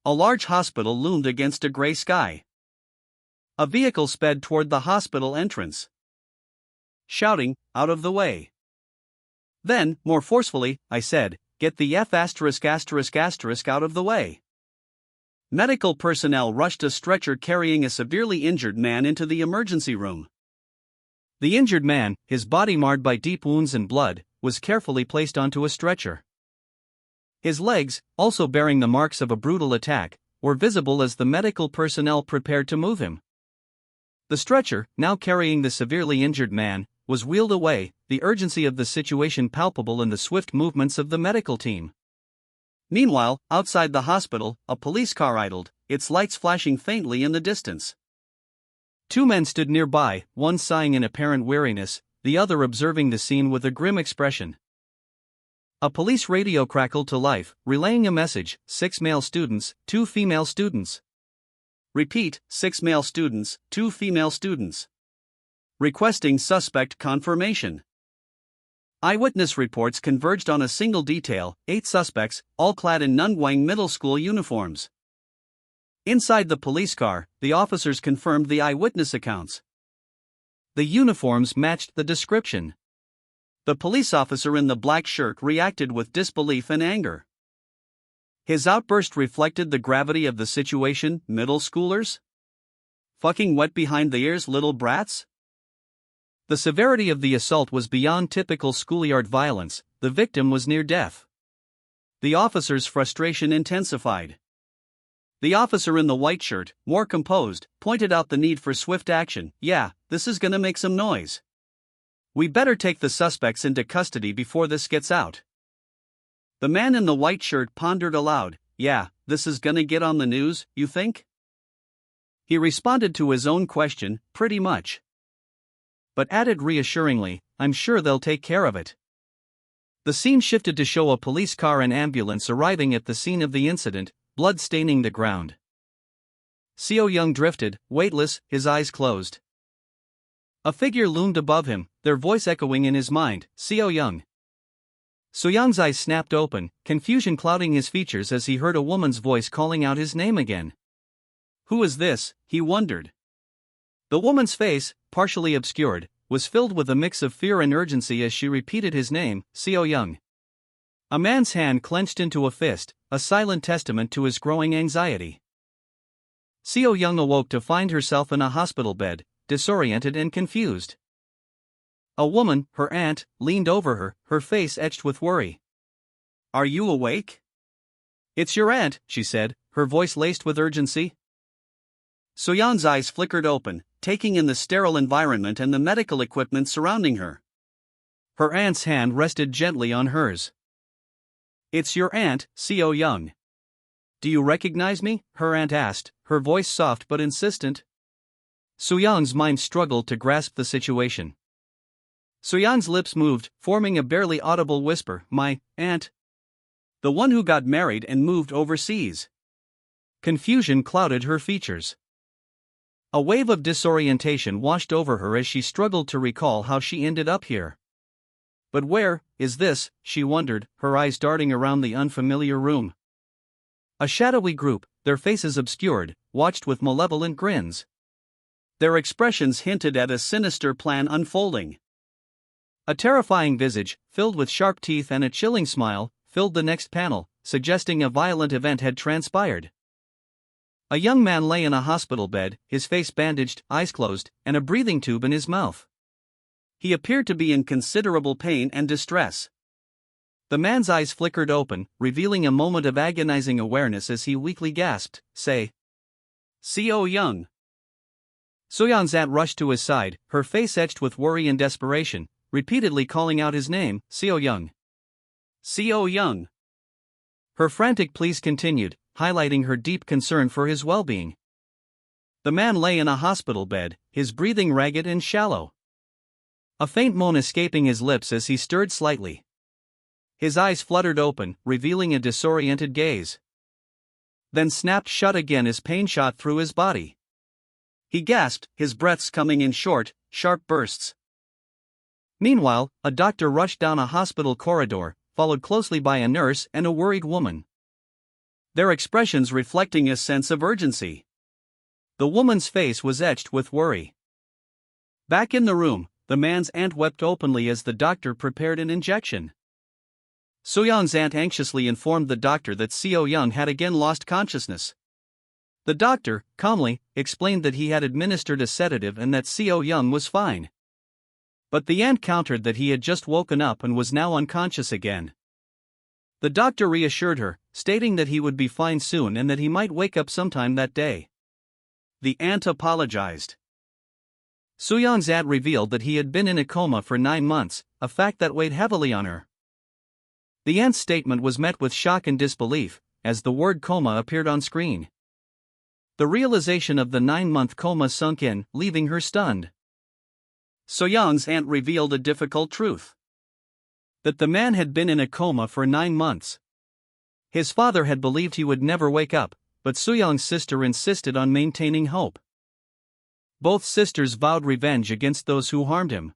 A large hospital loomed against a gray sky. A vehicle sped toward the hospital entrance, shouting, "Out of the way." Then, more forcefully, I said, "Get the F*** out of the way." Medical personnel rushed a stretcher carrying a severely injured man into the emergency room. The injured man, his body marred by deep wounds and blood, was carefully placed onto a stretcher. His legs, also bearing the marks of a brutal attack, were visible as the medical personnel prepared to move him. The stretcher, now carrying the severely injured man, was wheeled away, the urgency of the situation palpable in the swift movements of the medical team. Meanwhile, outside the hospital, a police car idled, its lights flashing faintly in the distance. Two men stood nearby, one sighing in apparent weariness, the other observing the scene with a grim expression. A police radio crackled to life, relaying a message: 6 male students, 2 female students. Repeat, 6 male students, 2 female students. Requesting suspect confirmation. Eyewitness reports converged on a single detail: 8 suspects, all clad in Nunguang middle school uniforms. Inside the police car, the officers confirmed the eyewitness accounts. The uniforms matched the description. The police officer in the black shirt reacted with disbelief and anger. His outburst reflected the gravity of the situation. Middle schoolers? Fucking wet behind the ears, little brats? The severity of the assault was beyond typical schoolyard violence. The victim was near death. The officer's frustration intensified. The officer in the white shirt, more composed, pointed out the need for swift action. "Yeah, this is gonna make some noise. We better take the suspects into custody before this gets out." The man in the white shirt pondered aloud. "Yeah, this is gonna get on the news, you think?" He responded to his own question, "Pretty much." But added reassuringly, "I'm sure they'll take care of it." The scene shifted to show a police car and ambulance arriving at the scene of the incident, blood staining the ground. Seo Young drifted, weightless, his eyes closed. A figure loomed above him, their voice echoing in his mind, "Seo Young." So-young's eyes snapped open, confusion clouding his features as he heard a woman's voice calling out his name again. Who is this, he wondered. The woman's face, partially obscured, was filled with a mix of fear and urgency as she repeated his name, Seo Young. A man's hand clenched into a fist, a silent testament to his growing anxiety. Seo Young awoke to find herself in a hospital bed, disoriented and confused. A woman, her aunt, leaned over her, her face etched with worry. "Are you awake?" "It's your aunt," she said, her voice laced with urgency. So-young's eyes flickered open, taking in the sterile environment and the medical equipment surrounding her. Her aunt's hand rested gently on hers. "It's your aunt, Seo Young. Do you recognize me?" her aunt asked, her voice soft but insistent. So-young's mind struggled to grasp the situation. So-young's lips moved, forming a barely audible whisper, "My aunt. The one who got married and moved overseas." Confusion clouded her features. A wave of disorientation washed over her as she struggled to recall how she ended up here. But where is this, she wondered, her eyes darting around the unfamiliar room. A shadowy group, their faces obscured, watched with malevolent grins. Their expressions hinted at a sinister plan unfolding. A terrifying visage, filled with sharp teeth and a chilling smile, filled the next panel, suggesting a violent event had transpired. A young man lay in a hospital bed, his face bandaged, eyes closed, and a breathing tube in his mouth. He appeared to be in considerable pain and distress. The man's eyes flickered open, revealing a moment of agonizing awareness as he weakly gasped, "Say, Seo Young." So-young's aunt rushed to his side, her face etched with worry and desperation, repeatedly calling out his name, "Seo Young. Seo Young." Her frantic pleas continued, highlighting her deep concern for his well-being. The man lay in a hospital bed, his breathing ragged and shallow. A faint moan escaping his lips as he stirred slightly. His eyes fluttered open, revealing a disoriented gaze. Then snapped shut again as pain shot through his body. He gasped, his breaths coming in short, sharp bursts. Meanwhile, a doctor rushed down a hospital corridor, followed closely by a nurse and a worried woman. their expressions reflecting a sense of urgency. The woman's face was etched with worry. Back in the room, the man's aunt wept openly as the doctor prepared an injection. So-young's aunt anxiously informed the doctor that So-young had again lost consciousness. The doctor, calmly, explained that he had administered a sedative and that So-young was fine. But the aunt countered that he had just woken up and was now unconscious again. The doctor reassured her, stating that he would be fine soon and that he might wake up sometime that day. The aunt apologized. So-young's aunt revealed that he had been in a coma for 9 months, a fact that weighed heavily on her. The aunt's statement was met with shock and disbelief, as the word coma appeared on screen. The realization of the 9-month coma sunk in, leaving her stunned. So-young's aunt revealed a difficult truth. That the man had been in a coma for 9 months. His father had believed he would never wake up, but So-young's sister insisted on maintaining hope. Both sisters vowed revenge against those who harmed him,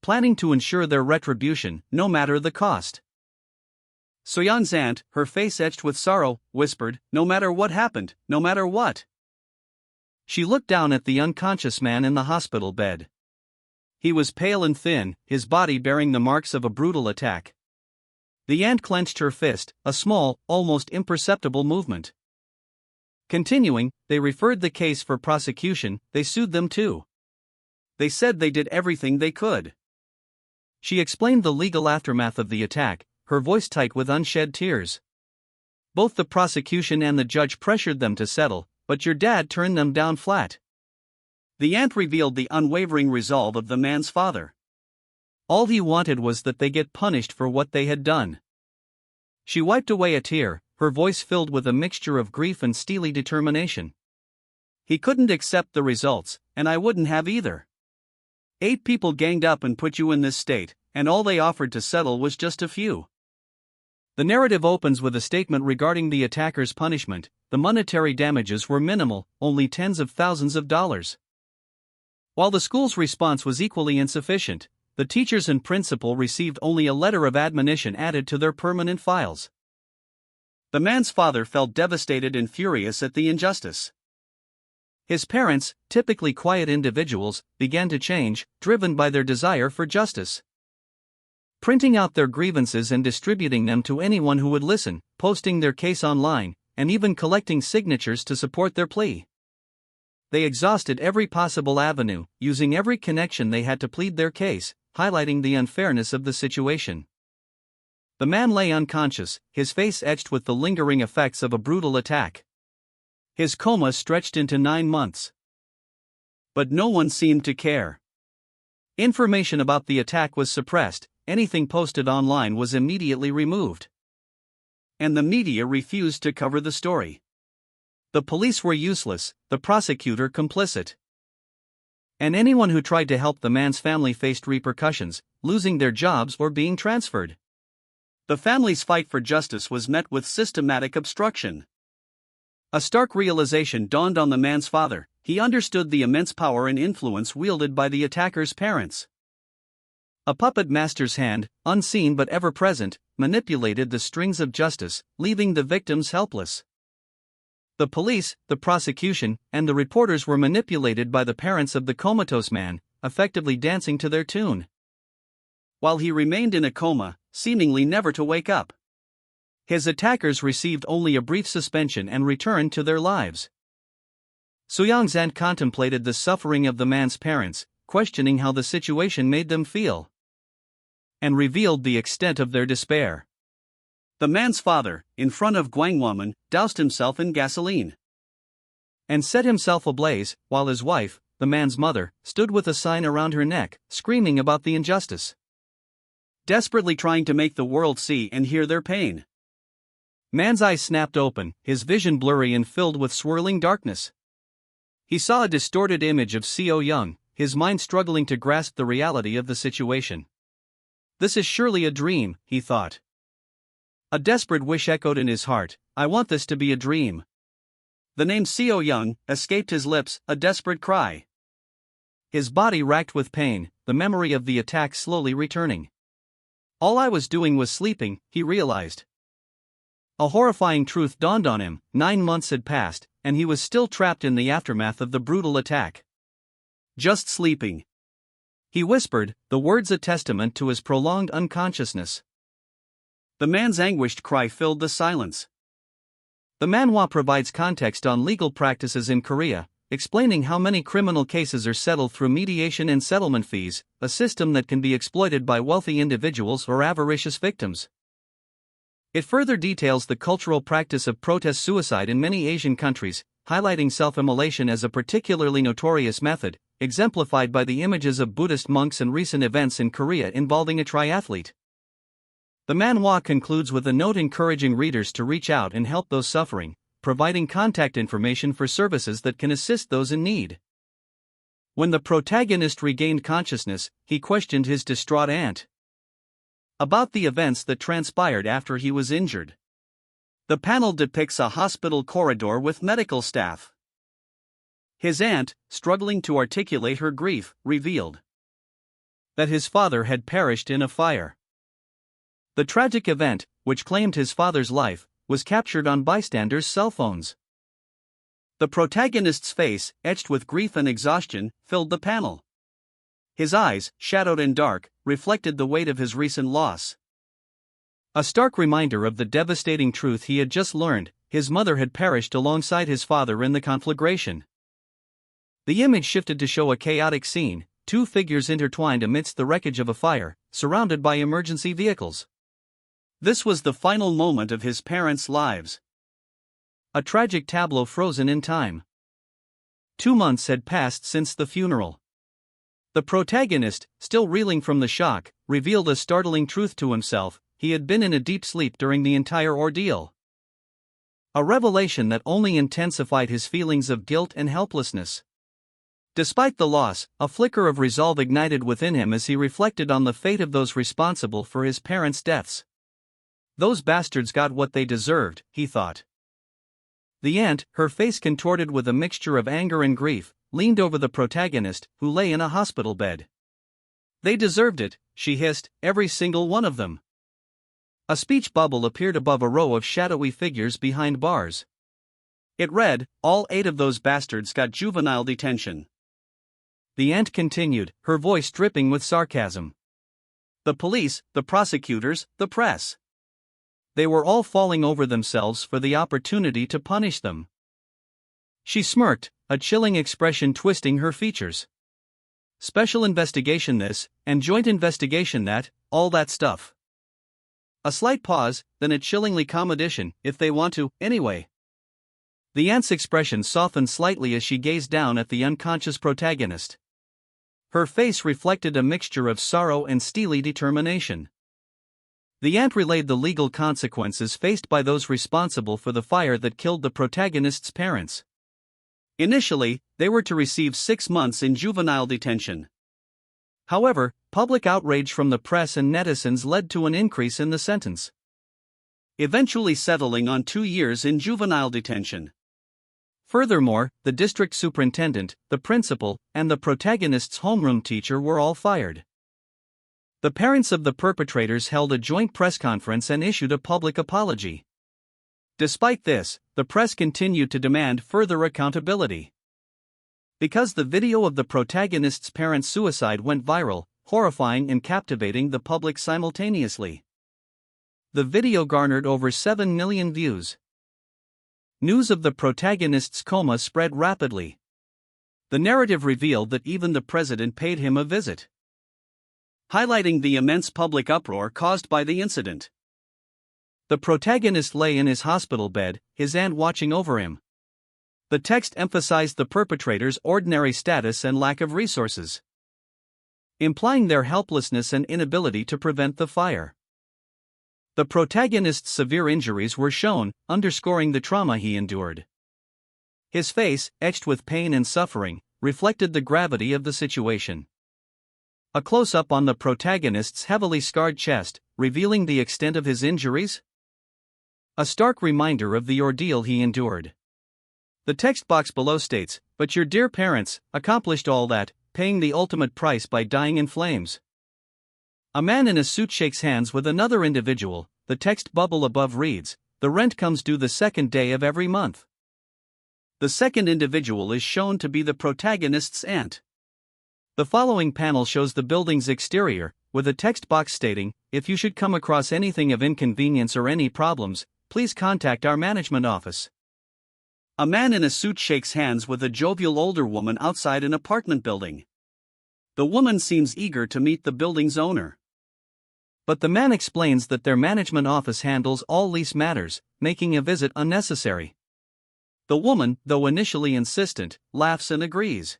planning to ensure their retribution, no matter the cost. So-young's aunt, her face etched with sorrow, whispered, "No matter what happened, no matter what." She looked down at the unconscious man in the hospital bed. He was pale and thin, his body bearing the marks of a brutal attack. The aunt clenched her fist, a small, almost imperceptible movement. Continuing, they referred the case for prosecution, they sued them too. They said they did everything they could. She explained the legal aftermath of the attack, her voice tight with unshed tears. Both the prosecution and the judge pressured them to settle, but your dad turned them down flat. The aunt revealed the unwavering resolve of the man's father. All he wanted was that they get punished for what they had done. She wiped away a tear, her voice filled with a mixture of grief and steely determination. He couldn't accept the results, and I wouldn't have either. 8 people ganged up and put you in this state, and all they offered to settle was just a few. The narrative opens with a statement regarding the attacker's punishment. The monetary damages were minimal, only tens of thousands of dollars. While the school's response was equally insufficient, the teachers and principal received only a letter of admonition added to their permanent files. The man's father felt devastated and furious at the injustice. His parents, typically quiet individuals, began to change, driven by their desire for justice. Printing out their grievances and distributing them to anyone who would listen, posting their case online, and even collecting signatures to support their plea. They exhausted every possible avenue, using every connection they had to plead their case, highlighting the unfairness of the situation. The man lay unconscious, his face etched with the lingering effects of a brutal attack. His coma stretched into 9 months. But no one seemed to care. Information about the attack was suppressed, anything posted online was immediately removed. And the media refused to cover the story. The police were useless, the prosecutor complicit. And anyone who tried to help the man's family faced repercussions, losing their jobs or being transferred. The family's fight for justice was met with systematic obstruction. A stark realization dawned on the man's father. He understood the immense power and influence wielded by the attacker's parents. A puppet master's hand, unseen but ever present, manipulated the strings of justice, leaving the victims helpless. The police, the prosecution, and the reporters were manipulated by the parents of the comatose man, effectively dancing to their tune. While he remained in a coma, seemingly never to wake up. His attackers received only a brief suspension and returned to their lives. So-young's aunt contemplated the suffering of the man's parents, questioning how the situation made them feel. And revealed the extent of their despair. The man's father, in front of Gwangwoman, doused himself in gasoline. And set himself ablaze, while his wife, the man's mother, stood with a sign around her neck, screaming about the injustice. Desperately trying to make the world see and hear their pain. Man's eyes snapped open, his vision blurry and filled with swirling darkness. He saw a distorted image of So-young, his mind struggling to grasp the reality of the situation. This is surely a dream, he thought. A desperate wish echoed in his heart, I want this to be a dream. The name So-young escaped his lips, a desperate cry. His body racked with pain, the memory of the attack slowly returning. All I was doing was sleeping, he realized. A horrifying truth dawned on him: 9 months had passed, and he was still trapped in the aftermath of the brutal attack. Just sleeping. He whispered, the words a testament to his prolonged unconsciousness. The man's anguished cry filled the silence. The manhwa provides context on legal practices in Korea, explaining how many criminal cases are settled through mediation and settlement fees, a system that can be exploited by wealthy individuals or avaricious victims. It further details the cultural practice of protest suicide in many Asian countries, highlighting self-immolation as a particularly notorious method, exemplified by the images of Buddhist monks and recent events in Korea involving a triathlete. The manhwa concludes with a note encouraging readers to reach out and help those suffering, providing contact information for services that can assist those in need. When the protagonist regained consciousness, he questioned his distraught aunt about the events that transpired after he was injured. The panel depicts a hospital corridor with medical staff. His aunt, struggling to articulate her grief, revealed that his father had perished in a fire. The tragic event, which claimed his father's life, was captured on bystanders' cell phones. The protagonist's face, etched with grief and exhaustion, filled the panel. His eyes, shadowed and dark, reflected the weight of his recent loss. A stark reminder of the devastating truth he had just learned: his mother had perished alongside his father in the conflagration. The image shifted to show a chaotic scene, two figures intertwined amidst the wreckage of a fire, surrounded by emergency vehicles. This was the final moment of his parents' lives. A tragic tableau frozen in time. 2 months had passed since the funeral. The protagonist, still reeling from the shock, revealed a startling truth to himself: he had been in a deep sleep during the entire ordeal. A revelation that only intensified his feelings of guilt and helplessness. Despite the loss, a flicker of resolve ignited within him as he reflected on the fate of those responsible for his parents' deaths. Those bastards got what they deserved, he thought. The aunt, her face contorted with a mixture of anger and grief, leaned over the protagonist, who lay in a hospital bed. They deserved it, she hissed, every single one of them. A speech bubble appeared above a row of shadowy figures behind bars. It read, all 8 of those bastards got juvenile detention. The aunt continued, her voice dripping with sarcasm. The police, the prosecutors, the press. They were all falling over themselves for the opportunity to punish them. She smirked, a chilling expression twisting her features. Special investigation this, and joint investigation that, all that stuff. A slight pause, then a chillingly calm addition, if they want to, anyway. The aunt's expression softened slightly as she gazed down at the unconscious protagonist. Her face reflected a mixture of sorrow and steely determination. The aunt relayed the legal consequences faced by those responsible for the fire that killed the protagonist's parents. Initially, they were to receive 6 months in juvenile detention. However, public outrage from the press and netizens led to an increase in the sentence, eventually settling on 2 years in juvenile detention. Furthermore, the district superintendent, the principal, and the protagonist's homeroom teacher were all fired. The parents of the perpetrators held a joint press conference and issued a public apology. Despite this, the press continued to demand further accountability. Because the video of the protagonist's parents' suicide went viral, horrifying and captivating the public simultaneously. The video garnered over 7 million views. News of the protagonist's coma spread rapidly. The narrative revealed that even the president paid him a visit, highlighting the immense public uproar caused by the incident. The protagonist lay in his hospital bed, his aunt watching over him. The text emphasized the perpetrator's ordinary status and lack of resources, implying their helplessness and inability to prevent the fire. The protagonist's severe injuries were shown, underscoring the trauma he endured. His face, etched with pain and suffering, reflected the gravity of the situation. A close-up on the protagonist's heavily scarred chest, revealing the extent of his injuries? A stark reminder of the ordeal he endured. The text box below states, "But your dear parents accomplished all that, paying the ultimate price by dying in flames." A man in a suit shakes hands with another individual. The text bubble above reads, The rent comes due the second day of every month. The second individual is shown to be the protagonist's aunt. The following panel shows the building's exterior, with a text box stating, "If you should come across anything of inconvenience or any problems, please contact our management office." A man in a suit shakes hands with a jovial older woman outside an apartment building. The woman seems eager to meet the building's owner. But the man explains that their management office handles all lease matters, making a visit unnecessary. The woman, though initially insistent, laughs and agrees.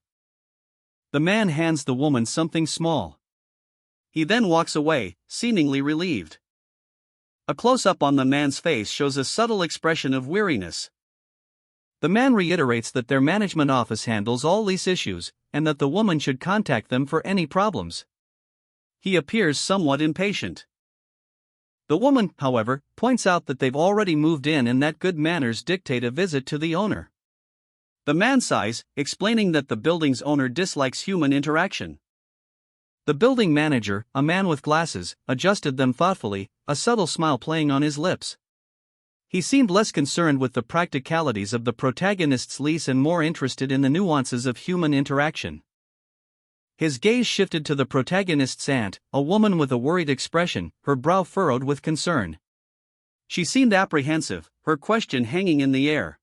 The man hands the woman something small. He then walks away, seemingly relieved. A close-up on the man's face shows a subtle expression of weariness. The man reiterates that their management office handles all lease issues, and that the woman should contact them for any problems. He appears somewhat impatient. The woman, however, points out that they've already moved in and that good manners dictate a visit to the owner. The man sighs, explaining that the building's owner dislikes human interaction. The building manager, a man with glasses, adjusted them thoughtfully, a subtle smile playing on his lips. He seemed less concerned with the practicalities of the protagonist's lease and more interested in the nuances of human interaction. His gaze shifted to the protagonist's aunt, a woman with a worried expression, her brow furrowed with concern. She seemed apprehensive, her question hanging in the air.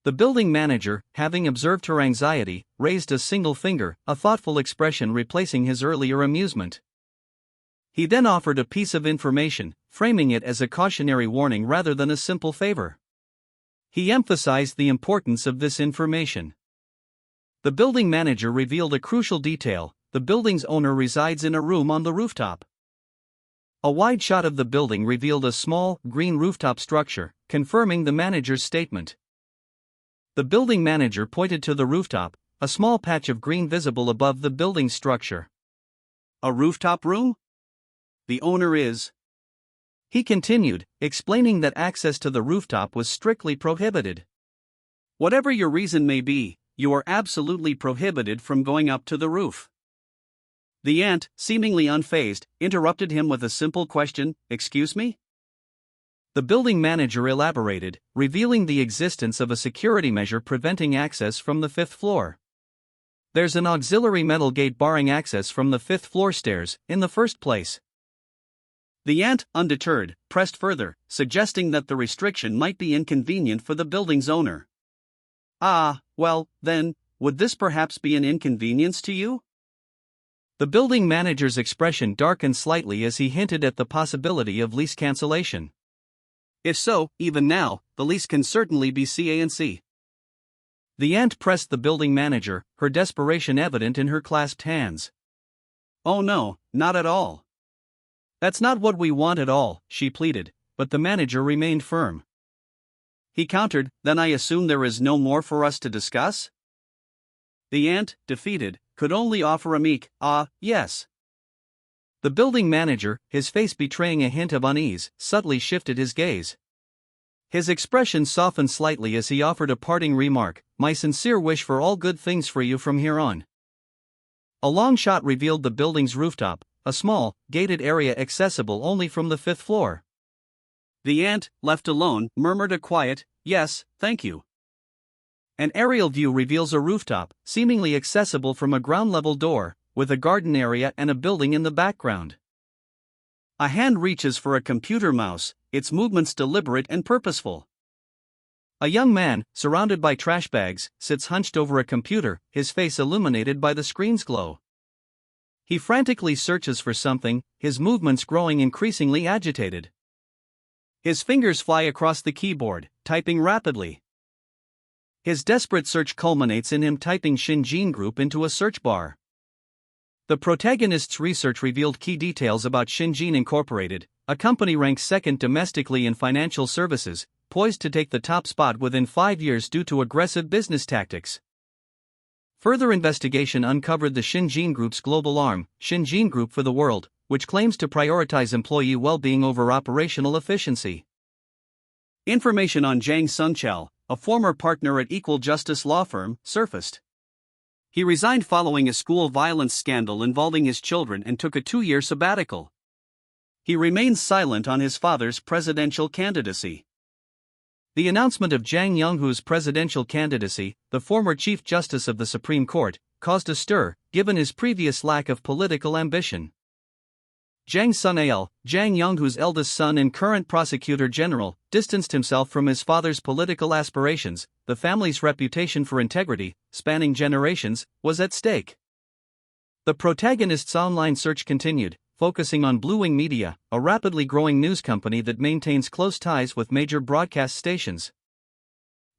The building manager, having observed her anxiety, raised a single finger, a thoughtful expression replacing his earlier amusement. He then offered a piece of information, framing it as a cautionary warning rather than a simple favor. He emphasized the importance of this information. The building manager revealed a crucial detail: the building's owner resides in a room on the rooftop. A wide shot of the building revealed a small, green rooftop structure, confirming the manager's statement. The building manager pointed to the rooftop, a small patch of green visible above the building's structure. "A rooftop room? The owner is..." He continued, explaining that access to the rooftop was strictly prohibited. "Whatever your reason may be, you are absolutely prohibited from going up to the roof." The aunt, seemingly unfazed, interrupted him with a simple question, "Excuse me?" The building manager elaborated, revealing the existence of a security measure preventing access from the 5th floor. "There's an auxiliary metal gate barring access from the 5th floor stairs, in the first place." The aunt, undeterred, pressed further, suggesting that the restriction might be inconvenient for the building's owner. "Ah, well, then, would this perhaps be an inconvenience to you?" The building manager's expression darkened slightly as he hinted at the possibility of lease cancellation. "If so, even now, the lease can certainly be C&C." The aunt pressed the building manager, her desperation evident in her clasped hands. "Oh no, not at all. That's not what we want at all," she pleaded, but the manager remained firm. He countered, "Then I assume there is no more for us to discuss?" The aunt, defeated, could only offer a meek, "Ah, yes." The building manager, his face betraying a hint of unease, subtly shifted his gaze. His expression softened slightly as he offered a parting remark, "My sincere wish for all good things for you from here on." A long shot revealed the building's rooftop, a small, gated area accessible only from the 5th floor. The aunt, left alone, murmured a quiet, "Yes, thank you." An aerial view reveals a rooftop, seemingly accessible from a ground-level door, with a garden area and a building in the background. A hand reaches for a computer mouse, its movements deliberate and purposeful. A young man, surrounded by trash bags, sits hunched over a computer, his face illuminated by the screen's glow. He frantically searches for something, his movements growing increasingly agitated. His fingers fly across the keyboard, typing rapidly. His desperate search culminates in him typing Shinjin Group into a search bar. The protagonist's research revealed key details about Shinjin Incorporated, a company ranked second domestically in financial services, poised to take the top spot within 5 years due to aggressive business tactics. Further investigation uncovered the Shinjin Group's global arm, Shinjin Group for the World, which claims to prioritize employee well-being over operational efficiency. Information on Zhang Sungchao, a former partner at Equal Justice law firm, surfaced. He resigned following a school violence scandal involving his children and took a 2-year sabbatical. He remains silent on his father's presidential candidacy. The announcement of Jang Young-hoo's presidential candidacy, the former Chief Justice of the Supreme Court, caused a stir, given his previous lack of political ambition. Jang's son Jang Young-hoo's eldest son and current prosecutor general, distanced himself from his father's political aspirations. The family's reputation for integrity, spanning generations, was at stake. The protagonist's online search continued, focusing on Blue Wing Media, a rapidly growing news company that maintains close ties with major broadcast stations.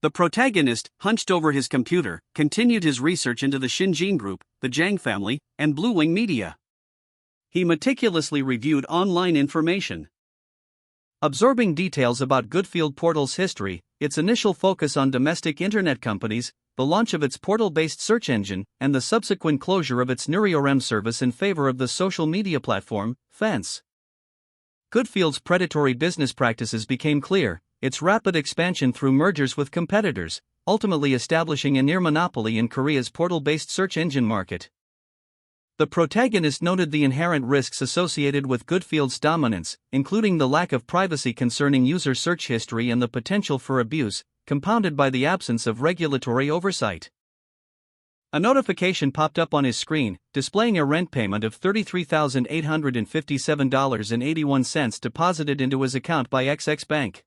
The protagonist, hunched over his computer, continued his research into the Shinjin Group, the Jang family, and Blue Wing Media. He meticulously reviewed online information, absorbing details about Goodfield Portal's history, its initial focus on domestic internet companies, the launch of its portal-based search engine, and the subsequent closure of its Nuriorem service in favor of the social media platform, Fence. Goodfield's predatory business practices became clear, its rapid expansion through mergers with competitors, ultimately establishing a near monopoly in Korea's portal-based search engine market. The protagonist noted the inherent risks associated with Goodfield's dominance, including the lack of privacy concerning user search history and the potential for abuse, compounded by the absence of regulatory oversight. A notification popped up on his screen, displaying a rent payment of $33,857.81 deposited into his account by XX Bank.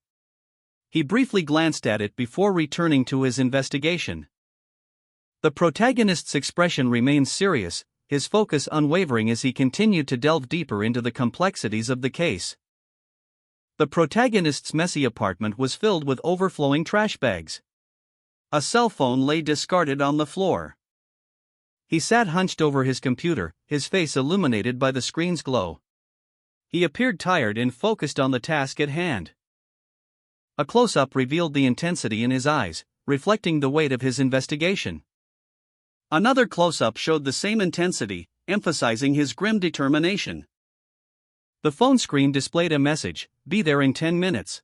He briefly glanced at it before returning to his investigation. The protagonist's expression remained serious, his focus unwavering as he continued to delve deeper into the complexities of the case. The protagonist's messy apartment was filled with overflowing trash bags. A cell phone lay discarded on the floor. He sat hunched over his computer, his face illuminated by the screen's glow. He appeared tired and focused on the task at hand. A close-up revealed the intensity in his eyes, reflecting the weight of his investigation. Another close-up showed the same intensity, emphasizing his grim determination. The phone screen displayed a message, "Be there in 10 minutes."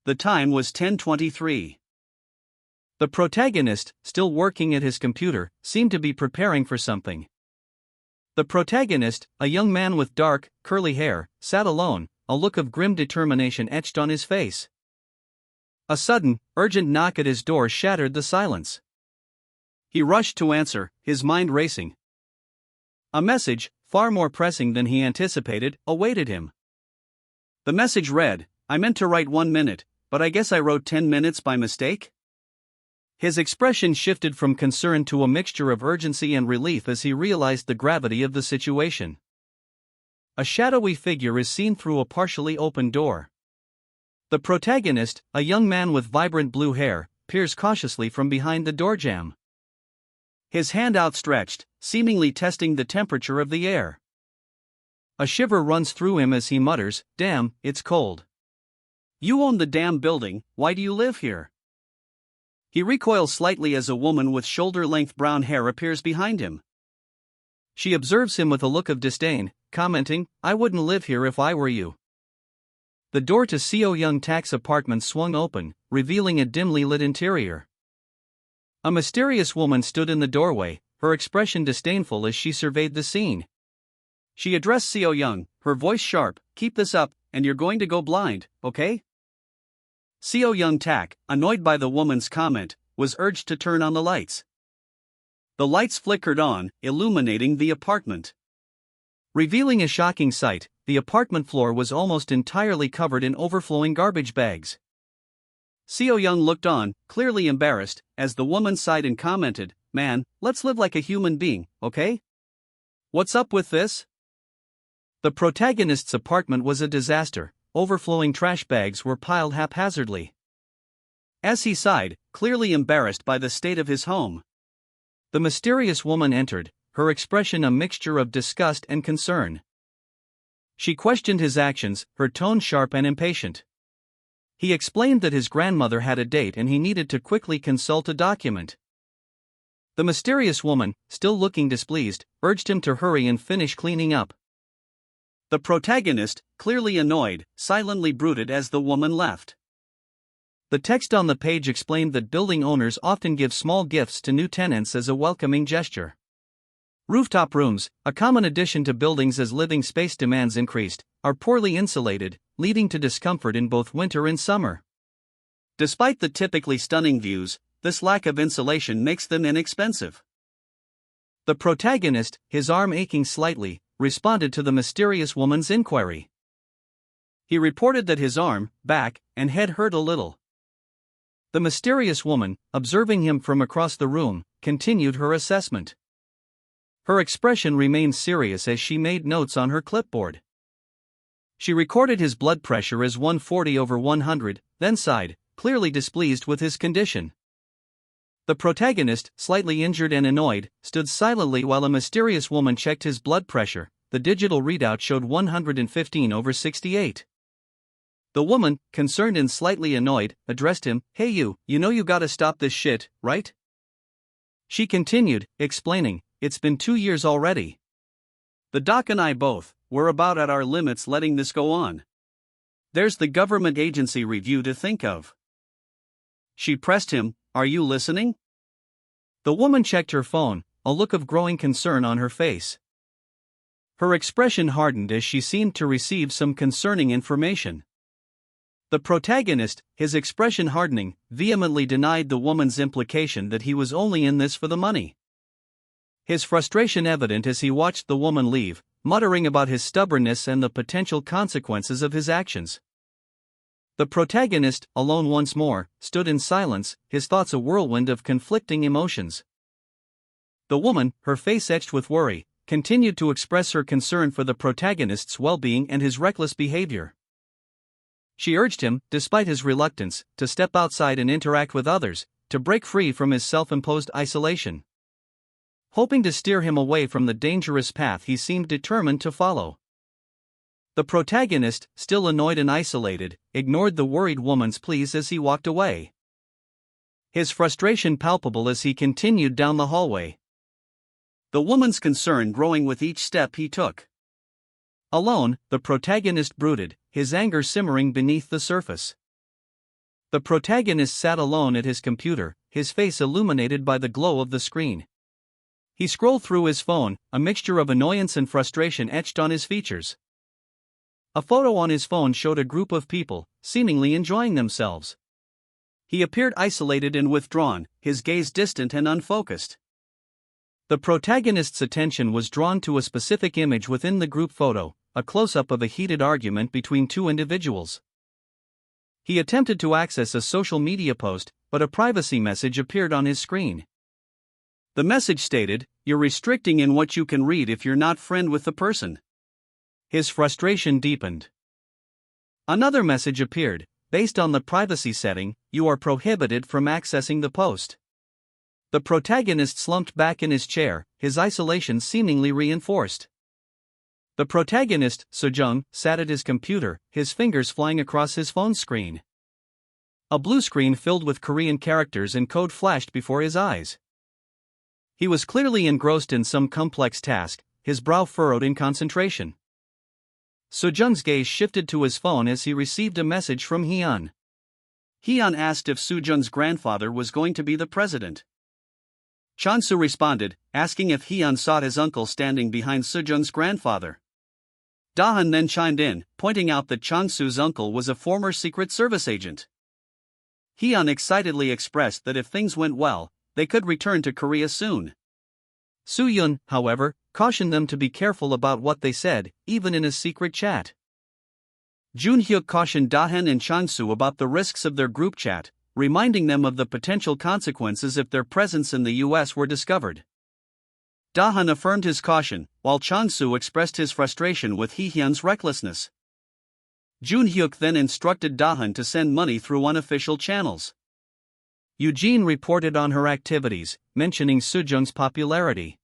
The time was 10:23. The protagonist, still working at his computer, seemed to be preparing for something. The protagonist, a young man with dark, curly hair, sat alone, a look of grim determination etched on his face. A sudden, urgent knock at his door shattered the silence. He rushed to answer, his mind racing. A message, far more pressing than he anticipated, awaited him. The message read, "I meant to write 1 minute, but I guess I wrote 10 minutes by mistake?" His expression shifted from concern to a mixture of urgency and relief as he realized the gravity of the situation. A shadowy figure is seen through a partially open door. The protagonist, a young man with vibrant blue hair, peers cautiously from behind the doorjamb. His hand outstretched, seemingly testing the temperature of the air. A shiver runs through him as he mutters, "Damn, it's cold." "You own the damn building, why do you live here?" He recoils slightly as a woman with shoulder-length brown hair appears behind him. She observes him with a look of disdain, commenting, "I wouldn't live here if I were you." The door to Seo Young Tak's apartment swung open, revealing a dimly lit interior. A mysterious woman stood in the doorway, her expression disdainful as she surveyed the scene. She addressed Seo Young, her voice sharp, "Keep this up, and you're going to go blind, okay?" Seo Young Tak, annoyed by the woman's comment, was urged to turn on the lights. The lights flickered on, illuminating the apartment. Revealing a shocking sight, the apartment floor was almost entirely covered in overflowing garbage bags. Seo Young looked on, clearly embarrassed, as the woman sighed and commented, "Man, let's live like a human being, okay? What's up with this?" The protagonist's apartment was a disaster, overflowing trash bags were piled haphazardly. As he sighed, clearly embarrassed by the state of his home, the mysterious woman entered, her expression a mixture of disgust and concern. She questioned his actions, her tone sharp and impatient. He explained that his grandmother had a date and he needed to quickly consult a document. The mysterious woman, still looking displeased, urged him to hurry and finish cleaning up. The protagonist, clearly annoyed, silently brooded as the woman left. The text on the page explained that building owners often give small gifts to new tenants as a welcoming gesture. Rooftop rooms, a common addition to buildings as living space demands increased, are poorly insulated, leading to discomfort in both winter and summer. Despite the typically stunning views, this lack of insulation makes them inexpensive. The protagonist, his arm aching slightly, responded to the mysterious woman's inquiry. He reported that his arm, back, and head hurt a little. The mysterious woman, observing him from across the room, continued her assessment. Her expression remained serious as she made notes on her clipboard. She recorded his blood pressure as 140/100, then sighed, clearly displeased with his condition. The protagonist, slightly injured and annoyed, stood silently while a mysterious woman checked his blood pressure. The digital readout showed 115/68. The woman, concerned and slightly annoyed, addressed him, "Hey you know you gotta stop this shit, right?" She continued, explaining, "It's been 2 years already. The doc and I both, we're about at our limits letting this go on. There's the government agency review to think of." She pressed him, "Are you listening?" The woman checked her phone, a look of growing concern on her face. Her expression hardened as she seemed to receive some concerning information. The protagonist, his expression hardening, vehemently denied the woman's implication that he was only in this for the money. His frustration evident as he watched the woman leave, muttering about his stubbornness and the potential consequences of his actions. The protagonist, alone once more, stood in silence, his thoughts a whirlwind of conflicting emotions. The woman, her face etched with worry, continued to express her concern for the protagonist's well-being and his reckless behavior. She urged him, despite his reluctance, to step outside and interact with others, to break free from his self-imposed isolation. Hoping to steer him away from the dangerous path he seemed determined to follow. The protagonist, still annoyed and isolated, ignored the worried woman's pleas as he walked away. His frustration palpable as he continued down the hallway. The woman's concern growing with each step he took. Alone, the protagonist brooded, his anger simmering beneath the surface. The protagonist sat alone at his computer, his face illuminated by the glow of the screen. He scrolled through his phone, a mixture of annoyance and frustration etched on his features. A photo on his phone showed a group of people, seemingly enjoying themselves. He appeared isolated and withdrawn, his gaze distant and unfocused. The protagonist's attention was drawn to a specific image within the group photo, a close-up of a heated argument between two individuals. He attempted to access a social media post, but a privacy message appeared on his screen. The message stated, "You're restricting in what you can read if you're not friend with the person." His frustration deepened. Another message appeared, "Based on the privacy setting, you are prohibited from accessing the post." The protagonist slumped back in his chair, his isolation seemingly reinforced. The protagonist, Sejong, sat at his computer, his fingers flying across his phone screen. A blue screen filled with Korean characters and code flashed before his eyes. He was clearly engrossed in some complex task, his brow furrowed in concentration. Sejong's gaze shifted to his phone as he received a message from Hyun. Hyun asked if Sejong's grandfather was going to be the president. Chansu responded, asking if Hyun saw his uncle standing behind Sejong's grandfather. Dahan then chimed in, pointing out that Chansu's uncle was a former Secret Service agent. Hyun excitedly expressed that if things went well, they could return to Korea soon. Soo-yun, however, cautioned them to be careful about what they said, even in a secret chat. Jun-hyuk cautioned Dahan and Chansu about the risks of their group chat, reminding them of the potential consequences if their presence in the US were discovered. Dahan affirmed his caution, while Chansu expressed his frustration with Hee-hyun's recklessness. Jun-hyuk then instructed Dahan to send money through unofficial channels. Eugene reported on her activities, mentioning Sejong's popularity.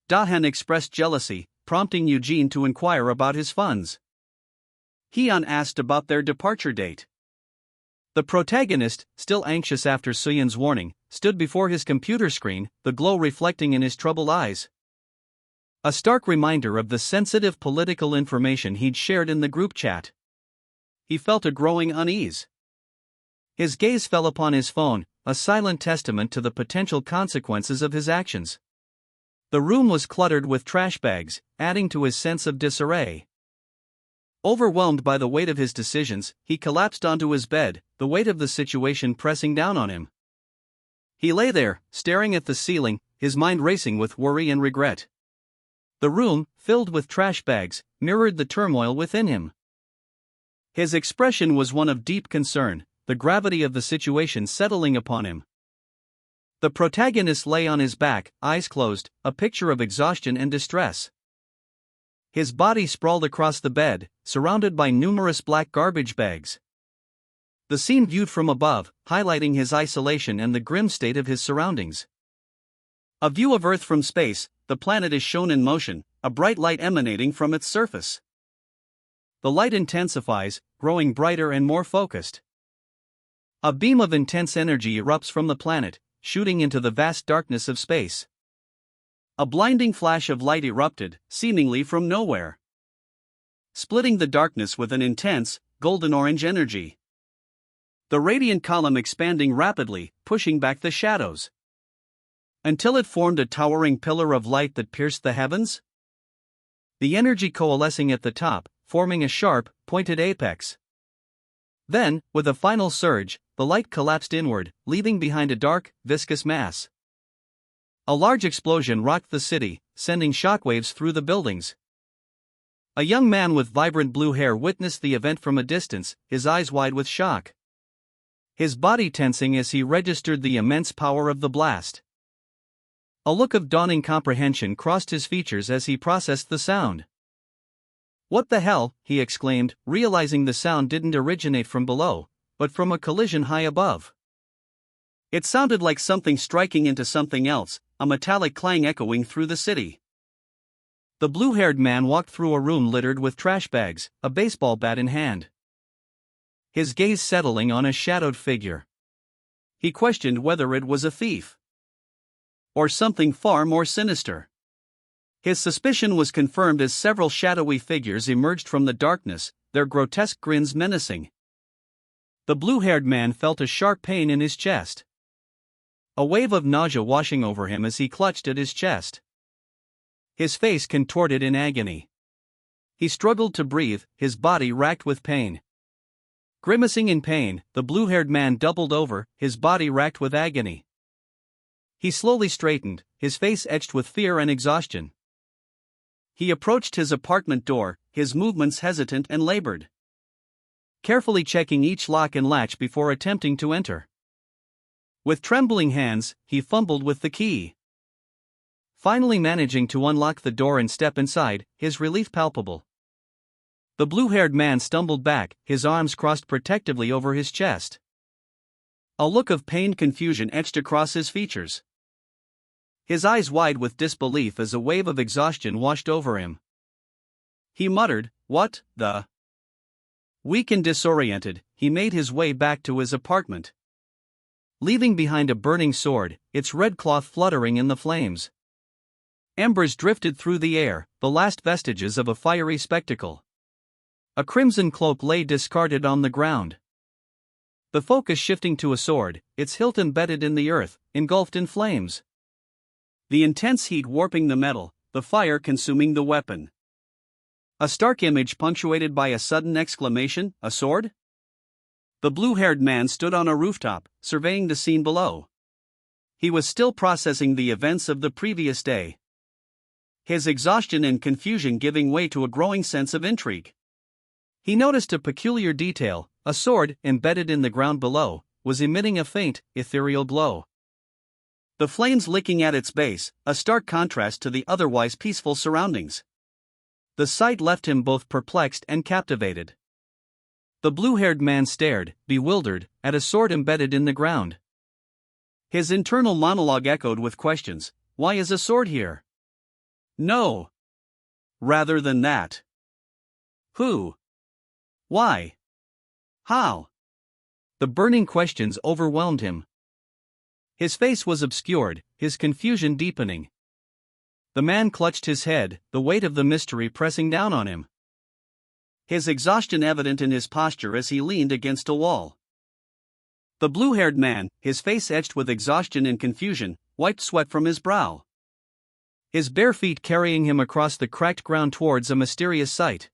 Dahan expressed jealousy, prompting Eugene to inquire about his funds. Hyun asked about their departure date. The protagonist, still anxious after Soo-yun's warning, stood before his computer screen, the glow reflecting in his troubled eyes. A stark reminder of the sensitive political information he'd shared in the group chat. He felt a growing unease. His gaze fell upon his phone, a silent testament to the potential consequences of his actions. The room was cluttered with trash bags, adding to his sense of disarray. Overwhelmed by the weight of his decisions, he collapsed onto his bed, the weight of the situation pressing down on him. He lay there, staring at the ceiling, his mind racing with worry and regret. The room, filled with trash bags, mirrored the turmoil within him. His expression was one of deep concern, the gravity of the situation settling upon him. The protagonist lay on his back, eyes closed, a picture of exhaustion and distress. His body sprawled across the bed, surrounded by numerous black garbage bags. The scene viewed from above, highlighting his isolation and the grim state of his surroundings. A view of Earth from space, the planet is shown in motion, a bright light emanating from its surface. The light intensifies, growing brighter and more focused. A beam of intense energy erupts from the planet, shooting into the vast darkness of space. A blinding flash of light erupted, seemingly from nowhere, splitting the darkness with an intense, golden-orange energy. The radiant column expanding rapidly, pushing back the shadows, until it formed a towering pillar of light that pierced the heavens. The energy coalescing at the top, forming a sharp, pointed apex. Then, with a final surge, the light collapsed inward, leaving behind a dark, viscous mass. A large explosion rocked the city, sending shockwaves through the buildings. A young man with vibrant blue hair witnessed the event from a distance, his eyes wide with shock. His body tensing as he registered the immense power of the blast. A look of dawning comprehension crossed his features as he processed the sound. "What the hell?" he exclaimed, realizing the sound didn't originate from below, but from a collision high above. It sounded like something striking into something else, a metallic clang echoing through the city. The blue-haired man walked through a room littered with trash bags, a baseball bat in hand, his gaze settling on a shadowed figure. He questioned whether it was a thief or something far more sinister. His suspicion was confirmed as several shadowy figures emerged from the darkness, their grotesque grins menacing. The blue-haired man felt a sharp pain in his chest, a wave of nausea washing over him as he clutched at his chest. His face contorted in agony. He struggled to breathe, his body racked with pain. Grimacing in pain, the blue-haired man doubled over, his body racked with agony. He slowly straightened, his face etched with fear and exhaustion. He approached his apartment door, his movements hesitant and labored, carefully checking each lock and latch before attempting to enter. With trembling hands, he fumbled with the key. Finally managing to unlock the door and step inside, his relief palpable. The blue-haired man stumbled back, his arms crossed protectively over his chest. A look of pained confusion etched across his features, his eyes wide with disbelief as a wave of exhaustion washed over him. He muttered, "What the?" Weak and disoriented, he made his way back to his apartment, leaving behind a burning sword, its red cloth fluttering in the flames. Embers drifted through the air, the last vestiges of a fiery spectacle. A crimson cloak lay discarded on the ground, the focus shifting to a sword, its hilt embedded in the earth, engulfed in flames. The intense heat warping the metal, the fire consuming the weapon. A stark image punctuated by a sudden exclamation, "A sword?" The blue-haired man stood on a rooftop, surveying the scene below. He was still processing the events of the previous day, his exhaustion and confusion giving way to a growing sense of intrigue. He noticed a peculiar detail: a sword, embedded in the ground below, was emitting a faint, ethereal glow. The flames licking at its base, a stark contrast to the otherwise peaceful surroundings. The sight left him both perplexed and captivated. The blue-haired man stared, bewildered, at a sword embedded in the ground. His internal monologue echoed with questions. Why is a sword here? No. Rather than that. Who? Why? How? The burning questions overwhelmed him. His face was obscured, his confusion deepening. The man clutched his head, the weight of the mystery pressing down on him, his exhaustion evident in his posture as he leaned against a wall. The blue-haired man, his face etched with exhaustion and confusion, wiped sweat from his brow, his bare feet carrying him across the cracked ground towards a mysterious sight.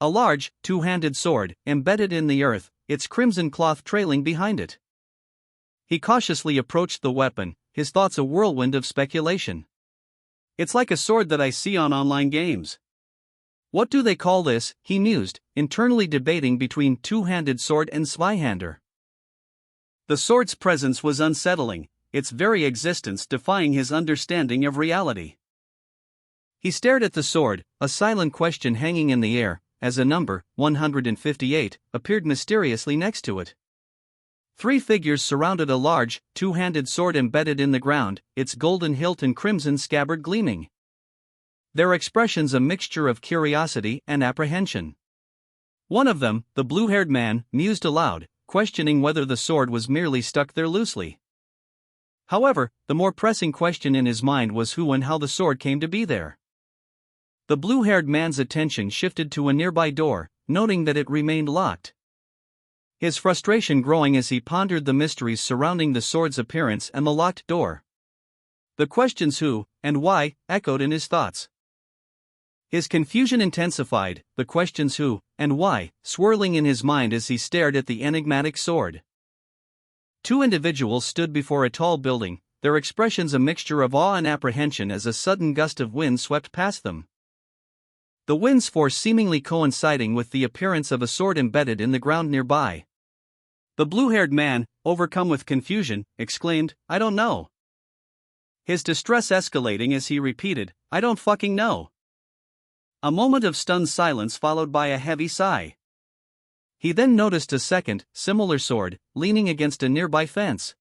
A large, two-handed sword, embedded in the earth, its crimson cloth trailing behind it. He cautiously approached the weapon, his thoughts a whirlwind of speculation. It's like a sword that I see on online games. What do they call this, he mused, internally debating between two-handed sword and Zweihander. The sword's presence was unsettling, its very existence defying his understanding of reality. He stared at the sword, a silent question hanging in the air, as a number, 158, appeared mysteriously next to it. 3 figures surrounded a large, two-handed sword embedded in the ground, its golden hilt and crimson scabbard gleaming. Their expressions a mixture of curiosity and apprehension. One of them, the blue-haired man, mused aloud, questioning whether the sword was merely stuck there loosely. However, the more pressing question in his mind was who and how the sword came to be there. The blue-haired man's attention shifted to a nearby door, noting that it remained locked. His frustration growing as he pondered the mysteries surrounding the sword's appearance and the locked door. The questions who and why echoed in his thoughts. His confusion intensified, the questions who and why swirling in his mind as he stared at the enigmatic sword. 2 individuals stood before a tall building, their expressions a mixture of awe and apprehension as a sudden gust of wind swept past them. The wind's force seemingly coinciding with the appearance of a sword embedded in the ground nearby. The blue-haired man, overcome with confusion, exclaimed, "I don't know." His distress escalating as he repeated, "I don't fucking know." A moment of stunned silence followed by a heavy sigh. He then noticed a second, similar sword, leaning against a nearby fence.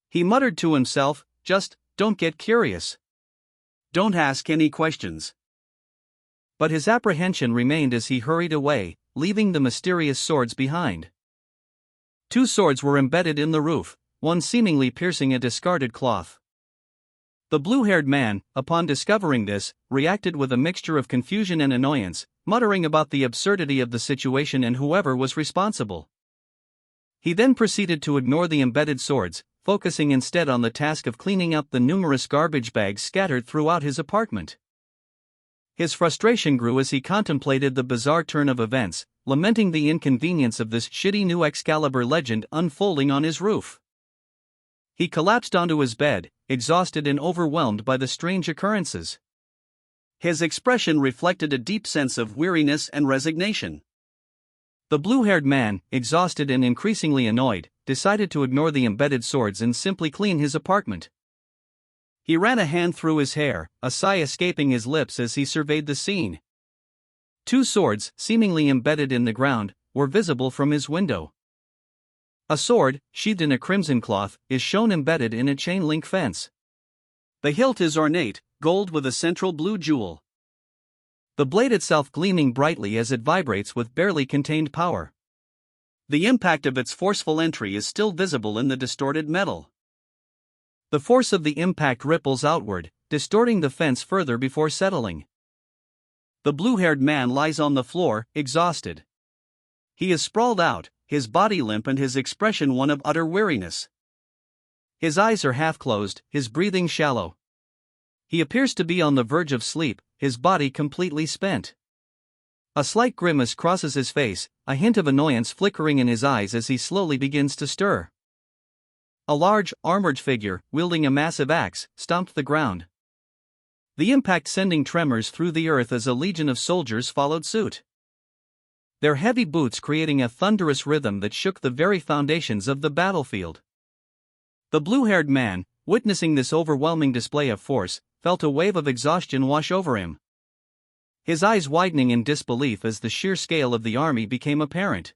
He muttered to himself, "Just, don't get curious. Don't ask any questions." But his apprehension remained as he hurried away, leaving the mysterious swords behind. 2 swords were embedded in the roof, one seemingly piercing a discarded cloth. The blue-haired man, upon discovering this, reacted with a mixture of confusion and annoyance, muttering about the absurdity of the situation and whoever was responsible. He then proceeded to ignore the embedded swords, focusing instead on the task of cleaning up the numerous garbage bags scattered throughout his apartment. His frustration grew as he contemplated the bizarre turn of events, lamenting the inconvenience of this shitty new Excalibur legend unfolding on his roof. He collapsed onto his bed, exhausted and overwhelmed by the strange occurrences. His expression reflected a deep sense of weariness and resignation. The blue-haired man, exhausted and increasingly annoyed, decided to ignore the embedded swords and simply clean his apartment. He ran a hand through his hair, a sigh escaping his lips as he surveyed the scene. 2 swords, seemingly embedded in the ground, were visible from his window. A sword, sheathed in a crimson cloth, is shown embedded in a chain-link fence. The hilt is ornate, gold with a central blue jewel. The blade itself gleaming brightly as it vibrates with barely contained power. The impact of its forceful entry is still visible in the distorted metal. The force of the impact ripples outward, distorting the fence further before settling. The blue-haired man lies on the floor, exhausted. He is sprawled out, his body limp and his expression one of utter weariness. His eyes are half-closed, his breathing shallow. He appears to be on the verge of sleep, his body completely spent. A slight grimace crosses his face, a hint of annoyance flickering in his eyes as he slowly begins to stir. A large, armored figure, wielding a massive axe, stomped the ground. The impact sending tremors through the earth as a legion of soldiers followed suit. Their heavy boots creating a thunderous rhythm that shook the very foundations of the battlefield. The blue-haired man, witnessing this overwhelming display of force, felt a wave of exhaustion wash over him. His eyes widening in disbelief as the sheer scale of the army became apparent.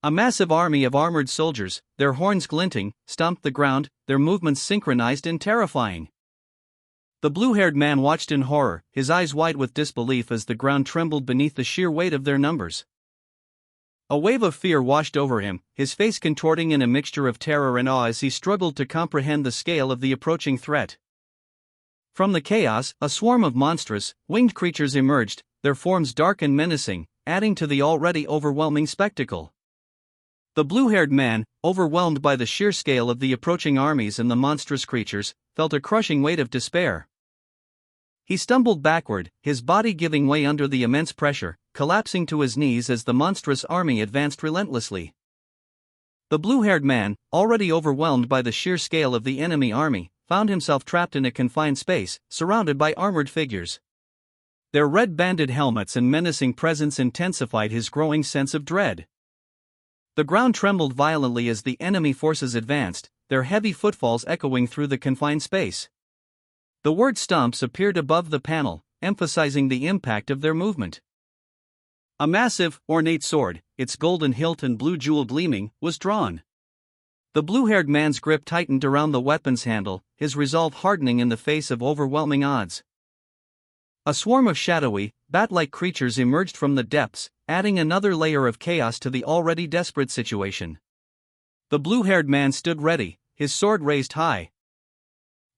A massive army of armored soldiers, their horns glinting, stomped the ground, their movements synchronized and terrifying. The blue-haired man watched in horror, his eyes wide with disbelief as the ground trembled beneath the sheer weight of their numbers. A wave of fear washed over him, his face contorting in a mixture of terror and awe as he struggled to comprehend the scale of the approaching threat. From the chaos, a swarm of monstrous, winged creatures emerged, their forms dark and menacing, adding to the already overwhelming spectacle. The blue-haired man, overwhelmed by the sheer scale of the approaching armies and the monstrous creatures, felt a crushing weight of despair. He stumbled backward, his body giving way under the immense pressure, collapsing to his knees as the monstrous army advanced relentlessly. The blue-haired man, already overwhelmed by the sheer scale of the enemy army, found himself trapped in a confined space, surrounded by armored figures. Their red-banded helmets and menacing presence intensified his growing sense of dread. The ground trembled violently as the enemy forces advanced, their heavy footfalls echoing through the confined space. The word stomps appeared above the panel, emphasizing the impact of their movement. A massive, ornate sword, its golden hilt and blue jewel gleaming, was drawn. The blue-haired man's grip tightened around the weapon's handle, his resolve hardening in the face of overwhelming odds. A swarm of shadowy, bat-like creatures emerged from the depths, adding another layer of chaos to the already desperate situation. The blue-haired man stood ready, his sword raised high.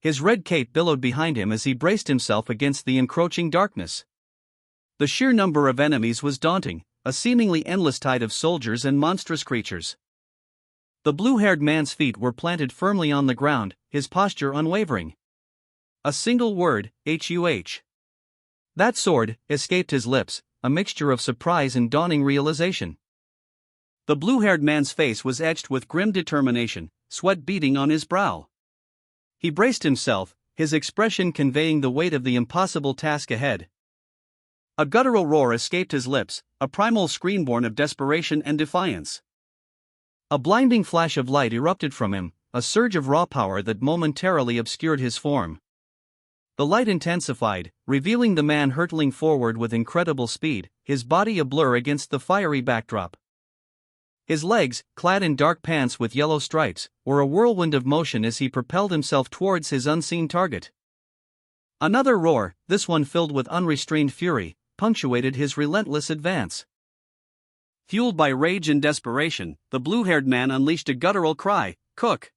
His red cape billowed behind him as he braced himself against the encroaching darkness. The sheer number of enemies was daunting, a seemingly endless tide of soldiers and monstrous creatures. The blue-haired man's feet were planted firmly on the ground, his posture unwavering. A single word, "Huh." That sword escaped his lips, a mixture of surprise and dawning realization. The blue-haired man's face was etched with grim determination, sweat beading on his brow. He braced himself, his expression conveying the weight of the impossible task ahead. A guttural roar escaped his lips, a primal scream born of desperation and defiance. A blinding flash of light erupted from him, a surge of raw power that momentarily obscured his form. The light intensified, revealing the man hurtling forward with incredible speed, his body a blur against the fiery backdrop. His legs, clad in dark pants with yellow stripes, were a whirlwind of motion as he propelled himself towards his unseen target. Another roar, this one filled with unrestrained fury, punctuated his relentless advance. Fueled by rage and desperation, the blue-haired man unleashed a guttural cry, "Cook!"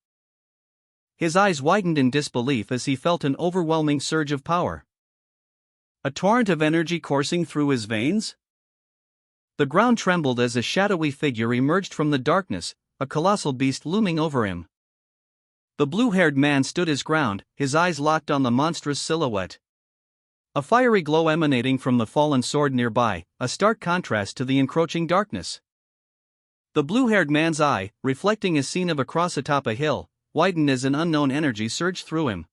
His eyes widened in disbelief as he felt an overwhelming surge of power. A torrent of energy coursing through his veins? The ground trembled as a shadowy figure emerged from the darkness, a colossal beast looming over him. The blue-haired man stood his ground, his eyes locked on the monstrous silhouette. A fiery glow emanating from the fallen sword nearby, a stark contrast to the encroaching darkness. The blue-haired man's eye, reflecting a scene of across atop a hill, widened as an unknown energy surged through him.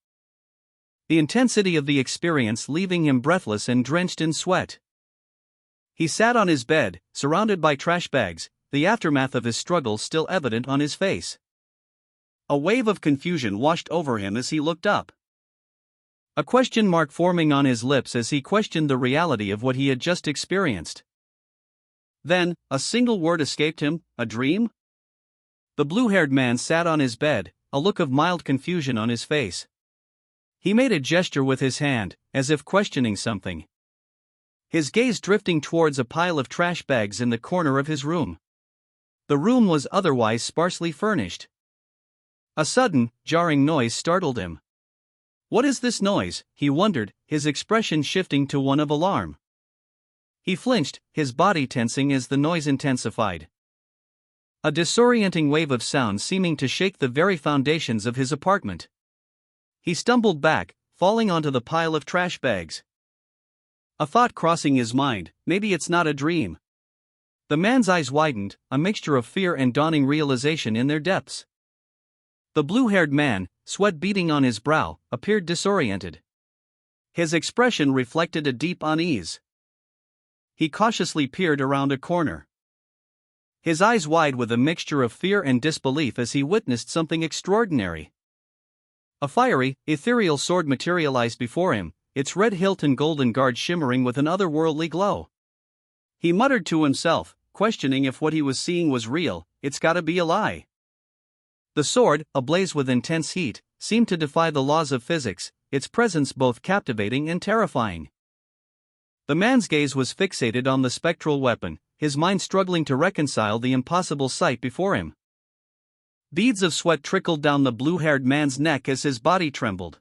The intensity of the experience leaving him breathless and drenched in sweat. He sat on his bed, surrounded by trash bags, the aftermath of his struggle still evident on his face. A wave of confusion washed over him as he looked up. A question mark forming on his lips as he questioned the reality of what he had just experienced. Then, a single word escaped him, a dream? The blue-haired man sat on his bed, a look of mild confusion on his face. He made a gesture with his hand, as if questioning something. His gaze drifting towards a pile of trash bags in the corner of his room. The room was otherwise sparsely furnished. A sudden, jarring noise startled him. What is this noise? He wondered, his expression shifting to one of alarm. He flinched, his body tensing as the noise intensified. A disorienting wave of sound seeming to shake the very foundations of his apartment. He stumbled back, falling onto the pile of trash bags. A thought crossing his mind, maybe it's not a dream. The man's eyes widened, a mixture of fear and dawning realization in their depths. The blue-haired man, sweat beading on his brow, appeared disoriented. His expression reflected a deep unease. He cautiously peered around a corner. His eyes wide with a mixture of fear and disbelief as he witnessed something extraordinary. A fiery, ethereal sword materialized before him, its red hilt and golden guard shimmering with an otherworldly glow. He muttered to himself, questioning if what he was seeing was real. It's gotta be a lie. The sword, ablaze with intense heat, seemed to defy the laws of physics, its presence both captivating and terrifying. The man's gaze was fixated on the spectral weapon, his mind struggling to reconcile the impossible sight before him. Beads of sweat trickled down the blue-haired man's neck as his body trembled.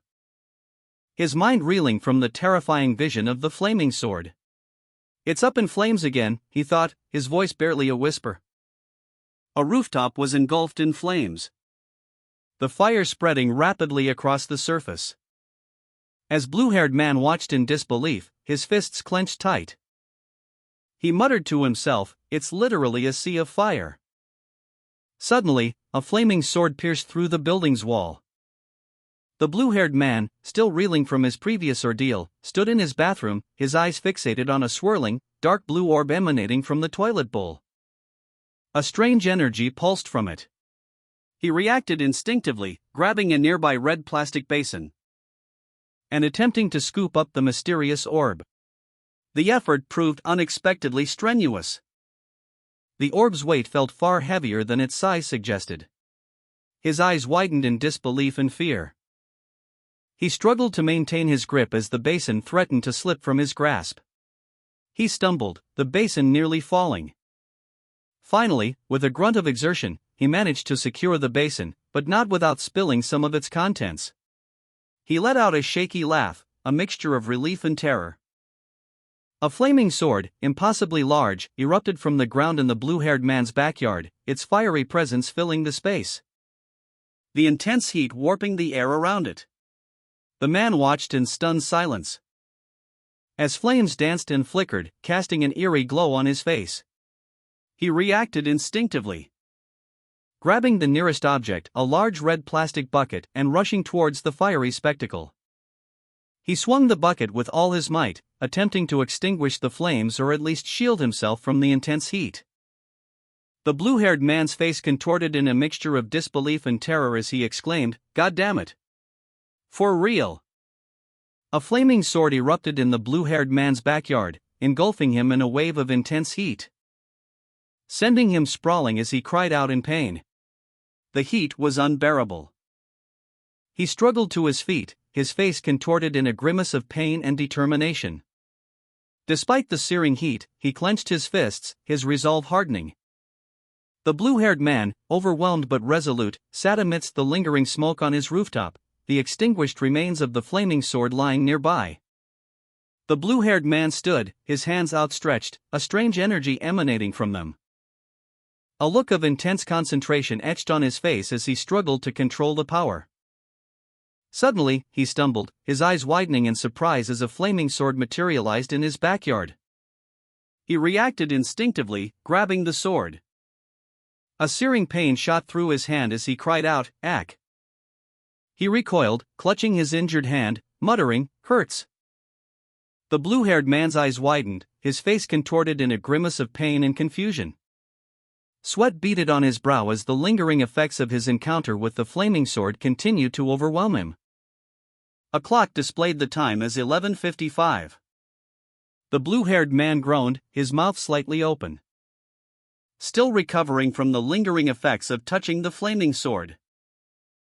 His mind reeling from the terrifying vision of the flaming sword. It's up in flames again, he thought, his voice barely a whisper. A rooftop was engulfed in flames. The fire spreading rapidly across the surface. As blue-haired man watched in disbelief, his fists clenched tight. He muttered to himself, "It's literally a sea of fire." Suddenly, a flaming sword pierced through the building's wall. The blue-haired man, still reeling from his previous ordeal, stood in his bathroom, his eyes fixated on a swirling, dark blue orb emanating from the toilet bowl. A strange energy pulsed from it. He reacted instinctively, grabbing a nearby red plastic basin and attempting to scoop up the mysterious orb. The effort proved unexpectedly strenuous. The orb's weight felt far heavier than its size suggested. His eyes widened in disbelief and fear. He struggled to maintain his grip as the basin threatened to slip from his grasp. He stumbled, the basin nearly falling. Finally, with a grunt of exertion, he managed to secure the basin, but not without spilling some of its contents. He let out a shaky laugh, a mixture of relief and terror. A flaming sword, impossibly large, erupted from the ground in the blue-haired man's backyard, its fiery presence filling the space. The intense heat warping the air around it. The man watched in stunned silence as flames danced and flickered, casting an eerie glow on his face. He reacted instinctively, grabbing the nearest object, a large red plastic bucket, and rushing towards the fiery spectacle. He swung the bucket with all his might, attempting to extinguish the flames or at least shield himself from the intense heat. The blue-haired man's face contorted in a mixture of disbelief and terror as he exclaimed, "God damn it! For real!" A flaming sword erupted in the blue-haired man's backyard, engulfing him in a wave of intense heat, sending him sprawling as he cried out in pain. The heat was unbearable. He struggled to his feet, his face contorted in a grimace of pain and determination. Despite the searing heat, he clenched his fists, his resolve hardening. The blue-haired man, overwhelmed but resolute, sat amidst the lingering smoke on his rooftop, the extinguished remains of the flaming sword lying nearby. The blue-haired man stood, his hands outstretched, a strange energy emanating from them. A look of intense concentration etched on his face as he struggled to control the power. Suddenly, he stumbled, his eyes widening in surprise as a flaming sword materialized in his backyard. He reacted instinctively, grabbing the sword. A searing pain shot through his hand as he cried out, "Ack!" He recoiled, clutching his injured hand, muttering, "Hurts." The blue-haired man's eyes widened, his face contorted in a grimace of pain and confusion. Sweat beaded on his brow as the lingering effects of his encounter with the flaming sword continued to overwhelm him. A clock displayed the time as 11:55. The blue-haired man groaned, his mouth slightly open, still recovering from the lingering effects of touching the flaming sword.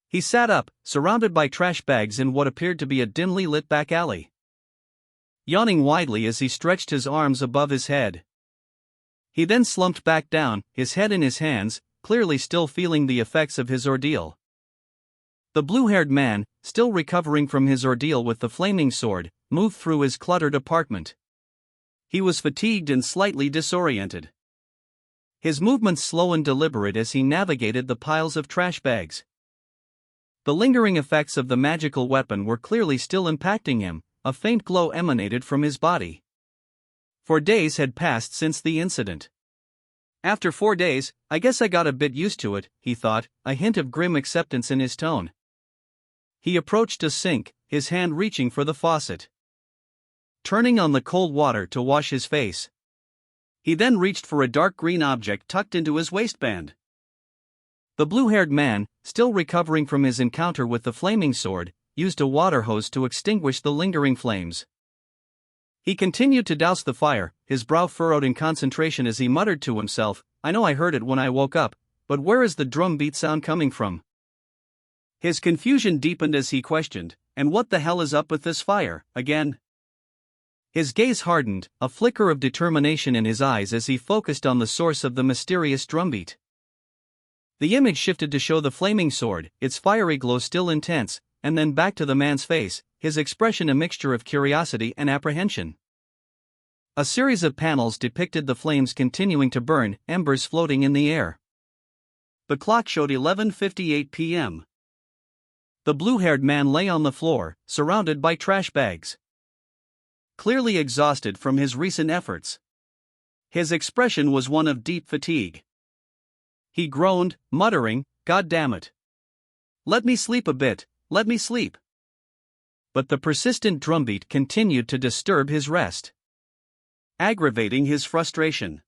He sat up, surrounded by trash bags in what appeared to be a dimly lit back alley, yawning widely as he stretched his arms above his head. He then slumped back down, his head in his hands, clearly still feeling the effects of his ordeal. The blue-haired man, still recovering from his ordeal with the flaming sword, moved through his cluttered apartment. He was fatigued and slightly disoriented, his movements slow and deliberate as he navigated the piles of trash bags. The lingering effects of the magical weapon were clearly still impacting him, a faint glow emanated from his body. 4 days had passed since the incident. After 4 days, I guess I got a bit used to it, he thought, a hint of grim acceptance in his tone. He approached a sink, his hand reaching for the faucet, turning on the cold water to wash his face. He then reached for a dark green object tucked into his waistband. The blue-haired man, still recovering from his encounter with the flaming sword, used a water hose to extinguish the lingering flames. He continued to douse the fire, his brow furrowed in concentration as he muttered to himself, "I know I heard it when I woke up, but where is the drum beat sound coming from?" His confusion deepened as he questioned, "And what the hell is up with this fire, again?" His gaze hardened, a flicker of determination in his eyes as he focused on the source of the mysterious drumbeat. The image shifted to show the flaming sword, its fiery glow still intense, and then back to the man's face, his expression a mixture of curiosity and apprehension. A series of panels depicted the flames continuing to burn, embers floating in the air. The clock showed 11:58 p.m. The blue-haired man lay on the floor, surrounded by trash bags, clearly exhausted from his recent efforts. His expression was one of deep fatigue. He groaned, muttering, "God damn it. Let me sleep a bit, let me sleep." But the persistent drumbeat continued to disturb his rest, aggravating his frustration.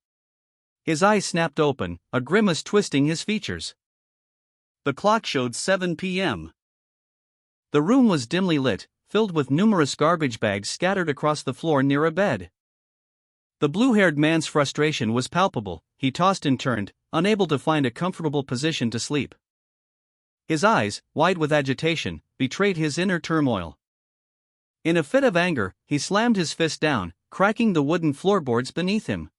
His eyes snapped open, a grimace twisting his features. The clock showed 7 p.m. The room was dimly lit, filled with numerous garbage bags scattered across the floor near a bed. The blue-haired man's frustration was palpable. He tossed and turned, unable to find a comfortable position to sleep. His eyes, wide with agitation, betrayed his inner turmoil. In a fit of anger, he slammed his fist down, cracking the wooden floorboards beneath him.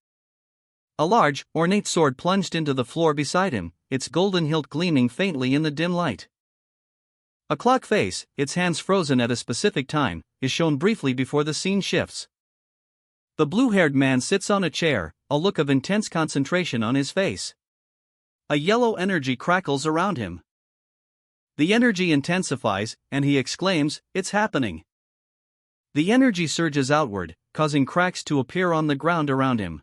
A large, ornate sword plunged into the floor beside him, its golden hilt gleaming faintly in the dim light. A clock face, its hands frozen at a specific time, is shown briefly before the scene shifts. The blue-haired man sits on a chair, a look of intense concentration on his face. A yellow energy crackles around him. The energy intensifies, and he exclaims, "It's happening." The energy surges outward, causing cracks to appear on the ground around him.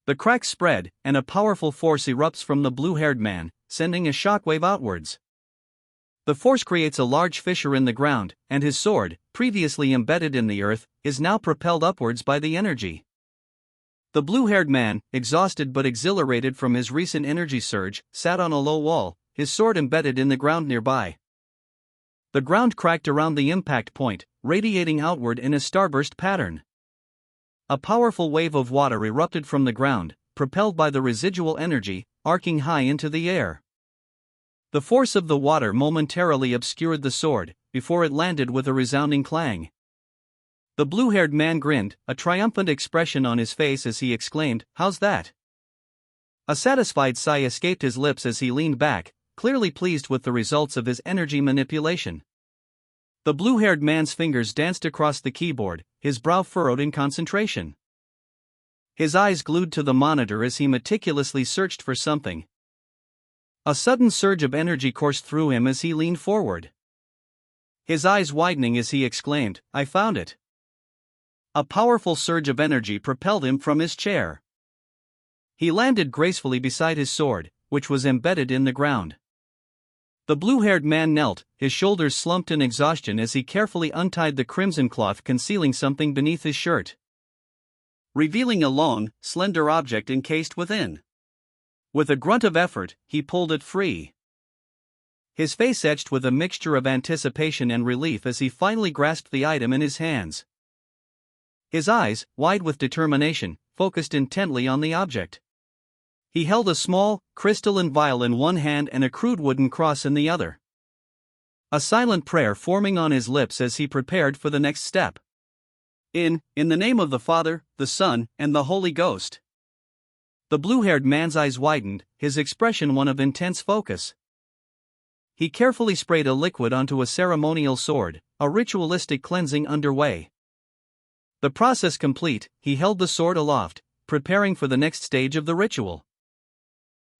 The cracks spread, and a powerful force erupts from the blue-haired man, sending a shockwave outwards. The force creates a large fissure in the ground, and his sword, previously embedded in the earth, is now propelled upwards by the energy. The blue-haired man, exhausted but exhilarated from his recent energy surge, sat on a low wall, his sword embedded in the ground nearby. The ground cracked around the impact point, radiating outward in a starburst pattern. A powerful wave of water erupted from the ground, propelled by the residual energy, arcing high into the air. The force of the water momentarily obscured the sword, before it landed with a resounding clang. The blue-haired man grinned, a triumphant expression on his face as he exclaimed, "How's that?" A satisfied sigh escaped his lips as he leaned back, clearly pleased with the results of his energy manipulation. The blue-haired man's fingers danced across the keyboard, his brow furrowed in concentration. His eyes glued to the monitor as he meticulously searched for something. A sudden surge of energy coursed through him as he leaned forward. His eyes widening as he exclaimed, "I found it." A powerful surge of energy propelled him from his chair. He landed gracefully beside his sword, which was embedded in the ground. The blue-haired man knelt, his shoulders slumped in exhaustion as he carefully untied the crimson cloth concealing something beneath his shirt, revealing a long, slender object encased within. With a grunt of effort, he pulled it free. His face etched with a mixture of anticipation and relief as he finally grasped the item in his hands. His eyes, wide with determination, focused intently on the object. He held a small, crystalline vial in one hand and a crude wooden cross in the other. A silent prayer forming on his lips as he prepared for the next step. In the name of the Father, the Son, and the Holy Ghost." The blue-haired man's eyes widened, his expression one of intense focus. He carefully sprayed a liquid onto a ceremonial sword, a ritualistic cleansing underway. The process complete, he held the sword aloft, preparing for the next stage of the ritual.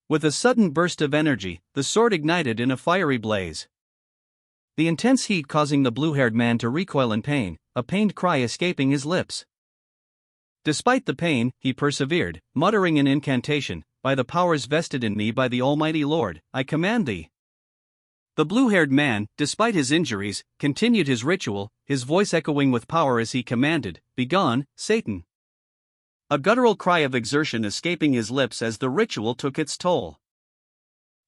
With a sudden burst of energy, the sword ignited in a fiery blaze. The intense heat causing the blue-haired man to recoil in pain, a pained cry escaping his lips. Despite the pain, he persevered, muttering an incantation, "By the powers vested in me by the Almighty Lord, I command thee." The blue-haired man, despite his injuries, continued his ritual, his voice echoing with power as he commanded, "Begone, Satan." A guttural cry of exertion escaping his lips as the ritual took its toll.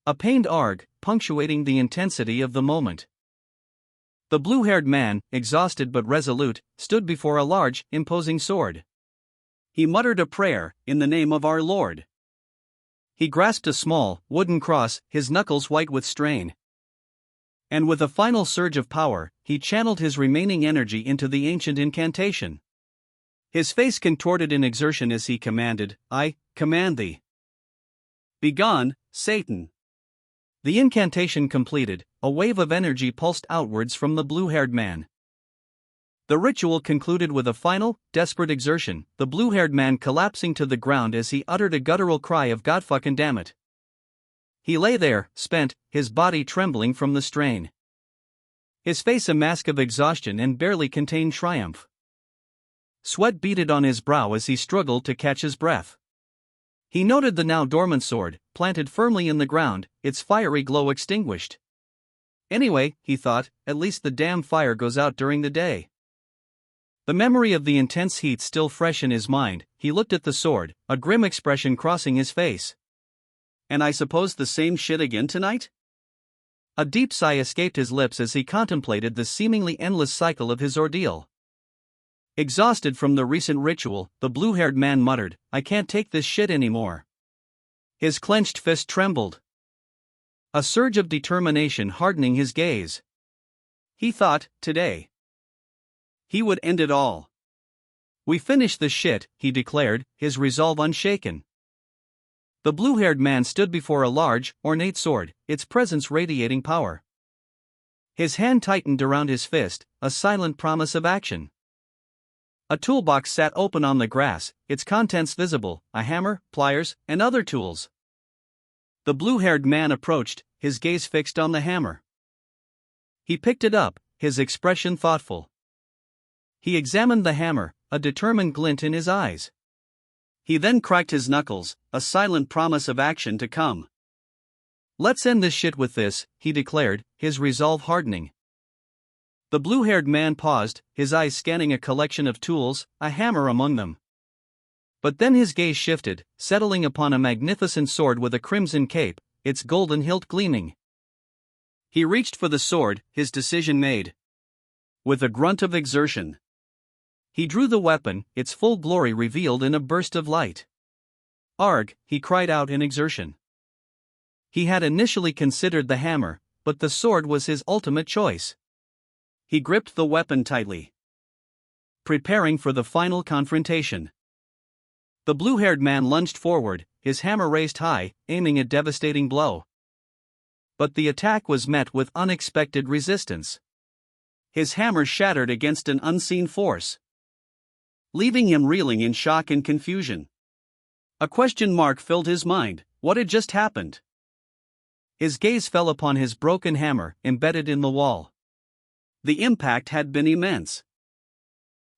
A pained arg, punctuating the intensity of the moment. The blue-haired man, exhausted but resolute, stood before a large, imposing sword. He muttered a prayer, "In the name of our Lord." He grasped a small, wooden cross, his knuckles white with strain. And with a final surge of power, he channeled his remaining energy into the ancient incantation. His face contorted in exertion as he commanded, "I command thee. Begone, Satan." The incantation completed, a wave of energy pulsed outwards from the blue-haired man. The ritual concluded with a final, desperate exertion, the blue-haired man collapsing to the ground as he uttered a guttural cry of "God fucking damn it." He lay there, spent, his body trembling from the strain. His face a mask of exhaustion and barely contained triumph. Sweat beaded on his brow as he struggled to catch his breath. He noted the now dormant sword, planted firmly in the ground, its fiery glow extinguished. Anyway, he thought, at least the damn fire goes out during the day. The memory of the intense heat still fresh in his mind, he looked at the sword, a grim expression crossing his face. And I suppose the same shit again tonight? A deep sigh escaped his lips as he contemplated the seemingly endless cycle of his ordeal. Exhausted from the recent ritual, the blue-haired man muttered, "I can't take this shit anymore." His clenched fist trembled. A surge of determination hardening his gaze. He thought, today, he would end it all. "We finish this shit," he declared, his resolve unshaken. The blue-haired man stood before a large, ornate sword, its presence radiating power. His hand tightened around his fist, a silent promise of action. A toolbox sat open on the grass, its contents visible, a hammer, pliers, and other tools. The blue-haired man approached, his gaze fixed on the hammer. He picked it up, his expression thoughtful. He examined the hammer, a determined glint in his eyes. He then cracked his knuckles, a silent promise of action to come. "Let's end this shit with this," he declared, his resolve hardening. The blue-haired man paused, his eyes scanning a collection of tools, a hammer among them. But then his gaze shifted, settling upon a magnificent sword with a crimson cape, its golden hilt gleaming. He reached for the sword, his decision made. With a grunt of exertion, he drew the weapon, its full glory revealed in a burst of light. "Arg," he cried out in exertion. He had initially considered the hammer, but the sword was his ultimate choice. He gripped the weapon tightly, preparing for the final confrontation. The blue-haired man lunged forward, his hammer raised high, aiming a devastating blow. But the attack was met with unexpected resistance. His hammer shattered against an unseen force, leaving him reeling in shock and confusion. A question mark filled his mind. What had just happened? His gaze fell upon his broken hammer, embedded in the wall. The impact had been immense.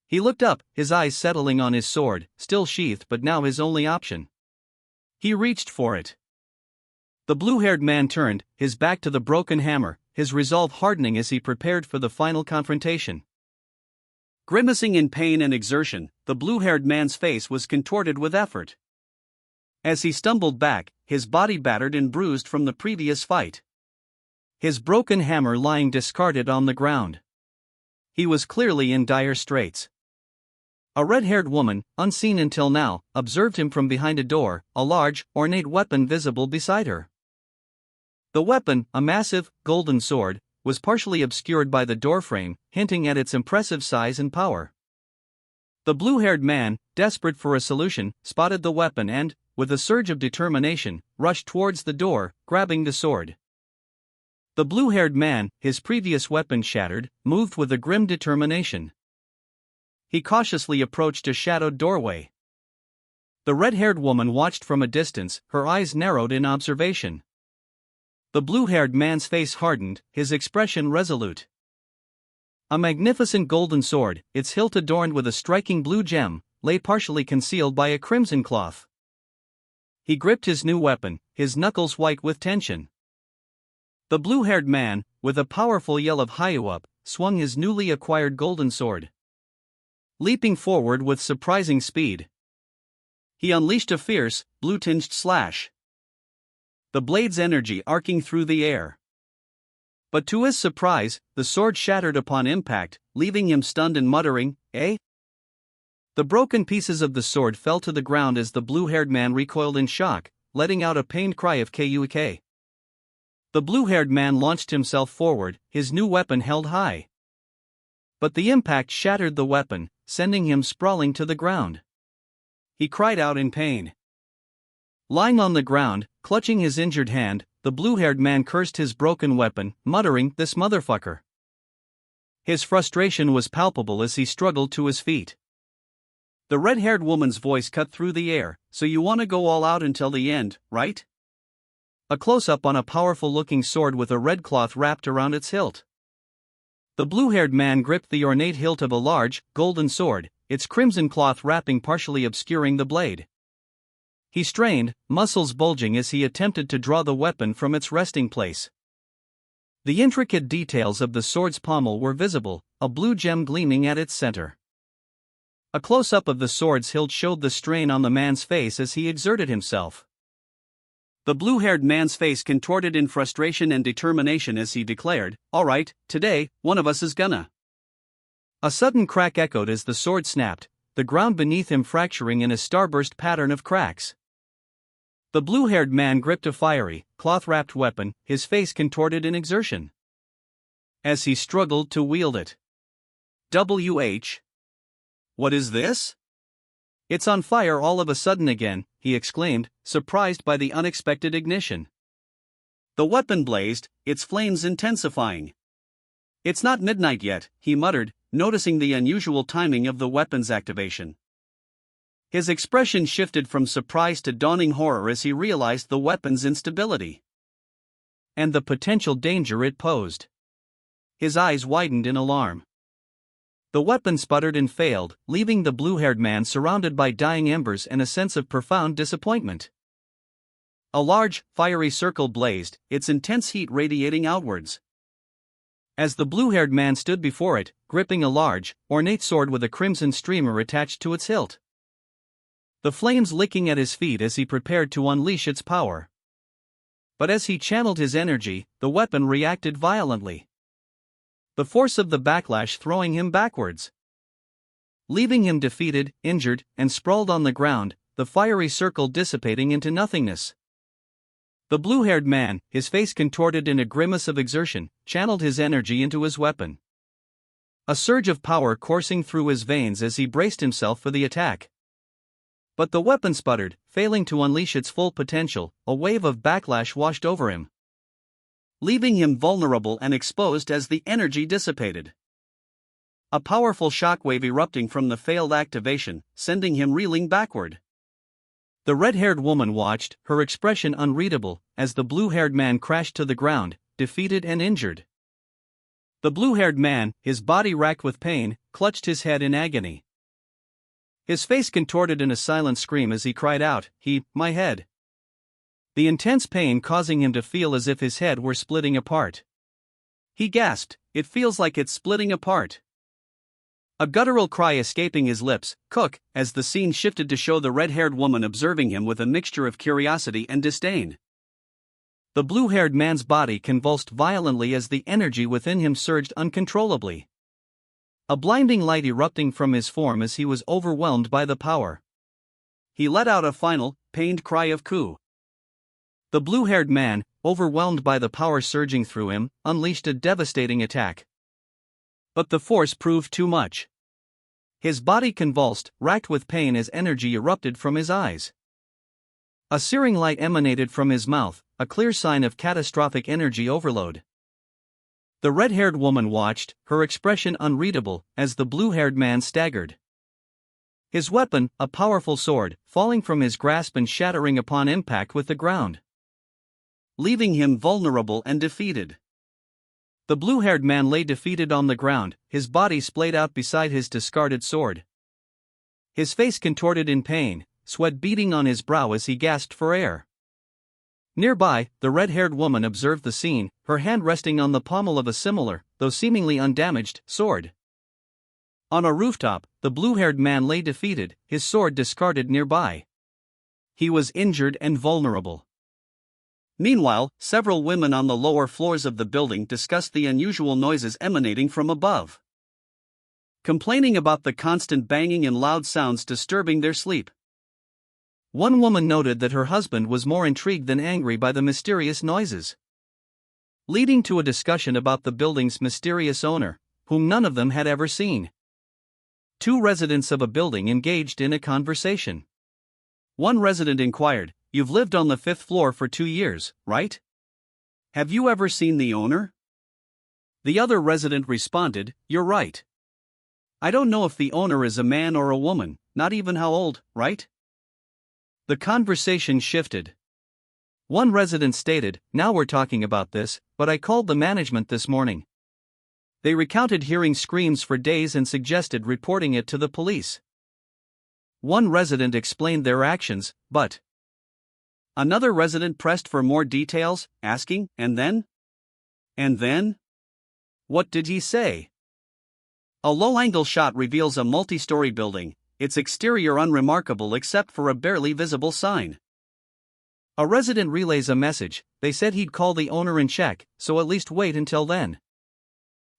He looked up, his eyes settling on his sword, still sheathed but now his only option. He reached for it. The blue-haired man turned, his back to the broken hammer, his resolve hardening as he prepared for the final confrontation. Grimacing in pain and exertion, the blue-haired man's face was contorted with effort. As he stumbled back, his body battered and bruised from the previous fight, his broken hammer lying discarded on the ground. He was clearly in dire straits. A red-haired woman, unseen until now, observed him from behind a door, a large, ornate weapon visible beside her. The weapon, a massive, golden sword, was partially obscured by the doorframe, hinting at its impressive size and power. The blue-haired man, desperate for a solution, spotted the weapon and, with a surge of determination, rushed towards the door, grabbing the sword. The blue-haired man, his previous weapon shattered, moved with a grim determination. He cautiously approached a shadowed doorway. The red-haired woman watched from a distance, her eyes narrowed in observation. The blue-haired man's face hardened, his expression resolute. A magnificent golden sword, its hilt adorned with a striking blue gem, lay partially concealed by a crimson cloth. He gripped his new weapon, his knuckles white with tension. The blue-haired man, with a powerful yell of "Hi-up," swung his newly acquired golden sword. Leaping forward with surprising speed, he unleashed a fierce, blue-tinged slash, the blade's energy arcing through the air. But to his surprise, the sword shattered upon impact, leaving him stunned and muttering, "Eh?" The broken pieces of the sword fell to the ground as the blue-haired man recoiled in shock, letting out a pained cry of "Kuk." The blue-haired man launched himself forward, his new weapon held high. But the impact shattered the weapon, sending him sprawling to the ground. He cried out in pain. Lying on the ground, clutching his injured hand, the blue-haired man cursed his broken weapon, muttering, "This motherfucker." His frustration was palpable as he struggled to his feet. The red-haired woman's voice cut through the air, "So you want to go all out until the end, right?" A close-up on a powerful-looking sword with a red cloth wrapped around its hilt. The blue-haired man gripped the ornate hilt of a large, golden sword, its crimson cloth wrapping partially obscuring the blade. He strained, muscles bulging as he attempted to draw the weapon from its resting place. The intricate details of the sword's pommel were visible, a blue gem gleaming at its center. A close-up of the sword's hilt showed the strain on the man's face as he exerted himself. The blue-haired man's face contorted in frustration and determination as he declared, "All right, today, one of us is gonna." A sudden crack echoed as the sword snapped, the ground beneath him fracturing in a starburst pattern of cracks. The blue-haired man gripped a fiery, cloth-wrapped weapon, his face contorted in exertion. As he struggled to wield it. "WH? What is this? It's on fire all of a sudden again," he exclaimed, surprised by the unexpected ignition. The weapon blazed, its flames intensifying. "It's not midnight yet," he muttered, noticing the unusual timing of the weapon's activation. His expression shifted from surprise to dawning horror as he realized the weapon's instability and the potential danger it posed. His eyes widened in alarm. The weapon sputtered and failed, leaving the blue-haired man surrounded by dying embers and a sense of profound disappointment. A large, fiery circle blazed, its intense heat radiating outwards. As the blue-haired man stood before it, gripping a large, ornate sword with a crimson streamer attached to its hilt. The flames licking at his feet as he prepared to unleash its power. But as he channeled his energy, the weapon reacted violently. The force of the backlash throwing him backwards. Leaving him defeated, injured, and sprawled on the ground, the fiery circle dissipating into nothingness. The blue-haired man, his face contorted in a grimace of exertion, channeled his energy into his weapon. A surge of power coursing through his veins as he braced himself for the attack. But the weapon sputtered, failing to unleash its full potential. A wave of backlash washed over him, leaving him vulnerable and exposed as the energy dissipated. A powerful shockwave erupting from the failed activation, sending him reeling backward. The red-haired woman watched, her expression unreadable, as the blue-haired man crashed to the ground, defeated and injured. The blue-haired man, his body racked with pain, clutched his head in agony. His face contorted in a silent scream as he cried out, "My head." The intense pain causing him to feel as if his head were splitting apart. He gasped, "It feels like it's splitting apart." A guttural cry escaping his lips, "Cook," as the scene shifted to show the red-haired woman observing him with a mixture of curiosity and disdain. The blue-haired man's body convulsed violently as the energy within him surged uncontrollably. A blinding light erupting from his form as he was overwhelmed by the power. He let out a final, pained cry of "Coo." The blue-haired man, overwhelmed by the power surging through him, unleashed a devastating attack. But the force proved too much. His body convulsed, racked with pain as energy erupted from his eyes. A searing light emanated from his mouth, a clear sign of catastrophic energy overload. The red-haired woman watched, her expression unreadable, as the blue-haired man staggered. His weapon, a powerful sword, falling from his grasp and shattering upon impact with the ground, leaving him vulnerable and defeated. The blue-haired man lay defeated on the ground, his body splayed out beside his discarded sword. His face contorted in pain, sweat beading on his brow as he gasped for air. Nearby, the red-haired woman observed the scene, her hand resting on the pommel of a similar, though seemingly undamaged, sword. On a rooftop, the blue-haired man lay defeated, his sword discarded nearby. He was injured and vulnerable. Meanwhile, several women on the lower floors of the building discussed the unusual noises emanating from above, complaining about the constant banging and loud sounds disturbing their sleep. One woman noted that her husband was more intrigued than angry by the mysterious noises, leading to a discussion about the building's mysterious owner, whom none of them had ever seen. Two residents of a building engaged in a conversation. One resident inquired, "You've lived on the 5th floor for 2 years, right? Have you ever seen the owner?" The other resident responded, "You're right. I don't know if the owner is a man or a woman, not even how old, right?" The conversation shifted. One resident stated, "Now we're talking about this, but I called the management this morning. They recounted hearing screams for days and suggested reporting it to the police. One resident explained their actions, but another resident pressed for more details, asking, and then? And then? What did he say? A low-angle shot reveals a multi-story building, its exterior unremarkable except for a barely visible sign. A resident relays a message. They said he'd call the owner and check, so at least wait until then.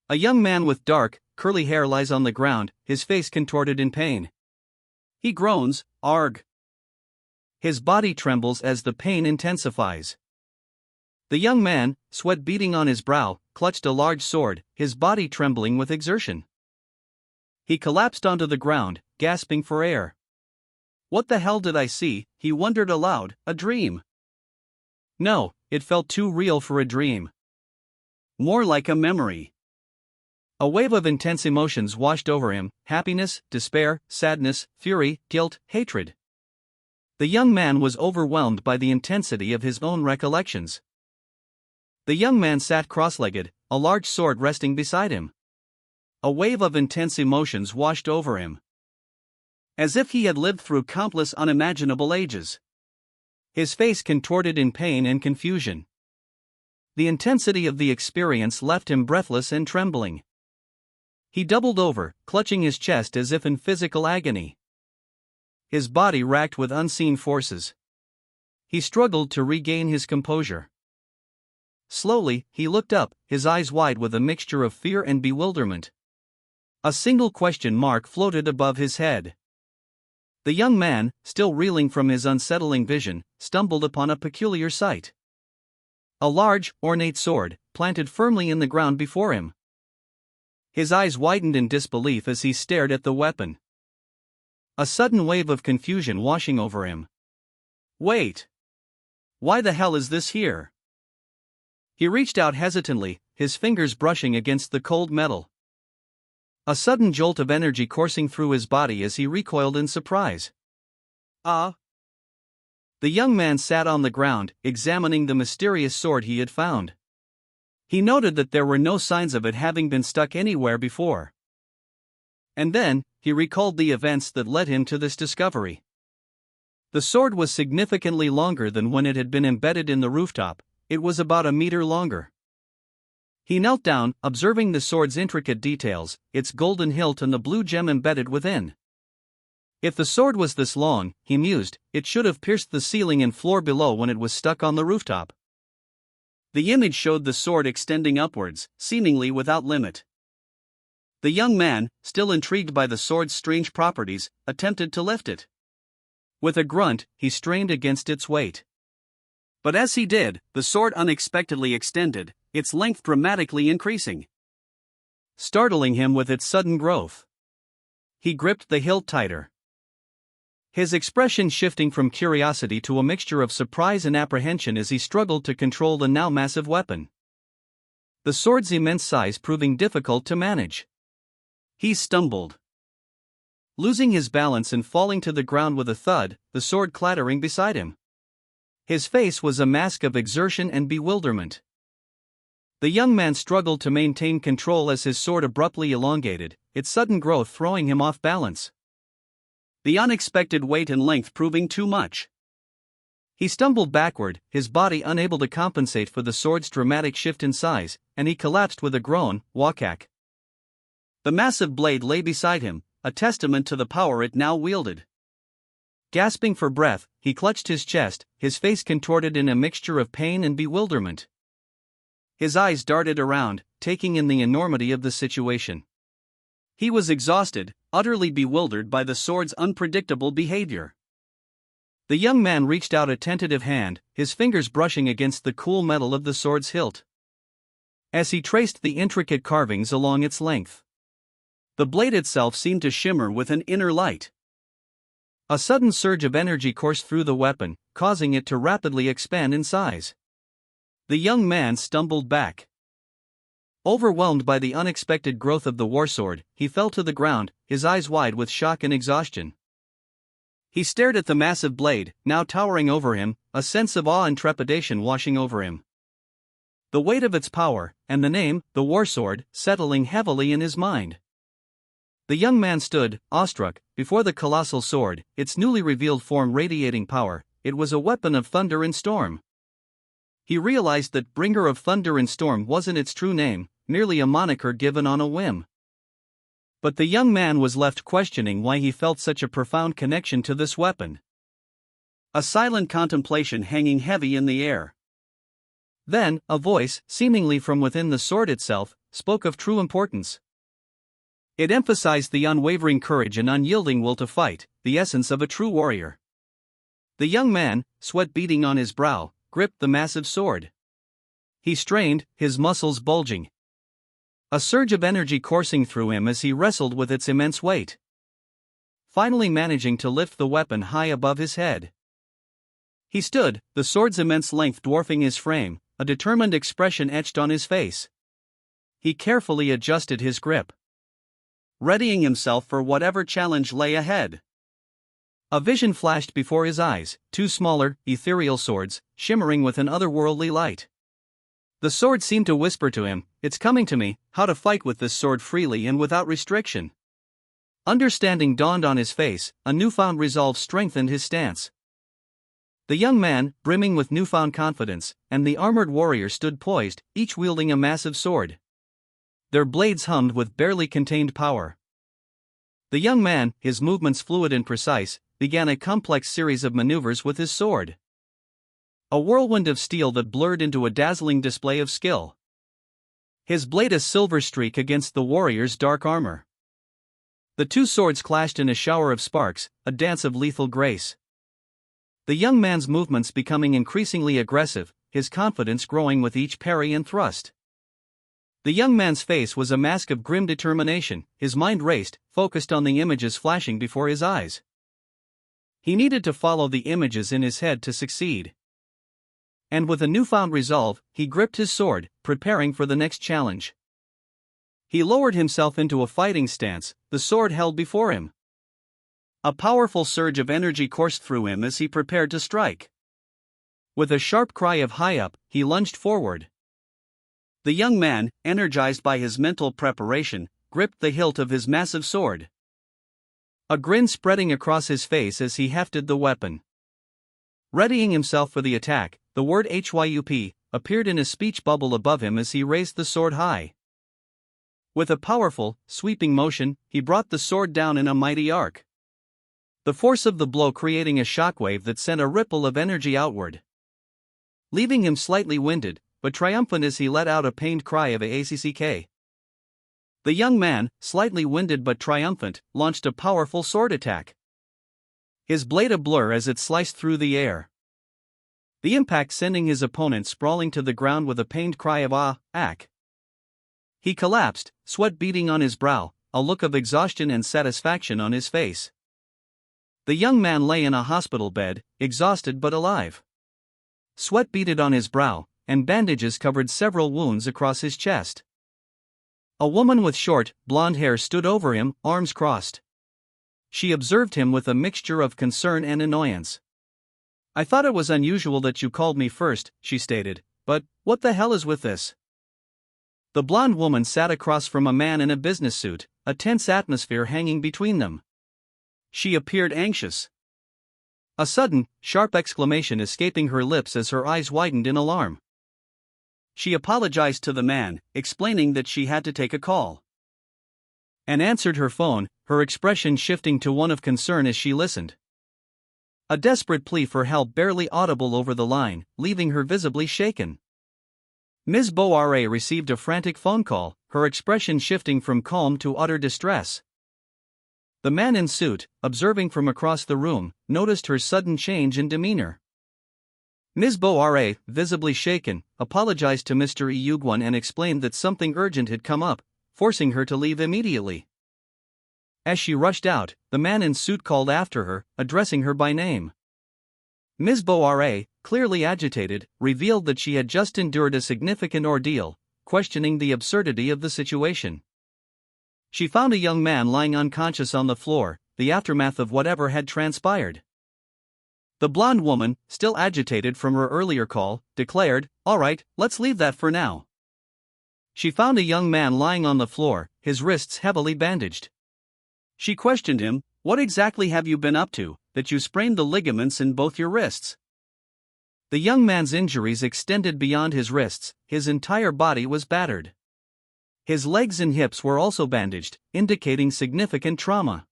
A young man with dark, curly hair lies on the ground, his face contorted in pain. He groans, "Arg." His body trembles as the pain intensifies. The young man, sweat beading on his brow, clutched a large sword, his body trembling with exertion. He collapsed onto the ground, gasping for air. What the hell did I see? He wondered aloud. A dream? No, it felt too real for a dream. More like a memory. A wave of intense emotions washed over him: happiness, despair, sadness, fury, guilt, hatred. The young man was overwhelmed by the intensity of his own recollections. The young man sat cross-legged, a large sword resting beside him. A wave of intense emotions washed over him, as if he had lived through countless unimaginable ages. His face contorted in pain and confusion. The intensity of the experience left him breathless and trembling. He doubled over, clutching his chest as if in physical agony. His body racked with unseen forces. He struggled to regain his composure. Slowly, he looked up, his eyes wide with a mixture of fear and bewilderment. A single question mark floated above his head. The young man, still reeling from his unsettling vision, stumbled upon a peculiar sight. A large, ornate sword, planted firmly in the ground before him. His eyes widened in disbelief as he stared at the weapon. A sudden wave of confusion washing over him. Wait! Why the hell is this here? He reached out hesitantly, his fingers brushing against the cold metal. A sudden jolt of energy coursing through his body as he recoiled in surprise. Ah! The young man sat on the ground, examining the mysterious sword he had found. He noted that there were no signs of it having been stuck anywhere before. And then, he recalled the events that led him to this discovery. The sword was significantly longer than when it had been embedded in the rooftop. It was about a meter longer. He knelt down, observing the sword's intricate details, its golden hilt and the blue gem embedded within. If the sword was this long, he mused, it should have pierced the ceiling and floor below when it was stuck on the rooftop. The image showed the sword extending upwards, seemingly without limit. The young man, still intrigued by the sword's strange properties, attempted to lift it. With a grunt, he strained against its weight. But as he did, the sword unexpectedly extended, its length dramatically increasing, startling him with its sudden growth. He gripped the hilt tighter, his expression shifting from curiosity to a mixture of surprise and apprehension as he struggled to control the now massive weapon. The sword's immense size proving difficult to manage. He stumbled, losing his balance and falling to the ground with a thud, the sword clattering beside him. His face was a mask of exertion and bewilderment. The young man struggled to maintain control as his sword abruptly elongated, its sudden growth throwing him off balance. The unexpected weight and length proving too much. He stumbled backward, his body unable to compensate for the sword's dramatic shift in size, and he collapsed with a groan. Wakak. The massive blade lay beside him, a testament to the power it now wielded. Gasping for breath, he clutched his chest, his face contorted in a mixture of pain and bewilderment. His eyes darted around, taking in the enormity of the situation. He was exhausted, utterly bewildered by the sword's unpredictable behavior. The young man reached out a tentative hand, his fingers brushing against the cool metal of the sword's hilt. As he traced the intricate carvings along its length, the blade itself seemed to shimmer with an inner light. A sudden surge of energy coursed through the weapon, causing it to rapidly expand in size. The young man stumbled back. Overwhelmed by the unexpected growth of the warsword, he fell to the ground, his eyes wide with shock and exhaustion. He stared at the massive blade, now towering over him, a sense of awe and trepidation washing over him. The weight of its power, and the name, the war sword, settling heavily in his mind. The young man stood, awestruck, before the colossal sword, its newly revealed form radiating power. It was a weapon of thunder and storm. He realized that Bringer of Thunder and Storm wasn't its true name, merely a moniker given on a whim. But the young man was left questioning why he felt such a profound connection to this weapon. A silent contemplation hanging heavy in the air. Then, a voice, seemingly from within the sword itself, spoke of true importance. It emphasized the unwavering courage and unyielding will to fight, the essence of a true warrior. The young man, sweat beading on his brow, gripped the massive sword. He strained, his muscles bulging. A surge of energy coursing through him as he wrestled with its immense weight. Finally managing to lift the weapon high above his head. He stood, the sword's immense length dwarfing his frame, a determined expression etched on his face. He carefully adjusted his grip, readying himself for whatever challenge lay ahead. A vision flashed before his eyes, two smaller, ethereal swords, shimmering with an otherworldly light. The sword seemed to whisper to him, "It's coming to me," how to fight with this sword freely and without restriction. Understanding dawned on his face, a newfound resolve strengthened his stance. The young man, brimming with newfound confidence, and the armored warrior stood poised, each wielding a massive sword. Their blades hummed with barely contained power. The young man, his movements fluid and precise, began a complex series of maneuvers with his sword. A whirlwind of steel that blurred into a dazzling display of skill. His blade a silver streak against the warrior's dark armor. The two swords clashed in a shower of sparks, a dance of lethal grace. The young man's movements becoming increasingly aggressive, his confidence growing with each parry and thrust. The young man's face was a mask of grim determination, his mind raced, focused on the images flashing before his eyes. He needed to follow the images in his head to succeed. And with a newfound resolve, he gripped his sword, preparing for the next challenge. He lowered himself into a fighting stance, the sword held before him. A powerful surge of energy coursed through him as he prepared to strike. With a sharp cry of "High up," he lunged forward. The young man, energized by his mental preparation, gripped the hilt of his massive sword. A grin spreading across his face as he hefted the weapon. Readying himself for the attack, the word "HYUP" appeared in a speech bubble above him as he raised the sword high. With a powerful, sweeping motion, he brought the sword down in a mighty arc. The force of the blow creating a shockwave that sent a ripple of energy outward, leaving him slightly winded, but triumphant as he let out a pained cry of "ACCK." The young man, slightly winded but triumphant, launched a powerful sword attack. His blade a blur as it sliced through the air. The impact sending his opponent sprawling to the ground with a pained cry of "Ack." He collapsed, sweat beading on his brow, a look of exhaustion and satisfaction on his face. The young man lay in a hospital bed, exhausted but alive. Sweat beaded on his brow, and bandages covered several wounds across his chest. A woman with short, blonde hair stood over him, arms crossed. She observed him with a mixture of concern and annoyance. "I thought it was unusual that you called me first," she stated, "but what the hell is with this?" The blonde woman sat across from a man in a business suit, a tense atmosphere hanging between them. She appeared anxious. A sudden, sharp exclamation escaping her lips as her eyes widened in alarm. She apologized to the man, explaining that she had to take a call, and answered her phone, her expression shifting to one of concern as she listened. A desperate plea for help barely audible over the line, leaving her visibly shaken. Ms. Boare received a frantic phone call, her expression shifting from calm to utter distress. The man in suit, observing from across the room, noticed her sudden change in demeanor. Ms. Boare, visibly shaken, apologized to Mr. Iyugwan and explained that something urgent had come up, forcing her to leave immediately. As she rushed out, the man in suit called after her, addressing her by name. Ms. Boare, clearly agitated, revealed that she had just endured a significant ordeal, questioning the absurdity of the situation. She found a young man lying unconscious on the floor, the aftermath of whatever had transpired. The blonde woman, still agitated from her earlier call, declared, "All right, let's leave that for now." She found a young man lying on the floor, his wrists heavily bandaged. She questioned him, "What exactly have you been up to, that you sprained the ligaments in both your wrists?" The young man's injuries extended beyond his wrists, his entire body was battered. His legs and hips were also bandaged, indicating significant trauma.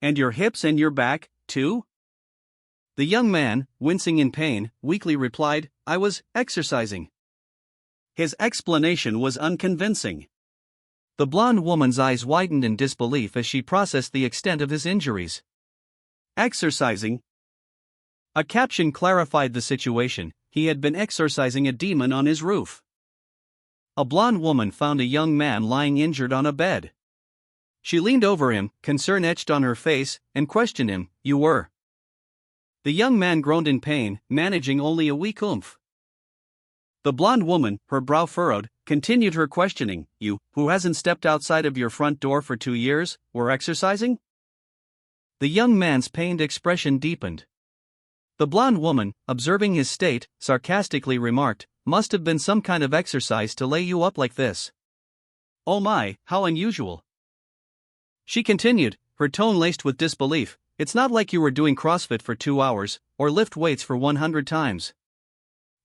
"And your hips and your back, too?" The young man, wincing in pain, weakly replied, "I was exercising." His explanation was unconvincing. The blonde woman's eyes widened in disbelief as she processed the extent of his injuries. Exercising? A caption clarified the situation. He had been exorcising a demon on his roof. A blonde woman found a young man lying injured on a bed. She leaned over him, concern etched on her face, and questioned him, "You were?" The young man groaned in pain, managing only a weak oomph. The blonde woman, her brow furrowed, continued her questioning, "You, who hasn't stepped outside of your front door for 2 years, were exercising?" The young man's pained expression deepened. The blonde woman, observing his state, sarcastically remarked, "Must have been some kind of exercise to lay you up like this." "Oh my, how unusual." She continued, her tone laced with disbelief, "It's not like you were doing CrossFit for 2 hours, or lift weights for 100 times.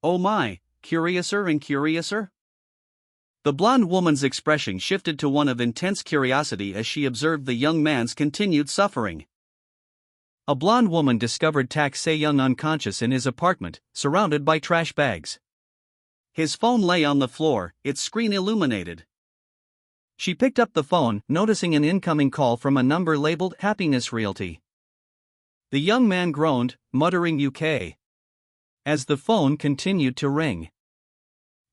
"Oh my, curiouser and curiouser?" The blonde woman's expression shifted to one of intense curiosity as she observed the young man's continued suffering. A blonde woman discovered Tak Se-young unconscious in his apartment, surrounded by trash bags. His phone lay on the floor, its screen illuminated. She picked up the phone, noticing an incoming call from a number labeled Happiness Realty. The young man groaned, muttering UK, as the phone continued to ring.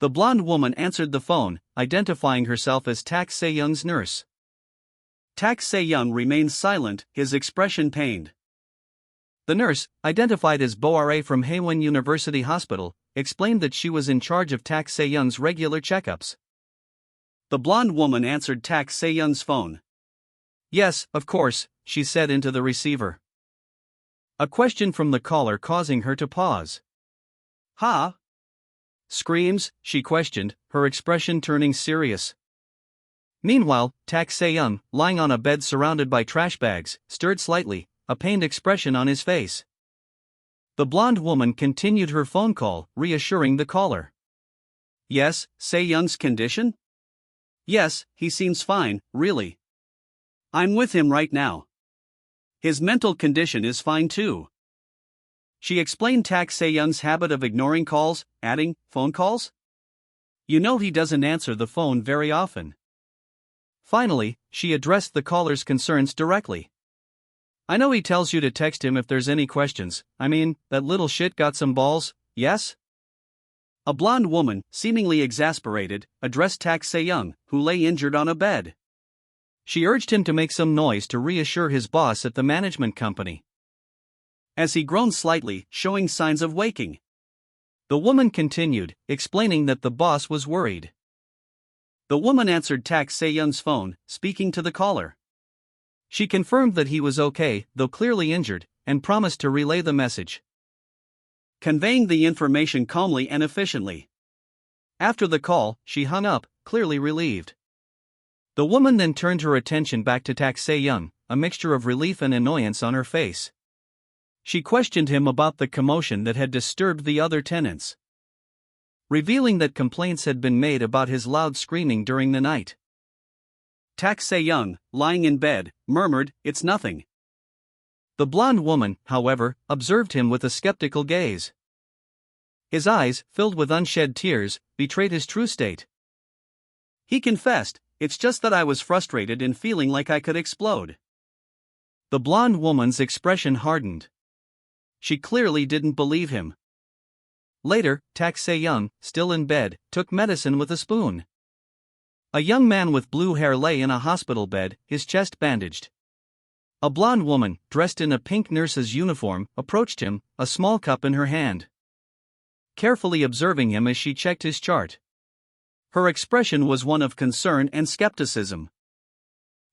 The blonde woman answered the phone, identifying herself as Tak Se-young's nurse. Tak Se-young remained silent, his expression pained. The nurse, identified as Boare from Haewon University Hospital, explained that she was in charge of Tak Se-young's regular checkups. The blonde woman answered Tak Se-young's phone. "Yes, of course," she said into the receiver. A question from the caller causing her to pause. "Huh?" "Screams?" she questioned, her expression turning serious. Meanwhile, Tak Se-young, lying on a bed surrounded by trash bags, stirred slightly, a pained expression on his face. The blonde woman continued her phone call, reassuring the caller. "Yes, Se-young's condition?" "Yes, he seems fine, really. I'm with him right now. His mental condition is fine too." She explained Tak Se-young's habit of ignoring calls, adding, "Phone calls? You know he doesn't answer the phone very often." Finally, she addressed the caller's concerns directly. "I know he tells you to text him if there's any questions. I mean, that little shit got some balls, yes?" A blonde woman, seemingly exasperated, addressed Tak Se-young, who lay injured on a bed. She urged him to make some noise to reassure his boss at the management company. As he groaned slightly, showing signs of waking, the woman continued, explaining that the boss was worried. The woman answered Tak Se-young's phone, speaking to the caller. She confirmed that he was okay, though clearly injured, and promised to relay the message, conveying the information calmly and efficiently. After the call, she hung up, clearly relieved. The woman then turned her attention back to Tak Se-young, a mixture of relief and annoyance on her face. She questioned him about the commotion that had disturbed the other tenants, revealing that complaints had been made about his loud screaming during the night. Tak Se-young, lying in bed, murmured, "It's nothing." The blonde woman, however, observed him with a skeptical gaze. His eyes, filled with unshed tears, betrayed his true state. He confessed, "It's just that I was frustrated and feeling like I could explode." The blonde woman's expression hardened. She clearly didn't believe him. Later, Tak Se-young, still in bed, took medicine with a spoon. A young man with blue hair lay in a hospital bed, his chest bandaged. A blonde woman, dressed in a pink nurse's uniform, approached him, a small cup in her hand, carefully observing him as she checked his chart. Her expression was one of concern and skepticism.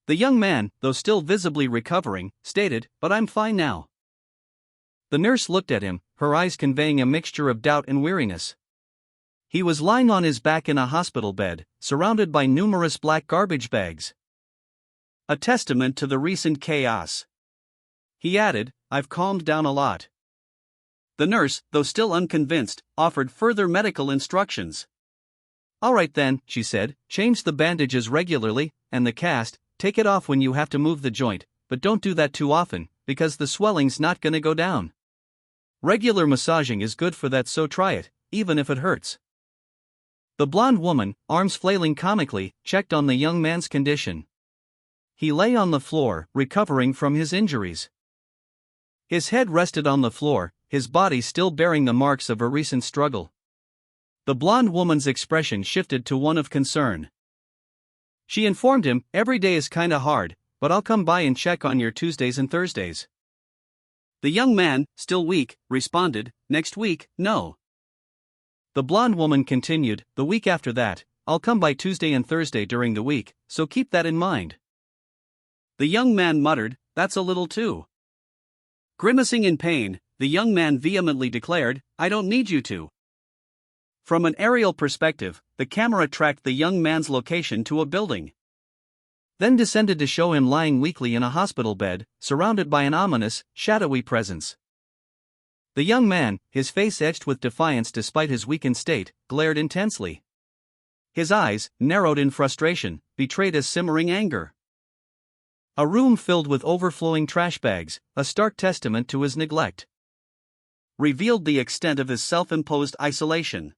The young man, though still visibly recovering, stated, "But I'm fine now." The nurse looked at him, her eyes conveying a mixture of doubt and weariness. He was lying on his back in a hospital bed, surrounded by numerous black garbage bags. A testament to the recent chaos. He added, "I've calmed down a lot." The nurse, though still unconvinced, offered further medical instructions. "All right then," she said, "change the bandages regularly, and the cast, take it off when you have to move the joint, but don't do that too often, because the swelling's not gonna go down. Regular massaging is good for that, so try it, even if it hurts." The blonde woman, arms flailing comically, checked on the young man's condition. He lay on the floor, recovering from his injuries. His head rested on the floor, his body still bearing the marks of a recent struggle. The blonde woman's expression shifted to one of concern. She informed him, "Every day is kinda hard, but I'll come by and check on your Tuesdays and Thursdays." The young man, still weak, responded, "Next week, no." The blonde woman continued, "The week after that, I'll come by Tuesday and Thursday during the week, so keep that in mind." The young man muttered, "That's a little too." Grimacing in pain, the young man vehemently declared, "I don't need you to." From an aerial perspective, the camera tracked the young man's location to a building. Then descended to show him lying weakly in a hospital bed, surrounded by an ominous, shadowy presence. The young man, his face etched with defiance despite his weakened state, glared intensely. His eyes, narrowed in frustration, betrayed a simmering anger. A room filled with overflowing trash bags, a stark testament to his neglect, revealed the extent of his self-imposed isolation.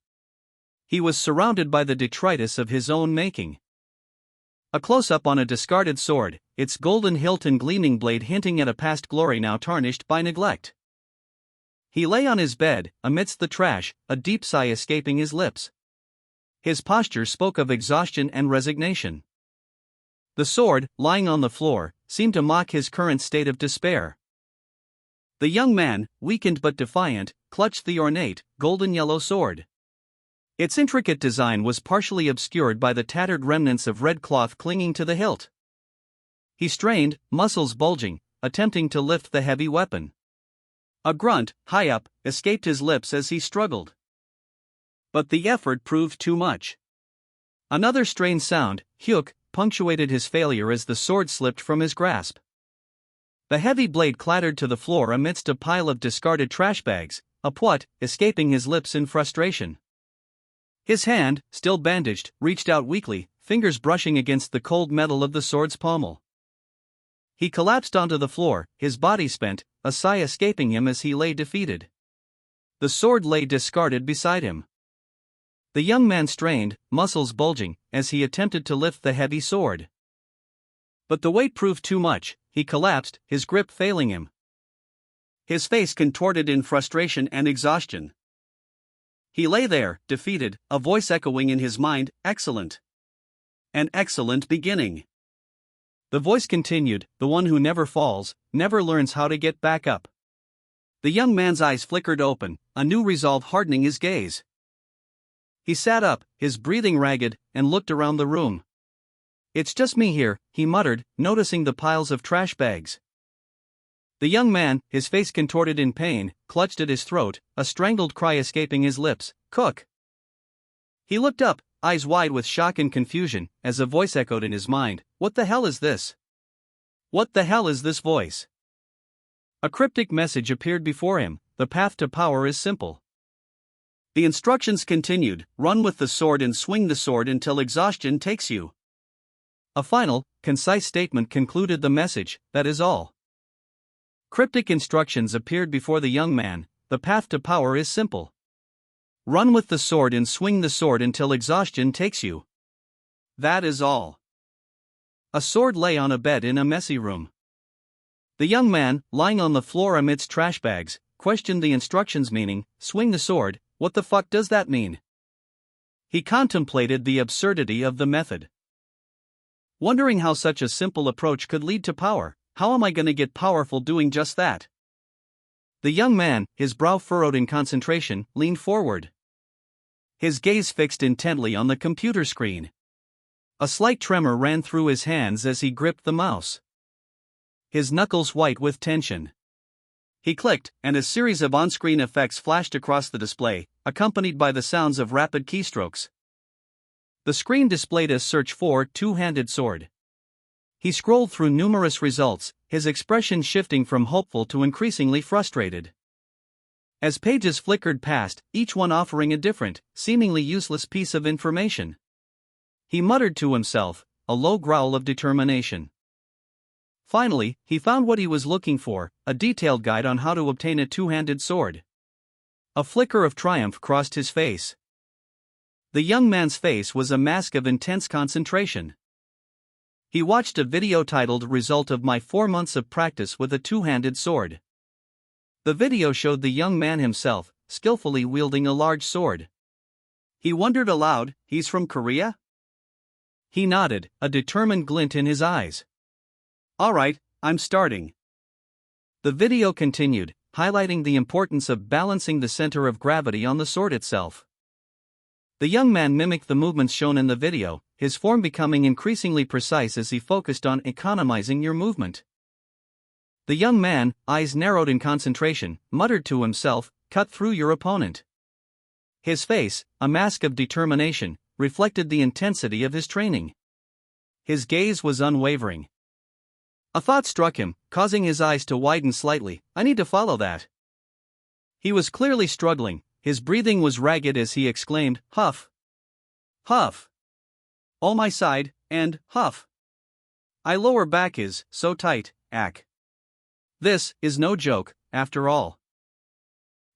He was surrounded by the detritus of his own making. A close-up on a discarded sword, its golden hilt and gleaming blade hinting at a past glory now tarnished by neglect. He lay on his bed, amidst the trash, a deep sigh escaping his lips. His posture spoke of exhaustion and resignation. The sword, lying on the floor, seemed to mock his current state of despair. The young man, weakened but defiant, clutched the ornate, golden yellow sword. Its intricate design was partially obscured by the tattered remnants of red cloth clinging to the hilt. He strained, muscles bulging, attempting to lift the heavy weapon. A grunt, high up, escaped his lips as he struggled. But the effort proved too much. Another strained sound, hyuk, punctuated his failure as the sword slipped from his grasp. The heavy blade clattered to the floor amidst a pile of discarded trash bags, a pwat, escaping his lips in frustration. His hand, still bandaged, reached out weakly, fingers brushing against the cold metal of the sword's pommel. He collapsed onto the floor, his body spent, a sigh escaping him as he lay defeated. The sword lay discarded beside him. The young man strained, muscles bulging, as he attempted to lift the heavy sword. But the weight proved too much, he collapsed, his grip failing him. His face contorted in frustration and exhaustion. He lay there, defeated, a voice echoing in his mind, "Excellent. An excellent beginning." The voice continued, "The one who never falls, never learns how to get back up." The young man's eyes flickered open, a new resolve hardening his gaze. He sat up, his breathing ragged, and looked around the room. "It's just me here," he muttered, noticing the piles of trash bags. The young man, his face contorted in pain, clutched at his throat, a strangled cry escaping his lips, "Cook!" He looked up, eyes wide with shock and confusion, as a voice echoed in his mind, "What the hell is this? What the hell is this voice?" A cryptic message appeared before him, "The path to power is simple." The instructions continued, "Run with the sword and swing the sword until exhaustion takes you." A final, concise statement concluded the message, "That is all." Cryptic instructions appeared before the young man, "The path to power is simple. Run with the sword and swing the sword until exhaustion takes you. That is all." A sword lay on a bed in a messy room. The young man, lying on the floor amidst trash bags, questioned the instructions' meaning. "Swing the sword, what the fuck does that mean?" He contemplated the absurdity of the method. Wondering how such a simple approach could lead to power. How am I gonna get powerful doing just that? The young man, his brow furrowed in concentration, leaned forward. His gaze fixed intently on the computer screen. A slight tremor ran through his hands as he gripped the mouse. His knuckles white with tension. He clicked, and a series of on-screen effects flashed across the display, accompanied by the sounds of rapid keystrokes. The screen displayed a search for two-handed sword. He scrolled through numerous results, his expression shifting from hopeful to increasingly frustrated. As pages flickered past, each one offering a different, seemingly useless piece of information. He muttered to himself, a low growl of determination. Finally, he found what he was looking for, a detailed guide on how to obtain a two-handed sword. A flicker of triumph crossed his face. The young man's face was a mask of intense concentration. He watched a video titled "Result of My 4 Months of Practice with a Two-Handed Sword." The video showed the young man himself, skillfully wielding a large sword. He wondered aloud, "He's from Korea?" He nodded, a determined glint in his eyes. "Alright, I'm starting." The video continued, highlighting the importance of balancing the center of gravity on the sword itself. The young man mimicked the movements shown in the video, his form becoming increasingly precise as he focused on economizing your movement. The young man, eyes narrowed in concentration, muttered to himself, "Cut through your opponent." His face, a mask of determination, reflected the intensity of his training. His gaze was unwavering. A thought struck him, causing his eyes to widen slightly. "I need to follow that." He was clearly struggling, his breathing was ragged as he exclaimed, "Huff! Huff! Oh my side, and, huff! My lower back is so tight, ack. This is no joke, after all."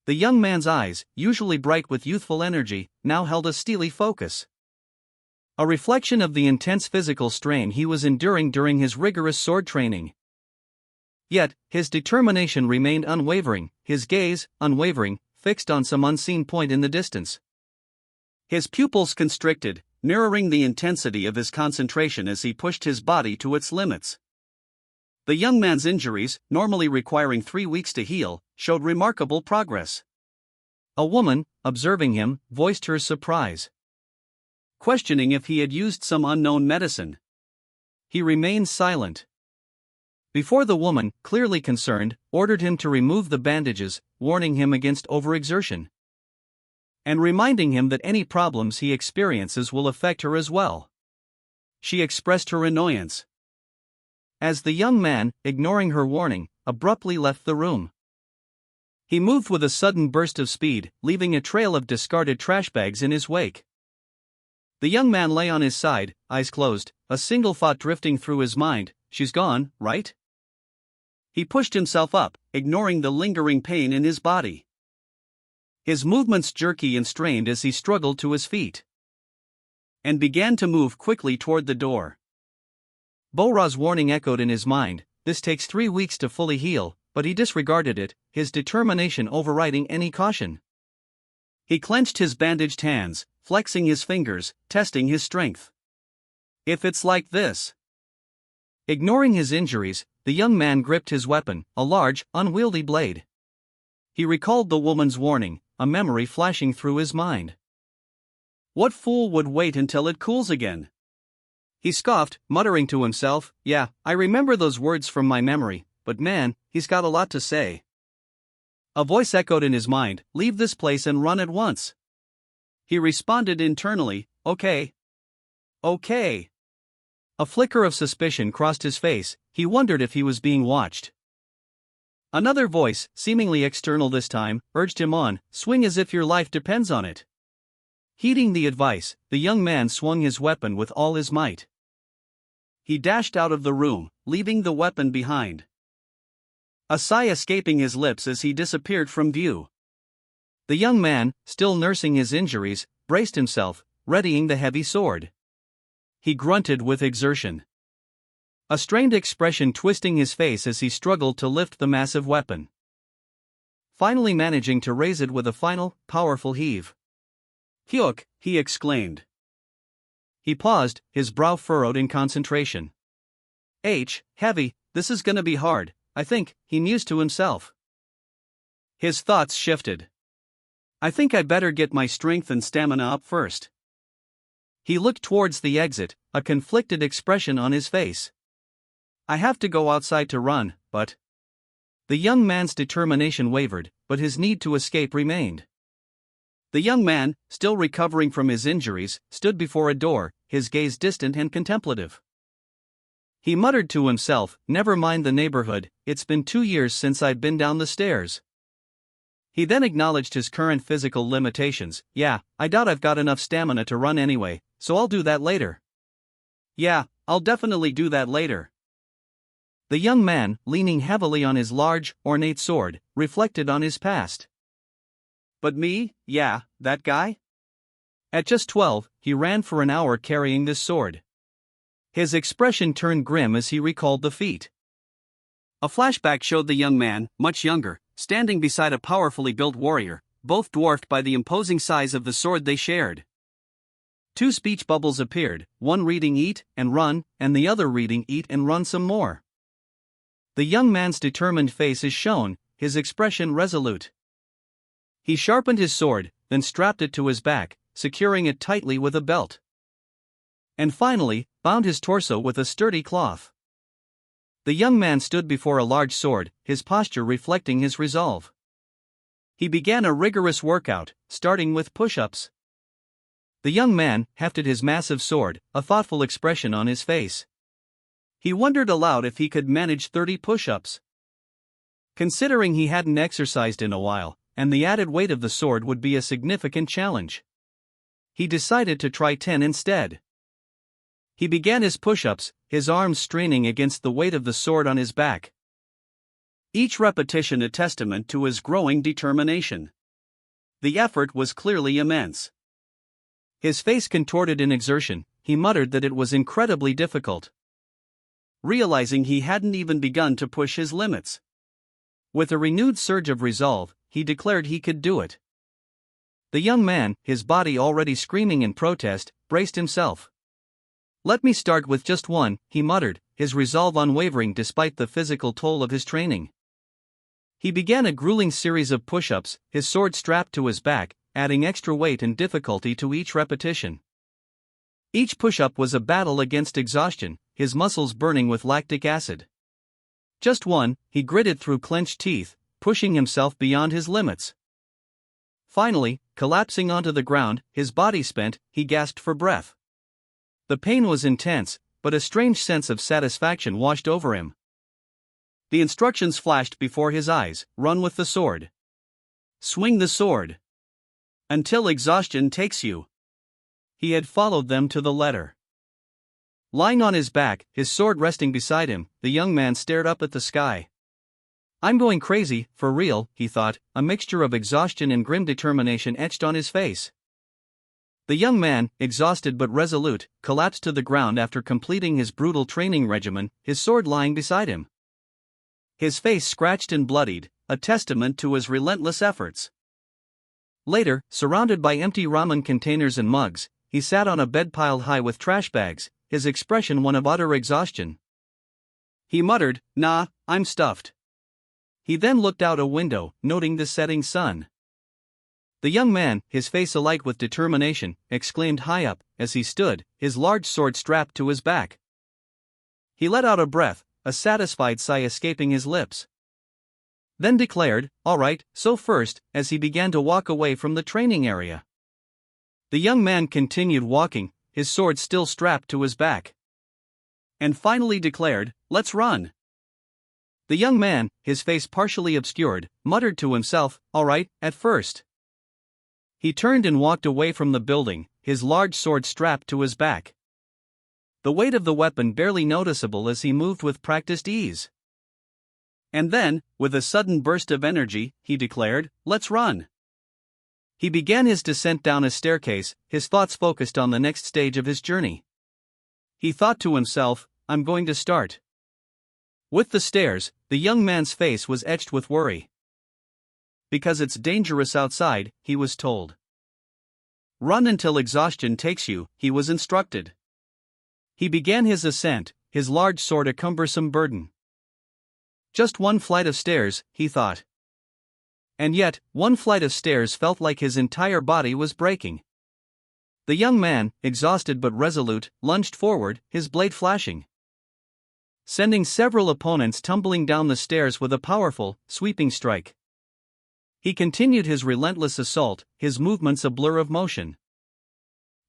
The young man's eyes, usually bright with youthful energy, now held a steely focus. A reflection of the intense physical strain he was enduring during his rigorous sword training. Yet, his determination remained unwavering, his gaze, unwavering, fixed on some unseen point in the distance. His pupils constricted, mirroring the intensity of his concentration as he pushed his body to its limits. The young man's injuries, normally requiring 3 weeks to heal, showed remarkable progress. A woman, observing him, voiced her surprise, questioning if he had used some unknown medicine. He remained silent. Before the woman, clearly concerned, ordered him to remove the bandages, warning him against overexertion, and reminding him that any problems he experiences will affect her as well. She expressed her annoyance as the young man, ignoring her warning, abruptly left the room. He moved with a sudden burst of speed, leaving a trail of discarded trash bags in his wake. The young man lay on his side, eyes closed, a single thought drifting through his mind: "She's gone, right?" He pushed himself up, ignoring the lingering pain in his body. His movements jerky and strained as he struggled to his feet, and began to move quickly toward the door. Bora's warning echoed in his mind: "This takes 3 weeks to fully heal," but he disregarded it, his determination overriding any caution. He clenched his bandaged hands, flexing his fingers, testing his strength. "If it's like this." Ignoring his injuries, the young man gripped his weapon, a large, unwieldy blade. He recalled the woman's warning, a memory flashing through his mind. What fool would wait until it cools again? He scoffed, muttering to himself, "Yeah, I remember those words from my memory, but man, he's got a lot to say." A voice echoed in his mind: "Leave this place and run at once." He responded internally, "Okay. Okay." A flicker of suspicion crossed his face, he wondered if he was being watched. Another voice, seemingly external this time, urged him on: "Swing as if your life depends on it." Heeding the advice, the young man swung his weapon with all his might. He dashed out of the room, leaving the weapon behind, a sigh escaping his lips as he disappeared from view. The young man, still nursing his injuries, braced himself, readying the heavy sword. He grunted with exertion, a strained expression twisting his face as he struggled to lift the massive weapon, finally managing to raise it with a final, powerful heave. "Hyuk!" he exclaimed. He paused, his brow furrowed in concentration. Heavy, this is gonna be hard, I think," he mused to himself. His thoughts shifted. "I think I better get my strength and stamina up first." He looked towards the exit, a conflicted expression on his face. "I have to go outside to run, but The young man's determination wavered, but his need to escape remained. The young man, still recovering from his injuries, stood before a door, his gaze distant and contemplative. He muttered to himself, "Never mind the neighborhood, it's been 2 years since I'd been down the stairs." He then acknowledged his current physical limitations. "Yeah, I doubt I've got enough stamina to run anyway, so I'll do that later." "Yeah, I'll definitely do that later." The young man, leaning heavily on his large, ornate sword, reflected on his past. But me, yeah, that guy? At just 12, he ran for an hour carrying this sword. His expression turned grim as he recalled the feat. A flashback showed the young man, much younger, standing beside a powerfully built warrior, both dwarfed by the imposing size of the sword they shared. 2 speech bubbles appeared, one reading "eat and run," and the other reading "eat and run some more." The young man's determined face is shown, his expression resolute. He sharpened his sword, then strapped it to his back, securing it tightly with a belt. And finally, bound his torso with a sturdy cloth. The young man stood before a large sword, his posture reflecting his resolve. He began a rigorous workout, starting with push-ups. The young man hefted his massive sword, a thoughtful expression on his face. He wondered aloud if he could manage 30 push-ups. Considering he hadn't exercised in a while, and the added weight of the sword would be a significant challenge, he decided to try 10 instead. He began his push-ups, his arms straining against the weight of the sword on his back. Each repetition a testament to his growing determination. The effort was clearly immense. His face contorted in exertion, he muttered that it was incredibly difficult. Realizing he hadn't even begun to push his limits. With a renewed surge of resolve, he declared he could do it. The young man, his body already screaming in protest, braced himself. "Let me start with just 1, he muttered, his resolve unwavering despite the physical toll of his training. He began a grueling series of push-ups, his sword strapped to his back, adding extra weight and difficulty to each repetition. Each push-up was a battle against exhaustion, his muscles burning with lactic acid. Just 1, he gritted through clenched teeth, pushing himself beyond his limits. Finally, collapsing onto the ground, his body spent, he gasped for breath. The pain was intense, but a strange sense of satisfaction washed over him. The instructions flashed before his eyes: run with the sword. Swing the sword. Until exhaustion takes you. He had followed them to the letter. Lying on his back, his sword resting beside him, the young man stared up at the sky. "I'm going crazy, for real," he thought, a mixture of exhaustion and grim determination etched on his face. The young man, exhausted but resolute, collapsed to the ground after completing his brutal training regimen, his sword lying beside him. His face scratched and bloodied, a testament to his relentless efforts. Later, surrounded by empty ramen containers and mugs, he sat on a bed piled high with trash bags, his expression one of utter exhaustion. He muttered, "Nah, I'm stuffed." He then looked out a window, noting the setting sun. The young man, his face alight with determination, exclaimed high up, as he stood, his large sword strapped to his back. He let out a breath, a satisfied sigh escaping his lips. Then declared, "All right, so first," as he began to walk away from the training area. The young man continued walking, his sword still strapped to his back. And finally declared, "Let's run." The young man, his face partially obscured, muttered to himself, "All right, at first." He turned and walked away from the building, his large sword strapped to his back. The weight of the weapon barely noticeable as he moved with practiced ease. And then, with a sudden burst of energy, he declared, "Let's run." He began his descent down a staircase, his thoughts focused on the next stage of his journey. He thought to himself, "I'm going to start." With the stairs, the young man's face was etched with worry. Because it's dangerous outside, he was told. Run until exhaustion takes you, he was instructed. He began his ascent, his large sword a cumbersome burden. Just 1 flight of stairs, he thought. And yet, 1 flight of stairs felt like his entire body was breaking. The young man, exhausted but resolute, lunged forward, his blade flashing. sending several opponents tumbling down the stairs with a powerful, sweeping strike. He continued his relentless assault, his movements a blur of motion.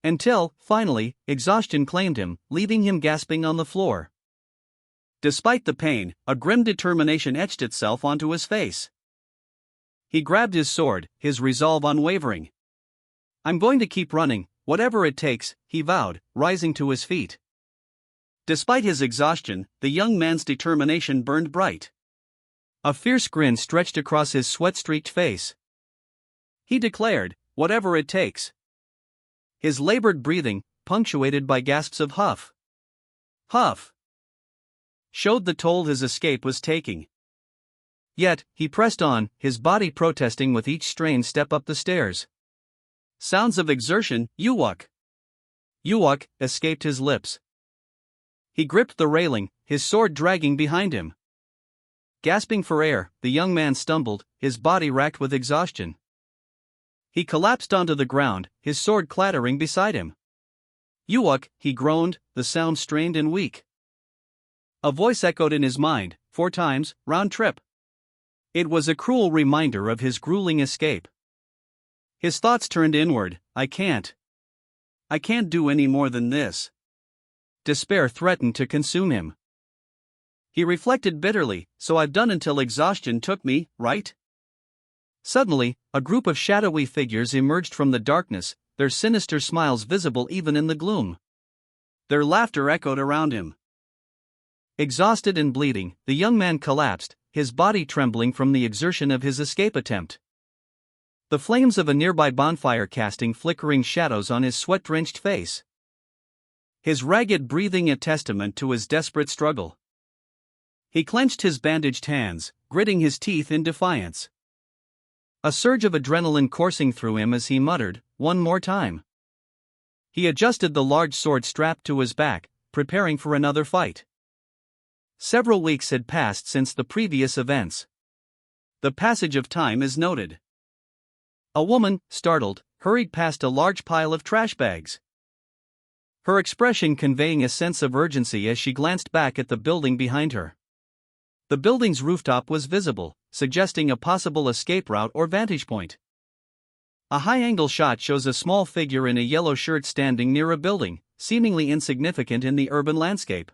Until, finally, exhaustion claimed him, leaving him gasping on the floor. Despite the pain, a grim determination etched itself onto his face. He grabbed his sword, his resolve unwavering. "I'm going to keep running, whatever it takes," he vowed, rising to his feet. Despite his exhaustion, the young man's determination burned bright. A fierce grin stretched across his sweat-streaked face. He declared, "Whatever it takes." His labored breathing, punctuated by gasps of huff, showed the toll his escape was taking. Yet, he pressed on, his body protesting with each strained step up the stairs. Sounds of exertion, "Yuwak!" "Yuwak!" escaped his lips. He gripped the railing, his sword dragging behind him. Gasping for air, the young man stumbled, his body racked with exhaustion. He collapsed onto the ground, his sword clattering beside him. "Yuwak!" he groaned, the sound strained and weak. A voice echoed in his mind, 4 times, round trip. It was a cruel reminder of his grueling escape. His thoughts turned inward. I can't do any more than this." Despair threatened to consume him. He reflected bitterly, "So I've done until exhaustion took me, right?" Suddenly, a group of shadowy figures emerged from the darkness, their sinister smiles visible even in the gloom. Their laughter echoed around him. Exhausted and bleeding, the young man collapsed, his body trembling from the exertion of his escape attempt. The flames of a nearby bonfire casting flickering shadows on his sweat-drenched face. His ragged breathing a testament to his desperate struggle. He clenched his bandaged hands, gritting his teeth in defiance. A surge of adrenaline coursing through him as he muttered, "One more time." He adjusted the large sword strapped to his back, preparing for another fight. Several weeks had passed since the previous events. The passage of time is noted. A woman, startled, hurried past a large pile of trash bags. Her expression conveying a sense of urgency as she glanced back at the building behind her. The building's rooftop was visible, suggesting a possible escape route or vantage point. A high-angle shot shows a small figure in a yellow shirt standing near a building, seemingly insignificant in the urban landscape.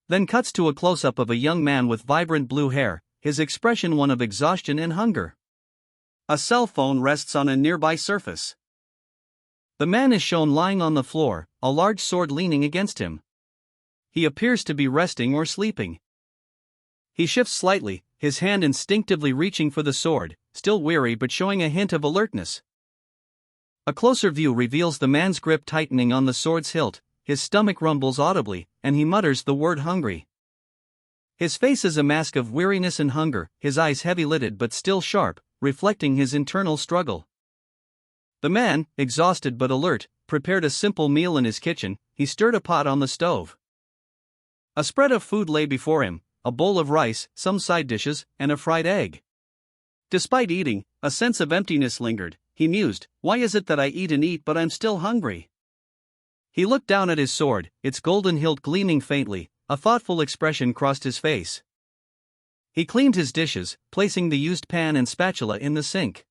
Then cuts to a close-up of a young man with vibrant blue hair, his expression one of exhaustion and hunger. A cell phone rests on a nearby surface. The man is shown lying on the floor, a large sword leaning against him. He appears to be resting or sleeping. He shifts slightly, his hand instinctively reaching for the sword, still weary but showing a hint of alertness. A closer view reveals the man's grip tightening on the sword's hilt, his stomach rumbles audibly, and he mutters the word hungry. His face is a mask of weariness and hunger, his eyes heavy-lidded but still sharp, reflecting his internal struggle. The man, exhausted but alert, prepared a simple meal in his kitchen. He stirred a pot on the stove. A spread of food lay before him, a bowl of rice, some side dishes, and a fried egg. Despite eating, a sense of emptiness lingered. He mused, "Why is it that I eat and eat but I'm still hungry?" He looked down at his sword, its golden hilt gleaming faintly. A thoughtful expression crossed his face. He cleaned his dishes, placing the used pan and spatula in the sink.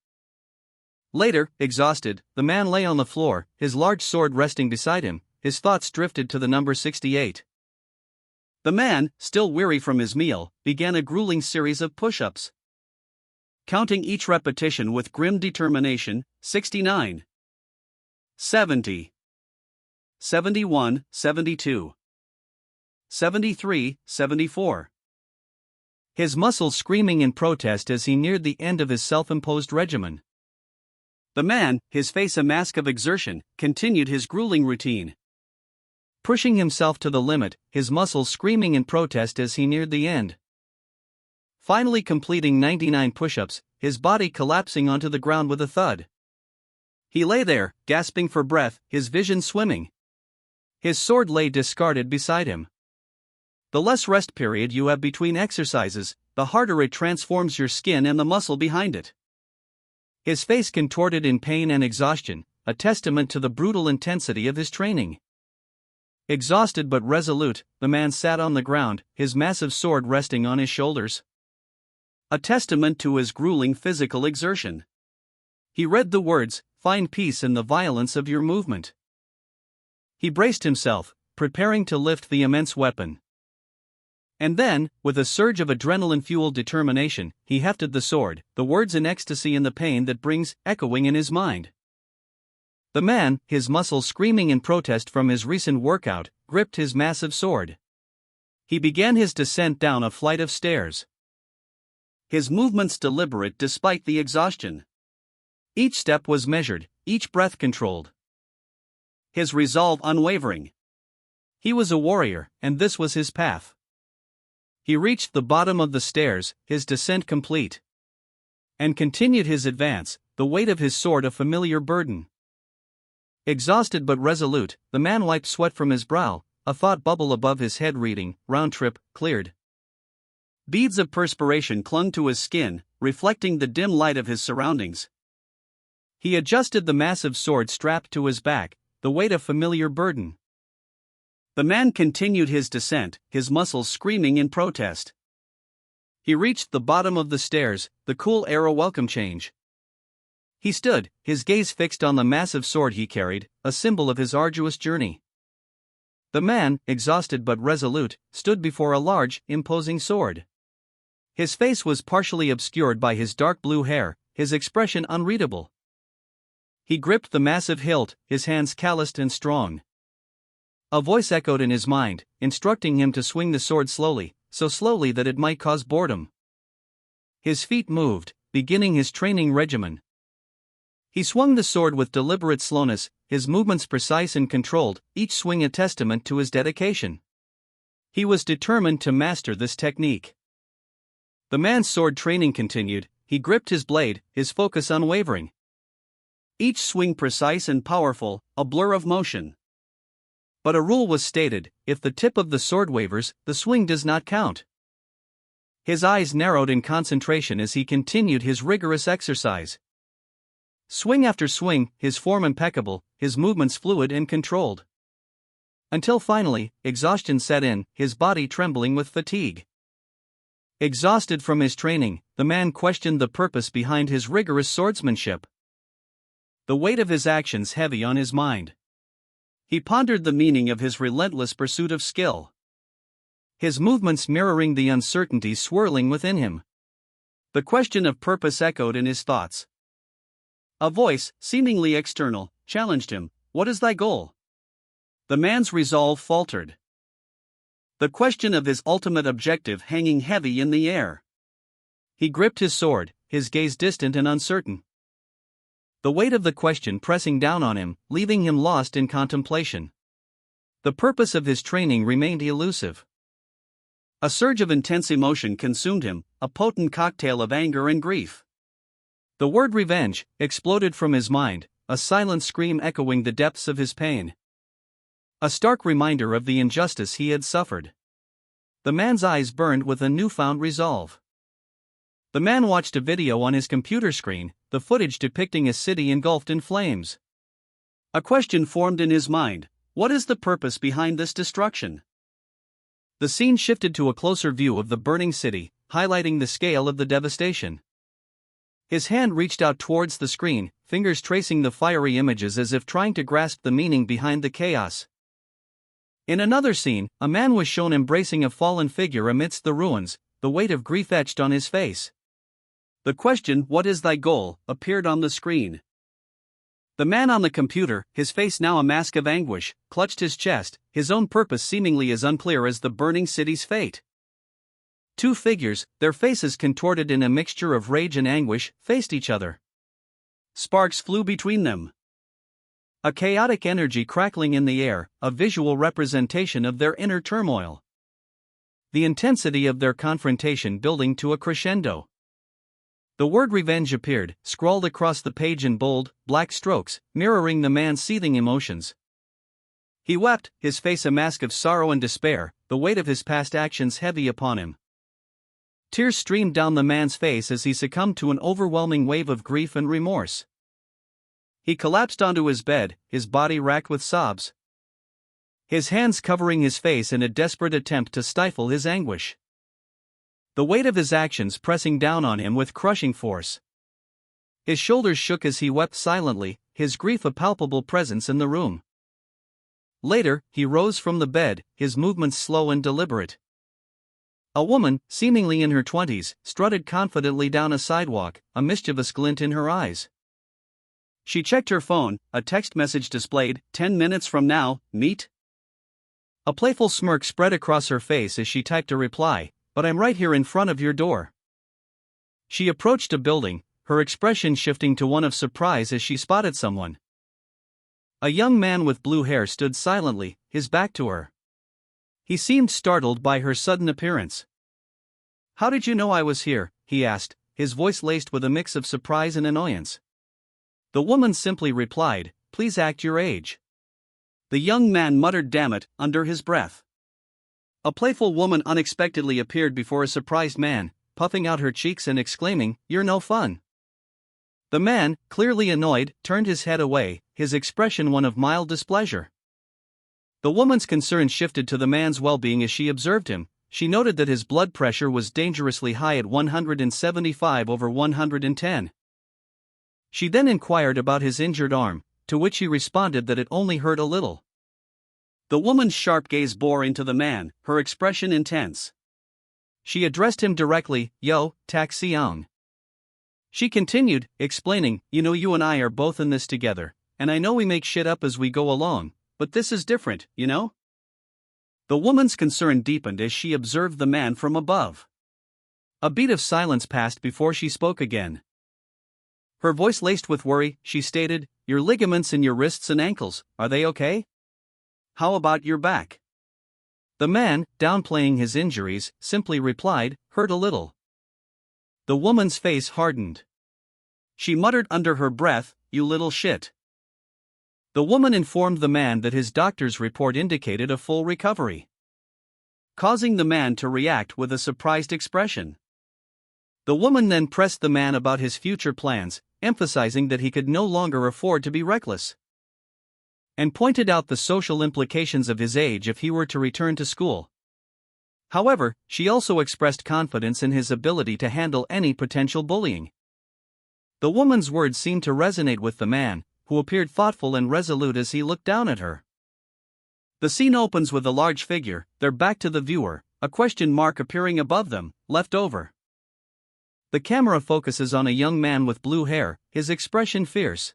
Later, exhausted, the man lay on the floor, his large sword resting beside him. His thoughts drifted to the number 68. The man, still weary from his meal, began a grueling series of push-ups. Counting each repetition with grim determination, 69. 70. 71, 72. 73, 74. His muscles screaming in protest as he neared the end of his self-imposed regimen. The man, his face a mask of exertion, continued his grueling routine. Pushing himself to the limit, his muscles screaming in protest as he neared the end. Finally completing 99 push-ups, his body collapsing onto the ground with a thud. He lay there, gasping for breath, his vision swimming. His sword lay discarded beside him. The less rest period you have between exercises, the harder it transforms your skin and the muscle behind it. His face contorted in pain and exhaustion, a testament to the brutal intensity of his training. Exhausted but resolute, the man sat on the ground, his massive sword resting on his shoulders. A testament to his grueling physical exertion. He read the words, "Find peace in the violence of your movement." He braced himself, preparing to lift the immense weapon. And then, with a surge of adrenaline-fueled determination, he hefted the sword, the words in ecstasy and the pain that brings, echoing in his mind. The man, his muscles screaming in protest from his recent workout, gripped his massive sword. He began his descent down a flight of stairs. His movements deliberate despite the exhaustion. Each step was measured, each breath controlled. His resolve unwavering. He was a warrior, and this was his path. He reached the bottom of the stairs, his descent complete. And continued his advance, the weight of his sword a familiar burden. Exhausted but resolute, the man wiped sweat from his brow, a thought bubble above his head reading, "Round trip, cleared." Beads of perspiration clung to his skin, reflecting the dim light of his surroundings. He adjusted the massive sword strapped to his back, the weight a familiar burden. The man continued his descent, his muscles screaming in protest. He reached the bottom of the stairs, the cool air a welcome change. He stood, his gaze fixed on the massive sword he carried, a symbol of his arduous journey. The man, exhausted but resolute, stood before a large, imposing sword. His face was partially obscured by his dark blue hair, his expression unreadable. He gripped the massive hilt, his hands calloused and strong. A voice echoed in his mind, instructing him to swing the sword slowly, so slowly that it might cause boredom. His feet moved, beginning his training regimen. He swung the sword with deliberate slowness, his movements precise and controlled, each swing a testament to his dedication. He was determined to master this technique. The man's sword training continued, he gripped his blade, his focus unwavering. Each swing precise and powerful, a blur of motion. But a rule was stated: if the tip of the sword wavers, the swing does not count. His eyes narrowed in concentration as he continued his rigorous exercise. Swing after swing, his form impeccable, his movements fluid and controlled. Until finally, exhaustion set in, his body trembling with fatigue. Exhausted from his training, the man questioned the purpose behind his rigorous swordsmanship. The weight of his actions heavy on his mind. He pondered the meaning of his relentless pursuit of skill. His movements mirroring the uncertainty swirling within him. The question of purpose echoed in his thoughts. A voice, seemingly external, challenged him, "What is thy goal?" The man's resolve faltered. The question of his ultimate objective hanging heavy in the air. He gripped his sword, his gaze distant and uncertain. The weight of the question pressing down on him, leaving him lost in contemplation. The purpose of his training remained elusive. A surge of intense emotion consumed him, a potent cocktail of anger and grief. The word revenge exploded from his mind, a silent scream echoing the depths of his pain. A stark reminder of the injustice he had suffered. The man's eyes burned with a newfound resolve. The man watched a video on his computer screen, the footage depicting a city engulfed in flames. A question formed in his mind: what is the purpose behind this destruction? The scene shifted to a closer view of the burning city, highlighting the scale of the devastation. His hand reached out towards the screen, fingers tracing the fiery images as if trying to grasp the meaning behind the chaos. In another scene, a man was shown embracing a fallen figure amidst the ruins, the weight of grief etched on his face. The question, "What is thy goal?" appeared on the screen. The man on the computer, his face now a mask of anguish, clutched his chest, his own purpose seemingly as unclear as the burning city's fate. Two figures, their faces contorted in a mixture of rage and anguish, faced each other. Sparks flew between them. A chaotic energy crackling in the air, a visual representation of their inner turmoil. The intensity of their confrontation building to a crescendo. The word revenge appeared, scrawled across the page in bold, black strokes, mirroring the man's seething emotions. He wept, his face a mask of sorrow and despair, the weight of his past actions heavy upon him. Tears streamed down the man's face as he succumbed to an overwhelming wave of grief and remorse. He collapsed onto his bed, his body racked with sobs. his hands covering his face in a desperate attempt to stifle his anguish. The weight of his actions pressing down on him with crushing force. His shoulders shook as he wept silently, his grief a palpable presence in the room. Later, he rose from the bed, his movements slow and deliberate. A woman, seemingly in her 20s, strutted confidently down a sidewalk, a mischievous glint in her eyes. She checked her phone, a text message displayed, 10 minutes from now, meet? A playful smirk spread across her face as she typed a reply, but I'm right here in front of your door. She approached a building, her expression shifting to one of surprise as she spotted someone. A young man with blue hair stood silently, his back to her. He seemed startled by her sudden appearance. How did you know I was here? He asked, his voice laced with a mix of surprise and annoyance. The woman simply replied, please act your age. The young man muttered damn it, under his breath. A playful woman unexpectedly appeared before a surprised man, puffing out her cheeks and exclaiming, you're no fun. The man, clearly annoyed, turned his head away, his expression one of mild displeasure. The woman's concern shifted to the man's well-being as she observed him. She noted that his blood pressure was dangerously high at 175/110. She then inquired about his injured arm, to which he responded that it only hurt a little. The woman's sharp gaze bore into the man, her expression intense. She addressed him directly, yo, Tak Seong. She continued, explaining, you know you and I are both in this together, and I know we make shit up as we go along, but this is different, you know? The woman's concern deepened as she observed the man from above. A beat of silence passed before she spoke again. Her voice laced with worry, she stated, your ligaments in your wrists and ankles, are they okay? How about your back? The man, downplaying his injuries, simply replied, hurt a little. The woman's face hardened. She muttered under her breath, you little shit. The woman informed the man that his doctor's report indicated a full recovery, causing the man to react with a surprised expression. The woman then pressed the man about his future plans, emphasizing that he could no longer afford to be reckless, and pointed out the social implications of his age if he were to return to school. However, she also expressed confidence in his ability to handle any potential bullying. The woman's words seemed to resonate with the man, who appeared thoughtful and resolute as he looked down at her. The scene opens with a large figure, their back to the viewer, a question mark appearing above them, left over. The camera focuses on a young man with blue hair, his expression fierce.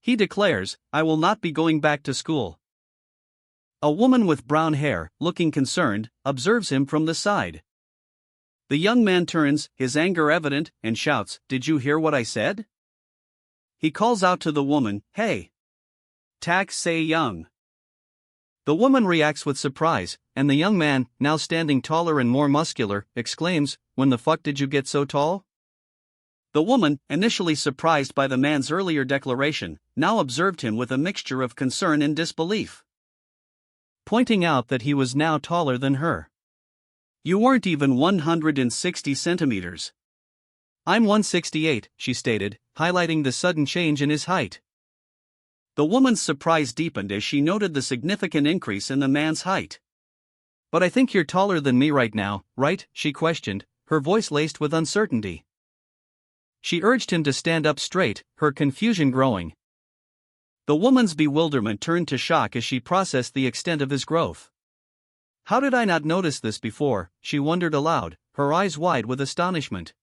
He declares, I will not be going back to school. A woman with brown hair, looking concerned, observes him from the side. The young man turns, his anger evident, and shouts, did you hear what I said? He calls out to the woman, hey. Tak Se-young. The woman reacts with surprise, and the young man, now standing taller and more muscular, exclaims, when the fuck did you get so tall? The woman, initially surprised by the man's earlier declaration, now observed him with a mixture of concern and disbelief, pointing out that he was now taller than her. You weren't even 160 centimeters. I'm 168, she stated, highlighting the sudden change in his height. The woman's surprise deepened as she noted the significant increase in the man's height. But I think you're taller than me right now, right? She questioned, her voice laced with uncertainty. She urged him to stand up straight, her confusion growing. The woman's bewilderment turned to shock as she processed the extent of his growth. How did I not notice this before? She wondered aloud, her eyes wide with astonishment.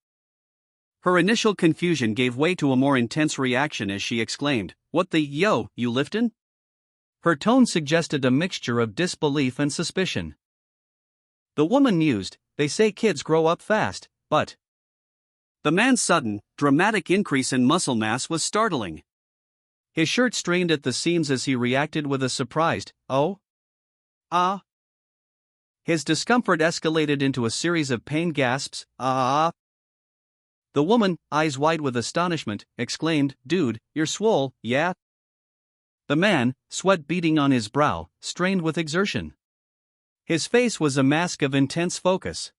Her initial confusion gave way to a more intense reaction as she exclaimed, what the yo, you liftin'? Her tone suggested a mixture of disbelief and suspicion. The woman mused, they say kids grow up fast, but... The man's sudden, dramatic increase in muscle mass was startling. His shirt strained at the seams as he reacted with a surprised, oh? Ah. His discomfort escalated into a series of pained gasps, ah. The woman, eyes wide with astonishment, exclaimed, dude, you're swole, yeah? The man, sweat beading on his brow, strained with exertion. His face was a mask of intense focus,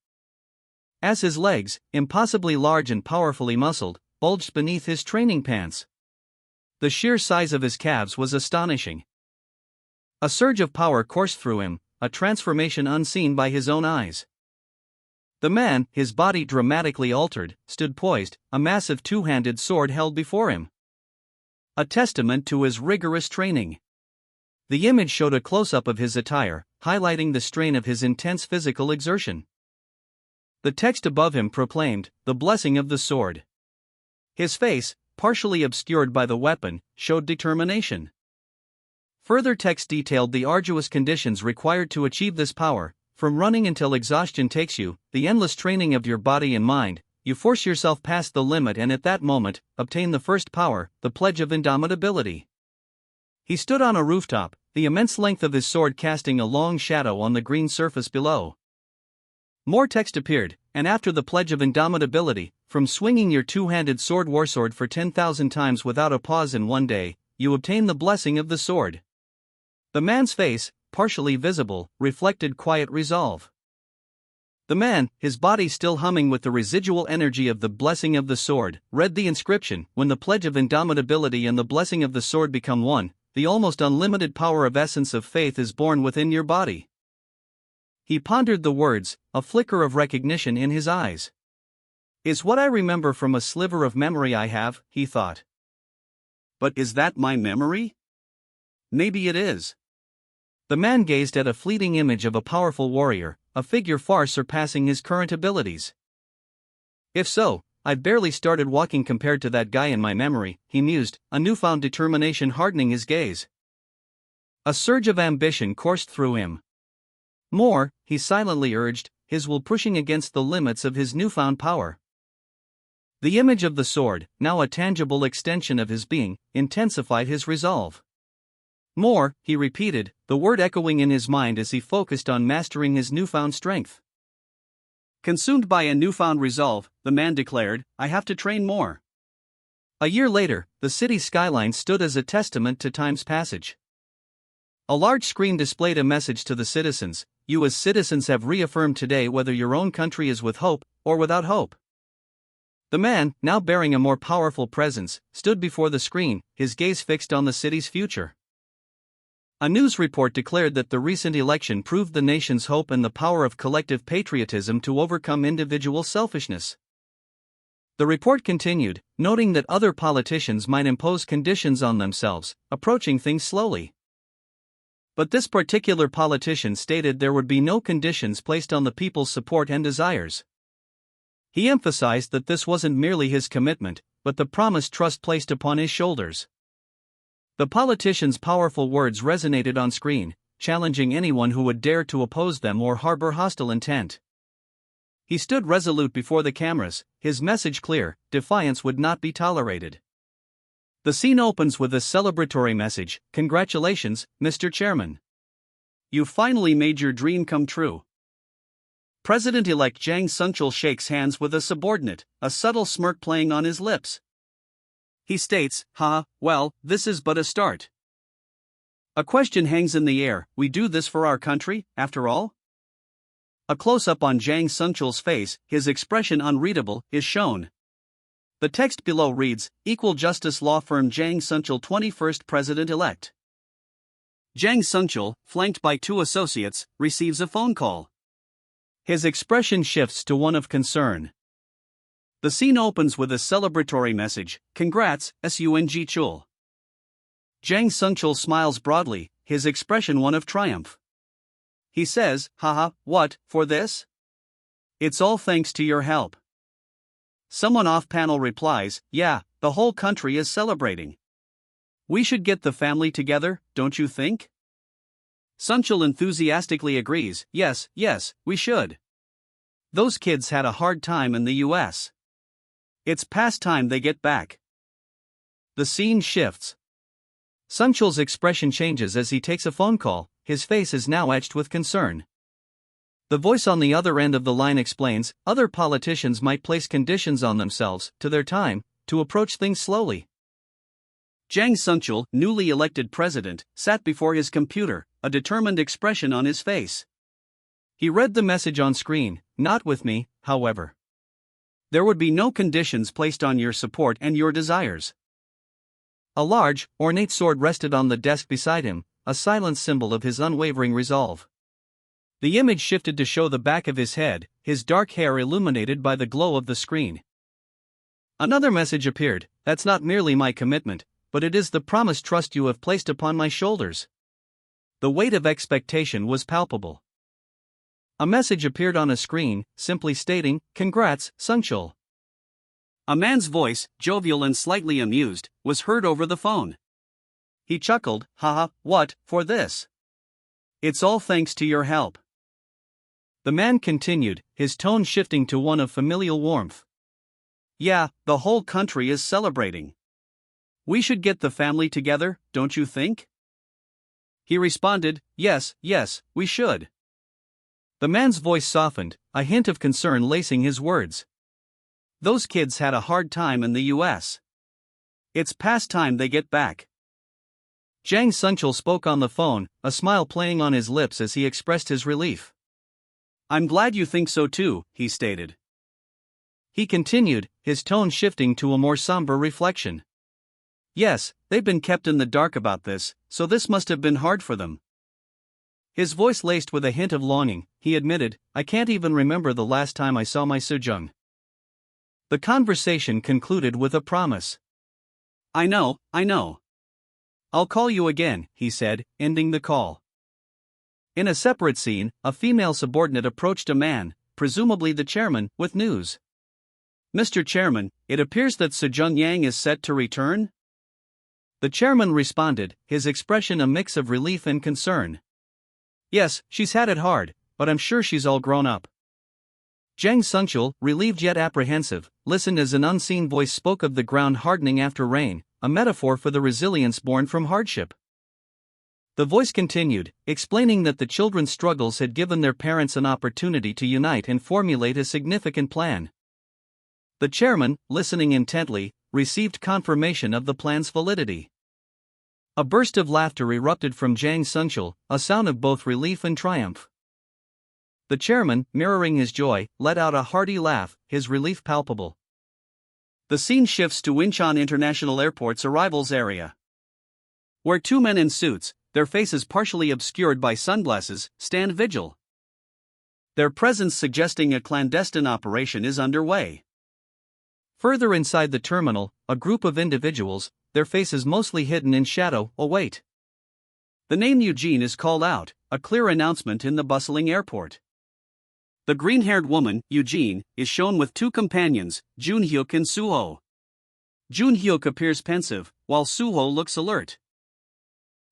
as his legs, impossibly large and powerfully muscled, bulged beneath his training pants. The sheer size of his calves was astonishing. A surge of power coursed through him, a transformation unseen by his own eyes. The man, his body dramatically altered, stood poised, a massive two-handed sword held before him. A testament to his rigorous training. The image showed a close-up of his attire, highlighting the strain of his intense physical exertion. The text above him proclaimed, "The blessing of the sword." His face, partially obscured by the weapon, showed determination. Further text detailed the arduous conditions required to achieve this power, from running until exhaustion takes you, the endless training of your body and mind. You force yourself past the limit and at that moment, obtain the first power, the pledge of indomitability. He stood on a rooftop, the immense length of his sword casting a long shadow on the green surface below. More text appeared, and after the pledge of indomitability, from swinging your two-handed sword warsword for 10,000 times without a pause in one day, you obtain the blessing of the sword. The man's face, partially visible, reflected quiet resolve. The man, his body still humming with the residual energy of the blessing of the sword, read the inscription, "When the pledge of indomitability and the blessing of the sword become one, the almost unlimited power of essence of faith is born within your body." He pondered the words, a flicker of recognition in his eyes. "Is what I remember from a sliver of memory I have," he thought. "But is that my memory? Maybe it is." The man gazed at a fleeting image of a powerful warrior, a figure far surpassing his current abilities. "If so, I've barely started walking compared to that guy in my memory," he mused, a newfound determination hardening his gaze. A surge of ambition coursed through him. More, he silently urged, his will pushing against the limits of his newfound power. The image of the sword, now a tangible extension of his being, intensified his resolve. "More," he repeated, the word echoing in his mind as he focused on mastering his newfound strength. Consumed by a newfound resolve, the man declared, "I have to train more." A year later, the city skyline stood as a testament to time's passage. A large screen displayed a message to the citizens: "You as citizens have reaffirmed today whether your own country is with hope, or without hope." The man, now bearing a more powerful presence, stood before the screen, his gaze fixed on the city's future. A news report declared that the recent election proved the nation's hope and the power of collective patriotism to overcome individual selfishness. The report continued, noting that other politicians might impose conditions on themselves, approaching things slowly. But this particular politician stated there would be no conditions placed on the people's support and desires. He emphasized that this wasn't merely his commitment, but the promised trust placed upon his shoulders. The politician's powerful words resonated on screen, challenging anyone who would dare to oppose them or harbor hostile intent. He stood resolute before the cameras, his message clear: defiance would not be tolerated. The scene opens with a celebratory message: "Congratulations, Mr. Chairman. You finally made your dream come true." President-elect Jang Sung-chul shakes hands with a subordinate, a subtle smirk playing on his lips. He states, well, this is but a start." A question hangs in the air: we do this for our country, after all? A close-up on Jang Sung-chul's face, his expression unreadable, is shown. The text below reads, "Equal Justice Law Firm Jang Sung-chul 21st President-elect." Jang Sung-chul, flanked by two associates, receives a phone call. His expression shifts to one of concern. The scene opens with a celebratory message: "Congrats, Sung-chul." Jang Sung-chul smiles broadly, his expression one of triumph. He says, "What, for this? It's all thanks to your help." Someone off-panel replies, "Yeah, the whole country is celebrating. We should get the family together, don't you think?" Sung-chul enthusiastically agrees, yes, we should. Those kids had a hard time in the US. It's past time they get back." The scene shifts. Sung-chul's expression changes as he takes a phone call, his face is now etched with concern. The voice on the other end of the line explains, other politicians might place conditions on themselves, to their time, to approach things slowly. Jang Sung-chul, newly elected president, sat before his computer, a determined expression on his face. He read the message on screen: "Not with me, however. There would be no conditions placed on your support and your desires." A large, ornate sword rested on the desk beside him, a silent symbol of his unwavering resolve. The image shifted to show the back of his head, his dark hair illuminated by the glow of the screen. Another message appeared: "That's not merely my commitment, but it is the promised trust you have placed upon my shoulders." The weight of expectation was palpable. A message appeared on a screen, simply stating, "Congrats, Sungchul." A man's voice, jovial and slightly amused, was heard over the phone. He chuckled, "Haha, what, for this? It's all thanks to your help." The man continued, his tone shifting to one of familial warmth. "Yeah, the whole country is celebrating. We should get the family together, don't you think?" He responded, "Yes, we should." The man's voice softened, a hint of concern lacing his words. "Those kids had a hard time in the US. It's past time they get back." Jang Sungchul spoke on the phone, a smile playing on his lips as he expressed his relief. "I'm glad you think so too," he stated. He continued, his tone shifting to a more somber reflection. "Yes, they've been kept in the dark about this, so this must have been hard for them." His voice laced with a hint of longing, he admitted, "I can't even remember the last time I saw my Sejong." The conversation concluded with a promise. I know. I'll call you again," he said, ending the call. In a separate scene, a female subordinate approached a man, presumably the chairman, with news. "Mr. Chairman, it appears that Sejong Yang is set to return?" The chairman responded, his expression a mix of relief and concern. "Yes, she's had it hard, but I'm sure she's all grown up." Jang Sungchul, relieved yet apprehensive, listened as an unseen voice spoke of the ground hardening after rain, a metaphor for the resilience born from hardship. The voice continued, explaining that the children's struggles had given their parents an opportunity to unite and formulate a significant plan. The chairman, listening intently, received confirmation of the plan's validity. A burst of laughter erupted from Jang Sungchul, a sound of both relief and triumph. The chairman, mirroring his joy, let out a hearty laugh, his relief palpable. The scene shifts to Incheon International Airport's arrivals area, where two men in suits, their faces partially obscured by sunglasses, stand vigil. Their presence suggesting a clandestine operation is underway. Further inside the terminal, a group of individuals, their faces mostly hidden in shadow, await. The name Eugene is called out, a clear announcement in the bustling airport. The green-haired woman, Eugene, is shown with two companions, Junhyuk and Suho. Junhyuk appears pensive, while Suho looks alert.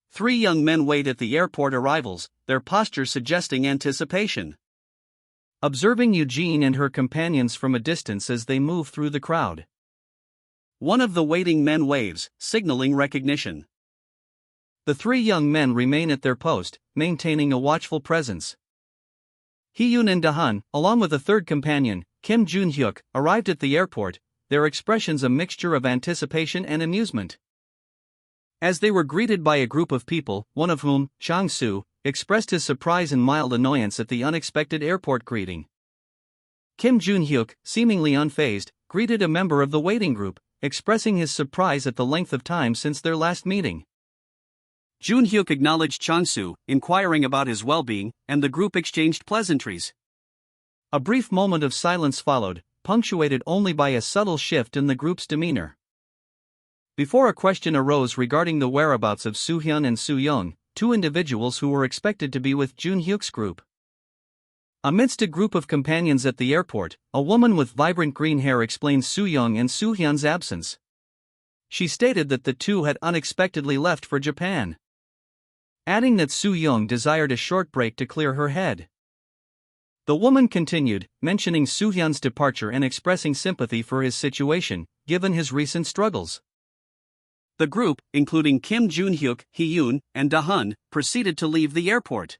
Three young men wait at the airport arrivals, their posture suggesting anticipation. Observing Eugene and her companions from a distance as they move through the crowd. One of the waiting men waves, signaling recognition. The three young men remain at their post, maintaining a watchful presence. Hee-yoon and Da-hun, along with a third companion, Kim Jun-hyuk, arrived at the airport, their expressions a mixture of anticipation and amusement. As they were greeted by a group of people, one of whom, Chang-soo, expressed his surprise and mild annoyance at the unexpected airport greeting. Kim Jun-hyuk, seemingly unfazed, greeted a member of the waiting group, expressing his surprise at the length of time since their last meeting. Jun-hyuk acknowledged Chang-soo, inquiring about his well-being, and the group exchanged pleasantries. A brief moment of silence followed, punctuated only by a subtle shift in the group's demeanor. Before a question arose regarding the whereabouts of Soo-hyun and Soo-young, two individuals who were expected to be with Jun-hyuk's group. Amidst a group of companions at the airport, a woman with vibrant green hair explained Soo-young and Soo-hyun's absence. She stated that the two had unexpectedly left for Japan, adding that Soo-young desired a short break to clear her head. The woman continued, mentioning Soo-hyun's departure and expressing sympathy for his situation, given his recent struggles. The group, including Kim Jun-hyuk, Hee-yoon, and Da-hun, proceeded to leave the airport.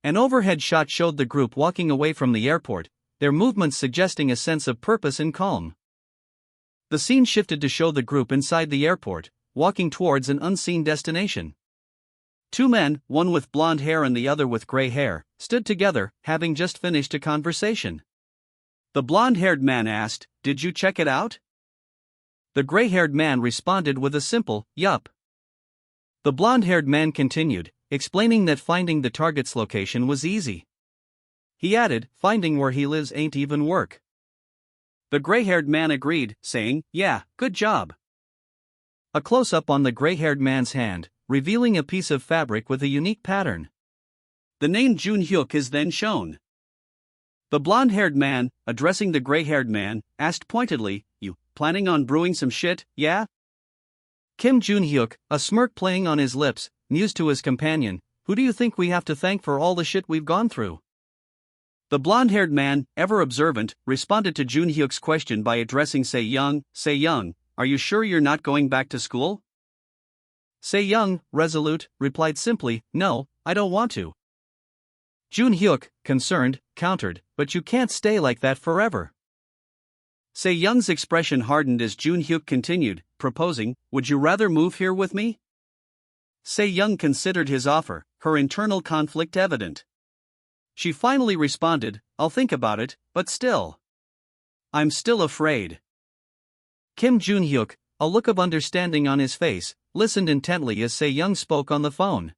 An overhead shot showed the group walking away from the airport, their movements suggesting a sense of purpose and calm. The scene shifted to show the group inside the airport, walking towards an unseen destination. Two men, one with blonde hair and the other with gray hair, stood together, having just finished a conversation. The blonde-haired man asked, "Did you check it out?" The gray-haired man responded with a simple, "Yup." The blonde-haired man continued, explaining that finding the target's location was easy. He added, finding where he lives ain't even work. The gray-haired man agreed, saying, yeah, good job. A close-up on the gray-haired man's hand, revealing a piece of fabric with a unique pattern. The name Jun-hyuk is then shown. The blonde-haired man, addressing the gray-haired man, asked pointedly, you planning on brewing some shit, yeah? Kim Jun-hyuk, a smirk playing on his lips, mused to his companion, who do you think we have to thank for all the shit we've gone through? The blonde-haired man, ever observant, responded to Jun-hyuk's question by addressing Se-young, are you sure you're not going back to school? Se-young, resolute, replied simply, no, I don't want to. Jun-hyuk, concerned, countered, but you can't stay like that forever. Se-young's expression hardened as Jun-hyuk continued, proposing, would you rather move here with me? Se-young considered his offer, her internal conflict evident. She finally responded, I'll think about it, but still. I'm still afraid. Kim Jun-hyuk, a look of understanding on his face, listened intently as Se-young spoke on the phone.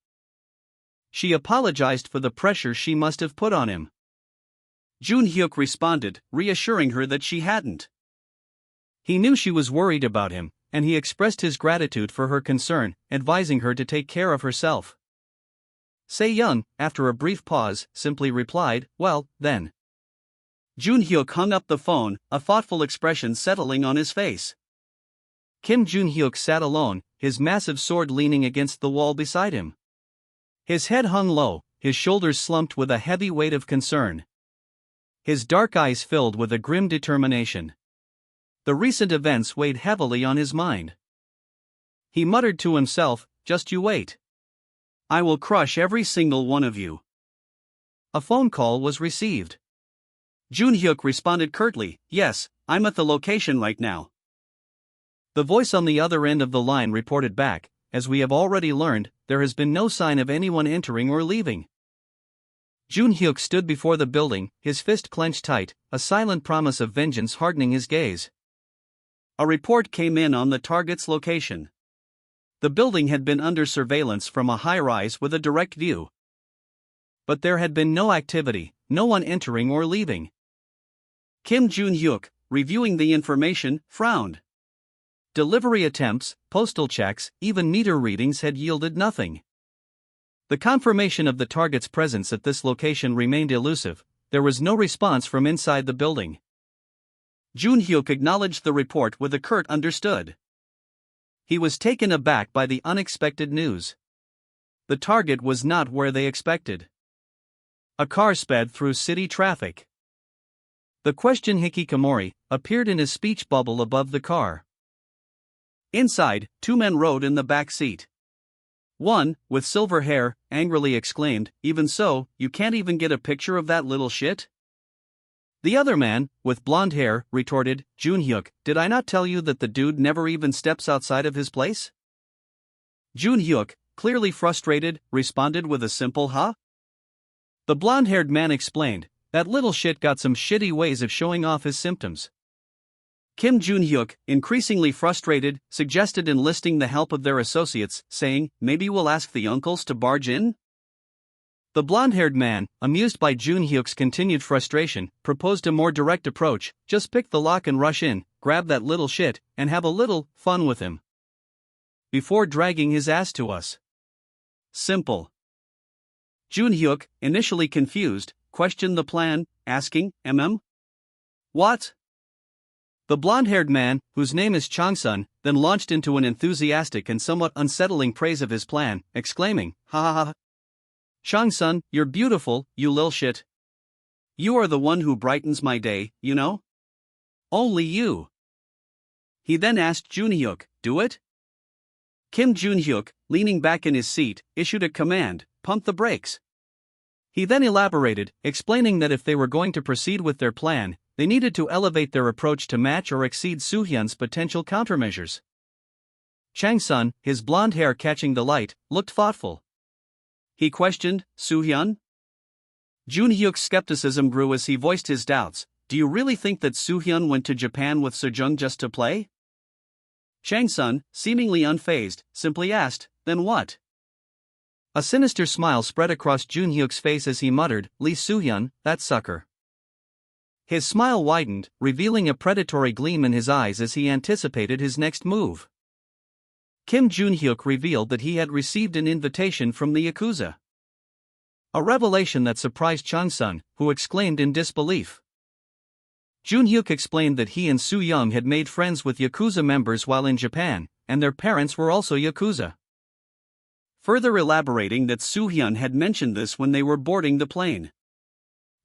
She apologized for the pressure she must have put on him. Jun-hyuk responded, reassuring her that she hadn't. He knew she was worried about him, and he expressed his gratitude for her concern, advising her to take care of herself. Se-young, after a brief pause, simply replied, well, then. Jun-hyuk hung up the phone, a thoughtful expression settling on his face. Kim Jun-hyuk sat alone, his massive sword leaning against the wall beside him. His head hung low, his shoulders slumped with a heavy weight of concern. His dark eyes filled with a grim determination. The recent events weighed heavily on his mind. He muttered to himself, just you wait. I will crush every single one of you. A phone call was received. Jun-hyuk responded curtly, yes, I'm at the location right now. The voice on the other end of the line reported back, as we have already learned, there has been no sign of anyone entering or leaving. Jun-hyuk stood before the building, his fist clenched tight, a silent promise of vengeance hardening his gaze. A report came in on the target's location. The building had been under surveillance from a high-rise with a direct view. But there had been no activity, no one entering or leaving. Kim Jun-hyuk, reviewing the information, frowned. Delivery attempts, postal checks, even meter readings had yielded nothing. The confirmation of the target's presence at this location remained elusive, there was no response from inside the building. Jun-hyuk acknowledged the report with a curt understood. He was taken aback by the unexpected news. The target was not where they expected. A car sped through city traffic. The question hikikomori appeared in a speech bubble above the car. Inside, two men rode in the back seat. One, with silver hair, angrily exclaimed, even so, you can't even get a picture of that little shit? The other man, with blonde hair, retorted, Jun-hyuk, did I not tell you that the dude never even steps outside of his place? Jun-hyuk, clearly frustrated, responded with a simple huh? The blonde-haired man explained, that little shit got some shitty ways of showing off his symptoms. Kim Jun-hyuk, increasingly frustrated, suggested enlisting the help of their associates, saying, maybe we'll ask the uncles to barge in? The blonde-haired man, amused by Jun-hyuk's continued frustration, proposed a more direct approach, just pick the lock and rush in, grab that little shit, and have a little fun with him. Before dragging his ass to us. Simple. Jun-hyuk, initially confused, questioned the plan, asking, What? The blonde-haired man, whose name is Chang-sun, then launched into an enthusiastic and somewhat unsettling praise of his plan, exclaiming, ha ha ha. Chang-sun, you're beautiful, you lil shit. You are the one who brightens my day, you know? Only you. He then asked Jun-hyuk, do it? Kim Jun-hyuk, leaning back in his seat, issued a command, pump the brakes. He then elaborated, explaining that if they were going to proceed with their plan, they needed to elevate their approach to match or exceed Soo-hyun's potential countermeasures. Chang-sun, his blonde hair catching the light, looked thoughtful. He questioned, Soo-hyun? Jun-hyuk's skepticism grew as he voiced his doubts. Do you really think that Soo-hyun went to Japan with Sejong just to play? Chang-sun, seemingly unfazed, simply asked, then what? A sinister smile spread across Junhyuk's face as he muttered, Lee Soo-hyun, that sucker. His smile widened, revealing a predatory gleam in his eyes as he anticipated his next move. Kim Junhyuk revealed that he had received an invitation from the Yakuza. A revelation that surprised Chang-sun, who exclaimed in disbelief. Junhyuk explained that he and Soo-young had made friends with Yakuza members while in Japan, and their parents were also Yakuza. Further elaborating that Soo-hyun had mentioned this when they were boarding the plane.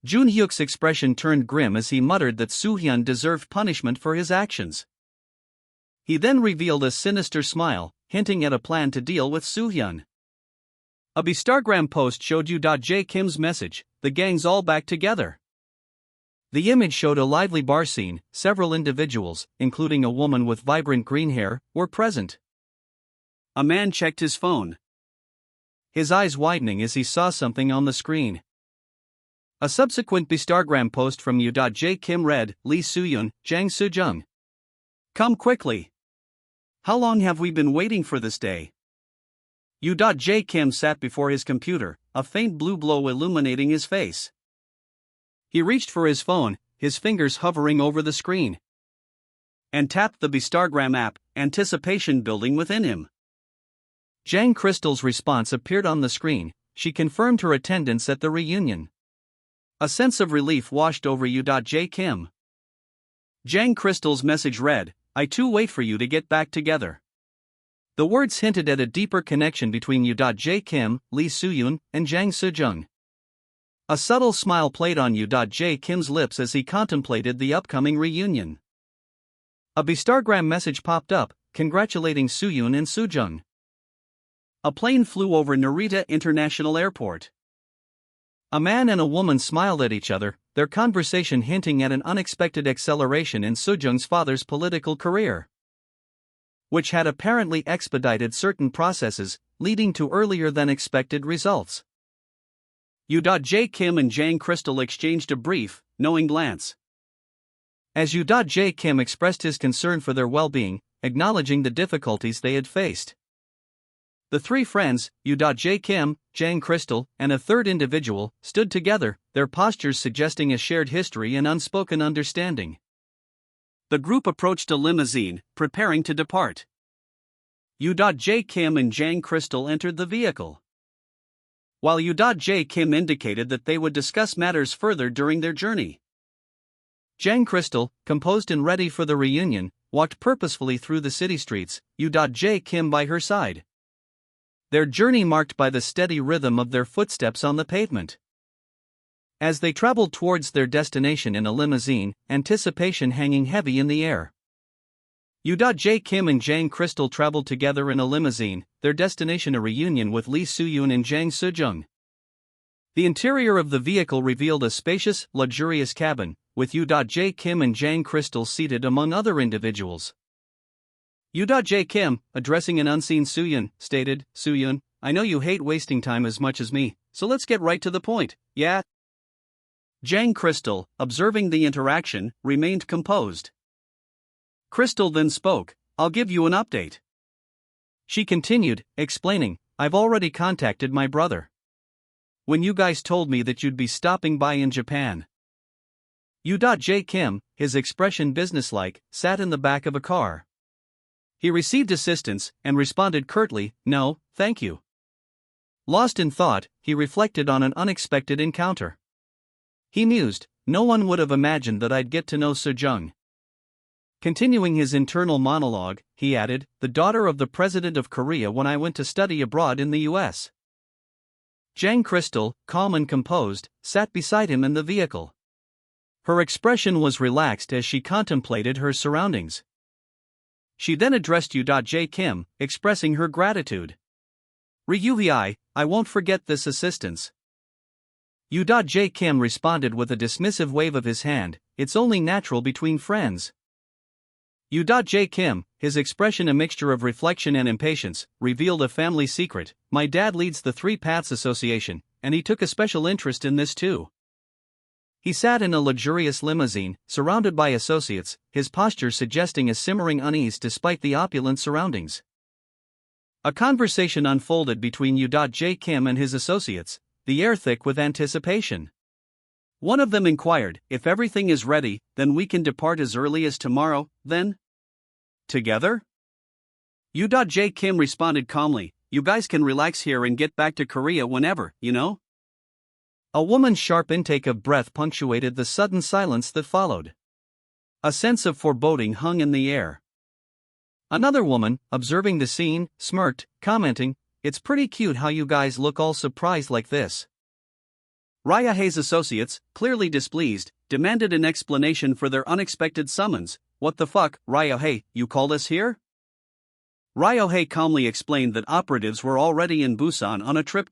Junhyuk's expression turned grim as he muttered that Soo-hyun deserved punishment for his actions. He then revealed a sinister smile, hinting at a plan to deal with Soo-hyun. A Instagram post showed Yu.J. Kim's message, the gang's all back together. The image showed a lively bar scene. Several individuals, including a woman with vibrant green hair, were present. A man checked his phone, his eyes widening as he saw something on the screen. A subsequent Instagram post from Yu.J. Kim read, Lee Soo-hyun, Jang Soo-jung. Come quickly. How long have we been waiting for this day? Yu.J. Kim sat before his computer, a faint blue glow illuminating his face. He reached for his phone, his fingers hovering over the screen, and tapped the Instagram app, anticipation building within him. Jang Crystal's response appeared on the screen. She confirmed her attendance at the reunion. A sense of relief washed over Yu.J. Kim. Jang Crystal's message read, I too wait for you to get back together. The words hinted at a deeper connection between Yu.J. Kim, Lee Soo-hyun, and Jang Soo-jung. A subtle smile played on Yu.J. Kim's lips as he contemplated the upcoming reunion. A Instagram message popped up, congratulating Soo-hyun and Soo-jung. A plane flew over Narita International Airport. A man and a woman smiled at each other, their conversation hinting at an unexpected acceleration in Soo-jung's father's political career, which had apparently expedited certain processes, leading to earlier than expected results. Yu.J. Kim and Jang Crystal exchanged a brief, knowing glance. As Yu.J. Kim expressed his concern for their well-being, acknowledging the difficulties they had faced. The three friends, Yu.J. Kim, Jang Crystal, and a third individual, stood together, their postures suggesting a shared history and unspoken understanding. The group approached a limousine, preparing to depart. Yu.J. Kim and Jang Crystal entered the vehicle, while Yu.J. Kim indicated that they would discuss matters further during their journey. Jang Crystal, composed and ready for the reunion, walked purposefully through the city streets, Yu.J. Kim by her side. Their journey marked by the steady rhythm of their footsteps on the pavement. As they traveled towards their destination in a limousine, anticipation hanging heavy in the air. Yu.J. Kim and Jang Crystal traveled together in a limousine, their destination a reunion with Lee Soo-hyun and Jang Soo-jung. The interior of the vehicle revealed a spacious, luxurious cabin, with Yu.J. Kim and Jang Crystal seated among other individuals. Yu.J. Kim, addressing an unseen Soo-hyun, stated, Soo-hyun, I know you hate wasting time as much as me, so let's get right to the point, yeah? Jang Crystal, observing the interaction, remained composed. Crystal then spoke, I'll give you an update. She continued, explaining, I've already contacted my brother. When you guys told me that you'd be stopping by in Japan. Yu.J. Kim, his expression businesslike, sat in the back of a car. He received assistance, and responded curtly, no, thank you. Lost in thought, he reflected on an unexpected encounter. He mused, no one would have imagined that I'd get to know Soo-jung. Continuing his internal monologue, he added, the daughter of the President of Korea when I went to study abroad in the US. Jang Crystal, calm and composed, sat beside him in the vehicle. Her expression was relaxed as she contemplated her surroundings. She then addressed Yu.J. Kim, expressing her gratitude. Ryuhei, I won't forget this assistance. Yu.J. Kim responded with a dismissive wave of his hand, it's only natural between friends. Yu.J. Kim, his expression a mixture of reflection and impatience, revealed a family secret, my dad leads the Three Paths Association, and he took a special interest in this too. He sat in a luxurious limousine, surrounded by associates, his posture suggesting a simmering unease despite the opulent surroundings. A conversation unfolded between Yu.J. Kim and his associates, the air thick with anticipation. One of them inquired, "If everything is ready, then we can depart as early as tomorrow, then? Together?" Yu.J. Kim responded calmly, "You guys can relax here and get back to Korea whenever, you know?" A woman's sharp intake of breath punctuated the sudden silence that followed. A sense of foreboding hung in the air. Another woman, observing the scene, smirked, commenting, "It's pretty cute how you guys look all surprised like this." Ryahae's associates, clearly displeased, demanded an explanation for their unexpected summons. "What the fuck, Ryahae, you called us here?" Ryahae calmly explained that operatives were already in Busan on a trip,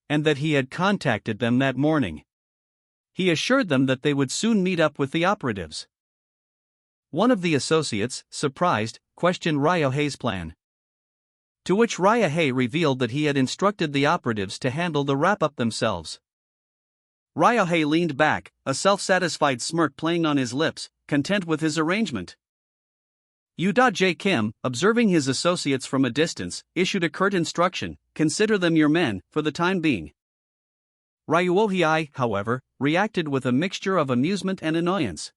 and that he had contacted them that morning. He assured them that they would soon meet up with the operatives. One of the associates, surprised, questioned Ryahae's plan. To which Ryahae revealed that he had instructed the operatives to handle the wrap-up themselves. Ryahae leaned back, a self-satisfied smirk playing on his lips, content with his arrangement. Yu.J. Kim, observing his associates from a distance, issued a curt instruction, "Consider them your men, for the time being." Ryuohei, however, reacted with a mixture of amusement and annoyance.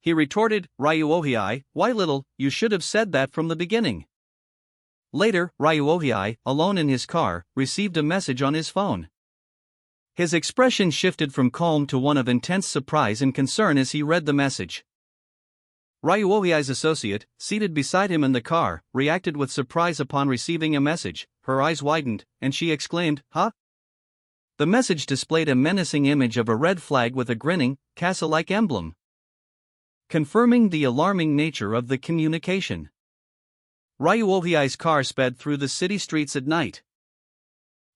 He retorted, "Ryuohei, why little, you should have said that from the beginning." Later, Ryuohei, alone in his car, received a message on his phone. His expression shifted from calm to one of intense surprise and concern as he read the message. Ryuohei's associate, seated beside him in the car, reacted with surprise upon receiving a message. Her eyes widened, and she exclaimed, "Huh?" The message displayed a menacing image of a red flag with a grinning, castle-like emblem, confirming the alarming nature of the communication. Ryuohei's car sped through the city streets at night.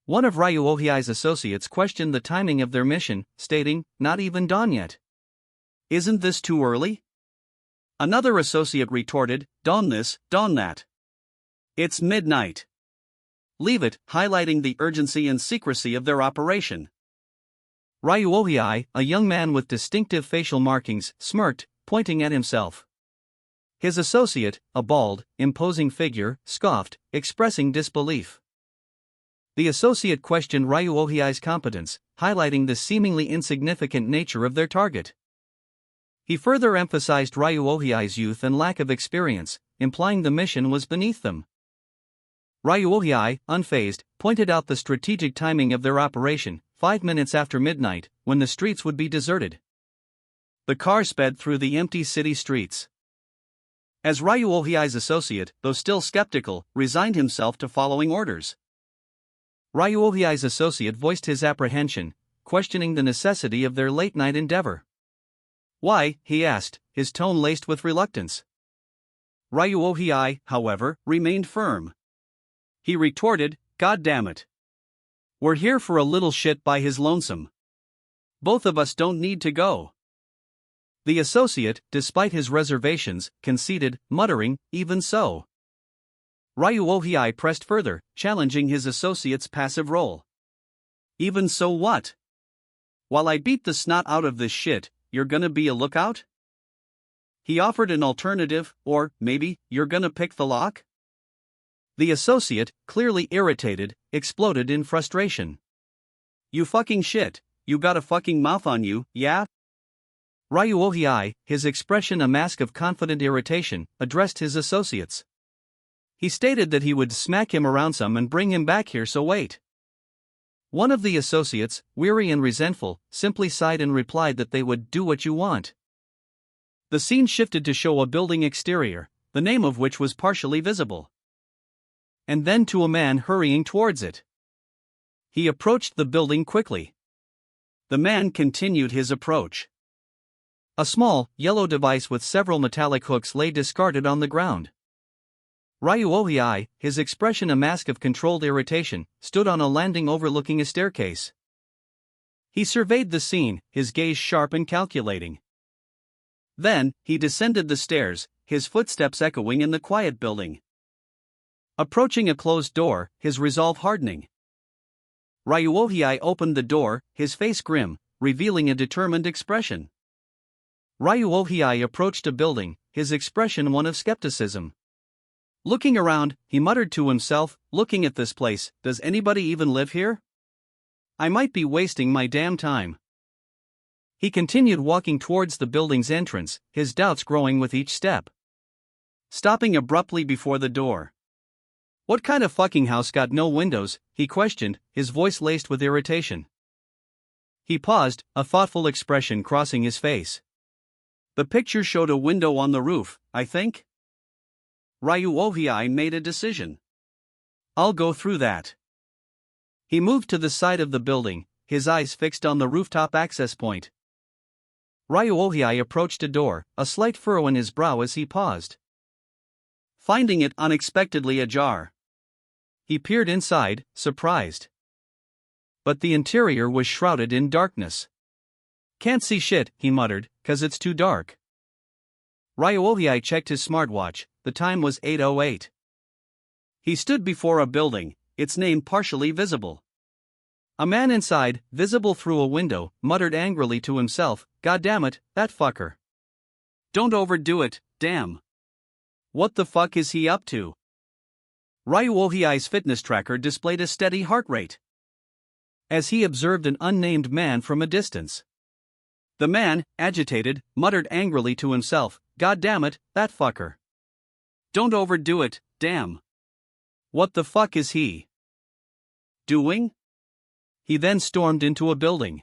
One of Ryuohei's associates questioned the timing of their mission, stating, "Not even dawn yet. Isn't this too early?" Another associate retorted, "Dawn this, dawn that. It's midnight. Leave it," highlighting the urgency and secrecy of their operation. Ryuohei, a young man with distinctive facial markings, smirked, pointing at himself. His associate, a bald, imposing figure, scoffed, expressing disbelief. The associate questioned Ryuohei's competence, highlighting the seemingly insignificant nature of their target. He further emphasized Ryuohei's youth and lack of experience, implying the mission was beneath them. Ryuohei, unfazed, pointed out the strategic timing of their operation, 5 minutes after midnight, when the streets would be deserted. The car sped through the empty city streets. As Ryuohei's associate, though still skeptical, resigned himself to following orders. Ryuohei's associate voiced his apprehension, questioning the necessity of their late-night endeavor. "Why?" he asked, his tone laced with reluctance. Ryuohei, however, remained firm. He retorted, "God damn it. We're here for a little shit by his lonesome. Both of us don't need to go." The associate, despite his reservations, conceded, muttering, "Even so." Ryuohei pressed further, challenging his associate's passive role. "Even so what? While I beat the snot out of this shit, you're gonna be a lookout?" He offered an alternative, "Or, maybe, you're gonna pick the lock?" The associate, clearly irritated, exploded in frustration. "You fucking shit, you got a fucking mouth on you, yeah?" Ryuohei, his expression a mask of confident irritation, addressed his associates. He stated that he would smack him around some and bring him back here, so wait. One of the associates, weary and resentful, simply sighed and replied that they would do what you want. The scene shifted to show a building exterior, the name of which was partially visible. And then to a man hurrying towards it. He approached the building quickly. The man continued his approach. A small, yellow device with several metallic hooks lay discarded on the ground. Ryuohei, his expression a mask of controlled irritation, stood on a landing overlooking a staircase. He surveyed the scene, his gaze sharp and calculating. Then, he descended the stairs, his footsteps echoing in the quiet building. Approaching a closed door, his resolve hardening. Ryuohei opened the door, his face grim, revealing a determined expression. Ryu Ohiai approached a building, his expression one of skepticism. Looking around, he muttered to himself, looking at this place, does anybody even live here? I might be wasting my damn time. He continued walking towards the building's entrance, his doubts growing with each step. Stopping abruptly before the door. What kind of fucking house got no windows? He questioned, his voice laced with irritation. He paused, a thoughtful expression crossing his face. The picture showed a window on the roof, I think. Ryu Ohiai made a decision. I'll go through that. He moved to the side of the building, his eyes fixed on the rooftop access point. Ryu Ohiai approached a door, a slight furrow in his brow as he paused. Finding it unexpectedly ajar. He peered inside, surprised. But the interior was shrouded in darkness. Can't see shit, he muttered, 'cause it's too dark. Ryu Ohiai checked his smartwatch, the time was 8:08. He stood before a building, its name partially visible. A man inside, visible through a window, muttered angrily to himself, God damn it, that fucker. Don't overdo it, damn. What the fuck is he up to? Ryu Ohiai's fitness tracker displayed a steady heart rate. As he observed an unnamed man from a distance. The man, agitated, muttered angrily to himself, God damn it, that fucker. Don't overdo it, damn. What the fuck is he doing? He then stormed into a building.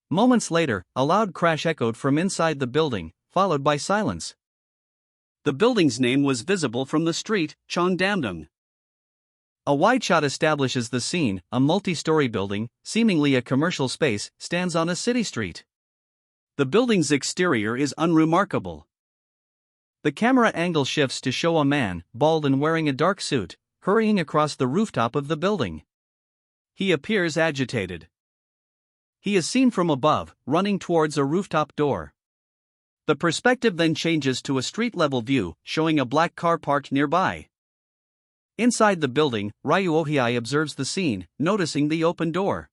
Moments later, a loud crash echoed from inside the building, followed by silence. The building's name was visible from the street, Cheongdamdong. A wide shot establishes the scene, a multi-story building, seemingly a commercial space, stands on a city street. The building's exterior is unremarkable. The camera angle shifts to show a man, bald and wearing a dark suit, hurrying across the rooftop of the building. He appears agitated. He is seen from above, running towards a rooftop door. The perspective then changes to a street-level view, showing a black car parked nearby. Inside the building, Ryu Ohiai observes the scene, noticing the open door.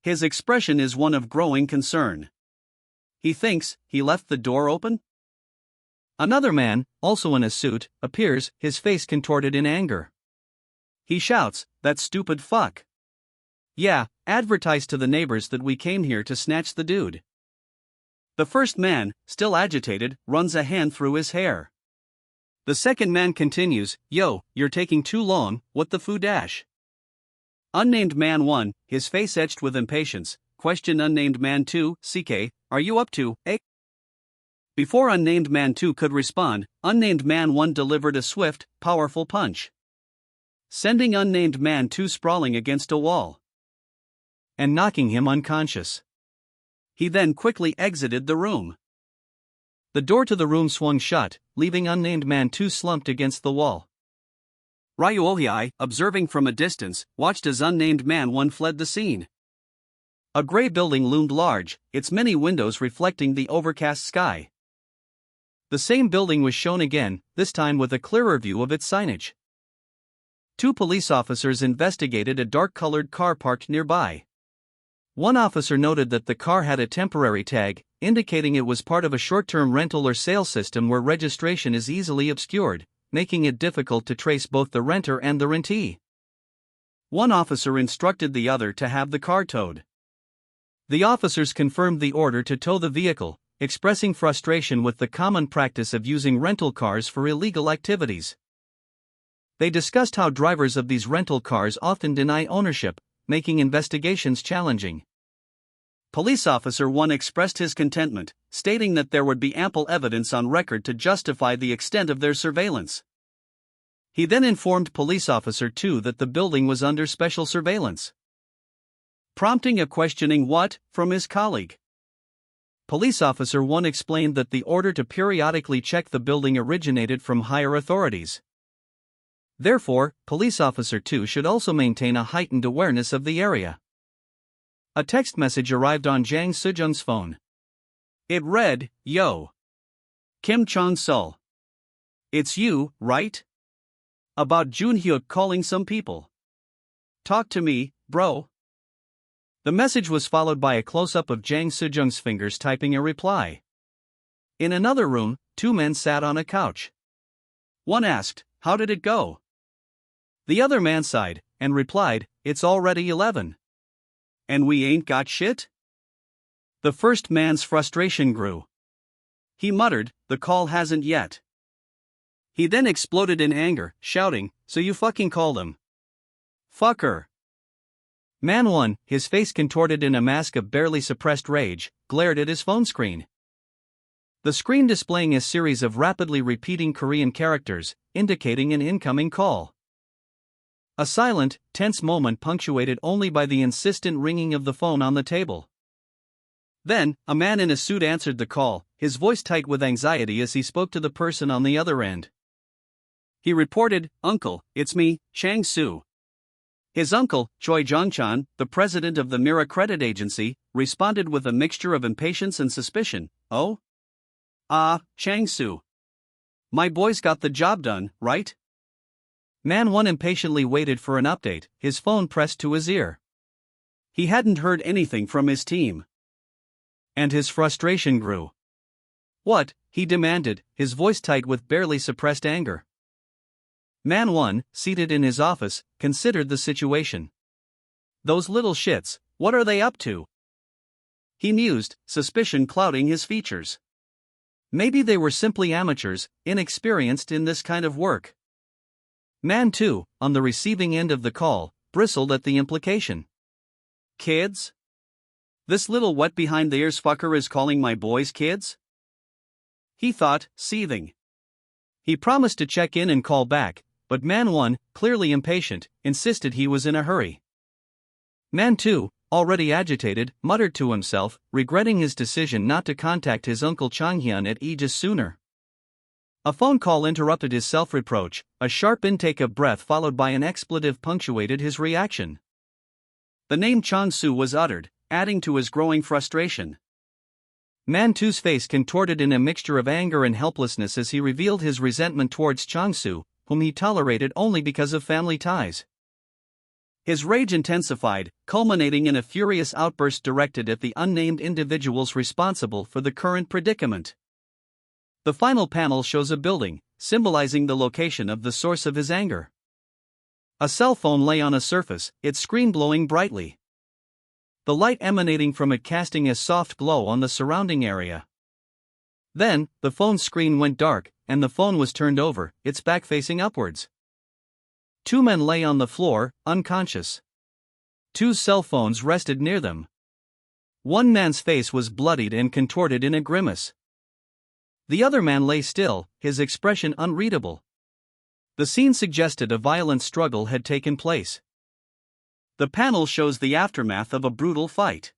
His expression is one of growing concern. He thinks, he left the door open? Another man, also in a suit, appears, his face contorted in anger. He shouts, that stupid fuck. Yeah, advertise to the neighbors that we came here to snatch the dude. The first man, still agitated, runs a hand through his hair. The second man continues, yo, you're taking too long, what the foo dash? Unnamed man 1, his face etched with impatience, questioned unnamed man 2, CK, are you up to, eh? Before unnamed man 2 could respond, unnamed man 1 delivered a swift, powerful punch, sending unnamed man 2 sprawling against a wall and knocking him unconscious. He then quickly exited the room. The door to the room swung shut, leaving unnamed man 2 slumped against the wall. Ryu Ohiai, observing from a distance, watched as unnamed man 1 fled the scene. A gray building loomed large, its many windows reflecting the overcast sky. The same building was shown again, this time with a clearer view of its signage. 2 police officers investigated a dark-colored car parked nearby. One officer noted that the car had a temporary tag, indicating it was part of a short-term rental or sale system where registration is easily obscured, making it difficult to trace both the renter and the rentee. One officer instructed the other to have the car towed. The officers confirmed the order to tow the vehicle, expressing frustration with the common practice of using rental cars for illegal activities. They discussed how drivers of these rental cars often deny ownership, making investigations challenging. Police Officer 1 expressed his contentment, stating that there would be ample evidence on record to justify the extent of their surveillance. He then informed Police Officer 2 that the building was under special surveillance, prompting a questioning what from his colleague. Police Officer 1 explained that the order to periodically check the building originated from higher authorities. Therefore, Police Officer 2 should also maintain a heightened awareness of the area. A text message arrived on Jang Sujung's phone. It read, Yo. Kim Chong-sul. It's you, right? About Junhyuk calling some people. Talk to me, bro. The message was followed by a close-up of Jang Sejong's fingers typing a reply. In another room, two men sat on a couch. One asked, "How did it go?" The other man sighed and replied, "It's already 11. And we ain't got shit?" The first man's frustration grew. He muttered, "The call hasn't yet." He then exploded in anger, shouting, "So you fucking called him? Fucker." Man 1, his face contorted in a mask of barely suppressed rage, glared at his phone screen. The screen displaying a series of rapidly repeating Korean characters, indicating an incoming call. A silent, tense moment punctuated only by the insistent ringing of the phone on the table. Then, a man in a suit answered the call, his voice tight with anxiety as he spoke to the person on the other end. He reported, "Uncle, it's me, Chang Soo." His uncle, Choi Jong-chan, the president of the Mira Credit Agency, responded with a mixture of impatience and suspicion. "Oh? Chang Soo. My boys got the job done, right?" Man 1 impatiently waited for an update, his phone pressed to his ear. He hadn't heard anything from his team. And his frustration grew. "What?" he demanded, his voice tight with barely suppressed anger. Man 1, seated in his office, considered the situation. "Those little shits, what are they up to?" He mused, suspicion clouding his features. Maybe they were simply amateurs, inexperienced in this kind of work. Man 2, on the receiving end of the call, bristled at the implication. "Kids? This little wet behind the ears fucker is calling my boys kids?" He thought, seething. He promised to check in and call back, but Man 1, clearly impatient, insisted he was in a hurry. Man 2, already agitated, muttered to himself, regretting his decision not to contact his uncle Changhyun at Aegis sooner. A phone call interrupted his self-reproach, a sharp intake of breath followed by an expletive punctuated his reaction. The name Chang-soo was uttered, adding to his growing frustration. Man 2's face contorted in a mixture of anger and helplessness as he revealed his resentment towards Chang-soo, whom he tolerated only because of family ties. His rage intensified, culminating in a furious outburst directed at the unnamed individuals responsible for the current predicament. The final panel shows a building, symbolizing the location of the source of his anger. A cell phone lay on a surface, its screen glowing brightly. The light emanating from it casting a soft glow on the surrounding area. Then, the phone's screen went dark, and the phone was turned over, its back facing upwards. Two men lay on the floor, unconscious. Two cell phones rested near them. One man's face was bloodied and contorted in a grimace. The other man lay still, his expression unreadable. The scene suggested a violent struggle had taken place. The panel shows the aftermath of a brutal fight.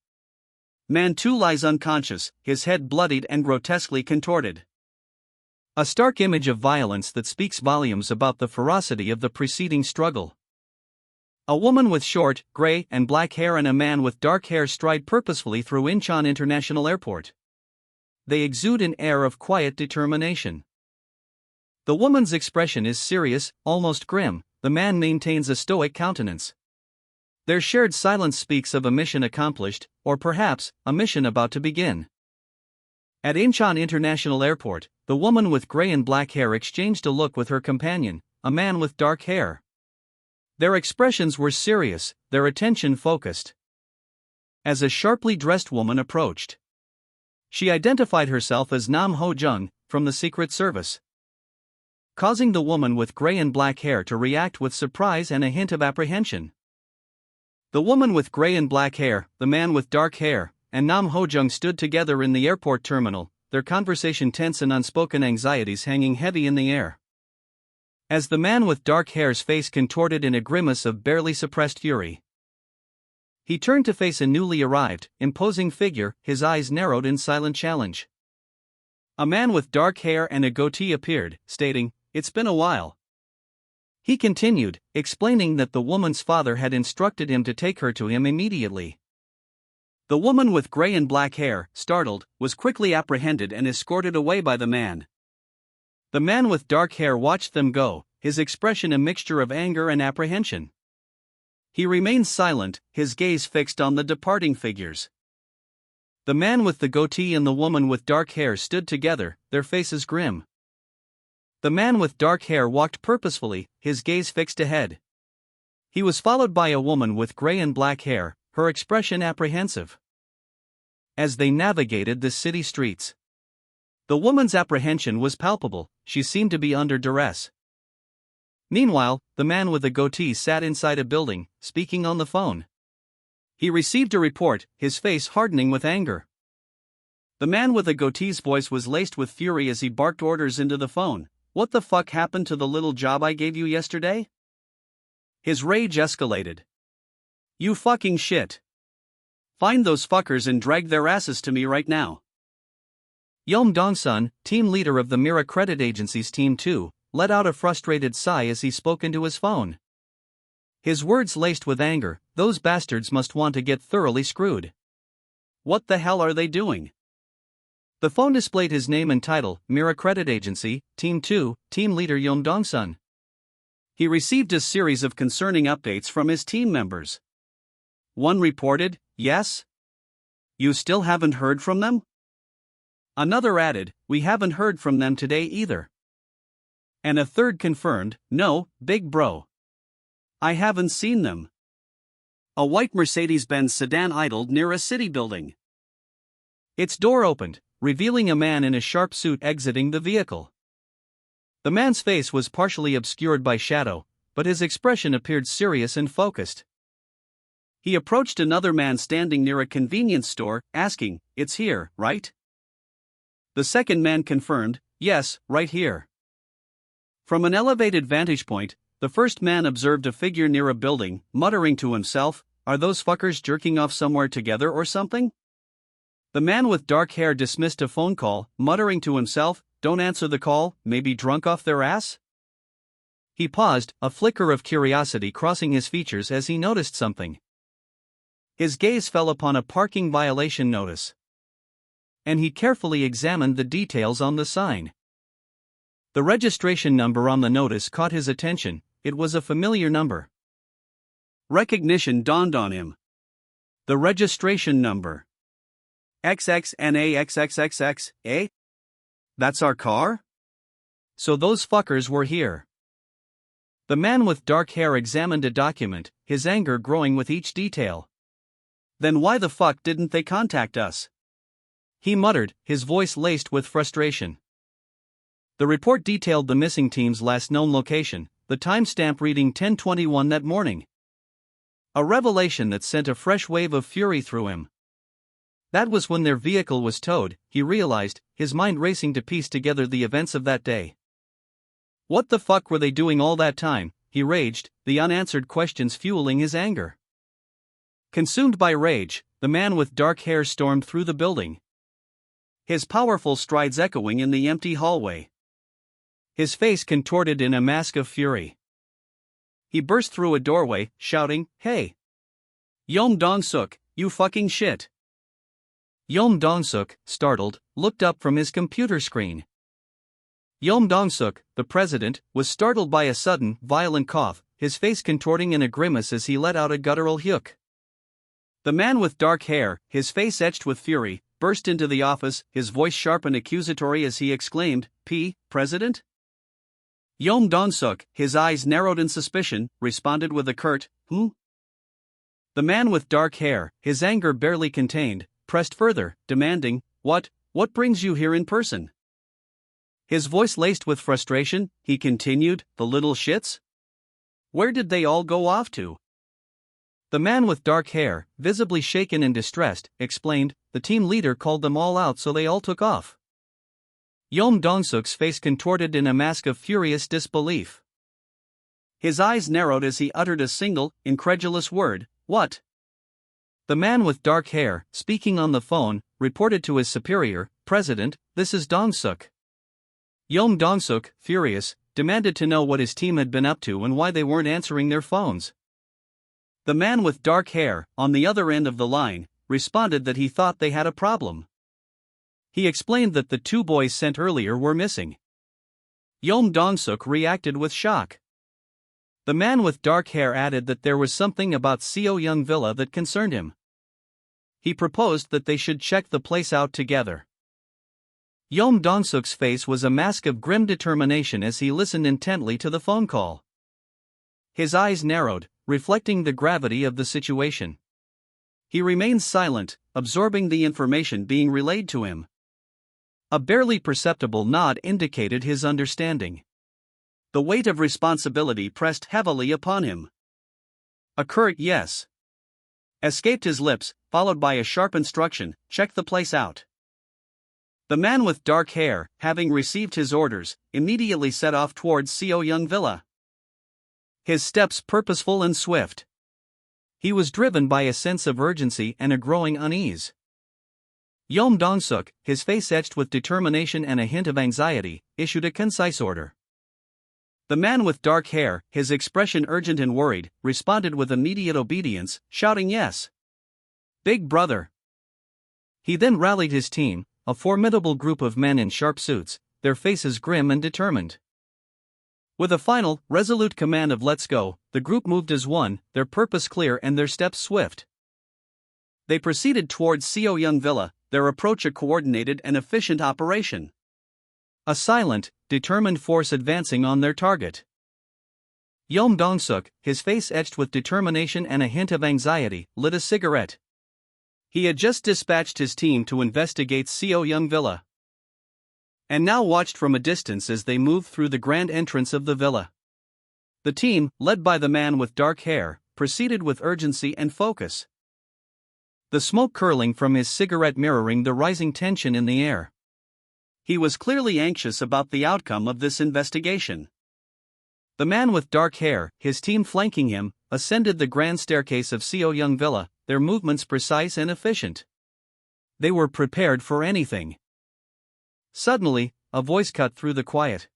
Man 2 lies unconscious, his head bloodied and grotesquely contorted. A stark image of violence that speaks volumes about the ferocity of the preceding struggle. A woman with short, gray, and black hair and a man with dark hair stride purposefully through Incheon International Airport. They exude an air of quiet determination. The woman's expression is serious, almost grim, the man maintains a stoic countenance. Their shared silence speaks of a mission accomplished, or perhaps, a mission about to begin. At Incheon International Airport, the woman with gray and black hair exchanged a look with her companion, a man with dark hair. Their expressions were serious, their attention focused. As a sharply dressed woman approached, she identified herself as Nam Ho-jung, from the Secret Service, causing the woman with gray and black hair to react with surprise and a hint of apprehension. The woman with gray and black hair, the man with dark hair, and Nam Ho-jung stood together in the airport terminal, their conversation tense and unspoken anxieties hanging heavy in the air. As the man with dark hair's face contorted in a grimace of barely suppressed fury, he turned to face a newly arrived, imposing figure, his eyes narrowed in silent challenge. A man with dark hair and a goatee appeared, stating, "It's been a while." He continued, explaining that the woman's father had instructed him to take her to him immediately. The woman with gray and black hair, startled, was quickly apprehended and escorted away by the man. The man with dark hair watched them go, his expression a mixture of anger and apprehension. He remains silent, his gaze fixed on the departing figures. The man with the goatee and the woman with dark hair stood together, their faces grim. The man with dark hair walked purposefully, his gaze fixed ahead. He was followed by a woman with gray and black hair, her expression apprehensive. As they navigated the city streets, the woman's apprehension was palpable, she seemed to be under duress. Meanwhile, the man with the goatee sat inside a building, speaking on the phone. He received a report, his face hardening with anger. The man with the goatee's voice was laced with fury as he barked orders into the phone. "What the fuck happened to the little job I gave you yesterday?" His rage escalated. "You fucking shit. Find those fuckers and drag their asses to me right now." Yeom Dong-sun, team leader of the Mira Credit Agency's Team 2, let out a frustrated sigh as he spoke into his phone. His words laced with anger, "Those bastards must want to get thoroughly screwed. What the hell are they doing?" The phone displayed his name and title, Mira Credit Agency, Team 2, team leader Yeom Dong-sun. He received a series of concerning updates from his team members. One reported, "Yes? You still haven't heard from them?" Another added, "We haven't heard from them today either." And a third confirmed, "No, big bro. I haven't seen them." A white Mercedes-Benz sedan idled near a city building. Its door opened, revealing a man in a sharp suit exiting the vehicle. The man's face was partially obscured by shadow, but his expression appeared serious and focused. He approached another man standing near a convenience store, asking, "It's here, right?" The second man confirmed, "Yes, right here." From an elevated vantage point, the first man observed a figure near a building, muttering to himself, "Are those fuckers jerking off somewhere together or something?" The man with dark hair dismissed a phone call, muttering to himself, "Don't answer the call, maybe drunk off their ass?" He paused, a flicker of curiosity crossing his features as he noticed something. His gaze fell upon a parking violation notice, and he carefully examined the details on the sign. The registration number on the notice caught his attention, it was a familiar number. Recognition dawned on him. The registration number. XXNAXXXX, eh? That's our car? So those fuckers were here. The man with dark hair examined a document, his anger growing with each detail. "Then why the fuck didn't they contact us?" he muttered, his voice laced with frustration. The report detailed the missing team's last known location, the timestamp reading 10:21 that morning. A revelation that sent a fresh wave of fury through him. That was when their vehicle was towed, he realized, his mind racing to piece together the events of that day. What the fuck were they doing all that time, he raged, the unanswered questions fueling his anger. Consumed by rage, the man with dark hair stormed through the building, his powerful strides echoing in the empty hallway. His face contorted in a mask of fury. He burst through a doorway, shouting, "Hey! Yeom Dong-suk, you fucking shit!" Yeom Dong-suk, startled, looked up from his computer screen. Yeom Dong-suk, the president, was startled by a sudden, violent cough, his face contorting in a grimace as he let out a guttural hyuk. The man with dark hair, his face etched with fury, burst into the office, his voice sharp and accusatory as he exclaimed, "President?" Yeom Dong-suk, his eyes narrowed in suspicion, responded with a curt, "Hmm?" The man with dark hair, his anger barely contained, pressed further, demanding, What brings you here in person?" His voice laced with frustration, he continued, "The little shits? Where did they all go off to?" The man with dark hair, visibly shaken and distressed, explained, "The team leader called them all out so they all took off." Yeom Dong-suk's face contorted in a mask of furious disbelief. His eyes narrowed as he uttered a single, incredulous word, "What?" The man with dark hair, speaking on the phone, reported to his superior, "President, this is Dong-suk." Yeom Dong-suk, furious, demanded to know what his team had been up to and why they weren't answering their phones. The man with dark hair, on the other end of the line, responded that he thought they had a problem. He explained that the two boys sent earlier were missing. Yeom Dong-suk reacted with shock. The man with dark hair added that there was something about Seo Young Villa that concerned him. He proposed that they should check the place out together. Yeom Dong-suk's face was a mask of grim determination as he listened intently to the phone call. His eyes narrowed, reflecting the gravity of the situation. He remained silent, absorbing the information being relayed to him. A barely perceptible nod indicated his understanding. The weight of responsibility pressed heavily upon him. A curt yes escaped his lips, followed by a sharp instruction: check the place out. The man with dark hair, having received his orders, immediately set off towards Seo Young Villa. His steps purposeful and swift. He was driven by a sense of urgency and a growing unease. Yeom Dong-suk, his face etched with determination and a hint of anxiety, issued a concise order. The man with dark hair, his expression urgent and worried, responded with immediate obedience, shouting yes. Big brother. He then rallied his team, a formidable group of men in sharp suits, their faces grim and determined. With a final, resolute command of let's go, the group moved as one, their purpose clear and their steps swift. They proceeded towards Seo Young Villa, their approach a coordinated and efficient operation. A silent, determined force advancing on their target. Yeom Dong-suk, his face etched with determination and a hint of anxiety, lit a cigarette. He had just dispatched his team to investigate Seo Young Villa, and now watched from a distance as they moved through the grand entrance of the villa. The team, led by the man with dark hair, proceeded with urgency and focus. The smoke curling from his cigarette mirroring the rising tension in the air. He was clearly anxious about the outcome of this investigation. The man with dark hair, his team flanking him, ascended the grand staircase of Seo Young Villa, their movements precise and efficient. They were prepared for anything. Suddenly, a voice cut through the quiet.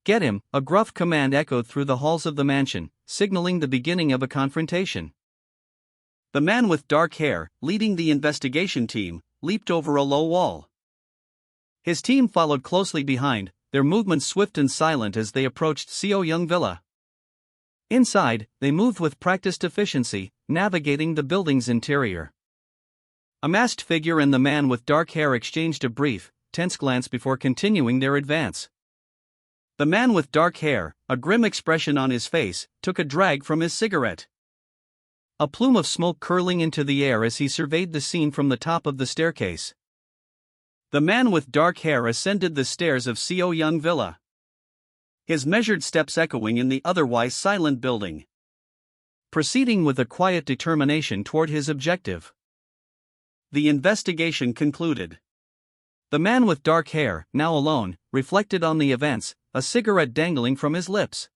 Get him! A gruff command echoed through the halls of the mansion, signaling the beginning of a confrontation. The man with dark hair, leading the investigation team, leaped over a low wall. His team followed closely behind, their movements swift and silent as they approached Seo Young Villa. Inside, they moved with practiced efficiency, navigating the building's interior. A masked figure and the man with dark hair exchanged a brief, tense glance before continuing their advance. The man with dark hair, a grim expression on his face, took a drag from his cigarette. A plume of smoke curling into the air as he surveyed the scene from the top of the staircase. The man with dark hair ascended the stairs of Seo Young Villa, his measured steps echoing in the otherwise silent building. Proceeding with a quiet determination toward his objective. The investigation concluded. The man with dark hair, now alone, reflected on the events, a cigarette dangling from his lips.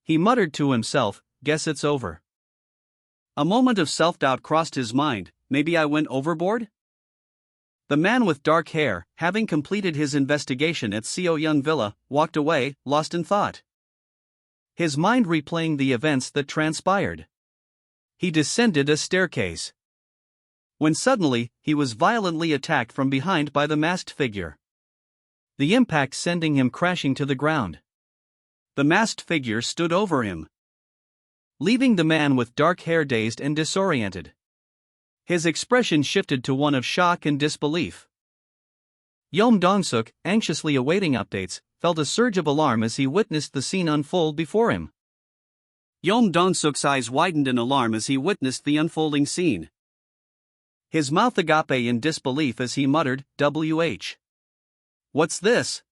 He muttered to himself, guess it's over. A moment of self-doubt crossed his mind, maybe I went overboard? The man with dark hair, having completed his investigation at Seo Young Villa, walked away, lost in thought. His mind replaying the events that transpired. He descended a staircase, when suddenly, he was violently attacked from behind by the masked figure. The impact sending him crashing to the ground. The masked figure stood over him, leaving the man with dark hair dazed and disoriented. His expression shifted to one of shock and disbelief. Yeom Dong-suk, anxiously awaiting updates, felt a surge of alarm as he witnessed the scene unfold before him. Yeom Dong-suk's eyes widened in alarm as he witnessed the unfolding scene. His mouth agape in disbelief as he muttered, "WH. What's this?"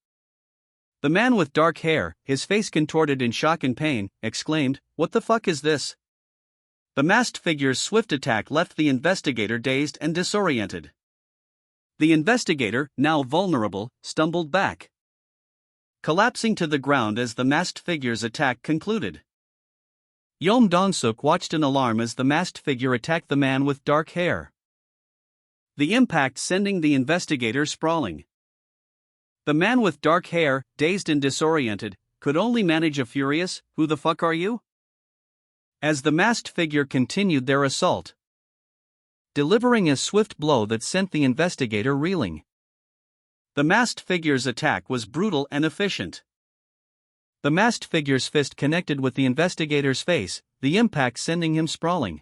The man with dark hair, his face contorted in shock and pain, exclaimed, "What the fuck is this?" The masked figure's swift attack left the investigator dazed and disoriented. The investigator, now vulnerable, stumbled back, collapsing to the ground as the masked figure's attack concluded. Yeom Dong-suk watched in alarm as the masked figure attacked the man with dark hair, the impact sending the investigator sprawling. The man with dark hair, dazed and disoriented, could only manage a furious, "Who the fuck are you?" as the masked figure continued their assault, delivering a swift blow that sent the investigator reeling. The masked figure's attack was brutal and efficient. The masked figure's fist connected with the investigator's face, the impact sending him sprawling.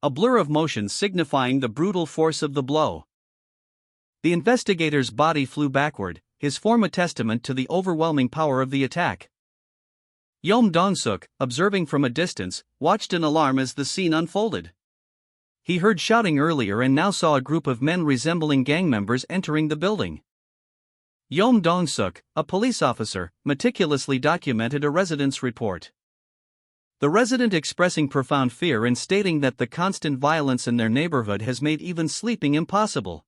A blur of motion signifying the brutal force of the blow. The investigator's body flew backward, his form a testament to the overwhelming power of the attack. Yeom Dong-suk, observing from a distance, watched in alarm as the scene unfolded. He heard shouting earlier and now saw a group of men resembling gang members entering the building. Yeom Dong-suk, a police officer, meticulously documented a resident's report. The resident expressing profound fear and stating that the constant violence in their neighborhood has made even sleeping impossible.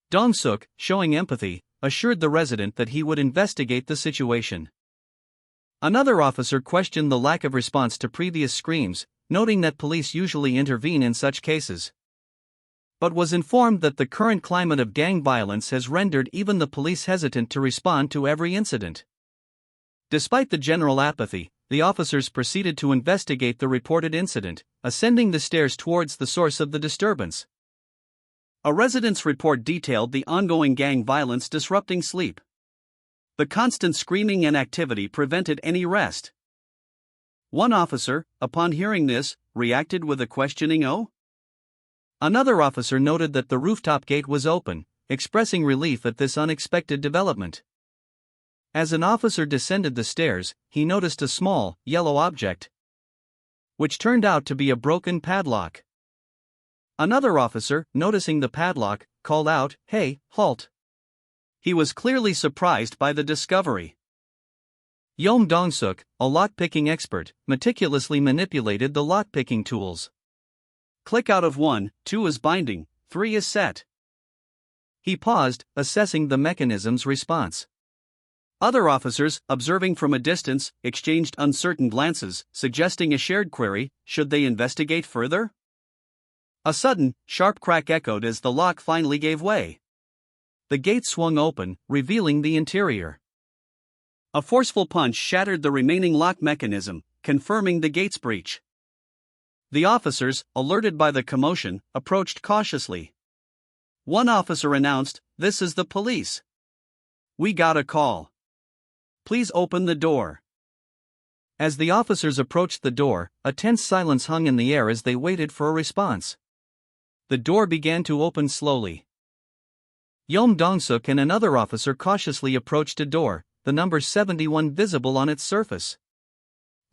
Dong-suk, showing empathy, assured the resident that he would investigate the situation. Another officer questioned the lack of response to previous screams, noting that police usually intervene in such cases, but was informed that the current climate of gang violence has rendered even the police hesitant to respond to every incident. Despite the general apathy, the officers proceeded to investigate the reported incident, ascending the stairs towards the source of the disturbance. A resident's report detailed the ongoing gang violence disrupting sleep. The constant screaming and activity prevented any rest. One officer, upon hearing this, reacted with a questioning "Oh?" Another officer noted that the rooftop gate was open, expressing relief at this unexpected development. As an officer descended the stairs, he noticed a small, yellow object, which turned out to be a broken padlock. Another officer, noticing the padlock, called out, "Hey, halt!" He was clearly surprised by the discovery. Yeom Dong-suk, a lock-picking expert, meticulously manipulated the lock-picking tools. Click out of 1, 2 is binding, 3 is set. He paused, assessing the mechanism's response. Other officers, observing from a distance, exchanged uncertain glances, suggesting a shared query: should they investigate further? A sudden, sharp crack echoed as the lock finally gave way. The gate swung open, revealing the interior. A forceful punch shattered the remaining lock mechanism, confirming the gate's breach. The officers, alerted by the commotion, approached cautiously. One officer announced, "This is the police. We got a call. Please open the door." As the officers approached the door, a tense silence hung in the air as they waited for a response. The door began to open slowly. Yeom Dong-suk and another officer cautiously approached a door, the number 71 visible on its surface.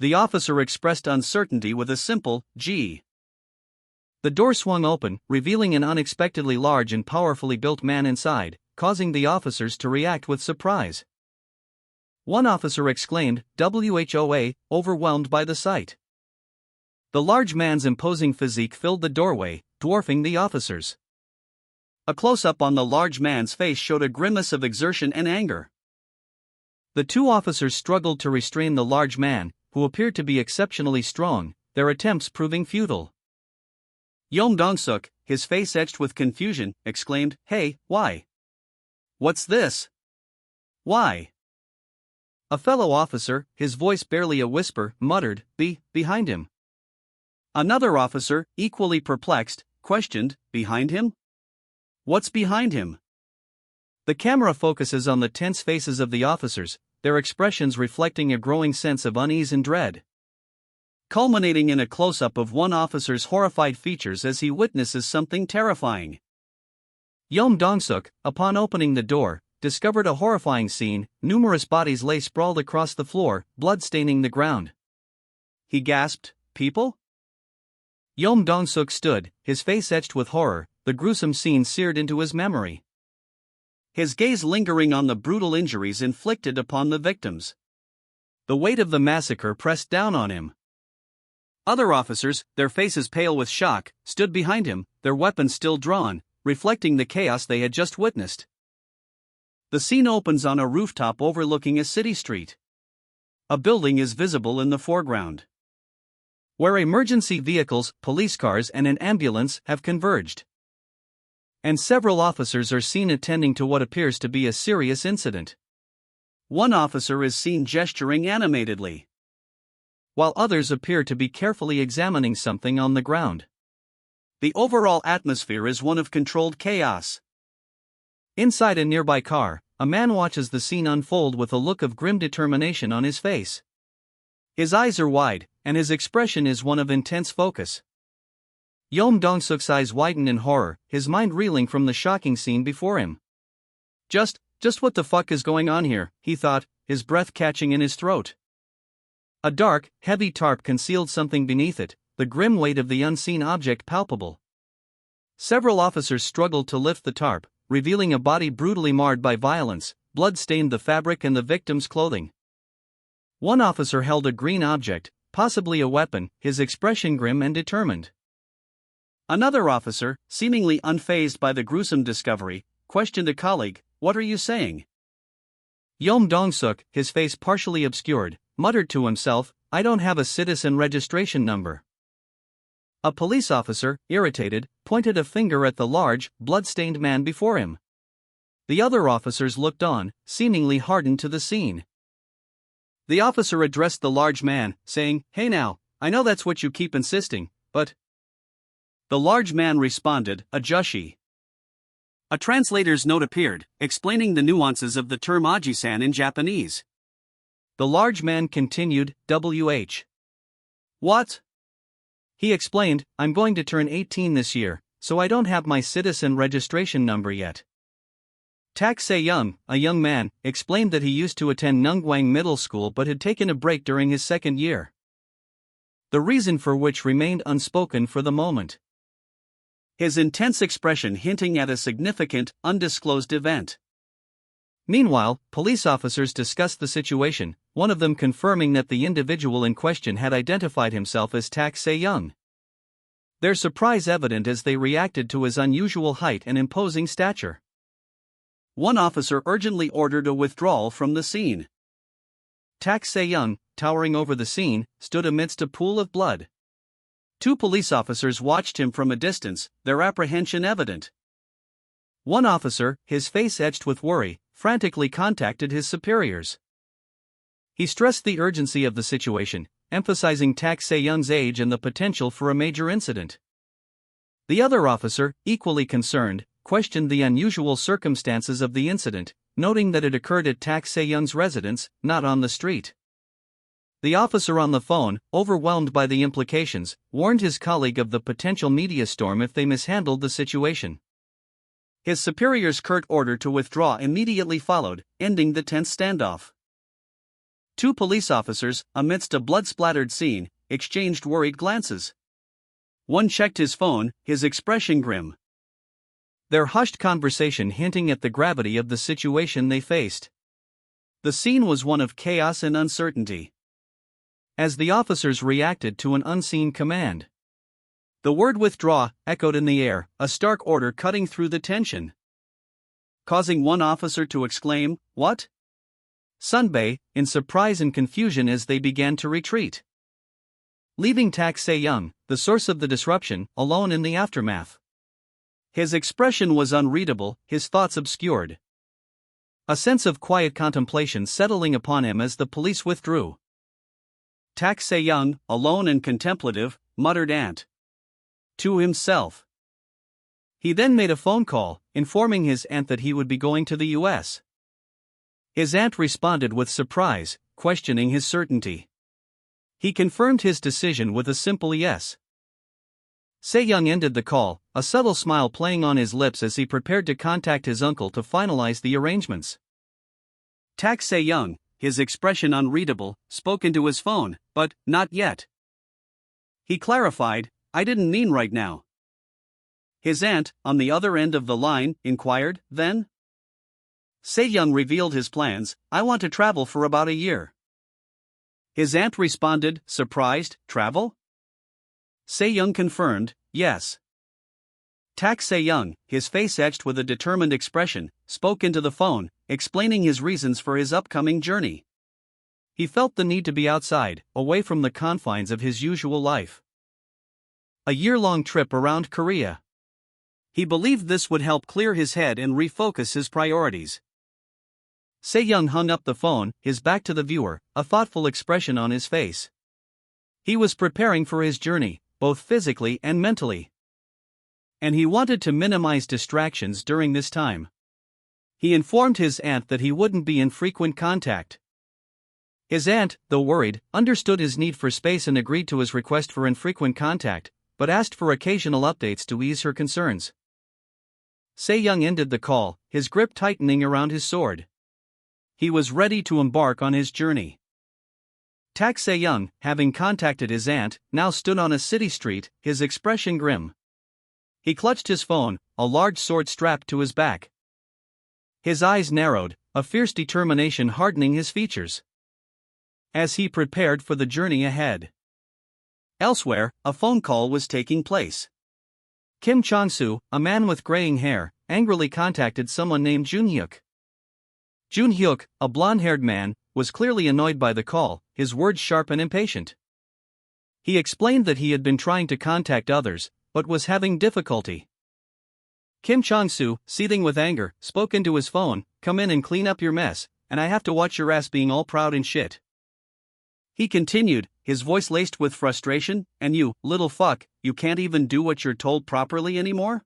The officer expressed uncertainty with a simple "G." The door swung open, revealing an unexpectedly large and powerfully built man inside, causing the officers to react with surprise. One officer exclaimed, "WHOA," overwhelmed by the sight. The large man's imposing physique filled the doorway, dwarfing the officers. A close-up on the large man's face showed a grimace of exertion and anger. The two officers struggled to restrain the large man, who appeared to be exceptionally strong, their attempts proving futile. Yeom Dong-suk, his face etched with confusion, exclaimed, "Hey, why? What's this? Why?" A fellow officer, his voice barely a whisper, muttered, Behind him." Another officer, equally perplexed, questioned, "Behind him? What's behind him?" The camera focuses on the tense faces of the officers, their expressions reflecting a growing sense of unease and dread, culminating in a close-up of one officer's horrified features as he witnesses something terrifying. Yeom Dong-suk, upon opening the door, discovered a horrifying scene. Numerous bodies lay sprawled across the floor, blood staining the ground. He gasped, "People?" Yeom Dong-suk stood, his face etched with horror, the gruesome scene seared into his memory. His gaze lingering on the brutal injuries inflicted upon the victims. The weight of the massacre pressed down on him. Other officers, their faces pale with shock, stood behind him, their weapons still drawn, reflecting the chaos they had just witnessed. The scene opens on a rooftop overlooking a city street. A building is visible in the foreground, where emergency vehicles, police cars, and an ambulance have converged. And several officers are seen attending to what appears to be a serious incident. One officer is seen gesturing animatedly, while others appear to be carefully examining something on the ground. The overall atmosphere is one of controlled chaos. Inside a nearby car, a man watches the scene unfold with a look of grim determination on his face. His eyes are wide, and his expression is one of intense focus. Yeom Dong-suk's eyes widen in horror, his mind reeling from the shocking scene before him. Just what the fuck is going on here, he thought, his breath catching in his throat. A dark, heavy tarp concealed something beneath it, the grim weight of the unseen object palpable. Several officers struggled to lift the tarp, revealing a body brutally marred by violence. Blood stained the fabric and the victim's clothing. One officer held a green object, possibly a weapon, his expression grim and determined. Another officer, seemingly unfazed by the gruesome discovery, questioned a colleague, "What are you saying?" Yeom Dong-suk, his face partially obscured, muttered to himself, "I don't have a citizen registration number." A police officer, irritated, pointed a finger at the large, blood-stained man before him. The other officers looked on, seemingly hardened to the scene. The officer addressed the large man, saying, "Hey now, I know that's what you keep insisting, but..." The large man responded, "Ajushi." A translator's note appeared, explaining the nuances of the term ajisan in Japanese. The large man continued, "WH. What?" He explained, "I'm going to turn 18 this year, so I don't have my citizen registration number yet." Tak Se-young, a young man, explained that he used to attend Nungwang Middle School but had taken a break during his second year. The reason for which remained unspoken for the moment. His intense expression hinting at a significant, undisclosed event. Meanwhile, police officers discussed the situation, one of them confirming that the individual in question had identified himself as Tak Se-young. Their surprise evident as they reacted to his unusual height and imposing stature. One officer urgently ordered a withdrawal from the scene. Tak Se-young, towering over the scene, stood amidst a pool of blood. Two police officers watched him from a distance, their apprehension evident. One officer, his face etched with worry, frantically contacted his superiors. He stressed the urgency of the situation, emphasizing Tak Se-young's age and the potential for a major incident. The other officer, equally concerned, questioned the unusual circumstances of the incident, noting that it occurred at Tak Se-young's residence, not on the street. The officer on the phone, overwhelmed by the implications, warned his colleague of the potential media storm if they mishandled the situation. His superior's curt order to withdraw immediately followed, ending the tense standoff. Two police officers, amidst a blood-splattered scene, exchanged worried glances. One checked his phone, his expression grim. Their hushed conversation hinting at the gravity of the situation they faced. The scene was one of chaos and uncertainty. As the officers reacted to an unseen command, the word "withdraw" echoed in the air, a stark order cutting through the tension. Causing one officer to exclaim, "What?" Sunbae, in surprise and confusion as they began to retreat. Leaving Tak Se-young, the source of the disruption, alone in the aftermath. His expression was unreadable, his thoughts obscured. A sense of quiet contemplation settling upon him as the police withdrew. Tak Se-young, alone and contemplative, muttered "Aunt" to himself. He then made a phone call, informing his aunt that he would be going to the U.S. His aunt responded with surprise, questioning his certainty. He confirmed his decision with a simple yes. Se-young ended the call, a subtle smile playing on his lips as he prepared to contact his uncle to finalize the arrangements. Tak Se-young, his expression unreadable, spoke into his phone, but not yet. He clarified, "I didn't mean right now." His aunt, on the other end of the line, inquired, "Then?" Se-young revealed his plans, "I want to travel for about a year." His aunt responded, surprised, "Travel?" Se-young confirmed, "Yes." Tak Se-young, his face etched with a determined expression, spoke into the phone, explaining his reasons for his upcoming journey. He felt the need to be outside, away from the confines of his usual life. A year-long trip around Korea. He believed this would help clear his head and refocus his priorities. Se-young hung up the phone, his back to the viewer, a thoughtful expression on his face. He was preparing for his journey, both physically and mentally. And he wanted to minimize distractions during this time. He informed his aunt that he wouldn't be in frequent contact. His aunt, though worried, understood his need for space and agreed to his request for infrequent contact, but asked for occasional updates to ease her concerns. Se-young ended the call, his grip tightening around his sword. He was ready to embark on his journey. Tak Se-young, having contacted his aunt, now stood on a city street, his expression grim. He clutched his phone, a large sword strapped to his back. His eyes narrowed, a fierce determination hardening his features, as he prepared for the journey ahead. Elsewhere, a phone call was taking place. Kim Chong-soo, a man with graying hair, angrily contacted someone named Jun-hyuk. Jun-hyuk, a blonde-haired man, was clearly annoyed by the call, his words sharp and impatient. He explained that he had been trying to contact others, but was having difficulty. Kim Chong-soo, seething with anger, spoke into his phone, "Come in and clean up your mess, and I have to watch your ass being all proud and shit." He continued, his voice laced with frustration, "And you, little fuck, you can't even do what you're told properly anymore?"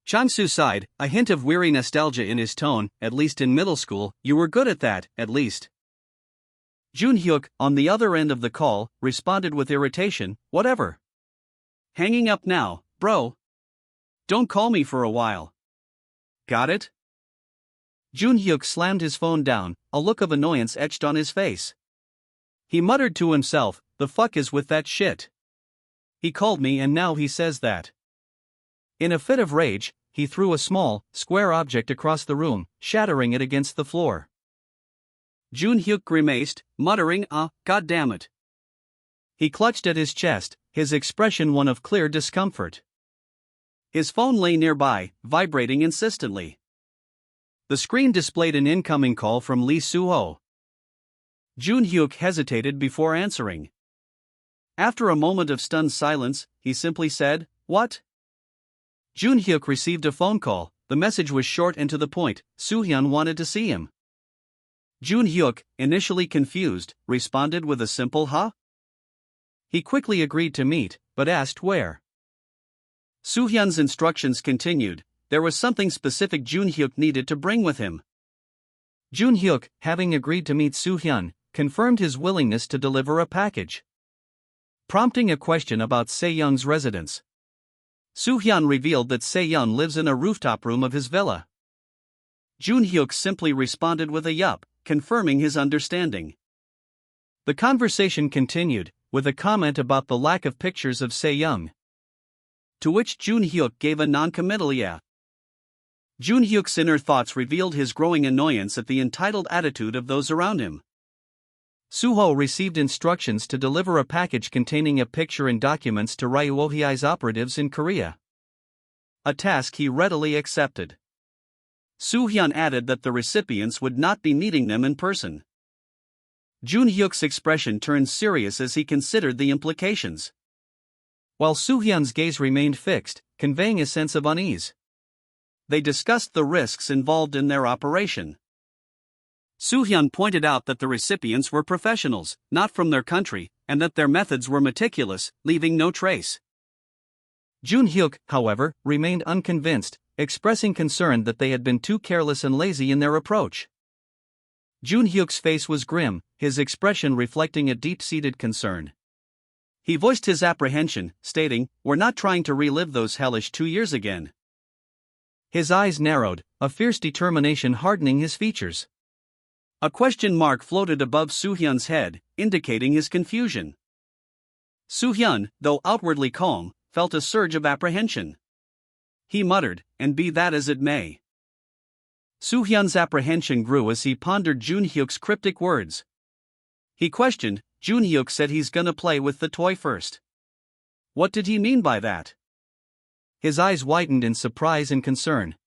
Chang-soo sighed, a hint of weary nostalgia in his tone. "At least in middle school, you were good at that, at least." Jun-hyuk, on the other end of the call, responded with irritation, "Whatever. Hanging up now, bro. Don't call me for a while. Got it?" Jun-hyuk slammed his phone down, a look of annoyance etched on his face. He muttered to himself, "The fuck is with that shit? He called me and now he says that." In a fit of rage, he threw a small, square object across the room, shattering it against the floor. Jun-hyuk grimaced, muttering, God damn it." He clutched at his chest, his expression one of clear discomfort. His phone lay nearby, vibrating insistently. The screen displayed an incoming call from Lee Soo-ho. Jun-hyuk hesitated before answering. After a moment of stunned silence, he simply said, "What?" Jun-hyuk received a phone call. The message was short and to the point. Soo-hyun wanted to see him. Jun-hyuk, initially confused, responded with a simple "huh?" He quickly agreed to meet, but asked where. Soo-hyun's instructions continued. There was something specific Jun-hyuk needed to bring with him. Jun-hyuk, having agreed to meet Soo-hyun, confirmed his willingness to deliver a package, prompting a question about Se-young's residence. Soo-hyun revealed that Se-young lives in a rooftop room of his villa. Jun-hyuk simply responded with a yup, confirming his understanding. The conversation continued, with a comment about the lack of pictures of Se-young, to which Jun-hyuk gave a non-committal yeah. Jun-hyuk's inner thoughts revealed his growing annoyance at the entitled attitude of those around him. Soo-ho received instructions to deliver a package containing a picture and documents to Ryuohei's operatives in Korea, a task he readily accepted. Soo-hyun added that the recipients would not be meeting them in person. Jun-hyuk's expression turned serious as he considered the implications, while Soo-hyun's gaze remained fixed, conveying a sense of unease. They discussed the risks involved in their operation. Soo-hyun pointed out that the recipients were professionals, not from their country, and that their methods were meticulous, leaving no trace. Jun-hyuk, however, remained unconvinced, expressing concern that they had been too careless and lazy in their approach. Jun-hyuk's face was grim, his expression reflecting a deep-seated concern. He voiced his apprehension, stating, "We're not trying to relive those hellish 2 years again." His eyes narrowed, a fierce determination hardening his features. A question mark floated above Soo-hyun's head, indicating his confusion. Soo-hyun, though outwardly calm, felt a surge of apprehension. He muttered, "And be that as it may." Soo-hyun's apprehension grew as he pondered Jun-hyuk's cryptic words. He questioned. Jun-hyuk said he's gonna play with the toy first. What did he mean by that? His eyes widened in surprise and concern.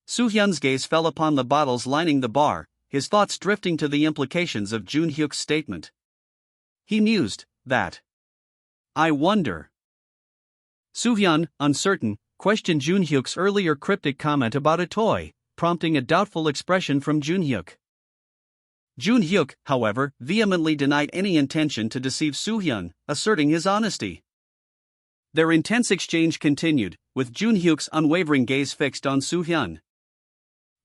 Soo-hyun's gaze fell upon the bottles lining the bar, his thoughts drifting to the implications of Jun-hyuk's statement. He mused, that. I wonder. Soo-hyun, uncertain, questioned Jun-hyuk's earlier cryptic comment about a toy, prompting a doubtful expression from Jun-hyuk. Jun-hyuk, however, vehemently denied any intention to deceive Soo-hyun, asserting his honesty. Their intense exchange continued, with Jun-hyuk's unwavering gaze fixed on Soo-hyun.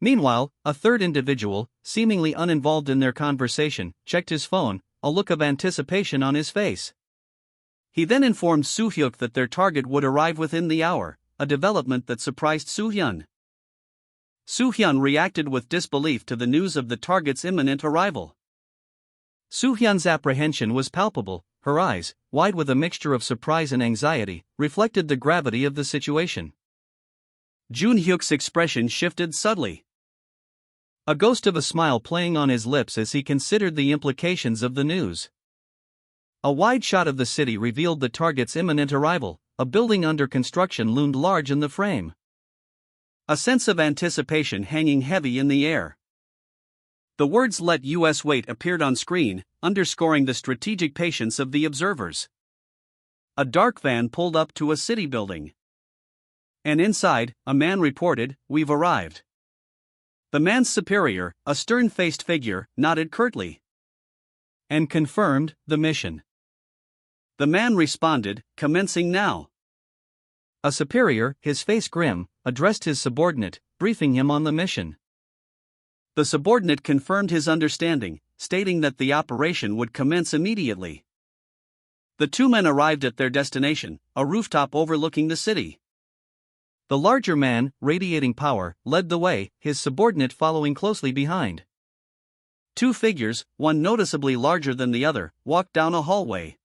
Meanwhile, a third individual, seemingly uninvolved in their conversation, checked his phone, a look of anticipation on his face. He then informed Soo-hyuk that their target would arrive within the hour, a development that surprised Soo-hyun. Soo-hyun reacted with disbelief to the news of the target's imminent arrival. Soo-hyun's apprehension was palpable, her eyes, wide with a mixture of surprise and anxiety, reflected the gravity of the situation. Joon-hyuk's expression shifted subtly, a ghost of a smile playing on his lips as he considered the implications of the news. A wide shot of the city revealed the target's imminent arrival. A building under construction loomed large in the frame, a sense of anticipation hanging heavy in the air. The words "Let US wait" appeared on screen, underscoring the strategic patience of the observers. A dark van pulled up to a city building, and inside, a man reported, "We've arrived." The man's superior, a stern-faced figure, nodded curtly and confirmed the mission. The man responded, "Commencing now." A superior, his face grim, addressed his subordinate, briefing him on the mission. The subordinate confirmed his understanding, stating that the operation would commence immediately. The two men arrived at their destination, a rooftop overlooking the city. The larger man, radiating power, led the way, his subordinate following closely behind. Two figures, one noticeably larger than the other, walked down a hallway.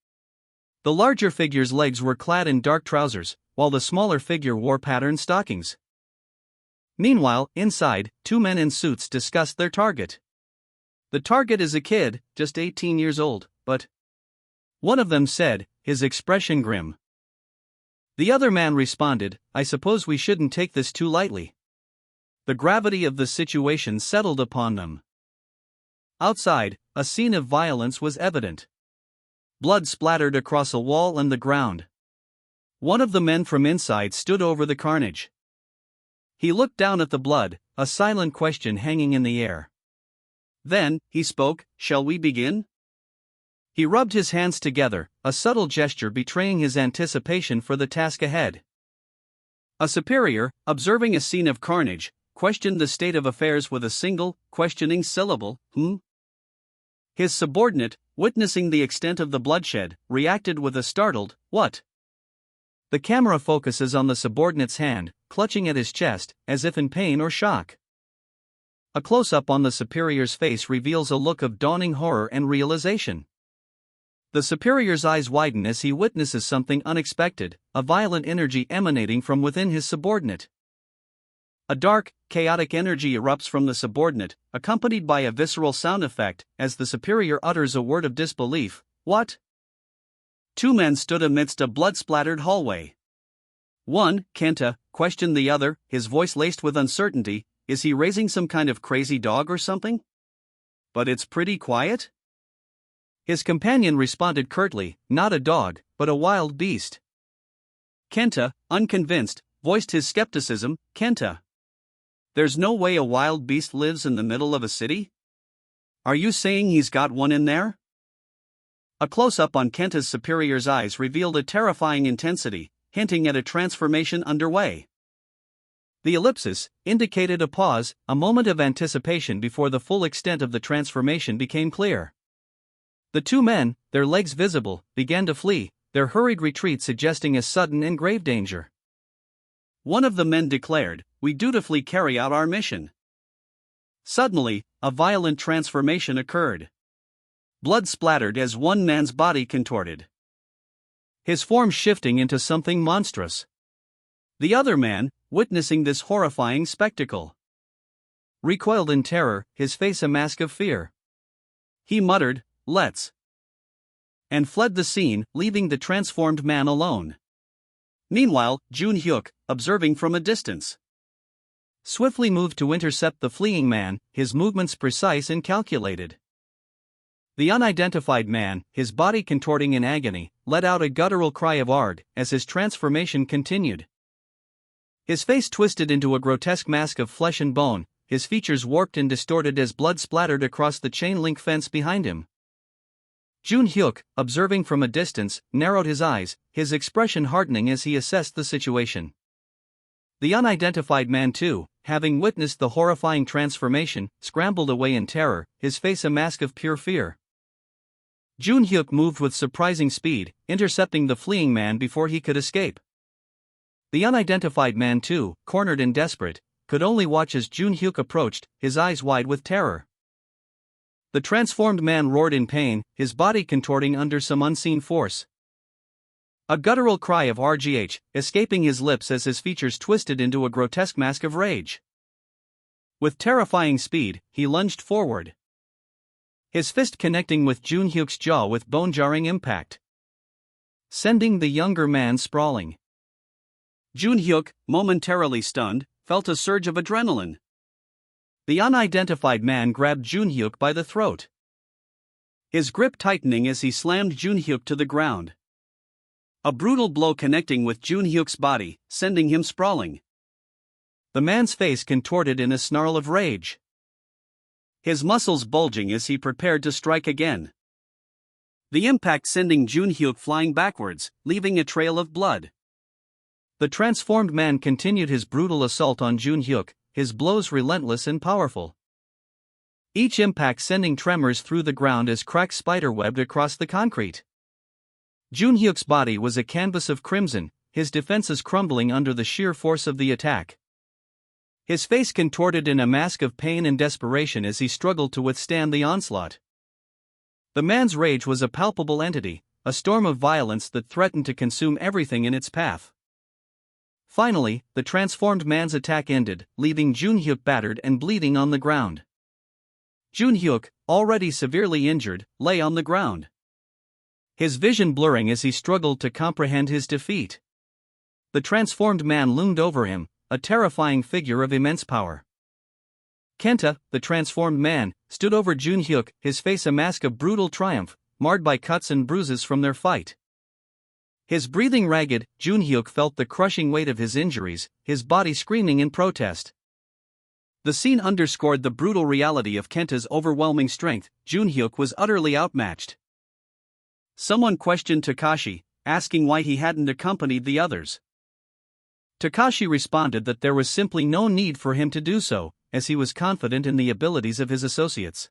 The larger figure's legs were clad in dark trousers, while the smaller figure wore patterned stockings. Meanwhile, inside, two men in suits discussed their target. "The target is a kid, just 18 years old, but," one of them said, his expression grim. The other man responded, "I suppose we shouldn't take this too lightly." The gravity of the situation settled upon them. Outside, a scene of violence was evident. Blood splattered across a wall and the ground. One of the men from inside stood over the carnage. He looked down at the blood, a silent question hanging in the air. Then, he spoke, "Shall we begin?" He rubbed his hands together, a subtle gesture betraying his anticipation for the task ahead. A superior, observing a scene of carnage, questioned the state of affairs with a single, questioning syllable, His subordinate, witnessing the extent of the bloodshed, reacted with a startled, "What?" The camera focuses on the subordinate's hand, clutching at his chest, as if in pain or shock. A close-up on the superior's face reveals a look of dawning horror and realization. The superior's eyes widen as he witnesses something unexpected, a violent energy emanating from within his subordinate. A dark, chaotic energy erupts from the subordinate, accompanied by a visceral sound effect, as the superior utters a word of disbelief, "What?" Two men stood amidst a blood-splattered hallway. One, Kenta, questioned the other, his voice laced with uncertainty, "Is he raising some kind of crazy dog or something? But it's pretty quiet?" His companion responded curtly, "Not a dog, but a wild beast." Kenta, unconvinced, voiced his skepticism, "Kenta, there's no way a wild beast lives in the middle of a city? Are you saying he's got one in there?" A close-up on Kenta's superior's eyes revealed a terrifying intensity, hinting at a transformation underway. The ellipsis indicated a pause, a moment of anticipation before the full extent of the transformation became clear. The two men, their legs visible, began to flee, their hurried retreat suggesting a sudden and grave danger. One of the men declared, "We dutifully carry out our mission." Suddenly, a violent transformation occurred. Blood splattered as one man's body contorted, his form shifting into something monstrous. The other man, witnessing this horrifying spectacle, recoiled in terror, his face a mask of fear. He muttered, "Let's," and fled the scene, leaving the transformed man alone. Meanwhile, Joon-hyuk, observing from a distance, swiftly moved to intercept the fleeing man, his movements precise and calculated. The unidentified man, his body contorting in agony, let out a guttural cry of "Ard" as his transformation continued. His face twisted into a grotesque mask of flesh and bone, his features warped and distorted as blood splattered across the chain-link fence behind him. Joon-hyuk, observing from a distance, narrowed his eyes, his expression hardening as he assessed the situation. The unidentified man too, having witnessed the horrifying transformation, scrambled away in terror, his face a mask of pure fear. Junhyuk moved with surprising speed, intercepting the fleeing man before he could escape. The unidentified man too, cornered and desperate, could only watch as Junhyuk approached, his eyes wide with terror. The transformed man roared in pain, his body contorting under some unseen force. A guttural cry of RGH, escaping his lips as his features twisted into a grotesque mask of rage. With terrifying speed, he lunged forward, his fist connecting with Junhyuk's jaw with bone-jarring impact, sending the younger man sprawling. Junhyuk, momentarily stunned, felt a surge of adrenaline. The unidentified man grabbed Junhyuk by the throat, his grip tightening as he slammed Junhyuk to the ground. A brutal blow connecting with Junhyuk's body, sending him sprawling. The man's face contorted in a snarl of rage, his muscles bulging as he prepared to strike again. The impact sending Junhyuk flying backwards, leaving a trail of blood. The transformed man continued his brutal assault on Junhyuk, his blows relentless and powerful. Each impact sending tremors through the ground as cracks spiderwebbed across the concrete. Junhyuk's body was a canvas of crimson, his defenses crumbling under the sheer force of the attack. His face contorted in a mask of pain and desperation as he struggled to withstand the onslaught. The man's rage was a palpable entity, a storm of violence that threatened to consume everything in its path. Finally, the transformed man's attack ended, leaving Junhyuk battered and bleeding on the ground. Junhyuk, already severely injured, lay on the ground, his vision blurring as he struggled to comprehend his defeat. The transformed man loomed over him, a terrifying figure of immense power. Kenta, the transformed man, stood over Junhyuk, his face a mask of brutal triumph, marred by cuts and bruises from their fight. His breathing ragged, Junhyuk felt the crushing weight of his injuries, his body screaming in protest. The scene underscored the brutal reality of Kenta's overwhelming strength. Junhyuk was utterly outmatched. Someone questioned Takashi, asking why he hadn't accompanied the others. Takashi responded that there was simply no need for him to do so, as he was confident in the abilities of his associates.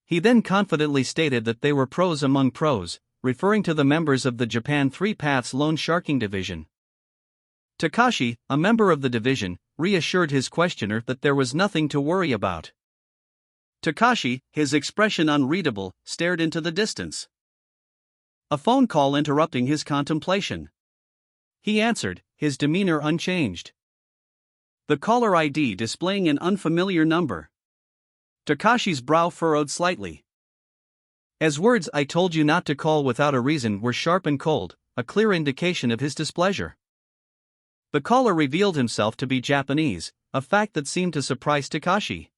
He then confidently stated that they were pros among pros, referring to the members of the Japan Three Paths Loan Sharking Division. Takashi, a member of the division, reassured his questioner that there was nothing to worry about. Takashi, his expression unreadable, stared into the distance. A phone call interrupting his contemplation. He answered, his demeanor unchanged. The caller ID displaying an unfamiliar number. Takashi's brow furrowed slightly. As words "I told you not to call" without a reason were sharp and cold, a clear indication of his displeasure. The caller revealed himself to be Japanese, a fact that seemed to surprise Takashi.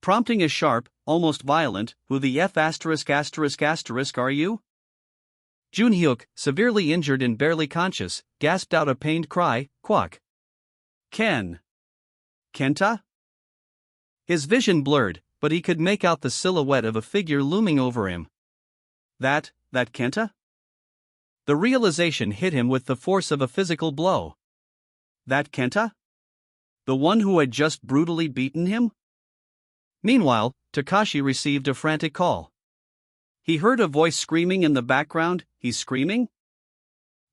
Prompting a sharp, almost violent, "Who the F*** are you?" Junhyuk, severely injured and barely conscious, gasped out a pained cry, "Quack! Kenta?" His vision blurred, but he could make out the silhouette of a figure looming over him. That Kenta? The realization hit him with the force of a physical blow. That Kenta? The one who had just brutally beaten him? Meanwhile, Takashi received a frantic call. He heard a voice screaming in the background. He's screaming?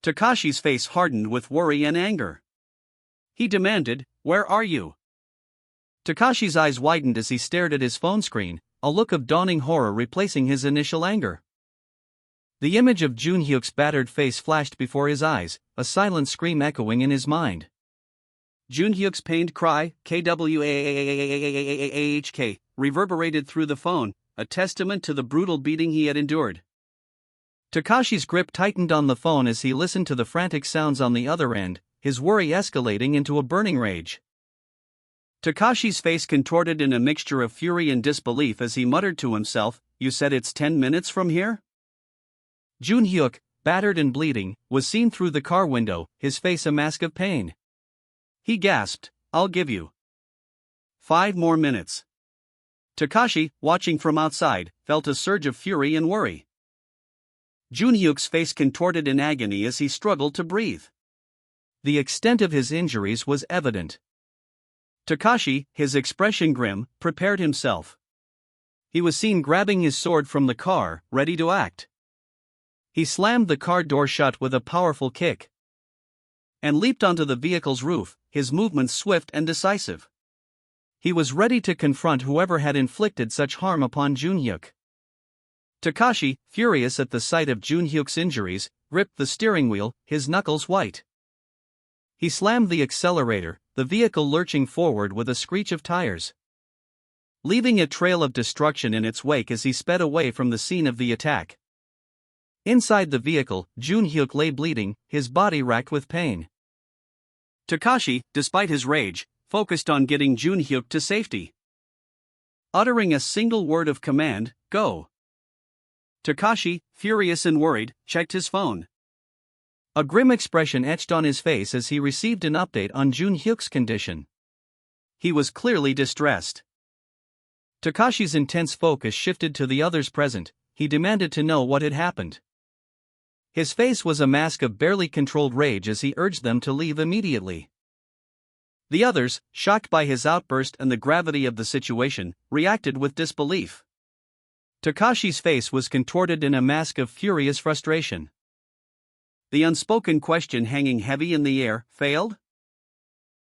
Takashi's face hardened with worry and anger. He demanded, "Where are you?" Takashi's eyes widened as he stared at his phone screen, a look of dawning horror replacing his initial anger. The image of Junhyuk's battered face flashed before his eyes, a silent scream echoing in his mind. Junhyuk's pained cry, "KWAHK," reverberated through the phone, a testament to the brutal beating he had endured. Takashi's grip tightened on the phone as he listened to the frantic sounds on the other end, his worry escalating into a burning rage. Takashi's face contorted in a mixture of fury and disbelief as he muttered to himself, "You said it's 10 minutes from here?" Junhyuk, battered and bleeding, was seen through the car window, his face a mask of pain. He gasped, "I'll give you 5 more minutes." Takashi, watching from outside, felt a surge of fury and worry. Junhyuk's face contorted in agony as he struggled to breathe. The extent of his injuries was evident. Takashi, his expression grim, prepared himself. He was seen grabbing his sword from the car, ready to act. He slammed the car door shut with a powerful kick and leaped onto the vehicle's roof, his movements swift and decisive. He was ready to confront whoever had inflicted such harm upon Junhyuk. Takashi, furious at the sight of Junhyuk's injuries, gripped the steering wheel, his knuckles white. He slammed the accelerator, the vehicle lurching forward with a screech of tires, leaving a trail of destruction in its wake as he sped away from the scene of the attack. Inside the vehicle, Junhyuk lay bleeding, his body racked with pain. Takashi, despite his rage, focused on getting Junhyuk to safety. Uttering a single word of command, "Go." Takashi, furious and worried, checked his phone. A grim expression etched on his face as he received an update on Junhyuk's condition. He was clearly distressed. Takashi's intense focus shifted to the others present. He demanded to know what had happened. His face was a mask of barely controlled rage as he urged them to leave immediately. The others, shocked by his outburst and the gravity of the situation, reacted with disbelief. Takashi's face was contorted in a mask of furious frustration. The unspoken question hanging heavy in the air, failed?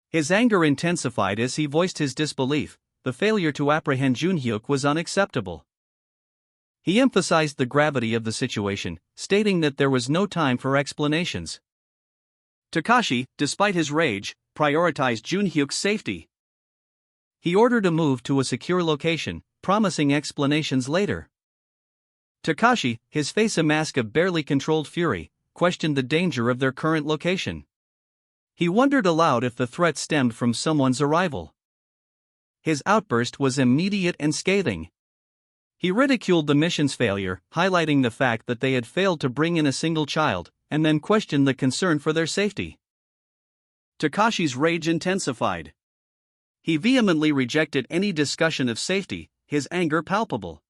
His anger intensified as he voiced his disbelief. The failure to apprehend Junhyuk was unacceptable. He emphasized the gravity of the situation, stating that there was no time for explanations. Takashi, despite his rage, prioritized Junhyuk's safety. He ordered a move to a secure location, promising explanations later. Takashi, his face a mask of barely controlled fury, questioned the danger of their current location. He wondered aloud if the threat stemmed from someone's arrival. His outburst was immediate and scathing. He ridiculed the mission's failure, highlighting the fact that they had failed to bring in a single child, and then questioned the concern for their safety. Takashi's rage intensified. He vehemently rejected any discussion of safety, his anger palpable.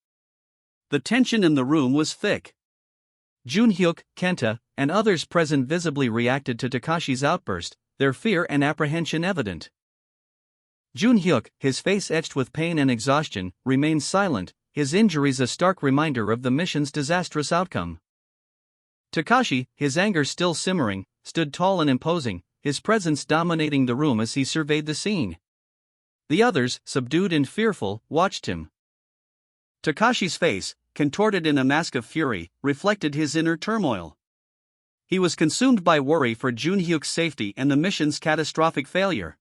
The tension in the room was thick. Junhyuk, Kenta, and others present visibly reacted to Takashi's outburst, their fear and apprehension evident. Junhyuk, his face etched with pain and exhaustion, remained silent, his injuries a stark reminder of the mission's disastrous outcome. Takashi, his anger still simmering, stood tall and imposing, his presence dominating the room as he surveyed the scene. The others, subdued and fearful, watched him. Takashi's face, contorted in a mask of fury, reflected his inner turmoil. He was consumed by worry for Junhyuk's safety and the mission's catastrophic failure.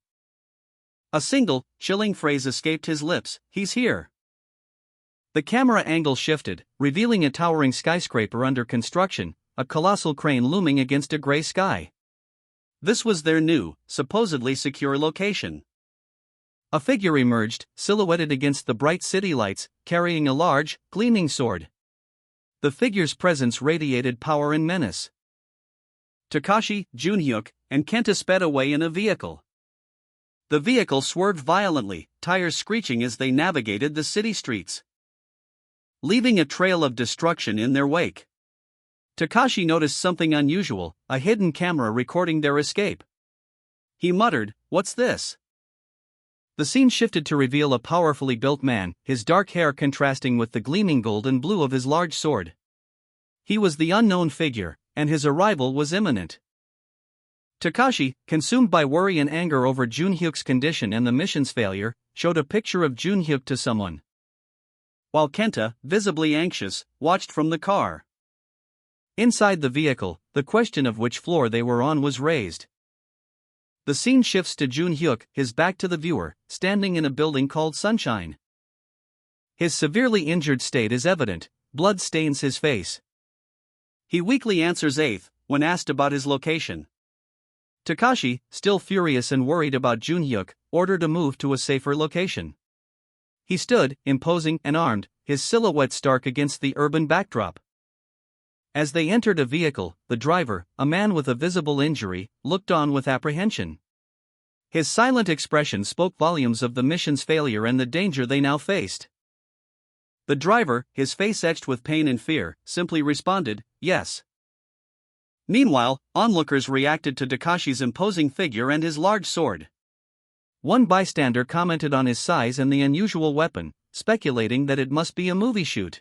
A single, chilling phrase escaped his lips: "He's here." The camera angle shifted, revealing a towering skyscraper under construction, a colossal crane looming against a gray sky. This was their new, supposedly secure location. A figure emerged, silhouetted against the bright city lights, carrying a large, gleaming sword. The figure's presence radiated power and menace. Takashi, Junhyuk, and Kenta sped away in a vehicle. The vehicle swerved violently, tires screeching as they navigated the city streets, leaving a trail of destruction in their wake. Takashi noticed something unusual, a hidden camera recording their escape. He muttered, "What's this?" The scene shifted to reveal a powerfully built man, his dark hair contrasting with the gleaming gold and blue of his large sword. He was the unknown figure, and his arrival was imminent. Takashi, consumed by worry and anger over Junhyuk's condition and the mission's failure, showed a picture of Junhyuk to someone, while Kenta, visibly anxious, watched from the car. Inside the vehicle, the question of which floor they were on was raised. The scene shifts to Junhyuk, his back to the viewer, standing in a building called Sunshine. His severely injured state is evident, blood stains his face. He weakly answers "Eighth" when asked about his location. Takashi, still furious and worried about Junhyuk, ordered a move to a safer location. He stood, imposing and armed, his silhouette stark against the urban backdrop. As they entered a vehicle, the driver, a man with a visible injury, looked on with apprehension. His silent expression spoke volumes of the mission's failure and the danger they now faced. The driver, his face etched with pain and fear, simply responded, "Yes." Meanwhile, onlookers reacted to Takashi's imposing figure and his large sword. One bystander commented on his size and the unusual weapon, speculating that it must be a movie shoot.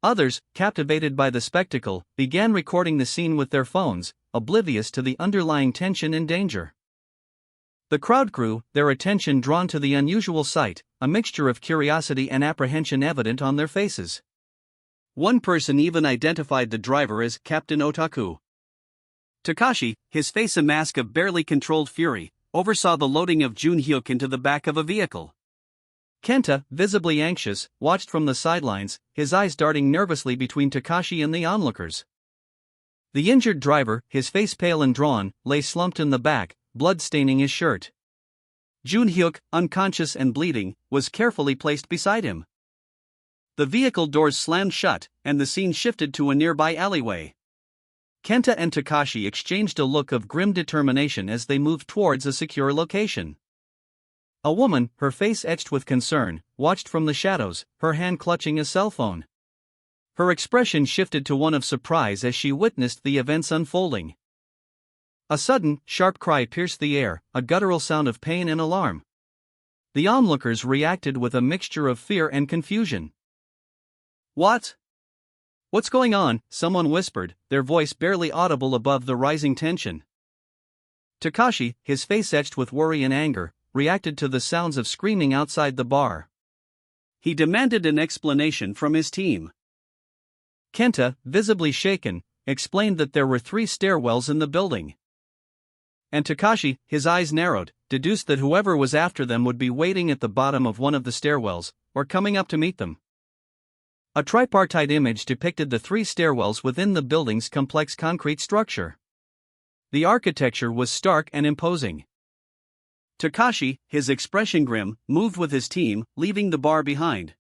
Others, captivated by the spectacle, began recording the scene with their phones, oblivious to the underlying tension and danger. The crowd grew, their attention drawn to the unusual sight, a mixture of curiosity and apprehension evident on their faces. One person even identified the driver as Captain Otaku. Takashi, his face a mask of barely controlled fury, oversaw the loading of Junhyuk into the back of a vehicle. Kenta, visibly anxious, watched from the sidelines, his eyes darting nervously between Takashi and the onlookers. The injured driver, his face pale and drawn, lay slumped in the back, blood staining his shirt. Junhyuk, unconscious and bleeding, was carefully placed beside him. The vehicle doors slammed shut, and the scene shifted to a nearby alleyway. Kenta and Takashi exchanged a look of grim determination as they moved towards a secure location. A woman, her face etched with concern, watched from the shadows, her hand clutching a cell phone. Her expression shifted to one of surprise as she witnessed the events unfolding. A sudden, sharp cry pierced the air, a guttural sound of pain and alarm. The onlookers reacted with a mixture of fear and confusion. "What? What's going on?" someone whispered, their voice barely audible above the rising tension. Takashi, his face etched with worry and anger, reacted to the sounds of screaming outside the bar. He demanded an explanation from his team. Kenta, visibly shaken, explained that there were 3 stairwells in the building. And Takashi, his eyes narrowed, deduced that whoever was after them would be waiting at the bottom of one of the stairwells, or coming up to meet them. A tripartite image depicted the 3 stairwells within the building's complex concrete structure. The architecture was stark and imposing. Takashi, his expression grim, moved with his team, leaving the bar behind.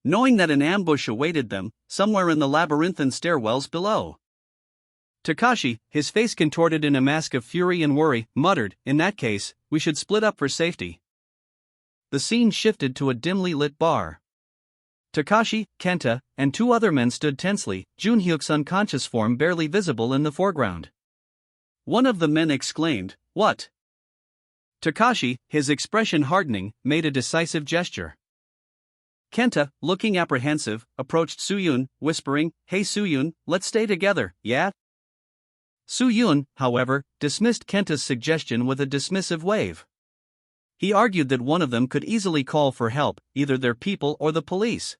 Knowing that an ambush awaited them, somewhere in the labyrinthine stairwells below. Takashi, his face contorted in a mask of fury and worry, muttered, "In that case, we should split up for safety." The scene shifted to a dimly lit bar. Takashi, Kenta, and 2 other men stood tensely, Junhyuk's unconscious form barely visible in the foreground. One of the men exclaimed, "What?" Takashi, his expression hardening, made a decisive gesture. Kenta, looking apprehensive, approached Suyun, whispering, "Hey Suyun, let's stay together, yeah?" Suyun, however, dismissed Kenta's suggestion with a dismissive wave. He argued that one of them could easily call for help, either their people or the police.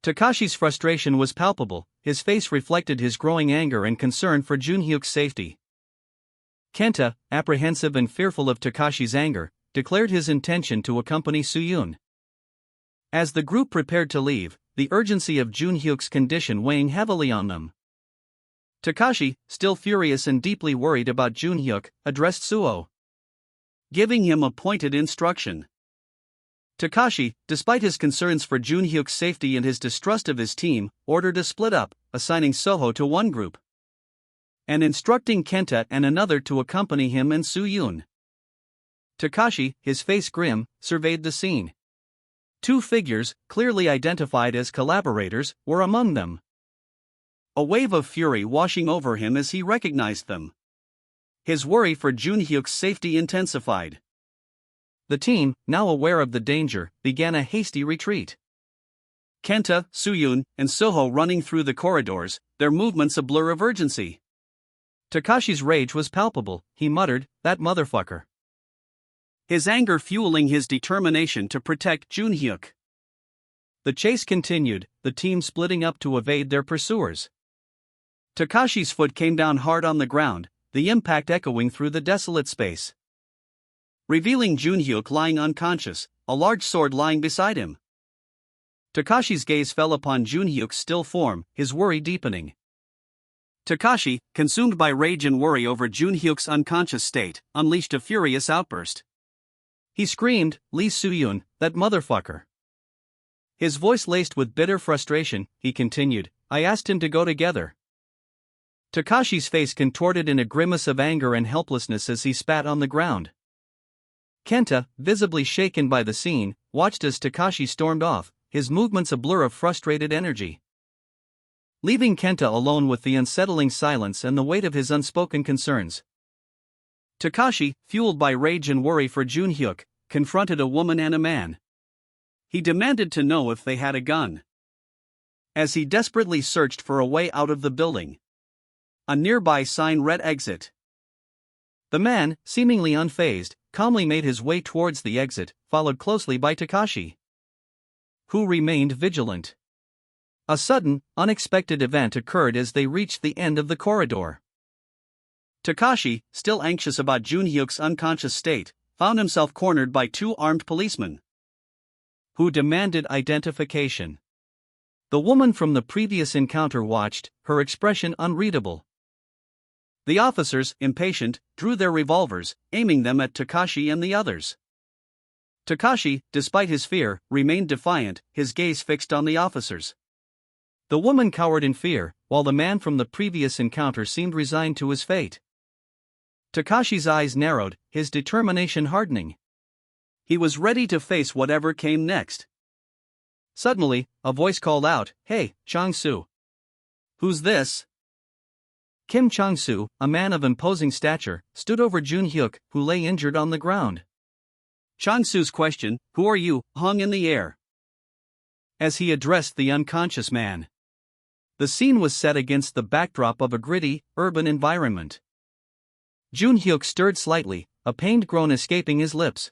Takashi's frustration was palpable, his face reflected his growing anger and concern for Junhyuk's safety. Kenta, apprehensive and fearful of Takashi's anger, declared his intention to accompany Suyun. As the group prepared to leave, the urgency of Junhyuk's condition weighing heavily on them. Takashi, still furious and deeply worried about Junhyuk, addressed Suo, giving him a pointed instruction. Takashi, despite his concerns for Junhyuk's safety and his distrust of his team, ordered a split up, assigning Soho to one group and instructing Kenta and another to accompany him and Suyun. Takashi, his face grim, surveyed the scene. 2 figures, clearly identified as collaborators, were among them. A wave of fury washing over him as he recognized them. His worry for Junhyuk's safety intensified. The team, now aware of the danger, began a hasty retreat. Kenta, Suyun, and Soho running through the corridors, their movements a blur of urgency. Takashi's rage was palpable, he muttered, "That motherfucker." His anger fueling his determination to protect Junhyuk. The chase continued, the team splitting up to evade their pursuers. Takashi's foot came down hard on the ground, the impact echoing through the desolate space, revealing Junhyuk lying unconscious, a large sword lying beside him. Takashi's gaze fell upon Junhyuk's still form, his worry deepening. Takashi, consumed by rage and worry over Junhyuk's unconscious state, unleashed a furious outburst. He screamed, "Lee Suyun, that motherfucker." His voice laced with bitter frustration, he continued, "I asked him to go together." Takashi's face contorted in a grimace of anger and helplessness as he spat on the ground. Kenta, visibly shaken by the scene, watched as Takashi stormed off, his movements a blur of frustrated energy. Leaving Kenta alone with the unsettling silence and the weight of his unspoken concerns, Takashi, fueled by rage and worry for Junhyuk, confronted a woman and a man. He demanded to know if they had a gun. As he desperately searched for a way out of the building, a nearby sign read exit. The man, seemingly unfazed, calmly made his way towards the exit, followed closely by Takashi, who remained vigilant. A sudden, unexpected event occurred as they reached the end of the corridor. Takashi, still anxious about Junhyuk's unconscious state, found himself cornered by two armed policemen, who demanded identification. The woman from the previous encounter watched, her expression unreadable. The officers, impatient, drew their revolvers, aiming them at Takashi and the others. Takashi, despite his fear, remained defiant, his gaze fixed on the officers. The woman cowered in fear, while the man from the previous encounter seemed resigned to his fate. Takashi's eyes narrowed, his determination hardening. He was ready to face whatever came next. Suddenly, a voice called out, "Hey, Chang-soo." "Who's this?" Kim Chang-soo, a man of imposing stature, stood over Junhyuk, who lay injured on the ground. Chang-soo's question, "Who are you?" hung in the air as he addressed the unconscious man. The scene was set against the backdrop of a gritty, urban environment. Junhyuk stirred slightly, a pained groan escaping his lips.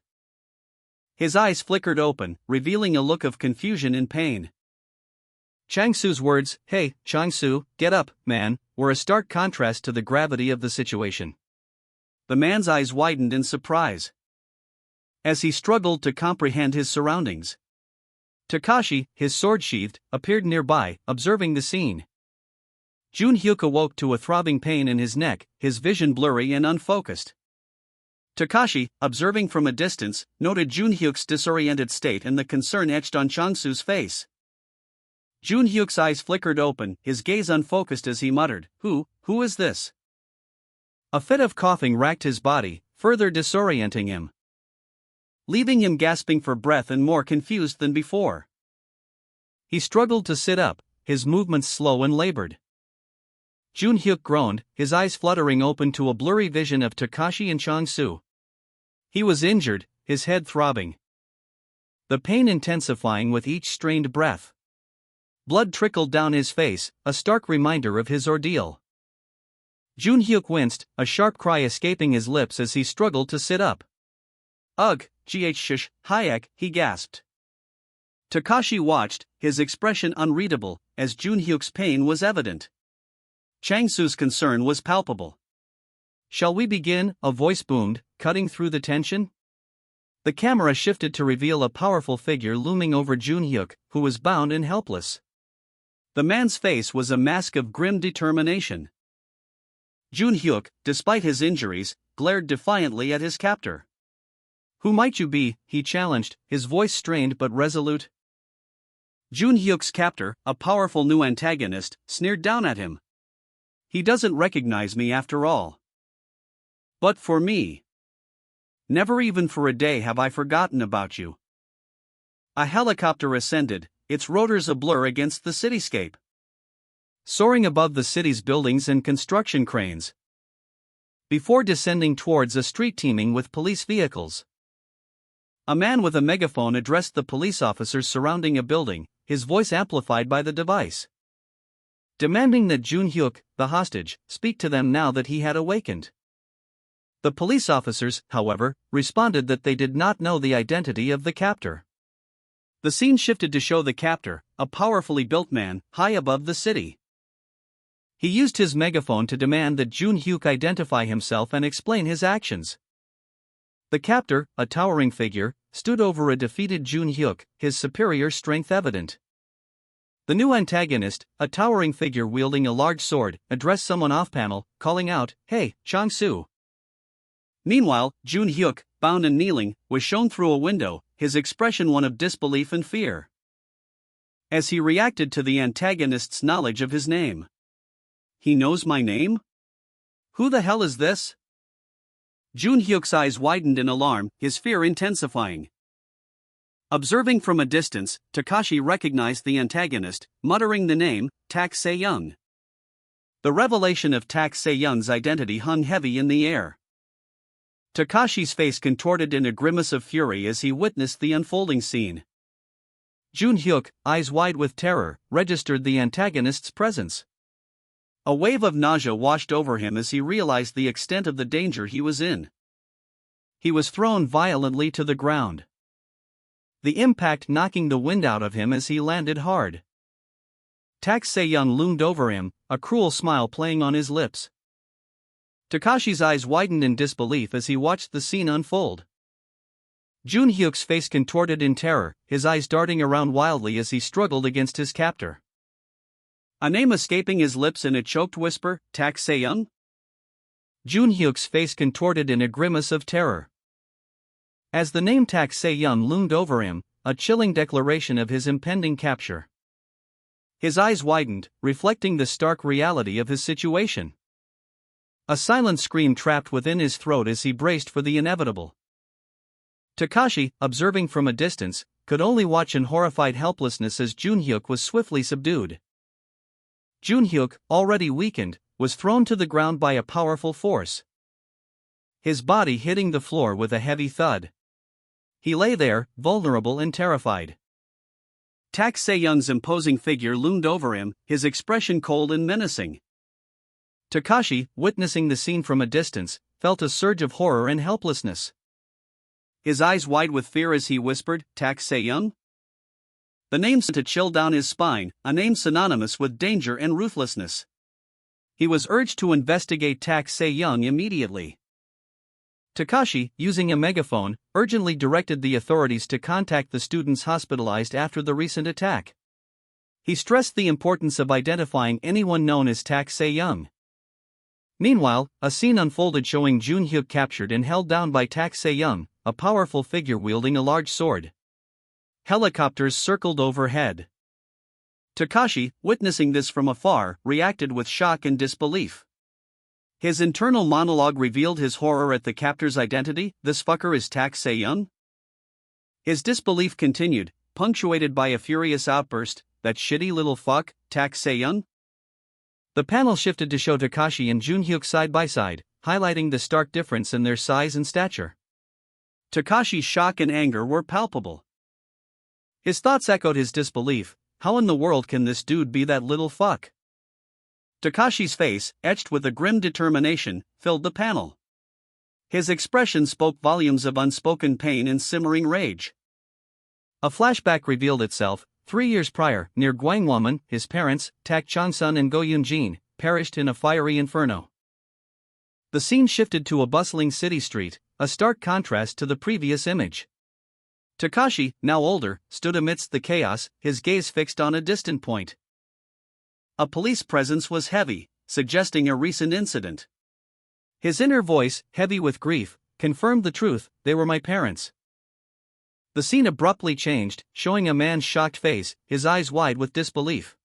His eyes flickered open, revealing a look of confusion and pain. Chang-soo's words, "Hey, Chang-soo, get up, man," were a stark contrast to the gravity of the situation. The man's eyes widened in surprise as he struggled to comprehend his surroundings. Takashi, his sword sheathed, appeared nearby, observing the scene. Junhyuk awoke to a throbbing pain in his neck, his vision blurry and unfocused. Takashi, observing from a distance, noted Junhyuk's disoriented state and the concern etched on Chang-soo's face. Junhyuk's eyes flickered open, his gaze unfocused as he muttered, Who is this?" A fit of coughing racked his body, further disorienting him, leaving him gasping for breath and more confused than before. He struggled to sit up, his movements slow and labored. Junhyuk groaned, his eyes fluttering open to a blurry vision of Takashi and Chang-soo. He was injured, his head throbbing, the pain intensifying with each strained breath. Blood trickled down his face, a stark reminder of his ordeal. Junhyuk winced, a sharp cry escaping his lips as he struggled to sit up. "Ugh, shish, Hayek," he gasped. Takashi watched, his expression unreadable, as Junhyuk's pain was evident. Chang-soo's concern was palpable. "Shall we begin?" a voice boomed, cutting through the tension. The camera shifted to reveal a powerful figure looming over Junhyuk, who was bound and helpless. The man's face was a mask of grim determination. Junhyuk, despite his injuries, glared defiantly at his captor. "Who might you be?" he challenged, his voice strained but resolute. Junhyuk's captor, a powerful new antagonist, sneered down at him. "He doesn't recognize me after all. But for me, never even for a day have I forgotten about you." A helicopter ascended, its rotors a blur against the cityscape, soaring above the city's buildings and construction cranes, before descending towards a street teeming with police vehicles. A man with a megaphone addressed the police officers surrounding a building, his voice amplified by the device, demanding that Junhyuk, the hostage, speak to them now that he had awakened. The police officers, however, responded that they did not know the identity of the captor. The scene shifted to show the captor, a powerfully built man, high above the city. He used his megaphone to demand that Junhyuk identify himself and explain his actions. The captor, a towering figure, stood over a defeated Junhyuk, his superior strength evident. The new antagonist, a towering figure wielding a large sword, addressed someone off-panel, calling out, "Hey, Chang-soo." Meanwhile, Junhyuk, bound and kneeling, was shown through a window, his expression one of disbelief and fear, as he reacted to the antagonist's knowledge of his name. "He knows my name? Who the hell is this?" Junhyuk's eyes widened in alarm, his fear intensifying. Observing from a distance, Takashi recognized the antagonist, muttering the name, Tak Se-young. The revelation of Tak Se-young's identity hung heavy in the air. Takashi's face contorted in a grimace of fury as he witnessed the unfolding scene. Jun-hyuk, eyes wide with terror, registered the antagonist's presence. A wave of nausea washed over him as he realized the extent of the danger he was in. He was thrown violently to the ground, the impact knocking the wind out of him as he landed hard. Tak Se-young loomed over him, a cruel smile playing on his lips. Takashi's eyes widened in disbelief as he watched the scene unfold. Jun-hyuk's face contorted in terror, his eyes darting around wildly as he struggled against his captor. A name escaping his lips in a choked whisper, Tak Se-young? Jun-hyuk's face contorted in a grimace of terror. As the name Tak Se-young loomed over him, a chilling declaration of his impending capture. His eyes widened, reflecting the stark reality of his situation. A silent scream trapped within his throat as he braced for the inevitable. Takashi, observing from a distance, could only watch in horrified helplessness as Jun-hyuk was swiftly subdued. Jun-hyuk, already weakened, was thrown to the ground by a powerful force, his body hitting the floor with a heavy thud. He lay there, vulnerable and terrified. Tak Se-young's imposing figure loomed over him, his expression cold and menacing. Takashi, witnessing the scene from a distance, felt a surge of horror and helplessness. His eyes wide with fear as he whispered, Tak Se-young? The name sent a chill down his spine, a name synonymous with danger and ruthlessness. He was urged to investigate Tak Se-young immediately. Takashi, using a megaphone, urgently directed the authorities to contact the students hospitalized after the recent attack. He stressed the importance of identifying anyone known as Tak Se-young. Meanwhile, a scene unfolded showing Jun-hyuk captured and held down by Tak Se-young, a powerful figure wielding a large sword. Helicopters circled overhead. Takashi, witnessing this from afar, reacted with shock and disbelief. His internal monologue revealed his horror at the captor's identity. This fucker is Tak Se-young? His disbelief continued, punctuated by a furious outburst, that shitty little fuck, Tak Se-young? The panel shifted to show Takashi and Jun-hyuk side by side, highlighting the stark difference in their size and stature. Takashi's shock and anger were palpable. His thoughts echoed his disbelief. How in the world can this dude be that little fuck? Takashi's face, etched with a grim determination, filled the panel. His expression spoke volumes of unspoken pain and simmering rage. A flashback revealed itself. 3 years prior, near Gwanghwamun, his parents, Tak Chang-sun and Go Yoon-jin, perished in a fiery inferno. The scene shifted to a bustling city street, a stark contrast to the previous image. Takashi, now older, stood amidst the chaos, his gaze fixed on a distant point. A police presence was heavy, suggesting a recent incident. His inner voice, heavy with grief, confirmed the truth: they were my parents. The scene abruptly changed, showing a man's shocked face, his eyes wide with disbelief.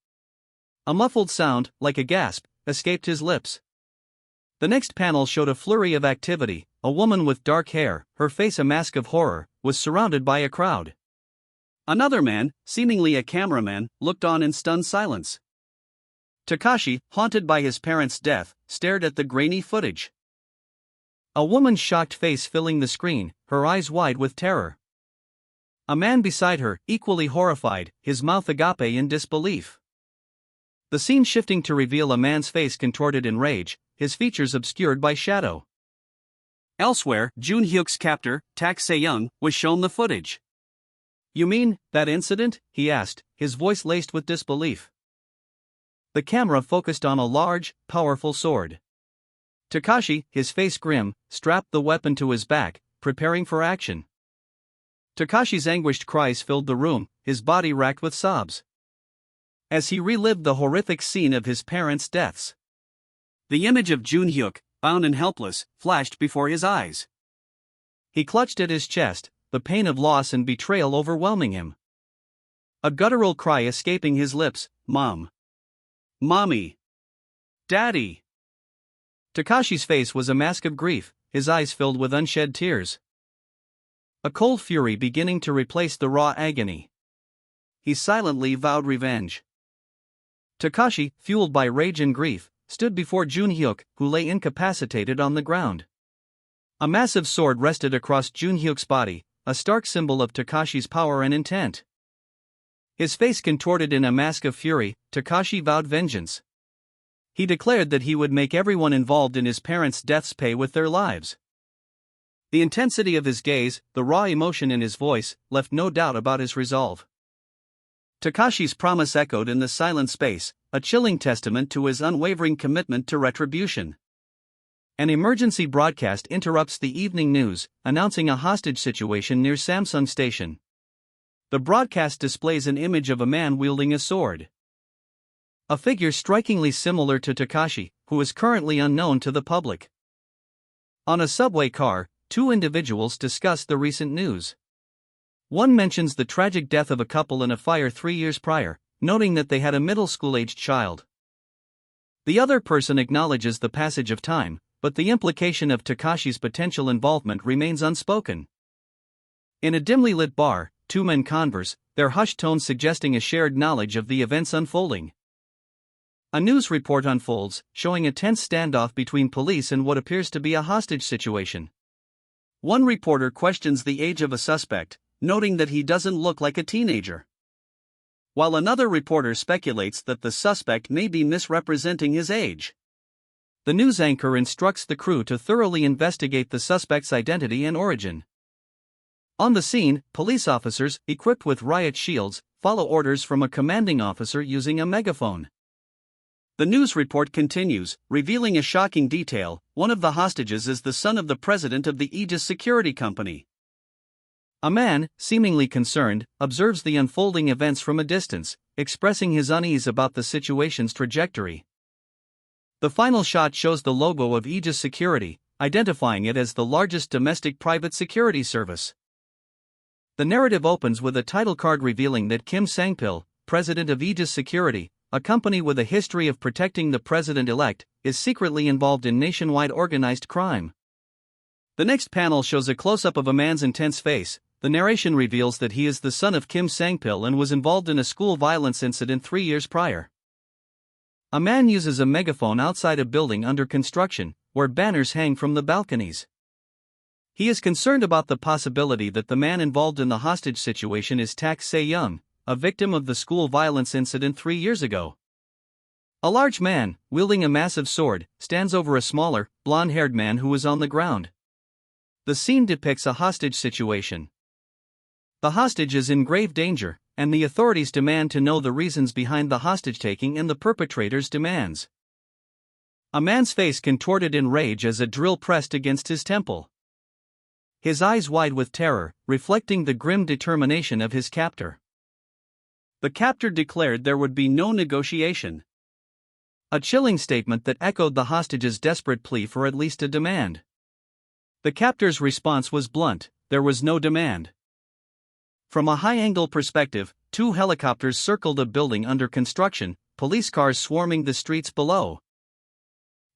A muffled sound, like a gasp, escaped his lips. The next panel showed a flurry of activity. A woman with dark hair, her face a mask of horror, was surrounded by a crowd. Another man, seemingly a cameraman, looked on in stunned silence. Takashi, haunted by his parents' death, stared at the grainy footage. A woman's shocked face filling the screen, her eyes wide with terror. A man beside her, equally horrified, his mouth agape in disbelief. The scene shifting to reveal a man's face contorted in rage, his features obscured by shadow. Elsewhere, Jun-hyuk's captor, Tak Se-young, was shown the footage. You mean, that incident? He asked, his voice laced with disbelief. The camera focused on a large, powerful sword. Takashi, his face grim, strapped the weapon to his back, preparing for action. Takashi's anguished cries filled the room, his body racked with sobs, as he relived the horrific scene of his parents' deaths. The image of Jun-hyuk, bound and helpless, flashed before his eyes. He clutched at his chest, the pain of loss and betrayal overwhelming him. A guttural cry escaping his lips, Mom. Mommy. Daddy. Takashi's face was a mask of grief, his eyes filled with unshed tears. A cold fury beginning to replace the raw agony. He silently vowed revenge. Takashi, fueled by rage and grief, stood before Jun-hyuk, who lay incapacitated on the ground. A massive sword rested across Junhyuk's body, a stark symbol of Takashi's power and intent. His face contorted in a mask of fury, Takashi vowed vengeance. He declared that he would make everyone involved in his parents' deaths pay with their lives. The intensity of his gaze, the raw emotion in his voice, left no doubt about his resolve. Takashi's promise echoed in the silent space, a chilling testament to his unwavering commitment to retribution. An emergency broadcast interrupts the evening news, announcing a hostage situation near Samsung Station. The broadcast displays an image of a man wielding a sword. A figure strikingly similar to Takashi, who is currently unknown to the public. On a subway car, two individuals discuss the recent news. One mentions the tragic death of a couple in a fire 3 years prior, noting that they had a middle school-aged child. The other person acknowledges the passage of time, but the implication of Takashi's potential involvement remains unspoken. In a dimly lit bar, two men converse, their hushed tones suggesting a shared knowledge of the events unfolding. A news report unfolds, showing a tense standoff between police and what appears to be a hostage situation. One reporter questions the age of a suspect, noting that he doesn't look like a teenager, while another reporter speculates that the suspect may be misrepresenting his age. The news anchor instructs the crew to thoroughly investigate the suspect's identity and origin. On the scene, police officers, equipped with riot shields, follow orders from a commanding officer using a megaphone. The news report continues, revealing a shocking detail: one of the hostages is the son of the president of the Aegis Security Company. A man, seemingly concerned, observes the unfolding events from a distance, expressing his unease about the situation's trajectory. The final shot shows the logo of Aegis Security, identifying it as the largest domestic private security service. The narrative opens with a title card revealing that Kim Sang-pil, president of Aegis Security, a company with a history of protecting the president-elect, is secretly involved in nationwide organized crime. The next panel shows a close-up of a man's intense face. The narration reveals that he is the son of Kim Sang-pil and was involved in a school violence incident 3 years prior. A man uses a megaphone outside a building under construction, where banners hang from the balconies. He is concerned about the possibility that the man involved in the hostage situation is Tak Se-young, a victim of the school violence incident 3 years ago. A large man, wielding a massive sword, stands over a smaller, blonde-haired man who is on the ground. The scene depicts a hostage situation. The hostage is in grave danger, and the authorities demand to know the reasons behind the hostage-taking and the perpetrator's demands. A man's face contorted in rage as a drill pressed against his temple. His eyes wide with terror, reflecting the grim determination of his captor. The captor declared there would be no negotiation. A chilling statement that echoed the hostage's desperate plea for at least a demand. The captor's response was blunt: there was no demand. From a high-angle perspective, two helicopters circled a building under construction, police cars swarming the streets below.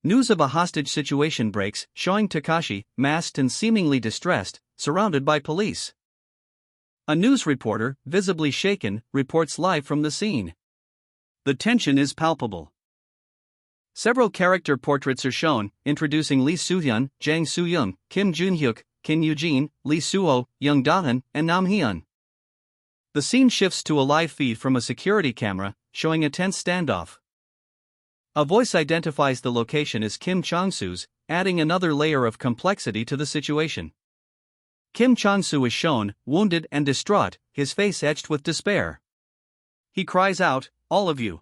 News of a hostage situation breaks, showing Takashi, masked and seemingly distressed, surrounded by police. A news reporter, visibly shaken, reports live from the scene. The tension is palpable. Several character portraits are shown, introducing Lee Soo-hyun, Jang Soo-young, Kim Junhyuk, Kim Yoo-jin, Lee Soo-ho, Young Da-hun, and Nam Hyun. The scene shifts to a live feed from a security camera, showing a tense standoff. A voice identifies the location as Kim Chong-soo's, adding another layer of complexity to the situation. Kim Chong-soo is shown, wounded and distraught, his face etched with despair. He cries out, "All of you."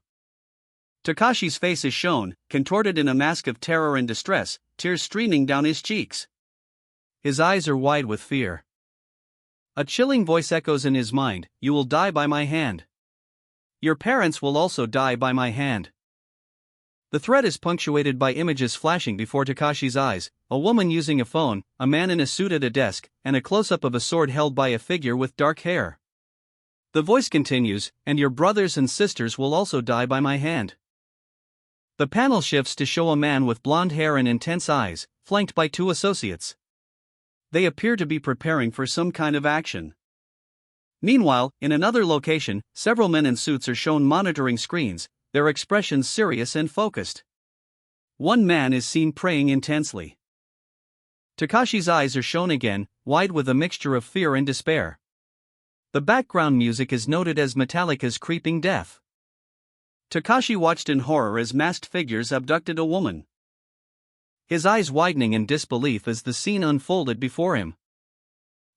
Takashi's face is shown, contorted in a mask of terror and distress, tears streaming down his cheeks. His eyes are wide with fear. A chilling voice echoes in his mind, "You will die by my hand. Your parents will also die by my hand." The threat is punctuated by images flashing before Takashi's eyes: a woman using a phone, a man in a suit at a desk, and a close-up of a sword held by a figure with dark hair. The voice continues, "And your brothers and sisters will also die by my hand." The panel shifts to show a man with blonde hair and intense eyes, flanked by two associates. They appear to be preparing for some kind of action. Meanwhile, in another location, several men in suits are shown monitoring screens, their expressions serious and focused. One man is seen praying intensely. Takashi's eyes are shown again, wide with a mixture of fear and despair. The background music is noted as Metallica's Creeping Death. Takashi watched in horror as masked figures abducted a woman. His eyes widening in disbelief as the scene unfolded before him.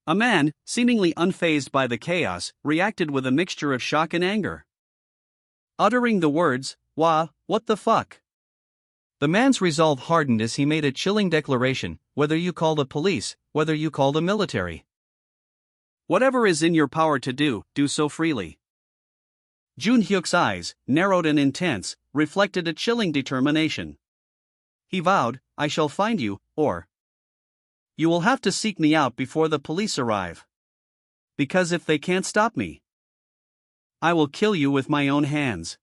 A man, seemingly unfazed by the chaos, reacted with a mixture of shock and anger. Uttering the words, what the fuck?" The man's resolve hardened as he made a chilling declaration, "Whether you call the police, whether you call the military. Whatever is in your power to do, do so freely." Jun Hyuk's eyes, narrowed and intense, reflected a chilling determination. He vowed, "I shall find you, or you will have to seek me out before the police arrive. Because if they can't stop me, I will kill you with my own hands."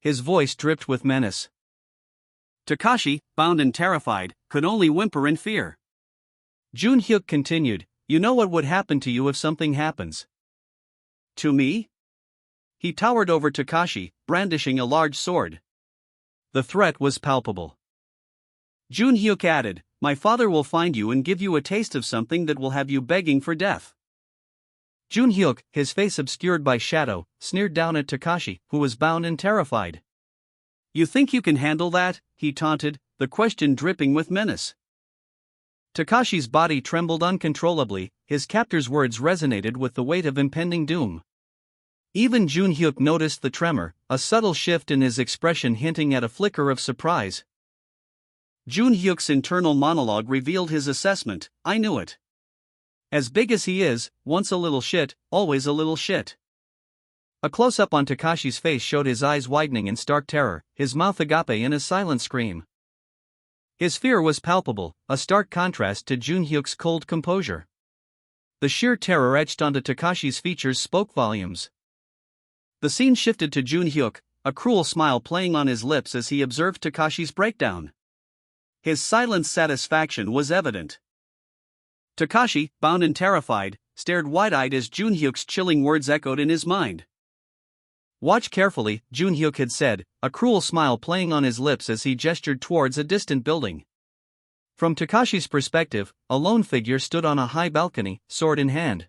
His voice dripped with menace. Takashi, bound and terrified, could only whimper in fear. Jun Hyuk continued, "You know what would happen to you if something happens." "To me?" He towered over Takashi, brandishing a large sword. The threat was palpable. Jun Hyuk added, "My father will find you and give you a taste of something that will have you begging for death." Jun Hyuk, his face obscured by shadow, sneered down at Takashi, who was bound and terrified. "You think you can handle that?" he taunted, the question dripping with menace. Takashi's body trembled uncontrollably, his captor's words resonated with the weight of impending doom. Even Jun Hyuk noticed the tremor, a subtle shift in his expression hinting at a flicker of surprise. Jun Hyuk's internal monologue revealed his assessment, "I knew it. As big as he is, once a little shit, always a little shit." A close-up on Takashi's face showed his eyes widening in stark terror, his mouth agape in a silent scream. His fear was palpable, a stark contrast to Jun Hyuk's cold composure. The sheer terror etched onto Takashi's features spoke volumes. The scene shifted to Jun Hyuk, a cruel smile playing on his lips as he observed Takashi's breakdown. His silent satisfaction was evident. Takashi, bound and terrified, stared wide-eyed as Jun Hyuk's chilling words echoed in his mind. "Watch carefully," Jun Hyuk had said, a cruel smile playing on his lips as he gestured towards a distant building. From Takashi's perspective, a lone figure stood on a high balcony, sword in hand.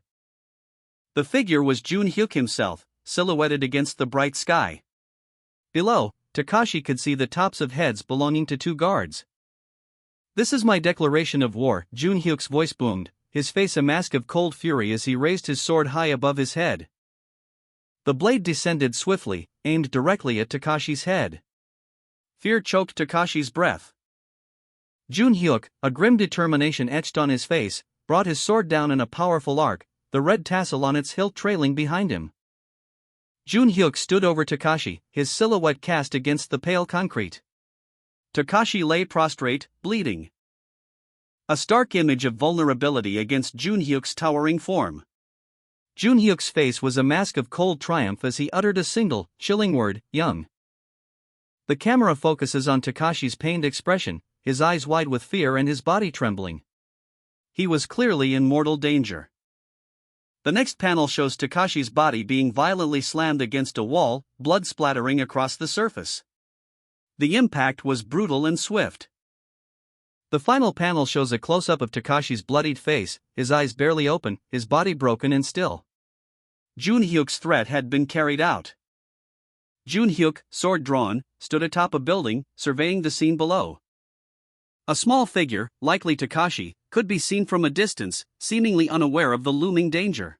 The figure was Jun Hyuk himself, silhouetted against the bright sky. Below, Takashi could see the tops of heads belonging to two guards. "This is my declaration of war," Jun Hyuk's voice boomed, his face a mask of cold fury as he raised his sword high above his head. The blade descended swiftly, aimed directly at Takashi's head. Fear choked Takashi's breath. Jun Hyuk, a grim determination etched on his face, brought his sword down in a powerful arc, the red tassel on its hilt trailing behind him. Jun Hyuk stood over Takashi, his silhouette cast against the pale concrete. Takashi lay prostrate, bleeding. A stark image of vulnerability against Jun Hyuk's towering form. Jun Hyuk's face was a mask of cold triumph as he uttered a single, chilling word, "Young." The camera focuses on Takashi's pained expression, his eyes wide with fear and his body trembling. He was clearly in mortal danger. The next panel shows Takashi's body being violently slammed against a wall, blood splattering across the surface. The impact was brutal and swift. The final panel shows a close-up of Takashi's bloodied face, his eyes barely open, his body broken and still. Jun Hyuk's threat had been carried out. Jun Hyuk, sword drawn, stood atop a building, surveying the scene below. A small figure, likely Takashi, could be seen from a distance, seemingly unaware of the looming danger.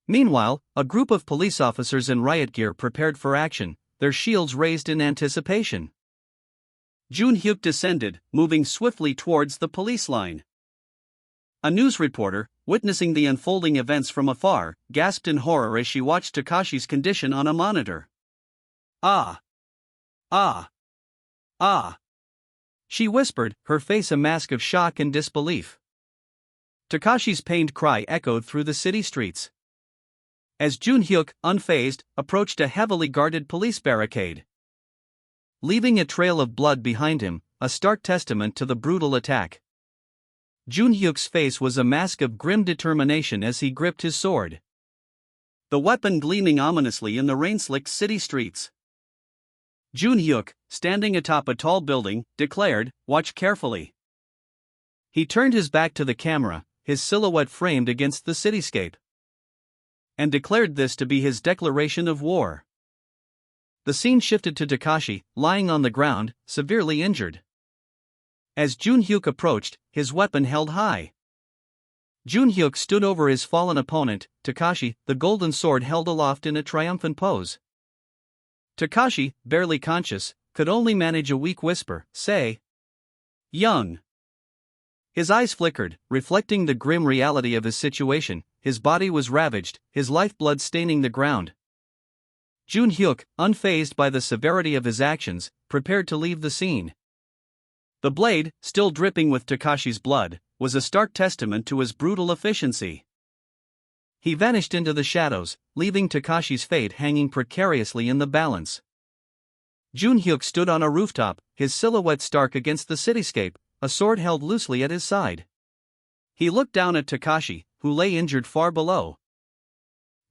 Meanwhile, a group of police officers in riot gear prepared for action, their shields raised in anticipation. Jun Hyuk descended, moving swiftly towards the police line. A news reporter, witnessing the unfolding events from afar, gasped in horror as she watched Takashi's condition on a monitor. "Ah! Ah! Ah!" she whispered, her face a mask of shock and disbelief. Takashi's pained cry echoed through the city streets. As Jun Hyuk, unfazed, approached a heavily guarded police barricade, leaving a trail of blood behind him, a stark testament to the brutal attack. Jun Hyuk's face was a mask of grim determination as he gripped his sword, the weapon gleaming ominously in the rain-slicked city streets. Jun Hyuk, standing atop a tall building, declared, "Watch carefully. He turned his back to the camera, his silhouette framed against the cityscape, and declared this to be his declaration of war. The scene shifted to Takashi, lying on the ground, severely injured. As Junhyuk approached, his weapon held high. Junhyuk stood over his fallen opponent, Takashi, the golden sword held aloft in a triumphant pose. Takashi, barely conscious, could only manage a weak whisper, "Say, young." His eyes flickered, reflecting the grim reality of his situation. His body was ravaged, his lifeblood staining the ground. Junhyuk, unfazed by the severity of his actions, prepared to leave the scene. The blade, still dripping with Takashi's blood, was a stark testament to his brutal efficiency. He vanished into the shadows, leaving Takashi's fate hanging precariously in the balance. Junhyuk stood on a rooftop, his silhouette stark against the cityscape, a sword held loosely at his side. He looked down at Takashi, who lay injured far below.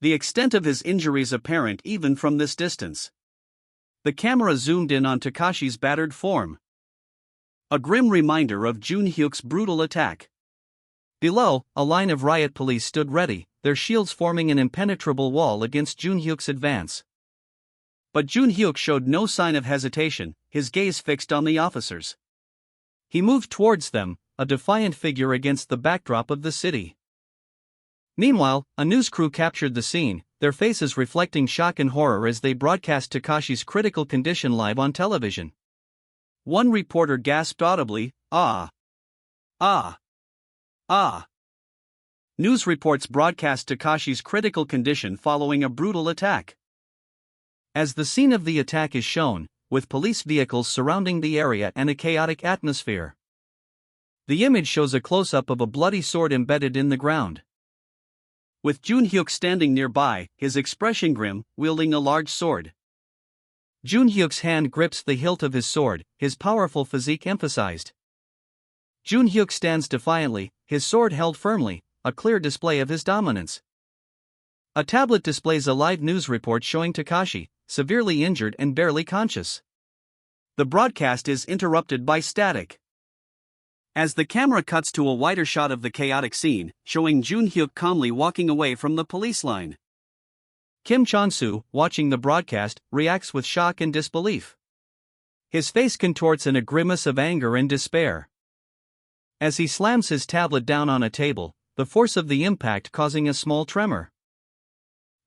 The extent of his injuries apparent even from this distance. The camera zoomed in on Takashi's battered form, a grim reminder of Junhyuk's brutal attack. Below, a line of riot police stood ready, their shields forming an impenetrable wall against Junhyuk's advance. But Junhyuk showed no sign of hesitation, his gaze fixed on the officers. He moved towards them, a defiant figure against the backdrop of the city. Meanwhile, a news crew captured the scene, their faces reflecting shock and horror as they broadcast Takashi's critical condition live on television. One reporter gasped audibly, "Ah! Ah! Ah!" News reports broadcast Takashi's critical condition following a brutal attack. As the scene of the attack is shown, with police vehicles surrounding the area and a chaotic atmosphere. The image shows a close-up of a bloody sword embedded in the ground. With Junhyuk standing nearby, his expression grim, wielding a large sword. Junhyuk's hand grips the hilt of his sword, his powerful physique emphasized. Junhyuk stands defiantly, his sword held firmly, a clear display of his dominance. A tablet displays a live news report showing Takashi, severely injured and barely conscious. The broadcast is interrupted by static. As the camera cuts to a wider shot of the chaotic scene, showing Junhyuk calmly walking away from the police line. Kim Chong-soo, watching the broadcast, reacts with shock and disbelief. His face contorts in a grimace of anger and despair. As he slams his tablet down on a table, the force of the impact causing a small tremor.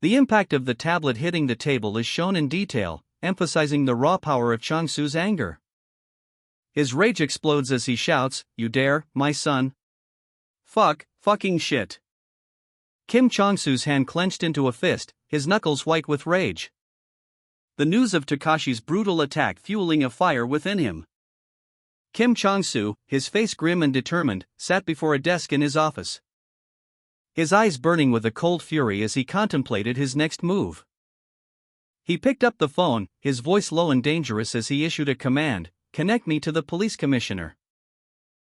The impact of the tablet hitting the table is shown in detail, emphasizing the raw power of Chong-soo's anger. His rage explodes as he shouts, "You dare, my son? Fucking shit." Kim Chong-soo's hand clenched into a fist, his knuckles white with rage. The news of Takashi's brutal attack fueling a fire within him. Kim Chong-soo, his face grim and determined, sat before a desk in his office. His eyes burning with a cold fury as he contemplated his next move. He picked up the phone, his voice low and dangerous as he issued a command, "Connect me to the police commissioner."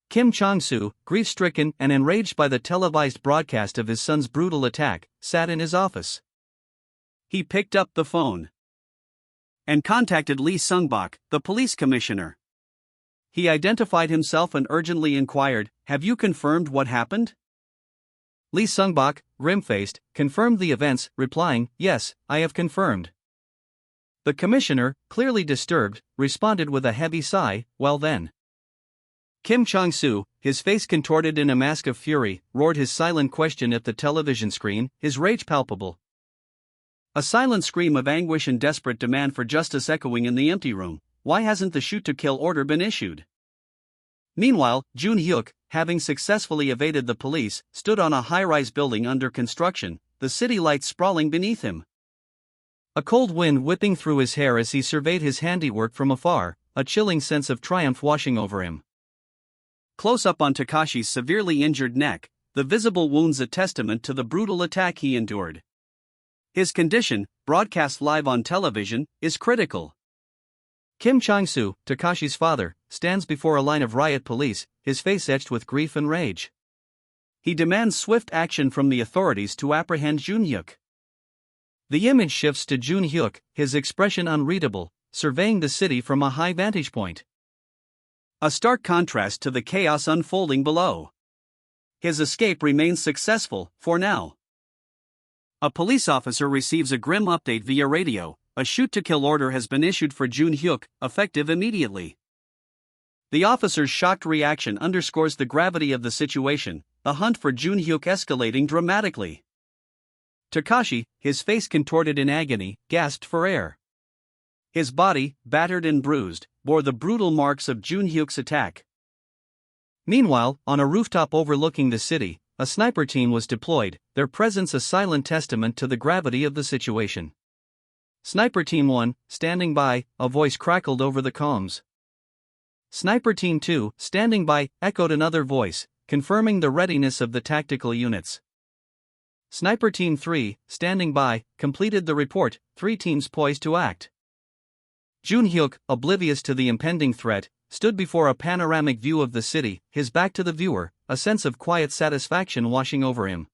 Kim Chong-soo, grief-stricken and enraged by the televised broadcast of his son's brutal attack, sat in his office. He picked up the phone and contacted Lee Sung-bak, the police commissioner. He identified himself and urgently inquired, "Have you confirmed what happened?" Lee Sung-bak, grim-faced, confirmed the events, replying, "Yes, I have confirmed." The commissioner, clearly disturbed, responded with a heavy sigh, "Well then." Kim Chong-soo, his face contorted in a mask of fury, roared his silent question at the television screen, his rage palpable. A silent scream of anguish and desperate demand for justice echoing in the empty room. Why hasn't the shoot-to-kill order been issued? Meanwhile, Junhyuk, having successfully evaded the police, stood on a high-rise building under construction, the city lights sprawling beneath him. A cold wind whipping through his hair as he surveyed his handiwork from afar, a chilling sense of triumph washing over him. Close up on Takashi's severely injured neck, the visible wounds a testament to the brutal attack he endured. His condition, broadcast live on television, is critical. Kim Chong-soo, Takashi's father, stands before a line of riot police, his face etched with grief and rage. He demands swift action from the authorities to apprehend Junhyuk. The image shifts to Junhyuk, his expression unreadable, surveying the city from a high vantage point. A stark contrast to the chaos unfolding below. His escape remains successful, for now. A police officer receives a grim update via radio. A shoot-to-kill order has been issued for Jun Hyuk, effective immediately. The officer's shocked reaction underscores the gravity of the situation, the hunt for Jun Hyuk escalating dramatically. Takashi, his face contorted in agony, gasped for air. His body, battered and bruised, bore the brutal marks of Jun Hyuk's attack. Meanwhile, on a rooftop overlooking the city, a sniper team was deployed, their presence a silent testament to the gravity of the situation. Sniper Team 1, standing by, a voice crackled over the comms. Sniper Team 2, standing by, echoed another voice, confirming the readiness of the tactical units. Sniper Team 3, standing by, completed the report, 3 teams poised to act. Jun Hyuk, oblivious to the impending threat, stood before a panoramic view of the city, his back to the viewer, a sense of quiet satisfaction washing over him.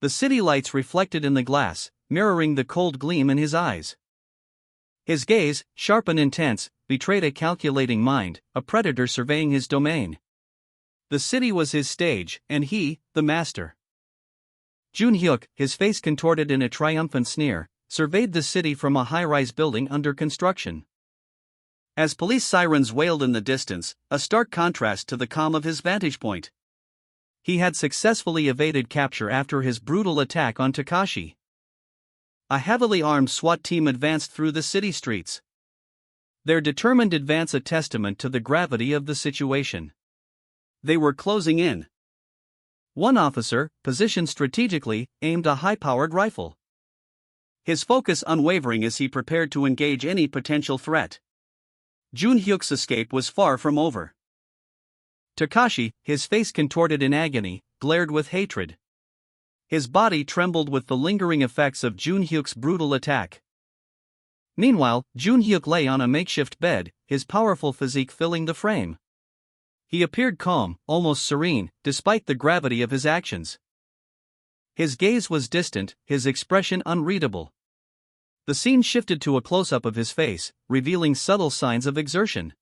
The city lights reflected in the glass, mirroring the cold gleam in his eyes. His gaze, sharp and intense, betrayed a calculating mind, a predator surveying his domain. The city was his stage, and he, the master. Jun Hyuk, his face contorted in a triumphant sneer, surveyed the city from a high-rise building under construction. As police sirens wailed in the distance, a stark contrast to the calm of his vantage point. He had successfully evaded capture after his brutal attack on Takashi. A heavily armed SWAT team advanced through the city streets. Their determined advance a testament to the gravity of the situation. They were closing in. One officer, positioned strategically, aimed a high-powered rifle. His focus unwavering as he prepared to engage any potential threat. Jun Hyuk's escape was far from over. Takashi, his face contorted in agony, glared with hatred. His body trembled with the lingering effects of Jun Hyuk's brutal attack. Meanwhile, Jun Hyuk lay on a makeshift bed, his powerful physique filling the frame. He appeared calm, almost serene, despite the gravity of his actions. His gaze was distant, his expression unreadable. The scene shifted to a close-up of his face, revealing subtle signs of exertion.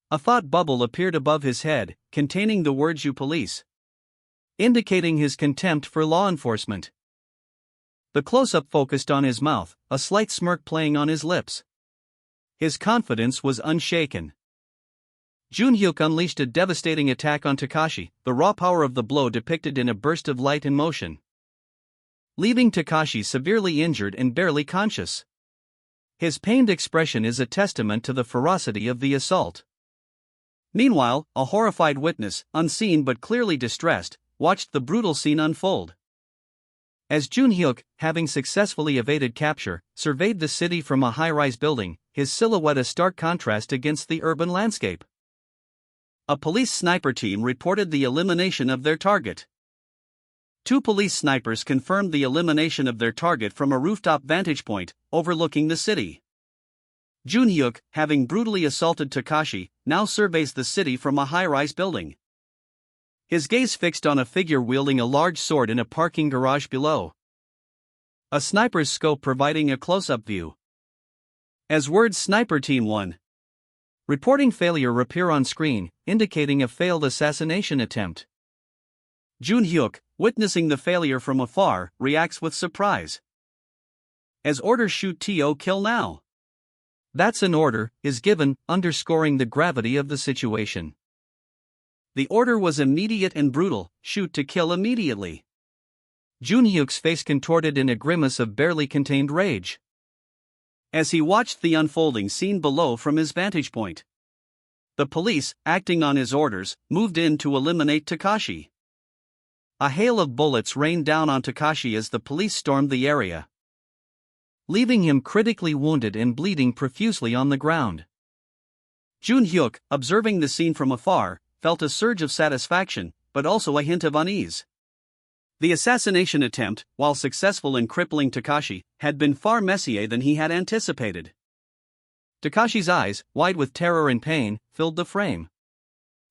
A thought bubble appeared above his head, containing the words "you police," indicating his contempt for law enforcement. The close-up focused on his mouth, a slight smirk playing on his lips. His confidence was unshaken. Jun Hyuk unleashed a devastating attack on Takashi, the raw power of the blow depicted in a burst of light and motion, leaving Takashi severely injured and barely conscious. His pained expression is a testament to the ferocity of the assault. Meanwhile, a horrified witness, unseen but clearly distressed, watched the brutal scene unfold. As Jun Hyuk, having successfully evaded capture, surveyed the city from a high-rise building, his silhouette a stark contrast against the urban landscape. A police sniper team reported the elimination of their target. 2 police snipers confirmed the elimination of their target from a rooftop vantage point, overlooking the city. Jun Hyuk, having brutally assaulted Takashi, now surveys the city from a high-rise building. His gaze fixed on a figure wielding a large sword in a parking garage below. A sniper's scope providing a close-up view. As words "Sniper Team 1" reporting failure appear on screen, indicating a failed assassination attempt. Jun Hyuk, witnessing the failure from afar, reacts with surprise. As order "Shoot to kill now." "That's an order," is given, underscoring the gravity of the situation. The order was immediate and brutal: shoot to kill immediately. Jun Hyuk's face contorted in a grimace of barely contained rage, as he watched the unfolding scene below from his vantage point. The police, acting on his orders, moved in to eliminate Takashi. A hail of bullets rained down on Takashi as the police stormed the area, leaving him critically wounded and bleeding profusely on the ground. Jun Hyuk, observing the scene from afar, felt a surge of satisfaction, but also a hint of unease. The assassination attempt, while successful in crippling Takashi, had been far messier than he had anticipated. Takashi's eyes, wide with terror and pain, filled the frame.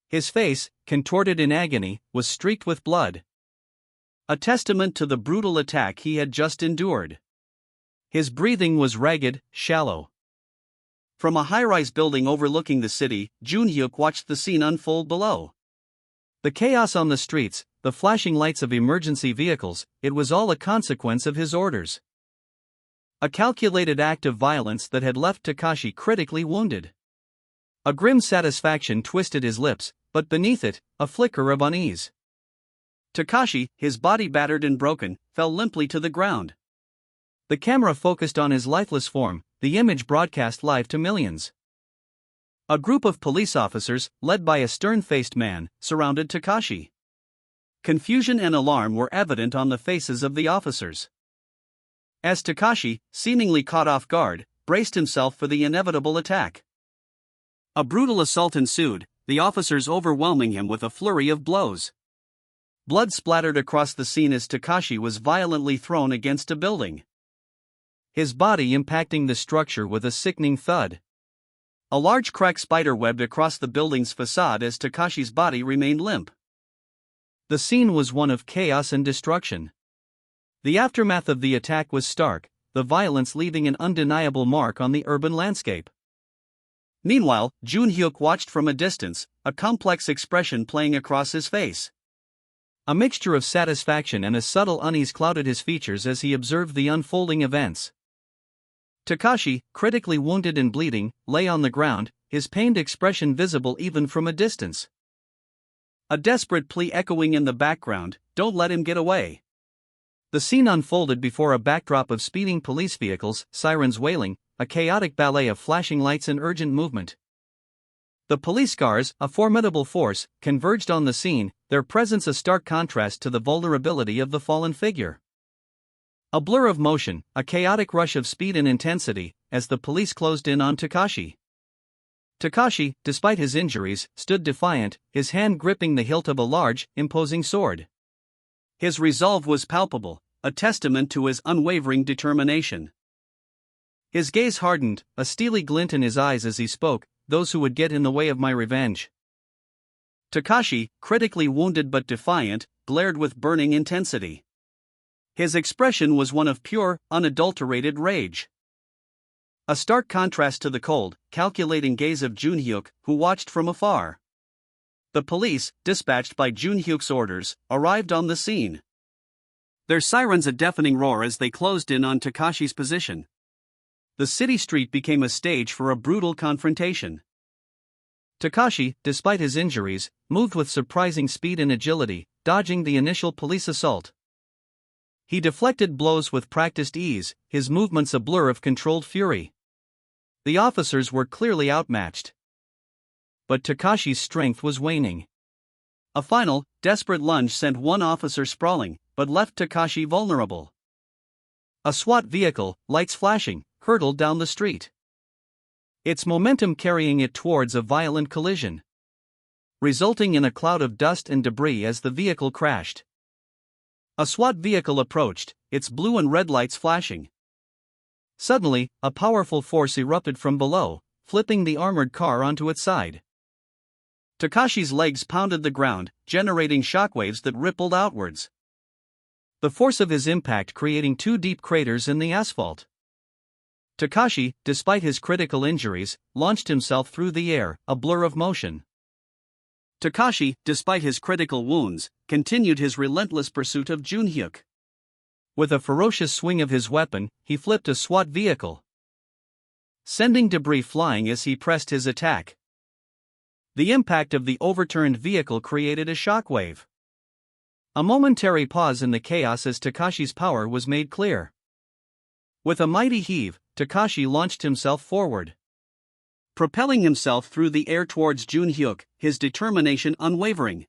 His face, contorted in agony, was streaked with blood, a testament to the brutal attack he had just endured. His breathing was ragged, shallow. From a high-rise building overlooking the city, Jun-hyuk watched the scene unfold below. The chaos on the streets, the flashing lights of emergency vehicles, it was all a consequence of his orders. A calculated act of violence that had left Takashi critically wounded. A grim satisfaction twisted his lips, but beneath it, a flicker of unease. Takashi, his body battered and broken, fell limply to the ground. The camera focused on his lifeless form, the image broadcast live to millions. A group of police officers, led by a stern-faced man, surrounded Takashi. Confusion and alarm were evident on the faces of the officers. As Takashi, seemingly caught off guard, braced himself for the inevitable attack. A brutal assault ensued, the officers overwhelming him with a flurry of blows. Blood splattered across the scene as Takashi was violently thrown against a building, his body impacting the structure with a sickening thud. A large crack spiderwebbed across the building's facade as Takashi's body remained limp. The scene was one of chaos and destruction. The aftermath of the attack was stark, the violence leaving an undeniable mark on the urban landscape. Meanwhile, Jun-hyuk watched from a distance, a complex expression playing across his face. A mixture of satisfaction and a subtle unease clouded his features as he observed the unfolding events. Takashi, critically wounded and bleeding, lay on the ground, his pained expression visible even from a distance. A desperate plea echoing in the background, "Don't let him get away." The scene unfolded before a backdrop of speeding police vehicles, sirens wailing, a chaotic ballet of flashing lights and urgent movement. The police cars, a formidable force, converged on the scene, their presence a stark contrast to the vulnerability of the fallen figure. A blur of motion, a chaotic rush of speed and intensity, as the police closed in on Takashi. Takashi, despite his injuries, stood defiant, his hand gripping the hilt of a large, imposing sword. His resolve was palpable, a testament to his unwavering determination. His gaze hardened, a steely glint in his eyes as he spoke, "Those who would get in the way of my revenge." Takashi, critically wounded but defiant, glared with burning intensity. His expression was one of pure, unadulterated rage. A stark contrast to the cold, calculating gaze of Jun-hyuk, who watched from afar. The police, dispatched by Jun-hyuk's orders, arrived on the scene. Their sirens a deafening roar as they closed in on Takashi's position. The city street became a stage for a brutal confrontation. Takashi, despite his injuries, moved with surprising speed and agility, dodging the initial police assault. He deflected blows with practiced ease, his movements a blur of controlled fury. The officers were clearly outmatched. But Takashi's strength was waning. A final, desperate lunge sent one officer sprawling, but left Takashi vulnerable. A SWAT vehicle, lights flashing, hurtled down the street, its momentum carrying it towards a violent collision, resulting in a cloud of dust and debris as the vehicle crashed. A SWAT vehicle approached, its blue and red lights flashing. Suddenly, a powerful force erupted from below, flipping the armored car onto its side. Takashi's legs pounded the ground, generating shockwaves that rippled outwards. The force of his impact creating two deep craters in the asphalt. Takashi, despite his critical injuries, launched himself through the air, a blur of motion. Takashi, despite his critical wounds, continued his relentless pursuit of Jun-hyuk. With a ferocious swing of his weapon, he flipped a SWAT vehicle, sending debris flying as he pressed his attack. The impact of the overturned vehicle created a shockwave. A momentary pause in the chaos as Takashi's power was made clear. With a mighty heave, Takashi launched himself forward, propelling himself through the air towards Jun-hyuk, his determination unwavering.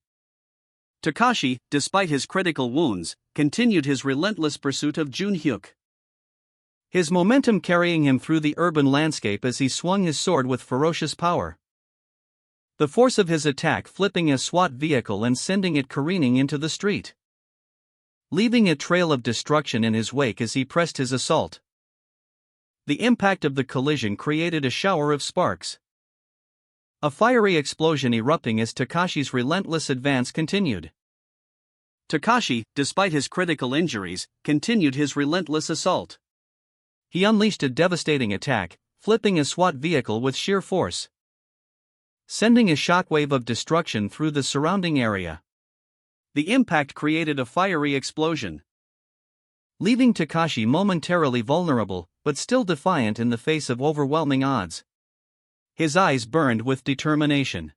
Takashi, despite his critical wounds, continued his relentless pursuit of Jun-hyuk, his momentum carrying him through the urban landscape as he swung his sword with ferocious power. The force of his attack flipping a SWAT vehicle and sending it careening into the street, leaving a trail of destruction in his wake as he pressed his assault. The impact of the collision created a shower of sparks, a fiery explosion erupting as Takashi's relentless advance continued. Takashi, despite his critical injuries, continued his relentless assault. He unleashed a devastating attack, flipping a SWAT vehicle with sheer force, sending a shockwave of destruction through the surrounding area. The impact created a fiery explosion, leaving Takashi momentarily vulnerable, but still defiant in the face of overwhelming odds. His eyes burned with determination.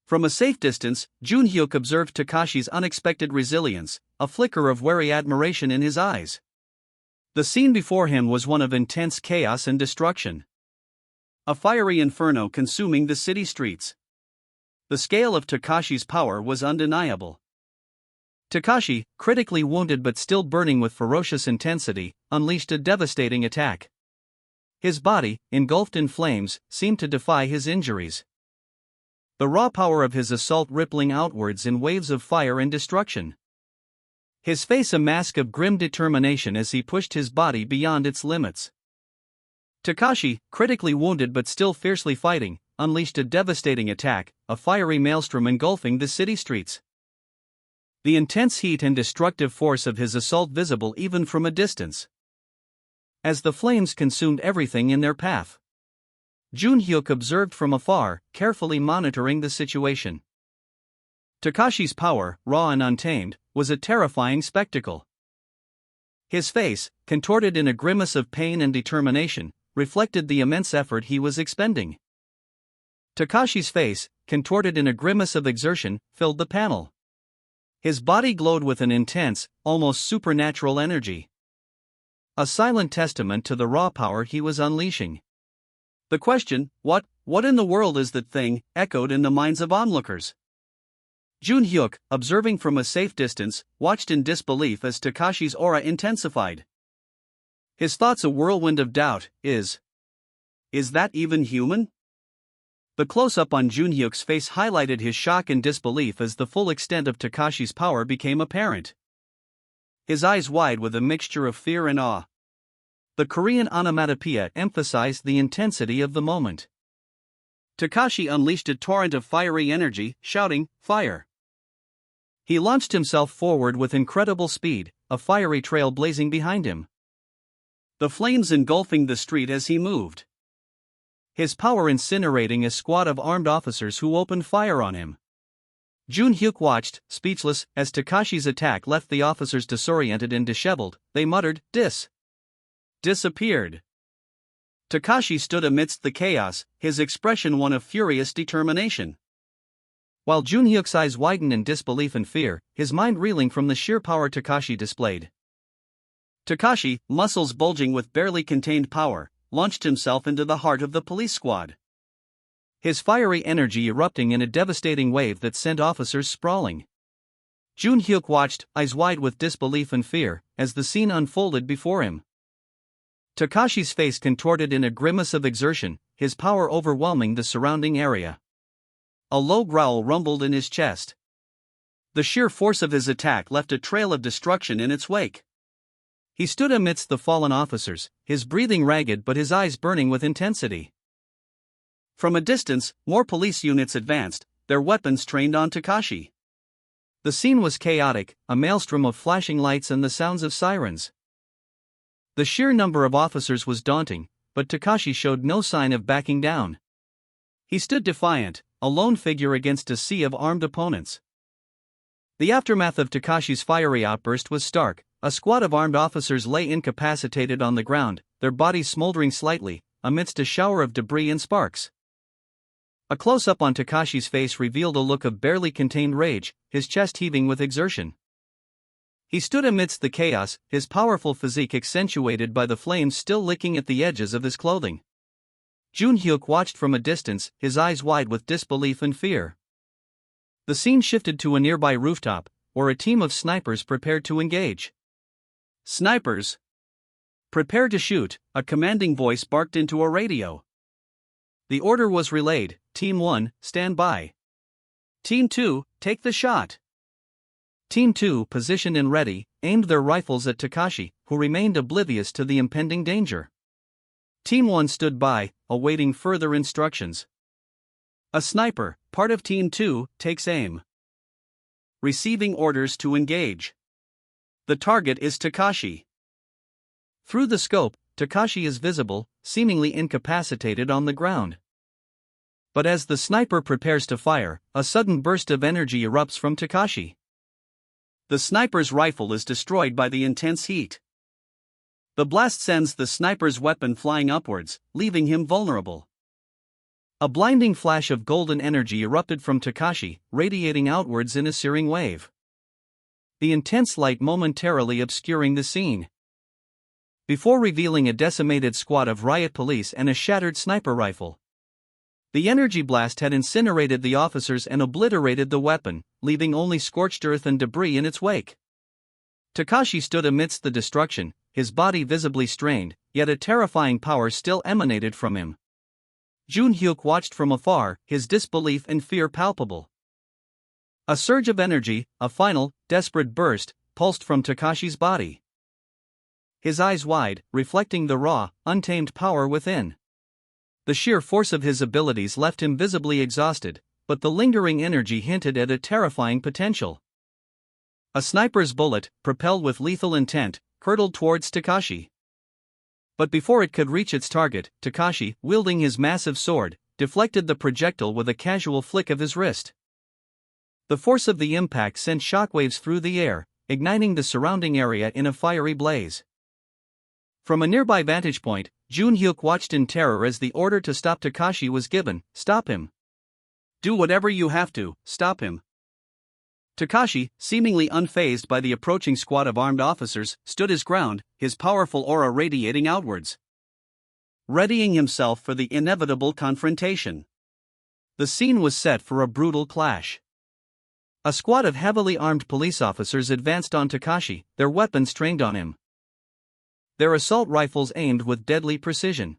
From a safe distance, Junhyuk observed Takashi's unexpected resilience, a flicker of wary admiration in his eyes. The scene before him was one of intense chaos and destruction. A fiery inferno consuming the city streets. The scale of Takashi's power was undeniable. Takashi, critically wounded but still burning with ferocious intensity, unleashed a devastating attack. His body, engulfed in flames, seemed to defy his injuries. The raw power of his assault rippling outwards in waves of fire and destruction. His face a mask of grim determination as he pushed his body beyond its limits. Takashi, critically wounded but still fiercely fighting, unleashed a devastating attack, a fiery maelstrom engulfing the city streets. The intense heat and destructive force of his assault visible even from a distance. As the flames consumed everything in their path, Junhyuk observed from afar, carefully monitoring the situation. Takashi's power, raw and untamed, was a terrifying spectacle. His face, contorted in a grimace of pain and determination, reflected the immense effort he was expending. Takashi's face, contorted in a grimace of exertion, filled the panel. His body glowed with an intense, almost supernatural energy. A silent testament to the raw power he was unleashing. The question, what in the world is that thing, echoed in the minds of onlookers. Junhyuk, observing from a safe distance, watched in disbelief as Takashi's aura intensified. His thoughts a whirlwind of doubt, is that even human? The close-up on Junhyuk's face highlighted his shock and disbelief as the full extent of Takashi's power became apparent. His eyes wide with a mixture of fear and awe. The Korean onomatopoeia emphasized the intensity of the moment. Takashi unleashed a torrent of fiery energy, shouting, "Fire!" He launched himself forward with incredible speed, a fiery trail blazing behind him. The flames engulfing the street as he moved. His power incinerating a squad of armed officers who opened fire on him. Junhyuk watched, speechless, as Takashi's attack left the officers disoriented and disheveled. They muttered, disappeared. Takashi stood amidst the chaos, his expression one of furious determination. While Junhyuk's eyes widened in disbelief and fear, his mind reeling from the sheer power Takashi displayed. Takashi, muscles bulging with barely contained power, launched himself into the heart of the police squad. His fiery energy erupting in a devastating wave that sent officers sprawling. Junhyuk watched, eyes wide with disbelief and fear, as the scene unfolded before him. Takashi's face contorted in a grimace of exertion, his power overwhelming the surrounding area. A low growl rumbled in his chest. The sheer force of his attack left a trail of destruction in its wake. He stood amidst the fallen officers, his breathing ragged but his eyes burning with intensity. From a distance, more police units advanced, their weapons trained on Takashi. The scene was chaotic, a maelstrom of flashing lights and the sounds of sirens. The sheer number of officers was daunting, but Takashi showed no sign of backing down. He stood defiant, a lone figure against a sea of armed opponents. The aftermath of Takashi's fiery outburst was stark. A squad of armed officers lay incapacitated on the ground, their bodies smoldering slightly, amidst a shower of debris and sparks. A close-up on Takashi's face revealed a look of barely contained rage, his chest heaving with exertion. He stood amidst the chaos, his powerful physique accentuated by the flames still licking at the edges of his clothing. Junhyuk watched from a distance, his eyes wide with disbelief and fear. The scene shifted to a nearby rooftop, where a team of snipers prepared to engage. "Snipers! Prepare to shoot," a commanding voice barked into a radio. The order was relayed, Team 1, stand by. Team 2, take the shot. Team 2, positioned and ready, aimed their rifles at Takashi, who remained oblivious to the impending danger. Team 1 stood by, awaiting further instructions. A sniper, part of Team 2, takes aim. Receiving orders to engage. The target is Takashi. Through the scope, Takashi is visible, seemingly incapacitated on the ground. But as the sniper prepares to fire, a sudden burst of energy erupts from Takashi. The sniper's rifle is destroyed by the intense heat. The blast sends the sniper's weapon flying upwards, leaving him vulnerable. A blinding flash of golden energy erupted from Takashi, radiating outwards in a searing wave. The intense light momentarily obscuring the scene, before revealing a decimated squad of riot police and a shattered sniper rifle. The energy blast had incinerated the officers and obliterated the weapon, leaving only scorched earth and debris in its wake. Takashi stood amidst the destruction, his body visibly strained, yet a terrifying power still emanated from him. Jun-hyuk watched from afar, his disbelief and fear palpable. A surge of energy, a final, desperate burst, pulsed from Takashi's body. His eyes wide, reflecting the raw, untamed power within. The sheer force of his abilities left him visibly exhausted, but the lingering energy hinted at a terrifying potential. A sniper's bullet, propelled with lethal intent, hurtled towards Takashi. But before it could reach its target, Takashi, wielding his massive sword, deflected the projectile with a casual flick of his wrist. The force of the impact sent shockwaves through the air, igniting the surrounding area in a fiery blaze. From a nearby vantage point, Jun-hyuk watched in terror as the order to stop Takashi was given. "Stop him. Do whatever you have to, stop him." Takashi, seemingly unfazed by the approaching squad of armed officers, stood his ground, his powerful aura radiating outwards, readying himself for the inevitable confrontation. The scene was set for a brutal clash. A squad of heavily armed police officers advanced on Takashi, their weapons trained on him, their assault rifles aimed with deadly precision.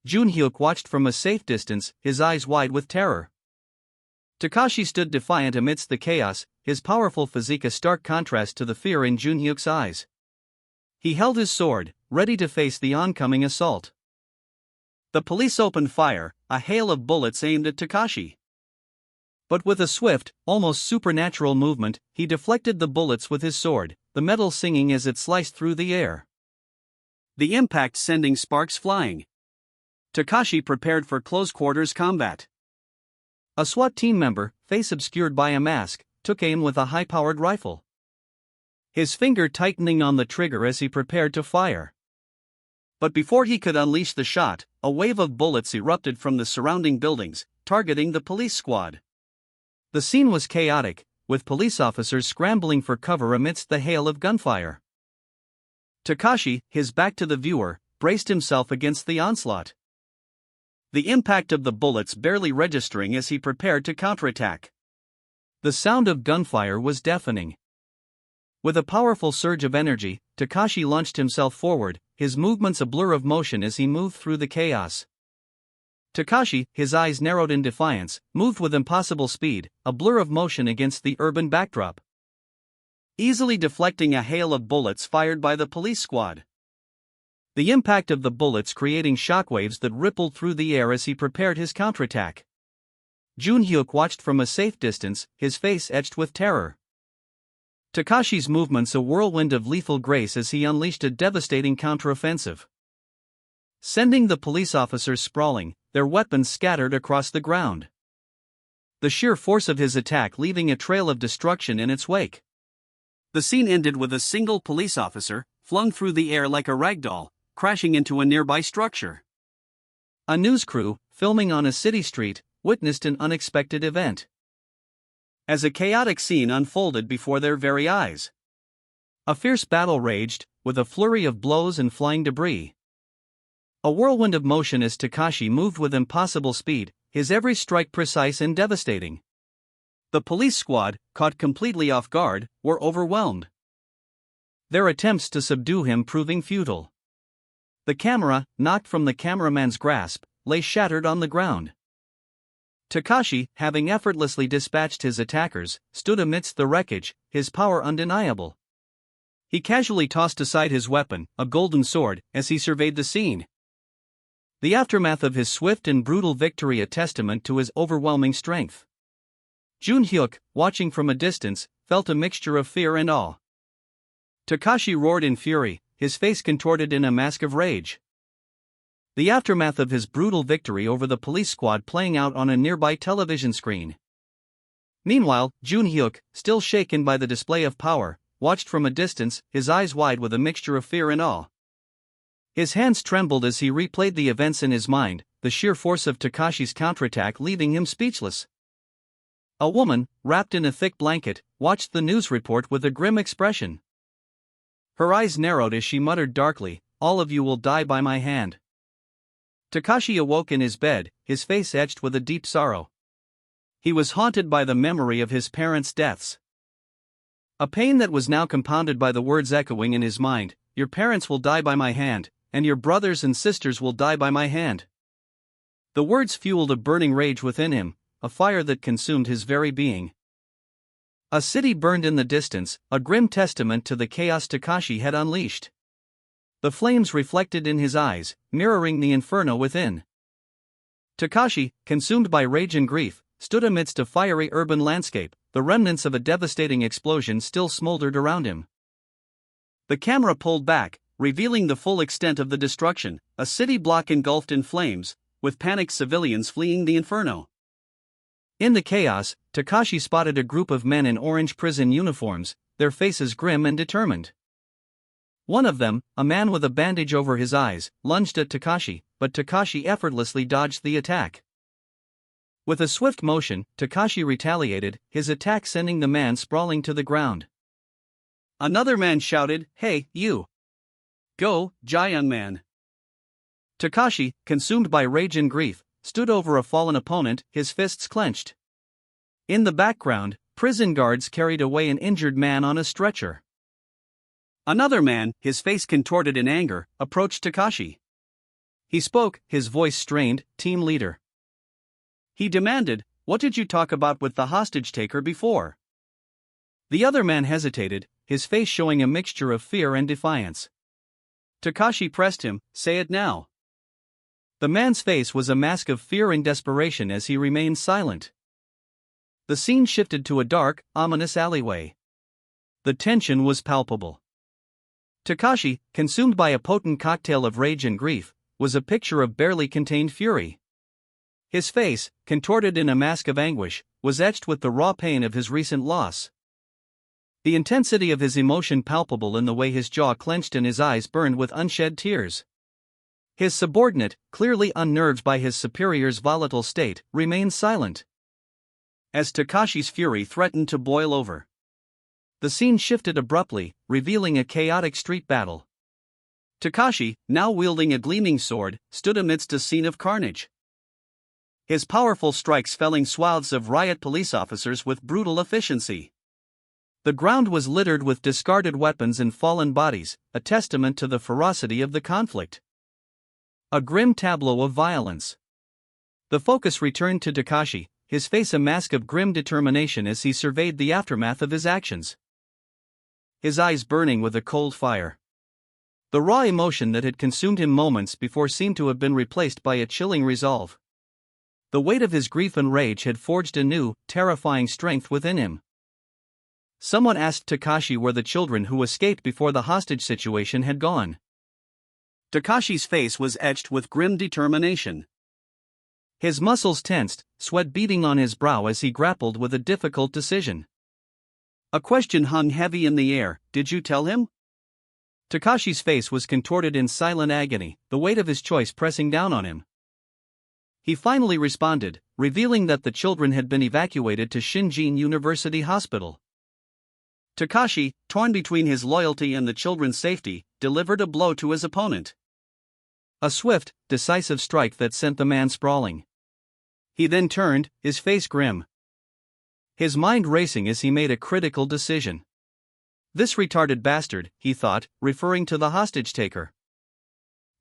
Jun-hyuk watched from a safe distance, his eyes wide with terror. Takashi stood defiant amidst the chaos, his powerful physique a stark contrast to the fear in Jun-hyuk's eyes. He held his sword, ready to face the oncoming assault. The police opened fire, a hail of bullets aimed at Takashi. But with a swift, almost supernatural movement, he deflected the bullets with his sword, the metal singing as it sliced through the air, the impact sending sparks flying. Takashi prepared for close-quarters combat. A SWAT team member, face obscured by a mask, took aim with a high-powered rifle, his finger tightening on the trigger as he prepared to fire. But before he could unleash the shot, a wave of bullets erupted from the surrounding buildings, targeting the police squad. The scene was chaotic, with police officers scrambling for cover amidst the hail of gunfire. Takashi, his back to the viewer, braced himself against the onslaught, the impact of the bullets barely registering as he prepared to counterattack. The sound of gunfire was deafening. With a powerful surge of energy, Takashi launched himself forward, his movements a blur of motion as he moved through the chaos. Takashi, his eyes narrowed in defiance, moved with impossible speed, a blur of motion against the urban backdrop, easily deflecting a hail of bullets fired by the police squad. The impact of the bullets creating shockwaves that rippled through the air as he prepared his counterattack. Jun-hyuk watched from a safe distance, his face etched with terror. Takashi's movements a whirlwind of lethal grace as he unleashed a devastating counteroffensive, sending the police officers sprawling, their weapons scattered across the ground. The sheer force of his attack leaving a trail of destruction in its wake. The scene ended with a single police officer, flung through the air like a ragdoll, crashing into a nearby structure. A news crew, filming on a city street, witnessed an unexpected event, as a chaotic scene unfolded before their very eyes. A fierce battle raged, with a flurry of blows and flying debris. A whirlwind of motion as Takashi moved with impossible speed, his every strike precise and devastating. The police squad, caught completely off guard, were overwhelmed, their attempts to subdue him proving futile. The camera, knocked from the cameraman's grasp, lay shattered on the ground. Takashi, having effortlessly dispatched his attackers, stood amidst the wreckage, his power undeniable. He casually tossed aside his weapon, a golden sword, as he surveyed the scene. The aftermath of his swift and brutal victory a testament to his overwhelming strength. Jun-hyuk, watching from a distance, felt a mixture of fear and awe. Takashi roared in fury, his face contorted in a mask of rage. The aftermath of his brutal victory over the police squad playing out on a nearby television screen. Meanwhile, Jun-hyuk, still shaken by the display of power, watched from a distance, his eyes wide with a mixture of fear and awe. His hands trembled as he replayed the events in his mind, the sheer force of Takashi's counterattack leaving him speechless. A woman, wrapped in a thick blanket, watched the news report with a grim expression. Her eyes narrowed as she muttered darkly, "All of you will die by my hand." Takashi awoke in his bed, his face etched with a deep sorrow. He was haunted by the memory of his parents' deaths. A pain that was now compounded by the words echoing in his mind, "Your parents will die by my hand, and your brothers and sisters will die by my hand." The words fueled a burning rage within him, a fire that consumed his very being. A city burned in the distance, a grim testament to the chaos Takashi had unleashed. The flames reflected in his eyes, mirroring the inferno within. Takashi, consumed by rage and grief, stood amidst a fiery urban landscape, the remnants of a devastating explosion still smoldered around him. The camera pulled back, revealing the full extent of the destruction, a city block engulfed in flames, with panicked civilians fleeing the inferno. In the chaos, Takashi spotted a group of men in orange prison uniforms, their faces grim and determined. One of them, a man with a bandage over his eyes, lunged at Takashi, but Takashi effortlessly dodged the attack. With a swift motion, Takashi retaliated, his attack sending the man sprawling to the ground. Another man shouted, "Hey, you! Go, Jaeyoung man!" Takashi, consumed by rage and grief, stood over a fallen opponent, his fists clenched. In the background, prison guards carried away an injured man on a stretcher. Another man, his face contorted in anger, approached Takashi. He spoke, his voice strained, "Team leader." He demanded, "What did you talk about with the hostage-taker before?" The other man hesitated, his face showing a mixture of fear and defiance. Takashi pressed him, "Say it now." The man's face was a mask of fear and desperation as he remained silent. The scene shifted to a dark, ominous alleyway. The tension was palpable. Takashi, consumed by a potent cocktail of rage and grief, was a picture of barely contained fury. His face, contorted in a mask of anguish, was etched with the raw pain of his recent loss. The intensity of his emotion palpable in the way his jaw clenched and his eyes burned with unshed tears. His subordinate, clearly unnerved by his superior's volatile state, remained silent. As Takashi's fury threatened to boil over, the scene shifted abruptly, revealing a chaotic street battle. Takashi, now wielding a gleaming sword, stood amidst a scene of carnage. His powerful strikes felling swaths of riot police officers with brutal efficiency. The ground was littered with discarded weapons and fallen bodies, a testament to the ferocity of the conflict. A grim tableau of violence. The focus returned to Takashi, his face a mask of grim determination as he surveyed the aftermath of his actions. His eyes burning with a cold fire. The raw emotion that had consumed him moments before seemed to have been replaced by a chilling resolve. The weight of his grief and rage had forged a new, terrifying strength within him. Someone asked Takashi where the children who escaped before the hostage situation had gone. Takashi's face was etched with grim determination. His muscles tensed, sweat beading on his brow as he grappled with a difficult decision. A question hung heavy in the air, "Did you tell him?" Takashi's face was contorted in silent agony, the weight of his choice pressing down on him. He finally responded, revealing that the children had been evacuated to Shinjin University Hospital. Takashi, torn between his loyalty and the children's safety, delivered a blow to his opponent. A swift, decisive strike that sent the man sprawling. He then turned, his face grim. His mind racing as he made a critical decision. "This retarded bastard," he thought, referring to the hostage-taker.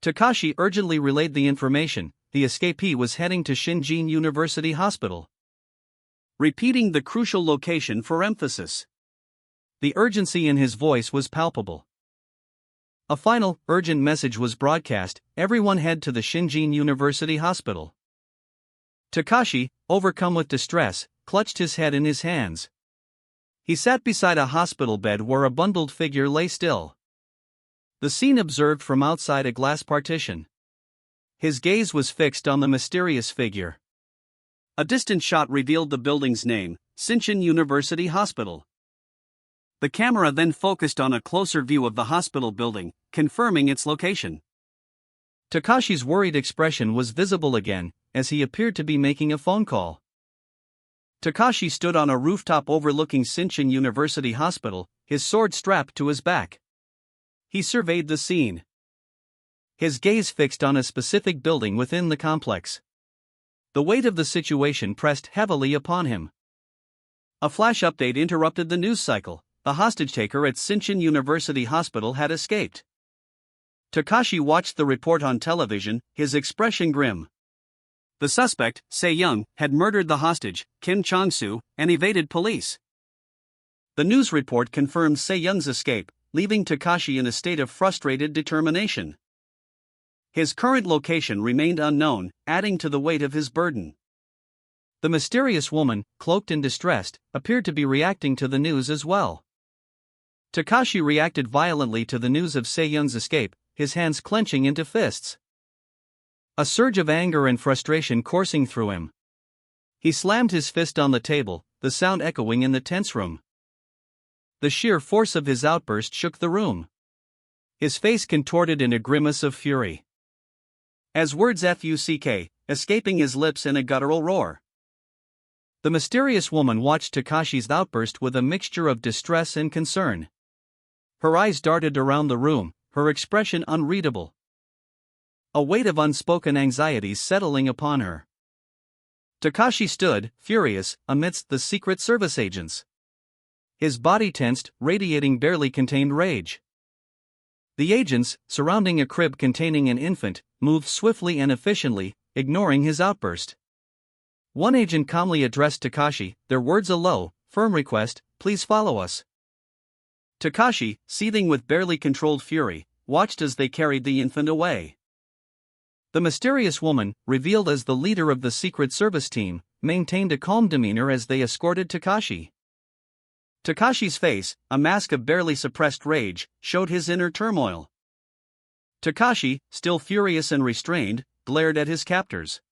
Takashi urgently relayed the information, the escapee was heading to Shinjin University Hospital. Repeating the crucial location for emphasis. The urgency in his voice was palpable. A final, urgent message was broadcast, "Everyone head to the Shinjin University Hospital." Takashi, overcome with distress, clutched his head in his hands. He sat beside a hospital bed where a bundled figure lay still. The scene observed from outside a glass partition. His gaze was fixed on the mysterious figure. A distant shot revealed the building's name, Shinshin University Hospital. The camera then focused on a closer view of the hospital building, confirming its location. Takashi's worried expression was visible again, as he appeared to be making a phone call. Takashi stood on a rooftop overlooking Shinshin University Hospital, his sword strapped to his back. He surveyed the scene. His gaze fixed on a specific building within the complex. The weight of the situation pressed heavily upon him. A flash update interrupted the news cycle. The hostage-taker at Shinshin University Hospital had escaped. Takashi watched the report on television, his expression grim. The suspect, Se-young, had murdered the hostage, Kim Chong-soo, and evaded police. The news report confirmed Se-young's escape, leaving Takashi in a state of frustrated determination. His current location remained unknown, adding to the weight of his burden. The mysterious woman, cloaked and distressed, appeared to be reacting to the news as well. Takashi reacted violently to the news of Se-young's escape, his hands clenching into fists. A surge of anger and frustration coursing through him. He slammed his fist on the table, the sound echoing in the tense room. The sheer force of his outburst shook the room. His face contorted in a grimace of fury. As words fuck, escaping his lips in a guttural roar. The mysterious woman watched Takashi's outburst with a mixture of distress and concern. Her eyes darted around the room, her expression unreadable. A weight of unspoken anxieties settling upon her. Takashi stood, furious, amidst the Secret Service agents. His body tensed, radiating barely contained rage. The agents, surrounding a crib containing an infant, moved swiftly and efficiently, ignoring his outburst. One agent calmly addressed Takashi, their words a low, firm request, "Please follow us." Takashi, seething with barely controlled fury, watched as they carried the infant away. The mysterious woman, revealed as the leader of the Secret Service team, maintained a calm demeanor as they escorted Takashi. Takashi's face, a mask of barely suppressed rage, showed his inner turmoil. Takashi, still furious and restrained, glared at his captors.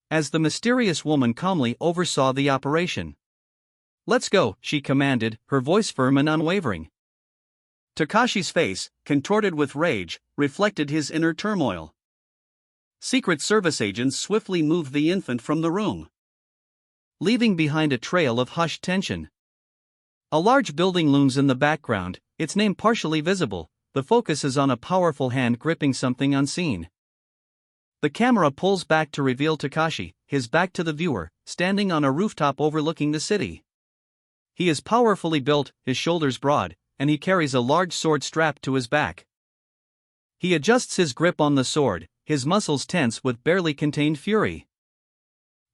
As the mysterious woman calmly oversaw the operation. "Let's go," she commanded, her voice firm and unwavering. Takashi's face, contorted with rage, reflected his inner turmoil. Secret Service agents swiftly moved the infant from the room, leaving behind a trail of hushed tension. A large building looms in the background, its name partially visible. The focus is on a powerful hand gripping something unseen. The camera pulls back to reveal Takashi, his back to the viewer, standing on a rooftop overlooking the city. He is powerfully built, his shoulders broad, and he carries a large sword strapped to his back. He adjusts his grip on the sword, his muscles tense with barely contained fury.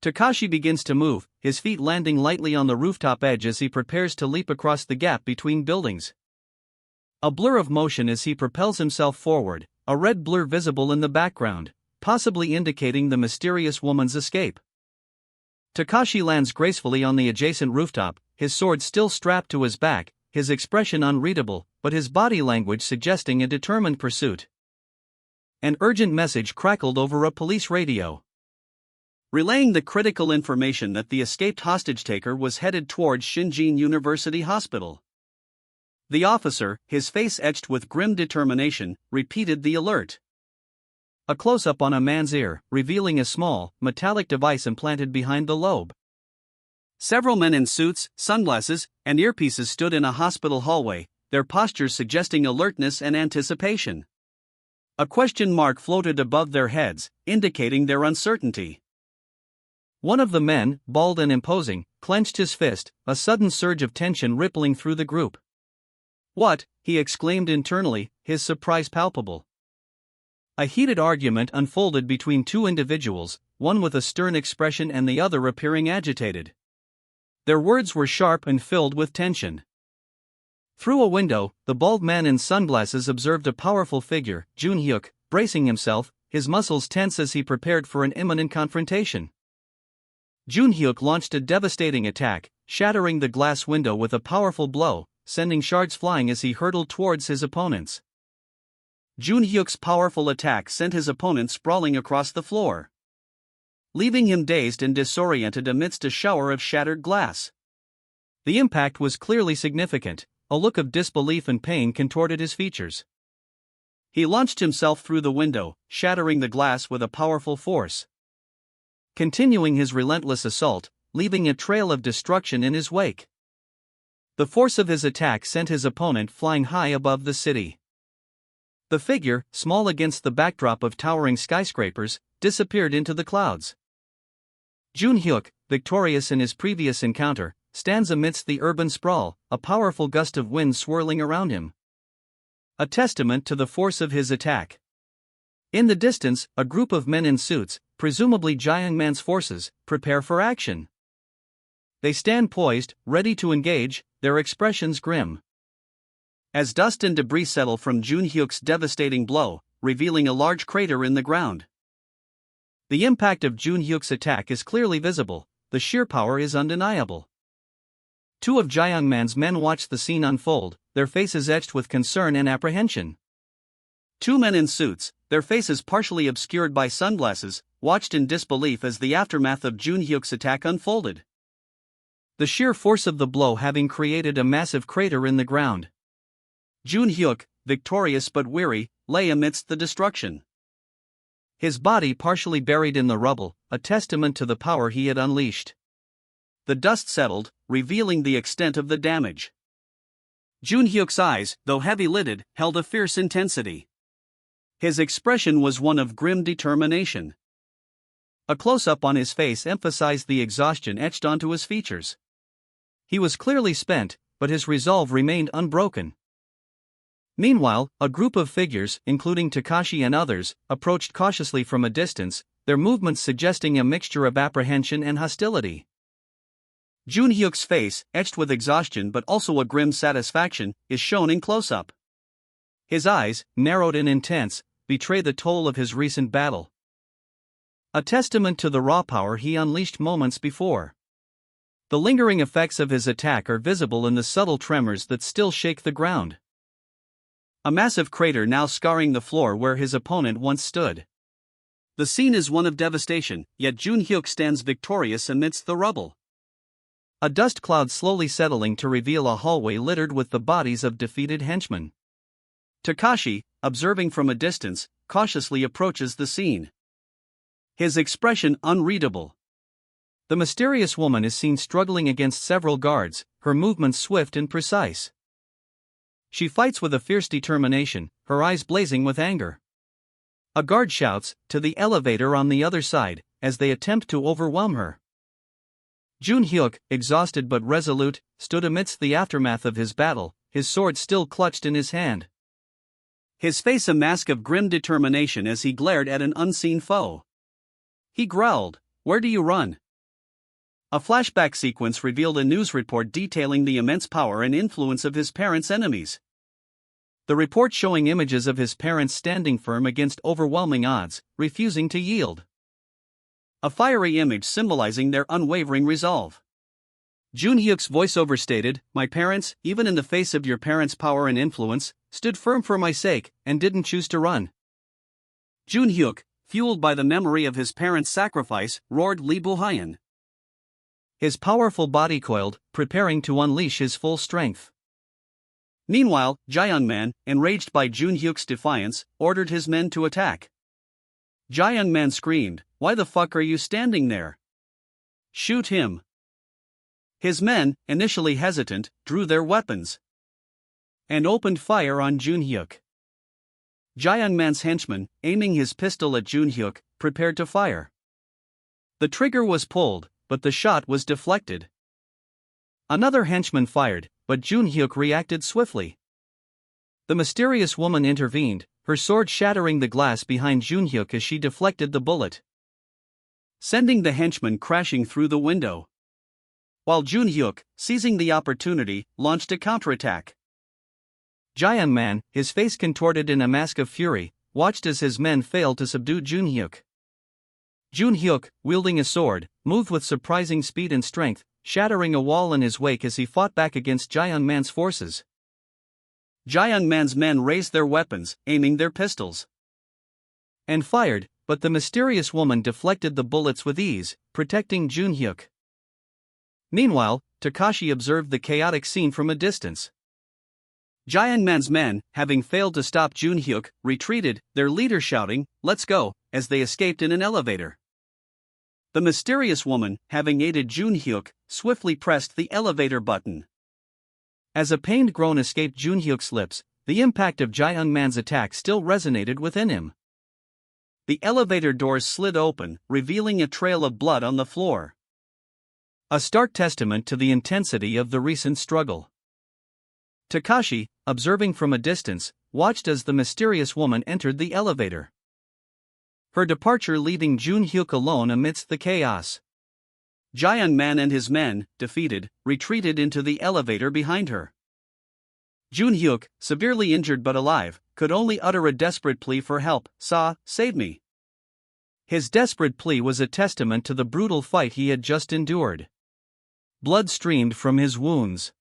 Takashi begins to move, his feet landing lightly on the rooftop edge as he prepares to leap across the gap between buildings. A blur of motion as he propels himself forward, a red blur visible in the background, possibly indicating the mysterious woman's escape. Takashi lands gracefully on the adjacent rooftop, his sword still strapped to his back, his expression unreadable, but his body language suggesting a determined pursuit. An urgent message crackled over a police radio, relaying the critical information that the escaped hostage-taker was headed towards Shinshin University Hospital. The officer, his face etched with grim determination, repeated the alert. A close-up on a man's ear, revealing a small, metallic device implanted behind the lobe. Several men in suits, sunglasses, and earpieces stood in a hospital hallway, their postures suggesting alertness and anticipation. A question mark floated above their heads, indicating their uncertainty. One of the men, bald and imposing, clenched his fist, a sudden surge of tension rippling through the group. "What?" he exclaimed internally, his surprise palpable. A heated argument unfolded between two individuals, one with a stern expression and the other appearing agitated. Their words were sharp and filled with tension. Through a window, the bald man in sunglasses observed a powerful figure, Junhyuk, bracing himself, his muscles tense as he prepared for an imminent confrontation. Junhyuk launched a devastating attack, shattering the glass window with a powerful blow, sending shards flying as he hurtled towards his opponents. Jun Hyuk's powerful attack sent his opponent sprawling across the floor, leaving him dazed and disoriented amidst a shower of shattered glass. The impact was clearly significant. A look of disbelief and pain contorted his features. He launched himself through the window, shattering the glass with a powerful force, continuing his relentless assault, leaving a trail of destruction in his wake. The force of his attack sent his opponent flying high above the city. The figure, small against the backdrop of towering skyscrapers, disappeared into the clouds. Jun Hyuk, victorious in his previous encounter, stands amidst the urban sprawl, a powerful gust of wind swirling around him, a testament to the force of his attack. In the distance, a group of men in suits, presumably Jiangman's forces, prepare for action. They stand poised, ready to engage, their expressions grim. As dust and debris settle from Jun Hyuk's devastating blow, revealing a large crater in the ground. The impact of Jun Hyuk's attack is clearly visible, the sheer power is undeniable. Two of Jiangman's men watch the scene unfold, their faces etched with concern and apprehension. Two men in suits, their faces partially obscured by sunglasses, watched in disbelief as the aftermath of Jun Hyuk's attack unfolded. The sheer force of the blow having created a massive crater in the ground. Jun Hyuk, victorious but weary, lay amidst the destruction, his body partially buried in the rubble, a testament to the power he had unleashed. The dust settled, revealing the extent of the damage. Jun Hyuk's eyes, though heavy-lidded, held a fierce intensity. His expression was one of grim determination. A close-up on his face emphasized the exhaustion etched onto his features. He was clearly spent, but his resolve remained unbroken. Meanwhile, a group of figures, including Takashi and others, approached cautiously from a distance, their movements suggesting a mixture of apprehension and hostility. Jun Hyuk's face, etched with exhaustion but also a grim satisfaction, is shown in close-up. His eyes, narrowed and intense, betray the toll of his recent battle, a testament to the raw power he unleashed moments before. The lingering effects of his attack are visible in the subtle tremors that still shake the ground. A massive crater now scarring the floor where his opponent once stood. The scene is one of devastation, yet Jun Hyuk stands victorious amidst the rubble. A dust cloud slowly settling to reveal a hallway littered with the bodies of defeated henchmen. Takashi, observing from a distance, cautiously approaches the scene, his expression unreadable. The mysterious woman is seen struggling against several guards, her movements swift and precise. She fights with a fierce determination, her eyes blazing with anger. A guard shouts, "To the elevator on the other side," as they attempt to overwhelm her. Jun Hyuk, exhausted but resolute, stood amidst the aftermath of his battle, his sword still clutched in his hand. His face a mask of grim determination as he glared at an unseen foe. He growled, "Where do you run?" A flashback sequence revealed a news report detailing the immense power and influence of his parents' enemies. The report showing images of his parents standing firm against overwhelming odds, refusing to yield. A fiery image symbolizing their unwavering resolve. Jun Hyuk's voiceover stated, "My parents, even in the face of your parents' power and influence, stood firm for my sake, and didn't choose to run." Jun Hyuk, fueled by the memory of his parents' sacrifice, roared Li Buhayan. His powerful body coiled, preparing to unleash his full strength. Meanwhile, Jiangman, enraged by Jun Hyuk's defiance, ordered his men to attack. Jiangman screamed, "Why the fuck are you standing there? Shoot him!" His men, initially hesitant, drew their weapons and opened fire on Jun Hyuk. Jiangman's henchman, aiming his pistol at Jun Hyuk, prepared to fire. The trigger was pulled, but the shot was deflected. Another henchman fired, but Jun Hyuk reacted swiftly. The mysterious woman intervened, her sword shattering the glass behind Jun Hyuk as she deflected the bullet, sending the henchman crashing through the window. While Jun Hyuk, seizing the opportunity, launched a counterattack. Jiangman, his face contorted in a mask of fury, watched as his men failed to subdue Jun Hyuk. Jun Hyuk, wielding a sword, moved with surprising speed and strength, shattering a wall in his wake as he fought back against Jiangman's forces. Jae-young Man's men raised their weapons, aiming their pistols. And fired, but the mysterious woman deflected the bullets with ease, protecting Junhyuk. Meanwhile, Takashi observed the chaotic scene from a distance. Jae-young Man's men, having failed to stop Junhyuk, retreated, their leader shouting, "Let's go," as they escaped in an elevator. The mysterious woman, having aided Junhyuk, swiftly pressed the elevator button. As a pained groan escaped Junhyuk's lips, the impact of Jae-young Man's attack still resonated within him. The elevator doors slid open, revealing a trail of blood on the floor. A stark testament to the intensity of the recent struggle. Takashi, observing from a distance, watched as the mysterious woman entered the elevator. Her departure leaving Junhyuk alone amidst the chaos. Jae-young Man and his men, defeated, retreated into the elevator behind her. Junhyuk, severely injured but alive, could only utter a desperate plea for help. Save me." His desperate plea was a testament to the brutal fight he had just endured. Blood streamed from his wounds.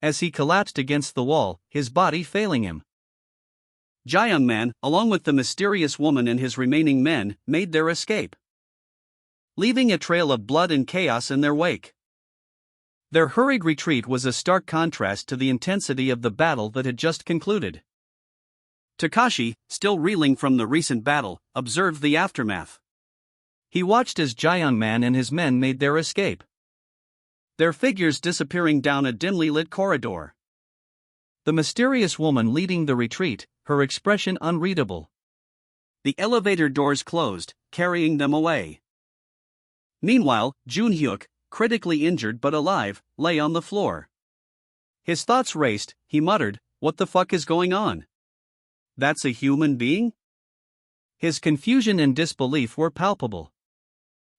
As he collapsed against the wall, his body failing him. Jae-young Man, along with the mysterious woman and his remaining men, made their escape, leaving a trail of blood and chaos in their wake. Their hurried retreat was a stark contrast to the intensity of the battle that had just concluded. Takashi, still reeling from the recent battle, observed the aftermath. He watched as Jae-young Man and his men made their escape, their figures disappearing down a dimly lit corridor. The mysterious woman leading the retreat, her expression unreadable. The elevator doors closed, carrying them away. Meanwhile, Junhyuk, critically injured but alive, lay on the floor. His thoughts raced. He muttered, "What the fuck is going on? That's a human being?" His confusion and disbelief were palpable.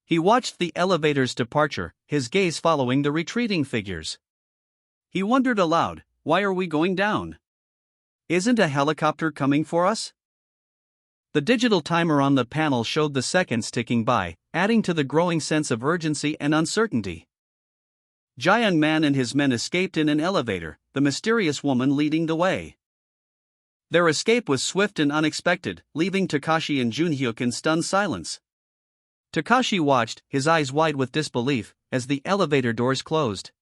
He watched the elevator's departure, his gaze following the retreating figures. He wondered aloud, "Why are we going down? Isn't a helicopter coming for us?" The digital timer on the panel showed the seconds ticking by, adding to the growing sense of urgency and uncertainty. Jae-young Man and his men escaped in an elevator, the mysterious woman leading the way. Their escape was swift and unexpected, leaving Takashi and Junhyuk in stunned silence. Takashi watched, his eyes wide with disbelief, as the elevator doors closed.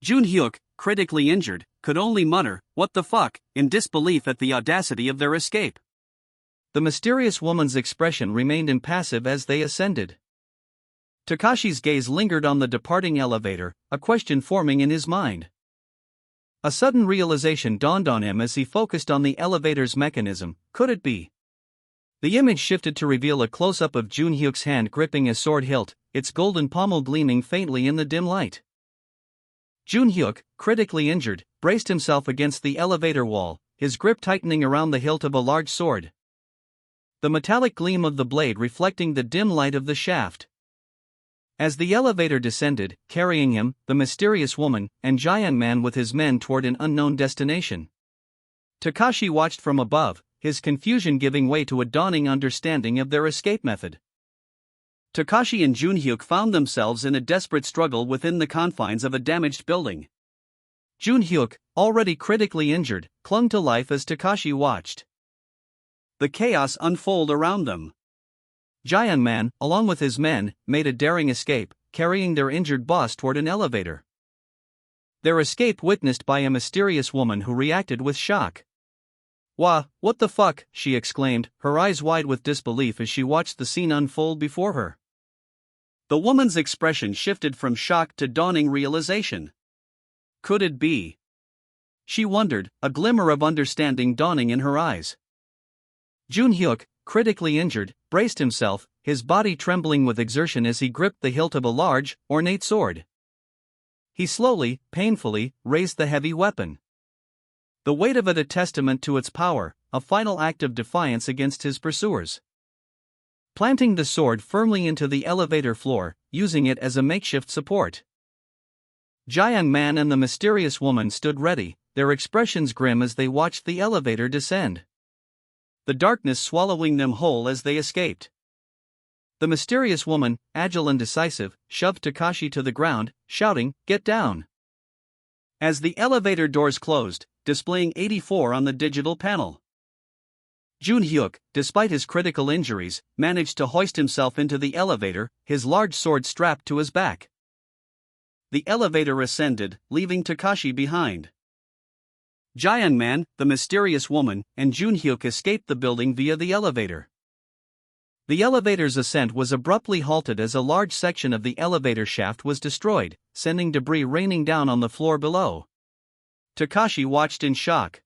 Junhyuk, critically injured, could only mutter, "What the fuck," in disbelief at the audacity of their escape. The mysterious woman's expression remained impassive as they ascended. Takashi's gaze lingered on the departing elevator, a question forming in his mind. A sudden realization dawned on him as he focused on the elevator's mechanism. Could it be? The image shifted to reveal a close-up of Junhyuk's hand gripping a sword hilt, its golden pommel gleaming faintly in the dim light. Junhyuk, critically injured, braced himself against the elevator wall, his grip tightening around the hilt of a large sword, the metallic gleam of the blade reflecting the dim light of the shaft. As the elevator descended, carrying him, the mysterious woman, and Jae-young Man with his men toward an unknown destination, Takashi watched from above, his confusion giving way to a dawning understanding of their escape method. Takashi and Junhyuk found themselves in a desperate struggle within the confines of a damaged building. Junhyuk, already critically injured, clung to life as Takashi watched the chaos unfold around them. Jae-young Man, along with his men, made a daring escape, carrying their injured boss toward an elevator. Their escape witnessed by a mysterious woman who reacted with shock. What the fuck?" she exclaimed, her eyes wide with disbelief as she watched the scene unfold before her. The woman's expression shifted from shock to dawning realization. Could it be? She wondered, a glimmer of understanding dawning in her eyes. Junhyuk, critically injured, braced himself, his body trembling with exertion as he gripped the hilt of a large, ornate sword. He slowly, painfully, raised the heavy weapon. The weight of it a testament to its power, a final act of defiance against his pursuers. Planting the sword firmly into the elevator floor, using it as a makeshift support, Jae-young Man and the mysterious woman stood ready, their expressions grim as they watched the elevator descend, the darkness swallowing them whole as they escaped. The mysterious woman, agile and decisive, shoved Takashi to the ground, shouting, "Get down!" As the elevator doors closed, displaying 84 on the digital panel. Jun-hyuk, despite his critical injuries, managed to hoist himself into the elevator, his large sword strapped to his back. The elevator ascended, leaving Takashi behind. Jae-young-man, the mysterious woman, and Jun-hyuk escaped the building via the elevator. The elevator's ascent was abruptly halted as a large section of the elevator shaft was destroyed, sending debris raining down on the floor below. Takashi watched in shock.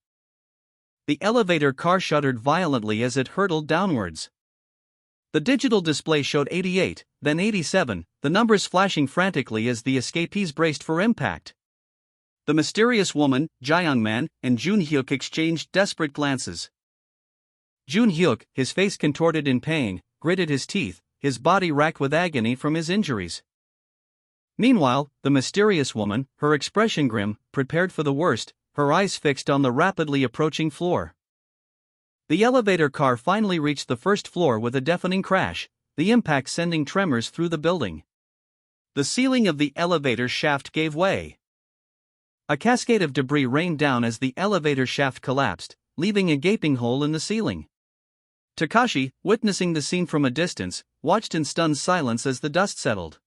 The elevator car shuddered violently as it hurtled downwards. The digital display showed 88, then 87, the numbers flashing frantically as the escapees braced for impact. The mysterious woman, Jae-young-man, and Jun-hyuk exchanged desperate glances. Jun-hyuk, his face contorted in pain, gritted his teeth, his body racked with agony from his injuries. Meanwhile, the mysterious woman, her expression grim, prepared for the worst, her eyes fixed on the rapidly approaching floor. The elevator car finally reached the first floor with a deafening crash, the impact sending tremors through the building. The ceiling of the elevator shaft gave way. A cascade of debris rained down as the elevator shaft collapsed, leaving a gaping hole in the ceiling. Takashi, witnessing the scene from a distance, watched in stunned silence as the dust settled.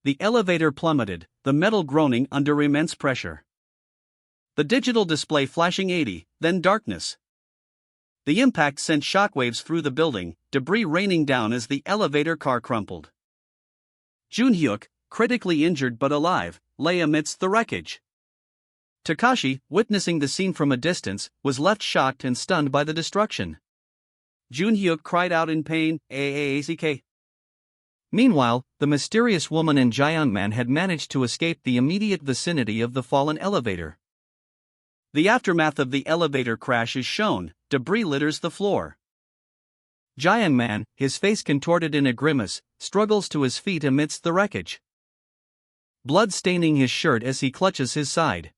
The elevator plummeted, the metal groaning under immense pressure. The digital display flashing 80, then darkness. The impact sent shockwaves through the building, debris raining down as the elevator car crumpled. Jun-hyuk, critically injured but alive, lay amidst the wreckage. Takashi, witnessing the scene from a distance, was left shocked and stunned by the destruction. Jun-hyuk cried out in pain, "Aack." Meanwhile, the mysterious woman and Jae-young-man had managed to escape the immediate vicinity of the fallen elevator. The aftermath of the elevator crash is shown, debris litters the floor. Jae-young-man, his face contorted in a grimace, struggles to his feet amidst the wreckage. Blood staining his shirt as he clutches his side.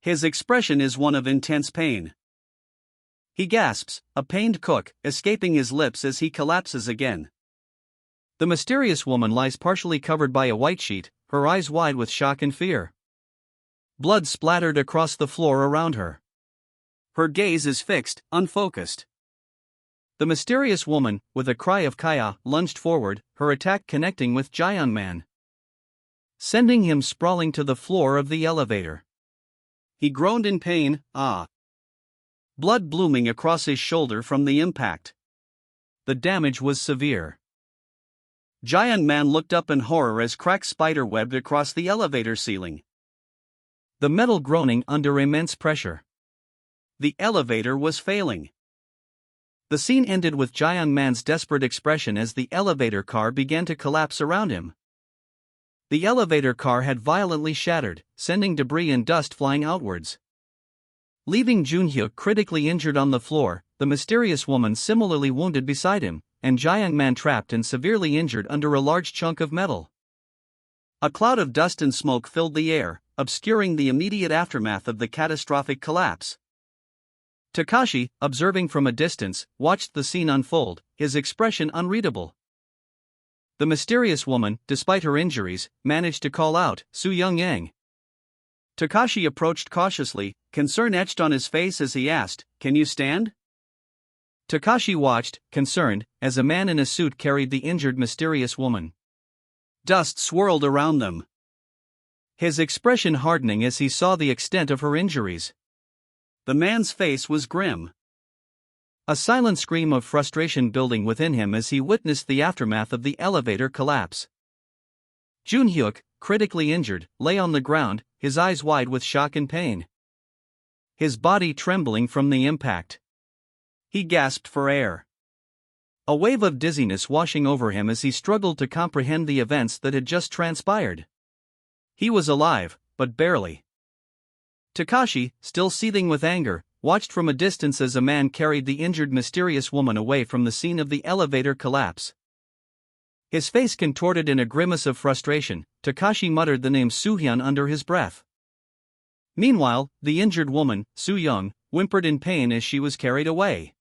His expression is one of intense pain. He gasps, a pained cook, escaping his lips as he collapses again. The mysterious woman lies partially covered by a white sheet, her eyes wide with shock and fear. Blood splattered across the floor around her. Her gaze is fixed, unfocused. The mysterious woman, with a cry of "Kaya," lunged forward, her attack connecting with Jae-young-man, sending him sprawling to the floor of the elevator. He groaned in pain, "Ah!" Blood blooming across his shoulder from the impact. The damage was severe. Jae-young-man looked up in horror as cracks spider-webbed across the elevator ceiling. The metal groaning under immense pressure. The elevator was failing. The scene ended with Jae-young-man's desperate expression as the elevator car began to collapse around him. The elevator car had violently shattered, sending debris and dust flying outwards. Leaving Jun-hyuk critically injured on the floor, the mysterious woman similarly wounded beside him, and Jae-young-man trapped and severely injured under a large chunk of metal. A cloud of dust and smoke filled the air, obscuring the immediate aftermath of the catastrophic collapse. Takashi, observing from a distance, watched the scene unfold, his expression unreadable. The mysterious woman, despite her injuries, managed to call out, "Soo-young-yang." Takashi approached cautiously, concern etched on his face as he asked, "Can you stand?" Takashi watched, concerned, as a man in a suit carried the injured mysterious woman. Dust swirled around them, his expression hardening as he saw the extent of her injuries. The man's face was grim. A silent scream of frustration building within him as he witnessed the aftermath of the elevator collapse. Jun-hyuk, critically injured, lay on the ground, his eyes wide with shock and pain. His body trembling from the impact. He gasped for air. A wave of dizziness washing over him as he struggled to comprehend the events that had just transpired. He was alive, but barely. Takashi, still seething with anger, watched from a distance as a man carried the injured mysterious woman away from the scene of the elevator collapse. His face contorted in a grimace of frustration, Takashi muttered the name Soo-hyun under his breath. Meanwhile, the injured woman, Soo-young, whimpered in pain as she was carried away.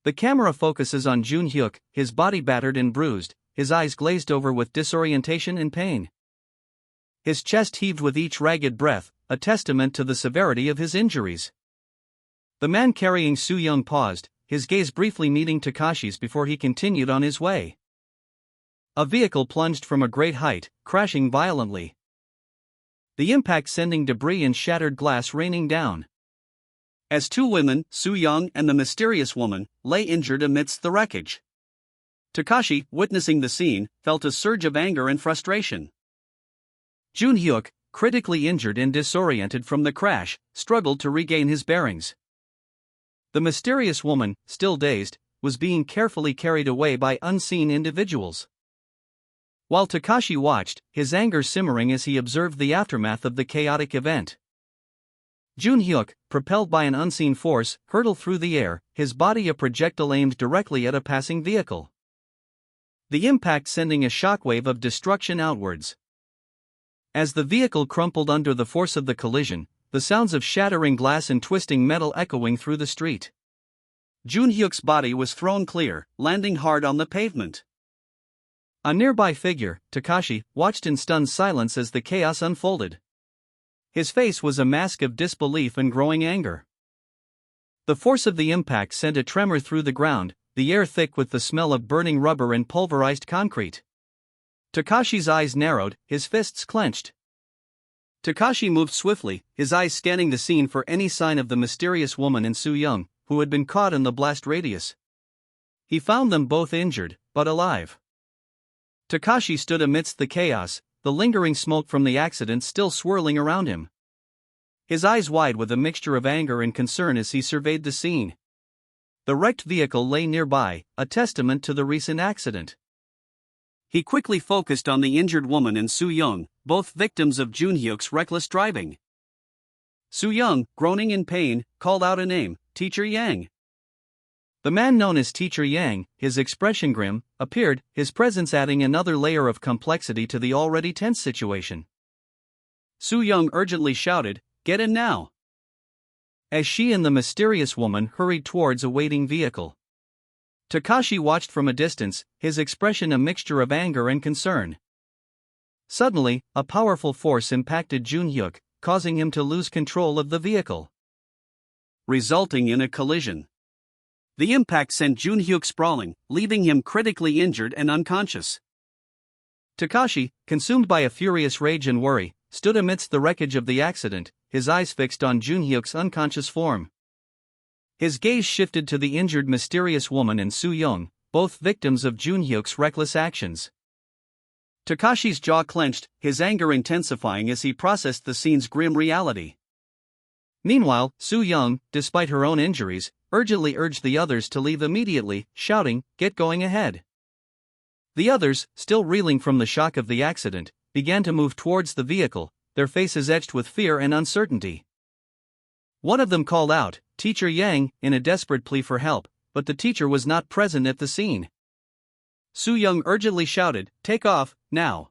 The camera focuses on Jun-hyuk, his body battered and bruised, his eyes glazed over with disorientation and pain. His chest heaved with each ragged breath, a testament to the severity of his injuries. The man carrying Soo-young paused, his gaze briefly meeting Takashi's before he continued on his way. A vehicle plunged from a great height, crashing violently. The impact sending debris and shattered glass raining down. As two women, Soo-young and the mysterious woman, lay injured amidst the wreckage. Takashi, witnessing the scene, felt a surge of anger and frustration. Jun-hyuk, critically injured and disoriented from the crash, struggled to regain his bearings. The mysterious woman, still dazed, was being carefully carried away by unseen individuals. While Takashi watched, his anger simmering as he observed the aftermath of the chaotic event. Jun-hyuk, propelled by an unseen force, hurtled through the air, his body a projectile aimed directly at a passing vehicle. The impact sending a shockwave of destruction outwards. As the vehicle crumpled under the force of the collision, the sounds of shattering glass and twisting metal echoing through the street. Jun-hyuk's body was thrown clear, landing hard on the pavement. A nearby figure, Takashi, watched in stunned silence as the chaos unfolded. His face was a mask of disbelief and growing anger. The force of the impact sent a tremor through the ground, the air thick with the smell of burning rubber and pulverized concrete. Takashi's eyes narrowed, his fists clenched. Takashi moved swiftly, his eyes scanning the scene for any sign of the mysterious woman and Soo-young, who had been caught in the blast radius. He found them both injured, but alive. Takashi stood amidst the chaos, the lingering smoke from the accident still swirling around him. His eyes wide with a mixture of anger and concern as he surveyed the scene. The wrecked vehicle lay nearby, a testament to the recent accident. He quickly focused on the injured woman and Soo-young, both victims of Jun-hyuk's reckless driving. Soo-young, groaning in pain, called out a name, Teacher Yang. The man known as Teacher Yang, his expression grim, appeared, his presence adding another layer of complexity to the already tense situation. Soo-young urgently shouted, "Get in now!" as she and the mysterious woman hurried towards a waiting vehicle. Takashi watched from a distance, his expression a mixture of anger and concern. Suddenly, a powerful force impacted Jun-hyuk, causing him to lose control of the vehicle, resulting in a collision. The impact sent Jun-hyuk sprawling, leaving him critically injured and unconscious. Takashi, consumed by a furious rage and worry, stood amidst the wreckage of the accident, his eyes fixed on Jun-hyuk's unconscious form. His gaze shifted to the injured mysterious woman and Soo-young, both victims of Jun-hyuk's reckless actions. Takashi's jaw clenched, his anger intensifying as he processed the scene's grim reality. Meanwhile, Soo-young, despite her own injuries, urgently urged the others to leave immediately, shouting, "Get going ahead." The others, still reeling from the shock of the accident, began to move towards the vehicle, their faces etched with fear and uncertainty. One of them called out, "Teacher Yang," in a desperate plea for help, but the teacher was not present at the scene. Soo-young urgently shouted, "Take off, now."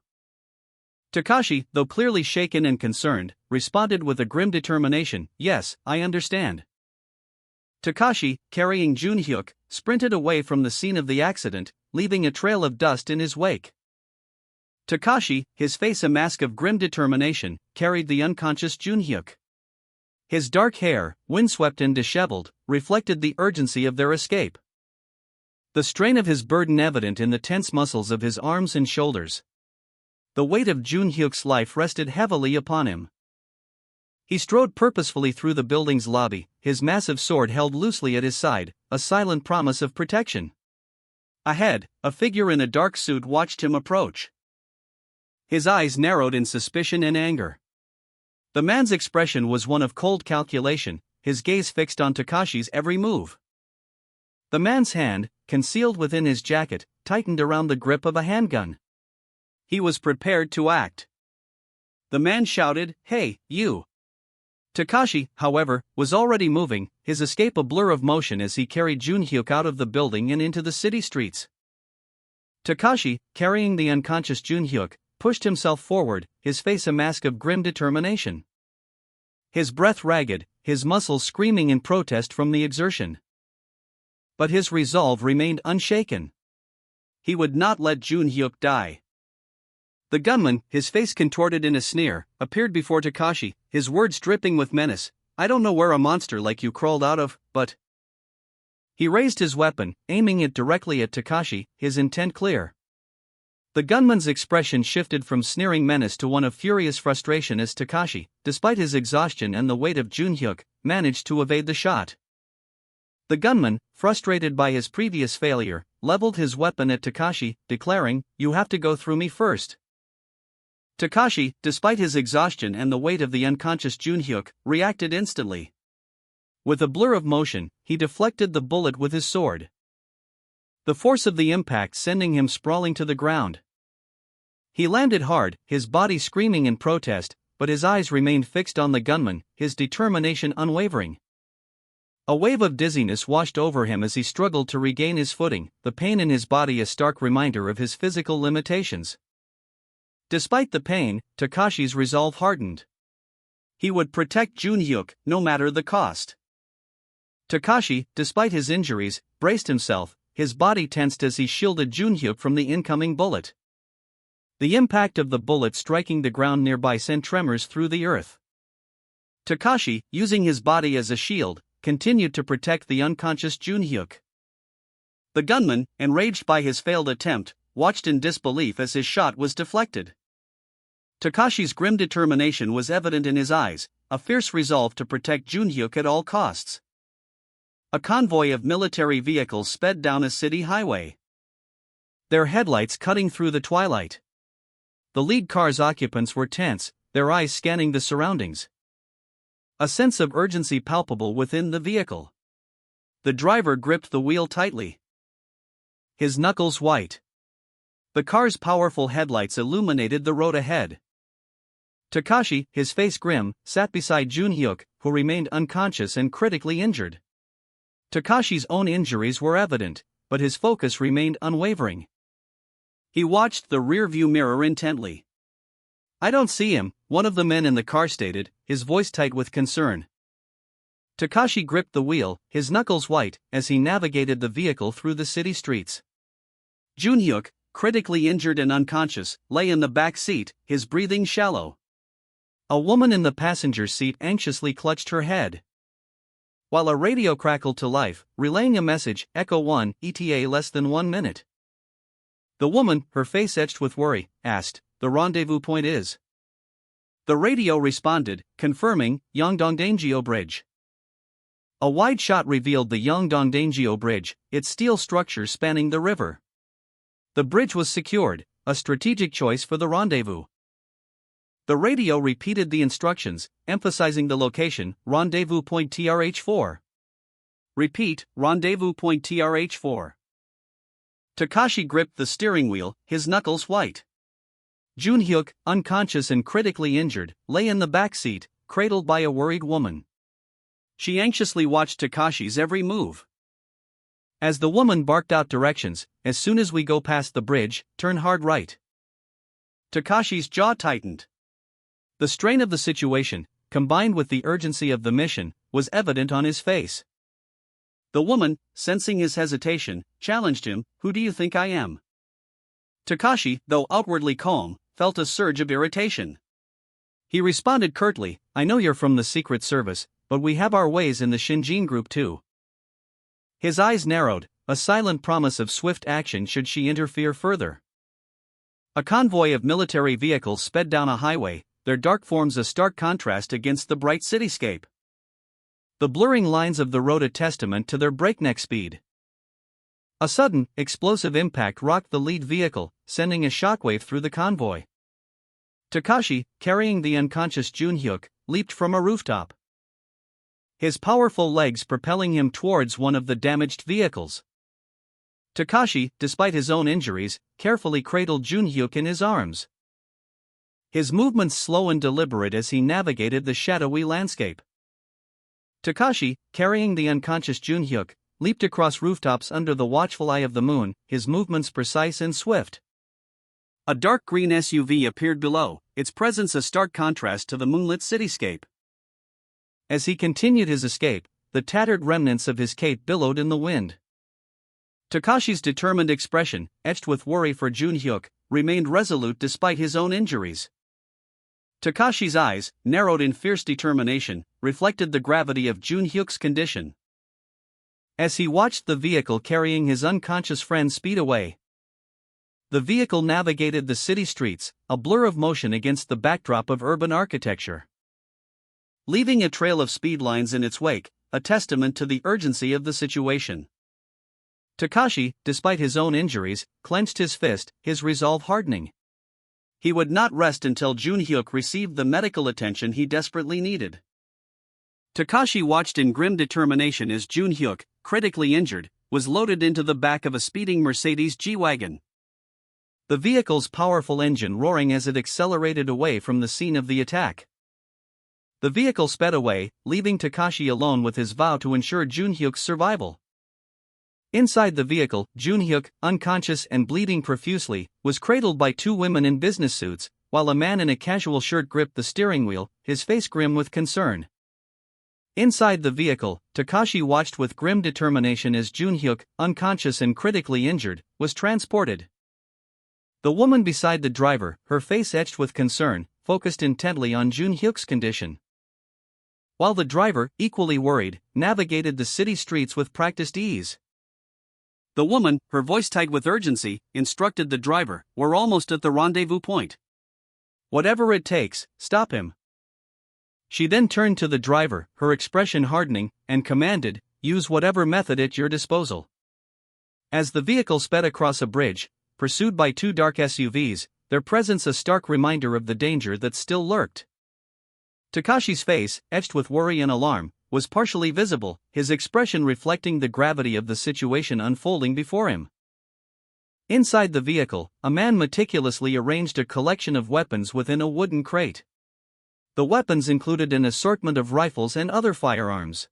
Takashi, though clearly shaken and concerned, responded with a grim determination, "Yes, I understand." Takashi, carrying Jun-hyuk, sprinted away from the scene of the accident, leaving a trail of dust in his wake. Takashi, his face a mask of grim determination, carried the unconscious Jun-hyuk. His dark hair, windswept and disheveled, reflected the urgency of their escape. The strain of his burden evident in the tense muscles of his arms and shoulders. The weight of Jun-hyuk's life rested heavily upon him. He strode purposefully through the building's lobby, his massive sword held loosely at his side, a silent promise of protection. Ahead, a figure in a dark suit watched him approach. His eyes narrowed in suspicion and anger. The man's expression was one of cold calculation, his gaze fixed on Takashi's every move. The man's hand, concealed within his jacket, tightened around the grip of a handgun. He was prepared to act. The man shouted, "Hey, you!" Takashi, however, was already moving, his escape a blur of motion as he carried Jun-hyuk out of the building and into the city streets. Takashi, carrying the unconscious Jun-hyuk, pushed himself forward, his face a mask of grim determination. His breath ragged, his muscles screaming in protest from the exertion. But his resolve remained unshaken. He would not let Jun-hyuk die. The gunman, his face contorted in a sneer, appeared before Takashi, his words dripping with menace. I don't know where a monster like you crawled out of, but. He raised his weapon, aiming it directly at Takashi, his intent clear. The gunman's expression shifted from sneering menace to one of furious frustration as Takashi, despite his exhaustion and the weight of Junhyuk, managed to evade the shot. The gunman, frustrated by his previous failure, leveled his weapon at Takashi, declaring, "You have to go through me first." Takashi, despite his exhaustion and the weight of the unconscious Junhyuk, reacted instantly. With a blur of motion, he deflected the bullet with his sword. The force of the impact sending him sprawling to the ground. He landed hard, his body screaming in protest, but his eyes remained fixed on the gunman, his determination unwavering. A wave of dizziness washed over him as he struggled to regain his footing, the pain in his body a stark reminder of his physical limitations. Despite the pain, Takashi's resolve hardened. He would protect Junhyuk, no matter the cost. Takashi, despite his injuries, braced himself, his body tensed as he shielded Junhyuk from the incoming bullet. The impact of the bullet striking the ground nearby sent tremors through the earth. Takashi, using his body as a shield, continued to protect the unconscious Junhyuk. The gunman, enraged by his failed attempt, watched in disbelief as his shot was deflected. Takashi's grim determination was evident in his eyes, a fierce resolve to protect Junhyuk at all costs. A convoy of military vehicles sped down a city highway, their headlights cutting through the twilight. The lead car's occupants were tense, their eyes scanning the surroundings. A sense of urgency palpable within the vehicle. The driver gripped the wheel tightly, his knuckles white. The car's powerful headlights illuminated the road ahead. Takashi, his face grim, sat beside Junhyuk, who remained unconscious and critically injured. Takashi's own injuries were evident, but his focus remained unwavering. He watched the rearview mirror intently. I don't see him, one of the men in the car stated, his voice tight with concern. Takashi gripped the wheel, his knuckles white, as he navigated the vehicle through the city streets. Junhyuk, critically injured and unconscious, lay in the back seat, his breathing shallow. A woman in the passenger seat anxiously clutched her head, while a radio crackled to life, relaying a message, Echo 1, ETA less than 1 minute. The woman, her face etched with worry, asked, "The rendezvous point is?" The radio responded, confirming, Yongdongdangyo Bridge. A wide shot revealed the Yongdongdangyo Bridge, its steel structure spanning the river. The bridge was secured, a strategic choice for the rendezvous. The radio repeated the instructions, emphasizing the location, rendezvous point TRH4. Repeat, rendezvous point TRH4. Takashi gripped the steering wheel, his knuckles white. Junhyuk, unconscious and critically injured, lay in the back seat, cradled by a worried woman. She anxiously watched Takashi's every move. As the woman barked out directions, as soon as we go past the bridge, turn hard right. Takashi's jaw tightened. The strain of the situation, combined with the urgency of the mission, was evident on his face. The woman, sensing his hesitation, challenged him, "Who do you think I am?" Takashi, though outwardly calm, felt a surge of irritation. He responded curtly, "I know you're from the Secret Service, but we have our ways in the Shinjin group too." His eyes narrowed, a silent promise of swift action should she interfere further. A convoy of military vehicles sped down a highway, their dark forms a stark contrast against the bright cityscape. The blurring lines of the road a testament to their breakneck speed. A sudden, explosive impact rocked the lead vehicle, sending a shockwave through the convoy. Takashi, carrying the unconscious Junhyuk, leaped from a rooftop, his powerful legs propelling him towards one of the damaged vehicles. Takashi, despite his own injuries, carefully cradled Junhyuk in his arms, his movements slow and deliberate as he navigated the shadowy landscape. Takashi, carrying the unconscious Junhyuk, leaped across rooftops under the watchful eye of the moon, his movements precise and swift. A dark green SUV appeared below, its presence a stark contrast to the moonlit cityscape. As he continued his escape, the tattered remnants of his cape billowed in the wind. Takashi's determined expression, etched with worry for Junhyuk, remained resolute despite his own injuries. Takashi's eyes, narrowed in fierce determination, reflected the gravity of Jun Hyuk's condition. As he watched the vehicle carrying his unconscious friend speed away, the vehicle navigated the city streets, a blur of motion against the backdrop of urban architecture, leaving a trail of speed lines in its wake, a testament to the urgency of the situation. Takashi, despite his own injuries, clenched his fist, his resolve hardening. He would not rest until Jun Hyuk received the medical attention he desperately needed. Takashi watched in grim determination as Jun Hyuk, critically injured, was loaded into the back of a speeding Mercedes G-Wagon. The vehicle's powerful engine roaring as it accelerated away from the scene of the attack. The vehicle sped away, leaving Takashi alone with his vow to ensure Jun Hyuk's survival. Inside the vehicle, Jun Hyuk, unconscious and bleeding profusely, was cradled by two women in business suits, while a man in a casual shirt gripped the steering wheel, his face grim with concern. Inside the vehicle, Takashi watched with grim determination as Jun Hyuk, unconscious and critically injured, was transported. The woman beside the driver, her face etched with concern, focused intently on Jun Hyuk's condition, while the driver, equally worried, navigated the city streets with practiced ease. The woman, her voice tight with urgency, instructed the driver, "We're almost at the rendezvous point. Whatever it takes, stop him." She then turned to the driver, her expression hardening, and commanded, "Use whatever method at your disposal." As the vehicle sped across a bridge, pursued by two dark SUVs, their presence a stark reminder of the danger that still lurked. Takashi's face, etched with worry and alarm, was partially visible, his expression reflecting the gravity of the situation unfolding before him. Inside the vehicle, a man meticulously arranged a collection of weapons within a wooden crate. The weapons included an assortment of rifles and other firearms.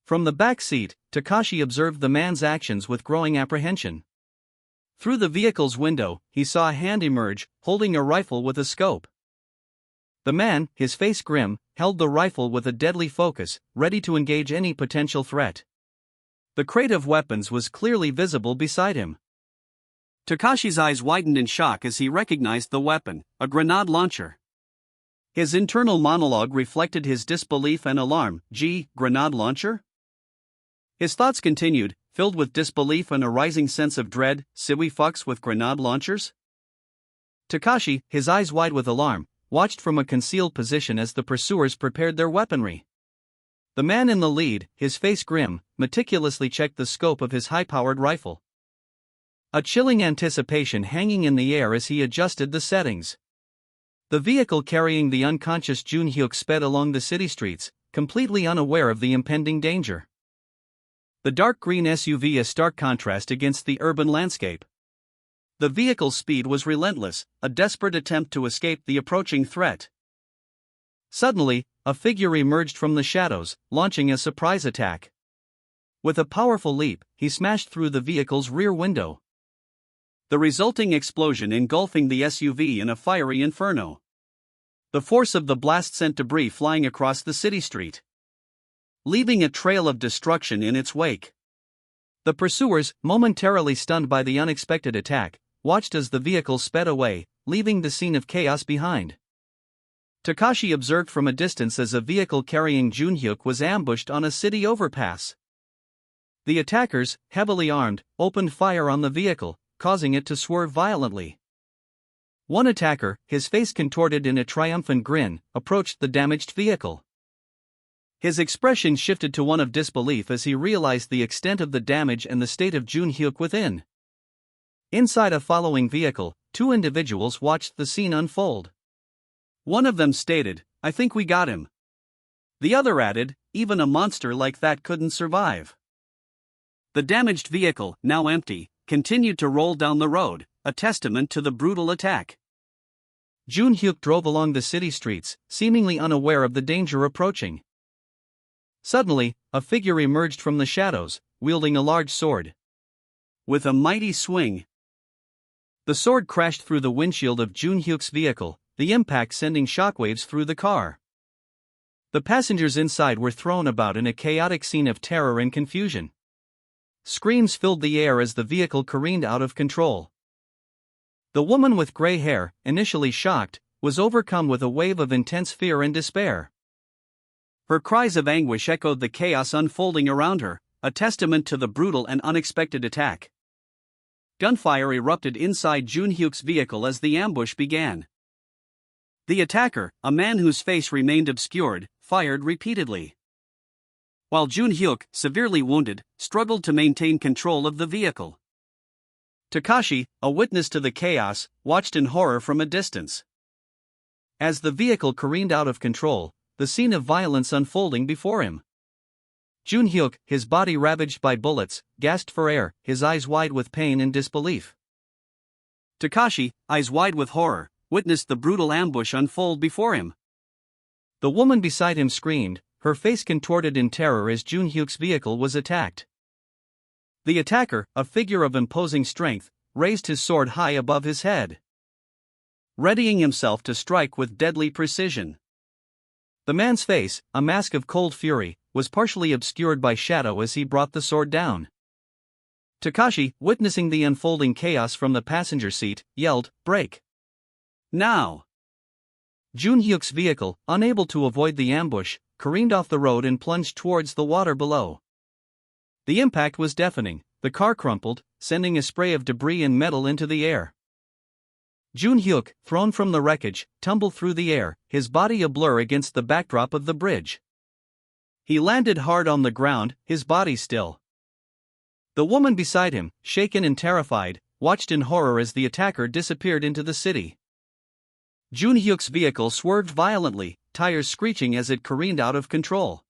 From the back seat, Takashi observed the man's actions with growing apprehension. Through the vehicle's window, he saw a hand emerge, holding a rifle with a scope. The man, his face grim, held the rifle with a deadly focus, ready to engage any potential threat. The crate of weapons was clearly visible beside him. Takashi's eyes widened in shock as he recognized the weapon, a grenade launcher. His internal monologue reflected his disbelief and alarm. Grenade launcher? His thoughts continued, filled with disbelief and a rising sense of dread. Siwi fucks with grenade launchers? Takashi, his eyes wide with alarm, watched from a concealed position as the pursuers prepared their weaponry. The man in the lead, his face grim, meticulously checked the scope of his high-powered rifle, a chilling anticipation hanging in the air as he adjusted the settings. The vehicle carrying the unconscious Jun Hyuk sped along the city streets, completely unaware of the impending danger. The dark green SUV a stark contrast against the urban landscape. The vehicle's speed was relentless, a desperate attempt to escape the approaching threat. Suddenly, a figure emerged from the shadows, launching a surprise attack. With a powerful leap, he smashed through the vehicle's rear window, the resulting explosion engulfing the SUV in a fiery inferno. The force of the blast sent debris flying across the city street, leaving a trail of destruction in its wake. The pursuers, momentarily stunned by the unexpected attack, watched as the vehicle sped away, leaving the scene of chaos behind. Takashi observed from a distance as a vehicle carrying Jun Hyuk was ambushed on a city overpass. The attackers, heavily armed, opened fire on the vehicle, causing it to swerve violently. One attacker, his face contorted in a triumphant grin, approached the damaged vehicle. His expression shifted to one of disbelief as he realized the extent of the damage and the state of Jun Hyuk within. Inside a following vehicle, two individuals watched the scene unfold. One of them stated, "I think we got him." The other added, "Even a monster like that couldn't survive." The damaged vehicle, now empty, continued to roll down the road, a testament to the brutal attack. Jun Hyuk drove along the city streets, seemingly unaware of the danger approaching. Suddenly, a figure emerged from the shadows, wielding a large sword. With a mighty swing, the sword crashed through the windshield of Jun Hyuk's vehicle, the impact sending shockwaves through the car. The passengers inside were thrown about in a chaotic scene of terror and confusion. Screams filled the air as the vehicle careened out of control. The woman with gray hair, initially shocked, was overcome with a wave of intense fear and despair. Her cries of anguish echoed the chaos unfolding around her, a testament to the brutal and unexpected attack. Gunfire erupted inside Junhyuk's vehicle as the ambush began. The attacker, a man whose face remained obscured, fired repeatedly. While Junhyuk, severely wounded, struggled to maintain control of the vehicle. Takashi, a witness to the chaos, watched in horror from a distance. As the vehicle careened out of control, the scene of violence unfolding before him. Junhyuk, his body ravaged by bullets, gasped for air, his eyes wide with pain and disbelief. Takashi, eyes wide with horror, witnessed the brutal ambush unfold before him. The woman beside him screamed, her face contorted in terror as Junhyuk's vehicle was attacked. The attacker, a figure of imposing strength, raised his sword high above his head, readying himself to strike with deadly precision. The man's face, a mask of cold fury, was partially obscured by shadow as he brought the sword down. Takashi, witnessing the unfolding chaos from the passenger seat, yelled, "Break! Now!" Junhyuk's vehicle, unable to avoid the ambush, careened off the road and plunged towards the water below. The impact was deafening, the car crumpled, sending a spray of debris and metal into the air. Junhyuk, thrown from the wreckage, tumbled through the air, his body a blur against the backdrop of the bridge. He landed hard on the ground, his body still. The woman beside him, shaken and terrified, watched in horror as the attacker disappeared into the city. Junhyuk's vehicle swerved violently, tires screeching as it careened out of control.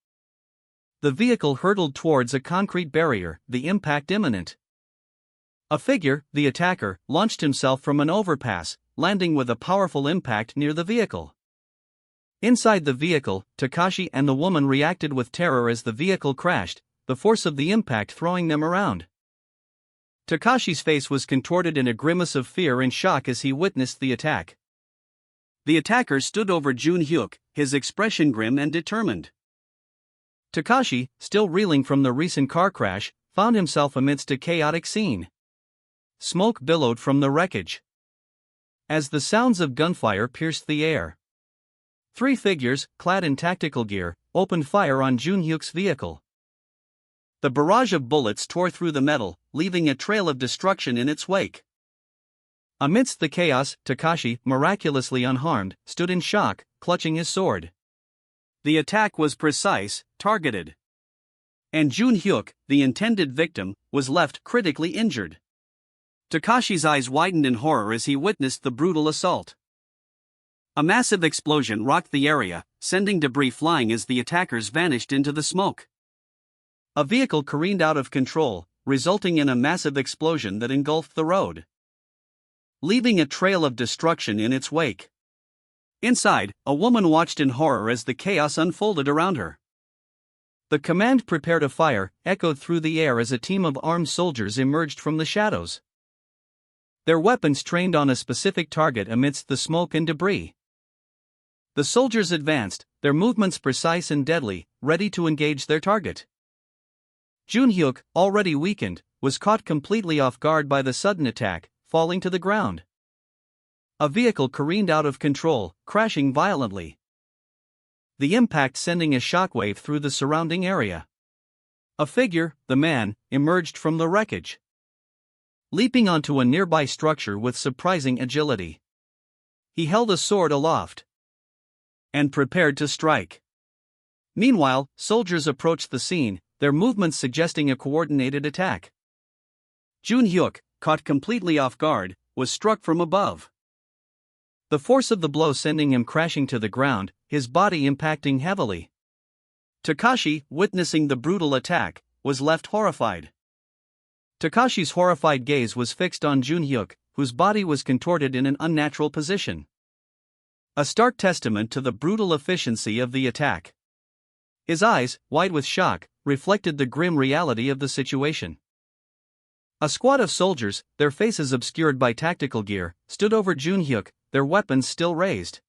The vehicle hurtled towards a concrete barrier, the impact imminent. A figure, the attacker, launched himself from an overpass, landing with a powerful impact near the vehicle. Inside the vehicle, Takashi and the woman reacted with terror as the vehicle crashed, the force of the impact throwing them around. Takashi's face was contorted in a grimace of fear and shock as he witnessed the attack. The attacker stood over Junhyuk, his expression grim and determined. Takashi, still reeling from the recent car crash, found himself amidst a chaotic scene. Smoke billowed from the wreckage as the sounds of gunfire pierced the air. 3 figures, clad in tactical gear, opened fire on Junhyuk's vehicle. The barrage of bullets tore through the metal, leaving a trail of destruction in its wake. Amidst the chaos, Takashi, miraculously unharmed, stood in shock, clutching his sword. The attack was precise, targeted. And Junhyuk, the intended victim, was left critically injured. Takashi's eyes widened in horror as he witnessed the brutal assault. A massive explosion rocked the area, sending debris flying as the attackers vanished into the smoke. A vehicle careened out of control, resulting in a massive explosion that engulfed the road, leaving a trail of destruction in its wake. Inside, a woman watched in horror as the chaos unfolded around her. The command "Prepare to fire" echoed through the air as a team of armed soldiers emerged from the shadows. Their weapons trained on a specific target amidst the smoke and debris. The soldiers advanced, their movements precise and deadly, ready to engage their target. Junhyuk, already weakened, was caught completely off guard by the sudden attack, falling to the ground. A vehicle careened out of control, crashing violently, the impact sending a shockwave through the surrounding area. A figure, the man, emerged from the wreckage, leaping onto a nearby structure with surprising agility. He held a sword aloft and prepared to strike. Meanwhile, soldiers approached the scene, their movements suggesting a coordinated attack. Junhyuk, caught completely off guard, was struck from above. The force of the blow sending him crashing to the ground, his body impacting heavily. Takashi, witnessing the brutal attack, was left horrified. Takashi's horrified gaze was fixed on Junhyuk, whose body was contorted in an unnatural position. A stark testament to the brutal efficiency of the attack. His eyes, wide with shock, reflected the grim reality of the situation. A squad of soldiers, their faces obscured by tactical gear, stood over Junhyuk, their weapons still raised.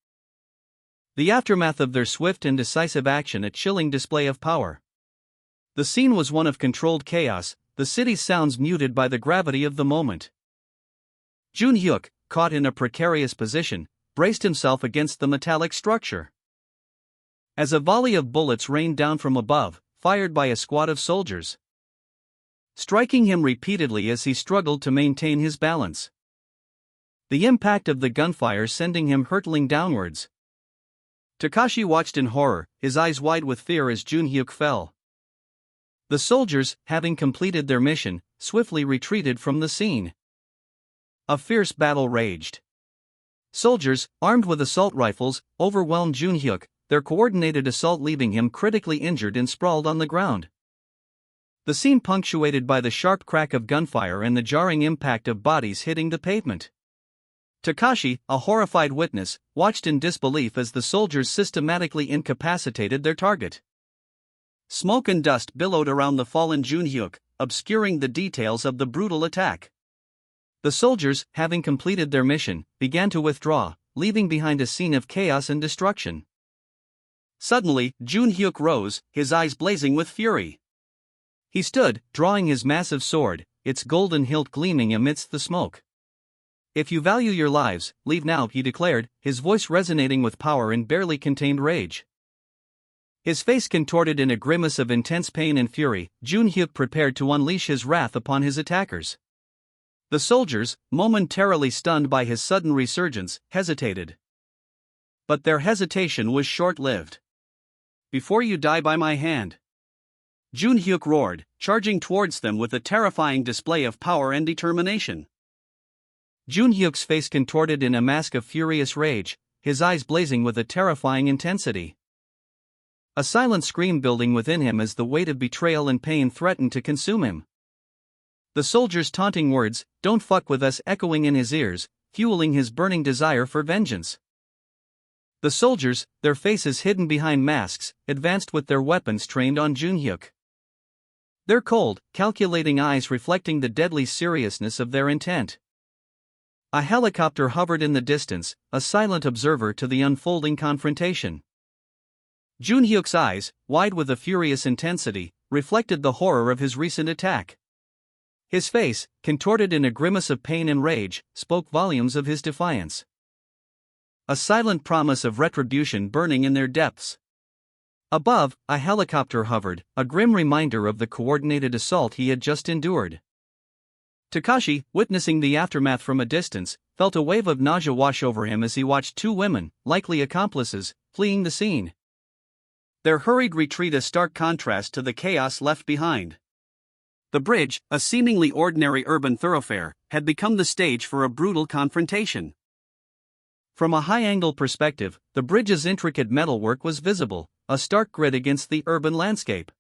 The aftermath of their swift and decisive action, a chilling display of power. The scene was one of controlled chaos, the city's sounds muted by the gravity of the moment. Junhyuk, caught in a precarious position, braced himself against the metallic structure. As a volley of bullets rained down from above, fired by a squad of soldiers, striking him repeatedly as he struggled to maintain his balance. The impact of the gunfire sending him hurtling downwards. Takashi watched in horror, his eyes wide with fear as Junhyuk fell. The soldiers, having completed their mission, swiftly retreated from the scene. A fierce battle raged. Soldiers, armed with assault rifles, overwhelmed Junhyuk, their coordinated assault leaving him critically injured and sprawled on the ground. The scene punctuated by the sharp crack of gunfire and the jarring impact of bodies hitting the pavement. Takashi, a horrified witness, watched in disbelief as the soldiers systematically incapacitated their target. Smoke and dust billowed around the fallen Junhyuk, obscuring the details of the brutal attack. The soldiers, having completed their mission, began to withdraw, leaving behind a scene of chaos and destruction. Suddenly, Junhyuk rose, his eyes blazing with fury. He stood, drawing his massive sword, its golden hilt gleaming amidst the smoke. "If you value your lives, leave now," he declared, his voice resonating with power and barely contained rage. His face contorted in a grimace of intense pain and fury, Junhyuk prepared to unleash his wrath upon his attackers. The soldiers, momentarily stunned by his sudden resurgence, hesitated. But their hesitation was short-lived. "Before you die by my hand," Junhyuk roared, charging towards them with a terrifying display of power and determination. Junhyuk's face contorted in a mask of furious rage, his eyes blazing with a terrifying intensity. A silent scream building within him as the weight of betrayal and pain threatened to consume him. The soldier's taunting words, "Don't fuck with us," echoing in his ears, fueling his burning desire for vengeance. The soldiers, their faces hidden behind masks, advanced with their weapons trained on Junhyuk. Their cold, calculating eyes reflecting the deadly seriousness of their intent. A helicopter hovered in the distance, a silent observer to the unfolding confrontation. Junhyuk's eyes, wide with a furious intensity, reflected the horror of his recent attack. His face, contorted in a grimace of pain and rage, spoke volumes of his defiance. A silent promise of retribution burning in their depths. Above, a helicopter hovered, a grim reminder of the coordinated assault he had just endured. Takashi, witnessing the aftermath from a distance, felt a wave of nausea wash over him as he watched two women, likely accomplices, fleeing the scene. Their hurried retreat a stark contrast to the chaos left behind. The bridge, a seemingly ordinary urban thoroughfare, had become the stage for a brutal confrontation. From a high-angle perspective, the bridge's intricate metalwork was visible, a stark grid against the urban landscape.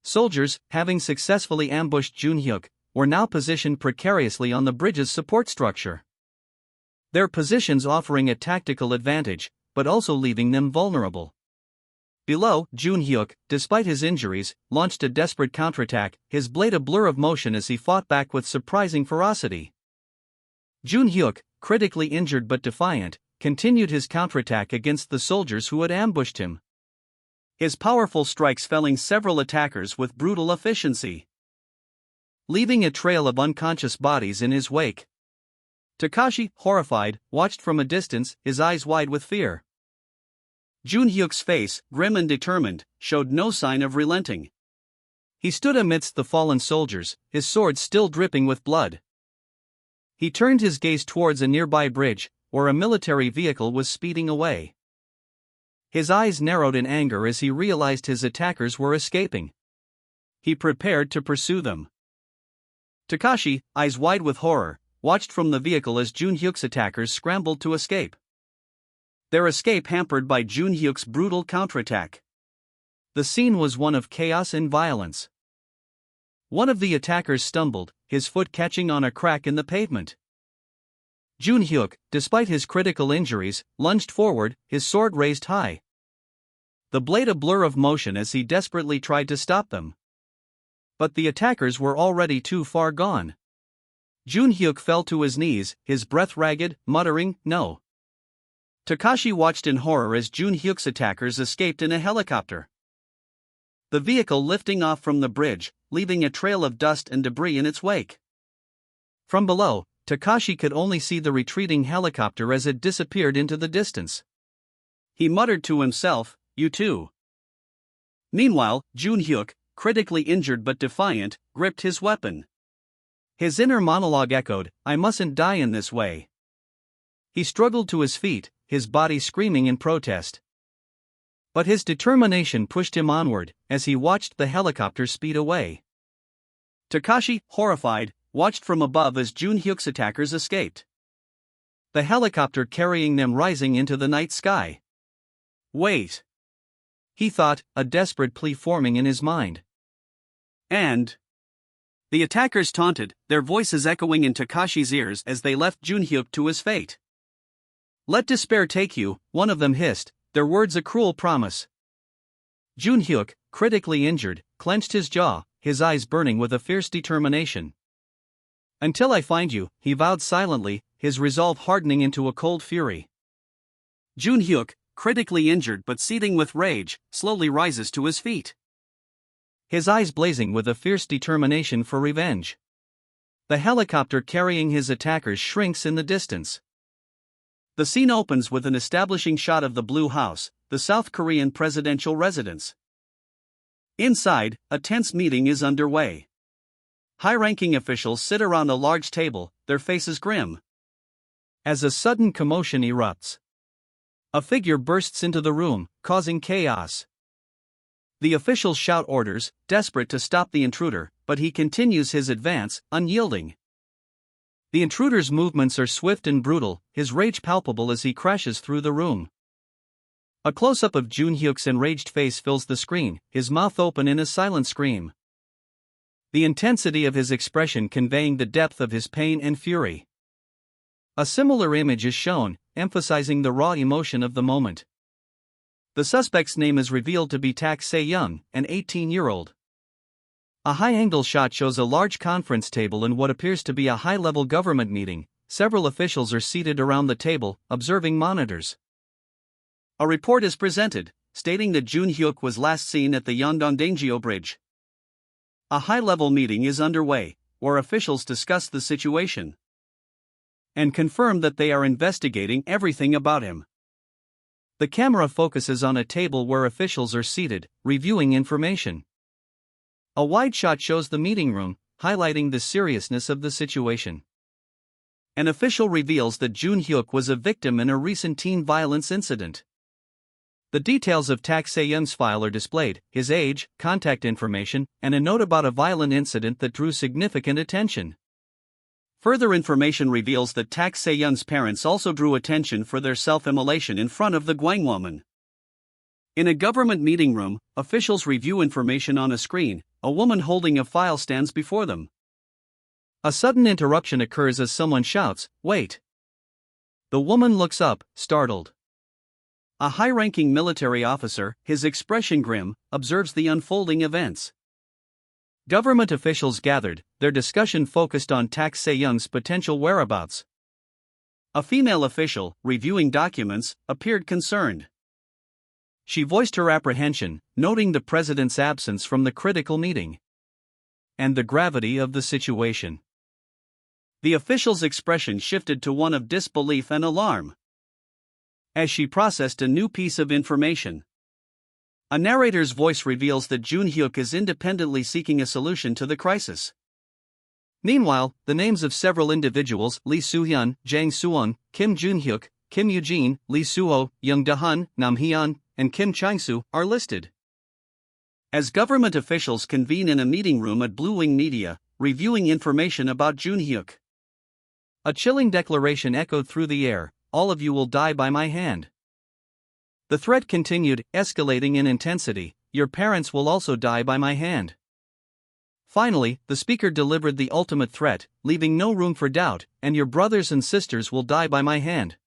Soldiers, having successfully ambushed Junhyuk, were now positioned precariously on the bridge's support structure. Their positions offering a tactical advantage, but also leaving them vulnerable. Below, Junhyuk, despite his injuries, launched a desperate counterattack, his blade a blur of motion as he fought back with surprising ferocity. Junhyuk, critically injured but defiant, continued his counterattack against the soldiers who had ambushed him. His powerful strikes felling several attackers with brutal efficiency, leaving a trail of unconscious bodies in his wake. Takashi, horrified, watched from a distance, his eyes wide with fear. Junhyuk's face, grim and determined, showed no sign of relenting. He stood amidst the fallen soldiers, his sword still dripping with blood. He turned his gaze towards a nearby bridge, where a military vehicle was speeding away. His eyes narrowed in anger as he realized his attackers were escaping. He prepared to pursue them. Takashi, eyes wide with horror, watched from the vehicle as Junhyuk's attackers scrambled to escape. Their escape hampered by Junhyuk's brutal counterattack. The scene was one of chaos and violence. One of the attackers stumbled, his foot catching on a crack in the pavement. Junhyuk, despite his critical injuries, lunged forward, his sword raised high. The blade a blur of motion as he desperately tried to stop them. But the attackers were already too far gone. Junhyuk fell to his knees, his breath ragged, muttering, "No." Takashi watched in horror as Junhyuk's attackers escaped in a helicopter. The vehicle lifting off from the bridge, leaving a trail of dust and debris in its wake. From below, Takashi could only see the retreating helicopter as it disappeared into the distance. He muttered to himself, "You too." Meanwhile, Jun-hyuk, critically injured but defiant, gripped his weapon. His inner monologue echoed, "I mustn't die in this way." He struggled to his feet, his body screaming in protest. But his determination pushed him onward, as he watched the helicopter speed away. Takashi, horrified, watched from above as Jun-hyuk's attackers escaped, the helicopter carrying them rising into the night sky. "Wait," he thought, a desperate plea forming in his mind. And the attackers taunted, their voices echoing in Takashi's ears as they left Jun-hyuk to his fate. "Let despair take you," one of them hissed, their words a cruel promise. Jun-hyuk, critically injured, clenched his jaw, his eyes burning with a fierce determination. "Until I find you," he vowed silently, his resolve hardening into a cold fury. Jun-hyuk, critically injured but seething with rage, slowly rises to his feet, his eyes blazing with a fierce determination for revenge. The helicopter carrying his attackers shrinks in the distance. The scene opens with an establishing shot of the Blue House, the South Korean presidential residence. Inside, a tense meeting is underway. High-ranking officials sit around a large table, their faces grim. As a sudden commotion erupts, a figure bursts into the room, causing chaos. The officials shout orders, desperate to stop the intruder, but he continues his advance, unyielding. The intruder's movements are swift and brutal, his rage palpable as he crashes through the room. A close-up of Jun-hyuk's enraged face fills the screen, his mouth open in a silent scream, the intensity of his expression conveying the depth of his pain and fury. A similar image is shown, emphasizing the raw emotion of the moment. The suspect's name is revealed to be Tak Se-young, an 18-year-old. A high-angle shot shows a large conference table in what appears to be a high-level government meeting. Several officials are seated around the table, observing monitors. A report is presented, stating that Jun-hyuk was last seen at the Yeongdong-daengyo Bridge. A high-level meeting is underway, where officials discuss the situation and confirm that they are investigating everything about him. The camera focuses on a table where officials are seated, reviewing information. A wide shot shows the meeting room, highlighting the seriousness of the situation. An official reveals that Jun-hyuk was a victim in a recent teen violence incident. The details of Tak Se-young's file are displayed, his age, contact information, and a note about a violent incident that drew significant attention. Further information reveals that Tak Se-young's parents also drew attention for their self-immolation in front of the Gwangwoman. In a government meeting room, officials review information on a screen. A woman holding a file stands before them. A sudden interruption occurs as someone shouts, "Wait!" The woman looks up, startled. A high-ranking military officer, his expression grim, observes the unfolding events. Government officials gathered, their discussion focused on Tak Se-young's potential whereabouts. A female official, reviewing documents, appeared concerned. She voiced her apprehension, noting the president's absence from the critical meeting and the gravity of the situation. The official's expression shifted to one of disbelief and alarm as she processed a new piece of information. A narrator's voice reveals that Jun-hyuk is independently seeking a solution to the crisis. Meanwhile, the names of several individuals, Lee Soo-hyun, Jang Soo-won, Kim Jun-hyuk, Kim Eugene, Lee Soo-ho, Young Da-hun, Nam Hyun, and Kim Chang-soo, are listed. As government officials convene in a meeting room at Blue Wing Media, reviewing information about Jun-hyuk, a chilling declaration echoed through the air, "All of you will die by my hand." The threat continued, escalating in intensity, "Your parents will also die by my hand." Finally, the speaker delivered the ultimate threat, leaving no room for doubt, "And your brothers and sisters will die by my hand."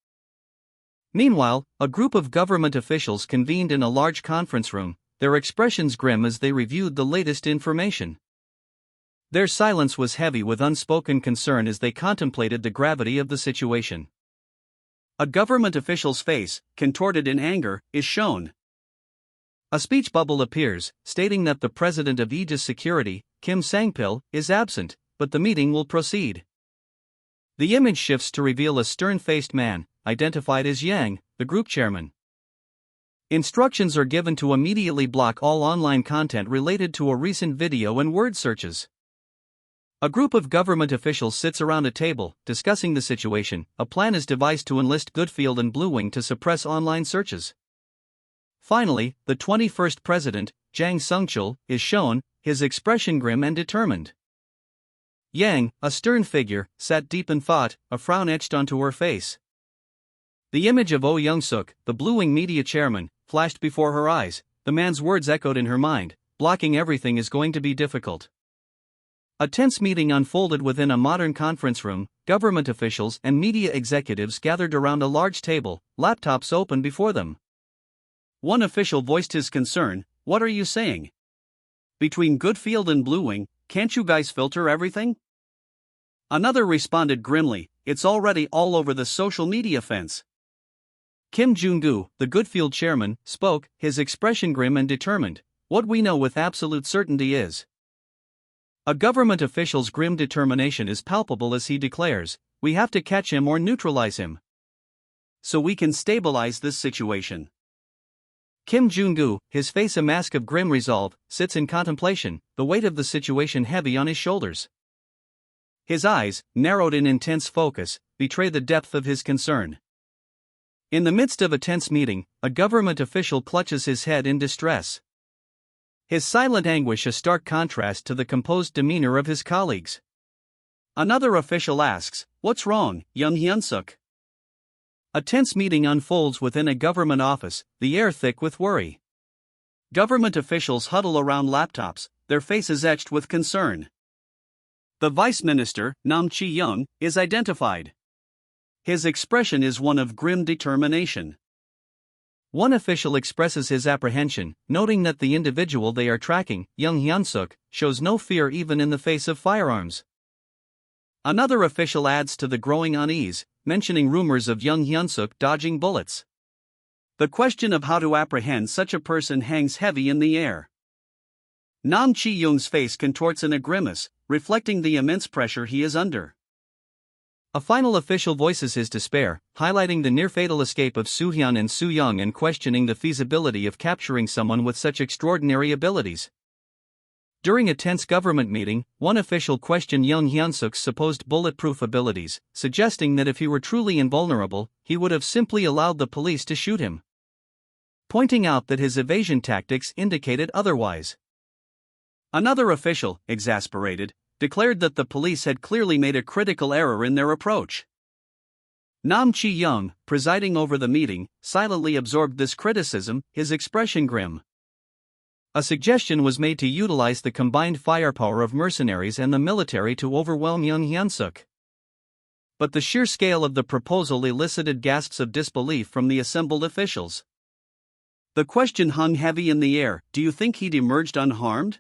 Meanwhile, a group of government officials convened in a large conference room, their expressions grim as they reviewed the latest information. Their silence was heavy with unspoken concern as they contemplated the gravity of the situation. A government official's face, contorted in anger, is shown. A speech bubble appears, stating that the president of Aegis Security, Kim Sang-pil, is absent, but the meeting will proceed. The image shifts to reveal a stern-faced man, identified as Yang, the group chairman. Instructions are given to immediately block all online content related to a recent video and word searches. A group of government officials sits around a table, discussing the situation. A plan is devised to enlist Goodfield and Bluewing to suppress online searches. Finally, the 21st president, Jang Sungchul, is shown, his expression grim and determined. Yang, a stern figure, sat deep in thought, a frown etched onto her face. The image of Oh Young-suk, the Bluewing media chairman, flashed before her eyes. The man's words echoed in her mind: blocking everything is going to be difficult. A tense meeting unfolded within a modern conference room. Government officials and media executives gathered around a large table, laptops open before them. One official voiced his concern: "What are you saying? Between Goodfield and Bluewing, can't you guys filter everything?" Another responded grimly: "It's already all over the social media fence." Kim Jung-gu, the Goodfield chairman, spoke, his expression grim and determined. "What we know with absolute certainty is..." A government official's grim determination is palpable as he declares, "We have to catch him or neutralize him, so we can stabilize this situation." Kim Jung-gu, his face a mask of grim resolve, sits in contemplation, the weight of the situation heavy on his shoulders. His eyes, narrowed in intense focus, betray the depth of his concern. In the midst of a tense meeting, a government official clutches his head in distress. His silent anguish a stark contrast to the composed demeanor of his colleagues. Another official asks, "What's wrong, Young Hyun-suk?" A tense meeting unfolds within a government office, the air thick with worry. Government officials huddle around laptops, their faces etched with concern. The Vice Minister, Nam Chi-young, is identified. His expression is one of grim determination. One official expresses his apprehension, noting that the individual they are tracking, Young Hyun-suk, shows no fear even in the face of firearms. Another official adds to the growing unease, mentioning rumors of Young Hyun-suk dodging bullets. The question of how to apprehend such a person hangs heavy in the air. Nam Chi-young's face contorts in a grimace, reflecting the immense pressure he is under. A final official voices his despair, highlighting the near-fatal escape of Soo-hyun and Soo-young and questioning the feasibility of capturing someone with such extraordinary abilities. During a tense government meeting, one official questioned Young Hyun-suk's supposed bulletproof abilities, suggesting that if he were truly invulnerable, he would have simply allowed the police to shoot him, pointing out that his evasion tactics indicated otherwise. Another official, exasperated, declared that the police had clearly made a critical error in their approach. Nam Chi-young, presiding over the meeting, silently absorbed this criticism, his expression grim. A suggestion was made to utilize the combined firepower of mercenaries and the military to overwhelm Young Hyun-suk. But the sheer scale of the proposal elicited gasps of disbelief from the assembled officials. The question hung heavy in the air: do you think he'd emerged unharmed?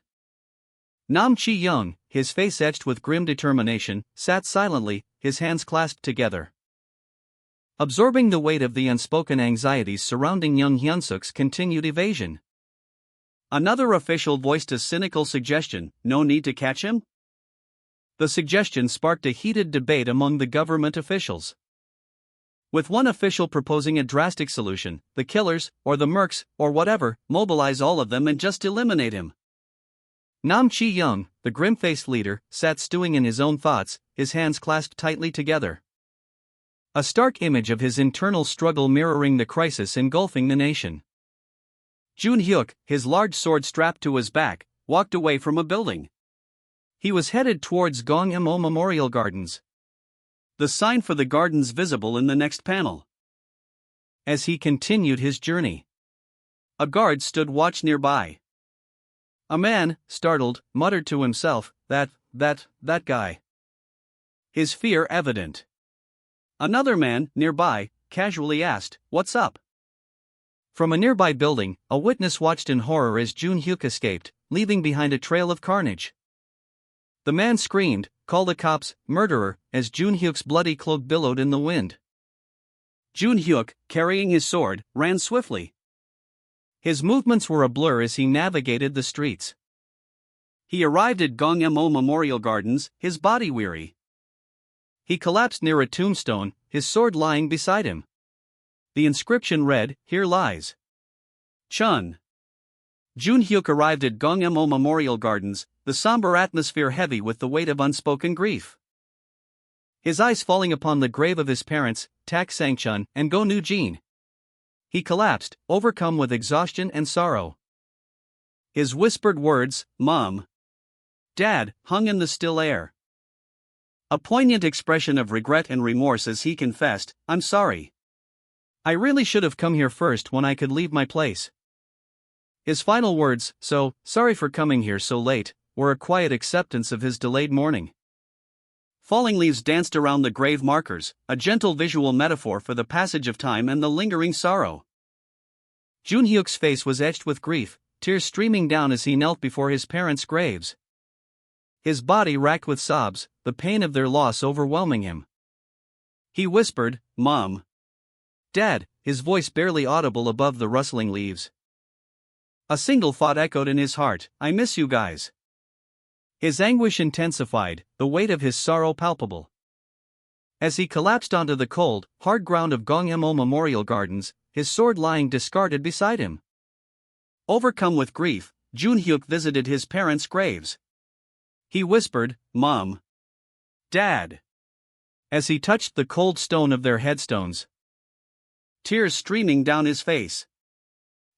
Nam Chi-young, his face etched with grim determination, sat silently, his hands clasped together, absorbing the weight of the unspoken anxieties surrounding Young Hyun-suk's continued evasion. Another official voiced a cynical suggestion: no need to catch him? The suggestion sparked a heated debate among the government officials, with one official proposing a drastic solution: the killers, or the mercs, or whatever, mobilize all of them and just eliminate him. Nam Chi-young, the grim-faced leader, sat stewing in his own thoughts, his hands clasped tightly together. A stark image of his internal struggle mirroring the crisis engulfing the nation. Jun Hyuk, his large sword strapped to his back, walked away from a building. He was headed towards Gongmo Memorial Gardens, the sign for the gardens visible in the next panel. As he continued his journey, a guard stood watch nearby. A man, startled, muttered to himself, that guy. His fear evident. Another man, nearby, casually asked, "What's up?" From a nearby building, a witness watched in horror as Jun Hyuk escaped, leaving behind a trail of carnage. The man screamed, "Call the cops, murderer," as Jun Hyuk's bloody cloak billowed in the wind. Jun Hyuk, carrying his sword, ran swiftly. His movements were a blur as he navigated the streets. He arrived at Gongmo Memorial Gardens, his body weary. He collapsed near a tombstone, his sword lying beside him. The inscription read, "Here lies Chun." Jun-hyuk arrived at Gongmo Memorial Gardens, the somber atmosphere heavy with the weight of unspoken grief. His eyes falling upon the grave of his parents, Tak Sang-chun and Go Nu-jin. He collapsed, overcome with exhaustion and sorrow. His whispered words, "Mom, Dad," hung in the still air. A poignant expression of regret and remorse as he confessed, "I'm sorry. I really should have come here first when I could leave my place." His final words, "So sorry for coming here so late," were a quiet acceptance of his delayed mourning. Falling leaves danced around the grave markers, a gentle visual metaphor for the passage of time and the lingering sorrow. Jun-hyuk's face was etched with grief, tears streaming down as he knelt before his parents' graves. His body racked with sobs, the pain of their loss overwhelming him. He whispered, "Mom, Dad," his voice barely audible above the rustling leaves. A single thought echoed in his heart, "I miss you guys." His anguish intensified, the weight of his sorrow palpable. As he collapsed onto the cold, hard ground of Gongmo Memorial Gardens, his sword lying discarded beside him. Overcome with grief, Jun-hyuk visited his parents' graves. He whispered, "Mom, Dad," as he touched the cold stone of their headstones, tears streaming down his face.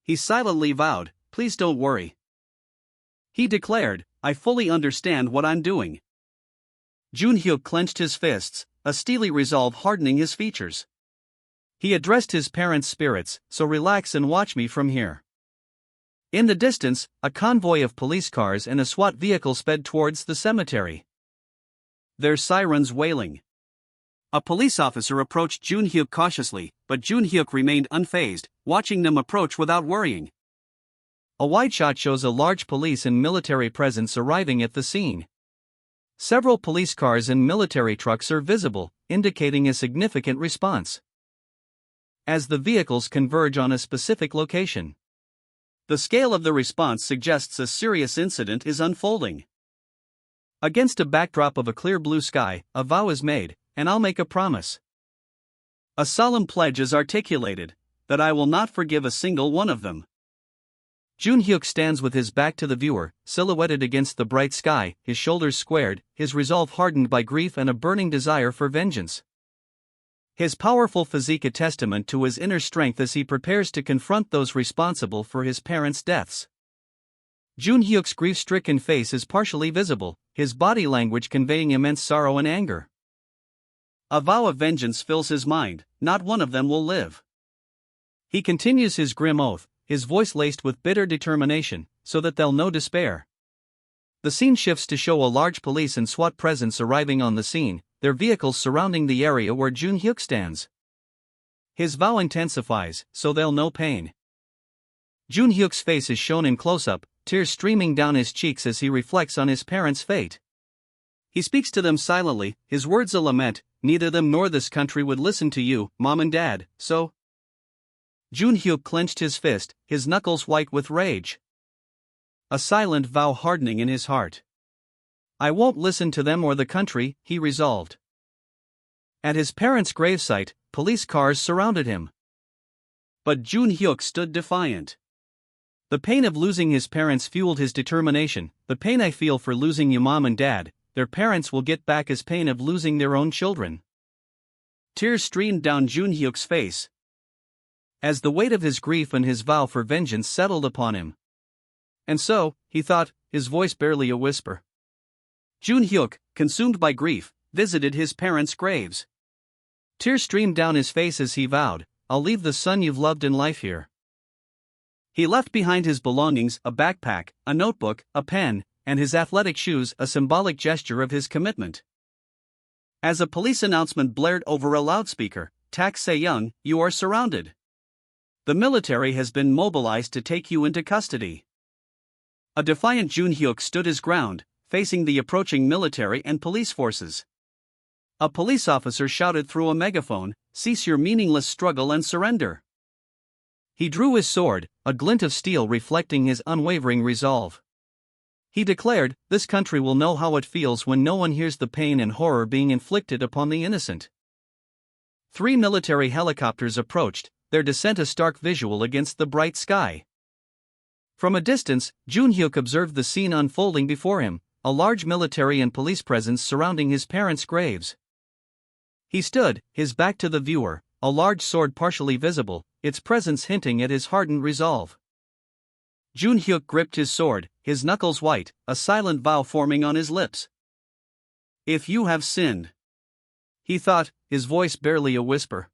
He silently vowed, "Please don't worry." He declared, "I fully understand what I'm doing." Jun-hyuk clenched his fists, a steely resolve hardening his features. He addressed his parents' spirits, "So relax and watch me from here." In the distance, a convoy of police cars and a SWAT vehicle sped towards the cemetery, their sirens wailing. A police officer approached Jun-hyuk cautiously, but Jun-hyuk remained unfazed, watching them approach without worrying. A wide shot shows a large police and military presence arriving at the scene. Several police cars and military trucks are visible, indicating a significant response. As the vehicles converge on a specific location, the scale of the response suggests a serious incident is unfolding. Against a backdrop of a clear blue sky, a vow is made, and I'll make a promise. A solemn pledge is articulated, that I will not forgive a single one of them. Jun-hyuk stands with his back to the viewer, silhouetted against the bright sky, his shoulders squared, his resolve hardened by grief and a burning desire for vengeance. His powerful physique a testament to his inner strength as he prepares to confront those responsible for his parents' deaths. Jun-hyuk's grief-stricken face is partially visible, his body language conveying immense sorrow and anger. A vow of vengeance fills his mind, not one of them will live. He continues his grim oath, his voice laced with bitter determination, so that they'll know despair. The scene shifts to show a large police and SWAT presence arriving on the scene, their vehicles surrounding the area where Jun-hyuk stands. His vow intensifies, so they'll know pain. Jun-hyuk's face is shown in close-up, tears streaming down his cheeks as he reflects on his parents' fate. He speaks to them silently, his words a lament, "Neither them nor this country would listen to you, Mom and Dad, so..." Jun-hyuk clenched his fist, his knuckles white with rage. A silent vow hardening in his heart. "I won't listen to them or the country," he resolved. At his parents' gravesite, police cars surrounded him. But Jun-hyuk stood defiant. "The pain of losing his parents fueled his determination. The pain I feel for losing you, Mom and Dad, their parents will get back as pain of losing their own children." Tears streamed down Jun-hyuk's face, as the weight of his grief and his vow for vengeance settled upon him. And so, he thought, his voice barely a whisper. Jun-hyuk, consumed by grief, visited his parents' graves. Tears streamed down his face as he vowed, "I'll leave the son you've loved in life here." He left behind his belongings, a backpack, a notebook, a pen, and his athletic shoes, a symbolic gesture of his commitment. As a police announcement blared over a loudspeaker, "Tak Se-young, you are surrounded. The military has been mobilized to take you into custody." A defiant Jun-hyuk stood his ground, facing the approaching military and police forces. A police officer shouted through a megaphone, "Cease your meaningless struggle and surrender." He drew his sword, a glint of steel reflecting his unwavering resolve. He declared, "This country will know how it feels when no one hears the pain and horror being inflicted upon the innocent." 3 military helicopters approached, their descent a stark visual against the bright sky. From a distance, Junhyuk observed the scene unfolding before him, a large military and police presence surrounding his parents' graves. He stood, his back to the viewer, a large sword partially visible, its presence hinting at his hardened resolve. Junhyuk gripped his sword, his knuckles white, a silent vow forming on his lips. "If you have sinned," he thought, his voice barely a whisper.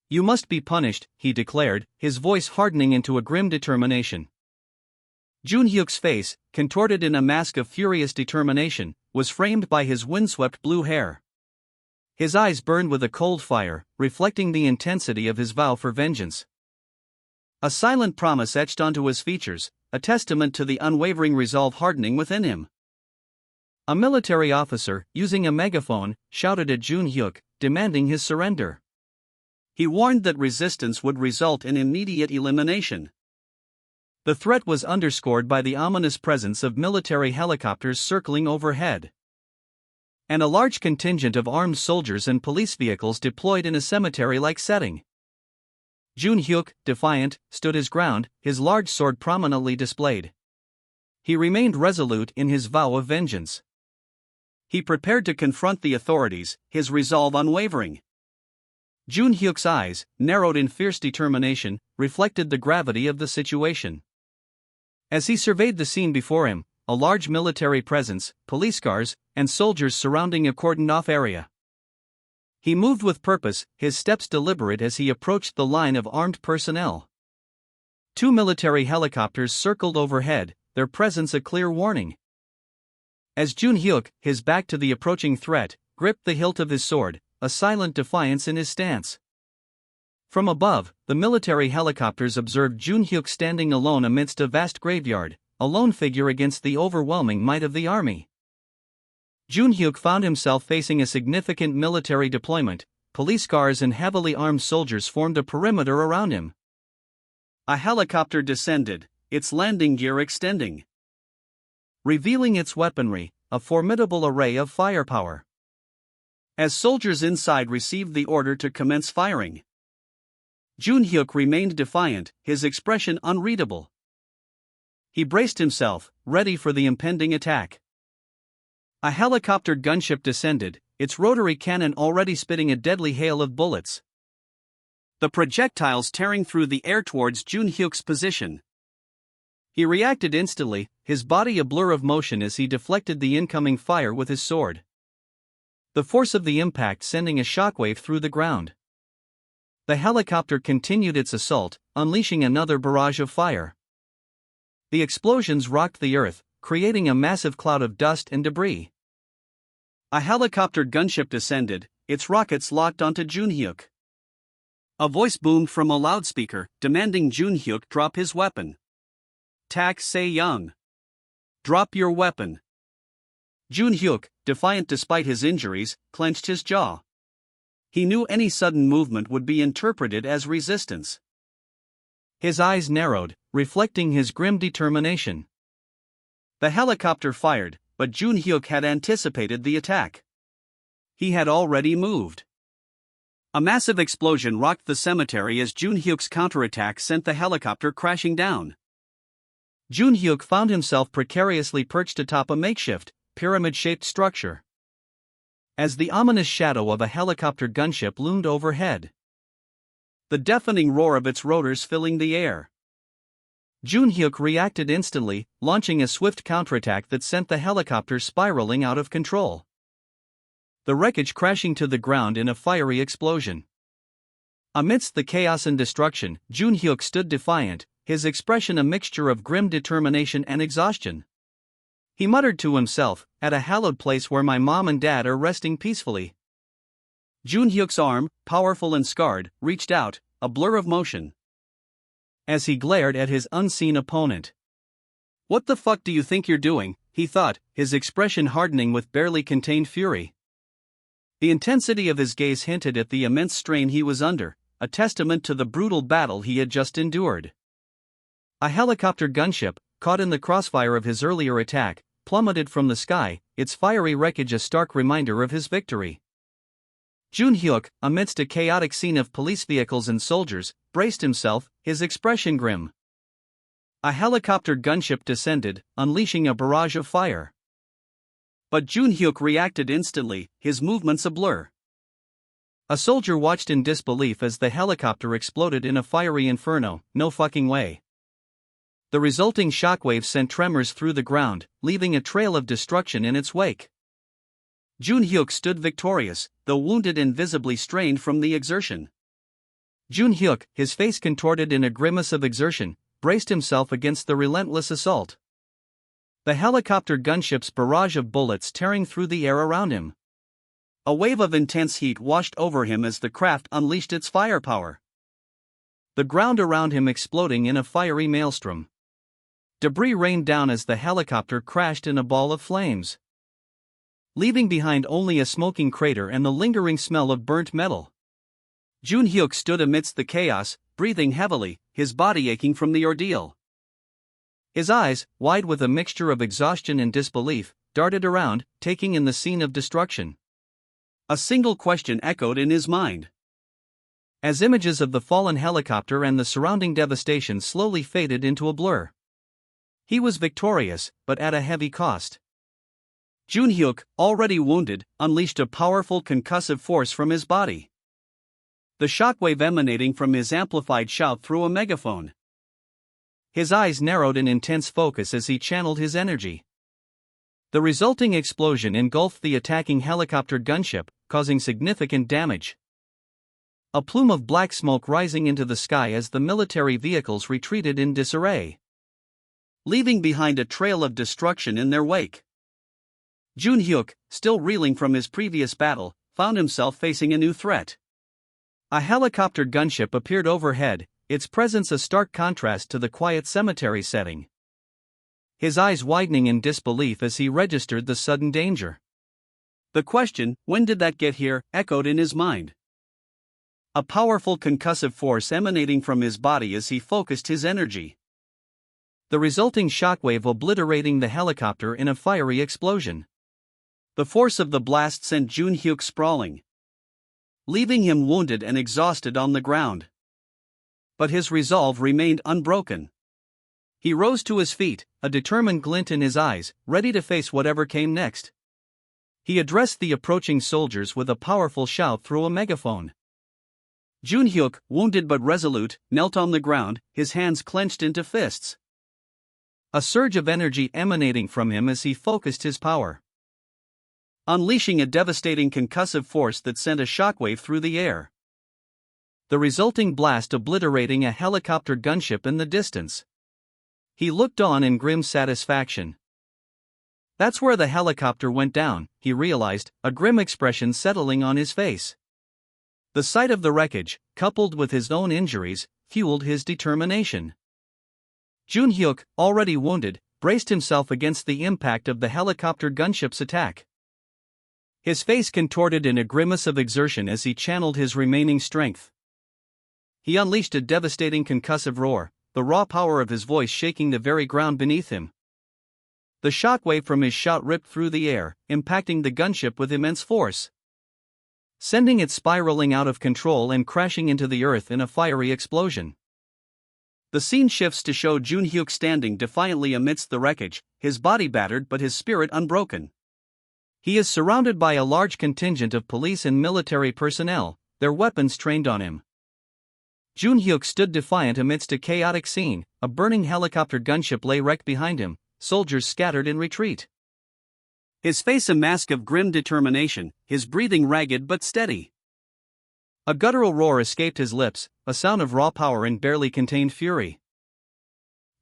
"You must be punished," he declared, his voice hardening into a grim determination. Junhyuk's face, contorted in a mask of furious determination, was framed by his windswept blue hair. His eyes burned with a cold fire, reflecting the intensity of his vow for vengeance. A silent promise etched onto his features, a testament to the unwavering resolve hardening within him. A military officer, using a megaphone, shouted at Junhyuk, demanding his surrender. He warned that resistance would result in immediate elimination. The threat was underscored by the ominous presence of military helicopters circling overhead, and a large contingent of armed soldiers and police vehicles deployed in a cemetery-like setting. Junhyuk, defiant, stood his ground, his large sword prominently displayed. He remained resolute in his vow of vengeance. He prepared to confront the authorities, his resolve unwavering. Junhyuk's eyes, narrowed in fierce determination, reflected the gravity of the situation. As he surveyed the scene before him, a large military presence, police cars, and soldiers surrounding a cordoned-off area. He moved with purpose, his steps deliberate as he approached the line of armed personnel. 2 military helicopters circled overhead, their presence a clear warning. As Junhyuk, his back to the approaching threat, gripped the hilt of his sword, a silent defiance in his stance. From above, the military helicopters observed Junhyuk standing alone amidst a vast graveyard, a lone figure against the overwhelming might of the army. Junhyuk found himself facing a significant military deployment. Police cars and heavily armed soldiers formed a perimeter around him. A helicopter descended, its landing gear extending, revealing its weaponry, a formidable array of firepower. As soldiers inside received the order to commence firing, Junhyuk remained defiant, his expression unreadable. He braced himself, ready for the impending attack. A helicopter gunship descended, its rotary cannon already spitting a deadly hail of bullets, the projectiles tearing through the air towards Junhyuk's position. He reacted instantly, his body a blur of motion as he deflected the incoming fire with his sword, the force of the impact sending a shockwave through the ground. The helicopter continued its assault, unleashing another barrage of fire. The explosions rocked the earth, creating a massive cloud of dust and debris. A helicopter gunship descended, its rockets locked onto Junhyuk. A voice boomed from a loudspeaker, demanding Junhyuk drop his weapon. "Tak Se-young. Drop your weapon." Junhyuk, defiant despite his injuries, clenched his jaw. He knew any sudden movement would be interpreted as resistance. His eyes narrowed, reflecting his grim determination. The helicopter fired, but Junhyuk had anticipated the attack. He had already moved. A massive explosion rocked the cemetery as Junhyuk's counterattack sent the helicopter crashing down. Junhyuk found himself precariously perched atop a makeshift, pyramid-shaped structure, as the ominous shadow of a helicopter gunship loomed overhead, the deafening roar of its rotors filling the air. Junhyuk reacted instantly, launching a swift counterattack that sent the helicopter spiraling out of control, the wreckage crashing to the ground in a fiery explosion. Amidst the chaos and destruction, Junhyuk stood defiant, his expression a mixture of grim determination and exhaustion. He muttered to himself, "At a hallowed place where my mom and dad are resting peacefully." Junhyuk's arm, powerful and scarred, reached out, a blur of motion, as he glared at his unseen opponent. "What the fuck do you think you're doing?" he thought, his expression hardening with barely contained fury. The intensity of his gaze hinted at the immense strain he was under, a testament to the brutal battle he had just endured. A helicopter gunship, caught in the crossfire of his earlier attack, plummeted from the sky, its fiery wreckage a stark reminder of his victory. Junhyuk, amidst a chaotic scene of police vehicles and soldiers, braced himself, his expression grim. A helicopter gunship descended, unleashing a barrage of fire. But Junhyuk reacted instantly, his movements a blur. A soldier watched in disbelief as the helicopter exploded in a fiery inferno. No fucking way. The resulting shockwave sent tremors through the ground, leaving a trail of destruction in its wake. Junhyuk stood victorious, though wounded and visibly strained from the exertion. Junhyuk, his face contorted in a grimace of exertion, braced himself against the relentless assault. The helicopter gunship's barrage of bullets tearing through the air around him. A wave of intense heat washed over him as the craft unleashed its firepower. The ground around him exploding in a fiery maelstrom. Debris rained down as the helicopter crashed in a ball of flames, leaving behind only a smoking crater and the lingering smell of burnt metal. Junhyuk stood amidst the chaos, breathing heavily, his body aching from the ordeal. His eyes, wide with a mixture of exhaustion and disbelief, darted around, taking in the scene of destruction. A single question echoed in his mind, as images of the fallen helicopter and the surrounding devastation slowly faded into a blur. He was victorious, but at a heavy cost. Junhyuk, already wounded, unleashed a powerful concussive force from his body. The shockwave emanating from his amplified shout through a megaphone. His eyes narrowed in intense focus as he channeled his energy. The resulting explosion engulfed the attacking helicopter gunship, causing significant damage. A plume of black smoke rising into the sky as the military vehicles retreated in disarray, leaving behind a trail of destruction in their wake. Junhyuk, still reeling from his previous battle, found himself facing a new threat. A helicopter gunship appeared overhead, its presence a stark contrast to the quiet cemetery setting. His eyes widening in disbelief as he registered the sudden danger. The question, "When did that get here?" echoed in his mind. A powerful concussive force emanating from his body as he focused his energy. The resulting shockwave obliterating the helicopter in a fiery explosion. The force of the blast sent Junhyuk sprawling, leaving him wounded and exhausted on the ground. But his resolve remained unbroken. He rose to his feet, a determined glint in his eyes, ready to face whatever came next. He addressed the approaching soldiers with a powerful shout through a megaphone. Junhyuk, wounded but resolute, knelt on the ground, his hands clenched into fists. A surge of energy emanating from him as he focused his power, unleashing a devastating concussive force that sent a shockwave through the air. The resulting blast obliterating a helicopter gunship in the distance. He looked on in grim satisfaction. That's where the helicopter went down, he realized, a grim expression settling on his face. The sight of the wreckage, coupled with his own injuries, fueled his determination. Junhyuk, already wounded, braced himself against the impact of the helicopter gunship's attack. His face contorted in a grimace of exertion as he channeled his remaining strength. He unleashed a devastating concussive roar, the raw power of his voice shaking the very ground beneath him. The shockwave from his shout ripped through the air, impacting the gunship with immense force, sending it spiraling out of control and crashing into the earth in a fiery explosion. The scene shifts to show Junhyuk standing defiantly amidst the wreckage, his body battered but his spirit unbroken. He is surrounded by a large contingent of police and military personnel, their weapons trained on him. Junhyuk stood defiant amidst a chaotic scene, a burning helicopter gunship lay wrecked behind him, soldiers scattered in retreat. His face a mask of grim determination, his breathing ragged but steady. A guttural roar escaped his lips, a sound of raw power and barely contained fury,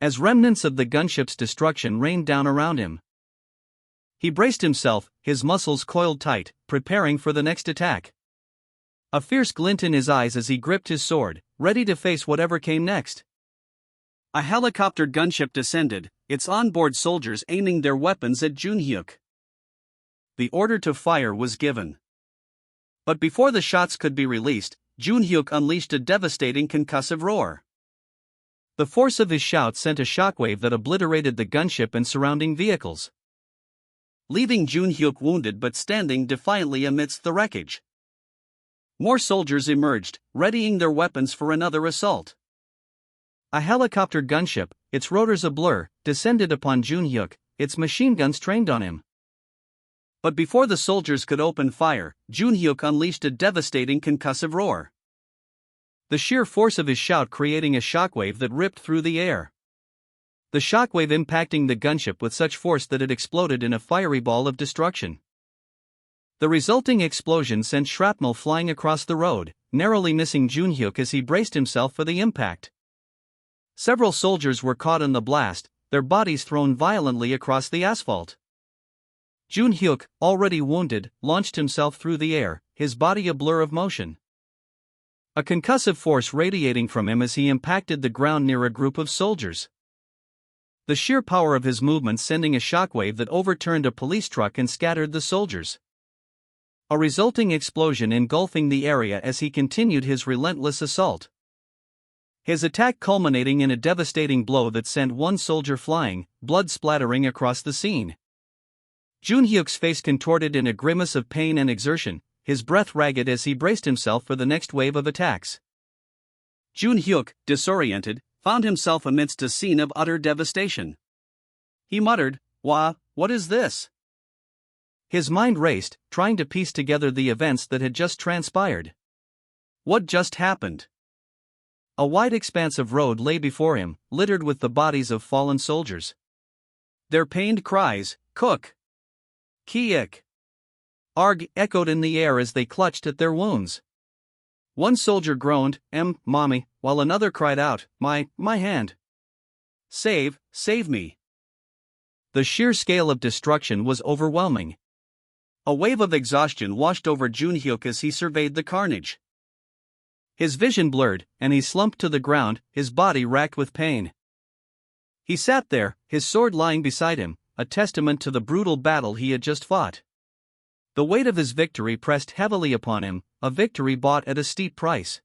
as remnants of the gunship's destruction rained down around him. He braced himself, his muscles coiled tight, preparing for the next attack. A fierce glint in his eyes as he gripped his sword, ready to face whatever came next. A helicopter gunship descended, its onboard soldiers aiming their weapons at Junhyuk. The order to fire was given. But before the shots could be released, Junhyuk unleashed a devastating concussive roar. The force of his shout sent a shockwave that obliterated the gunship and surrounding vehicles, leaving Jun-hyuk wounded but standing defiantly amidst the wreckage. More soldiers emerged, readying their weapons for another assault. A helicopter gunship, its rotors a blur, descended upon Jun-hyuk, its machine guns trained on him. But before the soldiers could open fire, Jun-hyuk unleashed a devastating concussive roar, the sheer force of his shout creating a shockwave that ripped through the air. The shockwave impacting the gunship with such force that it exploded in a fiery ball of destruction. The resulting explosion sent shrapnel flying across the road, narrowly missing Jun-hyuk as he braced himself for the impact. Several soldiers were caught in the blast, their bodies thrown violently across the asphalt. Jun-hyuk, already wounded, launched himself through the air, his body a blur of motion, a concussive force radiating from him as he impacted the ground near a group of soldiers. The sheer power of his movement sending a shockwave that overturned a police truck and scattered the soldiers, a resulting explosion engulfing the area as he continued his relentless assault. His attack culminating in a devastating blow that sent one soldier flying, blood splattering across the scene. Jun-hyuk's face contorted in a grimace of pain and exertion, his breath ragged as he braced himself for the next wave of attacks. Jun-hyuk, disoriented, found himself amidst a scene of utter devastation. He muttered, What is this?" His mind raced, trying to piece together the events that had just transpired. What just happened? A wide expanse of road lay before him, littered with the bodies of fallen soldiers. Their pained cries, "Cook! Kiik! Arg!" echoed in the air as they clutched at their wounds. One soldier groaned, Mommy, while another cried out, My hand! Save me!" The sheer scale of destruction was overwhelming. A wave of exhaustion washed over Jun-hyuk as he surveyed the carnage. His vision blurred, and he slumped to the ground, his body racked with pain. He sat there, his sword lying beside him, a testament to the brutal battle he had just fought. The weight of his victory pressed heavily upon him, a victory bought at a steep price.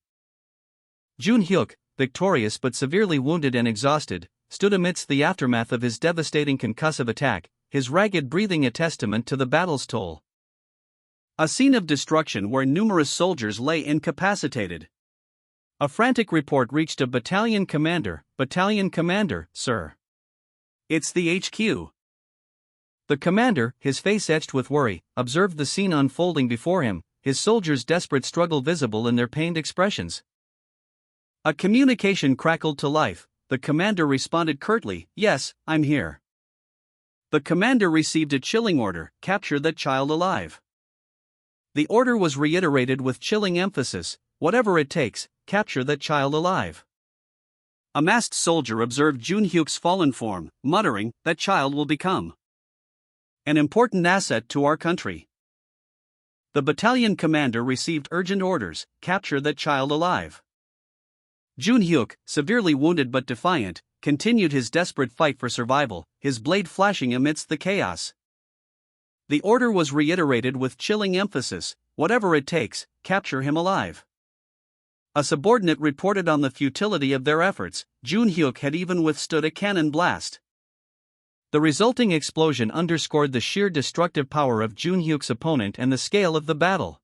Jun-hyuk, victorious but severely wounded and exhausted, stood amidst the aftermath of his devastating concussive attack, his ragged breathing a testament to the battle's toll. A scene of destruction where numerous soldiers lay incapacitated. A frantic report reached a battalion commander. "Battalion commander, sir. It's the HQ." The commander, his face etched with worry, observed the scene unfolding before him, his soldiers' desperate struggle visible in their pained expressions. A communication crackled to life. The commander responded curtly, "Yes, I'm here." The commander received a chilling order, "Capture that child alive." The order was reiterated with chilling emphasis, "Whatever it takes, capture that child alive." A masked soldier observed Jun-hyuk's fallen form, muttering, "That child will become an important asset to our country." The battalion commander received urgent orders, "Capture that child alive." Jun-hyuk, severely wounded but defiant, continued his desperate fight for survival, his blade flashing amidst the chaos. The order was reiterated with chilling emphasis, "Whatever it takes, capture him alive." A subordinate reported on the futility of their efforts. Jun-hyuk had even withstood a cannon blast. The resulting explosion underscored the sheer destructive power of Jun-hyuk's opponent and the scale of the battle.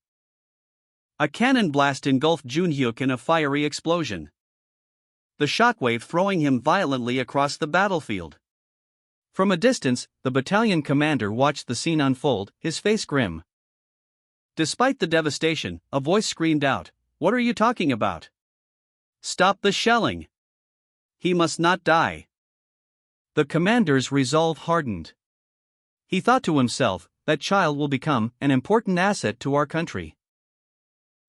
A cannon blast engulfed Jun-hyuk in a fiery explosion, the shockwave throwing him violently across the battlefield. From a distance, the battalion commander watched the scene unfold, his face grim. Despite the devastation, a voice screamed out, "What are you talking about? Stop the shelling! He must not die." The commander's resolve hardened. He thought to himself, "That child will become an important asset to our country."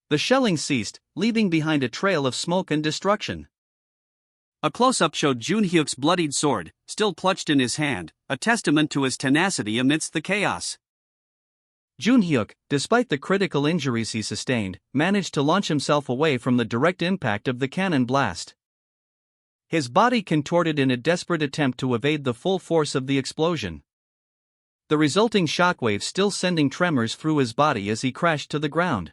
The shelling ceased, leaving behind a trail of smoke and destruction. A close-up showed Jun-hyuk's bloodied sword, still clutched in his hand, a testament to his tenacity amidst the chaos. Jun-hyuk, despite the critical injuries he sustained, managed to launch himself away from the direct impact of the cannon blast. His body contorted in a desperate attempt to evade the full force of the explosion, the resulting shockwave still sending tremors through his body as he crashed to the ground.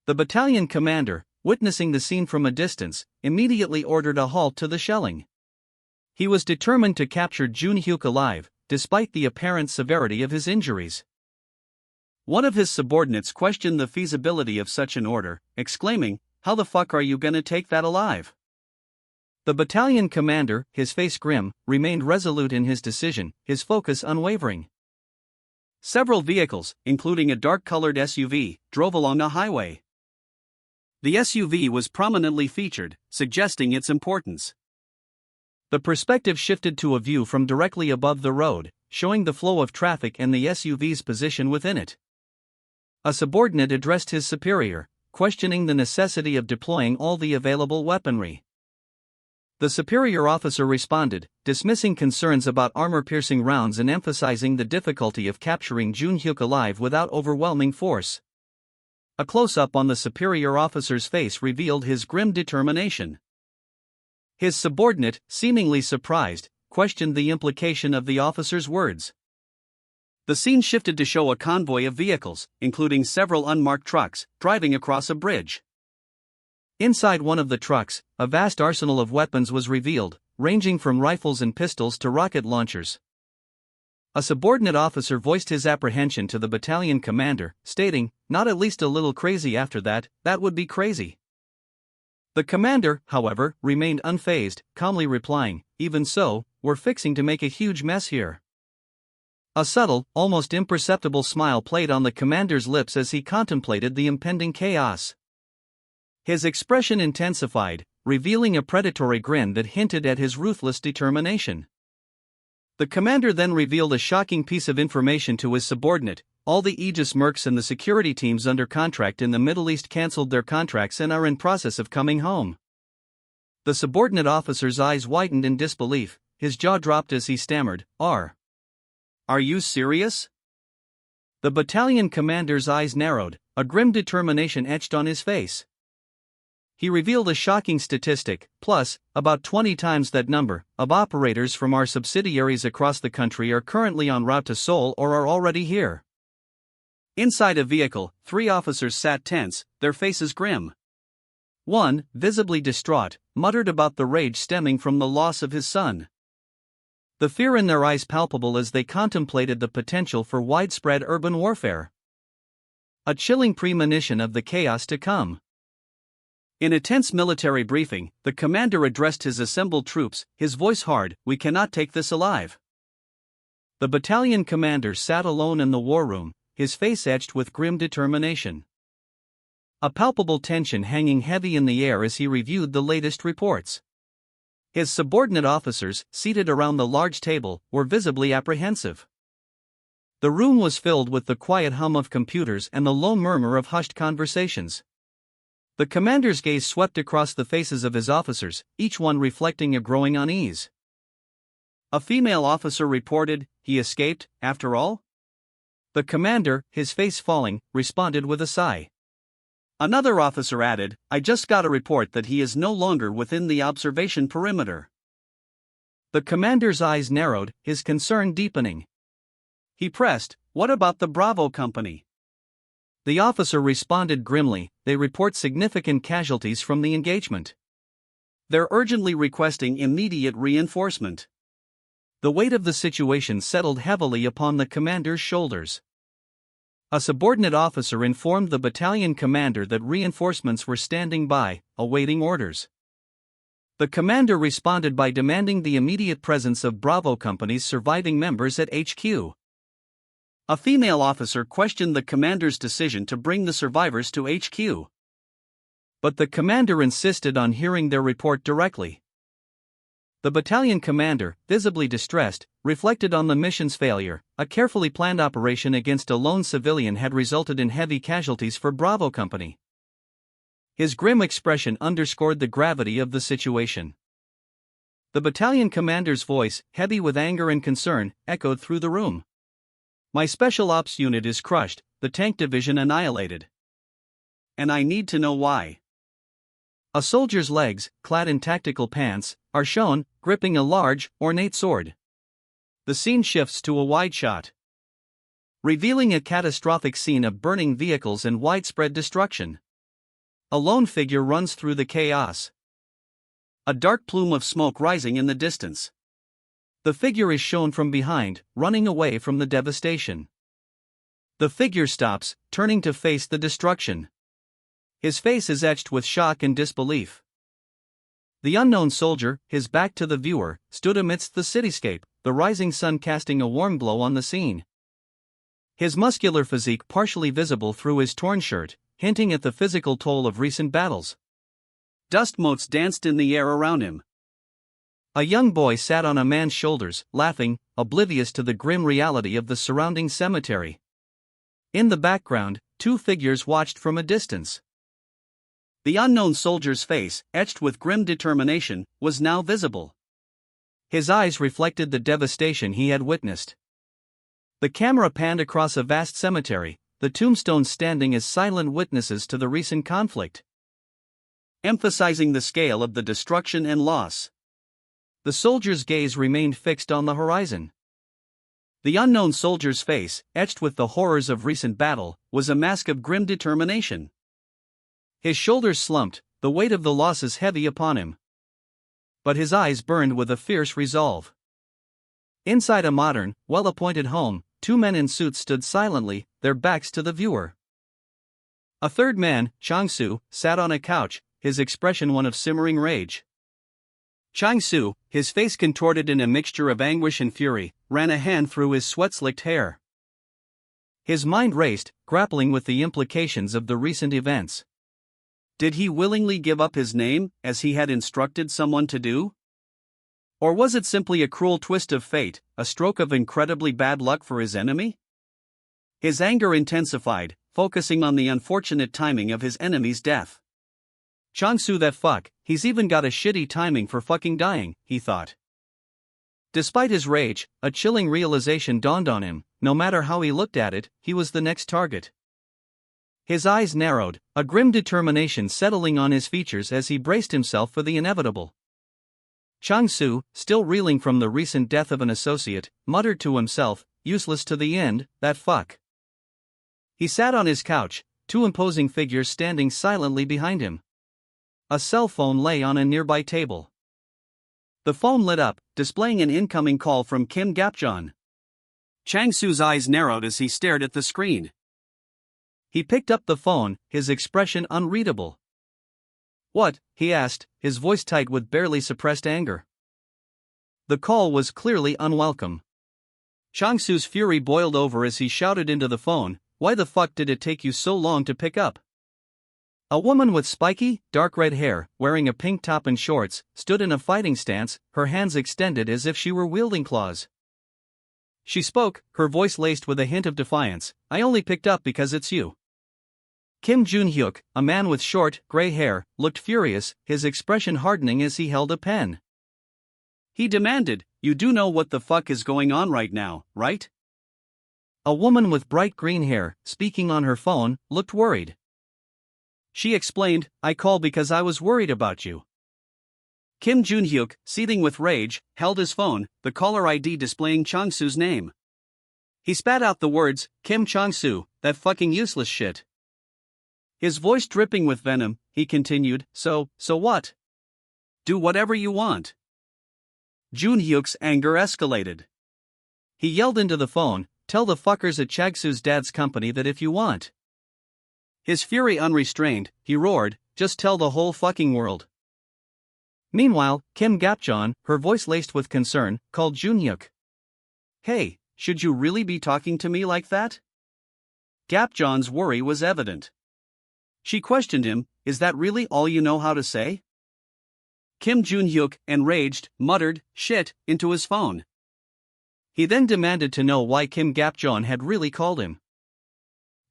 The battalion commander, witnessing the scene from a distance, immediately ordered a halt to the shelling. He was determined to capture Jun Hyuk alive, despite the apparent severity of his injuries. One of his subordinates questioned the feasibility of such an order, exclaiming, "How the fuck are you gonna take that alive?" The battalion commander, his face grim, remained resolute in his decision, his focus unwavering. Several vehicles, including a dark-colored SUV, drove along a highway. The SUV was prominently featured, suggesting its importance. The perspective shifted to a view from directly above the road, showing the flow of traffic and the SUV's position within it. A subordinate addressed his superior, questioning the necessity of deploying all the available weaponry. The superior officer responded, dismissing concerns about armor-piercing rounds and emphasizing the difficulty of capturing Jun Hyuk alive without overwhelming force. A close-up on the superior officer's face revealed his grim determination. His subordinate, seemingly surprised, questioned the implication of the officer's words. The scene shifted to show a convoy of vehicles, including several unmarked trucks, driving across a bridge. Inside one of the trucks, a vast arsenal of weapons was revealed, ranging from rifles and pistols to rocket launchers. A subordinate officer voiced his apprehension to the battalion commander, stating, "Not at least a little crazy after that, that would be crazy." The commander, however, remained unfazed, calmly replying, "Even so, we're fixing to make a huge mess here." A subtle, almost imperceptible smile played on the commander's lips as he contemplated the impending chaos. His expression intensified, revealing a predatory grin that hinted at his ruthless determination. The commander then revealed a shocking piece of information to his subordinate: all the Aegis mercs and the security teams under contract in the Middle East cancelled their contracts and are in process of coming home. The subordinate officer's eyes widened in disbelief, his jaw dropped as he stammered, Are you serious?" The battalion commander's eyes narrowed, a grim determination etched on his face. He revealed a shocking statistic, plus, about 20 times that number, of operators from our subsidiaries across the country are currently en route to Seoul or are already here. Inside a vehicle, 3 officers sat tense, their faces grim. One, visibly distraught, muttered about the rage stemming from the loss of his son. The fear in their eyes palpable as they contemplated the potential for widespread urban warfare. A chilling premonition of the chaos to come. In a tense military briefing, the commander addressed his assembled troops, his voice hard, "We cannot take this alive." The battalion commander sat alone in the war room, his face etched with grim determination. A palpable tension hanging heavy in the air as he reviewed the latest reports. His subordinate officers, seated around the large table, were visibly apprehensive. The room was filled with the quiet hum of computers and the low murmur of hushed conversations. The commander's gaze swept across the faces of his officers, each one reflecting a growing unease. A female officer reported, "He escaped, after all?" The commander, his face falling, responded with a sigh. Another officer added, "I just got a report that he is no longer within the observation perimeter." The commander's eyes narrowed, his concern deepening. He pressed, "What about the Bravo company?" The officer responded grimly, "They report significant casualties from the engagement. They're urgently requesting immediate reinforcement." The weight of the situation settled heavily upon the commander's shoulders. A subordinate officer informed the battalion commander that reinforcements were standing by, awaiting orders. The commander responded by demanding the immediate presence of Bravo Company's surviving members at HQ. A female officer questioned the commander's decision to bring the survivors to HQ. But the commander insisted on hearing their report directly. The battalion commander, visibly distressed, reflected on the mission's failure. A carefully planned operation against a lone civilian had resulted in heavy casualties for Bravo Company. His grim expression underscored the gravity of the situation. The battalion commander's voice, heavy with anger and concern, echoed through the room. "My special ops unit is crushed, the tank division annihilated. And I need to know why." A soldier's legs, clad in tactical pants, are shown, gripping a large, ornate sword. The scene shifts to a wide shot, revealing a catastrophic scene of burning vehicles and widespread destruction. A lone figure runs through the chaos. A dark plume of smoke rising in the distance. The figure is shown from behind, running away from the devastation. The figure stops, turning to face the destruction. His face is etched with shock and disbelief. The unknown soldier, his back to the viewer, stood amidst the cityscape, the rising sun casting a warm glow on the scene. His muscular physique partially visible through his torn shirt, hinting at the physical toll of recent battles. Dust motes danced in the air around him. A young boy sat on a man's shoulders, laughing, oblivious to the grim reality of the surrounding cemetery. In the background, two figures watched from a distance. The unknown soldier's face, etched with grim determination, was now visible. His eyes reflected the devastation he had witnessed. The camera panned across a vast cemetery, the tombstones standing as silent witnesses to the recent conflict, emphasizing the scale of the destruction and loss. The soldier's gaze remained fixed on the horizon. The unknown soldier's face, etched with the horrors of recent battle, was a mask of grim determination. His shoulders slumped, the weight of the losses heavy upon him. But his eyes burned with a fierce resolve. Inside a modern, well-appointed home, two men in suits stood silently, their backs to the viewer. A third man, Chang-Su, sat on a couch, his expression one of simmering rage. Chang-Su, his face contorted in a mixture of anguish and fury, ran a hand through his sweat-slicked hair. His mind raced, grappling with the implications of the recent events. Did he willingly give up his name, as he had instructed someone to do? Or was it simply a cruel twist of fate, a stroke of incredibly bad luck for his enemy? His anger intensified, focusing on the unfortunate timing of his enemy's death. Chang-Su, that fuck, he's even got a shitty timing for fucking dying, he thought. Despite his rage, a chilling realization dawned on him: no matter how he looked at it, he was the next target. His eyes narrowed, a grim determination settling on his features as he braced himself for the inevitable. Chang-Su, still reeling from the recent death of an associate, muttered to himself, useless to the end, that fuck. He sat on his couch, two imposing figures standing silently behind him. A cell phone lay on a nearby table. The phone lit up, displaying an incoming call from Kim Gapjeon. Chang-Su's eyes narrowed as he stared at the screen. He picked up the phone, his expression unreadable. "What?" he asked, his voice tight with barely suppressed anger. The call was clearly unwelcome. Chang-Su's fury boiled over as he shouted into the phone, "Why the fuck did it take you so long to pick up?" A woman with spiky, dark red hair, wearing a pink top and shorts, stood in a fighting stance, her hands extended as if she were wielding claws. She spoke, her voice laced with a hint of defiance, "I only picked up because it's you." Kim Jun-hyuk, a man with short, gray hair, looked furious, his expression hardening as he held a pen. He demanded, "You do know what the fuck is going on right now, right?" A woman with bright green hair, speaking on her phone, looked worried. She explained, "I called because I was worried about you." Kim Jun-hyuk, seething with rage, held his phone, the caller ID displaying Chang-Su's name. He spat out the words, "Kim Chang-Su, that fucking useless shit." His voice dripping with venom, he continued, So what? Do whatever you want." Jun-hyuk's anger escalated. He yelled into the phone, "Tell the fuckers at Chang-Su's dad's company that if you want." His fury unrestrained, he roared, "Just tell the whole fucking world." Meanwhile, Kim Gapjeon, her voice laced with concern, called Jun-hyuk. "Hey, should you really be talking to me like that?" Gapjeon's worry was evident. She questioned him, "Is that really all you know how to say?" Kim Jun-hyuk, enraged, muttered, "Shit," into his phone. He then demanded to know why Kim Gapjeon had really called him.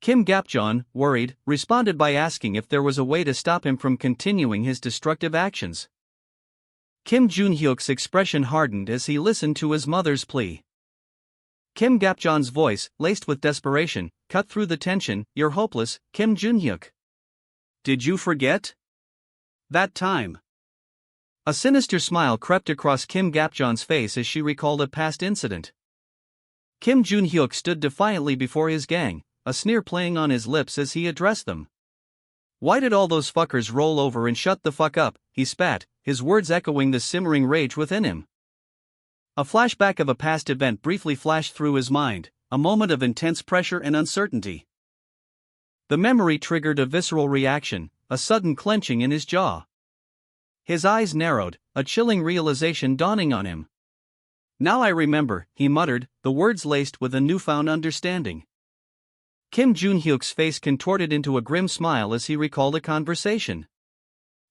Kim Gapjeon, worried, responded by asking if there was a way to stop him from continuing his destructive actions. Kim Jun-hyuk's expression hardened as he listened to his mother's plea. Kim Gapjeon's voice, laced with desperation, cut through the tension, "You're hopeless, Kim Jun-hyuk. Did you forget that time?" A sinister smile crept across Kim Gapjeon's face as she recalled a past incident. Kim Jun-hyuk stood defiantly before his gang, a sneer playing on his lips as he addressed them. Why did all those fuckers roll over and shut the fuck up? He spat, his words echoing the simmering rage within him. A flashback of a past event briefly flashed through his mind, a moment of intense pressure and uncertainty. The memory triggered a visceral reaction, a sudden clenching in his jaw. His eyes narrowed, a chilling realization dawning on him. Now I remember, he muttered, the words laced with a newfound understanding. Kim Jun-hyuk's face contorted into a grim smile as he recalled a conversation.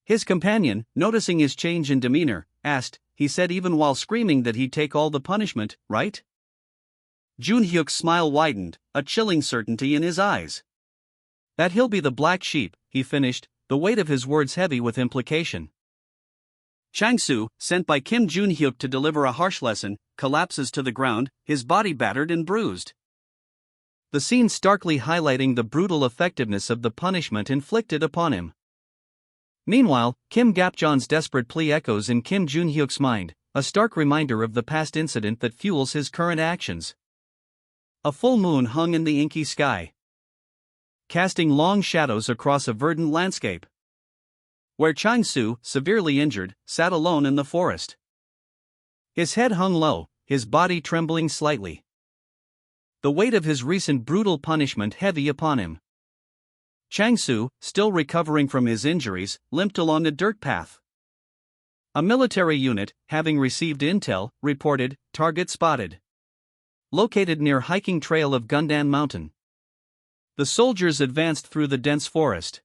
His companion, noticing his change in demeanor, asked, he said even while screaming that he'd take all the punishment, right? Jun-hyuk's smile widened, a chilling certainty in his eyes. That he'll be the black sheep, he finished, the weight of his words heavy with implication. Chang-soo, sent by Kim Jun-hyuk to deliver a harsh lesson, collapses to the ground, his body battered and bruised. The scene starkly highlighting the brutal effectiveness of the punishment inflicted upon him. Meanwhile, Kim Gapjeon's desperate plea echoes in Kim Jun-hyuk's mind, a stark reminder of the past incident that fuels his current actions. A full moon hung in the inky sky, casting long shadows across a verdant landscape, where Chang-soo, severely injured, sat alone in the forest. His head hung low, his body trembling slightly, the weight of his recent brutal punishment heavy upon him. Chang-soo, still recovering from his injuries, limped along a dirt path. A military unit, having received intel, reported, target spotted. Located near hiking trail of Gundan Mountain. The soldiers advanced through the dense forest.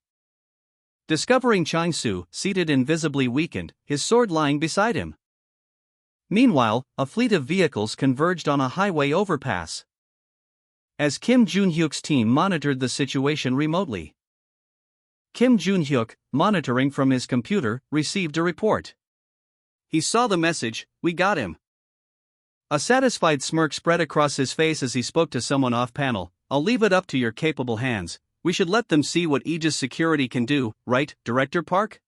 Discovering Chang-soo, seated and visibly weakened, his sword lying beside him. Meanwhile, a fleet of vehicles converged on a highway overpass. As Kim Jun-hyuk's team monitored the situation remotely. Kim Jun-hyuk, monitoring from his computer, received a report. He saw the message, "We got him." A satisfied smirk spread across his face as he spoke to someone off-panel. "I'll leave it up to your capable hands. We should let them see what Aegis security can do, right, Director Park?"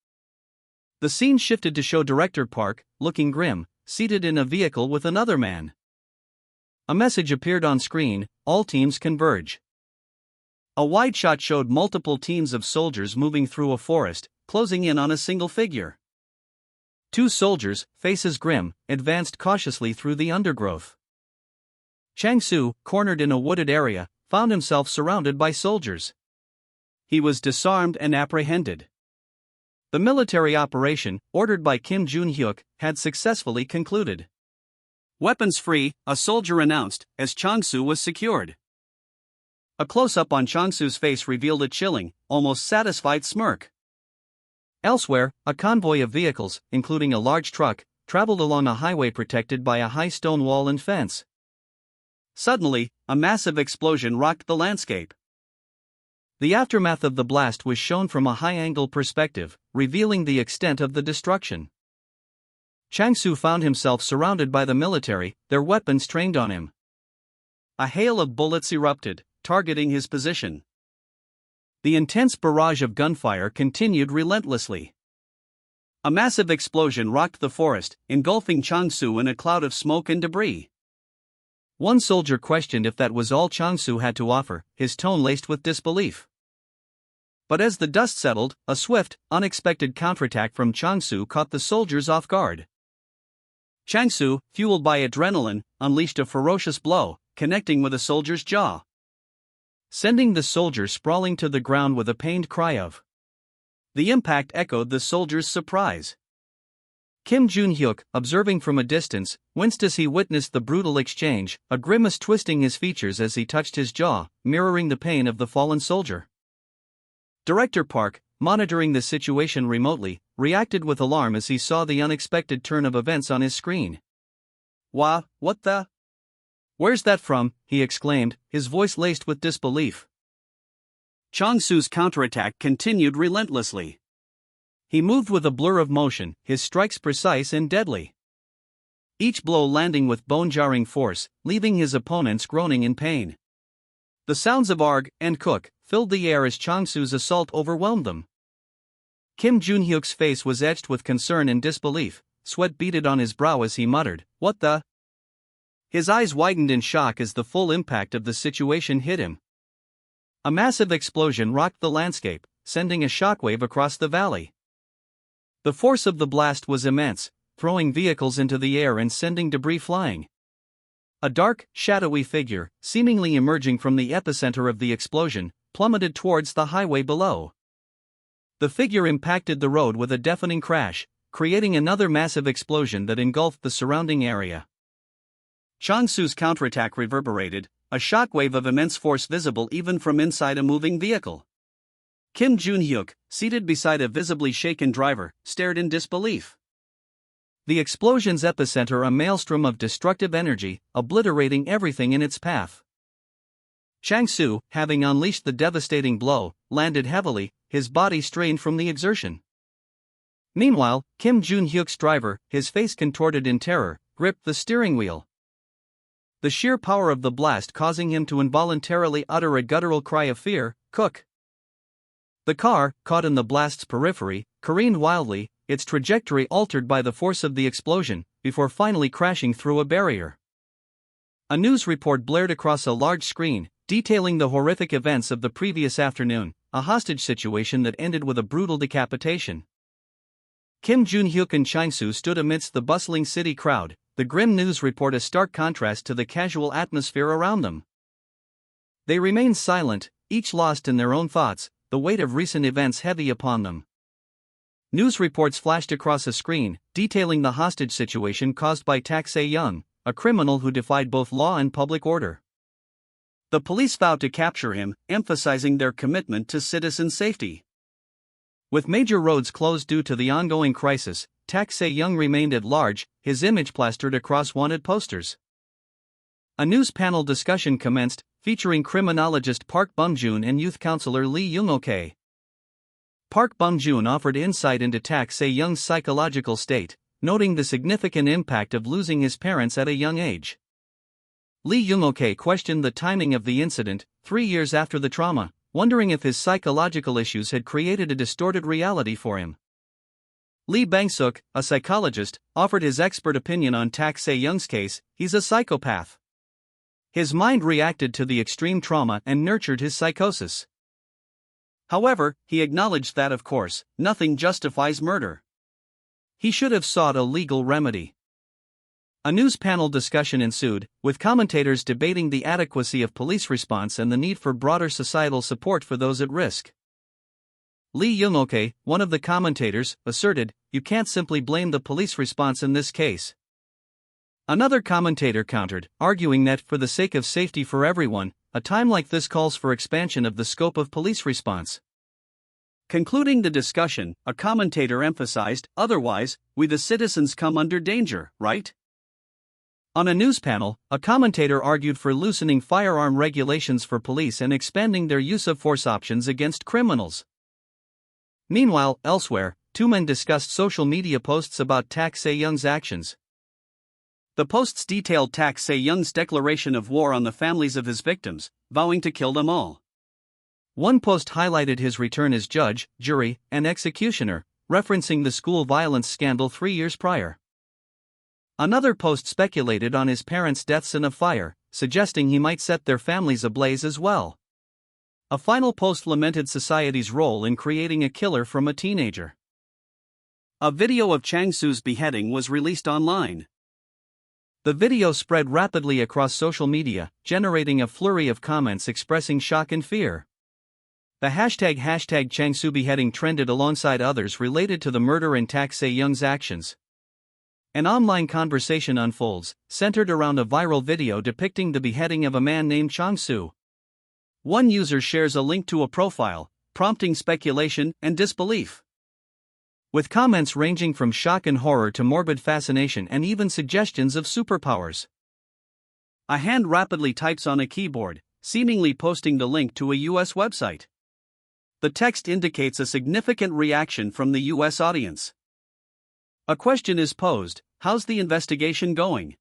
The scene shifted to show Director Park, looking grim, seated in a vehicle with another man. A message appeared on screen, "All teams converge." A wide shot showed multiple teams of soldiers moving through a forest, closing in on a single figure. Two soldiers, faces grim, advanced cautiously through the undergrowth. Chang-soo, cornered in a wooded area, found himself surrounded by soldiers. He was disarmed and apprehended. The military operation, ordered by Kim Jun-hyuk, had successfully concluded. "Weapons free," a soldier announced, as Chang-soo was secured. A close-up on Chang-soo's face revealed a chilling, almost satisfied smirk. Elsewhere, a convoy of vehicles, including a large truck, traveled along a highway protected by a high stone wall and fence. Suddenly, a massive explosion rocked the landscape. The aftermath of the blast was shown from a high-angle perspective, revealing the extent of the destruction. Chang-soo found himself surrounded by the military, their weapons trained on him. A hail of bullets erupted, targeting his position. The intense barrage of gunfire continued relentlessly. A massive explosion rocked the forest, engulfing Chang-soo in a cloud of smoke and debris. One soldier questioned if that was all Chang-soo had to offer, his tone laced with disbelief. But as the dust settled, a swift, unexpected counterattack from Chang-soo caught the soldiers off guard. Chang-soo, fueled by adrenaline, unleashed a ferocious blow, connecting with a soldier's jaw, sending the soldier sprawling to the ground with a pained cry of. The impact echoed the soldier's surprise. Kim Jun-hyuk, observing from a distance, winced as he witnessed the brutal exchange, a grimace twisting his features as he touched his jaw, mirroring the pain of the fallen soldier. Director Park, monitoring the situation remotely, reacted with alarm as he saw the unexpected turn of events on his screen. What the? Where's that from?" he exclaimed, his voice laced with disbelief. Chang-soo's counterattack continued relentlessly. He moved with a blur of motion, his strikes precise and deadly. Each blow landing with bone-jarring force, leaving his opponents groaning in pain. The sounds of arg and cook filled the air as Chang-soo's assault overwhelmed them. Kim Jun-hyuk's face was etched with concern and disbelief, sweat beaded on his brow as he muttered, "What the?" His eyes widened in shock as the full impact of the situation hit him. A massive explosion rocked the landscape, sending a shockwave across the valley. The force of the blast was immense, throwing vehicles into the air and sending debris flying. A dark, shadowy figure, seemingly emerging from the epicenter of the explosion, plummeted towards the highway below. The figure impacted the road with a deafening crash, creating another massive explosion that engulfed the surrounding area. Chang-soo's counterattack reverberated, a shockwave of immense force visible even from inside a moving vehicle. Kim Jun-hyuk, seated beside a visibly shaken driver, stared in disbelief. The explosion's epicenter, a maelstrom of destructive energy, obliterating everything in its path. Chang-soo, having unleashed the devastating blow, landed heavily, his body strained from the exertion. Meanwhile, Kim Jun-hyuk's driver, his face contorted in terror, gripped the steering wheel. The sheer power of the blast causing him to involuntarily utter a guttural cry of fear, "Cook!" The car, caught in the blast's periphery, careened wildly, its trajectory altered by the force of the explosion, before finally crashing through a barrier. A news report blared across a large screen, detailing the horrific events of the previous afternoon, a hostage situation that ended with a brutal decapitation. Kim Jun-hyuk and Chang-soo stood amidst the bustling city crowd, the grim news report a stark contrast to the casual atmosphere around them. They remained silent, each lost in their own thoughts, the weight of recent events heavy upon them. News reports flashed across a screen, detailing the hostage situation caused by Tak Se-young, a criminal who defied both law and public order. The police vowed to capture him, emphasizing their commitment to citizen safety. With major roads closed due to the ongoing crisis, Tak Se-young remained at large, his image plastered across wanted posters. A news panel discussion commenced, featuring criminologist Park Bum-joon and youth counselor Lee Young-ok. Park Bum-joon offered insight into Tak Se-young's psychological state, noting the significant impact of losing his parents at a young age. Lee Young-ok questioned the timing of the incident, 3 years after the trauma, wondering if his psychological issues had created a distorted reality for him. Lee Bang-suk, a psychologist, offered his expert opinion on Tak Se-young's case: he's a psychopath. His mind reacted to the extreme trauma and nurtured his psychosis. However, he acknowledged that, of course, nothing justifies murder. He should have sought a legal remedy. A news panel discussion ensued, with commentators debating the adequacy of police response and the need for broader societal support for those at risk. Lee Young-ok, one of the commentators, asserted, "You can't simply blame the police response in this case." Another commentator countered, arguing that, for the sake of safety for everyone, a time like this calls for expansion of the scope of police response. Concluding the discussion, a commentator emphasized, "Otherwise, we the citizens come under danger, right?" On a news panel, a commentator argued for loosening firearm regulations for police and expanding their use of force options against criminals. Meanwhile, elsewhere, two men discussed social media posts about Tak Se-young's actions. The posts detailed Tak Se-young's declaration of war on the families of his victims, vowing to kill them all. One post highlighted his return as judge, jury, and executioner, referencing the school violence scandal 3 years prior. Another post speculated on his parents' deaths in a fire, suggesting he might set their families ablaze as well. A final post lamented society's role in creating a killer from a teenager. A video of Chang-soo's beheading was released online. The video spread rapidly across social media, generating a flurry of comments expressing shock and fear. The hashtag Chang-soo beheading trended alongside others related to the murder and Tak Se-young's actions. An online conversation unfolds, centered around a viral video depicting the beheading of a man named Chang-soo. One user shares a link to a profile, prompting speculation and disbelief. With comments ranging from shock and horror to morbid fascination and even suggestions of superpowers. A hand rapidly types on a keyboard, seemingly posting the link to a US website. The text indicates a significant reaction from the US audience. A question is posed: how's the investigation going?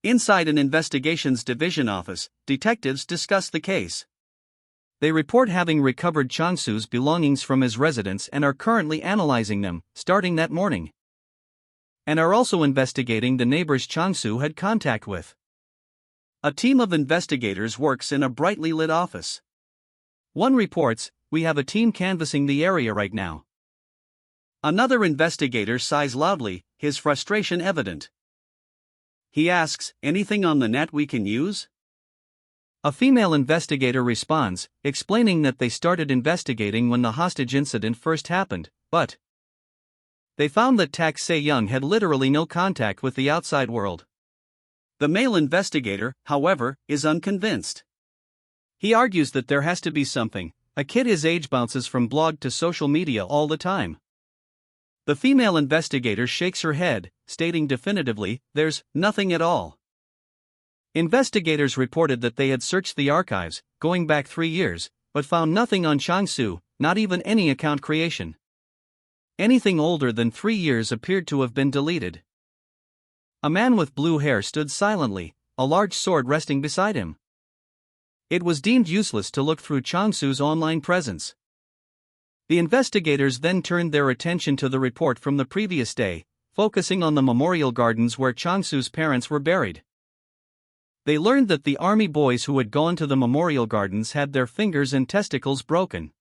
Inside an investigations division office, detectives discuss the case. They report having recovered Chang-soo's belongings from his residence and are currently analyzing them, starting that morning. And are also investigating the neighbors Chang-soo had contact with. A team of investigators works in a brightly lit office. One reports, we have a team canvassing the area right now. Another investigator sighs loudly, his frustration evident. He asks, anything on the net we can use? A female investigator responds, explaining that they started investigating when the hostage incident first happened, but they found that Tak Se-young had literally no contact with the outside world. The male investigator, however, is unconvinced. He argues that there has to be something. A kid his age bounces from blog to social media all the time. The female investigator shakes her head, stating definitively, there's nothing at all. Investigators reported that they had searched the archives, going back 3 years, but found nothing on Changsu, not even any account creation. Anything older than 3 years appeared to have been deleted. A man with blue hair stood silently, a large sword resting beside him. It was deemed useless to look through Changsu's online presence. The investigators then turned their attention to the report from the previous day, focusing on the memorial gardens where Changsu's parents were buried. They learned that the army boys who had gone to the memorial gardens had their fingers and testicles broken.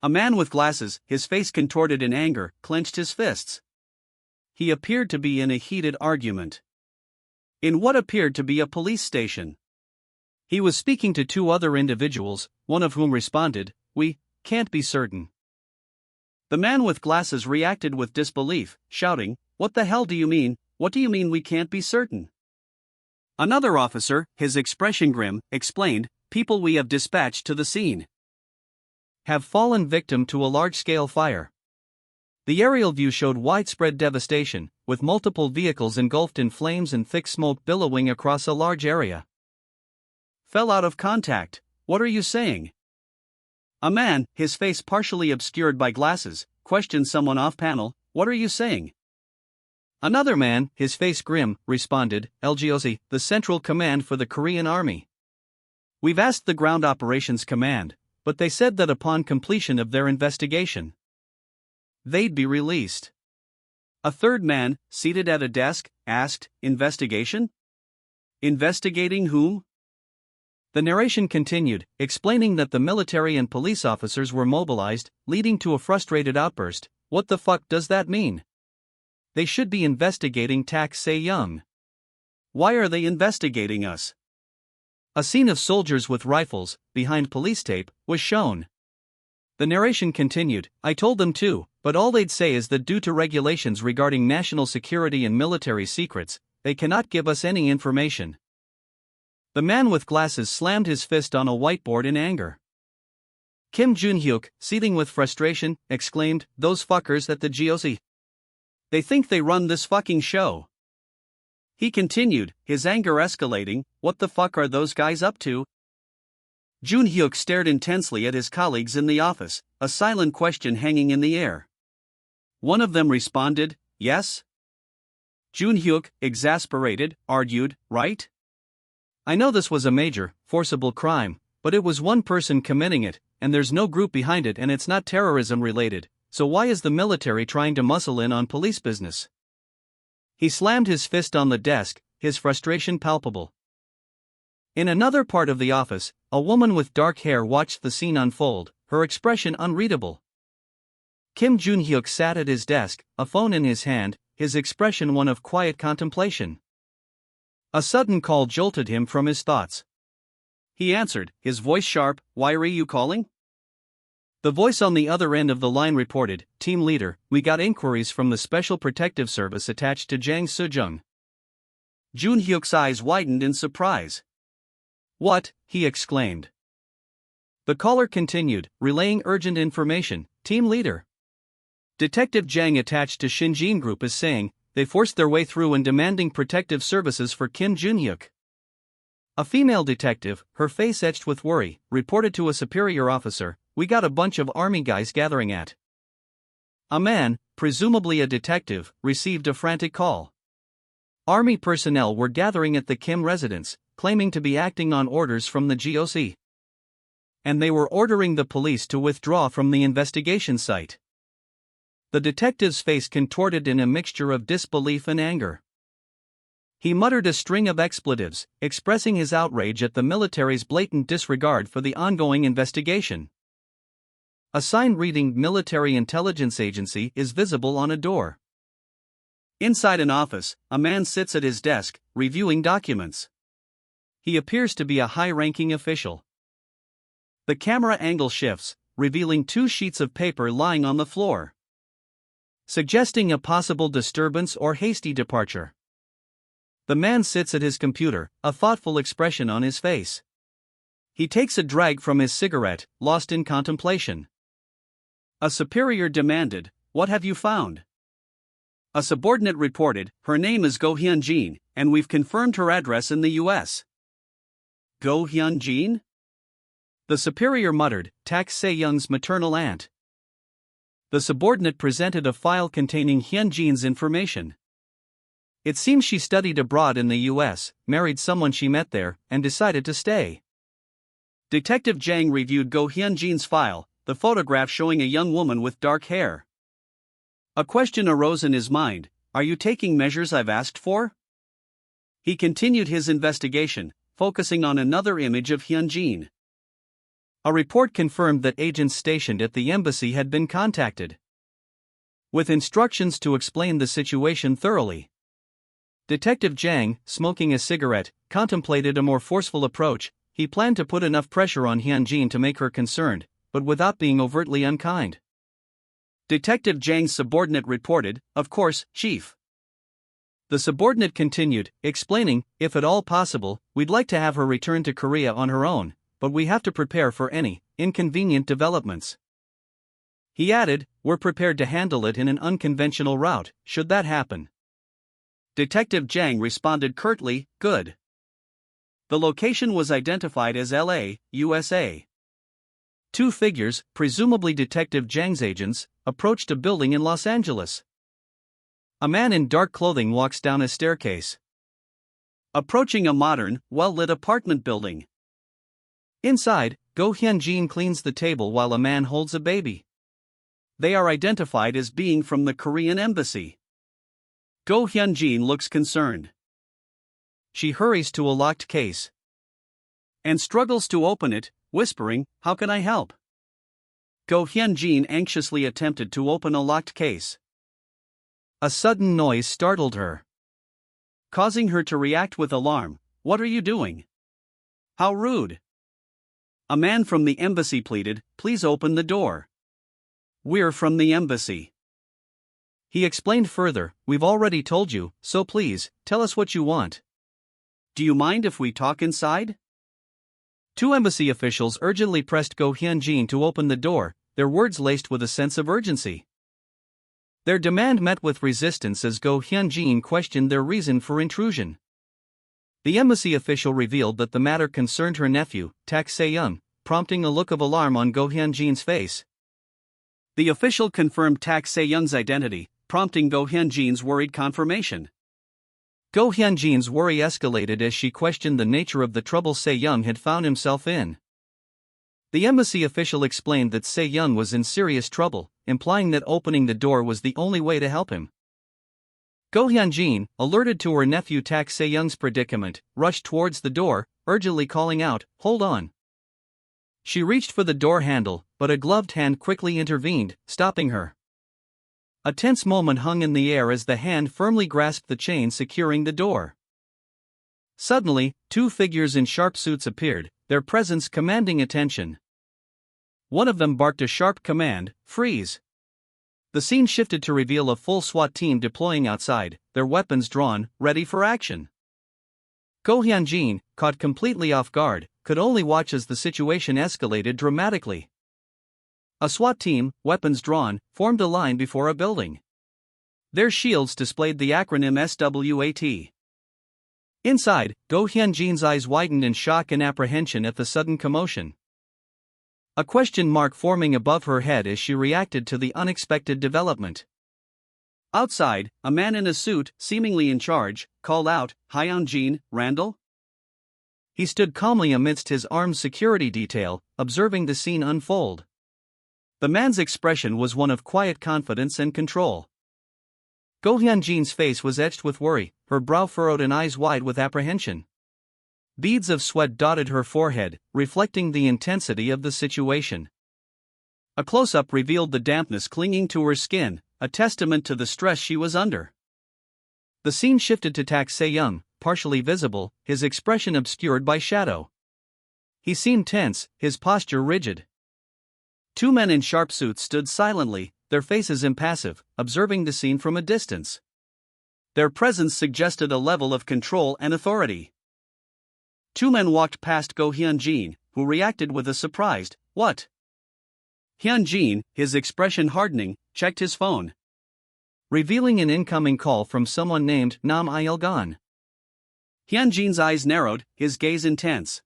A man with glasses, his face contorted in anger, clenched his fists. He appeared to be in a heated argument in what appeared to be a police station. He was speaking to 2 other individuals, one of whom responded, "We can't be certain." The man with glasses reacted with disbelief, shouting, "What the hell do you mean? What do you mean we can't be certain?" Another officer, his expression grim, explained, "People we have dispatched to the scene have fallen victim to a large-scale fire." The aerial view showed widespread devastation, with multiple vehicles engulfed in flames and thick smoke billowing across a large area. Fell out of contact, what are you saying? A man, his face partially obscured by glasses, questioned someone off-panel, what are you saying? Another man, his face grim, responded, LGOC, the Central Command for the Korean Army. We've asked the Ground Operations Command, but they said that upon completion of their investigation, they'd be released. A third man, seated at a desk, asked, investigation? Investigating whom? The narration continued, explaining that the military and police officers were mobilized, leading to a frustrated outburst. What the fuck does that mean? They should be investigating Tak Se-young. Why are they investigating us? A scene of soldiers with rifles, behind police tape, was shown. The narration continued, I told them to, but all they'd say is that due to regulations regarding national security and military secrets, they cannot give us any information. The man with glasses slammed his fist on a whiteboard in anger. Kim Jun-hyuk, seething with frustration, exclaimed, those fuckers at the GOC. They think they run this fucking show. He continued, his anger escalating, what the fuck are those guys up to? Jun-hyuk stared intensely at his colleagues in the office, a silent question hanging in the air. One of them responded, yes? Jun-hyuk, exasperated, argued, right? I know this was a major, forcible crime, but it was one person committing it, and there's no group behind it and it's not terrorism related, so why is the military trying to muscle in on police business? He slammed his fist on the desk, his frustration palpable. In another part of the office, a woman with dark hair watched the scene unfold, her expression unreadable. Kim Jun-hyuk sat at his desk, a phone in his hand, his expression one of quiet contemplation. A sudden call jolted him from his thoughts. He answered, his voice sharp, why are you calling? The voice on the other end of the line reported, Team Leader, we got inquiries from the Special Protective Service attached to Jang Sejong. Jun-hyuk's eyes widened in surprise. What? He exclaimed. The caller continued, relaying urgent information, Team Leader. Detective Jang attached to Shinjin Group is saying, they forced their way through and demanding protective services for Kim Jun-hyuk. A female detective, her face etched with worry, reported to a superior officer, we got a bunch of army guys gathering at. A man, presumably a detective, received a frantic call. Army personnel were gathering at the Kim residence, claiming to be acting on orders from the GOC. And they were ordering the police to withdraw from the investigation site. The detective's face contorted in a mixture of disbelief and anger. He muttered a string of expletives, expressing his outrage at the military's blatant disregard for the ongoing investigation. A sign reading Military Intelligence Agency is visible on a door. Inside an office, a man sits at his desk, reviewing documents. He appears to be a high-ranking official. The camera angle shifts, revealing 2 sheets of paper lying on the floor, suggesting a possible disturbance or hasty departure. The man sits at his computer, a thoughtful expression on his face. He takes a drag from his cigarette, lost in contemplation. A superior demanded, "What have you found?" A subordinate reported, "Her name is Go Hyun-jin, and we've confirmed her address in the US." Go Hyun-jin? The superior muttered, Tak Se-young's maternal aunt. The subordinate presented a file containing Hyun-jin's information. It seems she studied abroad in the US, married someone she met there, and decided to stay. Detective Jang reviewed Go Hyun-jin's file, the photograph showing a young woman with dark hair. A question arose in his mind: "Are you taking measures I've asked for?" He continued his investigation, focusing on another image of Hyun-jin. A report confirmed that agents stationed at the embassy had been contacted, with instructions to explain the situation thoroughly. Detective Jang, smoking a cigarette, contemplated a more forceful approach. He planned to put enough pressure on Hyun-jin to make her concerned, but without being overtly unkind. Detective Jang's subordinate reported, "Of course, Chief." The subordinate continued, explaining, "If at all possible, we'd like to have her return to Korea on her own, but we have to prepare for any inconvenient developments." He added, "We're prepared to handle it in an unconventional route, should that happen." Detective Jang responded curtly, "Good." The location was identified as LA, USA. 2 figures, presumably Detective Jang's agents, approached a building in Los Angeles. A man in dark clothing walks down a staircase, approaching a modern, well-lit apartment building. Inside, Go Hyun-jin cleans the table while a man holds a baby. They are identified as being from the Korean embassy. Go Hyun-jin looks concerned. She hurries to a locked case and struggles to open it, whispering, "How can I help?" Go Hyun-jin anxiously attempted to open a locked case. A sudden noise startled her, causing her to react with alarm. "What are you doing? How rude!" A man from the embassy pleaded, "Please open the door. We're from the embassy." He explained further, "We've already told you, so please, tell us what you want. Do you mind if we talk inside?" 2 embassy officials urgently pressed Go Hyun-jin to open the door, their words laced with a sense of urgency. Their demand met with resistance as Go Hyun-jin questioned their reason for intrusion. The embassy official revealed that the matter concerned her nephew, Tak Se-young, prompting a look of alarm on Go Hyun-jin's face. The official confirmed Tak Se-young's identity, prompting Go Hyun-jin's worried confirmation. Go Hyun-jin's worry escalated as she questioned the nature of the trouble Se-young had found himself in. The embassy official explained that Se-young was in serious trouble, implying that opening the door was the only way to help him. Go Hyun-jin, alerted to her nephew Tak Se-young's predicament, rushed towards the door, urgently calling out, "Hold on." She reached for the door handle, but a gloved hand quickly intervened, stopping her. A tense moment hung in the air as the hand firmly grasped the chain securing the door. Suddenly, 2 figures in sharp suits appeared, their presence commanding attention. One of them barked a sharp command, "Freeze." The scene shifted to reveal a full SWAT team deploying outside, their weapons drawn, ready for action. Go Hyun-jin, caught completely off guard, could only watch as the situation escalated dramatically. A SWAT team, weapons drawn, formed a line before a building. Their shields displayed the acronym SWAT. Inside, Go Hyun-jin's eyes widened in shock and apprehension at the sudden commotion, a question mark forming above her head as she reacted to the unexpected development. Outside, a man in a suit, seemingly in charge, called out, "Hyun-jin, Randall?" He stood calmly amidst his armed security detail, observing the scene unfold. The man's expression was one of quiet confidence and control. Go Hyun-jin's face was etched with worry, her brow furrowed and eyes wide with apprehension. Beads of sweat dotted her forehead, reflecting the intensity of the situation. A close-up revealed the dampness clinging to her skin, a testament to the stress she was under. The scene shifted to Tak Se-young, partially visible, his expression obscured by shadow. He seemed tense, his posture rigid. Two men in sharp suits stood silently, their faces impassive, observing the scene from a distance. Their presence suggested a level of control and authority. Two men walked past Go Hyun-jin, who reacted with a surprised, "What?" Hyun-jin, his expression hardening, checked his phone, revealing an incoming call from someone named Nam Il-gon. Hyun-jin's eyes narrowed, his gaze intense.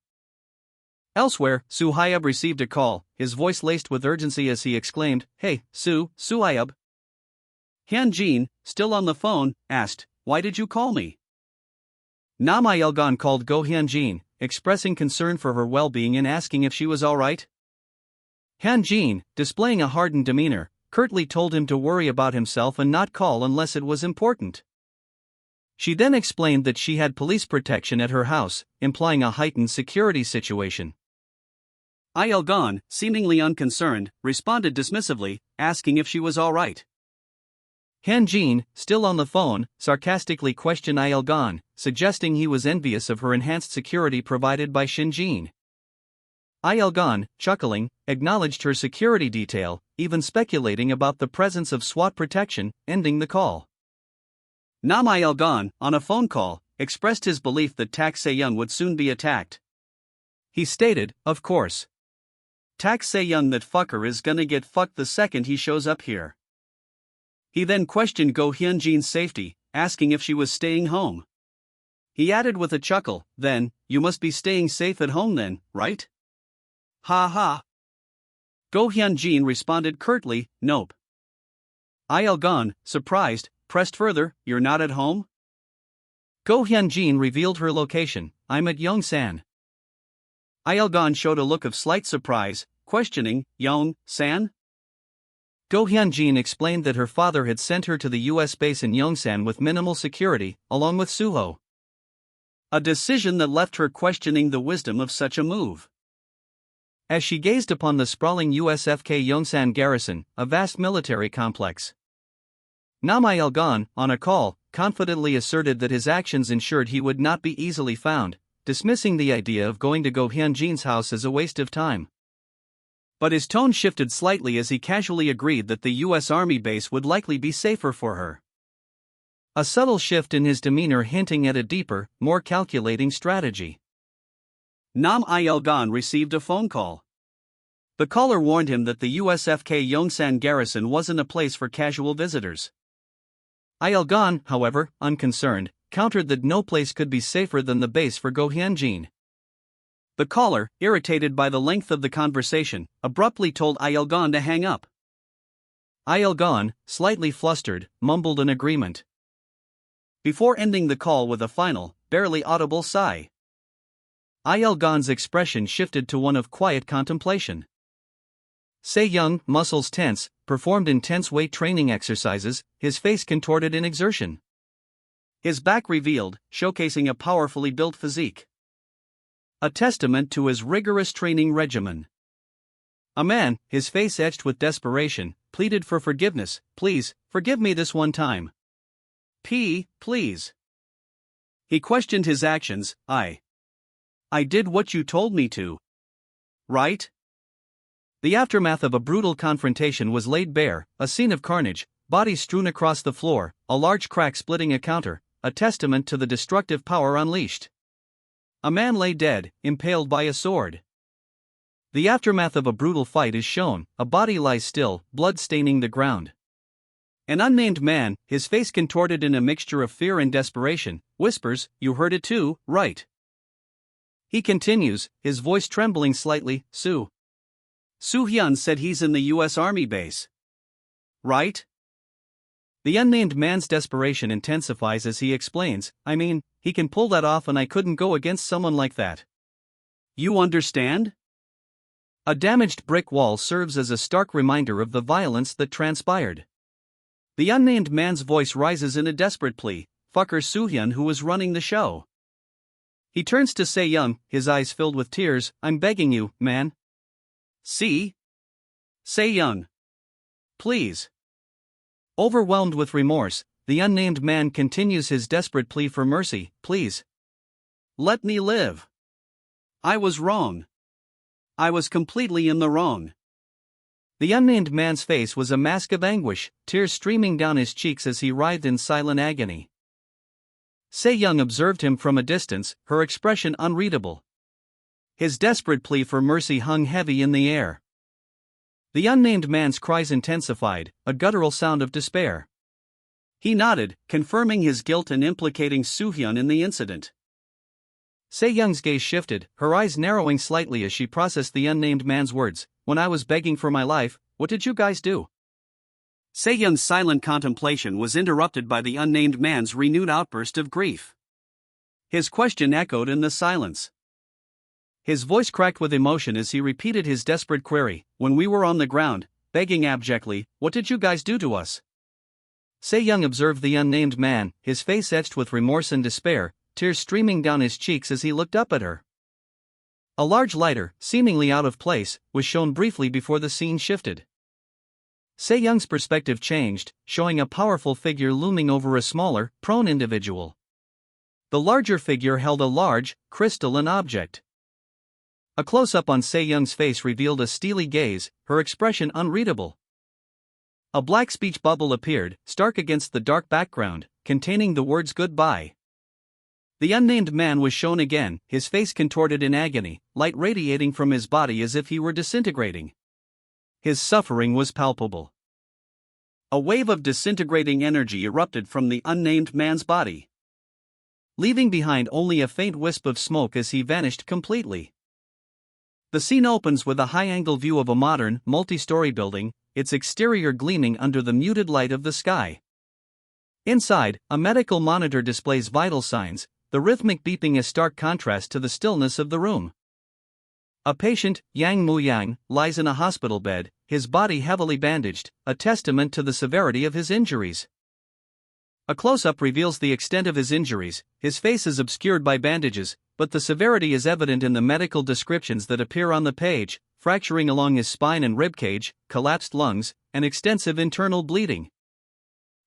Elsewhere, Soo Hyub received a call, his voice laced with urgency as he exclaimed, "Hey, Soo Hyub." Hyun-jin, still on the phone, asked, "Why did you call me?" Nam Il-gon called Go Hyun-jin, expressing concern for her well-being and asking if she was alright. Hyun-jin, displaying a hardened demeanor, curtly told him to worry about himself and not call unless it was important. She then explained that she had police protection at her house, implying a heightened security situation. Il-gon, seemingly unconcerned, responded dismissively, asking if she was alright. Hyun-jin, still on the phone, sarcastically questioned Il-gon, suggesting he was envious of her enhanced security provided by Shin-jin. Il-gon, chuckling, acknowledged her security detail, even speculating about the presence of SWAT protection, ending the call. Nam Il-gon, on a phone call, expressed his belief that Tak Se-young would soon be attacked. He stated, "Of course. Tak Se-young, that fucker is gonna get fucked the second he shows up here." He then questioned Go Hyun-jin's safety, asking if she was staying home. He added with a chuckle, "Then, you must be staying safe at home then, right?" "Ha ha." Go Hyun-jin responded curtly, "Nope." Il-gon, surprised, pressed further, "You're not at home?" Go Hyun-jin revealed her location, "I'm at Yongsan." Il-gon showed a look of slight surprise, questioning, "Yongsan?" Go Hyun-jin explained that her father had sent her to the US base in Yongsan with minimal security, along with Suho. A decision that left her questioning the wisdom of such a move. As she gazed upon the sprawling USFK Yongsan garrison, a vast military complex, Nam Il-gon, on a call, confidently asserted that his actions ensured he would not be easily found, dismissing the idea of going to Go Hyun-jin's house as a waste of time. But his tone shifted slightly as he casually agreed that the US Army base would likely be safer for her. A subtle shift in his demeanor hinting at a deeper, more calculating strategy. Nam Il-gon received a phone call. The caller warned him that the USFK Yongsan garrison wasn't a place for casual visitors. Il-gon, however, unconcerned, countered that no place could be safer than the base for Go Hyun-jin. The caller, irritated by the length of the conversation, abruptly told Il-gon to hang up. Il-gon, slightly flustered, mumbled an agreement, before ending the call with a final, barely audible sigh. Il-gon's expression shifted to one of quiet contemplation. Se-young, muscles tense, performed intense weight training exercises, his face contorted in exertion. His back revealed, showcasing a powerfully built physique. A testament to his rigorous training regimen. A man, his face etched with desperation, pleaded for forgiveness, "Please, forgive me this one time. Please." He questioned his actions, I did what you told me to. Right? The aftermath of a brutal confrontation was laid bare, a scene of carnage, bodies strewn across the floor, a large crack splitting a counter, a testament to the destructive power unleashed. A man lay dead, impaled by a sword. The aftermath of a brutal fight is shown, a body lies still, blood staining the ground. An unnamed man, his face contorted in a mixture of fear and desperation, whispers, "You heard it too, right?" He continues, his voice trembling slightly, Soo-hyun said he's in the US Army base. Right? The unnamed man's desperation intensifies as he explains, "I mean, he can pull that off and I couldn't go against someone like that. You understand?" A damaged brick wall serves as a stark reminder of the violence that transpired. The unnamed man's voice rises in a desperate plea, "Fucker Soo-hyun who was running the show." He turns to Se-young, his eyes filled with tears, "I'm begging you, man. See? Say Young. Please. Overwhelmed with remorse, the unnamed man continues his desperate plea for mercy. Please. Let me live. I was wrong. I was completely in the wrong. The unnamed man's face was a mask of anguish, tears streaming down his cheeks as he writhed in silent agony. Se Young observed him from a distance, her expression unreadable. His desperate plea for mercy hung heavy in the air. The unnamed man's cries intensified, a guttural sound of despair. He nodded, confirming his guilt and implicating Soo-hyun in the incident. Se Young's gaze shifted, her eyes narrowing slightly as she processed the unnamed man's words. When I was begging for my life, what did you guys do? Se Young's silent contemplation was interrupted by the unnamed man's renewed outburst of grief. His question echoed in the silence. His voice cracked with emotion as he repeated his desperate query. When we were on the ground, begging abjectly, what did you guys do to us? Se Young observed the unnamed man, his face etched with remorse and despair, tears streaming down his cheeks as he looked up at her. A large lighter, seemingly out of place, was shown briefly before the scene shifted. Se Young's perspective changed, showing a powerful figure looming over a smaller, prone individual. The larger figure held a large, crystalline object. A close-up on Se Young's face revealed a steely gaze, her expression unreadable. A black speech bubble appeared, stark against the dark background, containing the words goodbye. The unnamed man was shown again, his face contorted in agony, light radiating from his body as if he were disintegrating. His suffering was palpable. A wave of disintegrating energy erupted from the unnamed man's body, leaving behind only a faint wisp of smoke as he vanished completely. The scene opens with a high-angle view of a modern, multi-story building, its exterior gleaming under the muted light of the sky. Inside, a medical monitor displays vital signs, the rhythmic beeping a stark contrast to the stillness of the room. A patient, Yang Mu-yang, lies in a hospital bed, his body heavily bandaged, a testament to the severity of his injuries. A close-up reveals the extent of his injuries. His face is obscured by bandages, but the severity is evident in the medical descriptions that appear on the page: fracturing along his spine and ribcage, collapsed lungs, and extensive internal bleeding.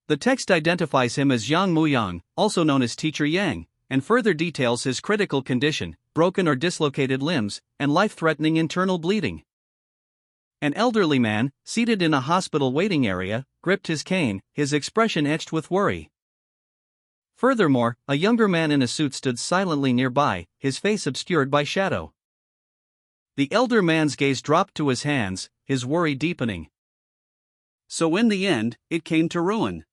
The text identifies him as Yang Mu-yang, also known as Teacher Yang, and further details his critical condition, broken or dislocated limbs, and life-threatening internal bleeding. An elderly man, seated in a hospital waiting area, gripped his cane, his expression etched with worry. Furthermore, a younger man in a suit stood silently nearby, his face obscured by shadow. The elder man's gaze dropped to his hands, his worry deepening. So in the end, it came to ruin.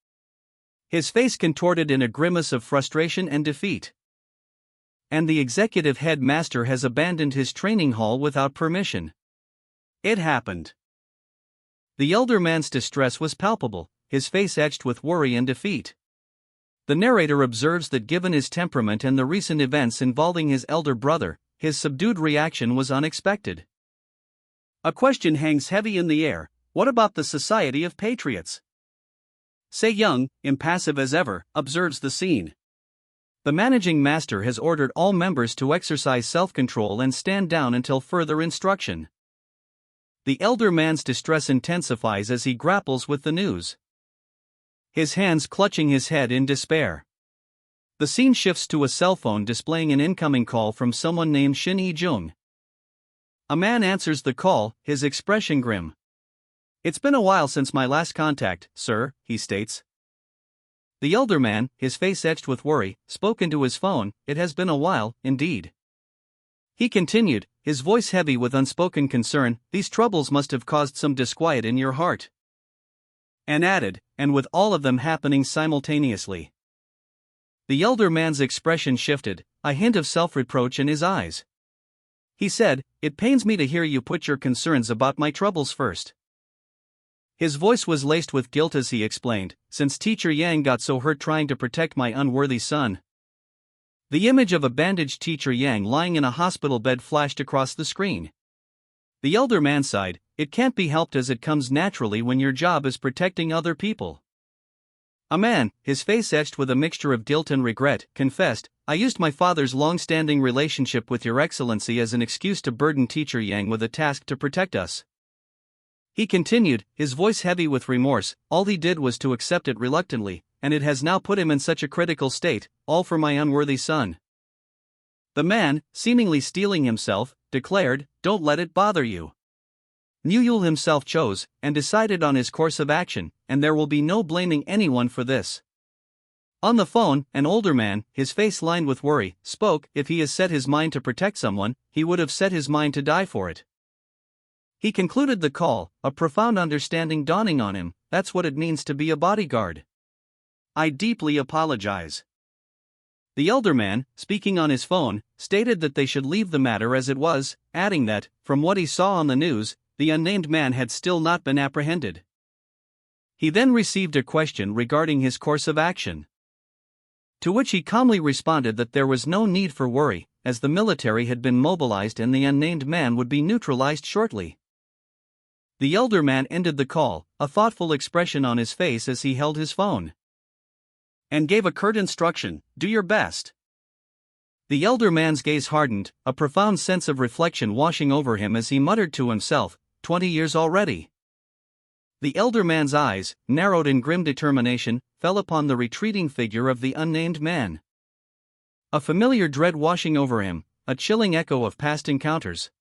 His face contorted in a grimace of frustration and defeat. And the executive headmaster has abandoned his training hall without permission. It happened. The elder man's distress was palpable, his face etched with worry and defeat. The narrator observes that given his temperament and the recent events involving his elder brother, his subdued reaction was unexpected. A question hangs heavy in the air: what about the Society of Patriots? Se Young, impassive as ever, observes the scene. The managing master has ordered all members to exercise self-control and stand down until further instruction. The elder man's distress intensifies as he grapples with the news, his hands clutching his head in despair. The scene shifts to a cell phone displaying an incoming call from someone named Shin Hee-jung. A man answers the call, his expression grim. "It's been a while since my last contact, sir," he states. The elder man, his face etched with worry, spoke into his phone. "It has been a while, indeed." He continued, his voice heavy with unspoken concern, "These troubles must have caused some disquiet in your heart." And added, "And with all of them happening simultaneously." The elder man's expression shifted, a hint of self-reproach in his eyes. He said, "It pains me to hear you put your concerns about my troubles first." His voice was laced with guilt as he explained, "Since Teacher Yang got so hurt trying to protect my unworthy son." The image of a bandaged Teacher Yang lying in a hospital bed flashed across the screen. The elder man sighed, "It can't be helped as it comes naturally when your job is protecting other people." A man, his face etched with a mixture of guilt and regret, confessed, "I used my father's long-standing relationship with Your Excellency as an excuse to burden Teacher Yang with a task to protect us." He continued, his voice heavy with remorse. All he did was to accept it reluctantly, and it has now put him in such a critical state, all for my unworthy son. The man, seemingly steeling himself, declared, don't let it bother you. Newell himself chose, and decided on his course of action, and there will be no blaming anyone for this. On the phone, an older man, his face lined with worry, spoke. If he has set his mind to protect someone, he would have set his mind to die for it. He concluded the call, a profound understanding dawning on him. That's what it means to be a bodyguard. I deeply apologize. The elder man, speaking on his phone, stated that they should leave the matter as it was, adding that, from what he saw on the news, the unnamed man had still not been apprehended. He then received a question regarding his course of action, to which he calmly responded that there was no need for worry, as the military had been mobilized and the unnamed man would be neutralized shortly. The elder man ended the call, a thoughtful expression on his face as he held his phone, and gave a curt instruction, do your best. The elder man's gaze hardened, a profound sense of reflection washing over him as he muttered to himself, 20 years already. The elder man's eyes, narrowed in grim determination, fell upon the retreating figure of the unnamed man. A familiar dread washing over him, a chilling echo of past encounters.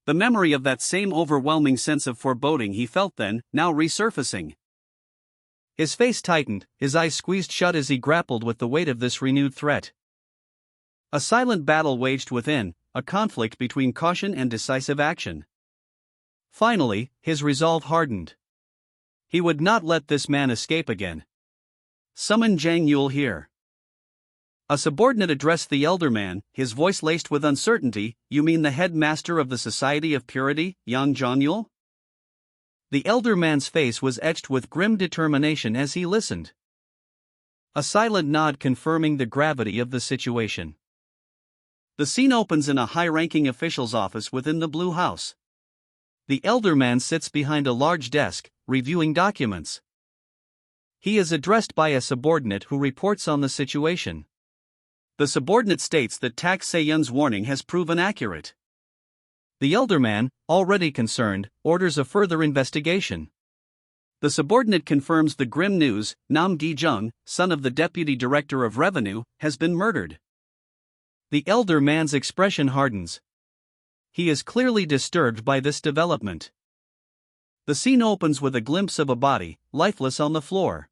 The memory of that same overwhelming sense of foreboding he felt then, now resurfacing. His face tightened, his eyes squeezed shut as he grappled with the weight of this renewed threat. A silent battle waged within, a conflict between caution and decisive action. Finally, his resolve hardened. He would not let this man escape again. Summon Jang Yul here. A subordinate addressed the elder man, his voice laced with uncertainty. You mean the headmaster of the Society of Purity, Yang Jong-yul? The elder man's face was etched with grim determination as he listened. A silent nod confirming the gravity of the situation. The scene opens in a high-ranking official's office within the Blue House. The elder man sits behind a large desk, reviewing documents. He is addressed by a subordinate who reports on the situation. The subordinate states that Tak Se-yun's warning has proven accurate. The elder man, already concerned, orders a further investigation. The subordinate confirms the grim news. Nam Gi-jung, son of the deputy director of revenue, has been murdered. The elder man's expression hardens. He is clearly disturbed by this development. The scene opens with a glimpse of a body, lifeless on the floor.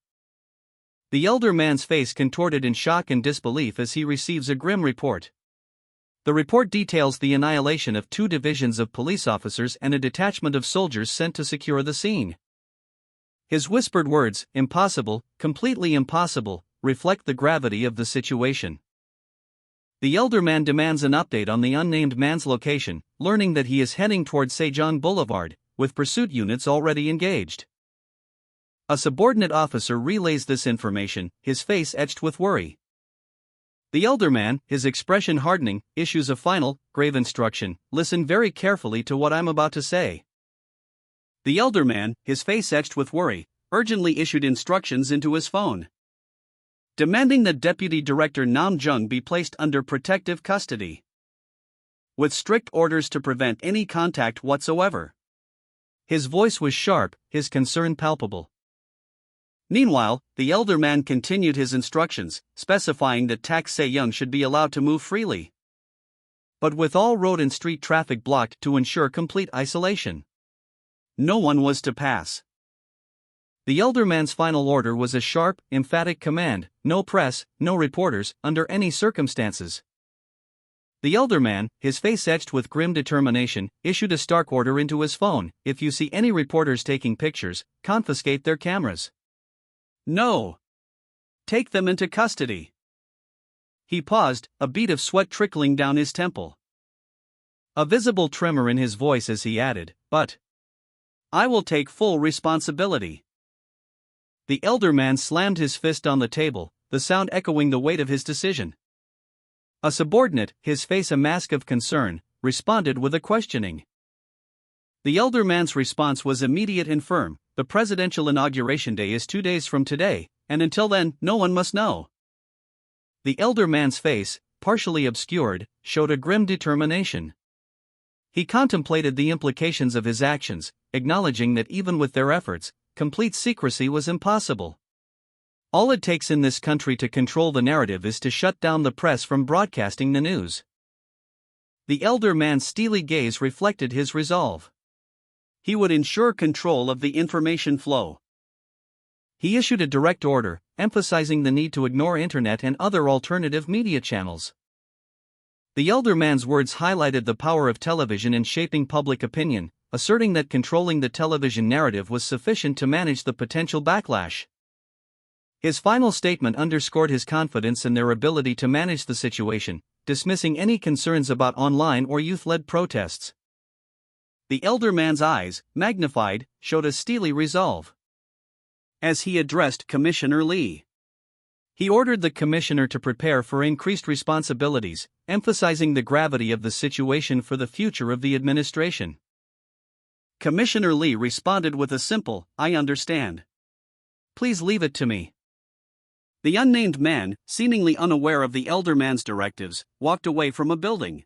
The elder man's face contorted in shock and disbelief as he receives a grim report. The report details the annihilation of 2 divisions of police officers and a detachment of soldiers sent to secure the scene. His whispered words, impossible, completely impossible, reflect the gravity of the situation. The elder man demands an update on the unnamed man's location, learning that he is heading towards Sejong Boulevard, with pursuit units already engaged. A subordinate officer relays this information, his face etched with worry. The elder man, his expression hardening, issues a final, grave instruction. Listen very carefully to what I'm about to say. The elder man, his face etched with worry, urgently issued instructions into his phone, demanding that Deputy Director Nam Jung be placed under protective custody, with strict orders to prevent any contact whatsoever. His voice was sharp, his concern palpable. Meanwhile, the elder man continued his instructions, specifying that Tak Se-yun should be allowed to move freely, but with all road and street traffic blocked to ensure complete isolation. No one was to pass. The elder man's final order was a sharp, emphatic command: no press, no reporters, under any circumstances. The elder man, his face etched with grim determination, issued a stark order into his phone: if you see any reporters taking pictures, confiscate their cameras. No. Take them into custody. He paused, a bead of sweat trickling down his temple, a visible tremor in his voice as he added, but I will take full responsibility. The elder man slammed his fist on the table, the sound echoing the weight of his decision. A subordinate, his face a mask of concern, responded with a questioning. The elder man's response was immediate and firm: the presidential inauguration day is 2 days from today, and until then, no one must know. The elder man's face, partially obscured, showed a grim determination. He contemplated the implications of his actions, acknowledging that even with their efforts, complete secrecy was impossible. All it takes in this country to control the narrative is to shut down the press from broadcasting the news. The elder man's steely gaze reflected his resolve. He would ensure control of the information flow. He issued a direct order, emphasizing the need to ignore internet and other alternative media channels. The elder man's words highlighted the power of television in shaping public opinion, asserting that controlling the television narrative was sufficient to manage the potential backlash. His final statement underscored his confidence in their ability to manage the situation, dismissing any concerns about online or youth-led protests. The elder man's eyes, magnified, showed a steely resolve. As he addressed Commissioner Lee, he ordered the commissioner to prepare for increased responsibilities, emphasizing the gravity of the situation for the future of the administration. Commissioner Lee responded with a simple, "I understand. Please leave it to me." The unnamed man, seemingly unaware of the elder man's directives, walked away from a building.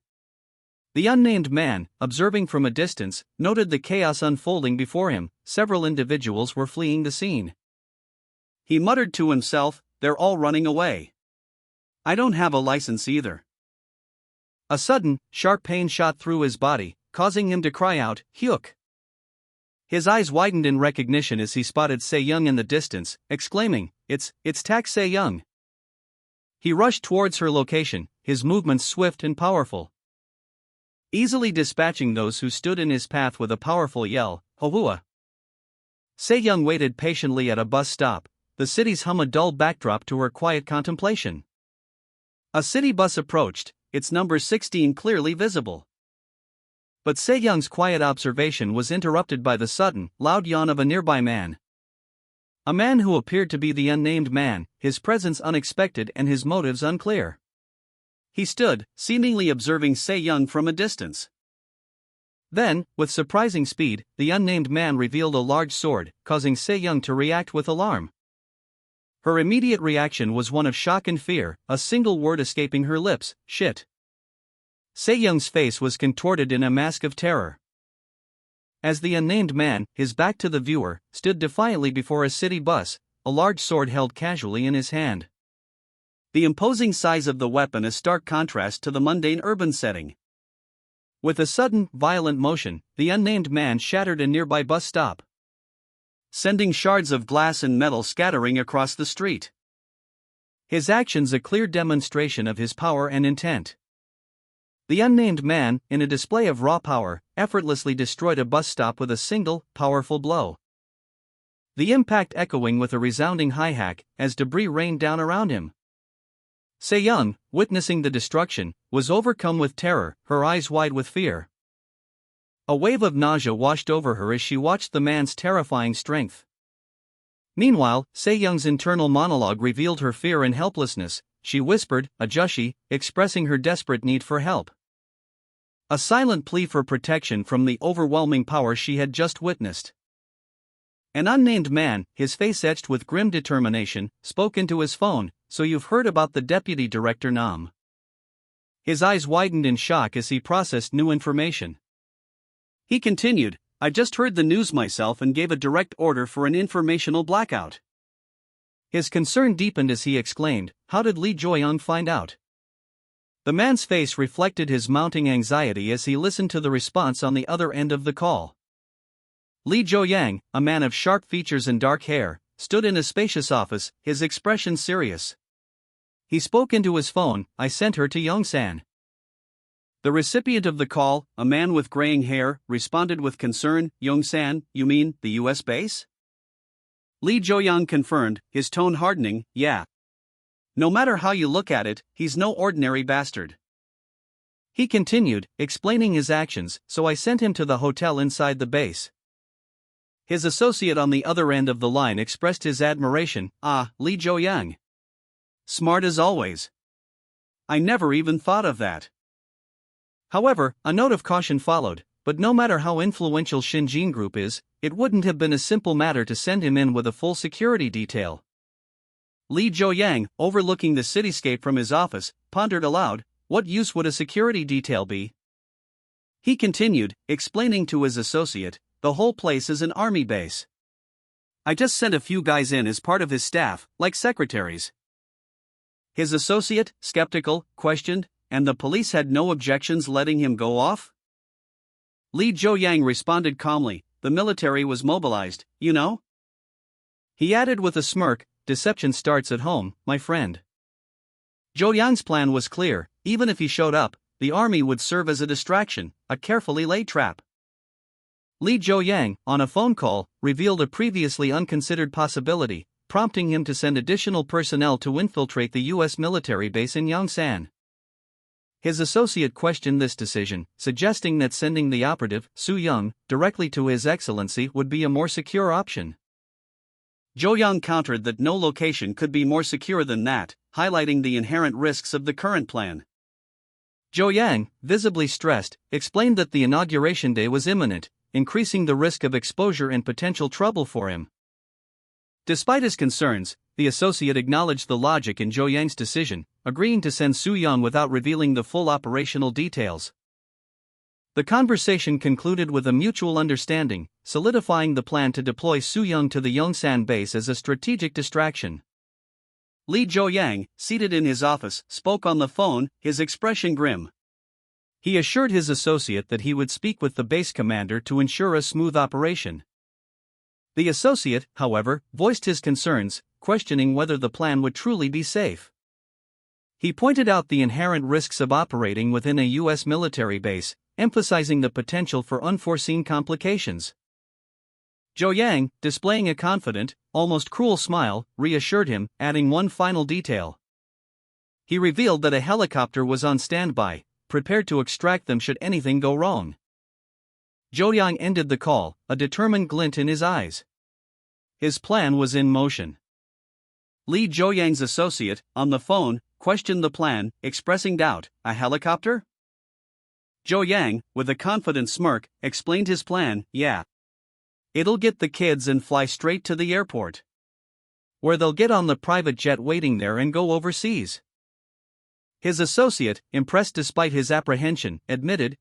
The unnamed man, observing from a distance, noted the chaos unfolding before him. Several individuals were fleeing the scene. He muttered to himself, "They're all running away. I don't have a license either." A sudden, sharp pain shot through his body, causing him to cry out, "Hyuk!" His eyes widened in recognition as he spotted Se-young in the distance, exclaiming, It's Tak Se-young." He rushed towards her location, his movements swift and powerful. Easily dispatching those who stood in his path with a powerful yell, "Howua!" Se-young waited patiently at a bus stop, the city's hum a dull backdrop to her quiet contemplation. A city bus approached, its number 16 clearly visible. But Se-young's quiet observation was interrupted by the sudden, loud yawn of a nearby man. A man who appeared to be the unnamed man, his presence unexpected and his motives unclear. He stood, seemingly observing Se-young from a distance. Then, with surprising speed, the unnamed man revealed a large sword, causing Se-young to react with alarm. Her immediate reaction was one of shock and fear, a single word escaping her lips, "Shit." Se-young's face was contorted in a mask of terror. As the unnamed man, his back to the viewer, stood defiantly before a city bus, a large sword held casually in his hand. The imposing size of the weapon a stark contrast to the mundane urban setting. With a sudden, violent motion, the unnamed man shattered a nearby bus stop, sending shards of glass and metal scattering across the street. His actions a clear demonstration of his power and intent. The unnamed man, in a display of raw power, effortlessly destroyed a bus stop with a single, powerful blow. The impact echoing with a resounding hi-hack, as debris rained down around him. Se-young, witnessing the destruction, was overcome with terror, her eyes wide with fear. A wave of nausea washed over her as she watched the man's terrifying strength. Meanwhile, Se-young's internal monologue revealed her fear and helplessness. She whispered, "Ajushi," expressing her desperate need for help. A silent plea for protection from the overwhelming power she had just witnessed. An unnamed man, his face etched with grim determination, spoke into his phone, "So you've heard about the deputy director Nam?" His eyes widened in shock as he processed new information. He continued, "I just heard the news myself and gave a direct order for an informational blackout." His concern deepened as he exclaimed, "How did Lee Jo-young find out?" The man's face reflected his mounting anxiety as he listened to the response on the other end of the call. Lee Jo-young, a man of sharp features and dark hair, stood in a spacious office, his expression serious. He spoke into his phone, "I sent her to Yongsan." The recipient of the call, a man with graying hair, responded with concern, "Yongsan, you mean the US base?" Lee Jo-young confirmed, his tone hardening, "Yeah. No matter how you look at it, he's no ordinary bastard." He continued, explaining his actions, "So I sent him to the hotel inside the base." His associate on the other end of the line expressed his admiration, "Ah, Lee Jo-young. Smart as always. I never even thought of that." However, a note of caution followed, but no matter how influential Shinjin Group is, it wouldn't have been a simple matter to send him in with a full security detail. Lee Jo-young, overlooking the cityscape from his office, pondered aloud, what use would a security detail be? He continued, explaining to his associate, "The whole place is an army base. I just sent a few guys in as part of his staff, like secretaries." His associate, skeptical, questioned, "And the police had no objections letting him go off?" Lee Jo-yang responded calmly, "The military was mobilized, you know?" He added with a smirk, "Deception starts at home, my friend." Jo-yang's plan was clear: even if he showed up, the army would serve as a distraction, a carefully laid trap. Lee Jo-yang, on a phone call, revealed a previously unconsidered possibility, prompting him to send additional personnel to infiltrate the U.S. military base in Yongsan. His associate questioned this decision, suggesting that sending the operative, Su-young, directly to His Excellency would be a more secure option. Jo-young countered that no location could be more secure than that, highlighting the inherent risks of the current plan. Jo-yang, visibly stressed, explained that the inauguration day was imminent, increasing the risk of exposure and potential trouble for him. Despite his concerns, the associate acknowledged the logic in Jo-yang's decision, agreeing to send Su-young without revealing the full operational details. The conversation concluded with a mutual understanding, solidifying the plan to deploy Su-young to the Yongsan base as a strategic distraction. Lee Jo-yang, seated in his office, spoke on the phone, his expression grim. He assured his associate that he would speak with the base commander to ensure a smooth operation. The associate, however, voiced his concerns, questioning whether the plan would truly be safe. He pointed out the inherent risks of operating within a U.S. military base, emphasizing the potential for unforeseen complications. Jo-yang, displaying a confident, almost cruel smile, reassured him, adding one final detail. He revealed that a helicopter was on standby, prepared to extract them should anything go wrong. Jo-yang ended the call, a determined glint in his eyes. His plan was in motion. Lee Jo-yang's associate, on the phone, questioned the plan, expressing doubt. "A helicopter?" Jo-yang, with a confident smirk, explained his plan. "Yeah. It'll get the kids and fly straight to the airport, where they'll get on the private jet waiting there and go overseas." His associate, impressed despite his apprehension, admitted,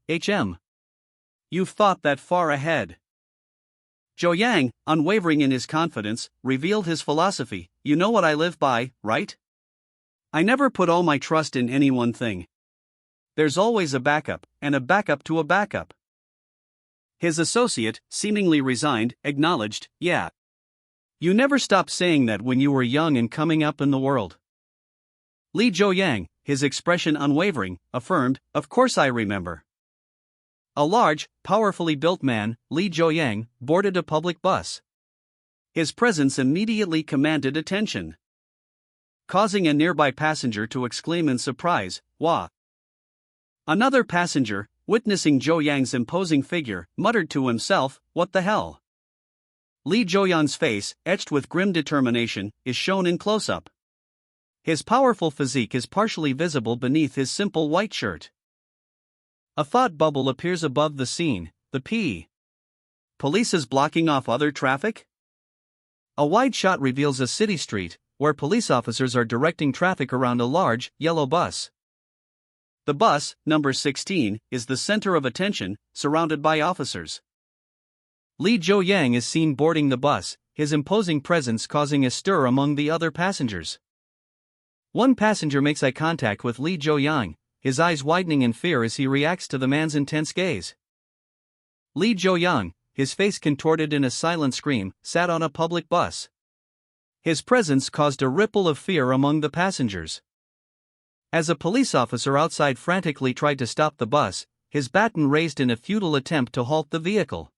"You've thought that far ahead." Jo-yang, unwavering in his confidence, revealed his philosophy. "You know what I live by, right? I never put all my trust in any one thing. There's always a backup, and a backup to a backup." His associate, seemingly resigned, acknowledged, "Yeah. You never stopped saying that when you were young and coming up in the world." Lee Jo-yang, his expression unwavering, affirmed, "Of course I remember." A large, powerfully built man, Lee Jo-yang, boarded a public bus. His presence immediately commanded attention, causing a nearby passenger to exclaim in surprise, "Wah!" Another passenger, witnessing Jo-yang's imposing figure, muttered to himself, "What the hell?" Lee Jo-yang's face, etched with grim determination, is shown in close-up. His powerful physique is partially visible beneath his simple white shirt. A thought bubble appears above the scene. The police is blocking off other traffic? A wide shot reveals a city street, where police officers are directing traffic around a large, yellow bus. The bus, number 16, is the center of attention, surrounded by officers. Lee Jo-yang is seen boarding the bus, his imposing presence causing a stir among the other passengers. One passenger makes eye contact with Lee Jo-yang, his eyes widening in fear as he reacts to the man's intense gaze. Lee Jo-yang, his face contorted in a silent scream, sat on a public bus. His presence caused a ripple of fear among the passengers. As a police officer outside frantically tried to stop the bus, his baton raised in a futile attempt to halt the vehicle.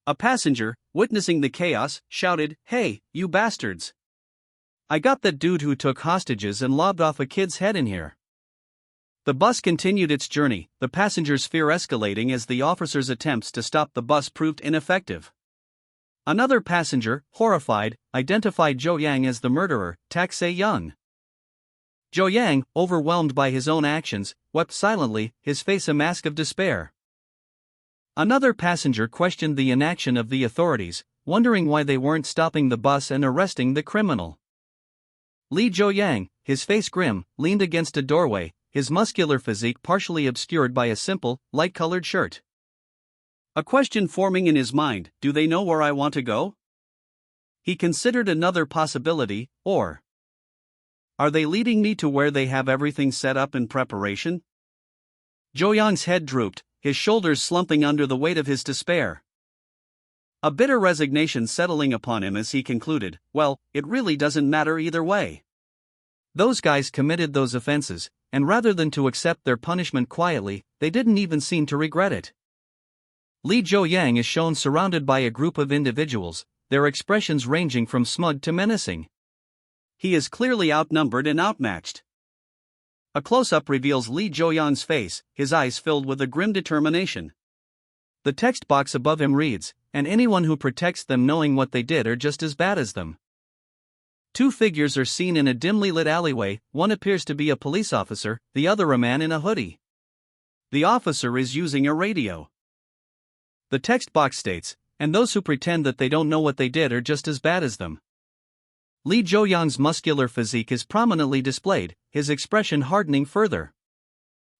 A passenger, witnessing the chaos, shouted, "Hey, you bastards! I got that dude who took hostages and lobbed off a kid's head in here." The bus continued its journey, the passengers' fear escalating as the officers' attempts to stop the bus proved ineffective. Another passenger, horrified, identified Jo-yang as the murderer, Tak Se-young. Jo-yang, overwhelmed by his own actions, wept silently, his face a mask of despair. Another passenger questioned the inaction of the authorities, wondering why they weren't stopping the bus and arresting the criminal. Lee Jo-yang, his face grim, leaned against a doorway, his muscular physique partially obscured by a simple, light-colored shirt. A question forming in his mind: do they know where I want to go? He considered another possibility: or are they leading me to where they have everything set up in preparation? Jo-young's head drooped, his shoulders slumping under the weight of his despair. A bitter resignation settling upon him as he concluded, well, it really doesn't matter either way. Those guys committed those offenses, and rather than to accept their punishment quietly, they didn't even seem to regret it. Lee Jo-yang is shown surrounded by a group of individuals, their expressions ranging from smug to menacing. He is clearly outnumbered and outmatched. A close-up reveals Lee Jo-young's face, his eyes filled with a grim determination. The text box above him reads, "And anyone who protects them knowing what they did are just as bad as them." Two figures are seen in a dimly lit alleyway, one appears to be a police officer, the other a man in a hoodie. The officer is using a radio. The text box states, "And those who pretend that they don't know what they did are just as bad as them." Lee Jo-young's muscular physique is prominently displayed, his expression hardening further.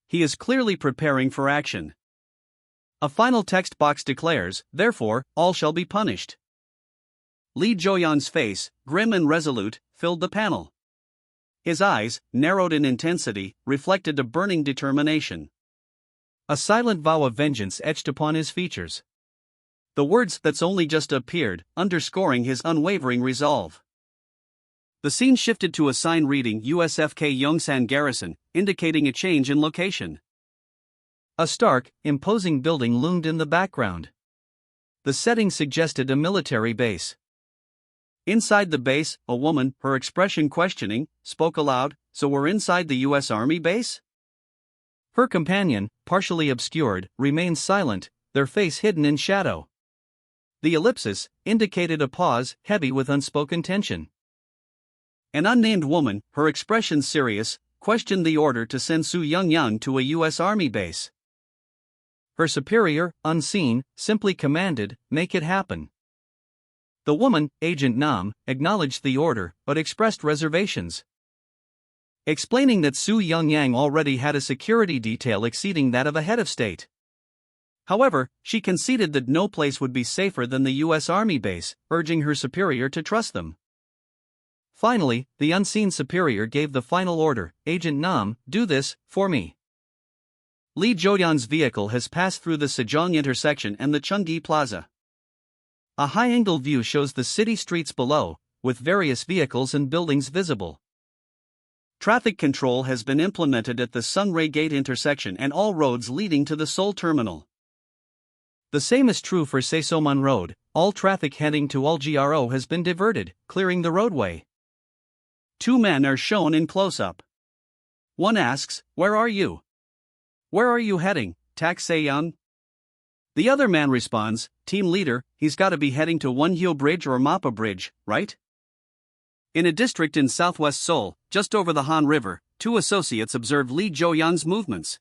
He is clearly preparing for action. A final text box declares, "Therefore, all shall be punished." Lee Jo-young's face, grim and resolute, filled the panel. His eyes, narrowed in intensity, reflected a burning determination. A silent vow of vengeance etched upon his features. The words "that's only just" appeared, underscoring his unwavering resolve. The scene shifted to a sign reading USFK Yongsan Garrison, indicating a change in location. A stark, imposing building loomed in the background. The setting suggested a military base. Inside the base, a woman, her expression questioning, spoke aloud, "So we're inside the US Army base?" Her companion, partially obscured, remained silent, their face hidden in shadow. The ellipsis indicated a pause, heavy with unspoken tension. An unnamed woman, her expression serious, questioned the order to send Su Young to a US Army base. Her superior, unseen, simply commanded, "Make it happen." The woman, Agent Nam, acknowledged the order, but expressed reservations. Explaining that Su Young already had a security detail exceeding that of a head of state. However, she conceded that no place would be safer than the US Army base, urging her superior to trust them. Finally, the unseen superior gave the final order, "Agent Nam, do this, for me." Lee Jo-young's vehicle has passed through the Sejong intersection and the Chunggi Plaza. A high-angle view shows the city streets below, with various vehicles and buildings visible. Traffic control has been implemented at the Sungray Gate intersection and all roads leading to the Seoul terminal. The same is true for Saesoman Road, all traffic heading to Ulgro has been diverted, clearing the roadway. Two men are shown in close-up. One asks, "Where are you?" "Where are you heading, Tak Se-young?" The other man responds, "Team leader, he's gotta be heading to Wonhyo Bridge or Mappa Bridge, right?" In a district in southwest Seoul, just over the Han River, two associates observed Lee Jo-young's movements.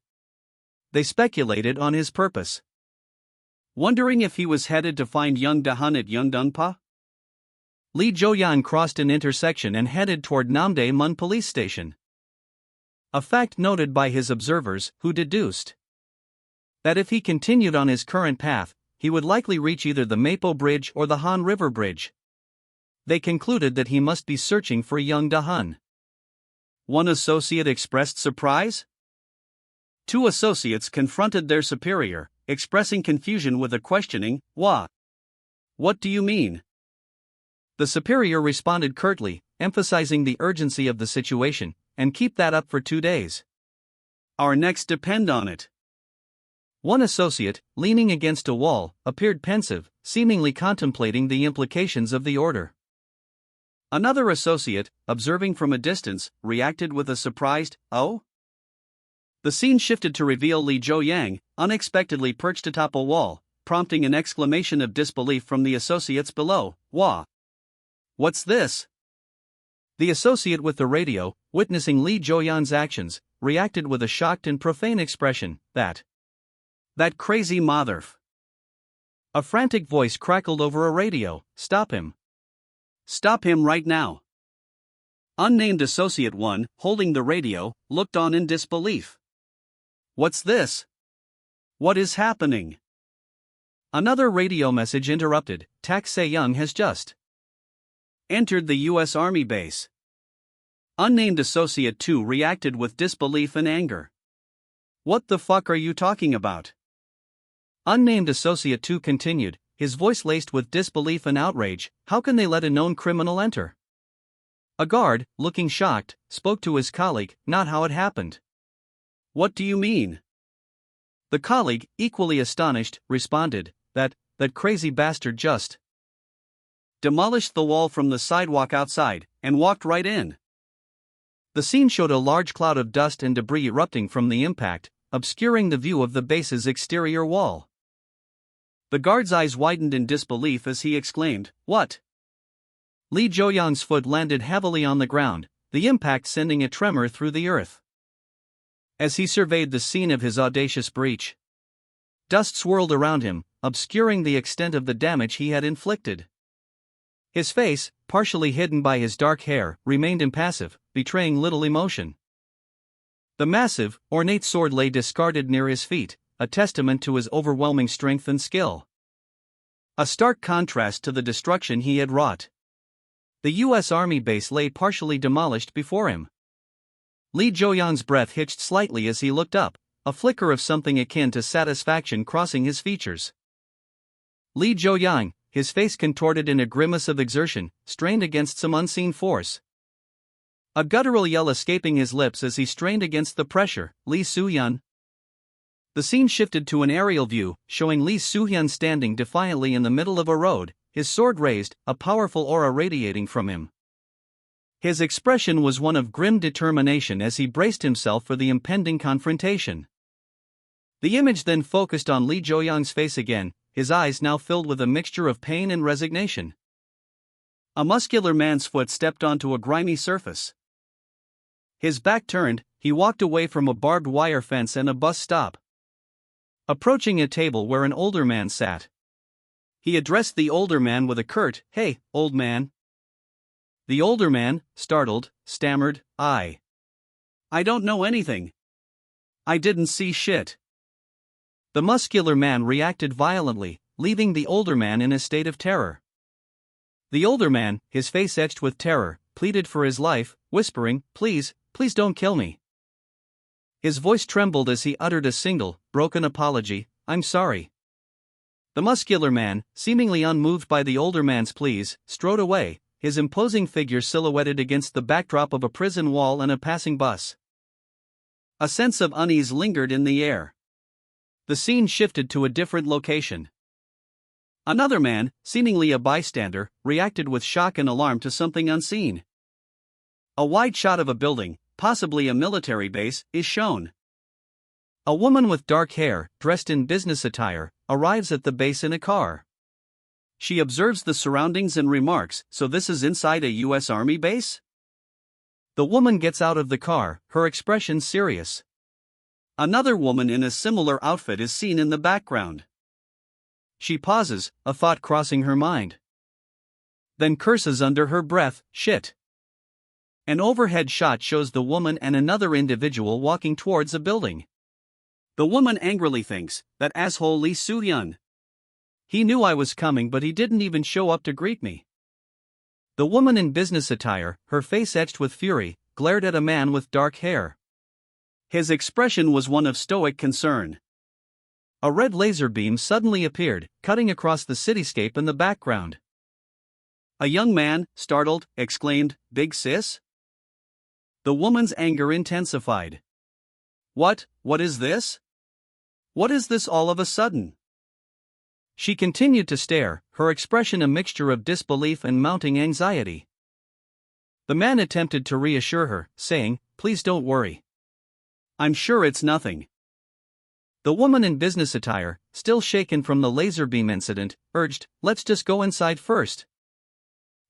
They speculated on his purpose, wondering if he was headed to find Young Da-hun at Yeongdongpa. Lee Jo-young crossed an intersection and headed toward Namdae-mun police station. A fact noted by his observers, who deduced that if he continued on his current path, he would likely reach either the Mapo Bridge or the Han River Bridge. They concluded that he must be searching for Young Da-hun. One associate expressed surprise. Two associates confronted their superior, expressing confusion with a questioning, "What? What do you mean?" The superior responded curtly, emphasizing the urgency of the situation, "And keep that up for 2 days. Our necks depend on it." One associate, leaning against a wall, appeared pensive, seemingly contemplating the implications of the order. Another associate, observing from a distance, reacted with a surprised, "Oh?" The scene shifted to reveal Lee Jo-young, unexpectedly perched atop a wall, prompting an exclamation of disbelief from the associates below. "Wah! What's this?" The associate with the radio, witnessing Lee Jo-young's actions, reacted with a shocked and profane expression, That crazy motherf." A frantic voice crackled over a radio, "Stop him. Stop him right now." Unnamed Associate 1, holding the radio, looked on in disbelief. What's this? What is happening? Another radio message interrupted. Tak Se-young has just entered the U.S. Army base. Unnamed Associate 2 reacted with disbelief and anger. What the fuck are you talking about? Unnamed Associate 2 continued, his voice laced with disbelief and outrage. How can they let a known criminal enter? A guard, looking shocked, spoke to his colleague. Not how it happened. What do you mean? The colleague, equally astonished, responded, that crazy bastard just demolished the wall from the sidewalk outside and walked right in. The scene showed a large cloud of dust and debris erupting from the impact, obscuring the view of the base's exterior wall. The guard's eyes widened in disbelief as he exclaimed, "What?" Lee Jo-young's foot landed heavily on the ground, the impact sending a tremor through the earth. As he surveyed the scene of his audacious breach, dust swirled around him, obscuring the extent of the damage he had inflicted. His face, partially hidden by his dark hair, remained impassive, betraying little emotion. The massive, ornate sword lay discarded near his feet, a testament to his overwhelming strength and skill. A stark contrast to the destruction he had wrought. The U.S. Army base lay partially demolished before him. Lee Jo-young's breath hitched slightly as he looked up, a flicker of something akin to satisfaction crossing his features. Lee Jo-young, his face contorted in a grimace of exertion, strained against some unseen force. A guttural yell escaping his lips as he strained against the pressure. Lee Soo-hyun. The scene shifted to an aerial view, showing Lee Soo-hyun standing defiantly in the middle of a road, his sword raised, a powerful aura radiating from him. His expression was one of grim determination as he braced himself for the impending confrontation. The image then focused on Lee Jo-young's face again, his eyes now filled with a mixture of pain and resignation. A muscular man's foot stepped onto a grimy surface. His back turned, he walked away from a barbed wire fence and a bus stop. Approaching a table where an older man sat, he addressed the older man with a curt, "Hey, old man." The older man, startled, stammered, I don't know anything. I didn't see shit." The muscular man reacted violently, leaving the older man in a state of terror. The older man, his face etched with terror, pleaded for his life, whispering, please don't kill me." His voice trembled as he uttered a single, broken apology, "I'm sorry." The muscular man, seemingly unmoved by the older man's pleas, strode away, his imposing figure silhouetted against the backdrop of a prison wall and a passing bus. A sense of unease lingered in the air. The scene shifted to a different location. Another man, seemingly a bystander, reacted with shock and alarm to something unseen. A wide shot of a building, possibly a military base, is shown. A woman with dark hair, dressed in business attire, arrives at the base in a car. She observes the surroundings and remarks, "So this is inside a U.S. Army base?" The woman gets out of the car, her expression serious. Another woman in a similar outfit is seen in the background. She pauses, a thought crossing her mind. Then curses under her breath, "Shit." An overhead shot shows the woman and another individual walking towards a building. The woman angrily thinks, "That asshole Lee Soo-hyun. He knew I was coming but he didn't even show up to greet me." The woman in business attire, her face etched with fury, glared at a man with dark hair. His expression was one of stoic concern. A red laser beam suddenly appeared, cutting across the cityscape in the background. A young man, startled, exclaimed, "Big sis?" The woman's anger intensified. What is this? What is this all of a sudden?" She continued to stare, her expression a mixture of disbelief and mounting anxiety. The man attempted to reassure her, saying, "Please don't worry. I'm sure it's nothing." The woman in business attire, still shaken from the laser beam incident, urged, "Let's just go inside first."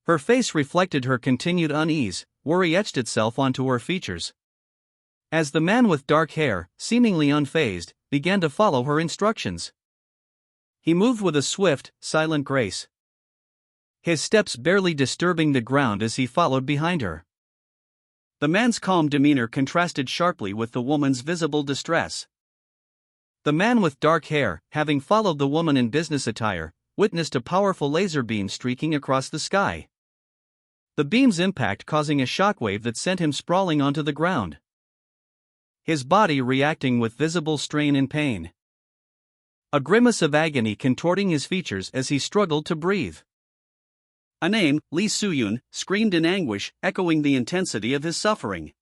Her face reflected her continued unease, worry etched itself onto her features. As the man with dark hair, seemingly unfazed, began to follow her instructions. He moved with a swift, silent grace, his steps barely disturbing the ground as he followed behind her. The man's calm demeanor contrasted sharply with the woman's visible distress. The man with dark hair, having followed the woman in business attire, witnessed a powerful laser beam streaking across the sky. The beam's impact causing a shockwave that sent him sprawling onto the ground, his body reacting with visible strain and pain. A grimace of agony contorting his features as he struggled to breathe. A name, Lee Soo-yoon, screamed in anguish, echoing the intensity of his suffering.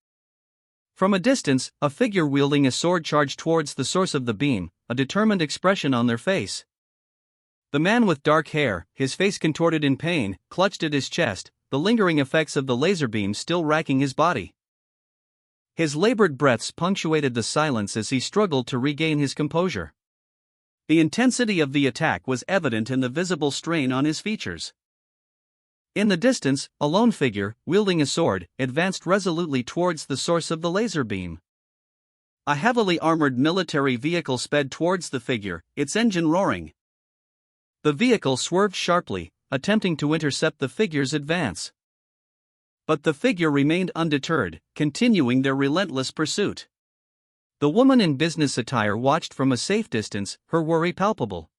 From a distance, a figure wielding a sword charged towards the source of the beam, a determined expression on their face. The man with dark hair, his face contorted in pain, clutched at his chest, the lingering effects of the laser beam still racking his body. His labored breaths punctuated the silence as he struggled to regain his composure. The intensity of the attack was evident in the visible strain on his features. In the distance, a lone figure, wielding a sword, advanced resolutely towards the source of the laser beam. A heavily armored military vehicle sped towards the figure, its engine roaring. The vehicle swerved sharply, attempting to intercept the figure's advance. But the figure remained undeterred, continuing their relentless pursuit. The woman in business attire watched from a safe distance, her worry palpable.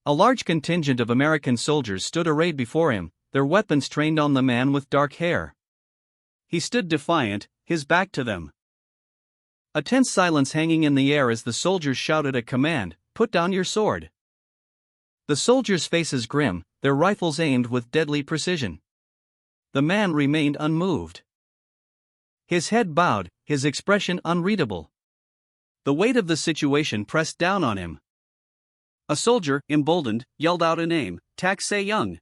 A large contingent of American soldiers stood arrayed before him, their weapons trained on the man with dark hair. He stood defiant, his back to them. A tense silence hanging in the air as the soldiers shouted a command, "Put down your sword." The soldiers' faces grim, their rifles aimed with deadly precision. The man remained unmoved. His head bowed, his expression unreadable. The weight of the situation pressed down on him. A soldier, emboldened, yelled out a name, Tak Se-young.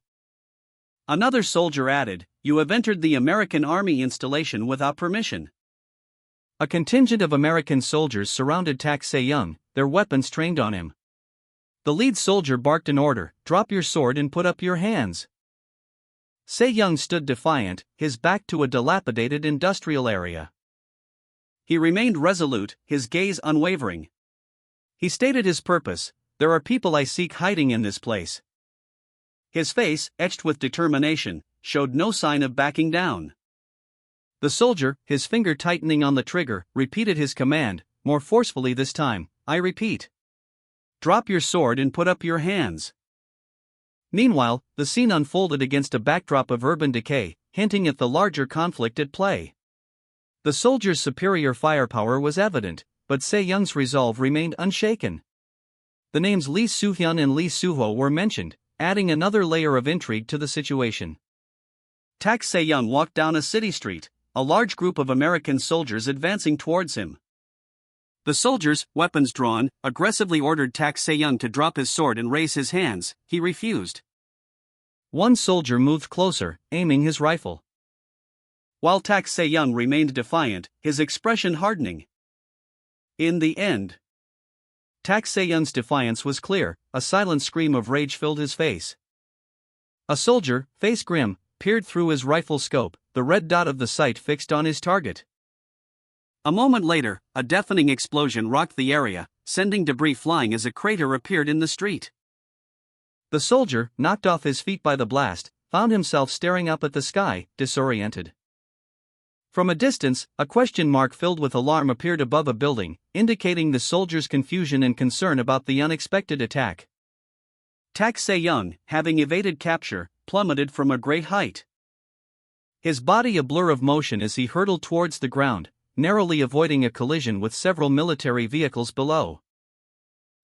Another soldier added, "You have entered the American Army installation without permission." A contingent of American soldiers surrounded Tak Se-young, their weapons trained on him. The lead soldier barked an order, "Drop your sword and put up your hands." Se-young stood defiant, his back to a dilapidated industrial area. He remained resolute, his gaze unwavering. He stated his purpose, "There are people I seek hiding in this place." His face, etched with determination, showed no sign of backing down. The soldier, his finger tightening on the trigger, repeated his command, more forcefully this time, "I repeat. Drop your sword and put up your hands." Meanwhile, the scene unfolded against a backdrop of urban decay, hinting at the larger conflict at play. The soldiers' superior firepower was evident, but Se-young's resolve remained unshaken. The names Lee Soo-hyun and Lee Soo-ho were mentioned, adding another layer of intrigue to the situation. Tak Se-young walked down a city street, a large group of American soldiers advancing towards him. The soldiers, weapons drawn, aggressively ordered Tak Se-young to drop his sword and raise his hands. He refused. One soldier moved closer, aiming his rifle. While Tak Se-young remained defiant, his expression hardening. In the end, Tak Se-young's defiance was clear, a silent scream of rage filled his face. A soldier, face grim, peered through his rifle scope, the red dot of the sight fixed on his target. A moment later, a deafening explosion rocked the area, sending debris flying as a crater appeared in the street. The soldier, knocked off his feet by the blast, found himself staring up at the sky, disoriented. From a distance, a question mark filled with alarm appeared above a building, indicating the soldier's confusion and concern about the unexpected attack. Tak Se-young, having evaded capture, plummeted from a great height. His body a blur of motion as he hurtled towards the ground, narrowly avoiding a collision with several military vehicles below.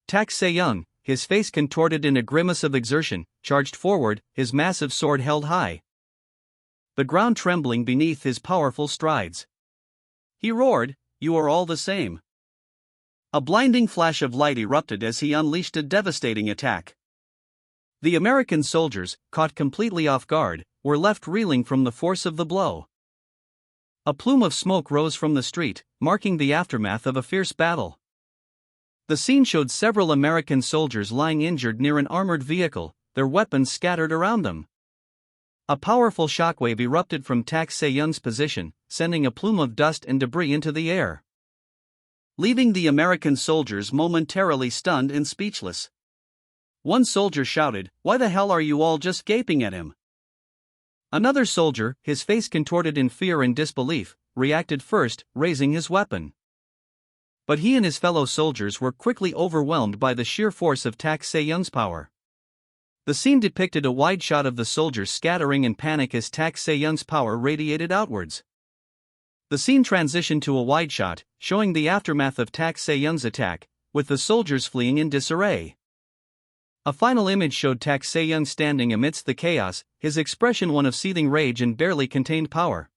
Tak Se-young, his face contorted in a grimace of exertion, charged forward, his massive sword held high, the ground trembling beneath his powerful strides. He roared, "You are all the same." A blinding flash of light erupted as he unleashed a devastating attack. The American soldiers, caught completely off guard, were left reeling from the force of the blow. A plume of smoke rose from the street, marking the aftermath of a fierce battle. The scene showed several American soldiers lying injured near an armored vehicle, their weapons scattered around them. A powerful shockwave erupted from Tak Se-young's position, sending a plume of dust and debris into the air, leaving the American soldiers momentarily stunned and speechless. One soldier shouted, "Why the hell are you all just gaping at him?" Another soldier, his face contorted in fear and disbelief, reacted first, raising his weapon. But he and his fellow soldiers were quickly overwhelmed by the sheer force of Tak Se-young's power. The scene depicted a wide shot of the soldiers scattering in panic as Tak Se-young's power radiated outwards. The scene transitioned to a wide shot, showing the aftermath of Tak Se-young's attack, with the soldiers fleeing in disarray. A final image showed Tak Se-young standing amidst the chaos, his expression one of seething rage and barely contained power.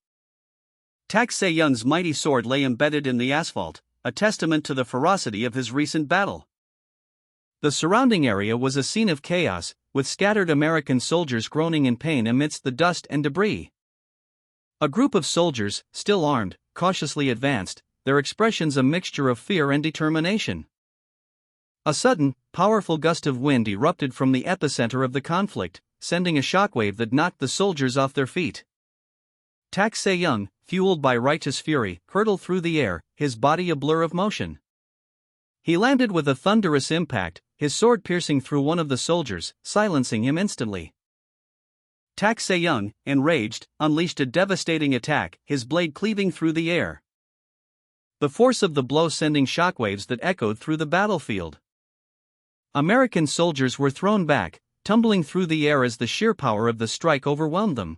Tak Se-young's mighty sword lay embedded in the asphalt, a testament to the ferocity of his recent battle. The surrounding area was a scene of chaos, with scattered American soldiers groaning in pain amidst the dust and debris. A group of soldiers, still armed, cautiously advanced, their expressions a mixture of fear and determination. A sudden, powerful gust of wind erupted from the epicenter of the conflict, sending a shockwave that knocked the soldiers off their feet. Tak Se-young, fueled by righteous fury, hurtled through the air, his body a blur of motion. He landed with a thunderous impact, his sword piercing through one of the soldiers, silencing him instantly. Tak Se-young, enraged, unleashed a devastating attack, his blade cleaving through the air. The force of the blow sending shockwaves that echoed through the battlefield. American soldiers were thrown back, tumbling through the air as the sheer power of the strike overwhelmed them.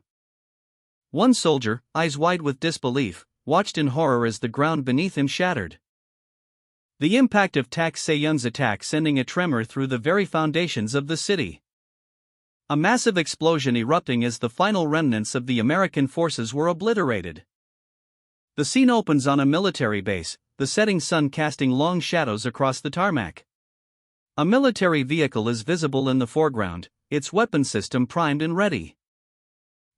One soldier, eyes wide with disbelief, watched in horror as the ground beneath him shattered. The impact of Tak Se-young's attack sending a tremor through the very foundations of the city. A massive explosion erupting as the final remnants of the American forces were obliterated. The scene opens on a military base, the setting sun casting long shadows across the tarmac. A military vehicle is visible in the foreground, its weapon system primed and ready.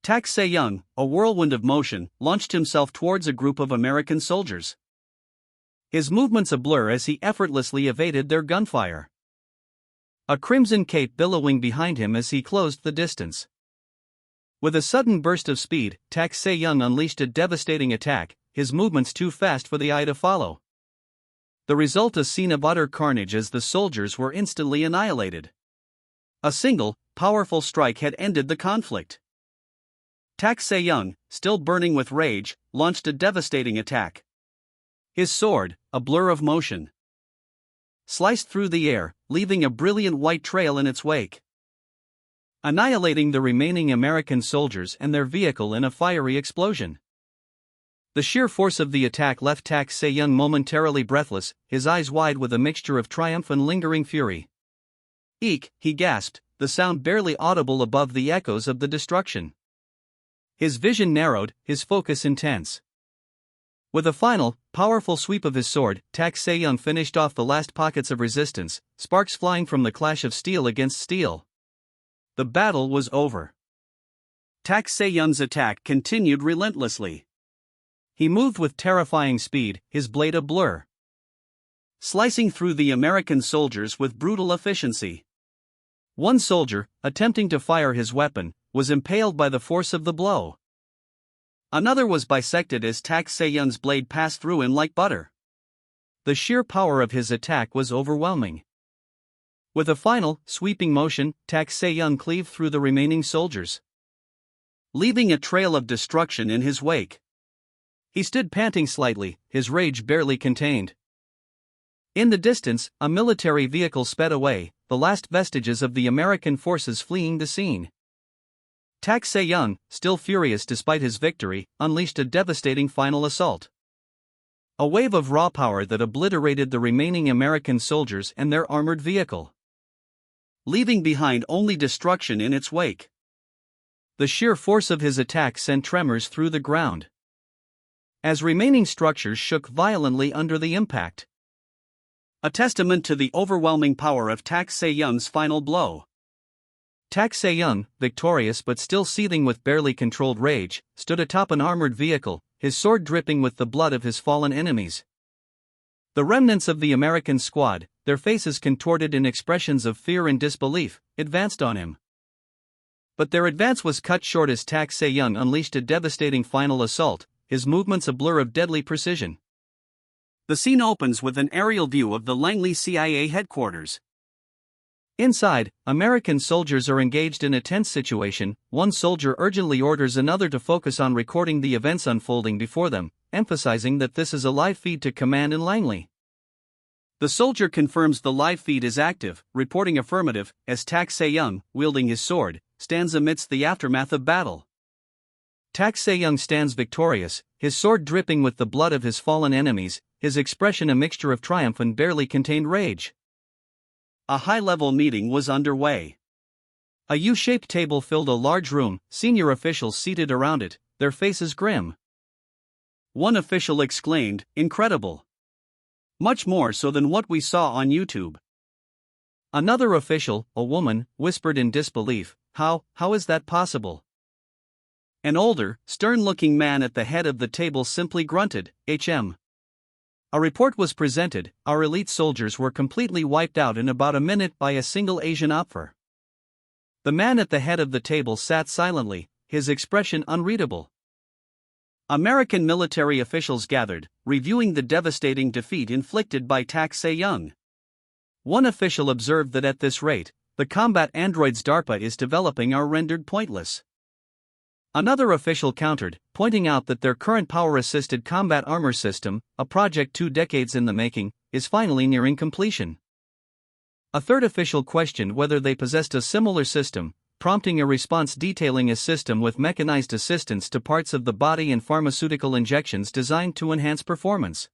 Tak Se-young, a whirlwind of motion, launched himself towards a group of American soldiers. His movements a blur as he effortlessly evaded their gunfire. A crimson cape billowing behind him as he closed the distance. With a sudden burst of speed, Tak Se-young unleashed a devastating attack, his movements too fast for the eye to follow. The result a scene of utter carnage as the soldiers were instantly annihilated. A single, powerful strike had ended the conflict. Tak Se-young, still burning with rage, launched a devastating attack. His sword, a blur of motion, sliced through the air, leaving a brilliant white trail in its wake, annihilating the remaining American soldiers and their vehicle in a fiery explosion. The sheer force of the attack left Tak Se-young momentarily breathless, his eyes wide with a mixture of triumph and lingering fury. "Eek," he gasped, the sound barely audible above the echoes of the destruction. His vision narrowed, his focus intense. With a final, powerful sweep of his sword, Tak Se-young finished off the last pockets of resistance, sparks flying from the clash of steel against steel. The battle was over. Tak Se-young's attack continued relentlessly. He moved with terrifying speed, his blade a blur, slicing through the American soldiers with brutal efficiency. One soldier, attempting to fire his weapon, was impaled by the force of the blow. Another was bisected as Tak Se-young's blade passed through him like butter. The sheer power of his attack was overwhelming. With a final, sweeping motion, Tak Se-young cleaved through the remaining soldiers, leaving a trail of destruction in his wake. He stood panting slightly, his rage barely contained. In the distance, a military vehicle sped away, the last vestiges of the American forces fleeing the scene. Tak Se-young, still furious despite his victory, unleashed a devastating final assault. A wave of raw power that obliterated the remaining American soldiers and their armored vehicle, leaving behind only destruction in its wake. The sheer force of his attack sent tremors through the ground, as remaining structures shook violently under the impact. A testament to the overwhelming power of Tak Se-young's final blow. Tak Se-young, victorious but still seething with barely controlled rage, stood atop an armored vehicle, his sword dripping with the blood of his fallen enemies. The remnants of the American squad, their faces contorted in expressions of fear and disbelief, advanced on him. But their advance was cut short as Tak Se-young unleashed a devastating final assault, his movements a blur of deadly precision. The scene opens with an aerial view of the Langley CIA headquarters. Inside, American soldiers are engaged in a tense situation. One soldier urgently orders another to focus on recording the events unfolding before them, emphasizing that this is a live feed to command in Langley. The soldier confirms the live feed is active, reporting affirmative, as Tak Se-young, wielding his sword, stands amidst the aftermath of battle. Tak Se-young stands victorious, his sword dripping with the blood of his fallen enemies, his expression a mixture of triumph and barely contained rage. A high-level meeting was underway. A U-shaped table filled a large room, senior officials seated around it, their faces grim. One official exclaimed, "Incredible! Much more so than what we saw on YouTube." Another official, a woman, whispered in disbelief, How is that possible?" An older, stern-looking man at the head of the table simply grunted, "HM." A report was presented. Our elite soldiers were completely wiped out in about a minute by a single Asian Opfer. The man at the head of the table sat silently, his expression unreadable. American military officials gathered, reviewing the devastating defeat inflicted by Tak Se-young. One official observed that at this rate, the combat android's DARPA is developing are rendered pointless. Another official countered, pointing out that their current power-assisted combat armor system, a project 2 decades in the making, is finally nearing completion. A third official questioned whether they possessed a similar system, prompting a response detailing a system with mechanized assistance to parts of the body and pharmaceutical injections designed to enhance performance.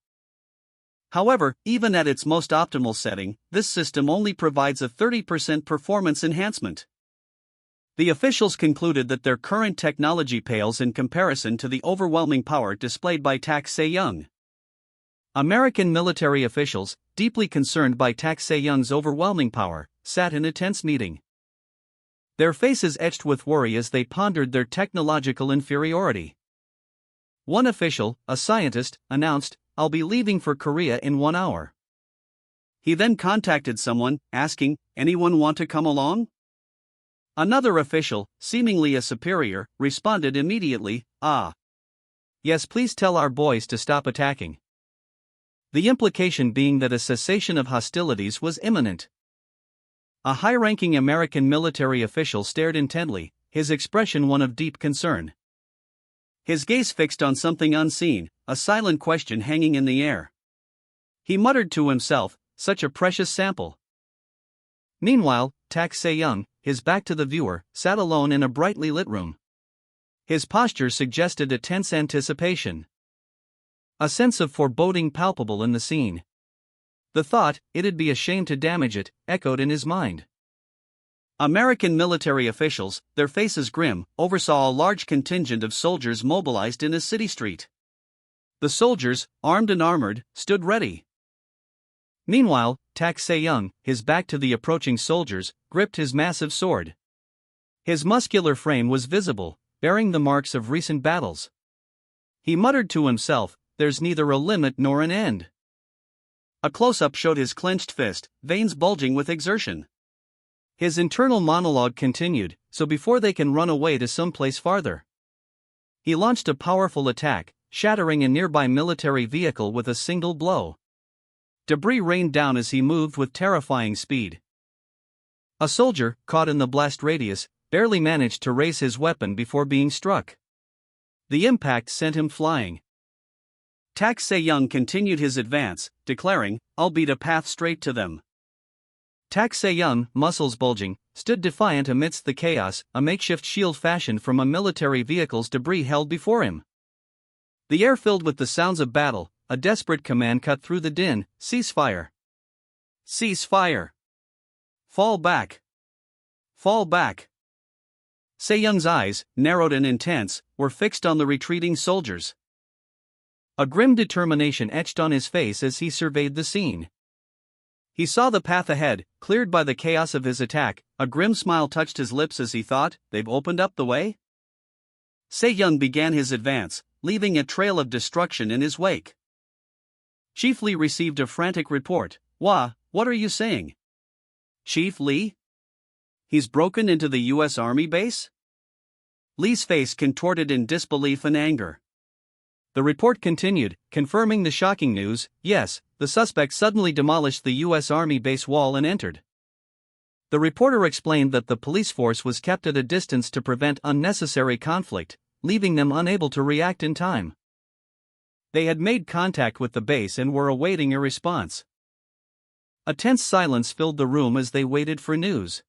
However, even at its most optimal setting, this system only provides a 30% performance enhancement. The officials concluded that their current technology pales in comparison to the overwhelming power displayed by Tak Se-young. American military officials, deeply concerned by Tak Se-young's overwhelming power, sat in a tense meeting. Their faces etched with worry as they pondered their technological inferiority. One official, a scientist, announced, "I'll be leaving for Korea in 1 hour." He then contacted someone, asking, "Anyone want to come along?" Another official, seemingly a superior, responded immediately, "Yes, please tell our boys to stop attacking." The implication being that a cessation of hostilities was imminent. A high-ranking American military official stared intently, his expression one of deep concern. His gaze fixed on something unseen, a silent question hanging in the air. He muttered to himself, "Such a precious sample." Meanwhile, Tak Se-young, his back to the viewer, sat alone in a brightly lit room. His posture suggested a tense anticipation. A sense of foreboding palpable in the scene. The thought, "it'd be a shame to damage it," echoed in his mind. American military officials, their faces grim, oversaw a large contingent of soldiers mobilized in a city street. The soldiers, armed and armored, stood ready. Meanwhile, Tak Se-young, his back to the approaching soldiers, gripped his massive sword. His muscular frame was visible, bearing the marks of recent battles. He muttered to himself, "There's neither a limit nor an end." A close-up showed his clenched fist, veins bulging with exertion. His internal monologue continued, "So before they can run away to someplace farther." He launched a powerful attack, shattering a nearby military vehicle with a single blow. Debris rained down as he moved with terrifying speed. A soldier, caught in the blast radius, barely managed to raise his weapon before being struck. The impact sent him flying. Tak Se-young continued his advance, declaring, "I'll beat a path straight to them." Tak Se-young, muscles bulging, stood defiant amidst the chaos, a makeshift shield fashioned from a military vehicle's debris held before him. The air filled with the sounds of battle, a desperate command cut through the din, "Cease fire! Cease fire! Fall back! Fall back!" Se-young's eyes, narrowed and intense, were fixed on the retreating soldiers. A grim determination etched on his face as he surveyed the scene. He saw the path ahead, cleared by the chaos of his attack. A grim smile touched his lips as he thought, "They've opened up the way?" Se-young began his advance, leaving a trail of destruction in his wake. Chief Lee received a frantic report. "What are you saying? Chief Lee? He's broken into the U.S. Army base?" Lee's face contorted in disbelief and anger. The report continued, confirming the shocking news. "Yes, the suspect suddenly demolished the U.S. Army base wall and entered." The reporter explained that the police force was kept at a distance to prevent unnecessary conflict, leaving them unable to react in time. They had made contact with the base and were awaiting a response. A tense silence filled the room as they waited for news.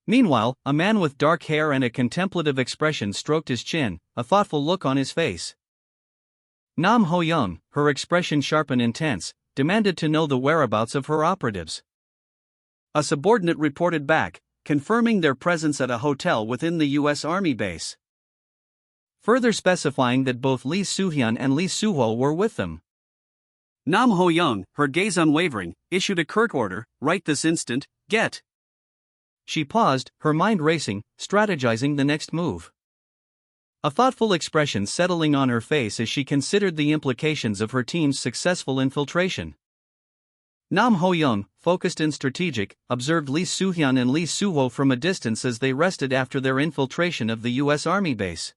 Meanwhile, a man with dark hair and a contemplative expression stroked his chin, a thoughtful look on his face. Nam Ho-young, her expression sharp and intense, demanded to know the whereabouts of her operatives. A subordinate reported back, confirming their presence at a hotel within the U.S. Army base, further specifying that both Lee Soo-hyun and Lee Soo-ho were with them. Nam Ho-young, her gaze unwavering, issued a curt order, "Right this instant, get." She paused, her mind racing, strategizing the next move. A thoughtful expression settling on her face as she considered the implications of her team's successful infiltration. Nam Ho-young, focused and strategic, observed Lee Soo-hyun and Lee Soo-ho from a distance as they rested after their infiltration of the U.S. Army base.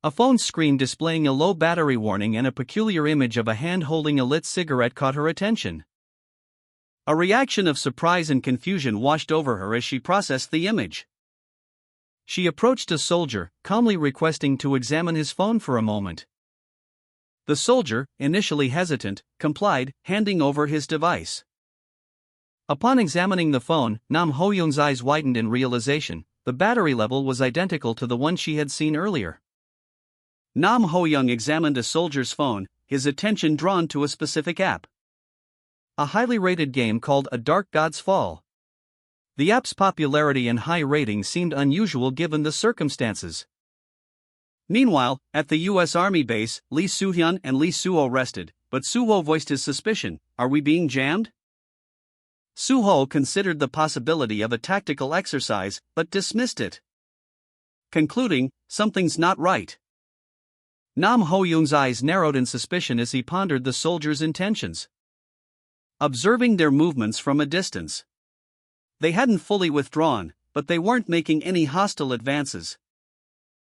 A phone screen displaying a low battery warning and a peculiar image of a hand holding a lit cigarette caught her attention. A reaction of surprise and confusion washed over her as she processed the image. She approached a soldier, calmly requesting to examine his phone for a moment. The soldier, initially hesitant, complied, handing over his device. Upon examining the phone, Nam Ho-young's eyes widened in realization. The battery level was identical to the one she had seen earlier. Nam Ho-young examined a soldier's phone, his attention drawn to a specific app. A highly rated game called A Dark God's Fall. The app's popularity and high rating seemed unusual given the circumstances. Meanwhile, at the U.S. Army base, Lee Soo-hyun and Lee Soo-ho rested, but Soo-ho voiced his suspicion. "Are we being jammed?" Soo-ho considered the possibility of a tactical exercise, but dismissed it, concluding, "Something's not right." Nam Ho-young's eyes narrowed in suspicion as he pondered the soldiers' intentions, observing their movements from a distance. They hadn't fully withdrawn, but they weren't making any hostile advances.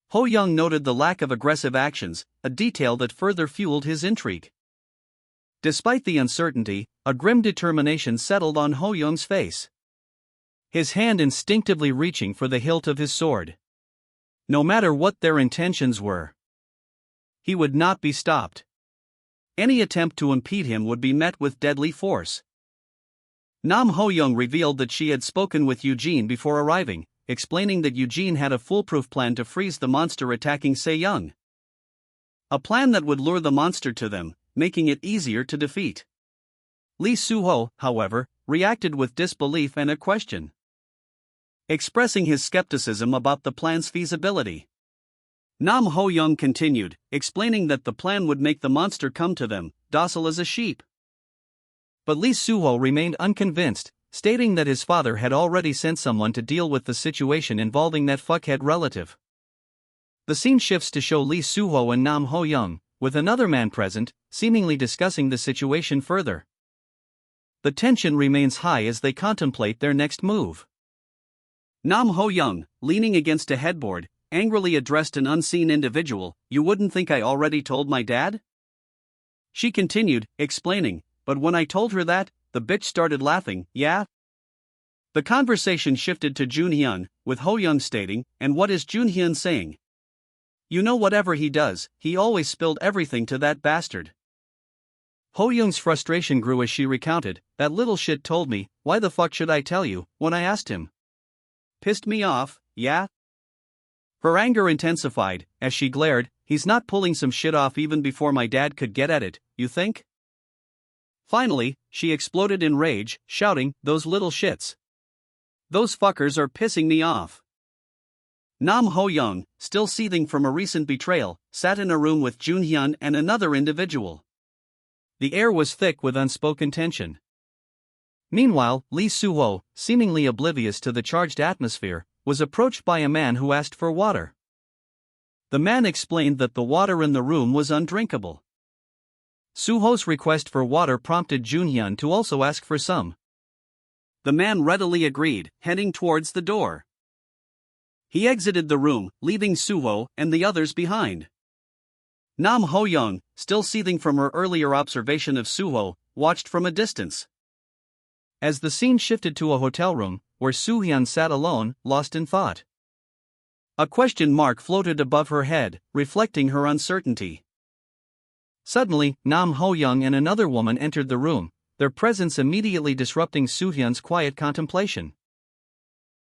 Ho-young noted the lack of aggressive actions, a detail that further fueled his intrigue. Despite the uncertainty, a grim determination settled on Ho-young's face, his hand instinctively reaching for the hilt of his sword. No matter what their intentions were, he would not be stopped. Any attempt to impede him would be met with deadly force. Nam Ho-young revealed that she had spoken with Eugene before arriving, explaining that Eugene had a foolproof plan to freeze the monster attacking Se-young. A plan that would lure the monster to them, making it easier to defeat. Lee Soo-ho, however, reacted with disbelief and a question, expressing his skepticism about the plan's feasibility. Nam Ho-young continued, explaining that the plan would make the monster come to them, docile as a sheep. But Lee Soo-ho remained unconvinced, stating that his father had already sent someone to deal with the situation involving that fuckhead relative. The scene shifts to show Lee Soo-ho and Nam Ho-young, with another man present, seemingly discussing the situation further. The tension remains high as they contemplate their next move. Nam Ho-young, leaning against a headboard, angrily addressed an unseen individual. "You wouldn't think I already told my dad?" She continued, explaining, "But when I told her that, the bitch started laughing, yeah?" The conversation shifted to Jun-hyun, with Ho-young stating, "And what is Jun-hyun saying?" "You know, whatever he does, he always spilled everything to that bastard." Ho-young's frustration grew as she recounted, "That little shit told me, why the fuck should I tell you, when I asked him? Pissed me off, yeah?" Her anger intensified, as she glared, "He's not pulling some shit off even before my dad could get at it, you think?" Finally, she exploded in rage, shouting, "Those little shits! Those fuckers are pissing me off!" Nam Ho-young, still seething from a recent betrayal, sat in a room with Jun-hyun and another individual. The air was thick with unspoken tension. Meanwhile, Lee Soo-ho, seemingly oblivious to the charged atmosphere, was approached by a man who asked for water. The man explained that the water in the room was undrinkable. Soo-ho's request for water prompted Jun-hyun to also ask for some. The man readily agreed, heading towards the door. He exited the room, leaving Soo-ho and the others behind. Nam Ho-young, still seething from her earlier observation of Soo-ho, watched from a distance. As the scene shifted to a hotel room, where Soo-hyun sat alone, lost in thought. A question mark floated above her head, reflecting her uncertainty. Suddenly, Nam Ho-young and another woman entered the room, their presence immediately disrupting Soo-hyun's quiet contemplation.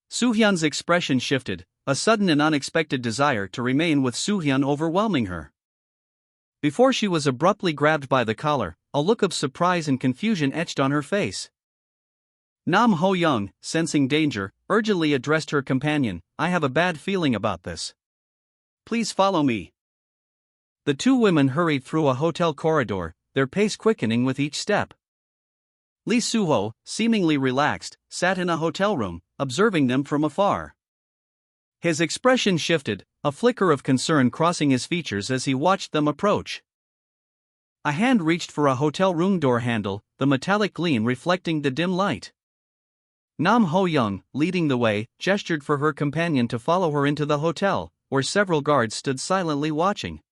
Soo-hyun's expression shifted, a sudden and unexpected desire to remain with Soo-hyun overwhelming her. Before she was abruptly grabbed by the collar, a look of surprise and confusion etched on her face. Nam Ho-young, sensing danger, urgently addressed her companion, "I have a bad feeling about this. Please follow me." The two women hurried through a hotel corridor, their pace quickening with each step. Lee Soo-ho, seemingly relaxed, sat in a hotel room, observing them from afar. His expression shifted, a flicker of concern crossing his features as he watched them approach. A hand reached for a hotel room door handle, the metallic gleam reflecting the dim light. Nam Ho-young, leading the way, gestured for her companion to follow her into the hotel, where several guards stood silently watching.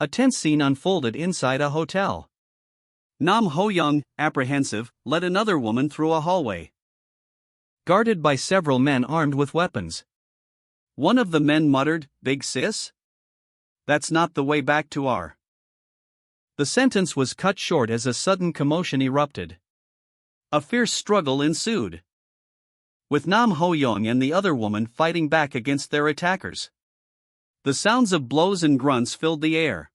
A tense scene unfolded inside a hotel. Nam Ho-young, apprehensive, led another woman through a hallway, guarded by several men armed with weapons. One of the men muttered, "Big sis? That's not the way back to our..." The sentence was cut short as a sudden commotion erupted. A fierce struggle ensued, with Nam Ho-young and the other woman fighting back against their attackers. The sounds of blows and grunts filled the air.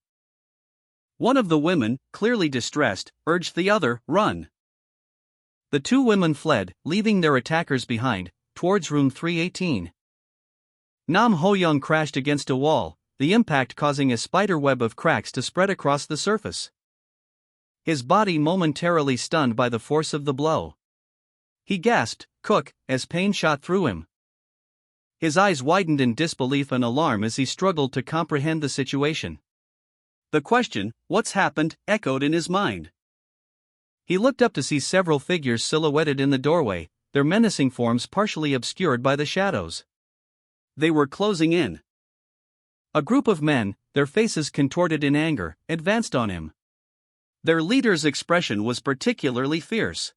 One of the women, clearly distressed, urged the other, "Run." The two women fled, leaving their attackers behind, towards room 318. Nam Ho-young crashed against a wall, the impact causing a spider web of cracks to spread across the surface. His body momentarily stunned by the force of the blow. He gasped, "Cook," as pain shot through him. His eyes widened in disbelief and alarm as he struggled to comprehend the situation. The question, "What's happened?" echoed in his mind. He looked up to see several figures silhouetted in the doorway, their menacing forms partially obscured by the shadows. They were closing in. A group of men, their faces contorted in anger, advanced on him. Their leader's expression was particularly fierce.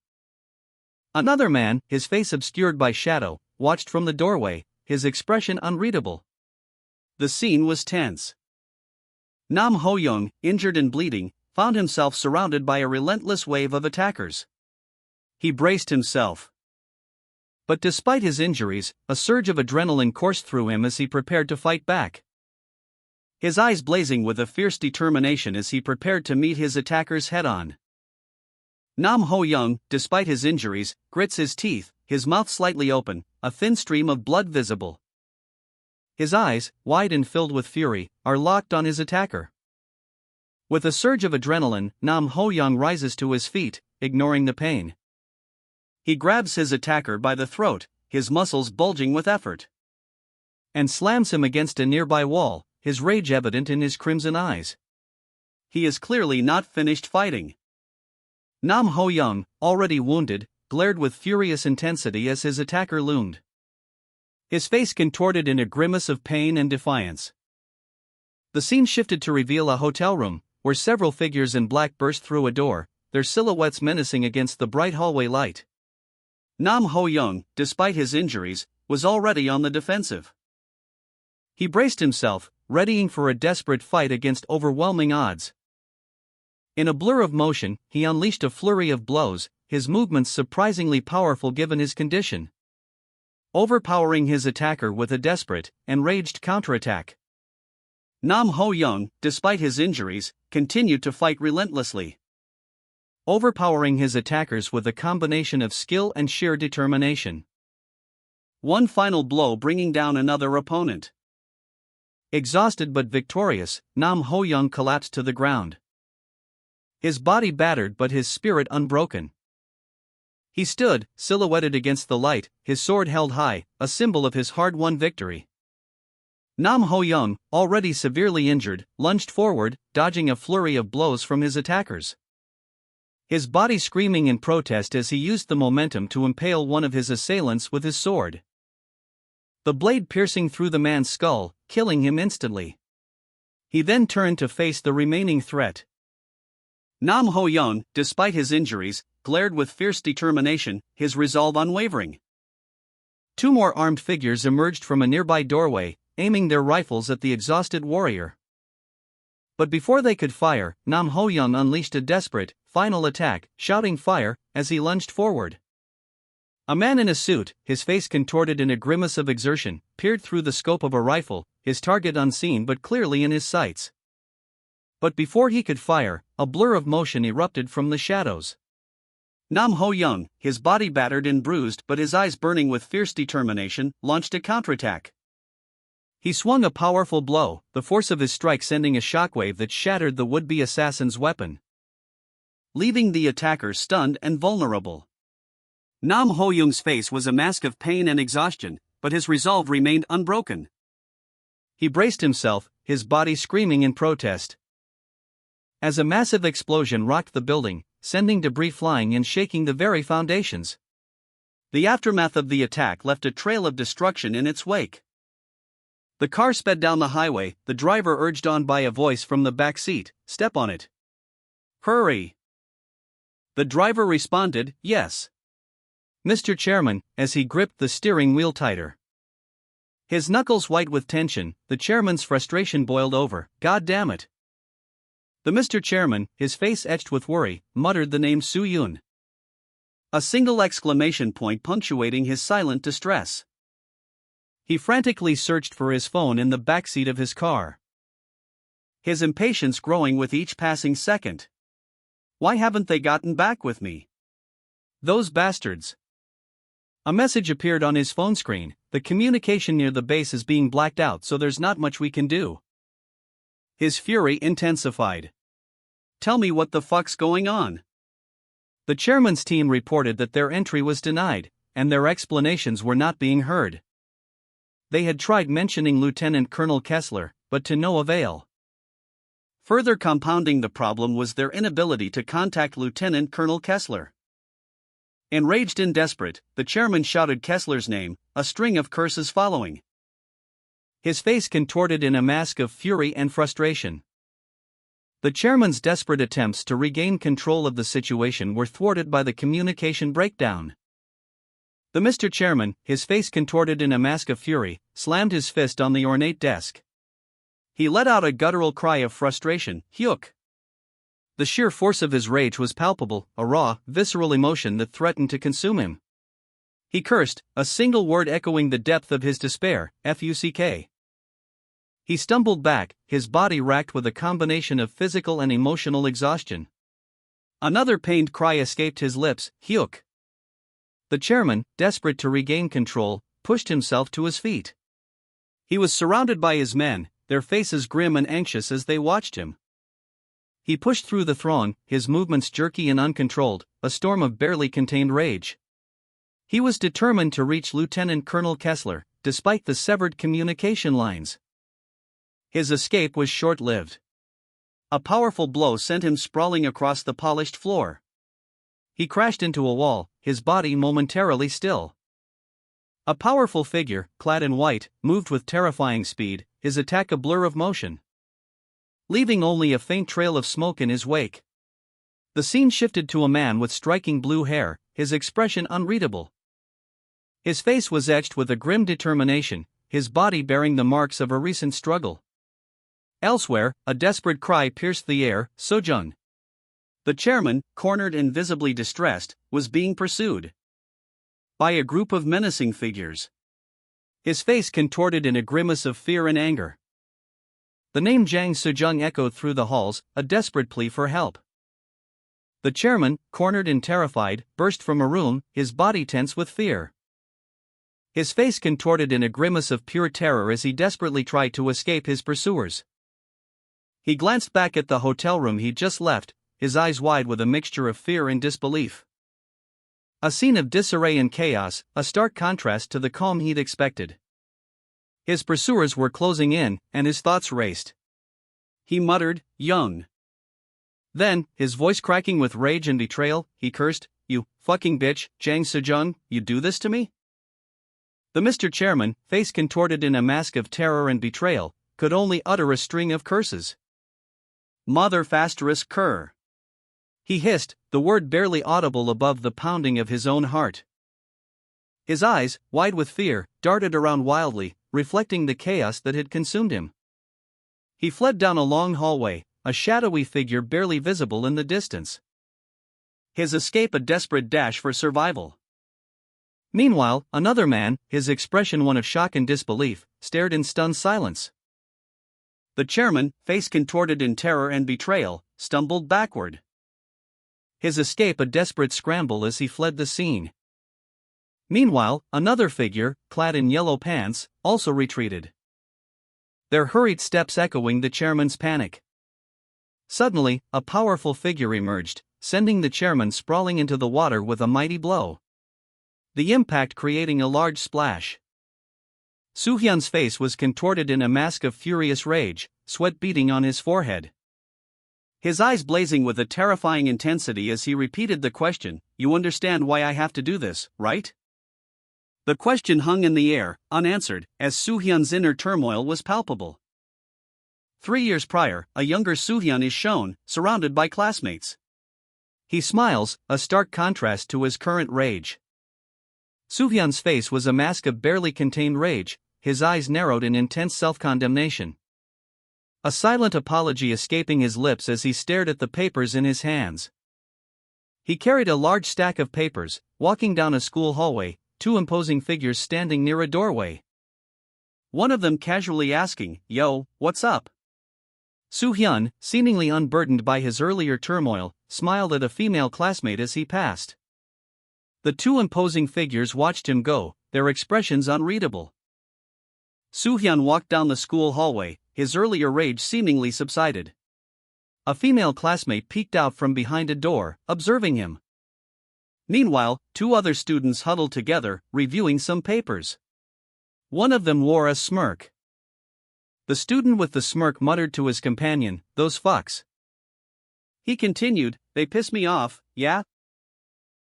Another man, his face obscured by shadow, watched from the doorway, his expression unreadable. The scene was tense. Nam Ho-young, injured and bleeding, found himself surrounded by a relentless wave of attackers. He braced himself. But despite his injuries, a surge of adrenaline coursed through him as he prepared to fight back. His eyes blazing with a fierce determination as he prepared to meet his attackers head-on. Nam Ho-young, despite his injuries, grits his teeth, his mouth slightly open, a thin stream of blood visible. His eyes, wide and filled with fury, are locked on his attacker. With a surge of adrenaline, Nam Ho-young rises to his feet, ignoring the pain. He grabs his attacker by the throat, his muscles bulging with effort, and slams him against a nearby wall, his rage evident in his crimson eyes. He is clearly not finished fighting. Nam Ho-young, already wounded, glared with furious intensity as his attacker loomed. His face contorted in a grimace of pain and defiance. The scene shifted to reveal a hotel room, where several figures in black burst through a door, their silhouettes menacing against the bright hallway light. Nam Ho-young, despite his injuries, was already on the defensive. He braced himself, readying for a desperate fight against overwhelming odds. In a blur of motion, he unleashed a flurry of blows, his movements surprisingly powerful given his condition, overpowering his attacker with a desperate, enraged counterattack. Nam Ho-young, despite his injuries, continued to fight relentlessly, overpowering his attackers with a combination of skill and sheer determination. One final blow bringing down another opponent. Exhausted but victorious, Nam Ho-young collapsed to the ground. His body battered but his spirit unbroken. He stood, silhouetted against the light, his sword held high, a symbol of his hard-won victory. Nam Ho-young, already severely injured, lunged forward, dodging a flurry of blows from his attackers, his body screaming in protest as he used the momentum to impale one of his assailants with his sword, the blade piercing through the man's skull, killing him instantly. He then turned to face the remaining threat. Nam Ho-young, despite his injuries, glared with fierce determination, his resolve unwavering. Two more armed figures emerged from a nearby doorway, aiming their rifles at the exhausted warrior. But before they could fire, Nam Ho-young unleashed a desperate, final attack, shouting fire, as he lunged forward. A man in a suit, his face contorted in a grimace of exertion, peered through the scope of a rifle, his target unseen but clearly in his sights. But before he could fire, a blur of motion erupted from the shadows. Nam Ho-young, his body battered and bruised but his eyes burning with fierce determination, launched a counterattack. He swung a powerful blow, the force of his strike sending a shockwave that shattered the would-be assassin's weapon, leaving the attacker stunned and vulnerable. Nam Ho-young's face was a mask of pain and exhaustion, but his resolve remained unbroken. He braced himself, his body screaming in protest. As a massive explosion rocked the building, sending debris flying and shaking the very foundations. The aftermath of the attack left a trail of destruction in its wake. The car sped down the highway, the driver urged on by a voice from the back seat, "Step on it. Hurry." The driver responded, "Yes, Mr. Chairman," as he gripped the steering wheel tighter. His knuckles white with tension, the chairman's frustration boiled over. "God damn it." The Mr. Chairman, his face etched with worry, muttered the name Soo-yoon. A single exclamation point punctuating his silent distress. He frantically searched for his phone in the backseat of his car, his impatience growing with each passing second. Why haven't they gotten back with me? Those bastards. A message appeared on his phone screen: "The communication near the base is being blacked out, so there's not much we can do." His fury intensified. "Tell me what the fuck's going on." The chairman's team reported that their entry was denied, and their explanations were not being heard. They had tried mentioning Lieutenant Colonel Kessler, but to no avail. Further compounding the problem was their inability to contact Lieutenant Colonel Kessler. Enraged and desperate, the chairman shouted Kessler's name, a string of curses following. His face contorted in a mask of fury and frustration. The chairman's desperate attempts to regain control of the situation were thwarted by the communication breakdown. The Mr. Chairman, his face contorted in a mask of fury, slammed his fist on the ornate desk. He let out a guttural cry of frustration, "Hyuk!" The sheer force of his rage was palpable, a raw, visceral emotion that threatened to consume him. He cursed, a single word echoing the depth of his despair, "Fuck." He stumbled back, his body racked with a combination of physical and emotional exhaustion. Another pained cry escaped his lips, "Hyuk." The chairman, desperate to regain control, pushed himself to his feet. He was surrounded by his men, their faces grim and anxious as they watched him. He pushed through the throng, his movements jerky and uncontrolled, a storm of barely contained rage. He was determined to reach Lieutenant Colonel Kessler, despite the severed communication lines. His escape was short-lived. A powerful blow sent him sprawling across the polished floor. He crashed into a wall, his body momentarily still. A powerful figure, clad in white, moved with terrifying speed, his attack a blur of motion, leaving only a faint trail of smoke in his wake. The scene shifted to a man with striking blue hair, his expression unreadable. His face was etched with a grim determination, his body bearing the marks of a recent struggle. Elsewhere, a desperate cry pierced the air, "Sojung!" The chairman, cornered and visibly distressed, was being pursued by a group of menacing figures. His face contorted in a grimace of fear and anger. The name Jang Sojung echoed through the halls, a desperate plea for help. The chairman, cornered and terrified, burst from a room, his body tense with fear. His face contorted in a grimace of pure terror as he desperately tried to escape his pursuers. He glanced back at the hotel room he'd just left, his eyes wide with a mixture of fear and disbelief. A scene of disarray and chaos, a stark contrast to the calm he'd expected. His pursuers were closing in, and his thoughts raced. He muttered, "Young." Then, his voice cracking with rage and betrayal, he cursed, "You fucking bitch, Jang Sejong, you do this to me?" The Mr. Chairman, face contorted in a mask of terror and betrayal, could only utter a string of curses. Mother *cur. he hissed, the word barely audible above the pounding of his own heart. His eyes, wide with fear, darted around wildly, reflecting the chaos that had consumed him. He fled down a long hallway, a shadowy figure barely visible in the distance. His escape a desperate dash for survival. Meanwhile, another man, his expression one of shock and disbelief, stared in stunned silence. The chairman, face contorted in terror and betrayal, stumbled backward. His escape a desperate scramble as he fled the scene. Meanwhile, another figure, clad in yellow pants, also retreated. Their hurried steps echoing the chairman's panic. Suddenly, a powerful figure emerged, sending the chairman sprawling into the water with a mighty blow. The impact creating a large splash. Soo-hyun's face was contorted in a mask of furious rage, sweat beading on his forehead. His eyes blazing with a terrifying intensity as he repeated the question, "You understand why I have to do this, right?" The question hung in the air, unanswered, as Soo-hyun's inner turmoil was palpable. 3 years prior, a younger Soo-hyun is shown, surrounded by classmates. He smiles, a stark contrast to his current rage. Soo-hyun's face was a mask of barely contained rage, his eyes narrowed in intense self-condemnation. A silent apology escaping his lips as he stared at the papers in his hands. He carried a large stack of papers, walking down a school hallway, two imposing figures standing near a doorway. One of them casually asking, "Yo, what's up?" Soo-hyun, seemingly unburdened by his earlier turmoil, smiled at a female classmate as he passed. The two imposing figures watched him go, their expressions unreadable. Soo-hyun walked down the school hallway, his earlier rage seemingly subsided. A female classmate peeked out from behind a door, observing him. Meanwhile, two other students huddled together, reviewing some papers. One of them wore a smirk. The student with the smirk muttered to his companion, "Those fucks." He continued, "They piss me off, yeah?"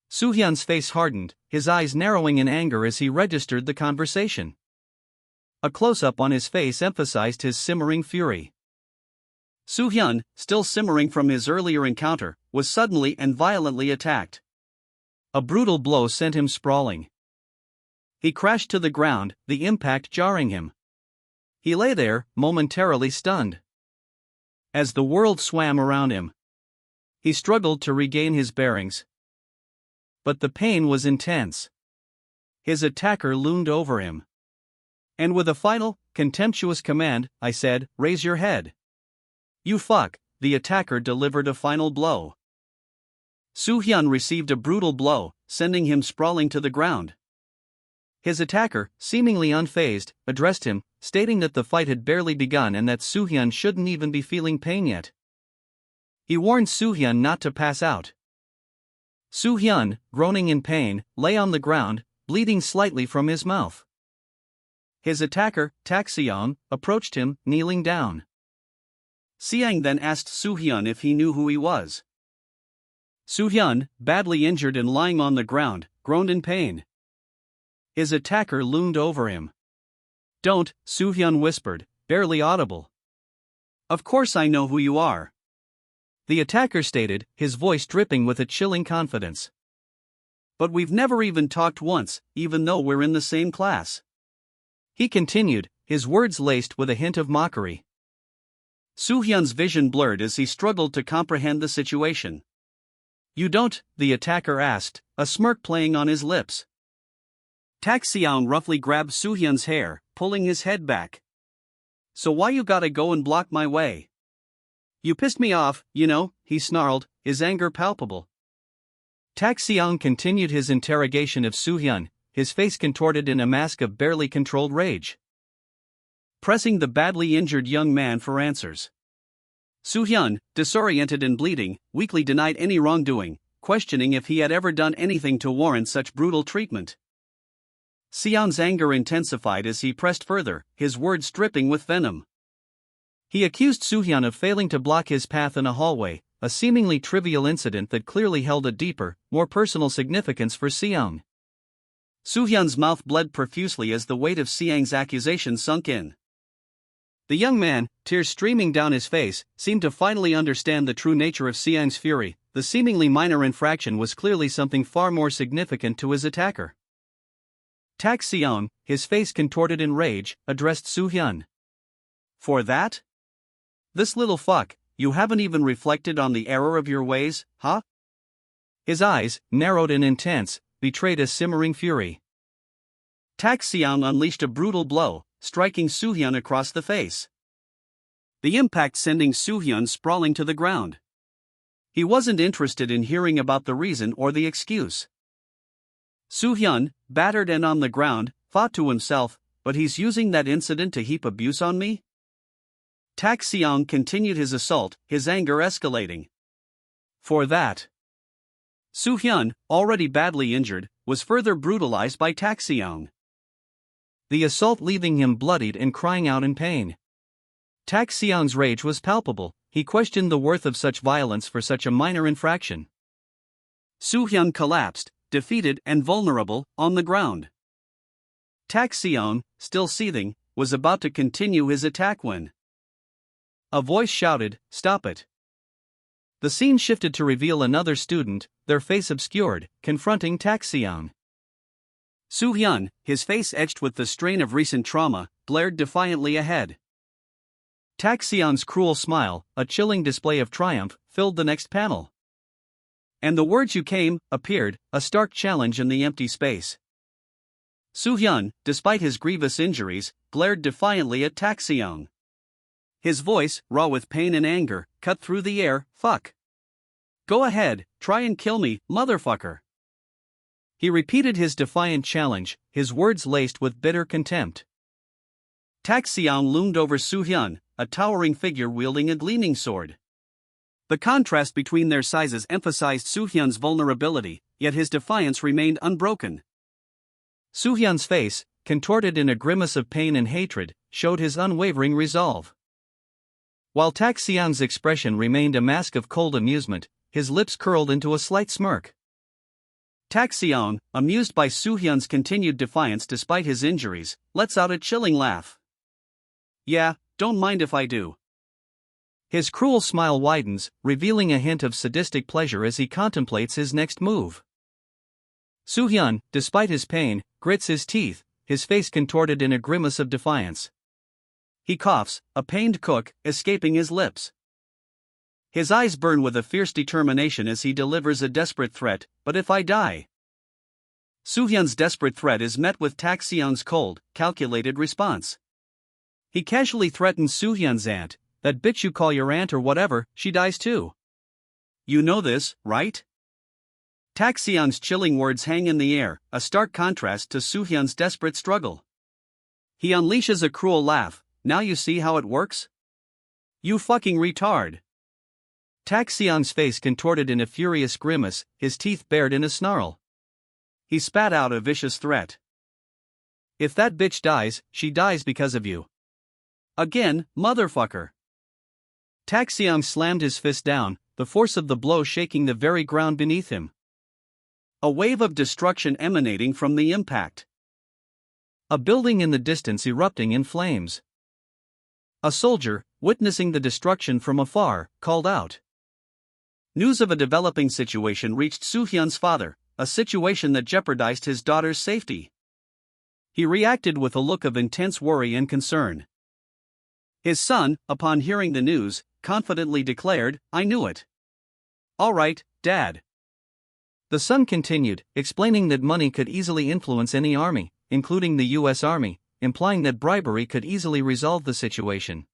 Soo-hyun's face hardened, his eyes narrowing in anger as he registered the conversation. A close-up on his face emphasized his simmering fury. Soo-hyun, still simmering from his earlier encounter, was suddenly and violently attacked. A brutal blow sent him sprawling. He crashed to the ground, the impact jarring him. He lay there, momentarily stunned. As the world swam around him, he struggled to regain his bearings. But the pain was intense. His attacker loomed over him. And with a final, contemptuous command, I said, "Raise your head." "You fuck," the attacker delivered a final blow. Soo-hyun received a brutal blow, sending him sprawling to the ground. His attacker, seemingly unfazed, addressed him, stating that the fight had barely begun and that Soo-hyun shouldn't even be feeling pain yet. He warned Soo-hyun not to pass out. Soo-hyun, groaning in pain, lay on the ground, bleeding slightly from his mouth. His attacker, Tak-seong, approached him, kneeling down. Seong then asked Soo-hyun if he knew who he was. Soo-hyun, badly injured and lying on the ground, groaned in pain. His attacker loomed over him. "Don't," Soo-hyun whispered, barely audible. "Of course I know who you are," the attacker stated, his voice dripping with a chilling confidence. "But we've never even talked once, even though we're in the same class," he continued, his words laced with a hint of mockery. Soo-hyun's vision blurred as he struggled to comprehend the situation. "You don't?" the attacker asked, a smirk playing on his lips. Tak-seong roughly grabbed Soo-hyun's hair, pulling his head back. "So why you gotta go and block my way? You pissed me off, you know," he snarled, his anger palpable. Tak-seong continued his interrogation of Soo-hyun, his face contorted in a mask of barely controlled rage. Pressing the badly injured young man for answers. Soo-hyun, disoriented and bleeding, weakly denied any wrongdoing, questioning if he had ever done anything to warrant such brutal treatment. Seon's anger intensified as he pressed further, his words dripping with venom. He accused Soo-hyun of failing to block his path in a hallway, a seemingly trivial incident that clearly held a deeper, more personal significance for Seong. Soo-hyun's mouth bled profusely as the weight of Seong's accusation sunk in. The young man, tears streaming down his face, seemed to finally understand the true nature of Seong's fury, the seemingly minor infraction was clearly something far more significant to his attacker. Tak Seong, his face contorted in rage, addressed Soo-hyun. For that? This little fuck, you haven't even reflected on the error of your ways, huh? His eyes, narrowed and intense, betrayed a simmering fury. Tak Seong unleashed a brutal blow, striking Soo-hyun across the face. The impact sending Soo-hyun sprawling to the ground. He wasn't interested in hearing about the reason or the excuse. Soo-hyun, battered and on the ground, thought to himself, but he's using that incident to heap abuse on me? Tak Seong continued his assault, his anger escalating. For that, Soo-hyun, already badly injured, was further brutalized by Tak Seong. The assault leaving him bloodied and crying out in pain. Tak Seong's rage was palpable. He questioned the worth of such violence for such a minor infraction. Soo-hyun collapsed, defeated and vulnerable, on the ground. Tak Seong, still seething, was about to continue his attack when a voice shouted, "Stop it!" The scene shifted to reveal another student, their face obscured, confronting Tak Seong. Soo-hyun, his face etched with the strain of recent trauma, glared defiantly ahead. Tak Seong's cruel smile, a chilling display of triumph, filled the next panel. And the words "you came" appeared, a stark challenge in the empty space. Soo-hyun, despite his grievous injuries, glared defiantly at Tak Seong. His voice, raw with pain and anger, cut through the air. "Fuck. Go ahead, try and kill me, motherfucker." He repeated his defiant challenge, his words laced with bitter contempt. Tak Seong loomed over Soo-hyun, a towering figure wielding a gleaming sword. The contrast between their sizes emphasized Soo-hyun's vulnerability, yet his defiance remained unbroken. Soo-hyun's face, contorted in a grimace of pain and hatred, showed his unwavering resolve. While Tak Seong's expression remained a mask of cold amusement, his lips curled into a slight smirk. Tak Seong, amused by Soo-hyun's continued defiance despite his injuries, lets out a chilling laugh. "Yeah, don't mind if I do." His cruel smile widens, revealing a hint of sadistic pleasure as he contemplates his next move. Soo-hyun, despite his pain, grits his teeth, his face contorted in a grimace of defiance. He coughs, a pained cook, escaping his lips. His eyes burn with a fierce determination as he delivers a desperate threat, "But if I die?" Soo-hyun's desperate threat is met with Tak Seong's cold, calculated response. He casually threatens Soo-hyun's aunt, "That bitch you call your aunt or whatever, she dies too. You know this, right?" Tak Seong's chilling words hang in the air, a stark contrast to Soo-hyun's desperate struggle. He unleashes a cruel laugh. "Now you see how it works? You fucking retard." Tak Seong's face contorted in a furious grimace, his teeth bared in a snarl. He spat out a vicious threat. "If that bitch dies, she dies because of you. Again, motherfucker." Tak Seong slammed his fist down, the force of the blow shaking the very ground beneath him. A wave of destruction emanating from the impact. A building in the distance erupting in flames. A soldier, witnessing the destruction from afar, called out. News of a developing situation reached Soo-hyun's father, a situation that jeopardized his daughter's safety. He reacted with a look of intense worry and concern. His son, upon hearing the news, confidently declared, "I knew it. All right, Dad." The son continued, explaining that money could easily influence any army, including the U.S. Army, implying that bribery could easily resolve the situation.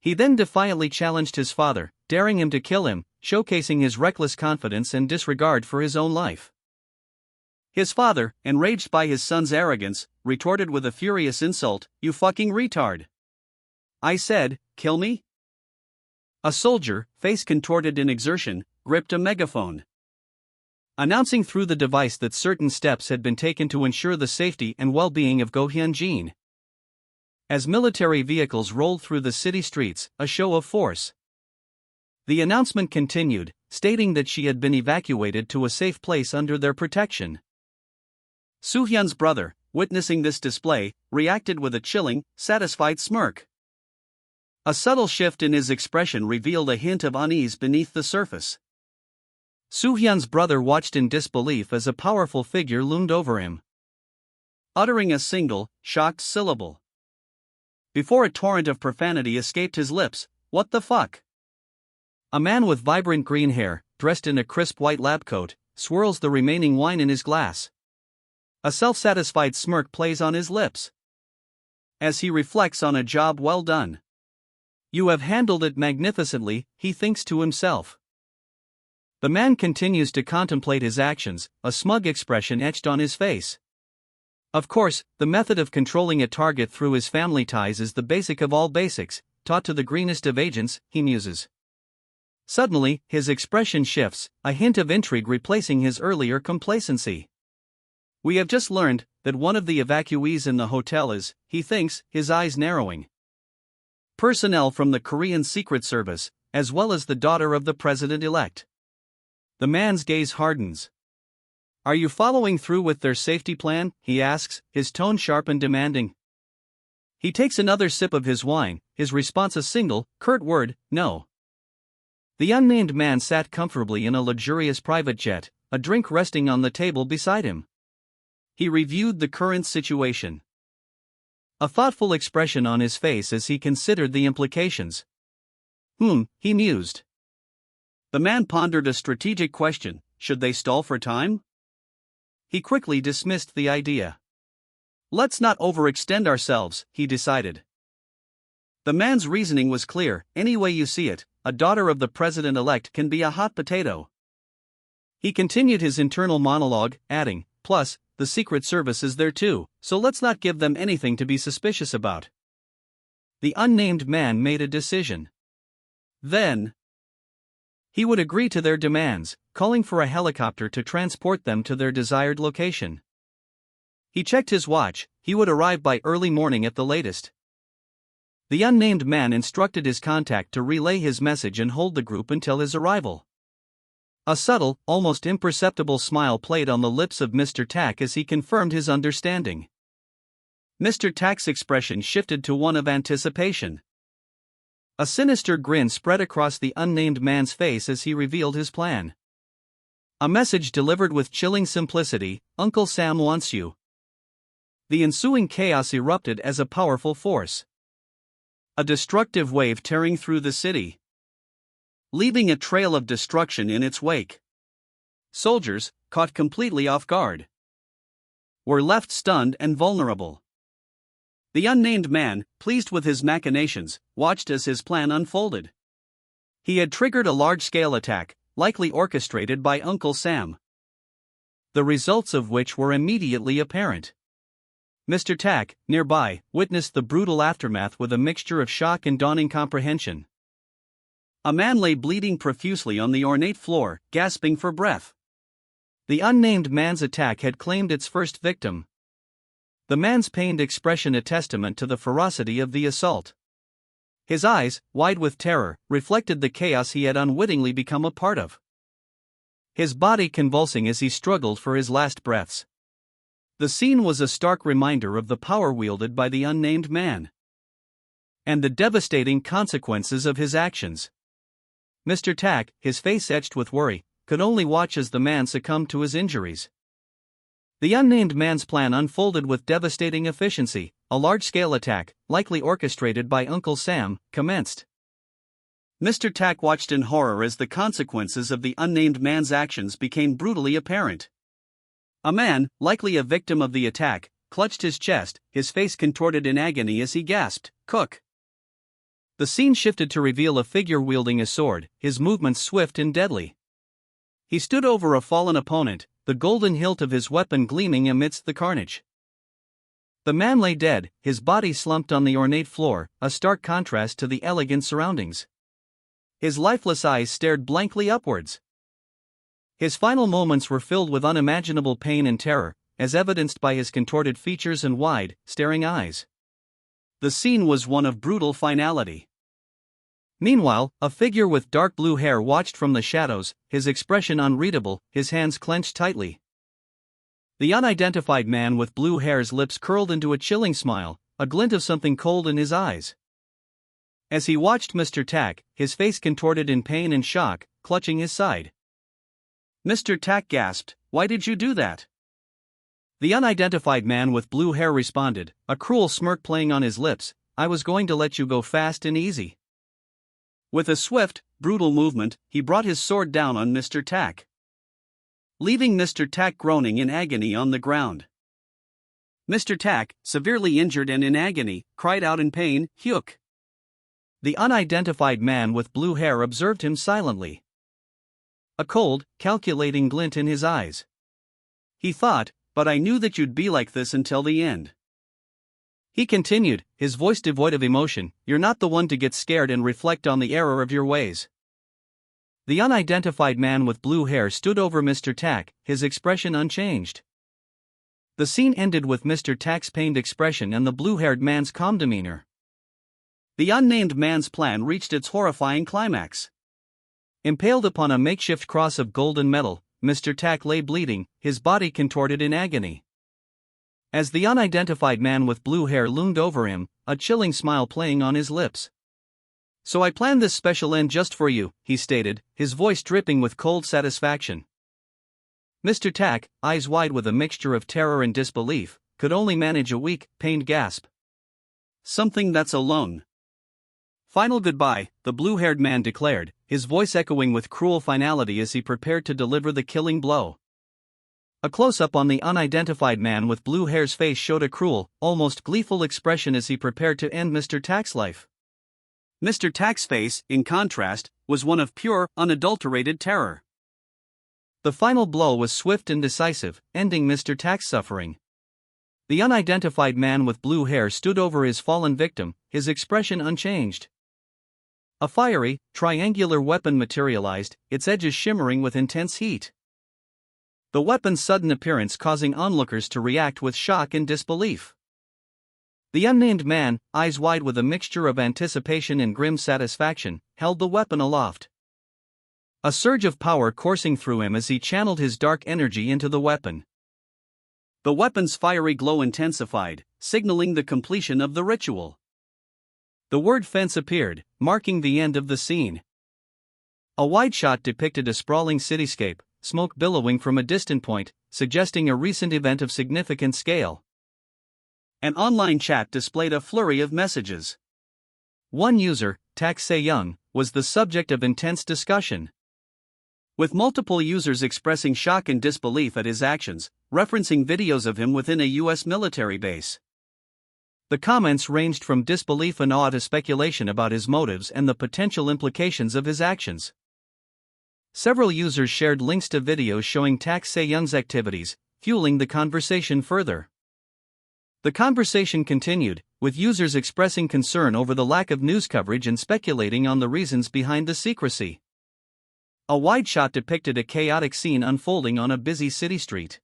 He then defiantly challenged his father, daring him to kill him, showcasing his reckless confidence and disregard for his own life. His father, enraged by his son's arrogance, retorted with a furious insult, "You fucking retard. I said, kill me?" A soldier, face contorted in exertion, gripped a megaphone, announcing through the device that certain steps had been taken to ensure the safety and well-being of Go Hyun-jin. As military vehicles rolled through the city streets, a show of force. The announcement continued, stating that she had been evacuated to a safe place under their protection. Soo-hyun's brother, witnessing this display, reacted with a chilling, satisfied smirk. A subtle shift in his expression revealed a hint of unease beneath the surface. Soo-hyun's brother watched in disbelief as a powerful figure loomed over him, uttering a single, shocked syllable. Before a torrent of profanity escaped his lips, "What the fuck?" A man with vibrant green hair, dressed in a crisp white lab coat, swirls the remaining wine in his glass. A self-satisfied smirk plays on his lips as he reflects on a job well done. "You have handled it magnificently," he thinks to himself. The man continues to contemplate his actions, a smug expression etched on his face. Of course, the method of controlling a target through his family ties is the basic of all basics, taught to the greenest of agents, he muses. Suddenly, his expression shifts, a hint of intrigue replacing his earlier complacency. "We have just learned that one of the evacuees in the hotel is," he thinks, his eyes narrowing, "personnel from the Korean Secret Service, as well as the daughter of the president-elect." The man's gaze hardens. "Are you following through with their safety plan?" he asks, his tone sharp and demanding. He takes another sip of his wine, his response a single, curt word, "No." The unnamed man sat comfortably in a luxurious private jet, a drink resting on the table beside him. He reviewed the current situation, a thoughtful expression on his face as he considered the implications. He mused. The man pondered a strategic question: should they stall for time? He quickly dismissed the idea. "Let's not overextend ourselves," he decided. The man's reasoning was clear: any way you see it, a daughter of the president-elect can be a hot potato. He continued his internal monologue, adding, "Plus, the Secret Service is there too, so let's not give them anything to be suspicious about." The unnamed man made a decision. Then, he would agree to their demands, calling for a helicopter to transport them to their desired location. He checked his watch, he would arrive by early morning at the latest. The unnamed man instructed his contact to relay his message and hold the group until his arrival. A subtle, almost imperceptible smile played on the lips of Mr. Tak as he confirmed his understanding. Mr. Tak's expression shifted to one of anticipation. A sinister grin spread across the unnamed man's face as he revealed his plan. A message delivered with chilling simplicity: "Uncle Sam wants you." The ensuing chaos erupted as a powerful force, a destructive wave tearing through the city, leaving a trail of destruction in its wake. Soldiers, caught completely off guard, were left stunned and vulnerable. The unnamed man, pleased with his machinations, watched as his plan unfolded. He had triggered a large-scale attack, likely orchestrated by Uncle Sam, the results of which were immediately apparent. Mr. Tak, nearby, witnessed the brutal aftermath with a mixture of shock and dawning comprehension. A man lay bleeding profusely on the ornate floor, gasping for breath. The unnamed man's attack had claimed its first victim. The man's pained expression a testament to the ferocity of the assault. His eyes, wide with terror, reflected the chaos he had unwittingly become a part of, his body convulsing as he struggled for his last breaths. The scene was a stark reminder of the power wielded by the unnamed man, and the devastating consequences of his actions. Mr. Tak, his face etched with worry, could only watch as the man succumbed to his injuries. The unnamed man's plan unfolded with devastating efficiency. A large-scale attack, likely orchestrated by Uncle Sam, commenced. Mr. Tak watched in horror as the consequences of the unnamed man's actions became brutally apparent. A man, likely a victim of the attack, clutched his chest, his face contorted in agony as he gasped, "Cook!" The scene shifted to reveal a figure wielding a sword, his movements swift and deadly. He stood over a fallen opponent, the golden hilt of his weapon gleaming amidst the carnage. The man lay dead, his body slumped on the ornate floor, a stark contrast to the elegant surroundings. His lifeless eyes stared blankly upwards. His final moments were filled with unimaginable pain and terror, as evidenced by his contorted features and wide, staring eyes. The scene was one of brutal finality. Meanwhile, a figure with dark blue hair watched from the shadows, his expression unreadable, his hands clenched tightly. The unidentified man with blue hair's lips curled into a chilling smile, a glint of something cold in his eyes. As he watched Mr. Tak, his face contorted in pain and shock, clutching his side. Mr. Tak gasped, "Why did you do that?" The unidentified man with blue hair responded, a cruel smirk playing on his lips, "I was going to let you go fast and easy." With a swift, brutal movement, he brought his sword down on Mr. Tak, leaving Mr. Tak groaning in agony on the ground. Mr. Tak, severely injured and in agony, cried out in pain, "Hyuk!" The unidentified man with blue hair observed him silently, a cold, calculating glint in his eyes. He thought, "But I knew that you'd be like this until the end." He continued, his voice devoid of emotion, "You're not the one to get scared and reflect on the error of your ways." The unidentified man with blue hair stood over Mr. Tak, his expression unchanged. The scene ended with Mr. Tak's pained expression and the blue-haired man's calm demeanor. The unnamed man's plan reached its horrifying climax. Impaled upon a makeshift cross of golden metal, Mr. Tak lay bleeding, his body contorted in agony. As the unidentified man with blue hair loomed over him, a chilling smile playing on his lips. "So I planned this special end just for you," he stated, his voice dripping with cold satisfaction. Mr. Tak, eyes wide with a mixture of terror and disbelief, could only manage a weak, pained gasp. "Something that's alone." "Final goodbye," the blue-haired man declared, his voice echoing with cruel finality as he prepared to deliver the killing blow. A close-up on the unidentified man with blue hair's face showed a cruel, almost gleeful expression as he prepared to end Mr. Tak's life. Mr. Tak's face, in contrast, was one of pure, unadulterated terror. The final blow was swift and decisive, ending Mr. Tak's suffering. The unidentified man with blue hair stood over his fallen victim, his expression unchanged. A fiery, triangular weapon materialized, its edges shimmering with intense heat. The weapon's sudden appearance causing onlookers to react with shock and disbelief. The unnamed man, eyes wide with a mixture of anticipation and grim satisfaction, held the weapon aloft. A surge of power coursing through him as he channeled his dark energy into the weapon. The weapon's fiery glow intensified, signaling the completion of the ritual. The word fence appeared, marking the end of the scene. A wide shot depicted a sprawling cityscape, smoke billowing from a distant point, suggesting a recent event of significant scale. An online chat displayed a flurry of messages. One user, Tak Se-young, was the subject of intense discussion, with multiple users expressing shock and disbelief at his actions, referencing videos of him within a U.S. military base. The comments ranged from disbelief and awe to speculation about his motives and the potential implications of his actions. Several users shared links to videos showing Tak Se-young's activities, fueling the conversation further. The conversation continued, with users expressing concern over the lack of news coverage and speculating on the reasons behind the secrecy. A wide shot depicted a chaotic scene unfolding on a busy city street.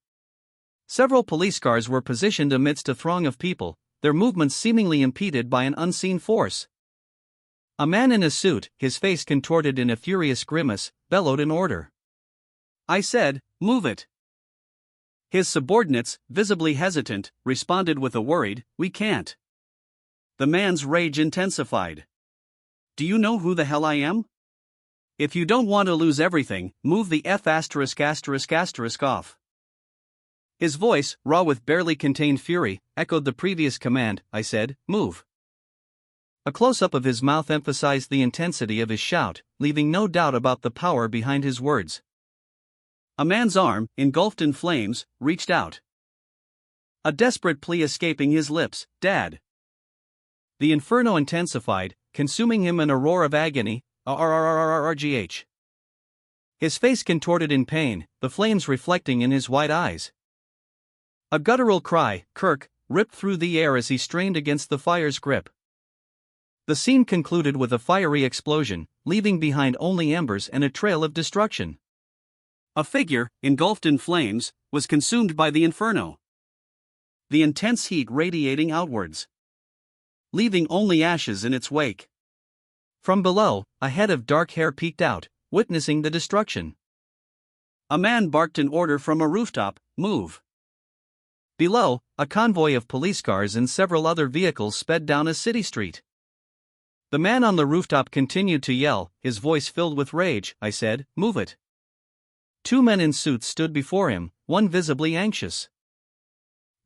Several police cars were positioned amidst a throng of people, their movements seemingly impeded by an unseen force. A man in a suit, his face contorted in a furious grimace, bellowed an order. "I said, move it." His subordinates, visibly hesitant, responded with a worried, "We can't." The man's rage intensified. "Do you know who the hell I am? If you don't want to lose everything, move the F*** off." His voice, raw with barely contained fury, echoed the previous command, "I said, move." A close-up of his mouth emphasized the intensity of his shout, leaving no doubt about the power behind his words. A man's arm, engulfed in flames, reached out. A desperate plea escaping his lips, "Dad." The inferno intensified, consuming him in a roar of agony, "RRRRRGH." His face contorted in pain, the flames reflecting in his wide eyes. A guttural cry, "Kirk," ripped through the air as he strained against the fire's grip. The scene concluded with a fiery explosion, leaving behind only embers and a trail of destruction. A figure, engulfed in flames, was consumed by the inferno, the intense heat radiating outwards, leaving only ashes in its wake. From below, a head of dark hair peeked out, witnessing the destruction. A man barked an order from a rooftop, "Move." Below, a convoy of police cars and several other vehicles sped down a city street. The man on the rooftop continued to yell, his voice filled with rage, "I said, move it." Two men in suits stood before him, one visibly anxious.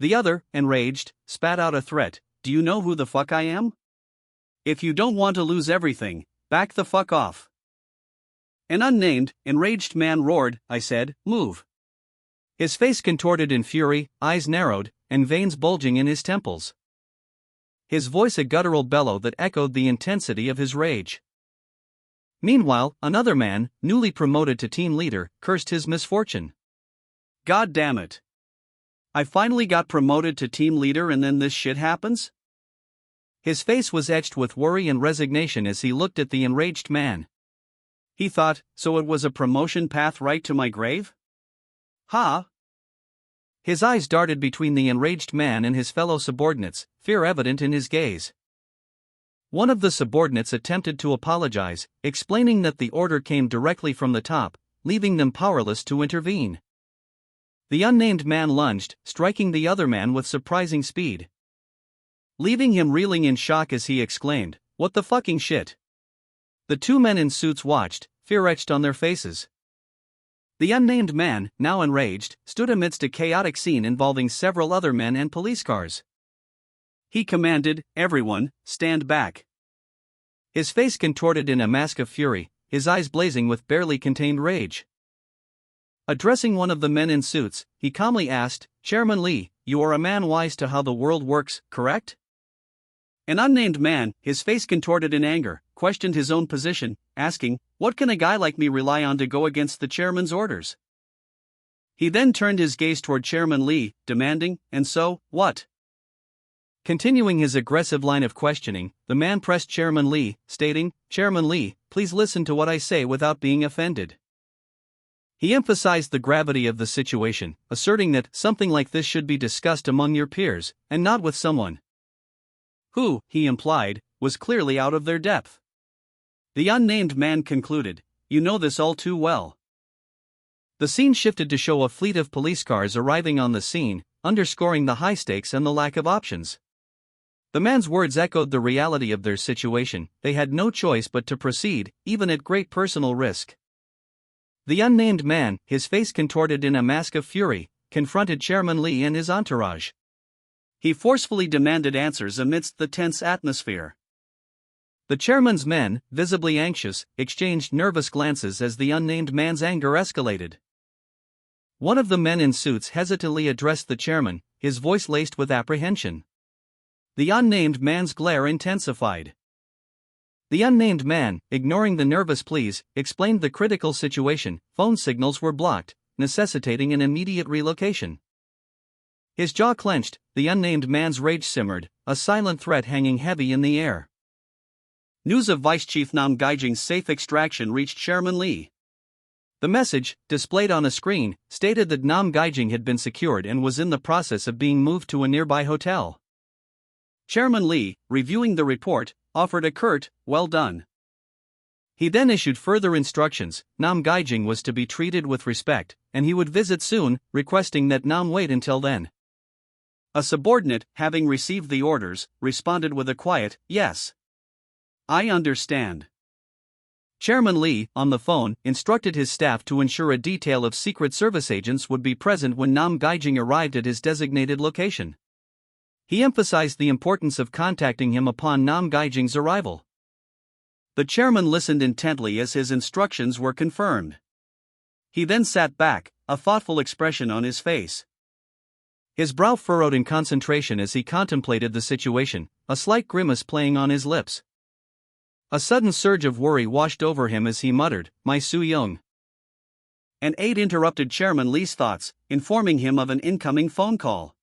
The other, enraged, spat out a threat. Do you know who the fuck I am? If you don't want to lose everything, back the fuck off. An unnamed, enraged man roared. I said, move. His face contorted in fury, eyes narrowed, and veins bulging in his temples. His voice a guttural bellow that echoed the intensity of his rage. Meanwhile, another man, newly promoted to team leader, cursed his misfortune. God damn it. I finally got promoted to team leader and then this shit happens? His face was etched with worry and resignation as he looked at the enraged man. He thought, so it was a promotion path right to my grave? Ha! His eyes darted between the enraged man and his fellow subordinates, fear evident in his gaze. One of the subordinates attempted to apologize, explaining that the order came directly from the top, leaving them powerless to intervene. The unnamed man lunged, striking the other man with surprising speed, leaving him reeling in shock as he exclaimed, "What the fucking shit?" The two men in suits watched, fear etched on their faces. The unnamed man, now enraged, stood amidst a chaotic scene involving several other men and police cars. He commanded, "Everyone, stand back." His face contorted in a mask of fury, his eyes blazing with barely contained rage. Addressing one of the men in suits, he calmly asked, "Chairman Lee, you are a man wise to how the world works, correct?" An unnamed man, his face contorted in anger, questioned his own position, asking, "What can a guy like me rely on to go against the chairman's orders?" He then turned his gaze toward Chairman Lee, demanding, "And so, what?" Continuing his aggressive line of questioning, the man pressed Chairman Lee, stating, "Chairman Lee, please listen to what I say without being offended." He emphasized the gravity of the situation, asserting that something like this should be discussed among your peers, and not with someone who, he implied, was clearly out of their depth. The unnamed man concluded, "You know this all too well." The scene shifted to show a fleet of police cars arriving on the scene, underscoring the high stakes and the lack of options. The man's words echoed the reality of their situation. They had no choice but to proceed, even at great personal risk. The unnamed man, his face contorted in a mask of fury, confronted Chairman Lee and his entourage. He forcefully demanded answers amidst the tense atmosphere. The chairman's men, visibly anxious, exchanged nervous glances as the unnamed man's anger escalated. One of the men in suits hesitantly addressed the chairman, his voice laced with apprehension. The unnamed man's glare intensified. The unnamed man, ignoring the nervous pleas, explained the critical situation. Phone signals were blocked, necessitating an immediate relocation. His jaw clenched, the unnamed man's rage simmered, a silent threat hanging heavy in the air. News of Vice Chief Nam Gaijing's safe extraction reached Chairman Lee. The message, displayed on a screen, stated that Nam Gaijing had been secured and was in the process of being moved to a nearby hotel. Chairman Lee, reviewing the report, offered a curt, "Well done." He then issued further instructions. Nam Gaijing was to be treated with respect, and he would visit soon, requesting that Nam wait until then. A subordinate, having received the orders, responded with a quiet, "Yes. I understand." Chairman Lee, on the phone, instructed his staff to ensure a detail of Secret Service agents would be present when Nam Gaijing arrived at his designated location. He emphasized the importance of contacting him upon Nam Gaijing's arrival. The chairman listened intently as his instructions were confirmed. He then sat back, a thoughtful expression on his face. His brow furrowed in concentration as he contemplated the situation, a slight grimace playing on his lips. A sudden surge of worry washed over him as he muttered, "My Su-young." An aide interrupted Chairman Lee's thoughts, informing him of an incoming phone call.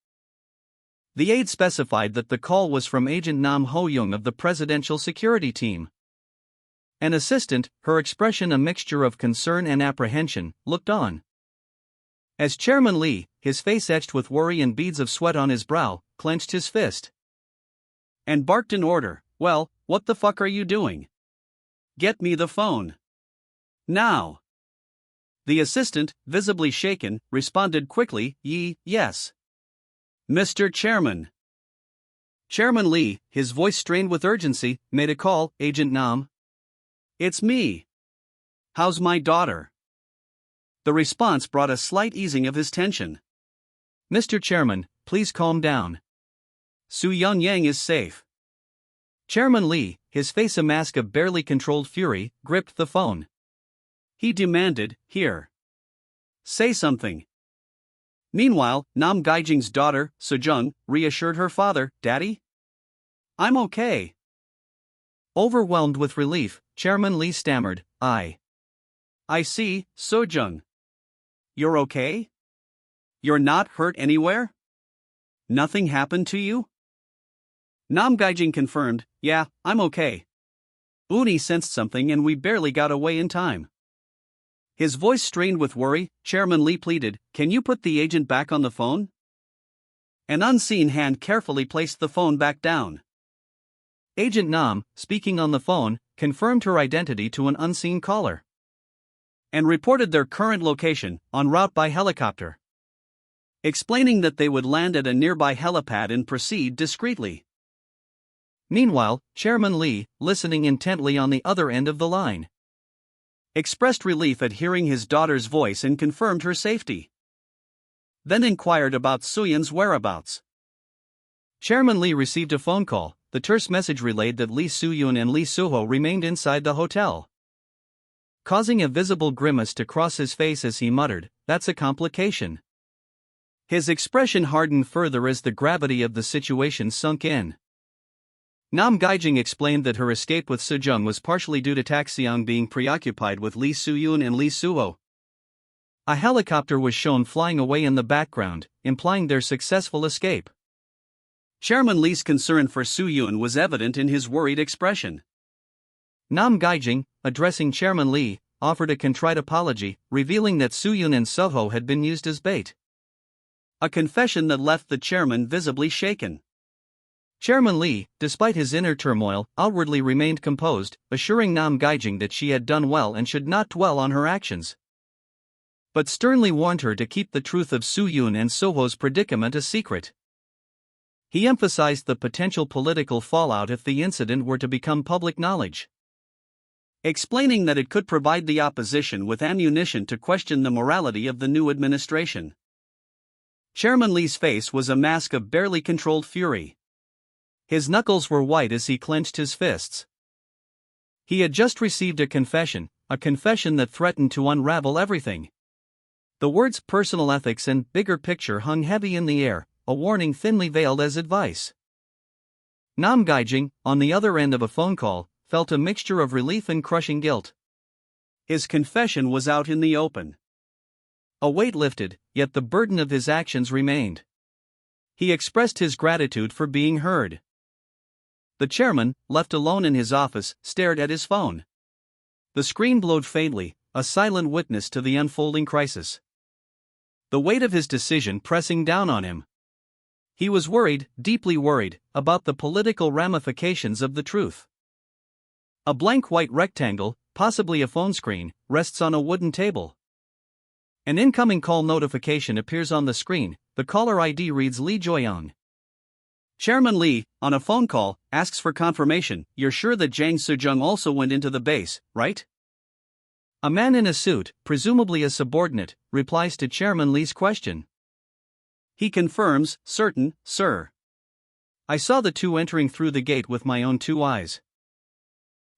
The aide specified that the call was from Agent Nam Ho-young of the Presidential Security Team. An assistant, her expression a mixture of concern and apprehension, looked on. As Chairman Lee, his face etched with worry and beads of sweat on his brow, clenched his fist and barked an order, "Well, what the fuck are you doing? Get me the phone. Now." The assistant, visibly shaken, responded quickly, "Yes. Mr. Chairman." Chairman Lee, his voice strained with urgency, made a call, "Agent Nam." "It's me. How's my daughter?" The response brought a slight easing of his tension. "Mr. Chairman, please calm down. Soo-yeon Yang is safe." Chairman Lee, his face a mask of barely controlled fury, gripped the phone. He demanded, "Here. Say something." Meanwhile, Nam Gaijing's daughter, Sejong, reassured her father, "Daddy? I'm okay." Overwhelmed with relief, Chairman Lee stammered, I see, Sejong. You're okay? You're not hurt anywhere? Nothing happened to you?" Nam Gaijing confirmed, "Yeah, I'm okay. Uni sensed something and we barely got away in time." His voice strained with worry, Chairman Lee pleaded, "Can you put the agent back on the phone?" An unseen hand carefully placed the phone back down. Agent Nam, speaking on the phone, confirmed her identity to an unseen caller and reported their current location, en route by helicopter, explaining that they would land at a nearby helipad and proceed discreetly. Meanwhile, Chairman Lee, listening intently on the other end of the line, expressed relief at hearing his daughter's voice and confirmed her safety. Then inquired about Soo-yeon's whereabouts. Chairman Lee received a phone call. The terse message relayed that Lee Soo-yeon and Lee Soo-ho remained inside the hotel, causing a visible grimace to cross his face as he muttered, "That's a complication." His expression hardened further as the gravity of the situation sunk in. Nam Gaijing explained that her escape with Sejong was partially due to Taxiang being preoccupied with Lee Soo-yeon and Lee Soo-ho. A helicopter was shown flying away in the background, implying their successful escape. Chairman Lee's concern for Soo-yeon was evident in his worried expression. Nam Gaijing, addressing Chairman Lee, offered a contrite apology, revealing that Soo-yeon and Soo-ho had been used as bait. A confession that left the chairman visibly shaken. Chairman Lee, despite his inner turmoil, outwardly remained composed, assuring Nam Gaijing that she had done well and should not dwell on her actions, but sternly warned her to keep the truth of Soo-yeon and Soo-ho's predicament a secret. He emphasized the potential political fallout if the incident were to become public knowledge, explaining that it could provide the opposition with ammunition to question the morality of the new administration. Chairman Lee's face was a mask of barely controlled fury. His knuckles were white as he clenched his fists. He had just received a confession that threatened to unravel everything. The words personal ethics and bigger picture hung heavy in the air, a warning thinly veiled as advice. Nam Gaijing, on the other end of a phone call, felt a mixture of relief and crushing guilt. His confession was out in the open. A weight lifted, yet the burden of his actions remained. He expressed his gratitude for being heard. The chairman, left alone in his office, stared at his phone. The screen glowed faintly, a silent witness to the unfolding crisis. The weight of his decision pressing down on him. He was worried, deeply worried, about the political ramifications of the truth. A blank white rectangle, possibly a phone screen, rests on a wooden table. An incoming call notification appears on the screen. The caller ID reads Lee Joyoung. Chairman Lee, on a phone call, asks for confirmation. "You're sure that Jang Soo-jung also went into the base, right?" A man in a suit, presumably a subordinate, replies to Chairman Lee's question. He confirms, "Certain, sir. I saw the two entering through the gate with my own two eyes."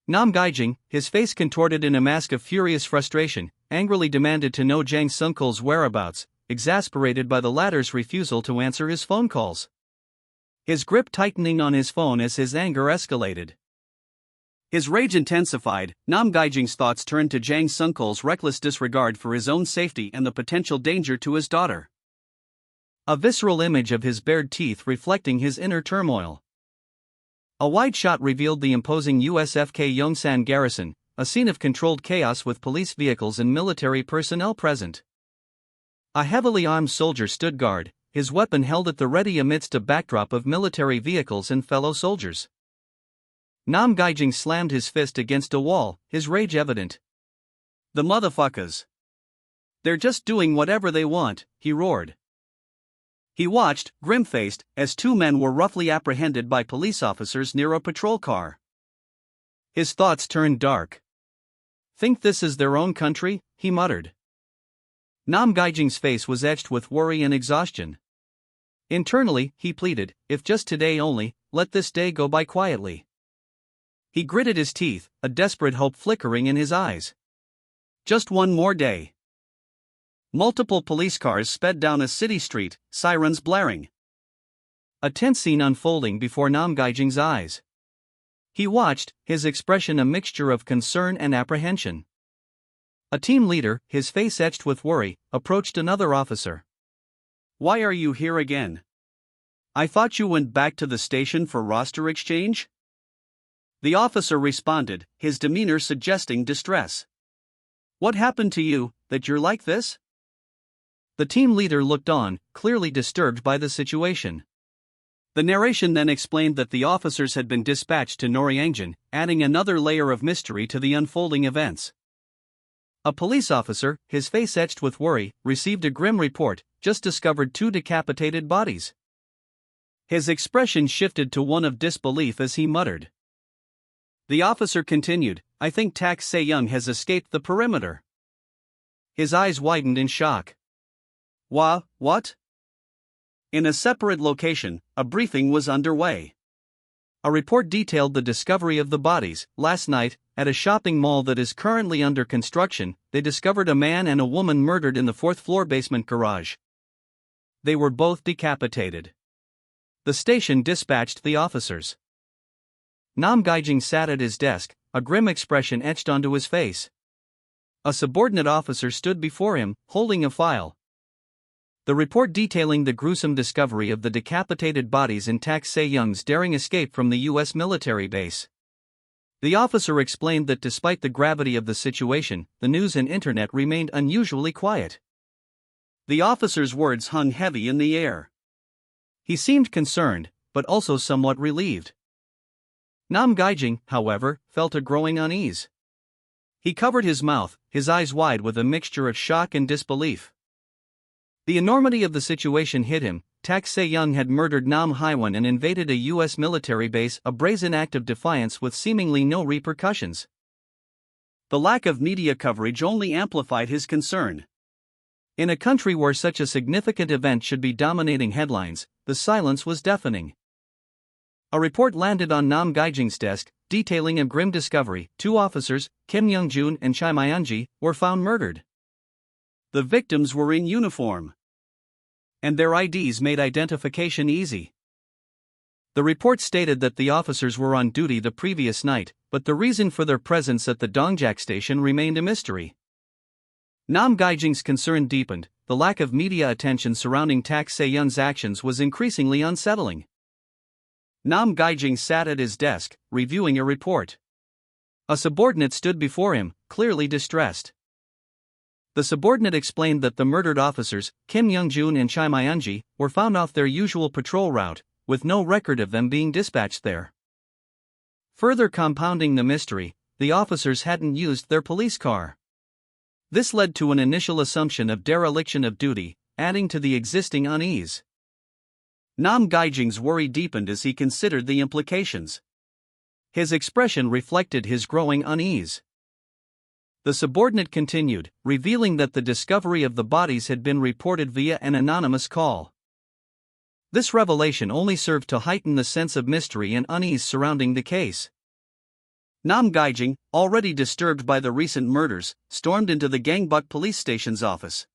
Nam Gaijing, his face contorted in a mask of furious frustration, angrily demanded to know Jang Sung-kol's whereabouts, exasperated by the latter's refusal to answer his phone calls. His grip tightening on his phone as his anger escalated. His rage intensified. Nam Gaijing's thoughts turned to Jang Sung-kol's reckless disregard for his own safety and the potential danger to his daughter. A visceral image of his bared teeth reflecting his inner turmoil. A wide shot revealed the imposing USFK Yongsan garrison, a scene of controlled chaos with police vehicles and military personnel present. A heavily armed soldier stood guard, his weapon held at the ready amidst a backdrop of military vehicles and fellow soldiers. Nam Gaijing slammed his fist against a wall, his rage evident. "The motherfuckers! They're just doing whatever they want," he roared. He watched, grim-faced, as two men were roughly apprehended by police officers near a patrol car. His thoughts turned dark. "Think this is their own country?" he muttered. Nam Gaijing's face was etched with worry and exhaustion. Internally, he pleaded, if just today only, let this day go by quietly. He gritted his teeth, a desperate hope flickering in his eyes. Just one more day. Multiple police cars sped down a city street, sirens blaring. A tense scene unfolding before Nam Gaijing's eyes. He watched, his expression a mixture of concern and apprehension. A team leader, his face etched with worry, approached another officer. Why are you here again? I thought you went back to the station for roster exchange? The officer responded, his demeanor suggesting distress. What happened to you, that you're like this? The team leader looked on, clearly disturbed by the situation. The narration then explained that the officers had been dispatched to Noryangjin, adding another layer of mystery to the unfolding events. A police officer, his face etched with worry, received a grim report, just discovered 2 decapitated bodies. His expression shifted to one of disbelief as he muttered. The officer continued, I think Tak Se-young has escaped the perimeter. His eyes widened in shock. What? In a separate location, a briefing was underway. A report detailed the discovery of the bodies. Last night, at a shopping mall that is currently under construction, they discovered a man and a woman murdered in the 4th-floor basement garage. They were both decapitated. The station dispatched the officers. Nam Gaijing sat at his desk, a grim expression etched onto his face. A subordinate officer stood before him, holding a file. The report detailing the gruesome discovery of the decapitated bodies in Tak Se-young's daring escape from the U.S. military base. The officer explained that despite the gravity of the situation, the news and internet remained unusually quiet. The officer's words hung heavy in the air. He seemed concerned, but also somewhat relieved. Nam Gaijing, however, felt a growing unease. He covered his mouth, his eyes wide with a mixture of shock and disbelief. The enormity of the situation hit him. Tak Se-young had murdered Nam Haiwan and invaded a U.S. military base, a brazen act of defiance with seemingly no repercussions. The lack of media coverage only amplified his concern. In a country where such a significant event should be dominating headlines, the silence was deafening. A report landed on Nam Gaijing's desk, detailing a grim discovery. 2 officers, Kim Young-jun and Chai Myeonji, were found murdered. The victims were in uniform, and their IDs made identification easy. The report stated that the officers were on duty the previous night, but the reason for their presence at the Dongjak station remained a mystery. Nam Gaijing's concern deepened. The lack of media attention surrounding Tak Se-young's actions was increasingly unsettling. Nam Gaijing sat at his desk, reviewing a report. A subordinate stood before him, clearly distressed. The subordinate explained that the murdered officers, Kim Young-jun and Chai Myeonji, were found off their usual patrol route, with no record of them being dispatched there. Further compounding the mystery, the officers hadn't used their police car. This led to an initial assumption of dereliction of duty, adding to the existing unease. Nam Gaijing's worry deepened as he considered the implications. His expression reflected his growing unease. The subordinate continued, revealing that the discovery of the bodies had been reported via an anonymous call. This revelation only served to heighten the sense of mystery and unease surrounding the case. Nam Gaijing, already disturbed by the recent murders, stormed into the Gangbuk police station's office.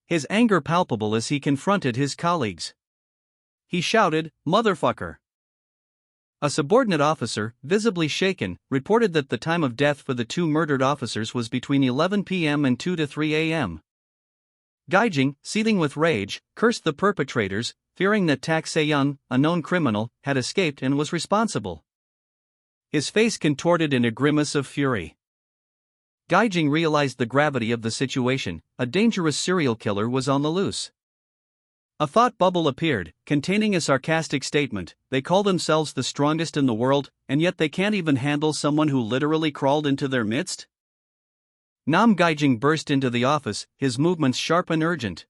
His anger palpable as he confronted his colleagues. He shouted, "Motherfucker!" A subordinate officer, visibly shaken, reported that the time of death for the 2 murdered officers was between 11 p.m. and 2 to 3 a.m. Gaijing, seething with rage, cursed the perpetrators, fearing that Tak Se-young, a known criminal, had escaped and was responsible. His face contorted in a grimace of fury. Gaijing realized the gravity of the situation. A dangerous serial killer was on the loose. A thought bubble appeared, containing a sarcastic statement. They call themselves the strongest in the world, and yet they can't even handle someone who literally crawled into their midst? Nam Gaijing burst into the office, his movements sharp and urgent.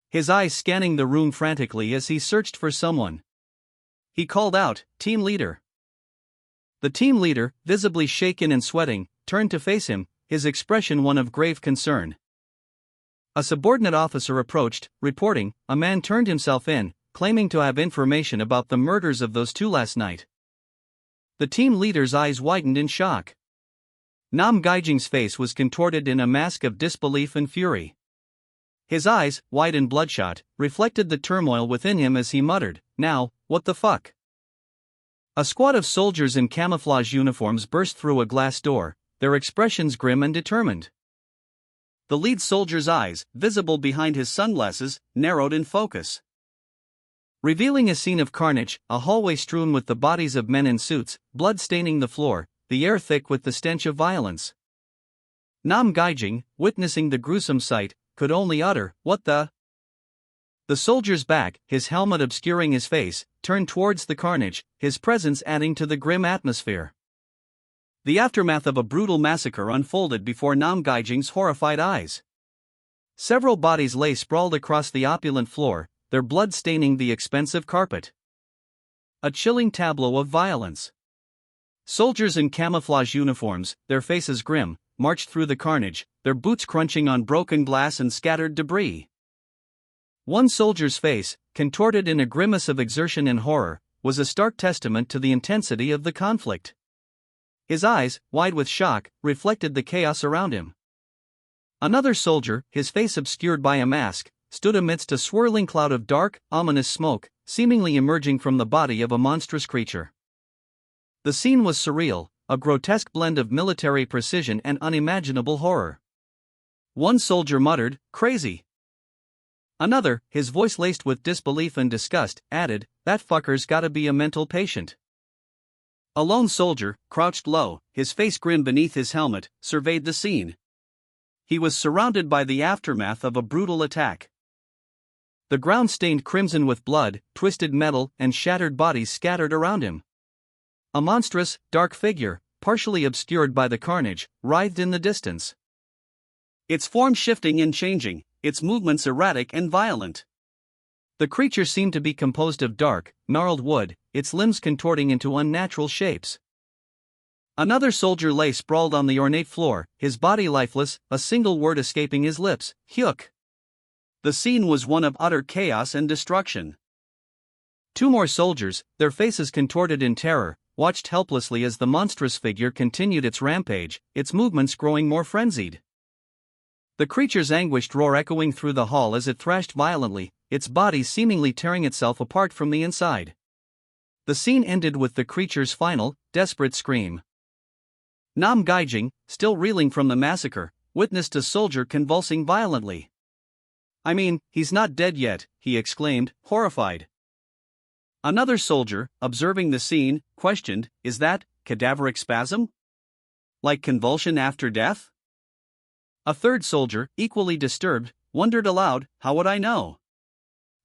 His eyes scanning the room frantically as he searched for someone. He called out, "Team leader." The team leader, visibly shaken and sweating, turned to face him, his expression one of grave concern. A subordinate officer approached, reporting, a man turned himself in, claiming to have information about the murders of those two last night. The team leader's eyes widened in shock. Nam Gaijing's face was contorted in a mask of disbelief and fury. His eyes, wide and bloodshot, reflected the turmoil within him as he muttered, "Now, what the fuck?" A squad of soldiers in camouflage uniforms burst through a glass door, their expressions grim and determined. The lead soldier's eyes, visible behind his sunglasses, narrowed in focus, revealing a scene of carnage, a hallway strewn with the bodies of men in suits, blood staining the floor, the air thick with the stench of violence. Nam Gaijing, witnessing the gruesome sight, could only utter, "What the?" The soldier's back, his helmet obscuring his face, turned towards the carnage, his presence adding to the grim atmosphere. The aftermath of a brutal massacre unfolded before Nam Gaijing's horrified eyes. Several bodies lay sprawled across the opulent floor, their blood staining the expensive carpet. A chilling tableau of violence. Soldiers in camouflage uniforms, their faces grim, marched through the carnage, their boots crunching on broken glass and scattered debris. One soldier's face, contorted in a grimace of exertion and horror, was a stark testament to the intensity of the conflict. His eyes, wide with shock, reflected the chaos around him. Another soldier, his face obscured by a mask, stood amidst a swirling cloud of dark, ominous smoke, seemingly emerging from the body of a monstrous creature. The scene was surreal, a grotesque blend of military precision and unimaginable horror. One soldier muttered, "Crazy." Another, his voice laced with disbelief and disgust, added, "That fucker's gotta be a mental patient." A lone soldier, crouched low, his face grim beneath his helmet, surveyed the scene. He was surrounded by the aftermath of a brutal attack. The ground stained crimson with blood, twisted metal, and shattered bodies scattered around him. A monstrous, dark figure, partially obscured by the carnage, writhed in the distance. Its form shifting and changing, its movements erratic and violent. The creature seemed to be composed of dark, gnarled wood, its limbs contorting into unnatural shapes. Another soldier lay sprawled on the ornate floor, his body lifeless, a single word escaping his lips, "Hyuk." The scene was one of utter chaos and destruction. Two more soldiers, their faces contorted in terror, watched helplessly as the monstrous figure continued its rampage, its movements growing more frenzied. The creature's anguished roar echoing through the hall as it thrashed violently, its body seemingly tearing itself apart from the inside. The scene ended with the creature's final, desperate scream. Nam Gaijing, still reeling from the massacre, witnessed a soldier convulsing violently. "I mean, he's not dead yet," he exclaimed, horrified. Another soldier, observing the scene, questioned, "Is that cadaveric spasm? Like convulsion after death?" A third soldier, equally disturbed, wondered aloud, "How would I know?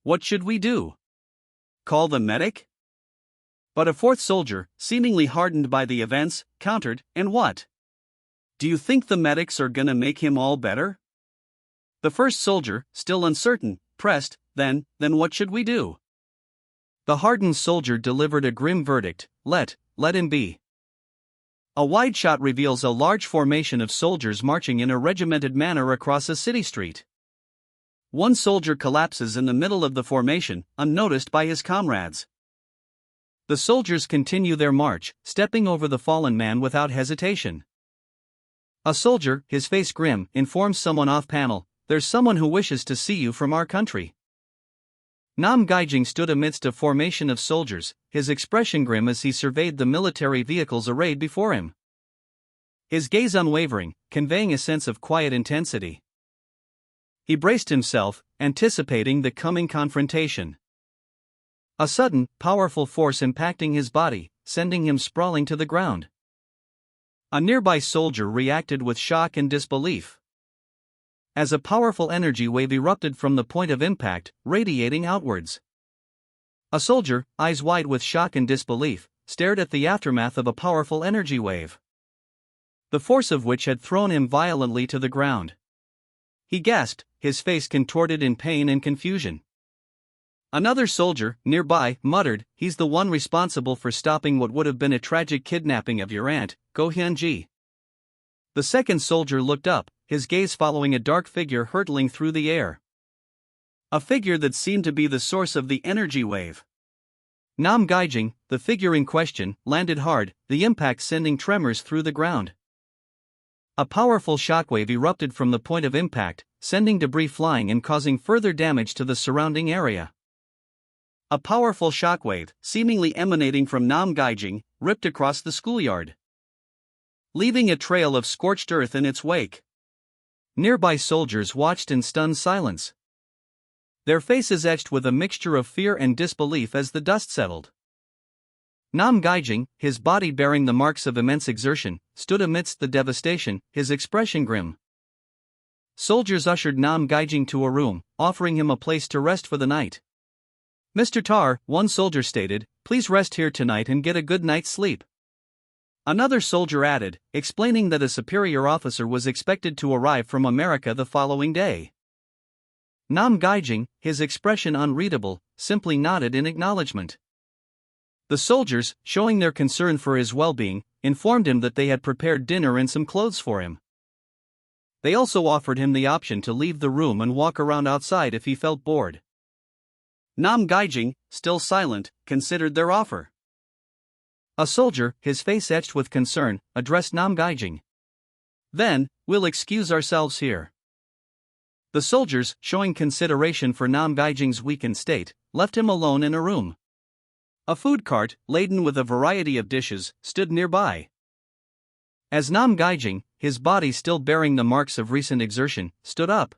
What should we do? Call the medic?" But a fourth soldier, seemingly hardened by the events, countered, "And what? Do you think the medics are gonna make him all better?" The first soldier, still uncertain, pressed, Then what should we do?" The hardened soldier delivered a grim verdict, let him be." A wide shot reveals a large formation of soldiers marching in a regimented manner across a city street. One soldier collapses in the middle of the formation, unnoticed by his comrades. The soldiers continue their march, stepping over the fallen man without hesitation. A soldier, his face grim, informs someone off-panel, "There's someone who wishes to see you from our country." Nam Gaijing stood amidst a formation of soldiers, his expression grim as he surveyed the military vehicles arrayed before him. His gaze unwavering, conveying a sense of quiet intensity. He braced himself, anticipating the coming confrontation. A sudden, powerful force impacting his body, sending him sprawling to the ground. A nearby soldier reacted with shock and disbelief, as a powerful energy wave erupted from the point of impact, radiating outwards. A soldier, eyes wide with shock and disbelief, stared at the aftermath of a powerful energy wave, the force of which had thrown him violently to the ground. He gasped, his face contorted in pain and confusion. Another soldier, nearby, muttered, "He's the one responsible for stopping what would have been a tragic kidnapping of your aunt, Go Hyun-ji." The second soldier looked up, his gaze following a dark figure hurtling through the air. A figure that seemed to be the source of the energy wave. Nam Gaijing, the figure in question, landed hard, the impact sending tremors through the ground. A powerful shockwave erupted from the point of impact, sending debris flying and causing further damage to the surrounding area. A powerful shockwave, seemingly emanating from Nam Gaijing, ripped across the schoolyard, leaving a trail of scorched earth in its wake. Nearby soldiers watched in stunned silence, their faces etched with a mixture of fear and disbelief as the dust settled. Nam Gaijing, his body bearing the marks of immense exertion, stood amidst the devastation, his expression grim. Soldiers ushered Nam Gaijing to a room, offering him a place to rest for the night. "Mr. Tar," one soldier stated, "please rest here tonight and get a good night's sleep." Another soldier added, explaining that a superior officer was expected to arrive from America the following day. Nam Gaijing, his expression unreadable, simply nodded in acknowledgement. The soldiers, showing their concern for his well-being, informed him that they had prepared dinner and some clothes for him. They also offered him the option to leave the room and walk around outside if he felt bored. Nam Gaijing, still silent, considered their offer. A soldier, his face etched with concern, addressed Nam Gaijing. "Then, we'll excuse ourselves here." The soldiers, showing consideration for Nam Gaijing's weakened state, left him alone in a room. A food cart, laden with a variety of dishes, stood nearby. As Nam Gaijing, his body still bearing the marks of recent exertion, stood up,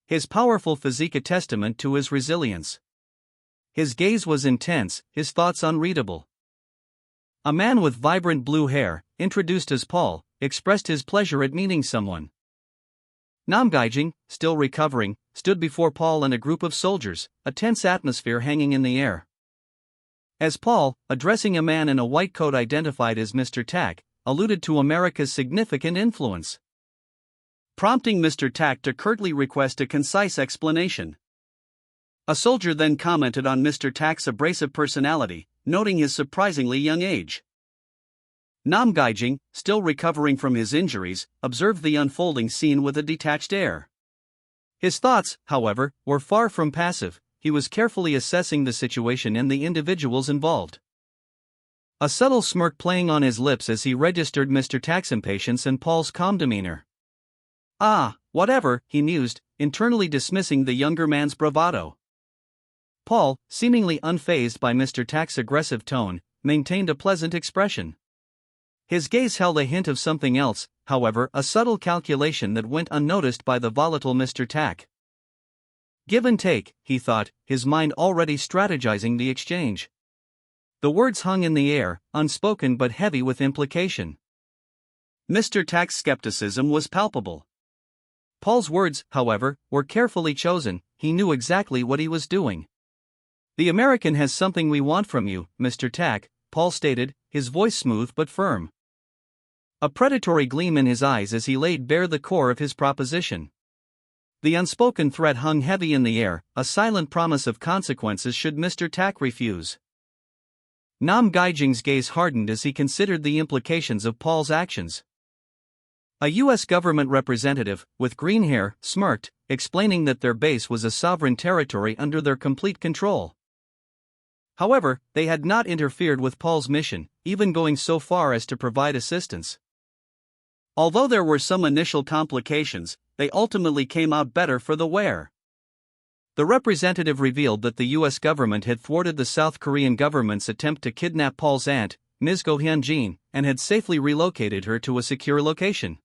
his powerful physique a testament to his resilience. His gaze was intense, his thoughts unreadable. A man with vibrant blue hair, introduced as Paul, expressed his pleasure at meeting someone. Nam Gaijing, still recovering, stood before Paul and a group of soldiers, a tense atmosphere hanging in the air. As Paul, addressing a man in a white coat identified as Mr. Tak, alluded to America's significant influence, prompting Mr. Tak to curtly request a concise explanation. A soldier then commented on Mr. Tak's abrasive personality, noting his surprisingly young age. Nam Gaijing, still recovering from his injuries, observed the unfolding scene with a detached air. His thoughts, however, were far from passive. He was carefully assessing the situation and the individuals involved, a subtle smirk playing on his lips as he registered Mr. Tak's impatience and Paul's calm demeanor. "Ah, whatever," he mused, internally dismissing the younger man's bravado. Paul, seemingly unfazed by Mr. Tak's aggressive tone, maintained a pleasant expression. His gaze held a hint of something else, however, a subtle calculation that went unnoticed by the volatile Mr. Tak. Give and take, he thought, his mind already strategizing the exchange. The words hung in the air, unspoken but heavy with implication. Mr. Tak's skepticism was palpable. Paul's words, however, were carefully chosen. He knew exactly what he was doing. "The American has something we want from you, Mr. Tak," Paul stated, his voice smooth but firm, a predatory gleam in his eyes as he laid bare the core of his proposition. The unspoken threat hung heavy in the air, a silent promise of consequences should Mr. Tak refuse. Nam Gaijing's gaze hardened as he considered the implications of Paul's actions. A U.S. government representative, with green hair, smirked, explaining that their base was a sovereign territory under their complete control. However, they had not interfered with Paul's mission, even going so far as to provide assistance. Although there were some initial complications, they ultimately came out better for the wear. The representative revealed that the U.S. government had thwarted the South Korean government's attempt to kidnap Paul's aunt, Ms. Go Hyun-jin, and had safely relocated her to a secure location.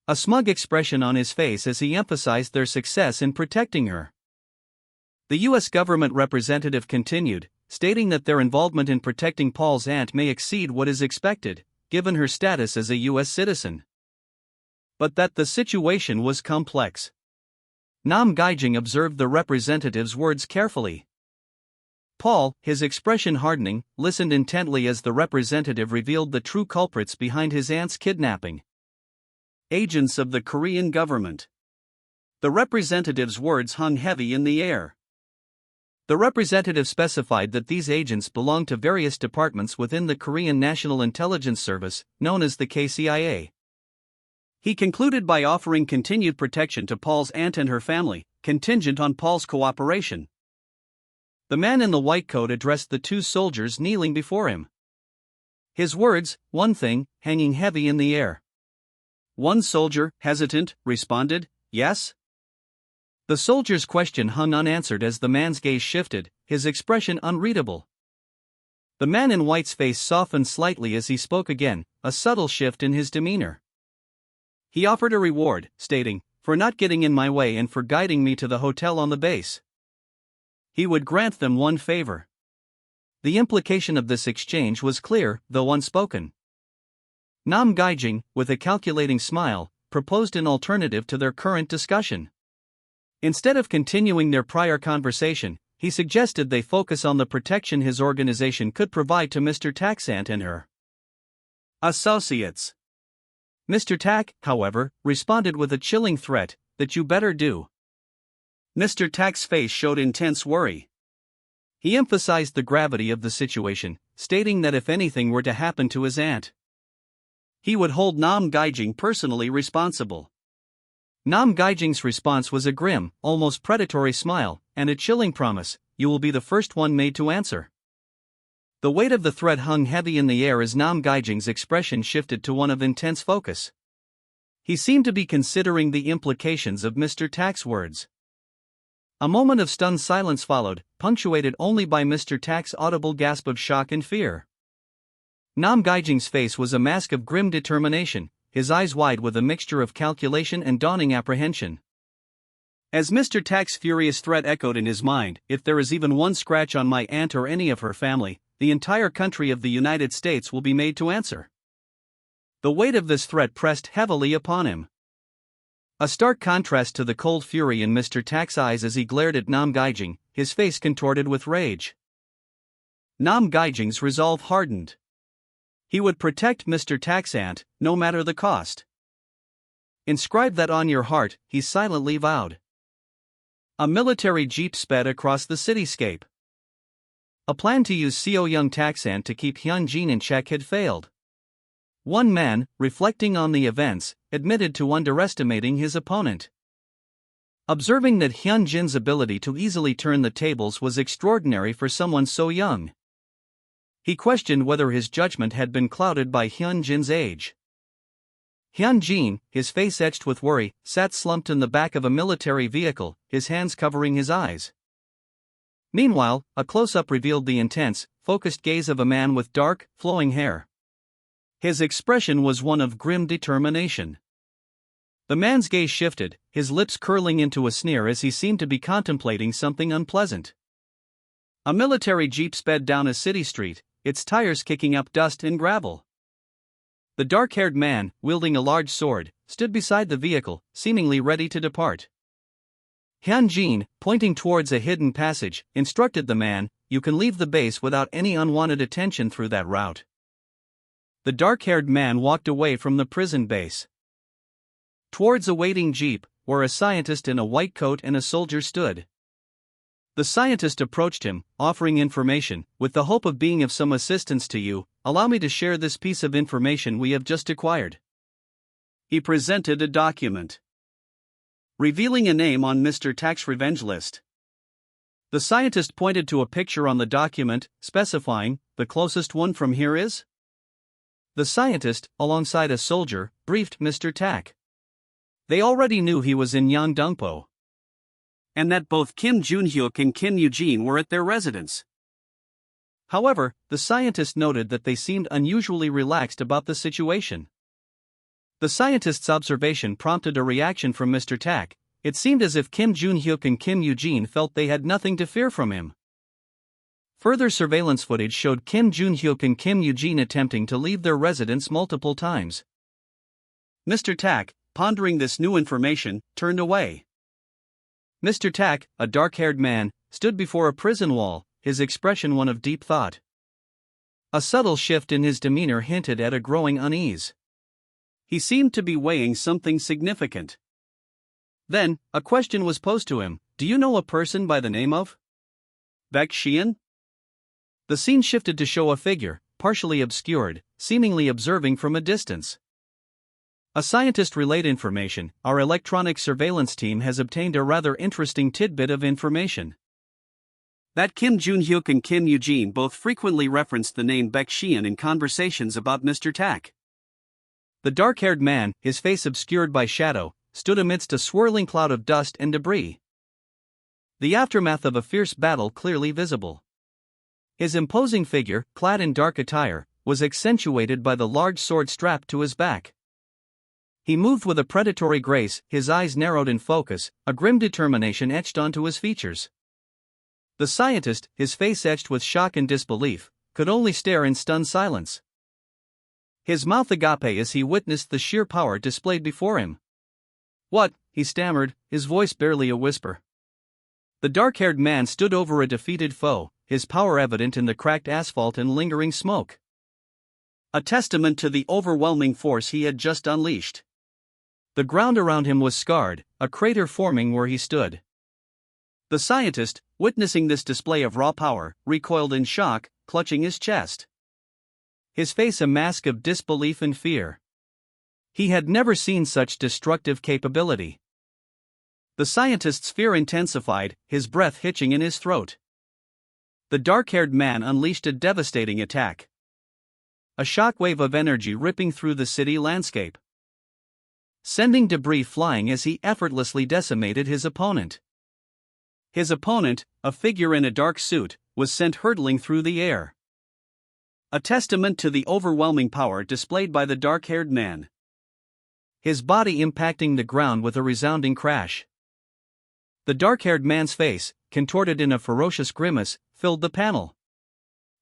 A smug expression on his face as he emphasized their success in protecting her. The U.S. government representative continued, stating that their involvement in protecting Paul's aunt may exceed what is expected, given her status as a U.S. citizen, but that the situation was complex. Nam Gaijing observed the representative's words carefully. Paul, his expression hardening, listened intently as the representative revealed the true culprits behind his aunt's kidnapping. Agents of the Korean government. The representative's words hung heavy in the air. The representative specified that these agents belonged to various departments within the Korean National Intelligence Service, known as the KCIA. He concluded by offering continued protection to Paul's aunt and her family, contingent on Paul's cooperation. The man in the white coat addressed the two soldiers kneeling before him. His words, one thing, hanging heavy in the air. One soldier, hesitant, responded, "Yes?" The soldier's question hung unanswered as the man's gaze shifted, his expression unreadable. The man in white's face softened slightly as he spoke again, a subtle shift in his demeanor. He offered a reward, stating, "For not getting in my way and for guiding me to the hotel on the base." He would grant them one favor. The implication of this exchange was clear, though unspoken. Nam Gaijing, with a calculating smile, proposed an alternative to their current discussion. Instead of continuing their prior conversation, he suggested they focus on the protection his organization could provide to Mr. Tak's aunt and her associates. Mr. Tak, however, responded with a chilling threat, "That you better do." Mr. Tak's face showed intense worry. He emphasized the gravity of the situation, stating that if anything were to happen to his aunt, he would hold Nam Gaijing personally responsible. Nam Gaijing's response was a grim, almost predatory smile, and a chilling promise, "You will be the first one made to answer." The weight of the threat hung heavy in the air as Nam Gaijing's expression shifted to one of intense focus. He seemed to be considering the implications of Mr. Tak's words. A moment of stunned silence followed, punctuated only by Mr. Tak's audible gasp of shock and fear. Nam Gaijing's face was a mask of grim determination, his eyes wide with a mixture of calculation and dawning apprehension. As Mr. Tak's furious threat echoed in his mind, "If there is even one scratch on my aunt or any of her family, the entire country of the United States will be made to answer." The weight of this threat pressed heavily upon him. A stark contrast to the cold fury in Mr. Tak's eyes as he glared at Nam Gaijing, his face contorted with rage. Nam Gaijing's resolve hardened. He would protect Mr. Tak's aunt, no matter the cost. "Inscribe that on your heart," he silently vowed. A military jeep sped across the cityscape. A plan to use Seo Young Tak's aunt to keep Hyunjin in check had failed. One man, reflecting on the events, admitted to underestimating his opponent. Observing that Hyunjin's ability to easily turn the tables was extraordinary for someone so young, he questioned whether his judgment had been clouded by Hyunjin's age. Hyunjin, his face etched with worry, sat slumped in the back of a military vehicle, his hands covering his eyes. Meanwhile, a close-up revealed the intense, focused gaze of a man with dark, flowing hair. His expression was one of grim determination. The man's gaze shifted, his lips curling into a sneer as he seemed to be contemplating something unpleasant. A military jeep sped down a city street, its tires kicking up dust and gravel. The dark-haired man, wielding a large sword, stood beside the vehicle, seemingly ready to depart. Hyunjin, pointing towards a hidden passage, instructed the man, "You can leave the base without any unwanted attention through that route." The dark-haired man walked away from the prison base towards a waiting jeep, where a scientist in a white coat and a soldier stood. The scientist approached him, offering information, "With the hope of being of some assistance to you, allow me to share this piece of information we have just acquired." He presented a document revealing a name on Mr. Tak's revenge list. The scientist pointed to a picture on the document, specifying, "The closest one from here is?" The scientist, alongside a soldier, briefed Mr. Tak. They already knew he was in Yeongdongpo, and that both Kim Junhyuk and Kim Eugene were at their residence. However, the scientist noted that they seemed unusually relaxed about the situation. The scientist's observation prompted a reaction from Mr. Tak. It seemed as if Kim Junhyuk and Kim Eugene felt they had nothing to fear from him. Further surveillance footage showed Kim Junhyuk and Kim Eugene attempting to leave their residence multiple times. Mr. Tak, pondering this new information, turned away. Mr. Tak, a dark-haired man, stood before a prison wall, his expression one of deep thought. A subtle shift in his demeanor hinted at a growing unease. He seemed to be weighing something significant. Then, a question was posed to him, "Do you know a person by the name of Baek Xian?" The scene shifted to show a figure, partially obscured, seemingly observing from a distance. A scientist relayed information. Our electronic surveillance team has obtained a rather interesting tidbit of information. That Kim Jun-hyuk and Kim Eugene both frequently referenced the name Baek Sheehan in conversations about Mr. Tak. The dark-haired man, his face obscured by shadow, stood amidst a swirling cloud of dust and debris. The aftermath of a fierce battle clearly visible. His imposing figure, clad in dark attire, was accentuated by the large sword strapped to his back. He moved with a predatory grace, his eyes narrowed in focus, a grim determination etched onto his features. The scientist, his face etched with shock and disbelief, could only stare in stunned silence. His mouth agape as he witnessed the sheer power displayed before him. "What?" he stammered, his voice barely a whisper. The dark-haired man stood over a defeated foe, his power evident in the cracked asphalt and lingering smoke. A testament to the overwhelming force he had just unleashed. The ground around him was scarred, a crater forming where he stood. The scientist, witnessing this display of raw power, recoiled in shock, clutching his chest. His face a mask of disbelief and fear. He had never seen such destructive capability. The scientist's fear intensified, his breath hitching in his throat. The dark-haired man unleashed a devastating attack. A shockwave of energy ripping through the city landscape, sending debris flying as he effortlessly decimated his opponent. His opponent, a figure in a dark suit, was sent hurtling through the air. A testament to the overwhelming power displayed by the dark-haired man. His body impacting the ground with a resounding crash. The dark-haired man's face, contorted in a ferocious grimace, filled the panel.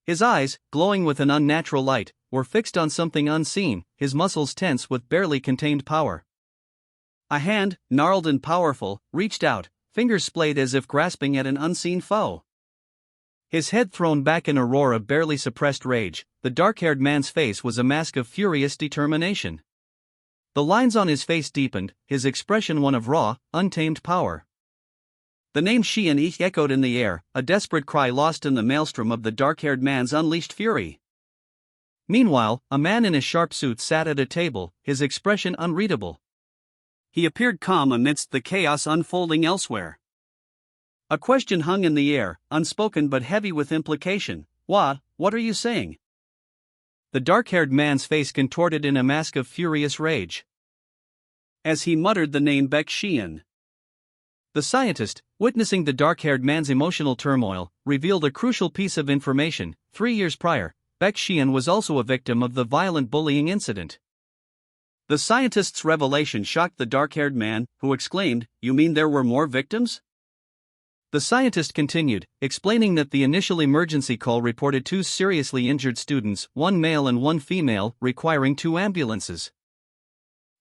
His eyes, glowing with an unnatural light, were fixed on something unseen, his muscles tense with barely contained power. A hand, gnarled and powerful, reached out, fingers splayed as if grasping at an unseen foe. His head thrown back in a roar of barely suppressed rage, the dark-haired man's face was a mask of furious determination. The lines on his face deepened, his expression one of raw, untamed power. The name Sheehan echoed in the air, a desperate cry lost in the maelstrom of the dark-haired man's unleashed fury. Meanwhile, a man in a sharp suit sat at a table, his expression unreadable. He appeared calm amidst the chaos unfolding elsewhere. A question hung in the air, unspoken but heavy with implication. What are you saying?" The dark-haired man's face contorted in a mask of furious rage, as he muttered the name Baek Sheehan. The scientist, witnessing the dark-haired man's emotional turmoil, revealed a crucial piece of information. 3 years prior, Baek Sheehan was also a victim of the violent bullying incident. The scientist's revelation shocked the dark-haired man, who exclaimed, "You mean there were more victims?" The scientist continued, explaining that the initial emergency call reported 2 seriously injured students, 1 male and 1 female, requiring 2 ambulances.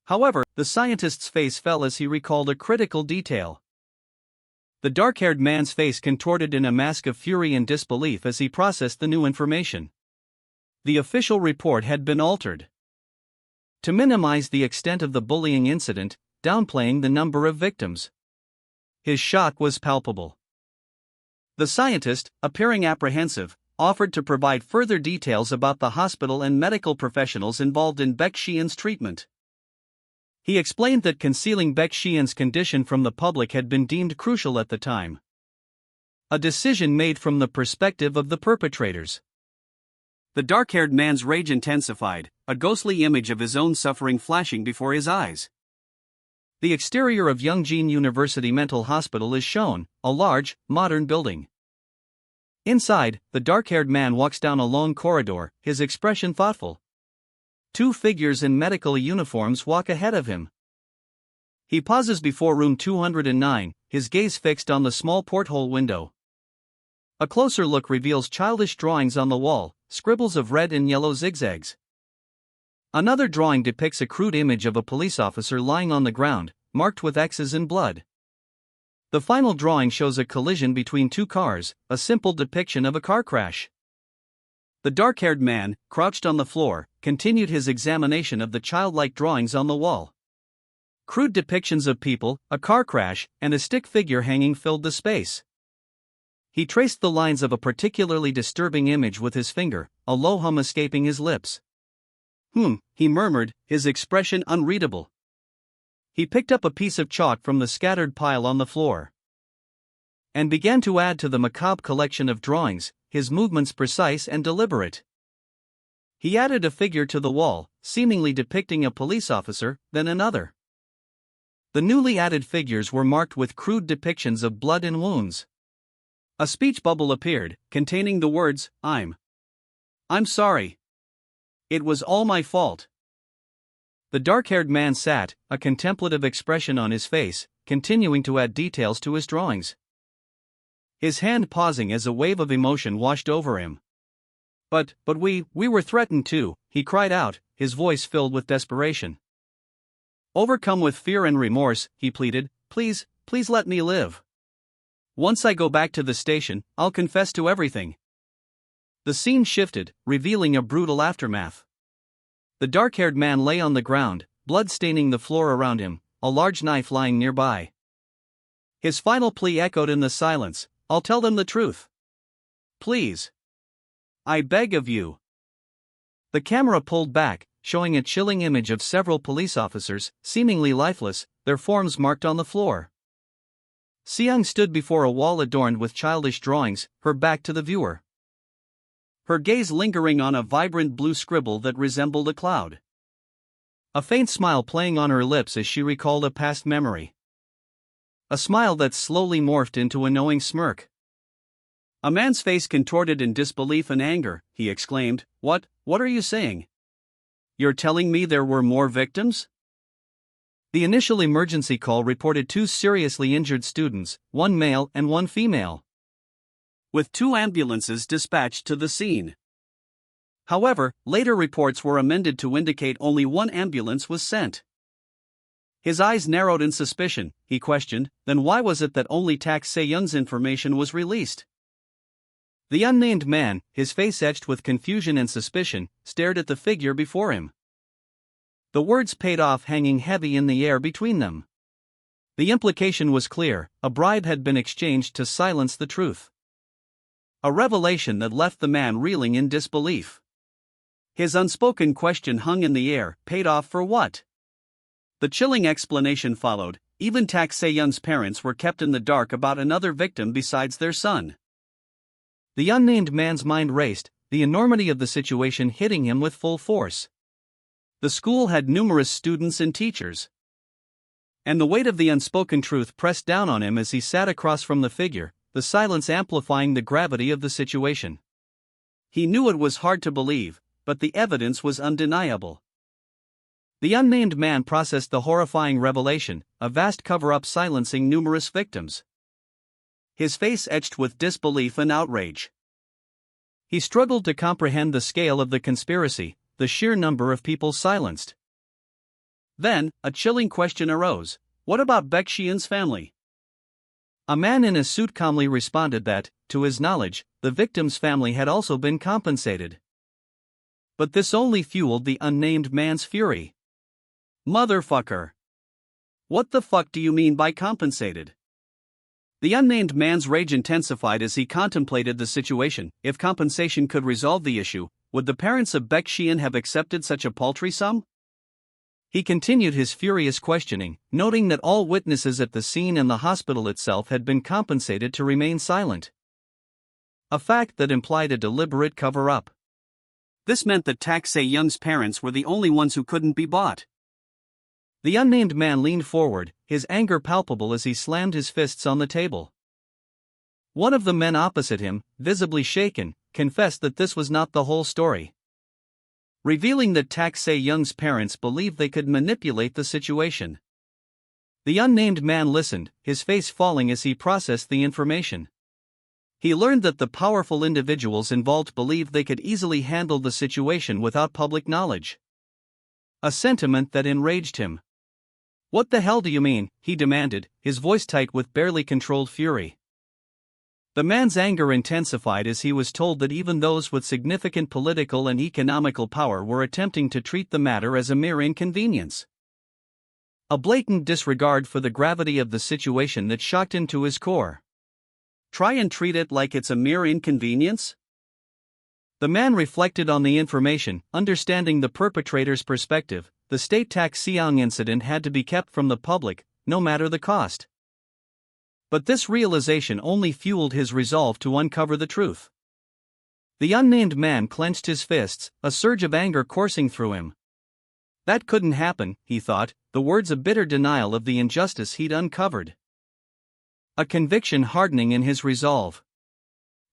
However, the scientist's face fell as he recalled a critical detail. The dark-haired man's face contorted in a mask of fury and disbelief as he processed the new information. The official report had been altered to minimize the extent of the bullying incident, downplaying the number of victims. His shock was palpable. The scientist, appearing apprehensive, offered to provide further details about the hospital and medical professionals involved in Baek Sheehan's treatment. He explained that concealing Baek Sheehan's condition from the public had been deemed crucial at the time. A decision made from the perspective of the perpetrators. The dark-haired man's rage intensified, a ghostly image of his own suffering flashing before his eyes. The exterior of Yongjin University Mental Hospital is shown, a large, modern building. Inside, the dark-haired man walks down a long corridor, his expression thoughtful. 2 figures in medical uniforms walk ahead of him. He pauses before room 209, his gaze fixed on the small porthole window. A closer look reveals childish drawings on the wall, scribbles of red and yellow zigzags. Another drawing depicts a crude image of a police officer lying on the ground, marked with X's and blood. The final drawing shows a collision between 2 cars, a simple depiction of a car crash. The dark-haired man, crouched on the floor, continued his examination of the childlike drawings on the wall. Crude depictions of people, a car crash, and a stick figure hanging filled the space. He traced the lines of a particularly disturbing image with his finger, a low hum escaping his lips. He murmured, his expression unreadable. He picked up a piece of chalk from the scattered pile on the floor and began to add to the macabre collection of drawings, his movements precise and deliberate. He added a figure to the wall, seemingly depicting a police officer, then another. The newly added figures were marked with crude depictions of blood and wounds. A speech bubble appeared, containing the words, I'm sorry. It was all my fault. The dark-haired man sat, a contemplative expression on his face, continuing to add details to his drawings. His hand pausing as a wave of emotion washed over him. But we were threatened too, he cried out, his voice filled with desperation. Overcome with fear and remorse, he pleaded, please let me live. Once I go back to the station, I'll confess to everything. The scene shifted, revealing a brutal aftermath. The dark-haired man lay on the ground, blood staining the floor around him, a large knife lying nearby. His final plea echoed in the silence, I'll tell them the truth. Please. I beg of you. The camera pulled back, showing a chilling image of several police officers, seemingly lifeless, their forms marked on the floor. Seung stood before a wall adorned with childish drawings, her back to the viewer. Her gaze lingering on a vibrant blue scribble that resembled a cloud. A faint smile playing on her lips as she recalled a past memory. A smile that slowly morphed into a knowing smirk. A man's face contorted in disbelief and anger, he exclaimed, What are you saying? You're telling me there were more victims? The initial emergency call reported 2 seriously injured students, 1 male and 1 female, with 2 ambulances dispatched to the scene. However, later reports were amended to indicate only 1 ambulance was sent. His eyes narrowed in suspicion, he questioned, then why was it that only Tak Se-young's information was released? The unnamed man, his face etched with confusion and suspicion, stared at the figure before him. The words paid off hanging heavy in the air between them. The implication was clear, a bribe had been exchanged to silence the truth. A revelation that left the man reeling in disbelief. His unspoken question hung in the air, paid off for what? The chilling explanation followed, even Tak Se-young's parents were kept in the dark about another victim besides their son. The unnamed man's mind raced, the enormity of the situation hitting him with full force. The school had numerous students and teachers. And the weight of the unspoken truth pressed down on him as he sat across from the figure, the silence amplifying the gravity of the situation. He knew it was hard to believe, but the evidence was undeniable. The unnamed man processed the horrifying revelation, a vast cover-up silencing numerous victims. His face etched with disbelief and outrage. He struggled to comprehend the scale of the conspiracy, the sheer number of people silenced. Then, a chilling question arose, what about Baek Shi-eun's family? A man in a suit calmly responded that, to his knowledge, the victim's family had also been compensated. But this only fueled the unnamed man's fury. Motherfucker! What the fuck do you mean by compensated? The unnamed man's rage intensified as he contemplated the situation. If compensation could resolve the issue, would the parents of Baek Shi-eun have accepted such a paltry sum? He continued his furious questioning, noting that all witnesses at the scene and the hospital itself had been compensated to remain silent. A fact that implied a deliberate cover-up. This meant that Tak Se-young's parents were the only ones who couldn't be bought. The unnamed man leaned forward, his anger palpable as he slammed his fists on the table. One of the men opposite him, visibly shaken, confessed that this was not the whole story, revealing that Tak Se-young's parents believed they could manipulate the situation. The unnamed man listened, his face falling as he processed the information. He learned that the powerful individuals involved believed they could easily handle the situation without public knowledge. A sentiment that enraged him. What the hell do you mean? He demanded, his voice tight with barely controlled fury. The man's anger intensified as he was told that even those with significant political and economical power were attempting to treat the matter as a mere inconvenience. A blatant disregard for the gravity of the situation that shocked him to his core. Try and treat it like it's a mere inconvenience? The man reflected on the information, understanding the perpetrator's perspective. The state Tak Seong incident had to be kept from the public, no matter the cost. But this realization only fueled his resolve to uncover the truth. The unnamed man clenched his fists, a surge of anger coursing through him. That couldn't happen, he thought, the words a bitter denial of the injustice he'd uncovered. A conviction hardening in his resolve.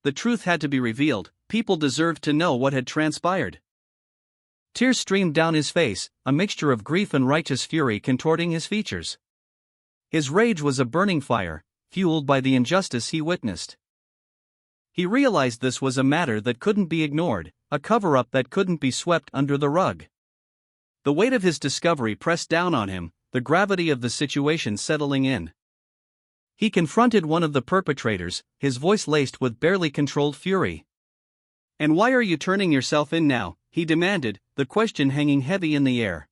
The truth had to be revealed, people deserved to know what had transpired. Tears streamed down his face, a mixture of grief and righteous fury contorting his features. His rage was a burning fire, fueled by the injustice he witnessed. He realized this was a matter that couldn't be ignored, a cover-up that couldn't be swept under the rug. The weight of his discovery pressed down on him, the gravity of the situation settling in. He confronted one of the perpetrators, his voice laced with barely controlled fury. "And why are you turning yourself in now?" he demanded, the question hanging heavy in the air.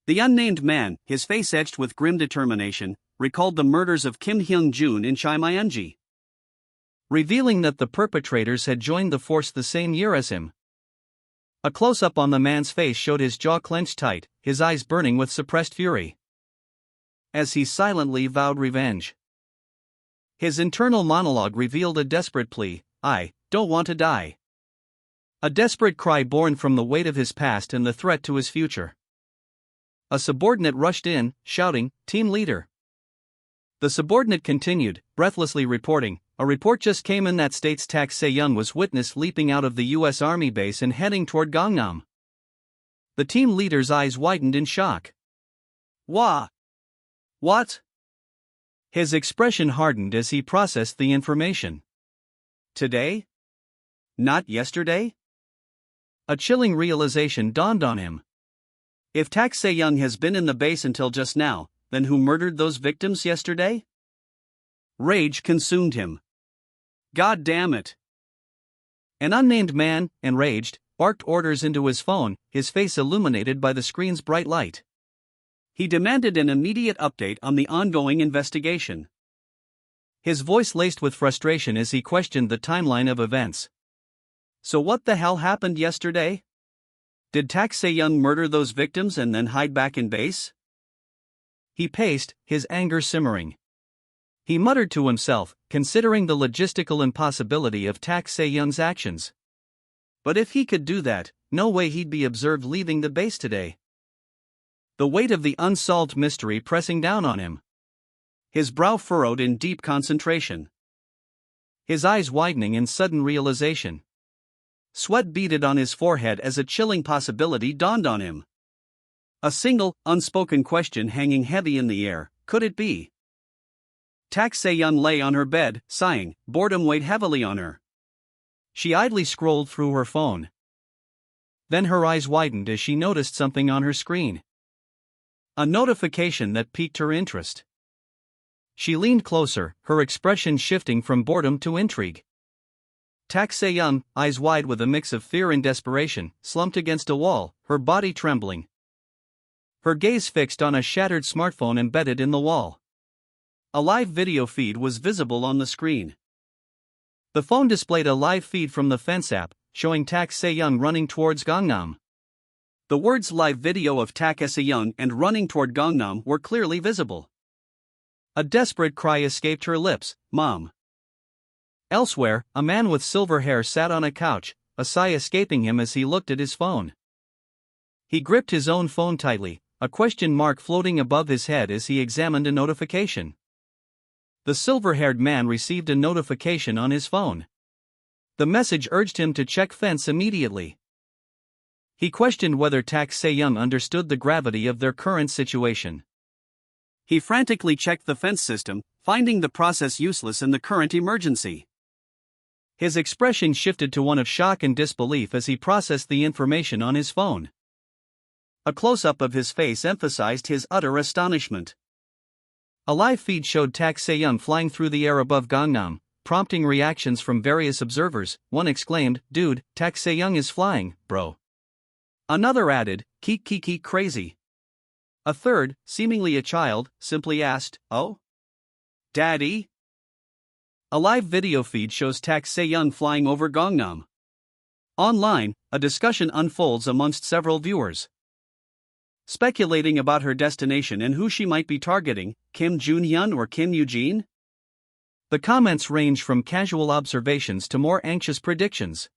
The unnamed man, his face etched with grim determination, recalled the murders of Kim Hyung-jun in Chimyeonji, revealing that the perpetrators had joined the force the same year as him. A close-up on the man's face showed his jaw clenched tight, his eyes burning with suppressed fury, as he silently vowed revenge. His internal monologue revealed a desperate plea, "I don't want to die." A desperate cry born from the weight of his past and the threat to his future. A subordinate rushed in, shouting, "Team leader." The subordinate continued, breathlessly reporting, "A report just came in that states Tak Se-young was witnessed leaping out of the U.S. Army base and heading toward Gangnam." The team leader's eyes widened in shock. What? His expression hardened as he processed the information. Today? Not yesterday? A chilling realization dawned on him. If Tak Se-young has been in the base until just now, then who murdered those victims yesterday? Rage consumed him. God damn it! An unnamed man, enraged, barked orders into his phone, his face illuminated by the screen's bright light. He demanded an immediate update on the ongoing investigation. His voice laced with frustration as he questioned the timeline of events. So what the hell happened yesterday? Did Tak Se-young murder those victims and then hide back in base? He paced, his anger simmering. He muttered to himself, considering the logistical impossibility of Tak Se-young's actions. But if he could do that, no way he'd be observed leaving the base today. The weight of the unsolved mystery pressing down on him. His brow furrowed in deep concentration. His eyes widening in sudden realization. Sweat beaded on his forehead as a chilling possibility dawned on him. A single, unspoken question hanging heavy in the air, could it be? Tak Se-young lay on her bed, sighing, boredom weighed heavily on her. She idly scrolled through her phone. Then her eyes widened as she noticed something on her screen. A notification that piqued her interest. She leaned closer, her expression shifting from boredom to intrigue. Tak Se-young, eyes wide with a mix of fear and desperation, slumped against a wall, her body trembling. Her gaze fixed on a shattered smartphone embedded in the wall. A live video feed was visible on the screen. The phone displayed a live feed from the Fence app, showing Tak Se-young running towards Gangnam. The words "live video of Tak Se-young" and "running toward Gangnam" were clearly visible. A desperate cry escaped her lips, "Mom." Elsewhere, a man with silver hair sat on a couch, a sigh escaping him as he looked at his phone. He gripped his own phone tightly, a question mark floating above his head as he examined a notification. The silver-haired man received a notification on his phone. The message urged him to check Fence immediately. He questioned whether Tak Se-young understood the gravity of their current situation. He frantically checked the Fence system, finding the process useless in the current emergency. His expression shifted to one of shock and disbelief as he processed the information on his phone. A close-up of his face emphasized his utter astonishment. A live feed showed Tak Se-young flying through the air above Gangnam, prompting reactions from various observers. One exclaimed, "Dude, Tak Se-young is flying, bro." Another added, "Keek crazy." A third, seemingly a child, simply asked, "Oh? Daddy?" A live video feed shows Tak Se-young flying over Gangnam. Online, a discussion unfolds amongst several viewers, speculating about her destination and who she might be targeting, Kim Junhyun or Kim Eugene? The comments range from casual observations to more anxious predictions.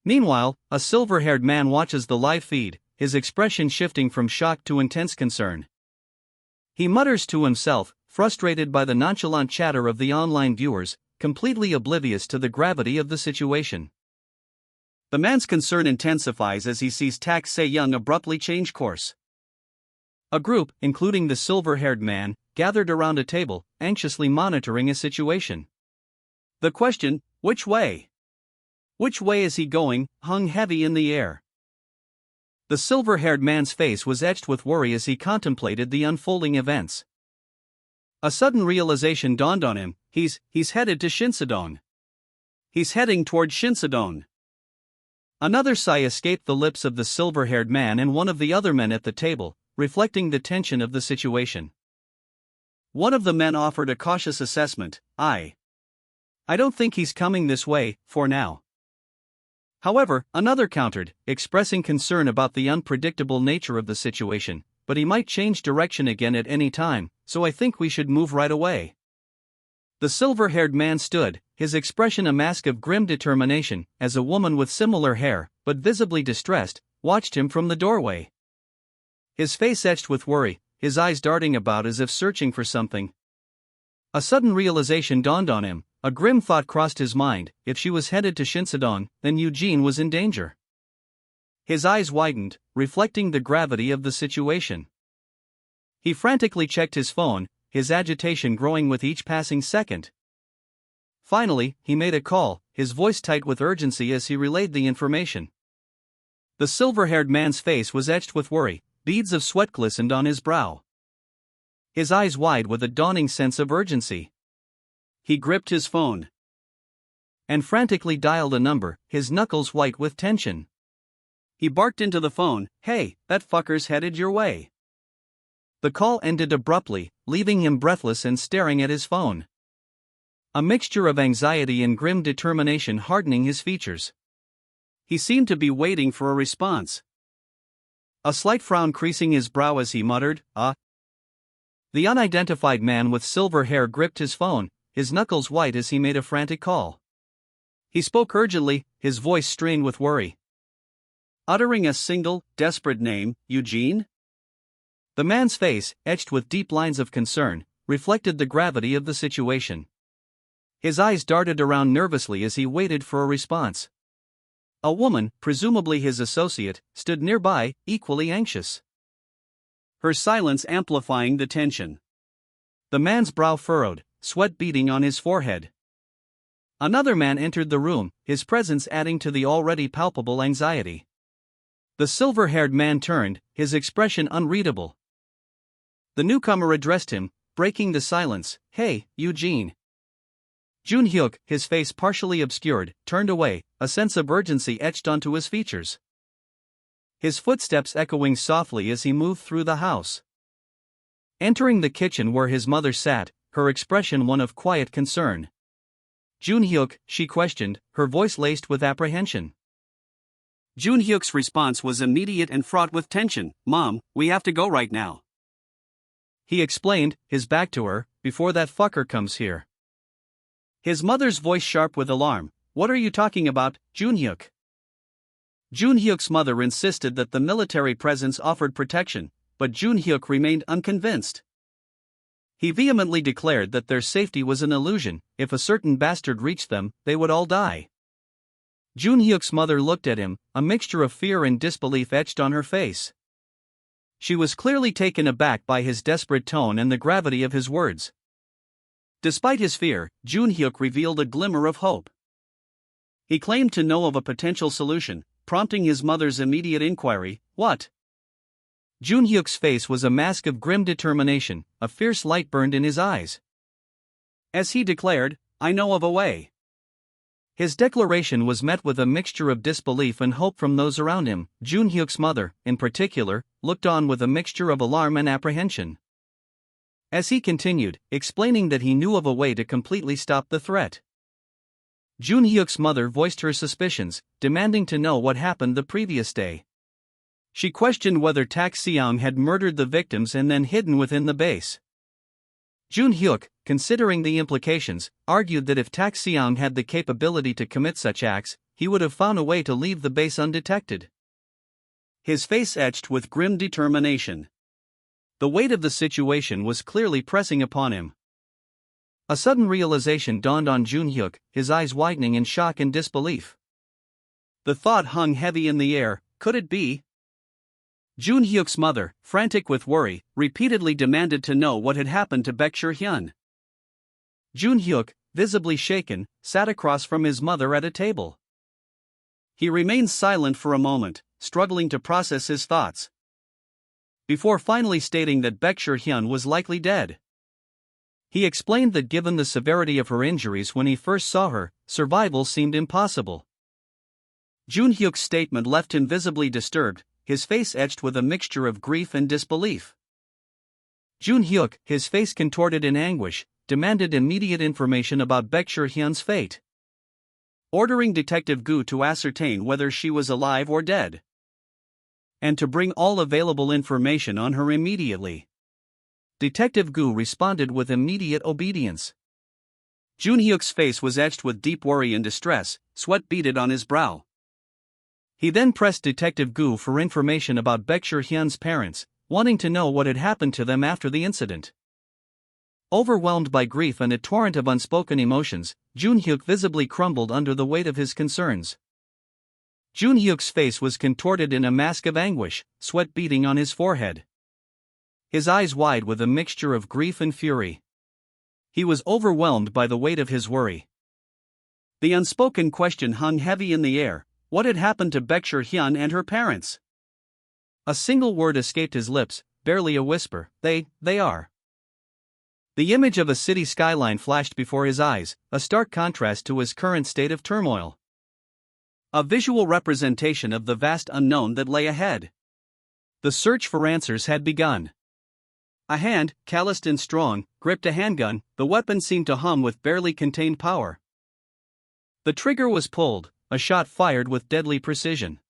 Meanwhile, a silver-haired man watches the live feed, his expression shifting from shock to intense concern. He mutters to himself, frustrated by the nonchalant chatter of the online viewers, completely oblivious to the gravity of the situation. The man's concern intensifies as he sees Tak Se-young abruptly change course. A group, including the silver-haired man, gathered around a table, anxiously monitoring a situation. The question, which way? Which way is he going, hung heavy in the air. The silver-haired man's face was etched with worry as he contemplated the unfolding events. A sudden realization dawned on him, he's headed to Shinsadong. He's heading toward Shinsadong. Another sigh escaped the lips of the silver-haired man and one of the other men at the table, reflecting the tension of the situation. One of the men offered a cautious assessment, I don't think he's coming this way, for now. However, another countered, expressing concern about the unpredictable nature of the situation, but he might change direction again at any time, so I think we should move right away. The silver-haired man stood, his expression a mask of grim determination, as a woman with similar hair, but visibly distressed, watched him from the doorway. His face etched with worry, his eyes darting about as if searching for something. A sudden realization dawned on him, a grim thought crossed his mind, if she was headed to Shinsadong, then Eugene was in danger. His eyes widened, reflecting the gravity of the situation. He frantically checked his phone, his agitation growing with each passing second. Finally, he made a call, his voice tight with urgency as he relayed the information. The silver-haired man's face was etched with worry, beads of sweat glistened on his brow. His eyes wide with a dawning sense of urgency. He gripped his phone and frantically dialed a number, his knuckles white with tension. He barked into the phone, "Hey, that fucker's headed your way." The call ended abruptly, leaving him breathless and staring at his phone. A mixture of anxiety and grim determination hardening his features. He seemed to be waiting for a response. A slight frown creasing his brow as he muttered, The unidentified man with silver hair gripped his phone, his knuckles white as he made a frantic call. He spoke urgently, his voice strained with worry. Uttering a single, desperate name, Eugene? The man's face, etched with deep lines of concern, reflected the gravity of the situation. His eyes darted around nervously as he waited for a response. A woman, presumably his associate, stood nearby, equally anxious. Her silence amplifying the tension. The man's brow furrowed, sweat beading on his forehead. Another man entered the room, his presence adding to the already palpable anxiety. The silver-haired man turned, his expression unreadable. The newcomer addressed him, breaking the silence, "Hey, Eugene." Junhyuk, his face partially obscured, turned away, a sense of urgency etched onto his features. His footsteps echoing softly as he moved through the house. Entering the kitchen where his mother sat, her expression one of quiet concern. "Junhyuk," she questioned, her voice laced with apprehension. Junhyuk's response was immediate and fraught with tension. "Mom, we have to go right now," he explained, his back to her, "before that fucker comes here." His mother's voice sharp with alarm. "What are you talking about, Junhyuk?" Junhyuk's mother insisted that the military presence offered protection, but Junhyuk remained unconvinced. He vehemently declared that their safety was an illusion. If a certain bastard reached them, they would all die. Junhyuk's mother looked at him, a mixture of fear and disbelief etched on her face. She was clearly taken aback by his desperate tone and the gravity of his words. Despite his fear, Junhyuk revealed a glimmer of hope. He claimed to know of a potential solution, prompting his mother's immediate inquiry, "What?" Junhyuk's face was a mask of grim determination, a fierce light burned in his eyes. As he declared, "I know of a way." His declaration was met with a mixture of disbelief and hope from those around him. Junhyuk's mother, in particular, looked on with a mixture of alarm and apprehension. As he continued, explaining that he knew of a way to completely stop the threat. Jun Hyuk's mother voiced her suspicions, demanding to know what happened the previous day. She questioned whether Tak Seong had murdered the victims and then hidden within the base. Jun Hyuk, considering the implications, argued that if Tak Seong had the capability to commit such acts, he would have found a way to leave the base undetected. His face etched with grim determination. The weight of the situation was clearly pressing upon him. A sudden realization dawned on Jun Hyuk, his eyes widening in shock and disbelief. The thought hung heavy in the air: could it be? Jun Hyuk's mother, frantic with worry, repeatedly demanded to know what had happened to Baekshir Hyun. Jun Hyuk, visibly shaken, sat across from his mother at a table. He remained silent for a moment, struggling to process his thoughts, before finally stating that Baekshir Hyun was likely dead. He explained that given the severity of her injuries when he first saw her, survival seemed impossible. Jun Hyuk's statement left him visibly disturbed, his face etched with a mixture of grief and disbelief. Jun Hyuk, his face contorted in anguish, demanded immediate information about Baekshir Hyun's fate, ordering Detective Gu to ascertain whether she was alive or dead, and to bring all available information on her immediately. Detective Gu responded with immediate obedience. Jun Hyuk's face was etched with deep worry and distress, sweat beaded on his brow. He then pressed Detective Gu for information about Baekshir Hyun's parents, wanting to know what had happened to them after the incident. Overwhelmed by grief and a torrent of unspoken emotions, Jun Hyuk visibly crumbled under the weight of his concerns. Jun Hyuk's face was contorted in a mask of anguish, sweat beading on his forehead, his eyes wide with a mixture of grief and fury. He was overwhelmed by the weight of his worry. The unspoken question hung heavy in the air: what had happened to Baekshir Hyun and her parents? A single word escaped his lips, barely a whisper: they are. The image of a city skyline flashed before his eyes, a stark contrast to his current state of turmoil. A visual representation of the vast unknown that lay ahead. The search for answers had begun. A hand, calloused and strong, gripped a handgun. The weapon seemed to hum with barely contained power. The trigger was pulled, a shot fired with deadly precision.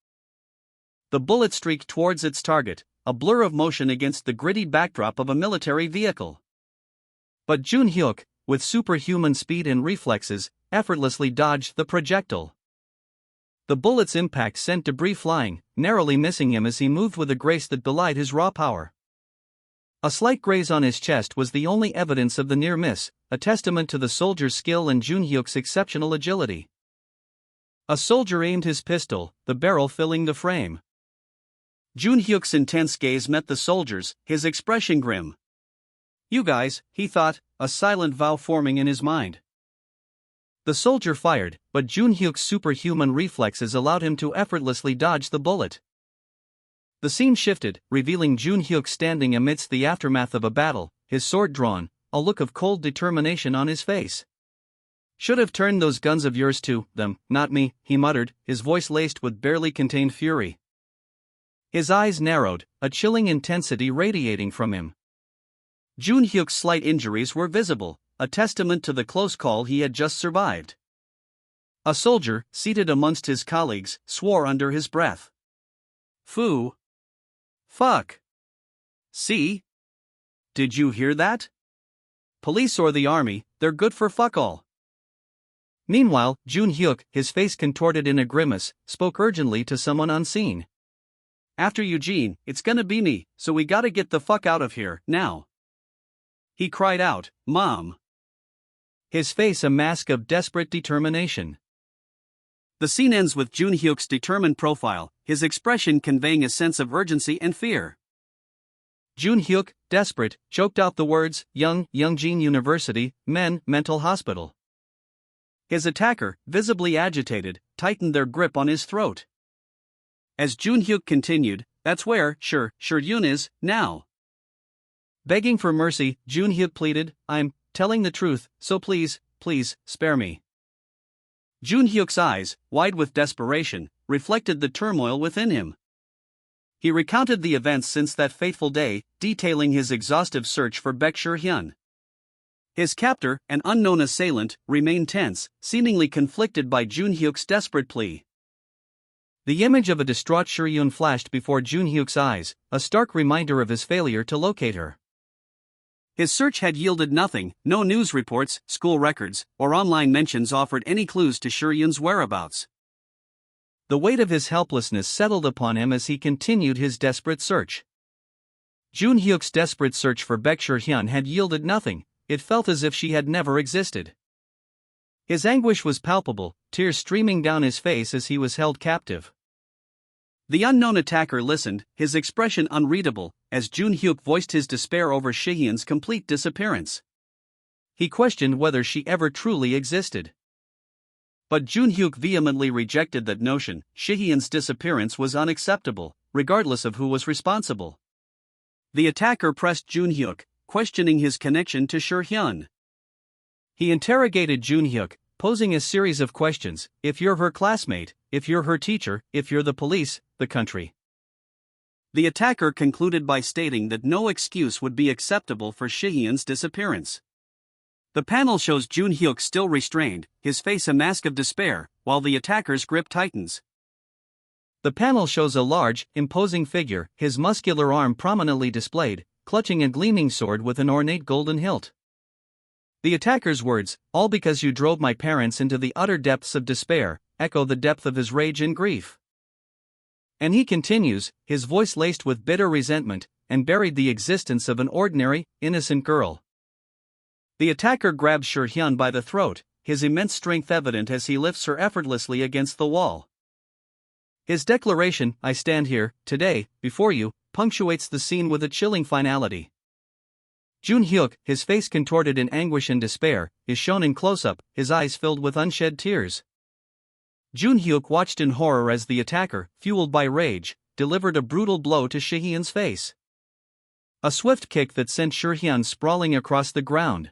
The bullet streaked towards its target, a blur of motion against the gritty backdrop of a military vehicle. But Jun Hyuk, with superhuman speed and reflexes, effortlessly dodged the projectile. The bullet's impact sent debris flying, narrowly missing him as he moved with a grace that belied his raw power. A slight graze on his chest was the only evidence of the near miss, a testament to the soldier's skill and Jun Hyuk's exceptional agility. A soldier aimed his pistol, the barrel filling the frame. Jun Hyuk's intense gaze met the soldier's, his expression grim. "You guys," he thought, a silent vow forming in his mind. The soldier fired, but Jun Hyuk's superhuman reflexes allowed him to effortlessly dodge the bullet. The scene shifted, revealing Jun Hyuk standing amidst the aftermath of a battle, his sword drawn, a look of cold determination on his face. "Should have turned those guns of yours to them, not me," he muttered, his voice laced with barely contained fury. His eyes narrowed, a chilling intensity radiating from him. Jun Hyuk's slight injuries were visible, a testament to the close call he had just survived. A soldier, seated amongst his colleagues, swore under his breath. "Foo. Fuck. See? Did you hear that? Police or the army, they're good for fuck all." Meanwhile, Jun Hyuk, his face contorted in a grimace, spoke urgently to someone unseen. "After Eugene, it's gonna be me, so we gotta get the fuck out of here, now." He cried out, "Mom." His face a mask of desperate determination. The scene ends with Jun Hyuk's determined profile, his expression conveying a sense of urgency and fear. Jun Hyuk, desperate, choked out the words, Youngjin University, mental hospital. His attacker, visibly agitated, tightened their grip on his throat. As Jun Hyuk continued, "That's where, sure Yun is, now." Begging for mercy, Jun Hyuk pleaded, "I'm telling the truth, so please, spare me." Jun Hyuk's eyes, wide with desperation, reflected the turmoil within him. He recounted the events since that fateful day, detailing his exhaustive search for Baekshir Hyun. His captor, an unknown assailant, remained tense, seemingly conflicted by Junhyuk's desperate plea. The image of a distraught Shiryun flashed before Junhyuk's eyes, a stark reminder of his failure to locate her. His search had yielded nothing. No news reports, school records, or online mentions offered any clues to Shiryun's whereabouts. The weight of his helplessness settled upon him as he continued his desperate search. Junhyuk's desperate search for Baek Shiryun had yielded nothing. It felt as if she had never existed. His anguish was palpable, tears streaming down his face as he was held captive. The unknown attacker listened, his expression unreadable, as Junhyuk voiced his despair over Shihyun's complete disappearance. He questioned whether she ever truly existed. But Junhyuk vehemently rejected that notion. Shihyun's disappearance was unacceptable, regardless of who was responsible. The attacker pressed Junhyuk, questioning his connection to Shihyun. He interrogated Junhyuk, posing a series of questions: if you're her classmate, if you're her teacher, if you're the police, the country. The attacker concluded by stating that no excuse would be acceptable for Shihyun's disappearance. The panel shows Junhyuk still restrained, his face a mask of despair, while the attacker's grip tightens. The panel shows a large, imposing figure, his muscular arm prominently displayed, clutching a gleaming sword with an ornate golden hilt. The attacker's words, "all because you drove my parents into the utter depths of despair," echo the depth of his rage and grief. And he continues, his voice laced with bitter resentment, and buried the existence of an ordinary, innocent girl. The attacker grabs Shihyun by the throat, his immense strength evident as he lifts her effortlessly against the wall. His declaration, "I stand here, today, before you," punctuates the scene with a chilling finality. Junhyuk, his face contorted in anguish and despair, is shown in close-up, his eyes filled with unshed tears. Junhyuk watched in horror as the attacker, fueled by rage, delivered a brutal blow to Shihyun's face. A swift kick that sent Shihyun sprawling across the ground.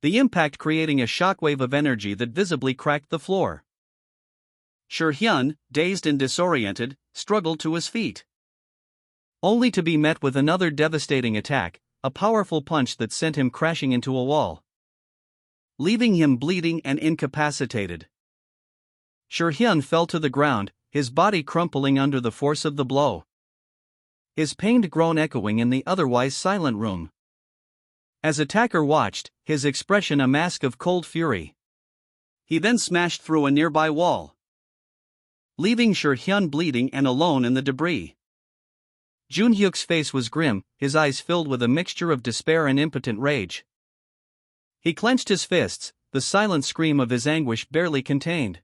The impact creating a shockwave of energy that visibly cracked the floor. Shihyun, dazed and disoriented, struggled to his feet. Only to be met with another devastating attack, a powerful punch that sent him crashing into a wall, leaving him bleeding and incapacitated. Shihyun fell to the ground, his body crumpling under the force of the blow. His pained groan echoing in the otherwise silent room. As attacker watched, his expression a mask of cold fury. He then smashed through a nearby wall, leaving Shihyun bleeding and alone in the debris. Junhyuk's face was grim, his eyes filled with a mixture of despair and impotent rage. He clenched his fists, the silent scream of his anguish barely contained.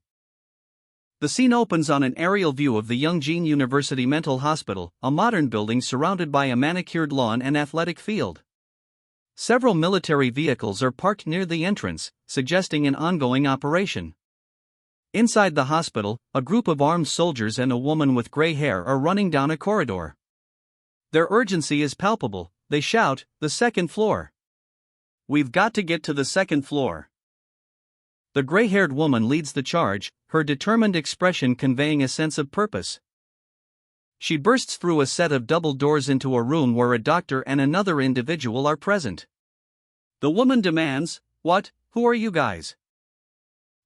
The scene opens on an aerial view of the Yongjin University Mental Hospital, a modern building surrounded by a manicured lawn and athletic field. Several military vehicles are parked near the entrance, suggesting an ongoing operation. Inside the hospital, a group of armed soldiers and a woman with gray hair are running down a corridor. Their urgency is palpable. They shout, "The second floor! We've got to get to the second floor!" The gray-haired woman leads the charge, her determined expression conveying a sense of purpose. She bursts through a set of double doors into a room where a doctor and another individual are present. The woman demands, "What? Who are you guys?"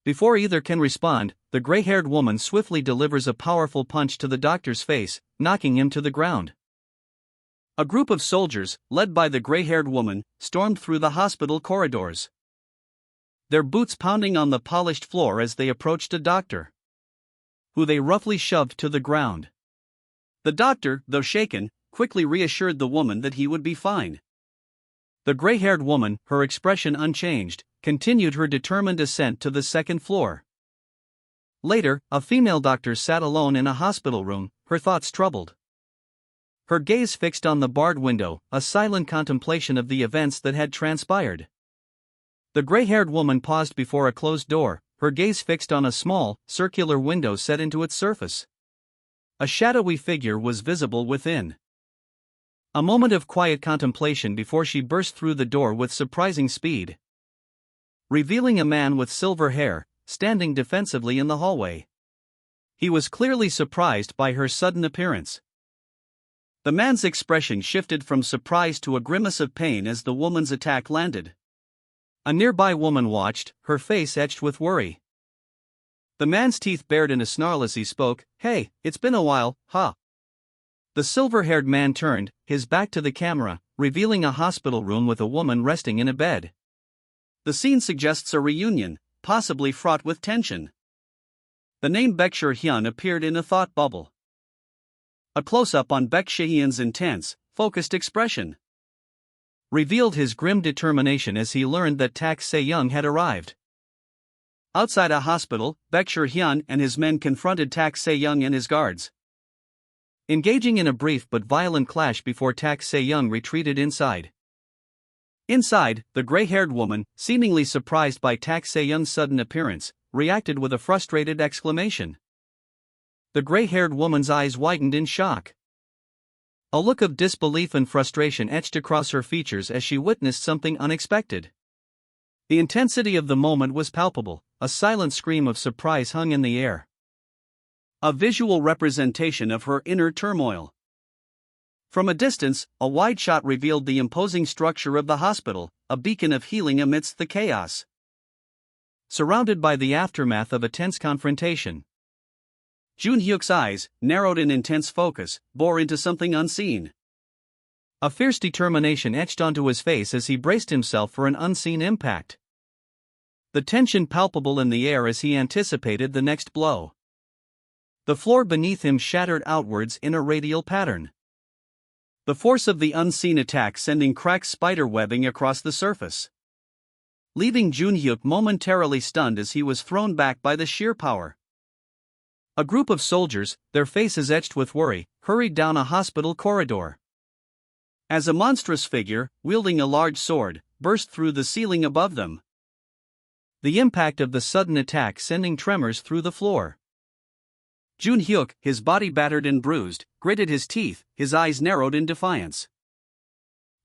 Before either can respond, the gray-haired woman swiftly delivers a powerful punch to the doctor's face, knocking him to the ground. A group of soldiers, led by the gray-haired woman, stormed through the hospital corridors, their boots pounding on the polished floor as they approached a doctor, who they roughly shoved to the ground. The doctor, though shaken, quickly reassured the woman that he would be fine. The gray-haired woman, her expression unchanged, continued her determined ascent to the second floor. Later, a female doctor sat alone in a hospital room, her thoughts troubled. Her gaze fixed on the barred window, a silent contemplation of the events that had transpired. The gray-haired woman paused before a closed door, her gaze fixed on a small, circular window set into its surface. A shadowy figure was visible within. A moment of quiet contemplation before she burst through the door with surprising speed, revealing a man with silver hair, standing defensively in the hallway. He was clearly surprised by her sudden appearance. The man's expression shifted from surprise to a grimace of pain as the woman's attack landed. A nearby woman watched, her face etched with worry. The man's teeth bared in a snarl as he spoke. "Hey, it's been a while, huh?" The silver-haired man turned, his back to the camera, revealing a hospital room with a woman resting in a bed. The scene suggests a reunion, possibly fraught with tension. The name Baek Hyun appeared in a thought bubble. A close-up on Baek Hyun's intense, focused expression revealed his grim determination as he learned that Tak Se-young had arrived. Outside a hospital, Baek Hyun and his men confronted Tak Se-young and his guards, engaging in a brief but violent clash before Tak Se-young retreated inside. Inside, the gray-haired woman, seemingly surprised by Tak Se-young's sudden appearance, reacted with a frustrated exclamation. The gray-haired woman's eyes widened in shock. A look of disbelief and frustration etched across her features as she witnessed something unexpected. The intensity of the moment was palpable, a silent scream of surprise hung in the air. A visual representation of her inner turmoil. From a distance, a wide shot revealed the imposing structure of the hospital, a beacon of healing amidst the chaos. Surrounded by the aftermath of a tense confrontation, Jun Hyuk's eyes, narrowed in intense focus, bore into something unseen. A fierce determination etched onto his face as he braced himself for an unseen impact. The tension palpable in the air as he anticipated the next blow. The floor beneath him shattered outwards in a radial pattern. The force of the unseen attack sending cracked spider webbing across the surface, leaving Jun Hyuk momentarily stunned as he was thrown back by the sheer power. A group of soldiers, their faces etched with worry, hurried down a hospital corridor. As a monstrous figure, wielding a large sword, burst through the ceiling above them. The impact of the sudden attack sending tremors through the floor. Jun Hyuk, his body battered and bruised, gritted his teeth, his eyes narrowed in defiance.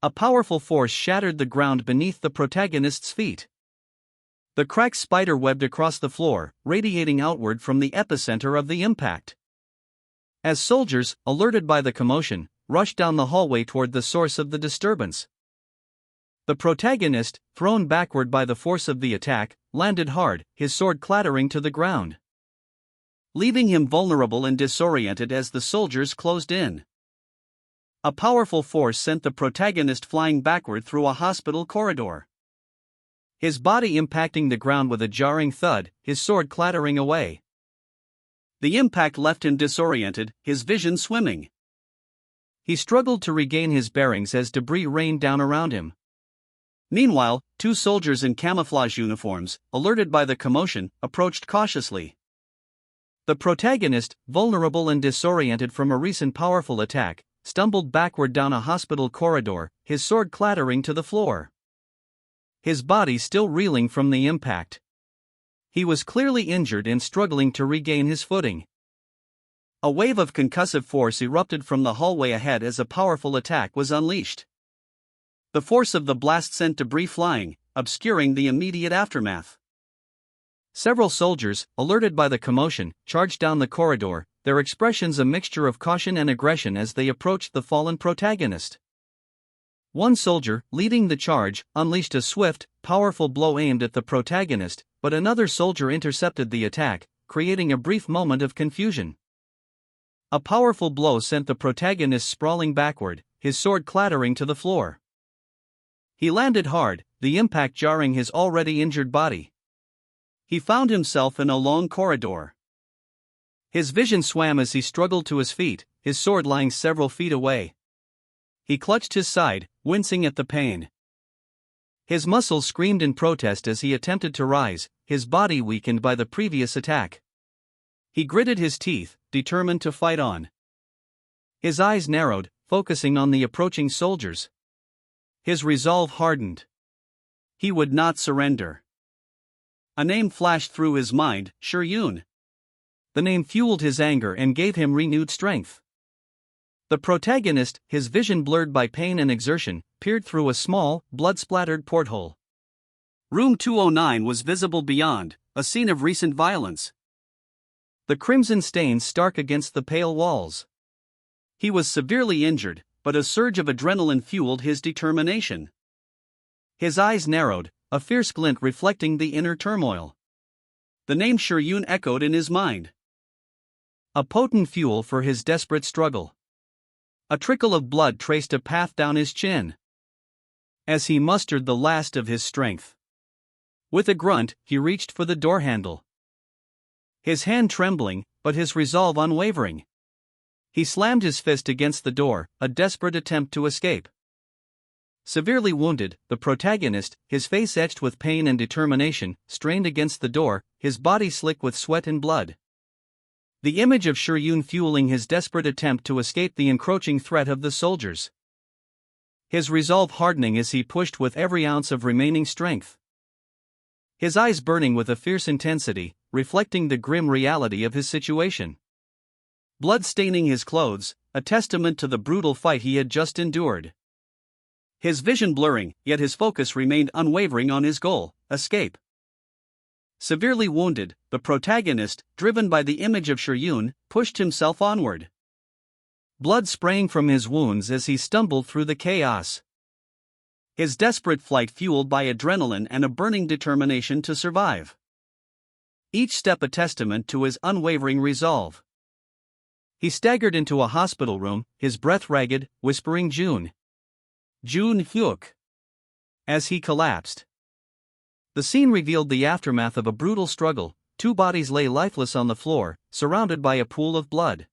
A powerful force shattered the ground beneath the protagonist's feet. The cracked spider webbed across the floor, radiating outward from the epicenter of the impact. As soldiers, alerted by the commotion, rushed down the hallway toward the source of the disturbance. The protagonist, thrown backward by the force of the attack, landed hard, his sword clattering to the ground, leaving him vulnerable and disoriented as the soldiers closed in. A powerful force sent the protagonist flying backward through a hospital corridor, his body impacting the ground with a jarring thud, his sword clattering away. The impact left him disoriented, his vision swimming. He struggled to regain his bearings as debris rained down around him. Meanwhile, two soldiers in camouflage uniforms, alerted by the commotion, approached cautiously. The protagonist, vulnerable and disoriented from a recent powerful attack, stumbled backward down a hospital corridor, his sword clattering to the floor, his body still reeling from the impact. He was clearly injured and struggling to regain his footing. A wave of concussive force erupted from the hallway ahead as a powerful attack was unleashed. The force of the blast sent debris flying, obscuring the immediate aftermath. Several soldiers, alerted by the commotion, charged down the corridor, their expressions a mixture of caution and aggression as they approached the fallen protagonist. One soldier, leading the charge, unleashed a swift, powerful blow aimed at the protagonist, but another soldier intercepted the attack, creating a brief moment of confusion. A powerful blow sent the protagonist sprawling backward, his sword clattering to the floor. He landed hard, the impact jarring his already injured body. He found himself in a long corridor. His vision swam as he struggled to his feet, his sword lying several feet away. He clutched his side, wincing at the pain. His muscles screamed in protest as he attempted to rise, his body weakened by the previous attack. He gritted his teeth, determined to fight on. His eyes narrowed, focusing on the approaching soldiers. His resolve hardened. He would not surrender. A name flashed through his mind, Shiryun. The name fueled his anger and gave him renewed strength. The protagonist, his vision blurred by pain and exertion, peered through a small, blood-splattered porthole. Room 209 was visible beyond, a scene of recent violence. The crimson stains stark against the pale walls. He was severely injured, but a surge of adrenaline fueled his determination. His eyes narrowed, a fierce glint reflecting the inner turmoil. The name Shiryun echoed in his mind. A potent fuel for his desperate struggle. A trickle of blood traced a path down his chin. As he mustered the last of his strength. With a grunt, he reached for the door handle. His hand trembling, but his resolve unwavering. He slammed his fist against the door, a desperate attempt to escape. Severely wounded, the protagonist, his face etched with pain and determination, strained against the door, his body slick with sweat and blood. The image of Shiryun fueling his desperate attempt to escape the encroaching threat of the soldiers. His resolve hardening as he pushed with every ounce of remaining strength. His eyes burning with a fierce intensity, reflecting the grim reality of his situation. Blood staining his clothes, a testament to the brutal fight he had just endured. His vision blurring, yet his focus remained unwavering on his goal, escape. Severely wounded, the protagonist, driven by the image of Shiryun, pushed himself onward. Blood spraying from his wounds as he stumbled through the chaos. His desperate flight fueled by adrenaline and a burning determination to survive. Each step a testament to his unwavering resolve. He staggered into a hospital room, his breath ragged, whispering Jun Hyuk. As he collapsed. The scene revealed the aftermath of a brutal struggle. Two bodies lay lifeless on the floor, surrounded by a pool of blood.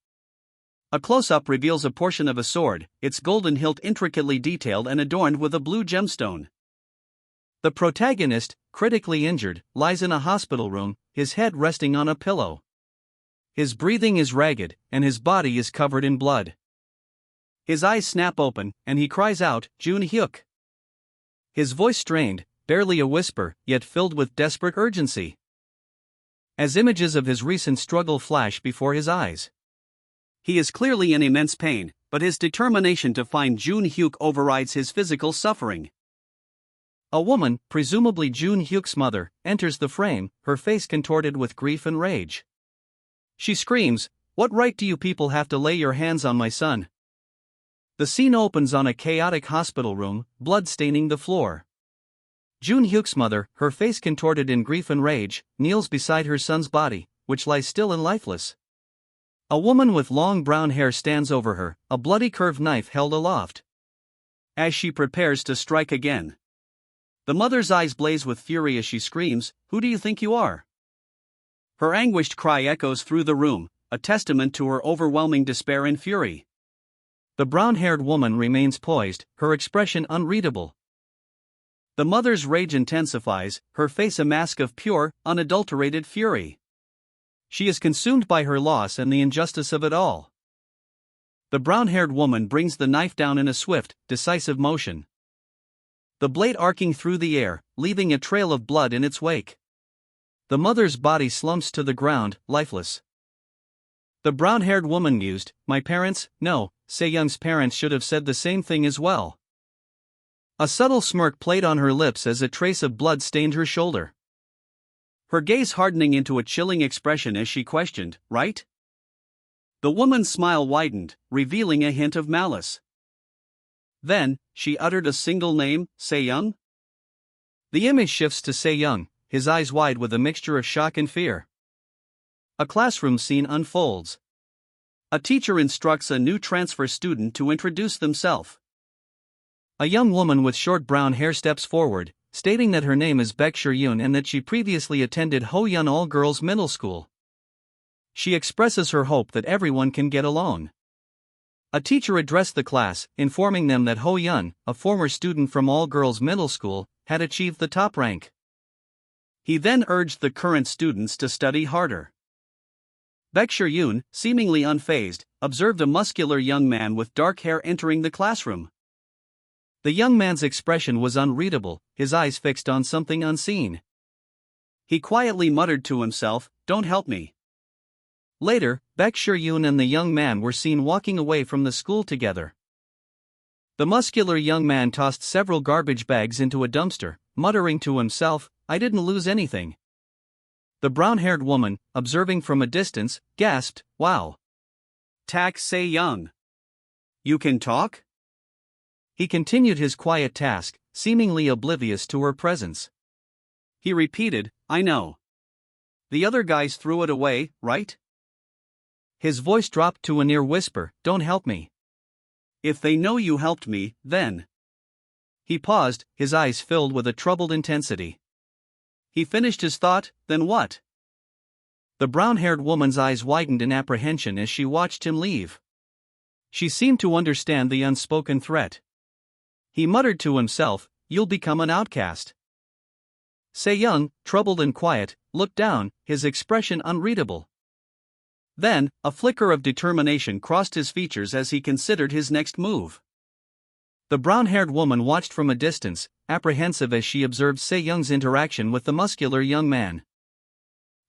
A close-up reveals a portion of a sword, its golden hilt intricately detailed and adorned with a blue gemstone. The protagonist, critically injured, lies in a hospital room, his head resting on a pillow. His breathing is ragged, and his body is covered in blood. His eyes snap open, and he cries out, Jun Hyuk. His voice strained, barely a whisper, yet filled with desperate urgency. As images of his recent struggle flash before his eyes. He is clearly in immense pain, but his determination to find Jun Hyuk overrides his physical suffering. A woman, presumably Jun Hyuk's mother, enters the frame, her face contorted with grief and rage. She screams, "What right do you people have to lay your hands on my son?" The scene opens on a chaotic hospital room, blood staining the floor. Jun Hyuk's mother, her face contorted in grief and rage, kneels beside her son's body, which lies still and lifeless. A woman with long brown hair stands over her, a bloody curved knife held aloft. As she prepares to strike again. The mother's eyes blaze with fury as she screams, "Who do you think you are?" Her anguished cry echoes through the room, a testament to her overwhelming despair and fury. The brown-haired woman remains poised, her expression unreadable. The mother's rage intensifies, her face a mask of pure, unadulterated fury. She is consumed by her loss and the injustice of it all. The brown-haired woman brings the knife down in a swift, decisive motion. The blade arcing through the air, leaving a trail of blood in its wake. The mother's body slumps to the ground, lifeless. The brown-haired woman mused, "My parents, no, Se-young's parents should have said the same thing as well." A subtle smirk played on her lips as a trace of blood stained her shoulder. Her gaze hardening into a chilling expression as she questioned, "Right?" The woman's smile widened, revealing a hint of malice. Then, she uttered a single name, Se-young? The image shifts to Se-young, his eyes wide with a mixture of shock and fear. A classroom scene unfolds. A teacher instructs a new transfer student to introduce themselves. A young woman with short brown hair steps forward, stating that her name is Baek Shiryun and that she previously attended Hoyun All-Girls Middle School. She expresses her hope that everyone can get along. A teacher addressed the class, informing them that Hoyun, a former student from All-Girls Middle School, had achieved the top rank. He then urged the current students to study harder. Baek Shiryun, seemingly unfazed, observed a muscular young man with dark hair entering the classroom. The young man's expression was unreadable, his eyes fixed on something unseen. He quietly muttered to himself, "Don't help me." Later, Baek Shiryun and the young man were seen walking away from the school together. The muscular young man tossed several garbage bags into a dumpster, muttering to himself, "I didn't lose anything." The brown-haired woman, observing from a distance, gasped, "Wow. Tak Se-young. You can talk?" He continued his quiet task, seemingly oblivious to her presence. He repeated, I know. The other guys threw it away, right? His voice dropped to a near whisper, don't help me. If they know you helped me, then. He paused, his eyes filled with a troubled intensity. He finished his thought, then what? The brown-haired woman's eyes widened in apprehension as she watched him leave. She seemed to understand the unspoken threat. He muttered to himself, you'll become an outcast. Se-young, troubled and quiet, looked down, his expression unreadable. Then, a flicker of determination crossed his features as he considered his next move. The brown-haired woman watched from a distance, apprehensive as she observed Se-young's interaction with the muscular young man.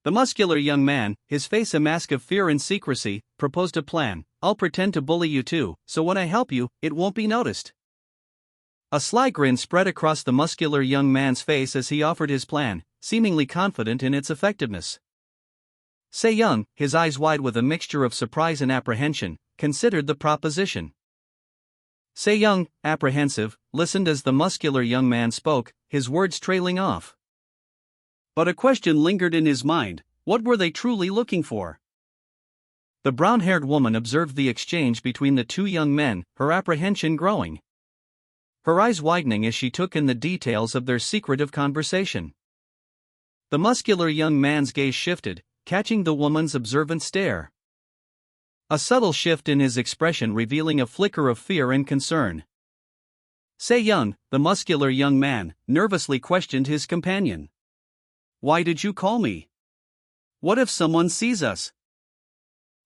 The muscular young man, his face a mask of fear and secrecy, proposed a plan. I'll pretend to bully you too, so when I help you, it won't be noticed. A sly grin spread across the muscular young man's face as he offered his plan, seemingly confident in its effectiveness. Se-young, his eyes wide with a mixture of surprise and apprehension, considered the proposition. Se-young, apprehensive, listened as the muscular young man spoke, his words trailing off. But a question lingered in his mind, what were they truly looking for? The brown-haired woman observed the exchange between the two young men, her apprehension growing. Her eyes widening as she took in the details of their secretive conversation. The muscular young man's gaze shifted, catching the woman's observant stare. A subtle shift in his expression revealing a flicker of fear and concern. Se-young, the muscular young man, nervously questioned his companion. Why did you call me? What if someone sees us?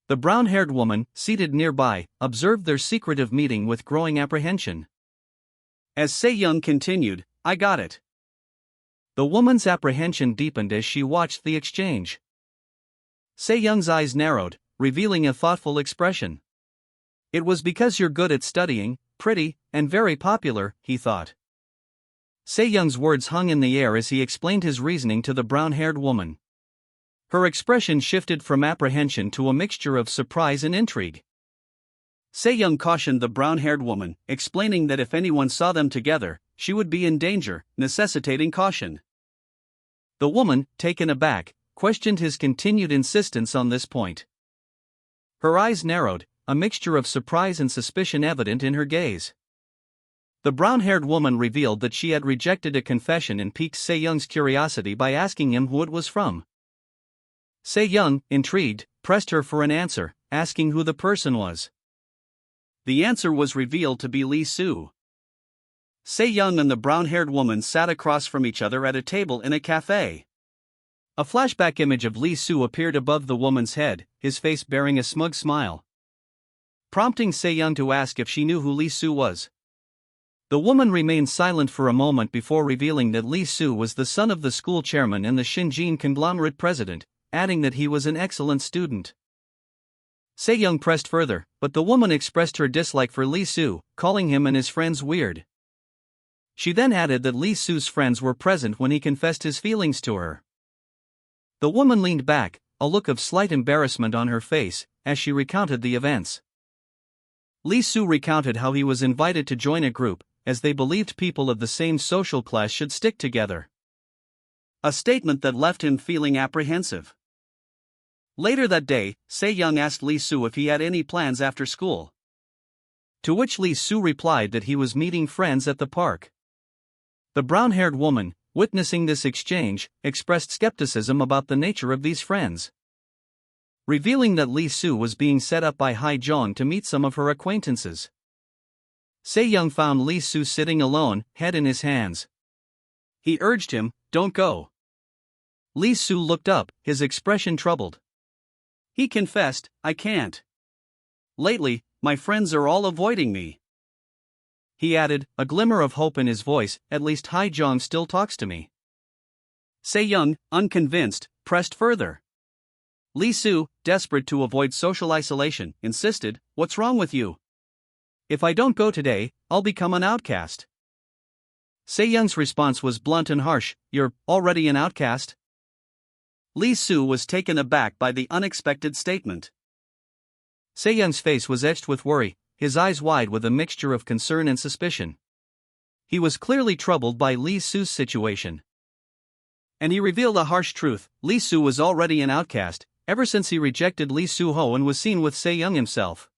The brown-haired woman, seated nearby, observed their secretive meeting with growing apprehension. As Se-young continued, I got it. The woman's apprehension deepened as she watched the exchange. Se-young's eyes narrowed, revealing a thoughtful expression. It was because you're good at studying, pretty, and very popular, he thought. Se-young's words hung in the air as he explained his reasoning to the brown-haired woman. Her expression shifted from apprehension to a mixture of surprise and intrigue. Se-young cautioned the brown-haired woman, explaining that if anyone saw them together, she would be in danger, necessitating caution. The woman, taken aback, questioned his continued insistence on this point. Her eyes narrowed, a mixture of surprise and suspicion evident in her gaze. The brown-haired woman revealed that she had rejected a confession and piqued Se-young's curiosity by asking him who it was from. Se-young, intrigued, pressed her for an answer, asking who the person was. The answer was revealed to be Lee Soo. Se-young and the brown-haired woman sat across from each other at a table in a cafe. A flashback image of Lee Soo appeared above the woman's head, his face bearing a smug smile, prompting Se-young to ask if she knew who Lee Soo was. The woman remained silent for a moment before revealing that Lee Soo was the son of the school chairman and the Shinjin conglomerate president, adding that he was an excellent student. Se-young pressed further, but the woman expressed her dislike for Lee Soo, calling him and his friends weird. She then added that Lee Soo's friends were present when he confessed his feelings to her. The woman leaned back, a look of slight embarrassment on her face, as she recounted the events. Lee Soo recounted how he was invited to join a group, as they believed people of the same social class should stick together. A statement that left him feeling apprehensive. Later that day, Se-young asked Lee Soo if he had any plans after school. To which Lee Soo replied that he was meeting friends at the park. The brown-haired woman, witnessing this exchange, expressed skepticism about the nature of these friends, revealing that Lee Soo was being set up by Hae-jong to meet some of her acquaintances. Se-young found Lee Soo sitting alone, head in his hands. He urged him, don't go. Lee Soo looked up, his expression troubled. He confessed, I can't. Lately, my friends are all avoiding me. He added, a glimmer of hope in his voice, at least Hae-jong still talks to me. Se-young, unconvinced, pressed further. Lee Soo, desperate to avoid social isolation, insisted, what's wrong with you? If I don't go today, I'll become an outcast. Se-young's response was blunt and harsh, you're already an outcast? Lee Soo was taken aback by the unexpected statement. Se-young's face was etched with worry, his eyes wide with a mixture of concern and suspicion. He was clearly troubled by Lee Soo's situation. And he revealed a harsh truth: Lee Soo was already an outcast, ever since he rejected Lee Soo-ho and was seen with Se-young himself.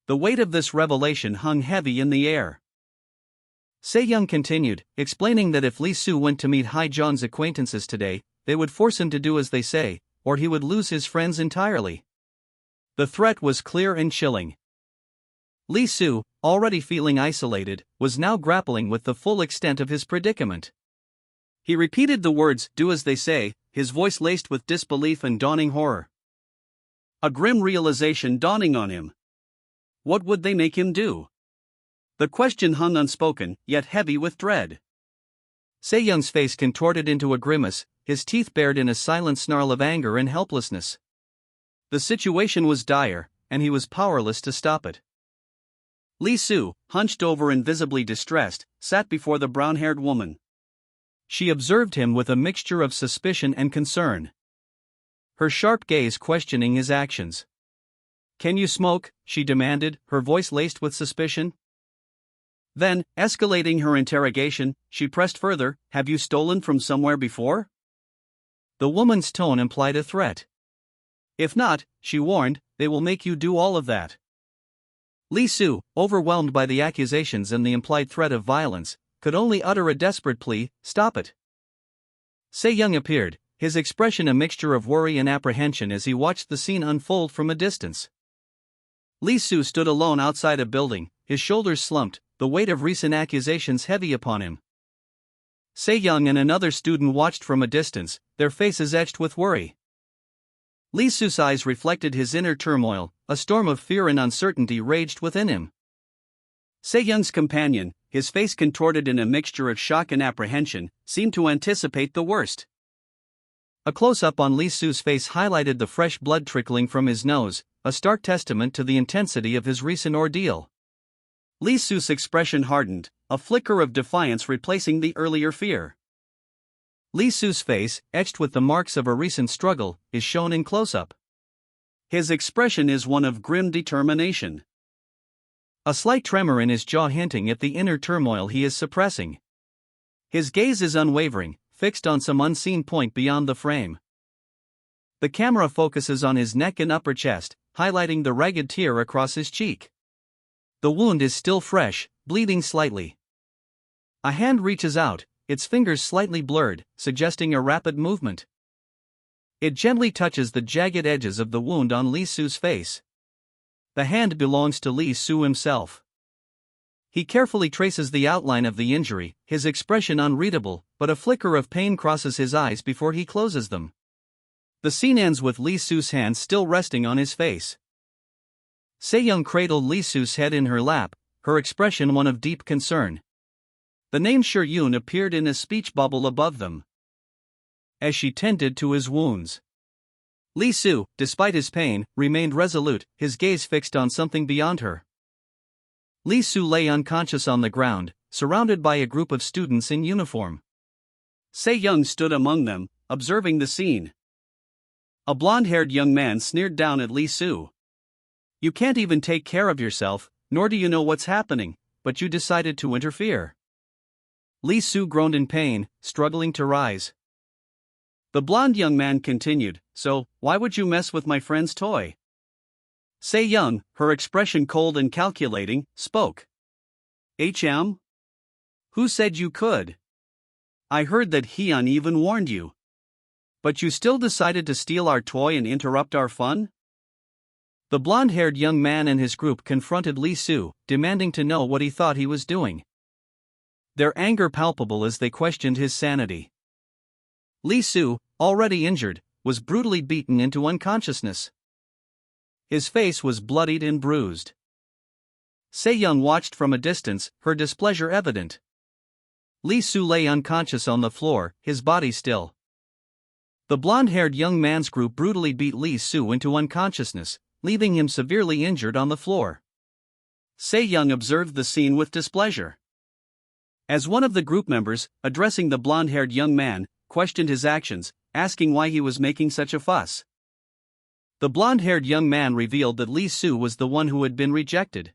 The weight of this revelation hung heavy in the air. Se-young continued, explaining that if Lee Soo went to meet Hai-John's acquaintances today, they would force him to do as they say, or he would lose his friends entirely. The threat was clear and chilling. Lee Soo, already feeling isolated, was now grappling with the full extent of his predicament. He repeated the words, "do as they say," his voice laced with disbelief and dawning horror. A grim realization dawning on him. What would they make him do? The question hung unspoken, yet heavy with dread. Se-young's face contorted into a grimace, his teeth bared in a silent snarl of anger and helplessness. The situation was dire, and he was powerless to stop it. Lee Soo, hunched over and visibly distressed, sat before the brown-haired woman. She observed him with a mixture of suspicion and concern, her sharp gaze questioning his actions. "Can you smoke?" she demanded, her voice laced with suspicion. Then, escalating her interrogation, she pressed further, "Have you stolen from somewhere before?" The woman's tone implied a threat. "If not," she warned, "they will make you do all of that." Lee Soo, overwhelmed by the accusations and the implied threat of violence, could only utter a desperate plea, "Stop it." Se-young appeared, his expression a mixture of worry and apprehension as he watched the scene unfold from a distance. Lee Soo stood alone outside a building, his shoulders slumped, the weight of recent accusations heavy upon him. Se-young and another student watched from a distance, their faces etched with worry. Lee Soo's eyes reflected his inner turmoil, a storm of fear and uncertainty raged within him. Se-young's companion, his face contorted in a mixture of shock and apprehension, seemed to anticipate the worst. A close-up on Lee Soo's face highlighted the fresh blood trickling from his nose, a stark testament to the intensity of his recent ordeal. Lee Soo's expression hardened, a flicker of defiance replacing the earlier fear. Lee Soo's face, etched with the marks of a recent struggle, is shown in close-up. His expression is one of grim determination. A slight tremor in his jaw hinting at the inner turmoil he is suppressing. His gaze is unwavering, fixed on some unseen point beyond the frame. The camera focuses on his neck and upper chest, highlighting the ragged tear across his cheek. The wound is still fresh, bleeding slightly. A hand reaches out, its fingers slightly blurred, suggesting a rapid movement. It gently touches the jagged edges of the wound on Lee Soo's face. The hand belongs to Lee Soo himself. He carefully traces the outline of the injury, his expression unreadable, but a flicker of pain crosses his eyes before he closes them. The scene ends with Lee Soo's hand still resting on his face. Se-young cradled Lee Soo's head in her lap, her expression one of deep concern. The name Shur-yoon appeared in a speech bubble above them. As she tended to his wounds, Lee Soo, despite his pain, remained resolute, his gaze fixed on something beyond her. Lee Soo lay unconscious on the ground, surrounded by a group of students in uniform. Se-young stood among them, observing the scene. A blonde-haired young man sneered down at Lee Soo. "You can't even take care of yourself, nor do you know what's happening, but you decided to interfere." Lee Soo groaned in pain, struggling to rise. The blonde young man continued, "So, why would you mess with my friend's toy?" Se-young, her expression cold and calculating, spoke. "HM? Who said you could? I heard that Hyun even warned you. But you still decided to steal our toy and interrupt our fun?" The blonde-haired young man and his group confronted Lee Soo, demanding to know what he thought he was doing. Their anger palpable as they questioned his sanity. Lee Soo, already injured, was brutally beaten into unconsciousness. His face was bloodied and bruised. Se-young watched from a distance, her displeasure evident. Lee Soo lay unconscious on the floor, his body still. The blonde-haired young man's group brutally beat Lee Soo into unconsciousness, leaving him severely injured on the floor. Se-young observed the scene with displeasure. As one of the group members, addressing the blonde-haired young man, questioned his actions, asking why he was making such a fuss. The blonde-haired young man revealed that Lee Soo was the one who had been rejected.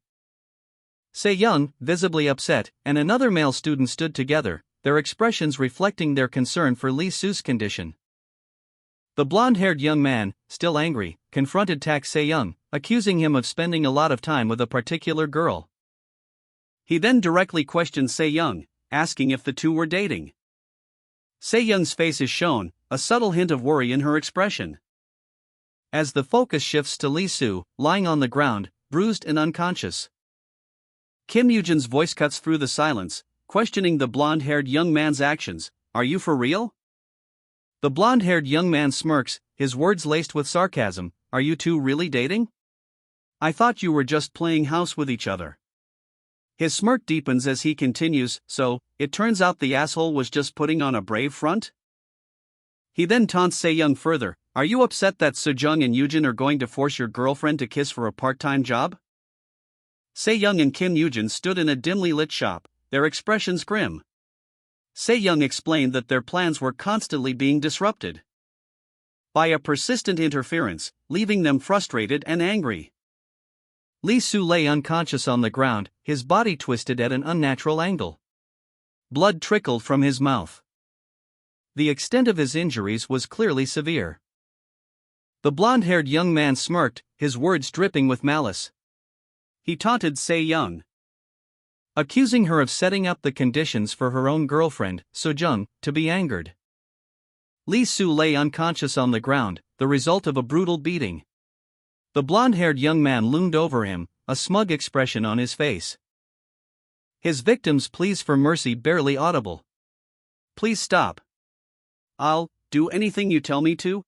Se-young, visibly upset, and another male student stood together, their expressions reflecting their concern for Lee Su's condition. The blonde-haired young man, still angry, confronted Tak Se-young, accusing him of spending a lot of time with a particular girl. He then directly questioned Se-young, asking if the two were dating. Se-young's face is shown, a subtle hint of worry in her expression. As the focus shifts to Lee Su, lying on the ground, bruised and unconscious. Kim Yujin's voice cuts through the silence, questioning the blonde-haired young man's actions. Are you for real? The blonde-haired young man smirks, his words laced with sarcasm. Are you two really dating? I thought you were just playing house with each other. His smirk deepens as he continues, so, it turns out the asshole was just putting on a brave front? He then taunts Se-young further. Are you upset that Sejong and Yujin are going to force your girlfriend to kiss for a part-time job? Se-young and Kim Yujin stood in a dimly lit shop, their expressions grim. Se-young explained that their plans were constantly being disrupted by a persistent interference, leaving them frustrated and angry. Lee Su lay unconscious on the ground, his body twisted at an unnatural angle. Blood trickled from his mouth. The extent of his injuries was clearly severe. The blonde-haired young man smirked, his words dripping with malice. He taunted Se-young, accusing her of setting up the conditions for her own girlfriend, Sejong, to be angered. Lee Su lay unconscious on the ground, the result of a brutal beating. The blonde-haired young man loomed over him, a smug expression on his face. His victim's pleas for mercy barely audible. Please stop. I'll do anything you tell me to.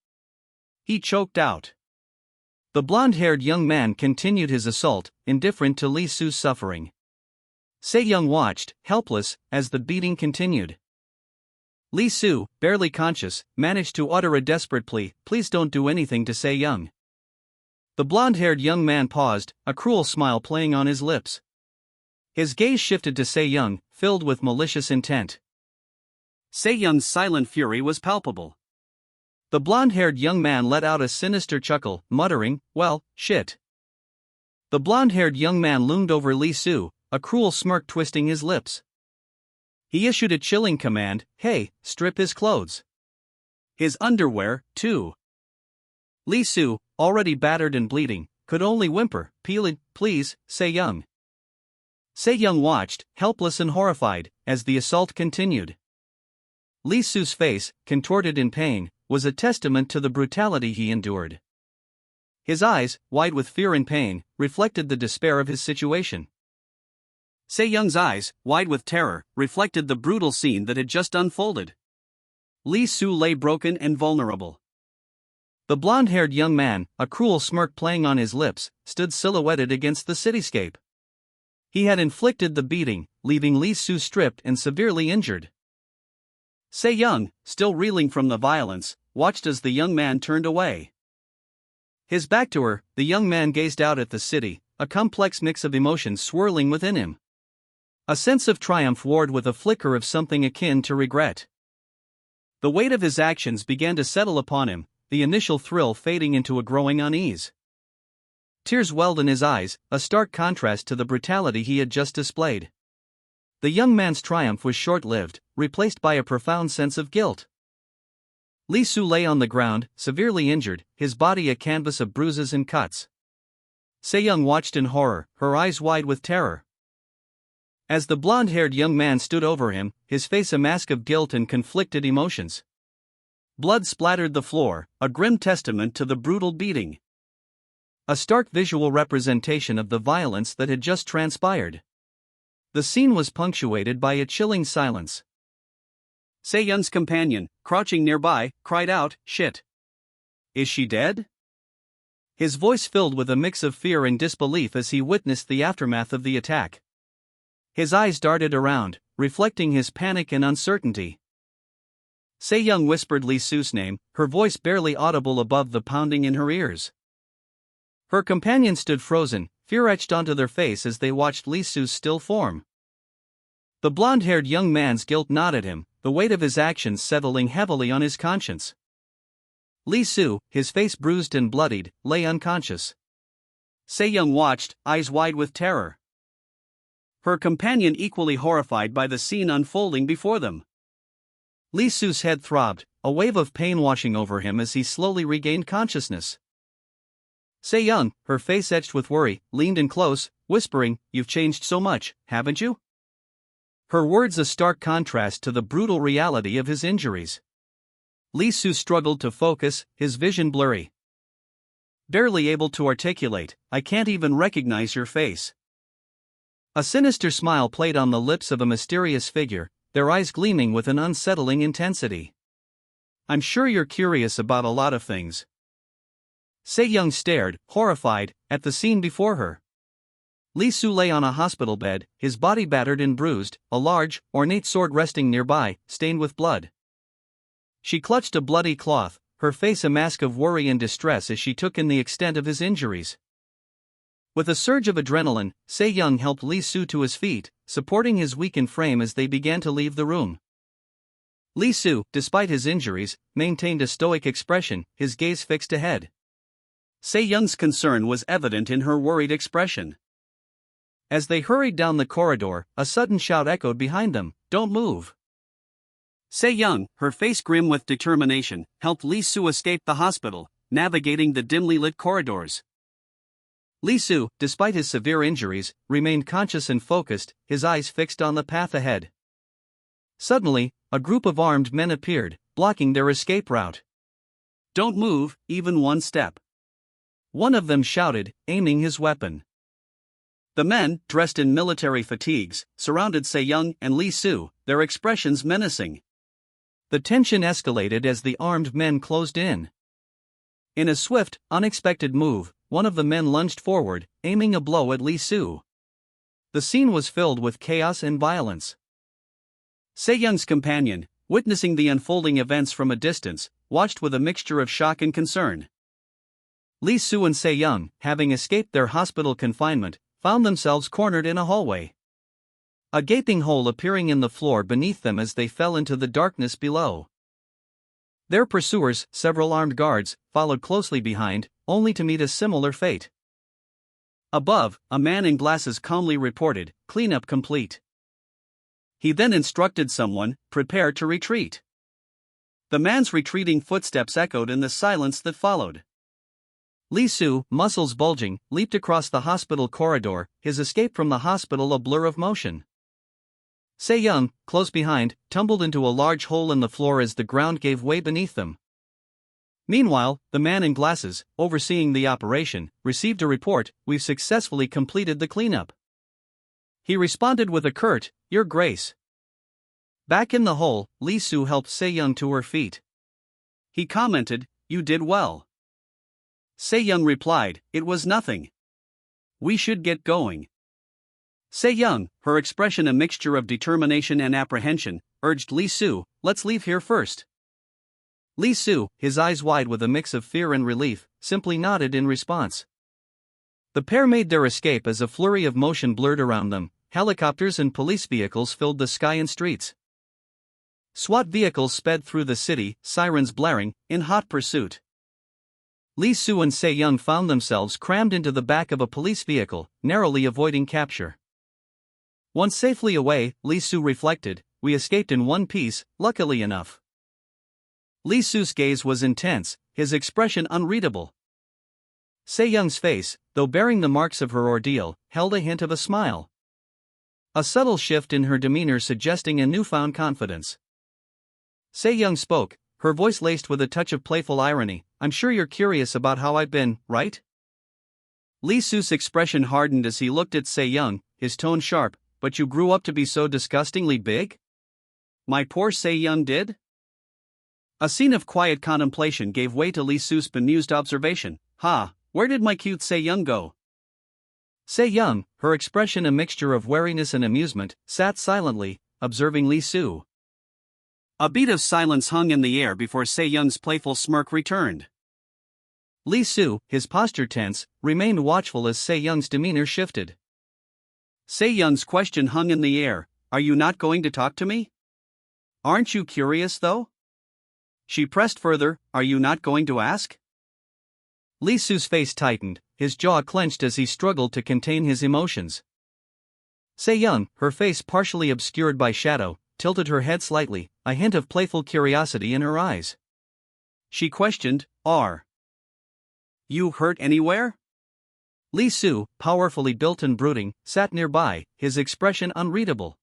He choked out. The blonde-haired young man continued his assault, indifferent to Lee Su's suffering. Se-young watched, helpless, as the beating continued. Lee Su, barely conscious, managed to utter a desperate plea, please don't do anything to Se-young. The blonde-haired young man paused, a cruel smile playing on his lips. His gaze shifted to Se-young, filled with malicious intent. Se-young's silent fury was palpable. The blonde-haired young man let out a sinister chuckle, muttering, well, shit. The blonde-haired young man loomed over Lee Su, a cruel smirk twisting his lips. He issued a chilling command, hey, strip his clothes. His underwear, too. Lee Su, already battered and bleeding, could only whimper, please, Se-young. Se-young watched, helpless and horrified, as the assault continued. Lee Su's face, contorted in pain, was a testament to the brutality he endured. His eyes, wide with fear and pain, reflected the despair of his situation. Se-young's eyes, wide with terror, reflected the brutal scene that had just unfolded. Lee Su lay broken and vulnerable. The blonde-haired young man, a cruel smirk playing on his lips, stood silhouetted against the cityscape. He had inflicted the beating, leaving Lee Su stripped and severely injured. Se-young, still reeling from the violence, watched as the young man turned away. His back to her, the young man gazed out at the city, a complex mix of emotions swirling within him. A sense of triumph warred with a flicker of something akin to regret. The weight of his actions began to settle upon him, the initial thrill fading into a growing unease. Tears welled in his eyes, a stark contrast to the brutality he had just displayed. The young man's triumph was short-lived, replaced by a profound sense of guilt. Lee Su lay on the ground, severely injured, his body a canvas of bruises and cuts. Se-young watched in horror, her eyes wide with terror. As the blonde-haired young man stood over him, his face a mask of guilt and conflicted emotions. Blood splattered the floor, a grim testament to the brutal beating. A stark visual representation of the violence that had just transpired. The scene was punctuated by a chilling silence. Se-young's companion, crouching nearby, cried out, shit. Is she dead? His voice filled with a mix of fear and disbelief as he witnessed the aftermath of the attack. His eyes darted around, reflecting his panic and uncertainty. Se-young whispered Lee Su's name, her voice barely audible above the pounding in her ears. Her companion stood frozen, fear etched onto their face as they watched Lee Su's still form. The blonde-haired young man's guilt gnawed at him, the weight of his actions settling heavily on his conscience. Lee Su, his face bruised and bloodied, lay unconscious. Se-young watched, eyes wide with terror. Her companion equally horrified by the scene unfolding before them. Lee Su's head throbbed, a wave of pain washing over him as he slowly regained consciousness. Se-young, her face etched with worry, leaned in close, whispering, "You've changed so much, haven't you?" Her words a stark contrast to the brutal reality of his injuries. Lee Su struggled to focus, his vision blurry. Barely able to articulate, "I can't even recognize your face." A sinister smile played on the lips of a mysterious figure, their eyes gleaming with an unsettling intensity. "I'm sure you're curious about a lot of things." Se-young stared, horrified, at the scene before her. Lee Su lay on a hospital bed, his body battered and bruised, a large, ornate sword resting nearby, stained with blood. She clutched a bloody cloth, her face a mask of worry and distress as she took in the extent of his injuries. With a surge of adrenaline, Se-young helped Lee Su to his feet, supporting his weakened frame as they began to leave the room. Lee Su, despite his injuries, maintained a stoic expression, his gaze fixed ahead. Se-young's concern was evident in her worried expression. As they hurried down the corridor, a sudden shout echoed behind them, "Don't move!" Se-young, her face grim with determination, helped Lee Su escape the hospital, navigating the dimly lit corridors. Lee Su, despite his severe injuries, remained conscious and focused, his eyes fixed on the path ahead. Suddenly, a group of armed men appeared, blocking their escape route. "Don't move, even one step," one of them shouted, aiming his weapon. The men, dressed in military fatigues, surrounded Se-young and Lee Su, their expressions menacing. The tension escalated as the armed men closed in. In a swift, unexpected move, one of the men lunged forward, aiming a blow at Lee Su. The scene was filled with chaos and violence. Se-young's companion, witnessing the unfolding events from a distance, watched with a mixture of shock and concern. Lee Su and Se-young, having escaped their hospital confinement, found themselves cornered in a hallway. A gaping hole appearing in the floor beneath them as they fell into the darkness below. Their pursuers, several armed guards, followed closely behind, only to meet a similar fate. Above, a man in glasses calmly reported, "Cleanup complete." He then instructed someone, "Prepare to retreat." The man's retreating footsteps echoed in the silence that followed. Lee Su, muscles bulging, leaped across the hospital corridor, his escape from the hospital a blur of motion. Se-young, close behind, tumbled into a large hole in the floor as the ground gave way beneath them. Meanwhile, the man in glasses, overseeing the operation, received a report, "We've successfully completed the cleanup." He responded with a curt, "Your Grace." Back in the hole, Lee Su helped Se-young to her feet. He commented, "You did well." Se-young replied, "It was nothing. We should get going." Se-young, her expression a mixture of determination and apprehension, urged Lee Su, "Let's leave here first." Lee Su, his eyes wide with a mix of fear and relief, simply nodded in response. The pair made their escape as a flurry of motion blurred around them. Helicopters and police vehicles filled the sky and streets. SWAT vehicles sped through the city, sirens blaring, in hot pursuit. Lee Su and Se-young found themselves crammed into the back of a police vehicle, narrowly avoiding capture. Once safely away, Lee Su reflected, "We escaped in one piece, luckily enough." Lee Su's gaze was intense, his expression unreadable. Se-young's face, though bearing the marks of her ordeal, held a hint of a smile. A subtle shift in her demeanor suggesting a newfound confidence. Se-young spoke, her voice laced with a touch of playful irony, "I'm sure you're curious about how I've been, right?" Lee Su's expression hardened as he looked at Se-young, his tone sharp, "But you grew up to be so disgustingly big?" "My poor Se-young did?" A scene of quiet contemplation gave way to Lee Su's bemused observation, where did my cute Se-young go?" Se-young, her expression a mixture of wariness and amusement, sat silently, observing Lee Su. A beat of silence hung in the air before Se-young's playful smirk returned. Lee Su, his posture tense, remained watchful as Se-young's demeanor shifted. Se-young's question hung in the air, "Are you not going to talk to me? Aren't you curious though?" She pressed further, "Are you not going to ask?" Lee Su's face tightened, his jaw clenched as he struggled to contain his emotions. Se-young, her face partially obscured by shadow, tilted her head slightly, a hint of playful curiosity in her eyes. She questioned, "Are you hurt anywhere?" Lee Soo, powerfully built and brooding, sat nearby, his expression unreadable.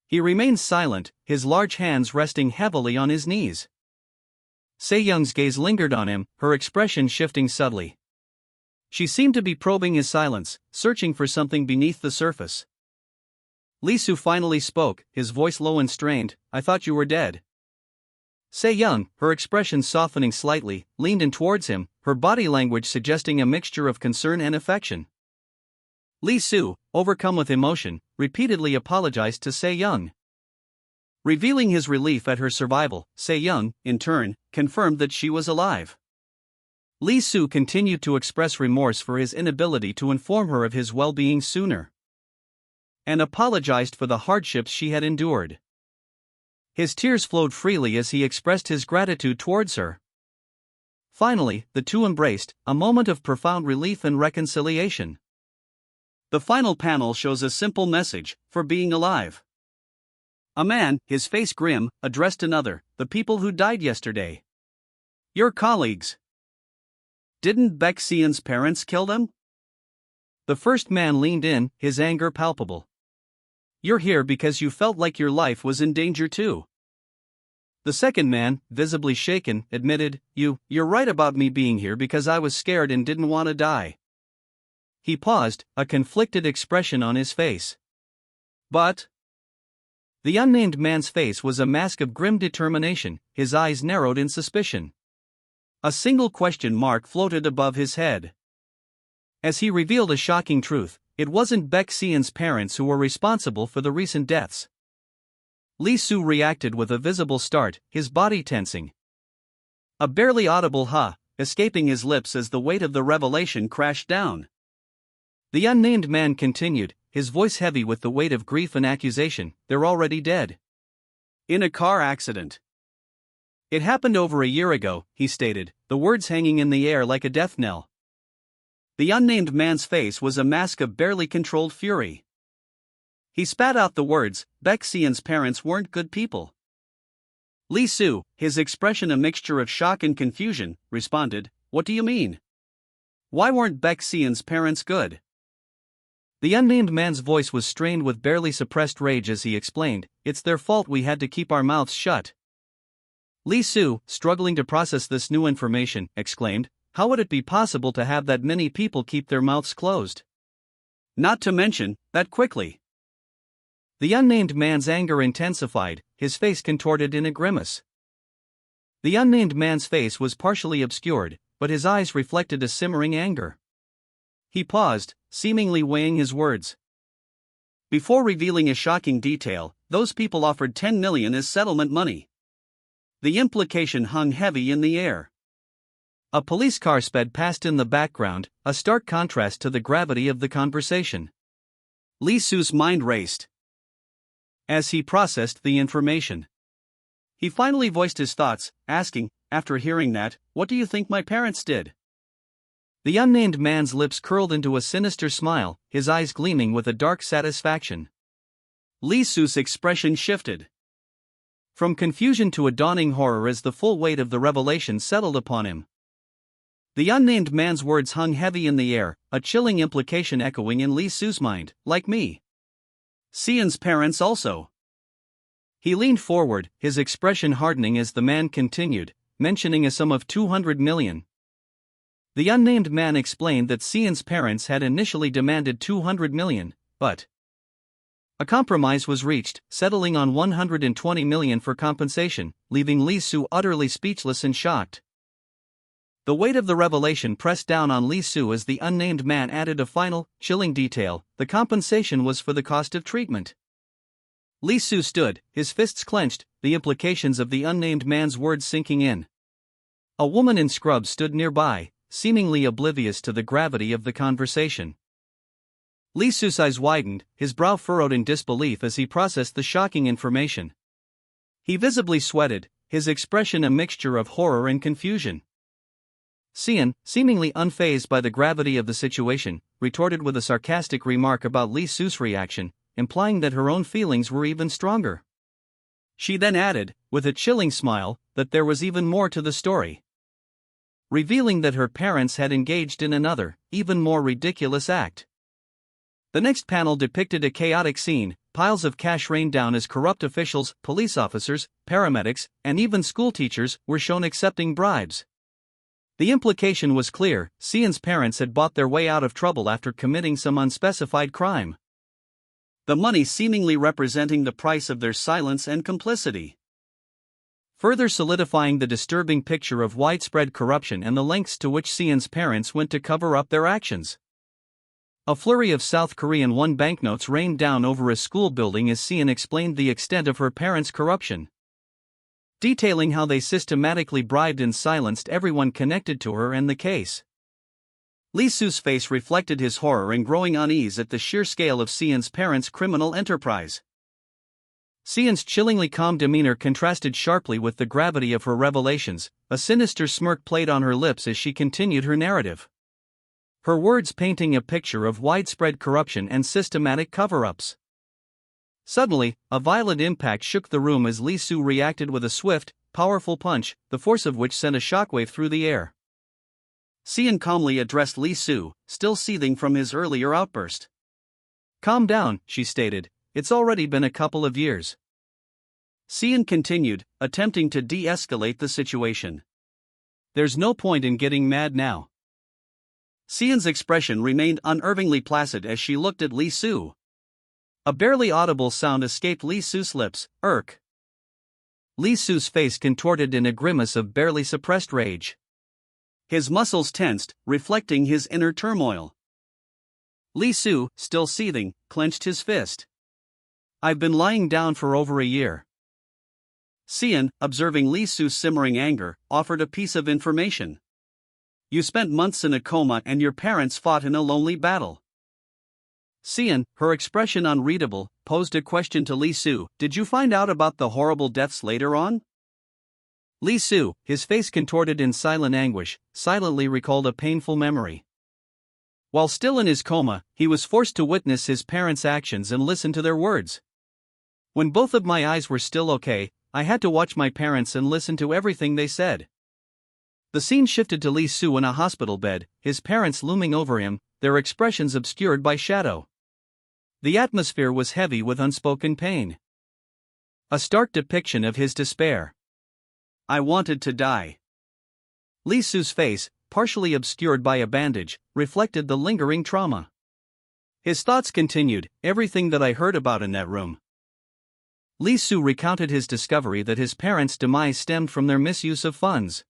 He remained silent, his large hands resting heavily on his knees. Se-young's gaze lingered on him, her expression shifting subtly. She seemed to be probing his silence, searching for something beneath the surface. Lee Soo finally spoke, his voice low and strained, "I thought you were dead." Se-young, her expression softening slightly, leaned in towards him, her body language suggesting a mixture of concern and affection. Lee Soo, overcome with emotion, repeatedly apologized to Se-young. Revealing his relief at her survival, Se-young, in turn, confirmed that she was alive. Lee Soo continued to express remorse for his inability to inform her of his well-being sooner, and apologized for the hardships she had endured. His tears flowed freely as he expressed his gratitude towards her. Finally, the two embraced, a moment of profound relief and reconciliation. The final panel shows a simple message: for being alive. A man, his face grim, addressed another, "The people who died yesterday. Your colleagues. Didn't Baek Seon's parents kill them?" The first man leaned in, his anger palpable. "You're here because you felt like your life was in danger too." The second man, visibly shaken, admitted, You're right about me being here because I was scared and didn't want to die." He paused, a conflicted expression on his face. "But..." The unnamed man's face was a mask of grim determination, his eyes narrowed in suspicion. A single question mark floated above his head. As he revealed a shocking truth, it wasn't Baek Seon's parents who were responsible for the recent deaths. Lee Soo reacted with a visible start, his body tensing. A barely audible "ha" escaping his lips as the weight of the revelation crashed down. The unnamed man continued, his voice heavy with the weight of grief and accusation, "They're already dead. In a car accident. It happened over a year ago," he stated, the words hanging in the air like a death knell. The unnamed man's face was a mask of barely controlled fury. He spat out the words, "Baek Seon's parents weren't good people." Lee Soo, his expression a mixture of shock and confusion, responded, "What do you mean? Why weren't Baek Seon's parents good?" The unnamed man's voice was strained with barely suppressed rage as he explained, "It's their fault we had to keep our mouths shut." Lee Soo, struggling to process this new information, exclaimed, "How would it be possible to have that many people keep their mouths closed? Not to mention, that quickly." The unnamed man's anger intensified, his face contorted in a grimace. The unnamed man's face was partially obscured, but his eyes reflected a simmering anger. He paused, seemingly weighing his words. Before revealing a shocking detail, those people offered 10 million as settlement money. The implication hung heavy in the air. A police car sped past in the background, a stark contrast to the gravity of the conversation. Lee Soo's mind raced as he processed the information. He finally voiced his thoughts, asking, after hearing that, "What do you think my parents did?" The unnamed man's lips curled into a sinister smile, his eyes gleaming with a dark satisfaction. Lee Soo's expression shifted from confusion to a dawning horror as the full weight of the revelation settled upon him. The unnamed man's words hung heavy in the air, a chilling implication echoing in Lee Soo's mind, "Like me. Seon's parents also." He leaned forward, his expression hardening as the man continued, mentioning a sum of 200 million. The unnamed man explained that Seon's parents had initially demanded 200 million, but a compromise was reached, settling on 120 million for compensation, leaving Lee Soo utterly speechless and shocked. The weight of the revelation pressed down on Lee Soo as the unnamed man added a final, chilling detail: the compensation was for the cost of treatment. Lee Soo stood, his fists clenched, the implications of the unnamed man's words sinking in. A woman in scrubs stood nearby, seemingly oblivious to the gravity of the conversation. Lee Soo's eyes widened, his brow furrowed in disbelief as he processed the shocking information. He visibly sweated, his expression a mixture of horror and confusion. Seon, seemingly unfazed by the gravity of the situation, retorted with a sarcastic remark about Lee Soo's reaction, implying that her own feelings were even stronger. She then added, with a chilling smile, that there was even more to the story, revealing that her parents had engaged in another, even more ridiculous act. The next panel depicted a chaotic scene. Piles of cash rained down as corrupt officials, police officers, paramedics, and even schoolteachers were shown accepting bribes. The implication was clear: Sian's parents had bought their way out of trouble after committing some unspecified crime, the money seemingly representing the price of their silence and complicity, further solidifying the disturbing picture of widespread corruption and the lengths to which Sian's parents went to cover up their actions. A flurry of South Korean won banknotes rained down over a school building as Sian explained the extent of her parents' corruption, detailing how they systematically bribed and silenced everyone connected to her and the case. Lee Soo's face reflected his horror and growing unease at the sheer scale of Sian's parents' criminal enterprise. Sian's chillingly calm demeanor contrasted sharply with the gravity of her revelations. A sinister smirk played on her lips as she continued her narrative, her words painting a picture of widespread corruption and systematic cover-ups. Suddenly, a violent impact shook the room as Lee Soo reacted with a swift, powerful punch, the force of which sent a shockwave through the air. Sian calmly addressed Lee Soo, still seething from his earlier outburst. "Calm down," she stated, "it's already been a couple of years." Sian continued, attempting to de-escalate the situation. "There's no point in getting mad now." Sian's expression remained unnervingly placid as she looked at Lee Soo. A barely audible sound escaped Lee Soo's lips: "Irk." Lee Soo's face contorted in a grimace of barely suppressed rage. His muscles tensed, reflecting his inner turmoil. Lee Soo, still seething, clenched his fist. "I've been lying down for over a year." Sian, observing Lee Soo's simmering anger, offered a piece of information. "You spent months in a coma and your parents fought in a lonely battle." Sian, her expression unreadable, posed a question to Lee Soo: "Did you find out about the horrible deaths later on?" Lee Soo, his face contorted in silent anguish, silently recalled a painful memory. While still in his coma, he was forced to witness his parents' actions and listen to their words. "When both of my eyes were still okay, I had to watch my parents and listen to everything they said." The scene shifted to Lee Soo in a hospital bed, his parents looming over him, their expressions obscured by shadow. The atmosphere was heavy with unspoken pain, a stark depiction of his despair. "I wanted to die." Lee Soo's face, partially obscured by a bandage, reflected the lingering trauma. His thoughts continued, "Everything that I heard about in that room." Lee Soo recounted his discovery that his parents' demise stemmed from their misuse of funds,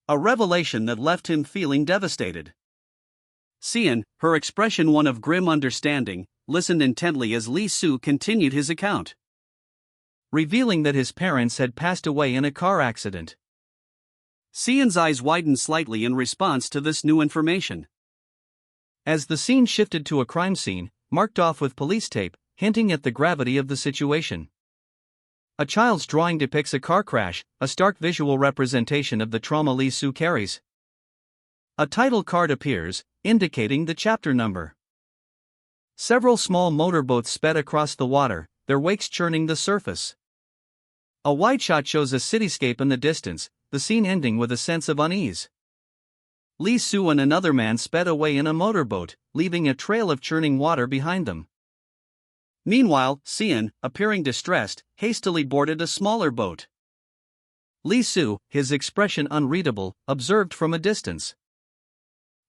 a revelation that left him feeling devastated. Sian, her expression one of grim understanding, listened intently as Lee Soo continued his account, revealing that his parents had passed away in a car accident. Sian's eyes widened slightly in response to this new information. As the scene shifted to a crime scene, marked off with police tape, hinting at the gravity of the situation. A child's drawing depicts a car crash, a stark visual representation of the trauma Lee Soo carries. A title card appears, indicating the chapter number. Several small motorboats sped across the water, their wakes churning the surface. A wide shot shows a cityscape in the distance, the scene ending with a sense of unease. Lee Soo and another man sped away in a motorboat, leaving a trail of churning water behind them. Meanwhile, Sian, appearing distressed, hastily boarded a smaller boat. Lee Soo, his expression unreadable, observed from a distance.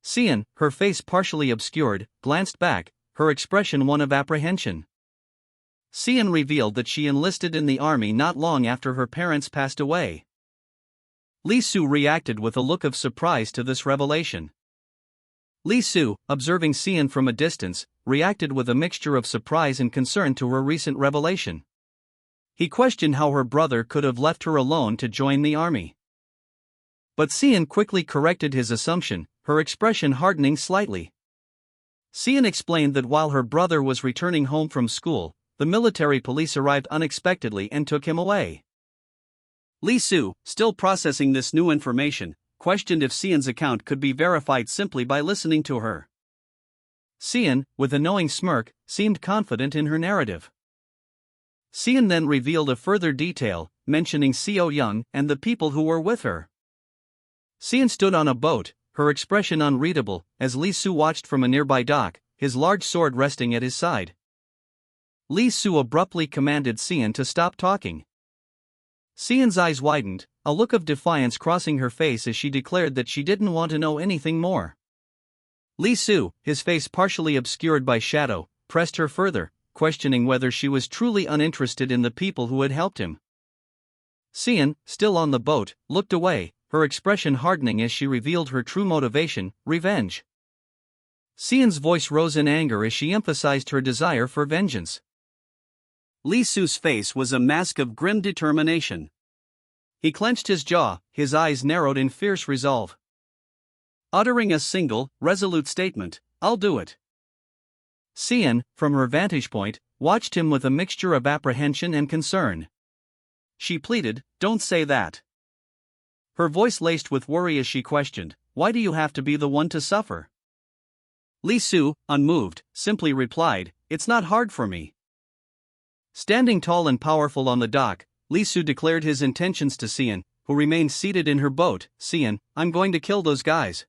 Sian, her face partially obscured, glanced back, her expression one of apprehension. Sian revealed that she enlisted in the army not long after her parents passed away. Lee Soo reacted with a look of surprise to this revelation. Lee Soo, observing Sian from a distance, reacted with a mixture of surprise and concern to her recent revelation. He questioned how her brother could have left her alone to join the army. But Sian quickly corrected his assumption, her expression hardening slightly. Sian explained that while her brother was returning home from school, the military police arrived unexpectedly and took him away. Lee Soo, still processing this new information, questioned if Sian's account could be verified simply by listening to her. Sian, with a knowing smirk, seemed confident in her narrative. Xian then revealed a further detail, mentioning Seo Young and the people who were with her. Xian stood on a boat, her expression unreadable, as Li Su watched from a nearby dock, his large sword resting at his side. Li Su abruptly commanded Xian to stop talking. Xian's eyes widened, a look of defiance crossing her face as she declared that she didn't want to know anything more. Li Su, his face partially obscured by shadow, pressed her further, questioning whether she was truly uninterested in the people who had helped him. Xian, still on the boat, looked away, her expression hardening as she revealed her true motivation: revenge. Xian's voice rose in anger as she emphasized her desire for vengeance. Li Su's face was a mask of grim determination. He clenched his jaw, his eyes narrowed in fierce resolve. Uttering a single, resolute statement, "I'll do it." Xian, from her vantage point, watched him with a mixture of apprehension and concern. She pleaded, "Don't say that." Her voice laced with worry as she questioned, "Why do you have to be the one to suffer?" Li Su, unmoved, simply replied, "It's not hard for me." Standing tall and powerful on the dock, Li Su declared his intentions to Xian, who remained seated in her boat. "Xian, I'm going to kill those guys."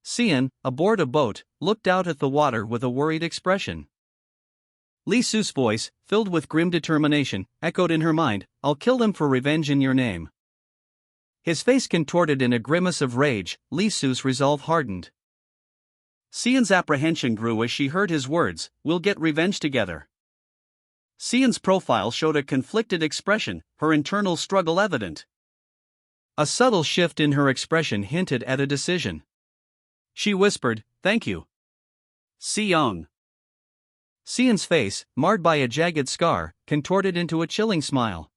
Xian, aboard a boat, looked out at the water with a worried expression. Li Su's voice, filled with grim determination, echoed in her mind, "I'll kill them for revenge in your name." His face contorted in a grimace of rage. Li Su's resolve hardened. Xian's apprehension grew as she heard his words, "We'll get revenge together." Xian's profile showed a conflicted expression, her internal struggle evident. A subtle shift in her expression hinted at a decision. She whispered, "Thank you, Xiong." Xian's face, marred by a jagged scar, contorted into a chilling smile.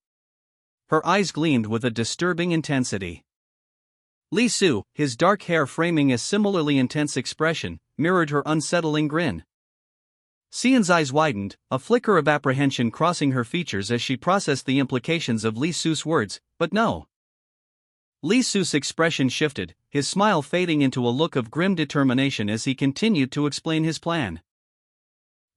Her eyes gleamed with a disturbing intensity. Li Su, his dark hair framing a similarly intense expression, mirrored her unsettling grin. Xian's eyes widened, a flicker of apprehension crossing her features as she processed the implications of Li Su's words, but no. Li Su's expression shifted, his smile fading into a look of grim determination as he continued to explain his plan.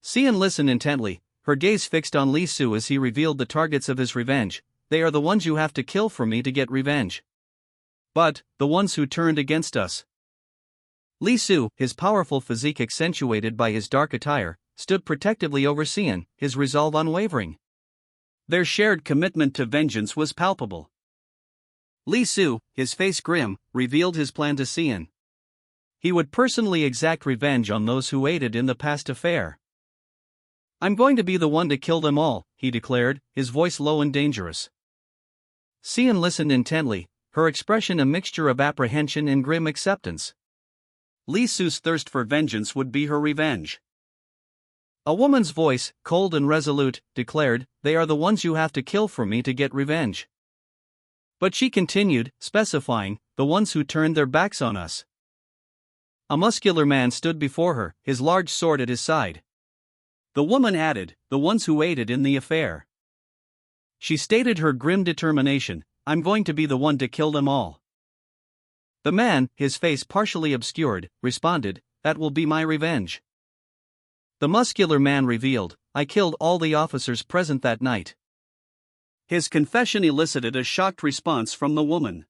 Xian listened intently, her gaze fixed on Li Su as he revealed the targets of his revenge. "They are the ones you have to kill for me to get revenge. But, the ones who turned against us." Li Su, his powerful physique accentuated by his dark attire, stood protectively over Xian, his resolve unwavering. Their shared commitment to vengeance was palpable. Li Su, his face grim, revealed his plan to Xian. He would personally exact revenge on those who aided in the past affair. "I'm going to be the one to kill them all," he declared, his voice low and dangerous. Xian listened intently, her expression a mixture of apprehension and grim acceptance. Li Su's thirst for vengeance would be her revenge. A woman's voice, cold and resolute, declared, "They are the ones you have to kill for me to get revenge." But she continued, specifying, "The ones who turned their backs on us." A muscular man stood before her, his large sword at his side. The woman added, "The ones who aided in the affair." She stated her grim determination, "I'm going to be the one to kill them all." The man, his face partially obscured, responded, "That will be my revenge." The muscular man revealed, "I killed all the officers present that night." His confession elicited a shocked response from the woman.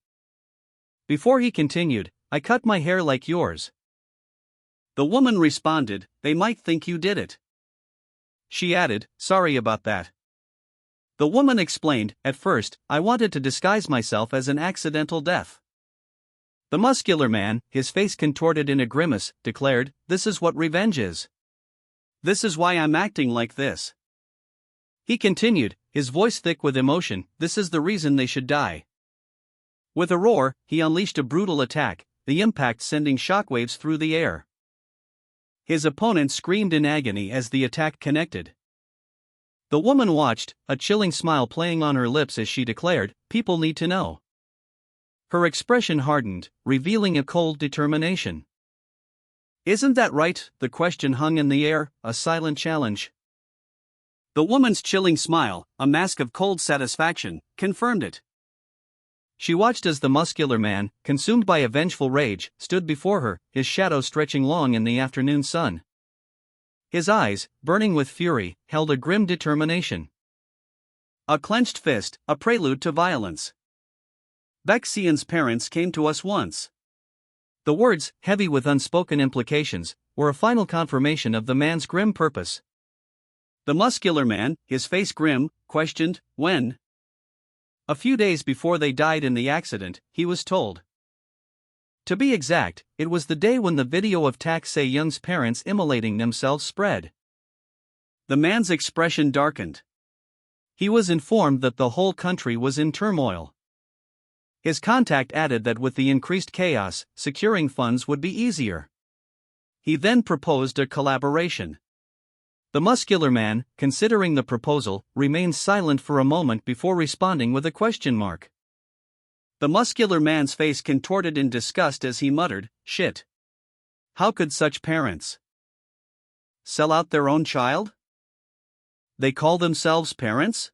Before he continued, "I cut my hair like yours." The woman responded, "They might think you did it." She added, "Sorry about that." The woman explained, "At first, I wanted to disguise myself as an accidental death." The muscular man, his face contorted in a grimace, declared, "This is what revenge is. This is why I'm acting like this." He continued, his voice thick with emotion, "This is the reason they should die." With a roar, he unleashed a brutal attack, the impact sending shockwaves through the air. His opponent screamed in agony as the attack connected. The woman watched, a chilling smile playing on her lips as she declared, "People need to know." Her expression hardened, revealing a cold determination. "Isn't that right?" The question hung in the air, a silent challenge. The woman's chilling smile, a mask of cold satisfaction, confirmed it. She watched as the muscular man, consumed by a vengeful rage, stood before her, his shadow stretching long in the afternoon sun. His eyes, burning with fury, held a grim determination. A clenched fist, a prelude to violence. Baek-seon's parents came to us once. The words, heavy with unspoken implications, were a final confirmation of the man's grim purpose. The muscular man, his face grim, questioned, when? A few days before they died in the accident, he was told. To be exact, it was the day when the video of Tak Se-young's parents immolating themselves spread. The man's expression darkened. He was informed that the whole country was in turmoil. His contact added that with the increased chaos, securing funds would be easier. He then proposed a collaboration. The muscular man, considering the proposal, remained silent for a moment before responding with a question mark. The muscular man's face contorted in disgust as he muttered, "Shit. How could such parents sell out their own child? They call themselves parents?"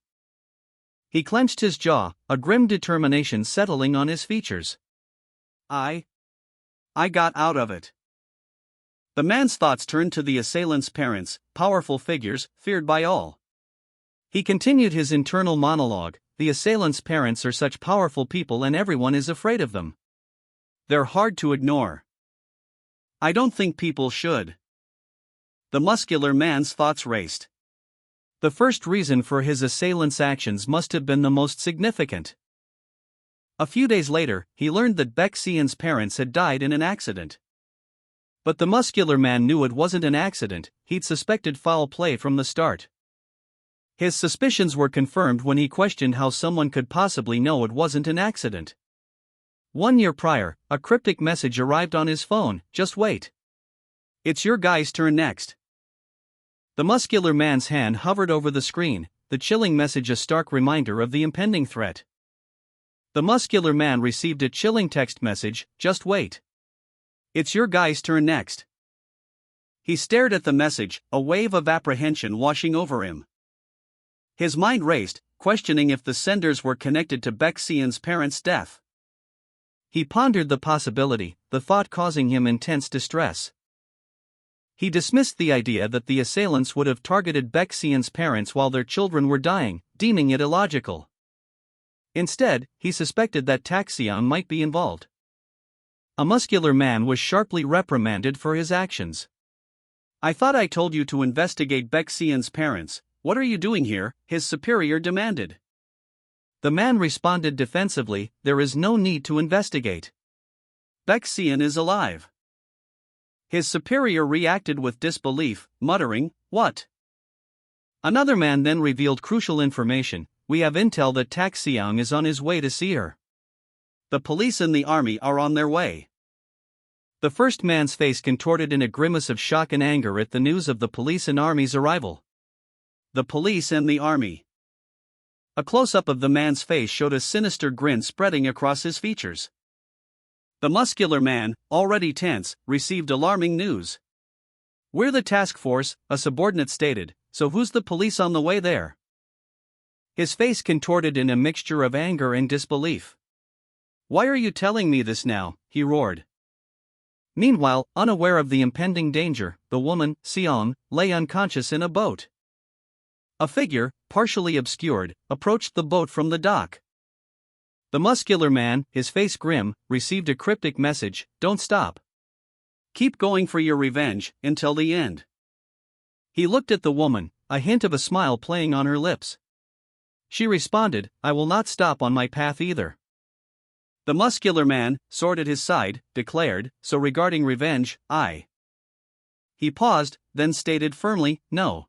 He clenched his jaw, a grim determination settling on his features. I got out of it. The man's thoughts turned to the assailant's parents, powerful figures, feared by all. He continued his internal monologue, the assailant's parents are such powerful people and everyone is afraid of them. They're hard to ignore. I don't think people should. The muscular man's thoughts raced. The first reason for his assailant's actions must have been the most significant. A few days later, he learned that Baek-seon's parents had died in an accident. But the muscular man knew it wasn't an accident, he'd suspected foul play from the start. His suspicions were confirmed when he questioned how someone could possibly know it wasn't an accident. 1 year prior, a cryptic message arrived on his phone, "Just wait. It's your guy's turn next." The muscular man's hand hovered over the screen, the chilling message a stark reminder of the impending threat. The muscular man received a chilling text message, "Just wait. It's your guy's turn next." He stared at the message, a wave of apprehension washing over him. His mind raced, questioning if the senders were connected to Baek-seon's parents' death. He pondered the possibility, the thought causing him intense distress. He dismissed the idea that the assailants would have targeted Baek-seon's parents while their children were dying, deeming it illogical. Instead, he suspected that Tak Se-young might be involved. A muscular man was sharply reprimanded for his actions. "I thought I told you to investigate Baek-seon's parents. What are you doing here?" his superior demanded. The man responded defensively, "There is no need to investigate. Baek-seon is alive." His superior reacted with disbelief, muttering, "What?" Another man then revealed crucial information, "We have intel that Tak Se-young is on his way to see her. The police and the army are on their way." The first man's face contorted in a grimace of shock and anger at the news of the police and army's arrival. The police and the army. A close-up of the man's face showed a sinister grin spreading across his features. The muscular man, already tense, received alarming news. "We're the task force," a subordinate stated, "so who's the police on the way there?" His face contorted in a mixture of anger and disbelief. "Why are you telling me this now?" he roared. Meanwhile, unaware of the impending danger, the woman, Seong, lay unconscious in a boat. A figure, partially obscured, approached the boat from the dock. The muscular man, his face grim, received a cryptic message, "Don't stop. Keep going for your revenge, until the end." He looked at the woman, a hint of a smile playing on her lips. She responded, "I will not stop on my path either." The muscular man, sword at his side, declared, "So regarding revenge, He paused, then stated firmly, "No.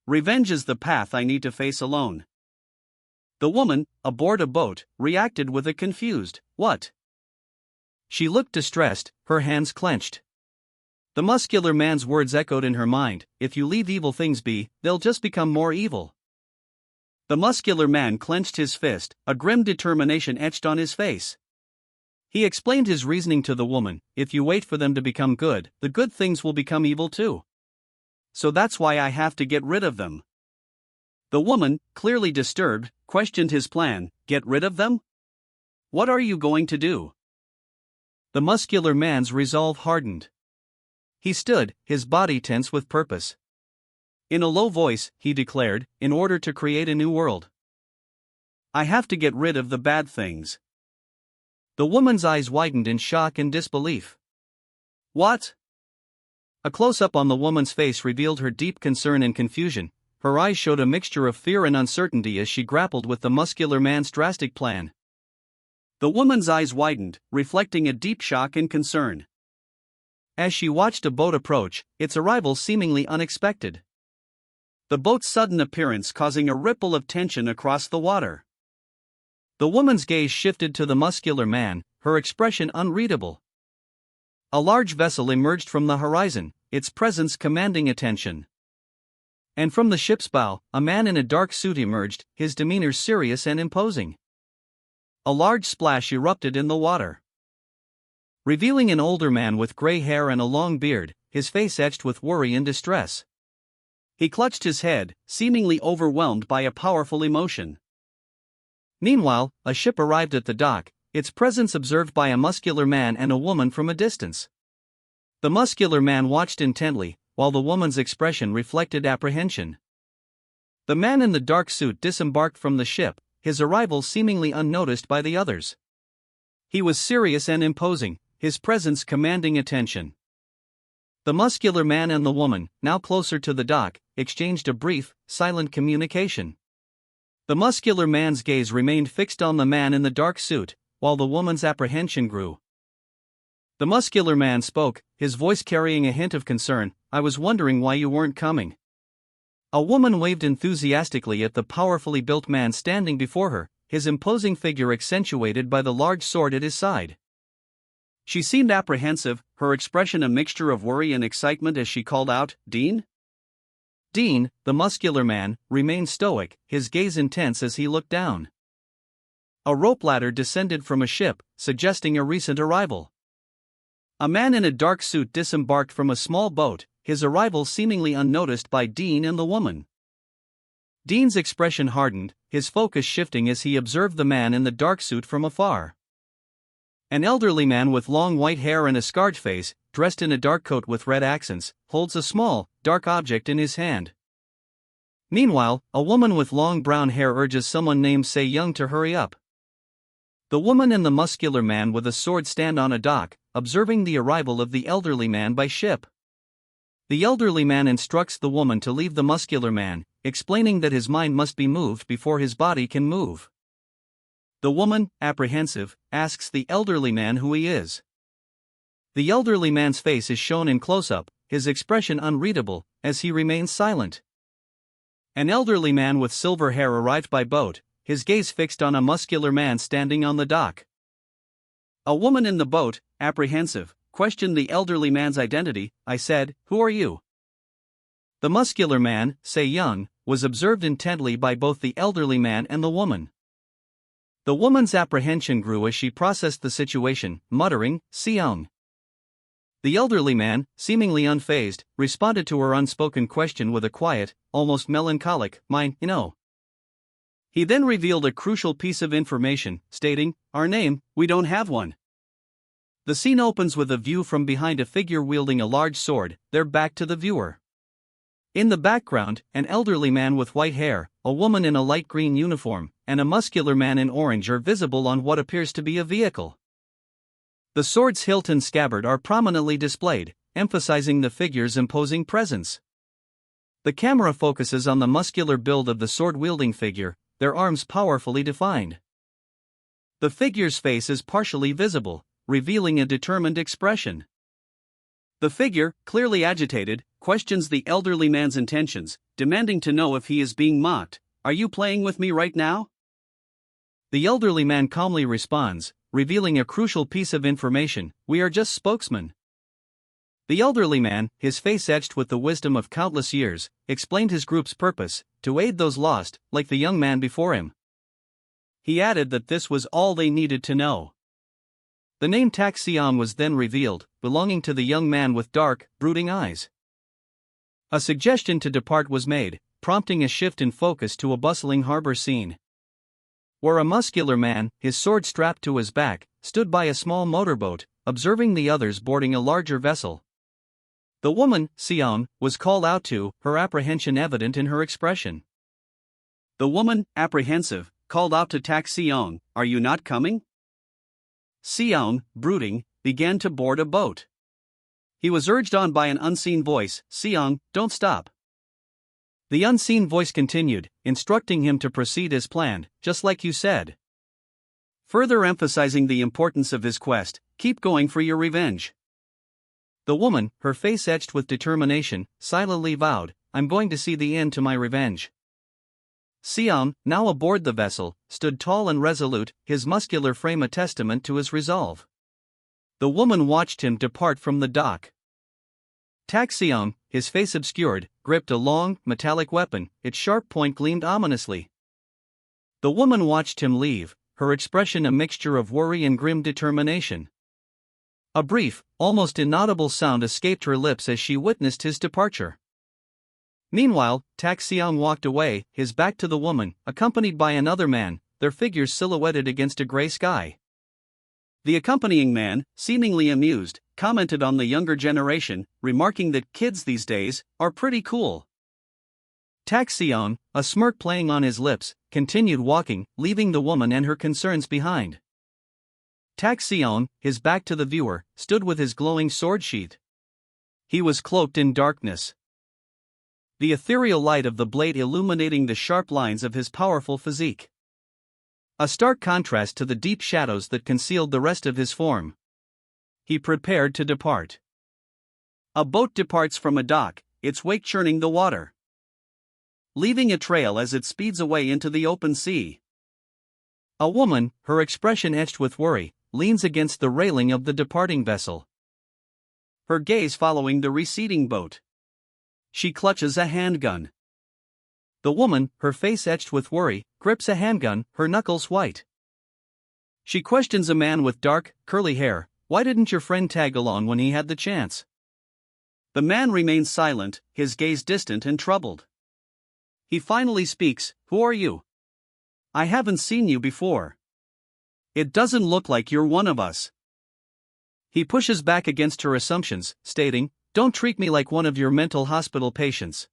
Revenge is the path I need to face alone." The woman, aboard a boat, reacted with a confused, "What?" She looked distressed, her hands clenched. The muscular man's words echoed in her mind, "If you leave evil things be, they'll just become more evil." The muscular man clenched his fist, a grim determination etched on his face. He explained his reasoning to the woman, "If you wait for them to become good, the good things will become evil too. So that's why I have to get rid of them." The woman, clearly disturbed, questioned his plan, "Get rid of them? What are you going to do?" The muscular man's resolve hardened. He stood, his body tense with purpose. In a low voice, he declared, "In order to create a new world. I have to get rid of the bad things. The woman's eyes widened in shock and disbelief. What? A close-up on the woman's face revealed her deep concern and confusion. Her eyes showed a mixture of fear and uncertainty as she grappled with the muscular man's drastic plan. The woman's eyes widened, reflecting a deep shock and concern. As she watched a boat approach, its arrival seemingly unexpected. The boat's sudden appearance causing a ripple of tension across the water. The woman's gaze shifted to the muscular man, her expression unreadable. A large vessel emerged from the horizon, its presence commanding attention. And from the ship's bow, a man in a dark suit emerged, his demeanor serious and imposing. A large splash erupted in the water, revealing an older man with gray hair and a long beard, his face etched with worry and distress. He clutched his head, seemingly overwhelmed by a powerful emotion. Meanwhile, a ship arrived at the dock, its presence observed by a muscular man and a woman from a distance. The muscular man watched intently, while the woman's expression reflected apprehension. The man in the dark suit disembarked from the ship, his arrival seemingly unnoticed by the others. He was serious and imposing, his presence commanding attention. The muscular man and the woman, now closer to the dock, exchanged a brief, silent communication. The muscular man's gaze remained fixed on the man in the dark suit, while the woman's apprehension grew. The muscular man spoke, his voice carrying a hint of concern. I was wondering why you weren't coming. A woman waved enthusiastically at the powerfully built man standing before her, his imposing figure accentuated by the large sword at his side. She seemed apprehensive, her expression a mixture of worry and excitement as she called out, "Dean?" Dean, the muscular man, remained stoic, his gaze intense as he looked down. A rope ladder descended from a ship, suggesting a recent arrival. A man in a dark suit disembarked from a small boat, his arrival seemingly unnoticed by Dean and the woman. Dean's expression hardened, his focus shifting as he observed the man in the dark suit from afar. An elderly man with long white hair and a scarred face, dressed in a dark coat with red accents, holds a small, dark object in his hand. Meanwhile, a woman with long brown hair urges someone named Se-young to hurry up. The woman and the muscular man with a sword stand on a dock, observing the arrival of the elderly man by ship. The elderly man instructs the woman to leave the muscular man, explaining that his mind must be moved before his body can move. The woman, apprehensive, asks the elderly man who he is. The elderly man's face is shown in close-up, his expression unreadable, as he remains silent. An elderly man with silver hair arrived by boat, his gaze fixed on a muscular man standing on the dock. A woman in the boat, apprehensive, questioned the elderly man's identity. I said, "Who are you?" The muscular man, Se-young, was observed intently by both the elderly man and the woman. The woman's apprehension grew as she processed the situation, muttering, "Se-young." The elderly man, seemingly unfazed, responded to her unspoken question with a quiet, almost melancholic, "You know." He then revealed a crucial piece of information, stating, "Our name, we don't have one." The scene opens with a view from behind a figure wielding a large sword, their back to the viewer. In the background, an elderly man with white hair, a woman in a light green uniform, and a muscular man in orange are visible on what appears to be a vehicle. The sword's hilt and scabbard are prominently displayed, emphasizing the figure's imposing presence. The camera focuses on the muscular build of the sword-wielding figure, their arms powerfully defined. The figure's face is partially visible, revealing a determined expression. The figure, clearly agitated, questions the elderly man's intentions, demanding to know if he is being mocked. "Are you playing with me right now?" The elderly man calmly responds, revealing a crucial piece of information, "We are just spokesmen." The elderly man, his face etched with the wisdom of countless years, explained his group's purpose, to aid those lost, like the young man before him. He added that this was all they needed to know. The name Taxion was then revealed, belonging to the young man with dark, brooding eyes. A suggestion to depart was made, prompting a shift in focus to a bustling harbor scene, where a muscular man, his sword strapped to his back, stood by a small motorboat, observing the others boarding a larger vessel. The woman, Se-young, was called out to, her apprehension evident in her expression. The woman, apprehensive, called out to Tak Seong, "Are you not coming?" Seong, brooding, began to board a boat. He was urged on by an unseen voice, "Seong, don't stop." The unseen voice continued, instructing him to proceed as planned, just like you said. Further emphasizing the importance of his quest, keep going for your revenge. The woman, her face etched with determination, silently vowed, I'm going to see the end to my revenge. Seong, now aboard the vessel, stood tall and resolute, his muscular frame a testament to his resolve. The woman watched him depart from the dock. Tak Seong, his face obscured, gripped a long, metallic weapon, its sharp point gleamed ominously. The woman watched him leave, her expression a mixture of worry and grim determination. A brief, almost inaudible sound escaped her lips as she witnessed his departure. Meanwhile, Tak Seong walked away, his back to the woman, accompanied by another man, their figures silhouetted against a gray sky. The accompanying man, seemingly amused, commented on the younger generation, remarking that kids these days are pretty cool. Tak Seong, a smirk playing on his lips, continued walking, leaving the woman and her concerns behind. Tak Seong, his back to the viewer, stood with his glowing sword sheath. He was cloaked in darkness, the ethereal light of the blade illuminating the sharp lines of his powerful physique. A stark contrast to the deep shadows that concealed the rest of his form. He prepared to depart. A boat departs from a dock, its wake churning the water, leaving a trail as it speeds away into the open sea. A woman, her expression etched with worry, leans against the railing of the departing vessel, her gaze following the receding boat. She clutches a handgun. The woman, her face etched with worry, grips a handgun, her knuckles white. She questions a man with dark, curly hair, "Why didn't your friend tag along when he had the chance?" The man remains silent, his gaze distant and troubled. He finally speaks, "Who are you? I haven't seen you before. It doesn't look like you're one of us." He pushes back against her assumptions, stating, "Don't treat me like one of your mental hospital patients."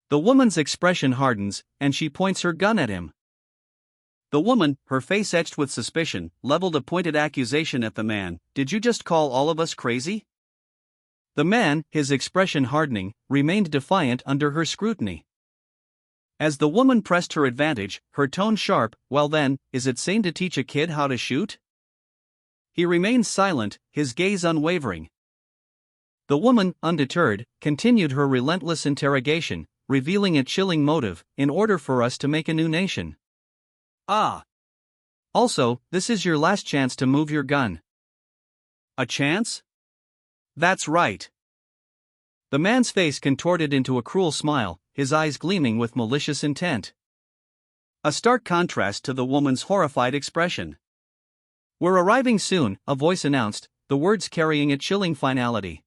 The woman's expression hardens, and she points her gun at him. The woman, her face etched with suspicion, leveled a pointed accusation at the man, "Did you just call all of us crazy?" The man, his expression hardening, remained defiant under her scrutiny. As the woman pressed her advantage, her tone sharp, "Well then, is it sane to teach a kid how to shoot?" He remained silent, his gaze unwavering. The woman, undeterred, continued her relentless interrogation, revealing a chilling motive, "In order for us to make a new nation." "Ah. Also, this is your last chance to move your gun." "A chance?" "That's right." The man's face contorted into a cruel smile, his eyes gleaming with malicious intent. A stark contrast to the woman's horrified expression. "We're arriving soon," a voice announced, the words carrying a chilling finality.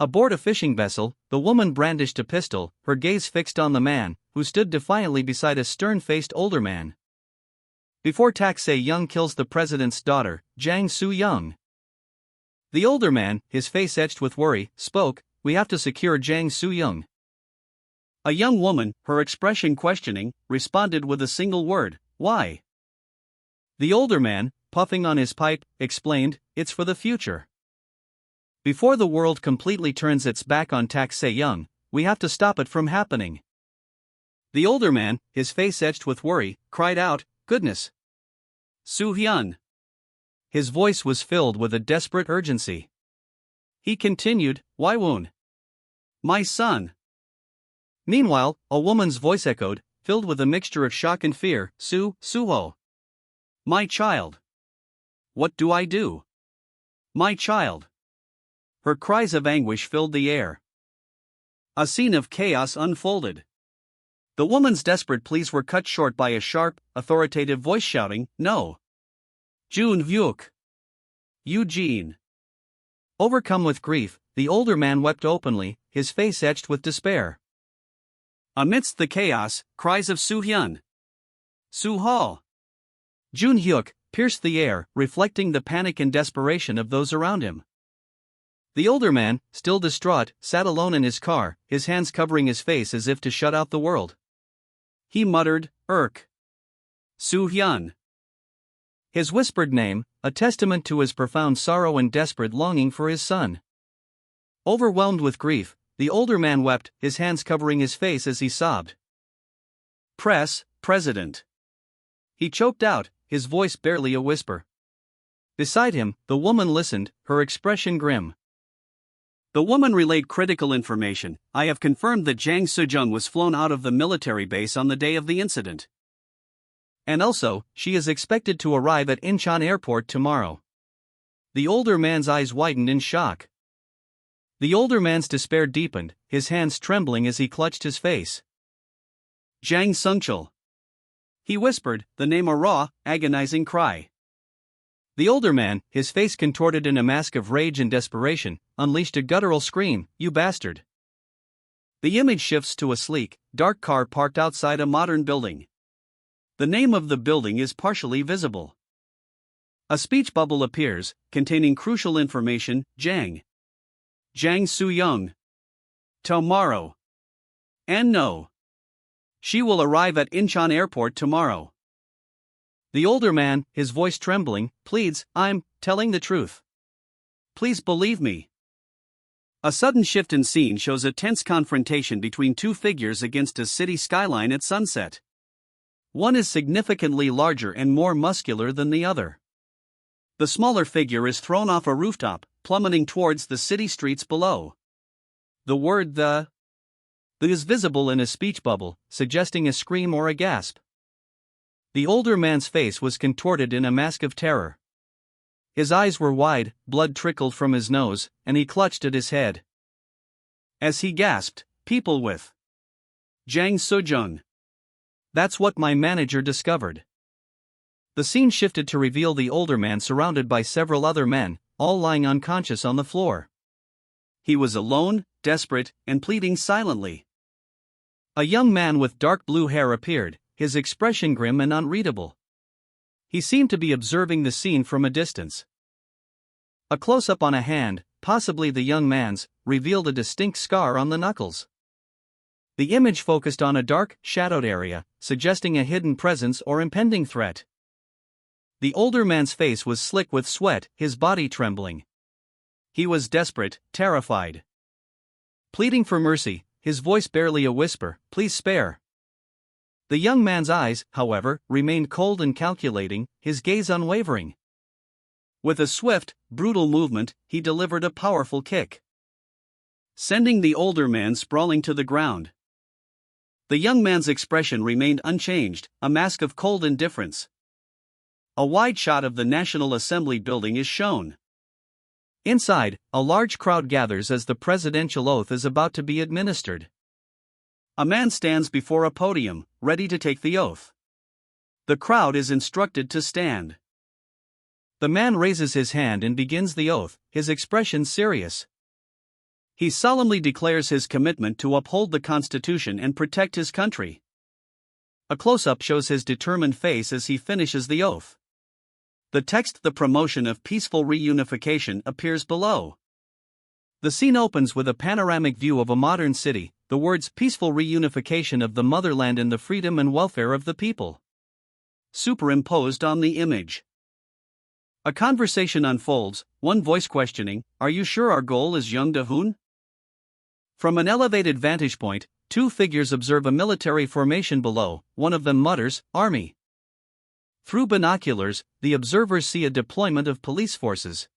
Aboard a fishing vessel, the woman brandished a pistol, her gaze fixed on the man, who stood defiantly beside a stern-faced older man. "Before Tak Se-young kills the president's daughter, Jang Soo-young." The older man, his face etched with worry, spoke, "We have to secure Jang Soo-young." A young woman, her expression questioning, responded with a single word, "Why?" The older man, puffing on his pipe, explained, "It's for the future. Before the world completely turns its back on Tak Se-young, we have to stop it from happening." The older man, his face etched with worry, cried out, "Goodness! Soo-hyun!" His voice was filled with a desperate urgency. He continued, "Waiwoon! My son!" Meanwhile, a woman's voice echoed, filled with a mixture of shock and fear, "Suho! My child! What do I do? My child!" Her cries of anguish filled the air. A scene of chaos unfolded. The woman's desperate pleas were cut short by a sharp, authoritative voice shouting, "No! Jun Vyuk! Eugene!" Overcome with grief, the older man wept openly, his face etched with despair. Amidst the chaos, cries of Soo-hyun, Soo-ho, Jun Hyuk pierced the air, reflecting the panic and desperation of those around him. The older man, still distraught, sat alone in his car, his hands covering his face as if to shut out the world. He muttered, "Irk. Soo-hyun. His whispered name, a testament to his profound sorrow and desperate longing for his son. Overwhelmed with grief, the older man wept, his hands covering his face as he sobbed. President. He choked out, his voice barely a whisper. Beside him, the woman listened, her expression grim. The woman relayed critical information. I have confirmed that Jang Soo-jung was flown out of the military base on the day of the incident. And also, she is expected to arrive at Incheon Airport tomorrow. The older man's eyes widened in shock. The older man's despair deepened, his hands trembling as he clutched his face. Jang Sung-chul. He whispered, the name a raw, agonizing cry. The older man, his face contorted in a mask of rage and desperation, unleashed a guttural scream, "You bastard!" The image shifts to a sleek, dark car parked outside a modern building. The name of the building is partially visible. A speech bubble appears, containing crucial information. Jang Soo-young. Tomorrow. And no. She will arrive at Incheon Airport tomorrow. The older man, his voice trembling, pleads, I'm telling the truth. Please believe me. A sudden shift in scene shows a tense confrontation between two figures against a city skyline at sunset. One is significantly larger and more muscular than the other. The smaller figure is thrown off a rooftop, plummeting towards the city streets below. The word the is visible in a speech bubble, suggesting a scream or a gasp. The older man's face was contorted in a mask of terror. His eyes were wide, blood trickled from his nose, and he clutched at his head. As he gasped, people with Jang Soo-jung. That's what my manager discovered. The scene shifted to reveal the older man surrounded by several other men, all lying unconscious on the floor. He was alone, desperate, and pleading silently. A young man with dark blue hair appeared, his expression grim and unreadable. He seemed to be observing the scene from a distance. A close-up on a hand, possibly the young man's, revealed a distinct scar on the knuckles. The image focused on a dark, shadowed area, suggesting a hidden presence or impending threat. The older man's face was slick with sweat, his body trembling. He was desperate, terrified. Pleading for mercy, his voice barely a whisper, please spare. The young man's eyes, however, remained cold and calculating, his gaze unwavering. With a swift, brutal movement, he delivered a powerful kick, sending the older man sprawling to the ground. The young man's expression remained unchanged, a mask of cold indifference. A wide shot of the National Assembly building is shown. Inside, a large crowd gathers as the presidential oath is about to be administered. A man stands before a podium, ready to take the oath. The crowd is instructed to stand. The man raises his hand and begins the oath, his expression serious. He solemnly declares his commitment to uphold the Constitution and protect his country. A close-up shows his determined face as he finishes the oath. The text, "The promotion of peaceful reunification," appears below. The scene opens with a panoramic view of a modern city, the words "peaceful reunification of the motherland and the freedom and welfare of the people" superimposed on the image. A conversation unfolds, one voice questioning, "Are you sure our goal is Young Da-hoon?" From an elevated vantage point, two figures observe a military formation below, one of them mutters, "Army." Through binoculars, the observers see a deployment of police forces,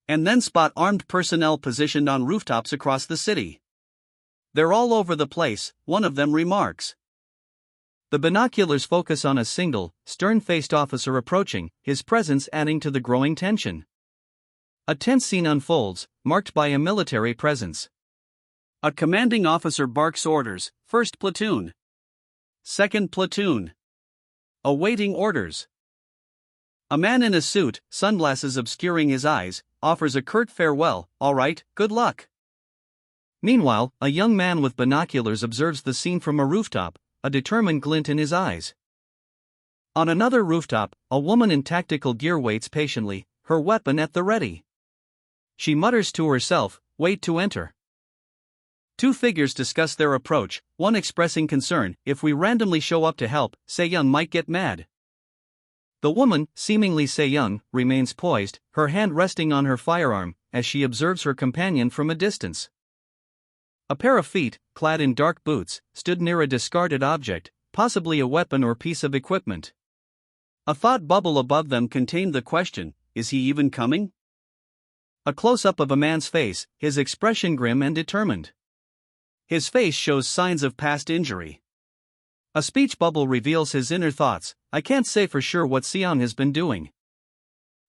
and then spot armed personnel positioned on rooftops across the city. "They're all over the place," one of them remarks. The binoculars focus on a single, stern-faced officer approaching, his presence adding to the growing tension. A tense scene unfolds, marked by a military presence. A commanding officer barks orders, "First platoon. Second platoon." Awaiting orders. A man in a suit, sunglasses obscuring his eyes, offers a curt farewell, "All right, good luck." Meanwhile, a young man with binoculars observes the scene from a rooftop, a determined glint in his eyes. On another rooftop, a woman in tactical gear waits patiently, her weapon at the ready. She mutters to herself, "Wait to enter." Two figures discuss their approach, one expressing concern: if we randomly show up to help, Se-young might get mad. The woman, seemingly Se-young, remains poised, her hand resting on her firearm, as she observes her companion from a distance. A pair of feet, clad in dark boots, stood near a discarded object, possibly a weapon or piece of equipment. A thought bubble above them contained the question: is he even coming? A close-up of a man's face, his expression grim and determined. His face shows signs of past injury. A speech bubble reveals his inner thoughts: I can't say for sure what Se-young has been doing,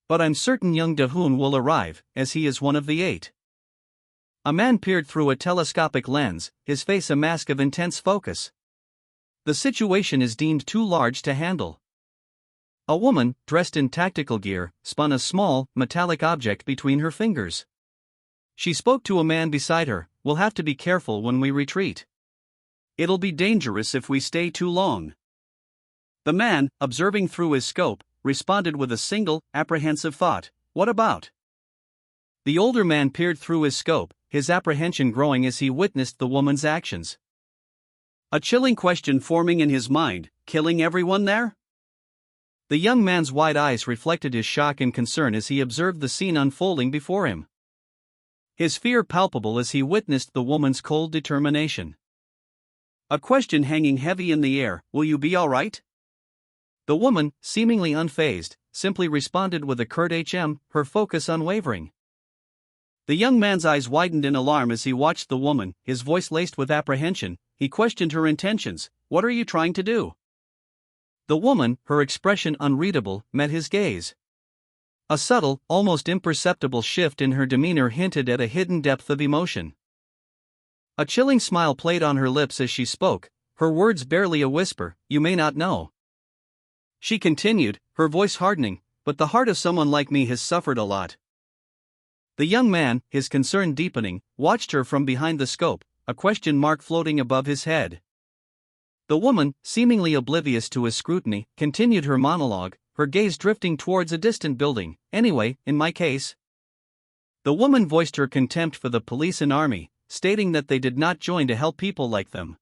but I'm certain young Da-hoon will arrive, as he is one of the 8. A man peered through a telescopic lens, his face a mask of intense focus. The situation is deemed too large to handle. A woman, dressed in tactical gear, spun a small, metallic object between her fingers. She spoke to a man beside her: we'll have to be careful when we retreat. It'll be dangerous if we stay too long. The man, observing through his scope, responded with a single, apprehensive thought: what about? The older man peered through his scope, his apprehension growing as he witnessed the woman's actions. A chilling question forming in his mind: killing everyone there? The young man's wide eyes reflected his shock and concern as he observed the scene unfolding before him. His fear palpable as he witnessed the woman's cold determination. A question hanging heavy in the air: will you be all right? The woman, seemingly unfazed, simply responded with a curt her focus unwavering. The young man's eyes widened in alarm as he watched the woman, his voice laced with apprehension. He questioned her intentions: what are you trying to do? The woman, her expression unreadable, met his gaze. A subtle, almost imperceptible shift in her demeanor hinted at a hidden depth of emotion. A chilling smile played on her lips as she spoke, her words barely a whisper: you may not know. She continued, her voice hardening, but the heart of someone like me has suffered a lot. The young man, his concern deepening, watched her from behind the scope, a question mark floating above his head. The woman, seemingly oblivious to his scrutiny, continued her monologue, her gaze drifting towards a distant building. Anyway, in my case. The woman voiced her contempt for the police and army, stating that they did not join to help people like them,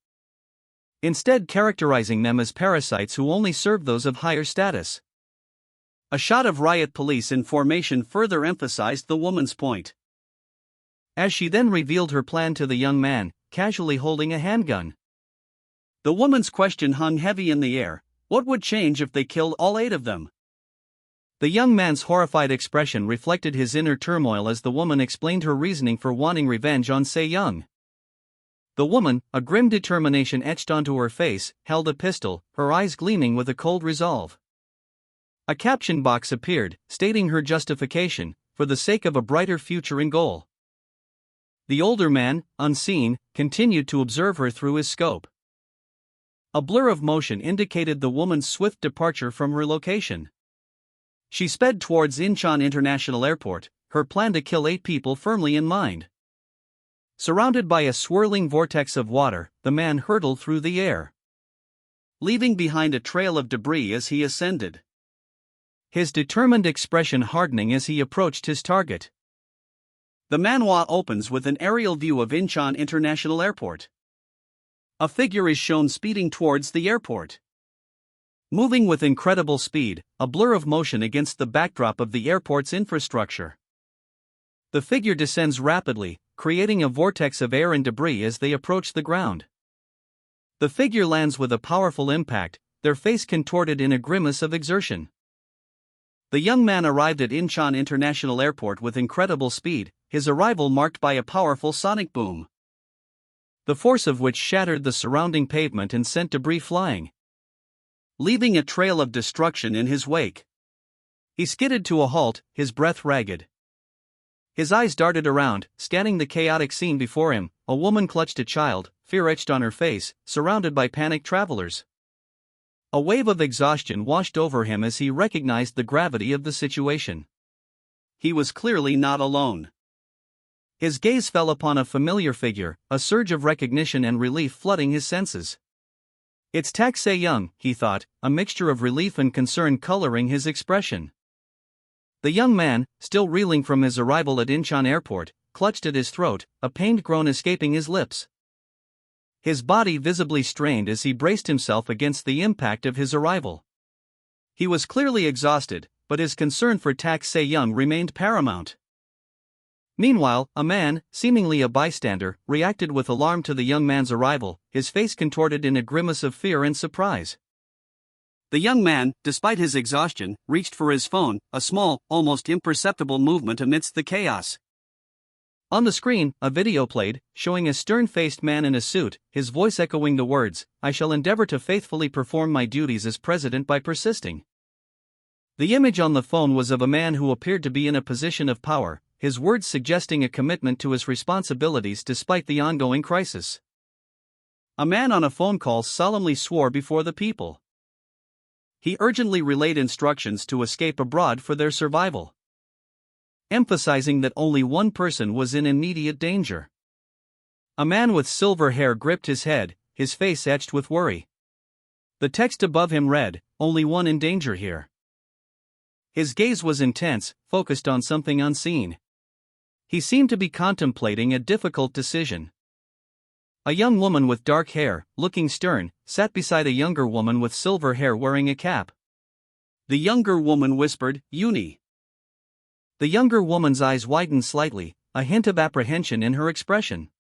instead characterizing them as parasites who only serve those of higher status. A shot of riot police in formation further emphasized the woman's point, as she then revealed her plan to the young man, casually holding a handgun. The woman's question hung heavy in the air: what would change if they killed all 8 of them? The young man's horrified expression reflected his inner turmoil as the woman explained her reasoning for wanting revenge on Se-young. The woman, a grim determination etched onto her face, held a pistol, her eyes gleaming with a cold resolve. A caption box appeared, stating her justification: for the sake of a brighter future in goal. The older man, unseen, continued to observe her through his scope. A blur of motion indicated the woman's swift departure from her location. She sped towards Incheon International Airport, her plan to kill 8 people firmly in mind. Surrounded by a swirling vortex of water, the man hurtled through the air, leaving behind a trail of debris as he ascended, his determined expression hardening as he approached his target. The manhwa opens with an aerial view of Incheon International Airport. A figure is shown speeding towards the airport, moving with incredible speed, a blur of motion against the backdrop of the airport's infrastructure. The figure descends rapidly, creating a vortex of air and debris as they approach the ground. The figure lands with a powerful impact, their face contorted in a grimace of exertion. The young man arrived at Incheon International Airport with incredible speed, his arrival marked by a powerful sonic boom, the force of which shattered the surrounding pavement and sent debris flying, leaving a trail of destruction in his wake. He skidded to a halt, his breath ragged. His eyes darted around, scanning the chaotic scene before him. A woman clutched a child, fear etched on her face, surrounded by panicked travelers. A wave of exhaustion washed over him as he recognized the gravity of the situation. He was clearly not alone. His gaze fell upon a familiar figure, a surge of recognition and relief flooding his senses. It's Tak Se-young, he thought, a mixture of relief and concern coloring his expression. The young man, still reeling from his arrival at Incheon Airport, clutched at his throat, a pained groan escaping his lips. his body visibly strained as he braced himself against the impact of his arrival. He was clearly exhausted, but his concern for Tak Se-young remained paramount. Meanwhile, a man, seemingly a bystander, reacted with alarm to the young man's arrival, his face contorted in a grimace of fear and surprise. The young man, despite his exhaustion, reached for his phone, a small, almost imperceptible movement amidst the chaos. On the screen, a video played, showing a stern-faced man in a suit, his voice echoing the words, "I shall endeavor to faithfully perform my duties as president by persisting." The image on the phone was of a man who appeared to be in a position of power, his words suggesting a commitment to his responsibilities despite the ongoing crisis. A man on a phone call solemnly swore before the people. He urgently relayed instructions to escape abroad for their survival, emphasizing that only one person was in immediate danger. A man with silver hair gripped his head, his face etched with worry. The text above him read, "Only one in danger here." His gaze was intense, focused on something unseen. He seemed to be contemplating a difficult decision. A young woman with dark hair, looking stern, sat beside a younger woman with silver hair wearing a cap. The younger woman whispered, "Uni." The younger woman's eyes widened slightly, a hint of apprehension in her expression.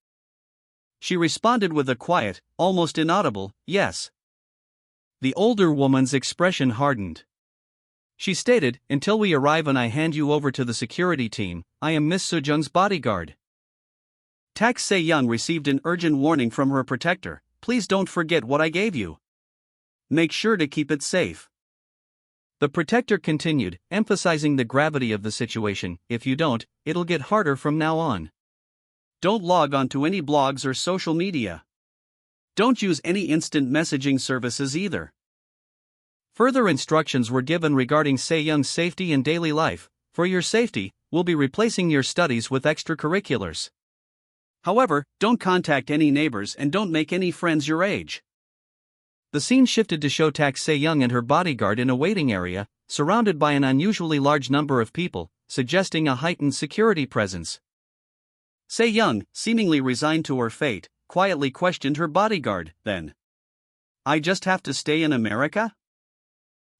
She responded with a quiet, almost inaudible, "Yes." The older woman's expression hardened. She stated, "Until we arrive and I hand you over to the security team, I am Miss Sejong's bodyguard." Tak Se-young received an urgent warning from her protector, "Please don't forget what I gave you. Make sure to keep it safe." The protector continued, emphasizing the gravity of the situation, "If you don't, it'll get harder from now on. Don't log on to any blogs or social media. Don't use any instant messaging services either." Further instructions were given regarding Se-young's safety in daily life. "For your safety, we'll be replacing your studies with extracurriculars. However, don't contact any neighbors and don't make any friends your age." The scene shifted to show Tak Se-young and her bodyguard in a waiting area, surrounded by an unusually large number of people, suggesting a heightened security presence. Se-young, seemingly resigned to her fate, quietly questioned her bodyguard, "Then I just have to stay in America?"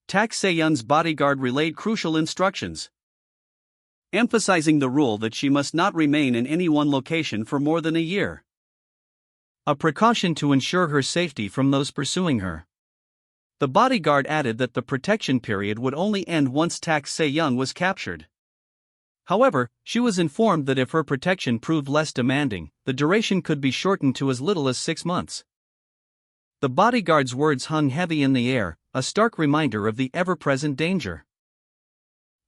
Tak Se-young's bodyguard relayed crucial instructions, emphasizing the rule that she must not remain in any one location for more than a year, a precaution to ensure her safety from those pursuing her. The bodyguard added that the protection period would only end once Tak Se-young was captured. However, she was informed that if her protection proved less demanding, the duration could be shortened to as little as 6 months. The bodyguard's words hung heavy in the air, a stark reminder of the ever-present danger.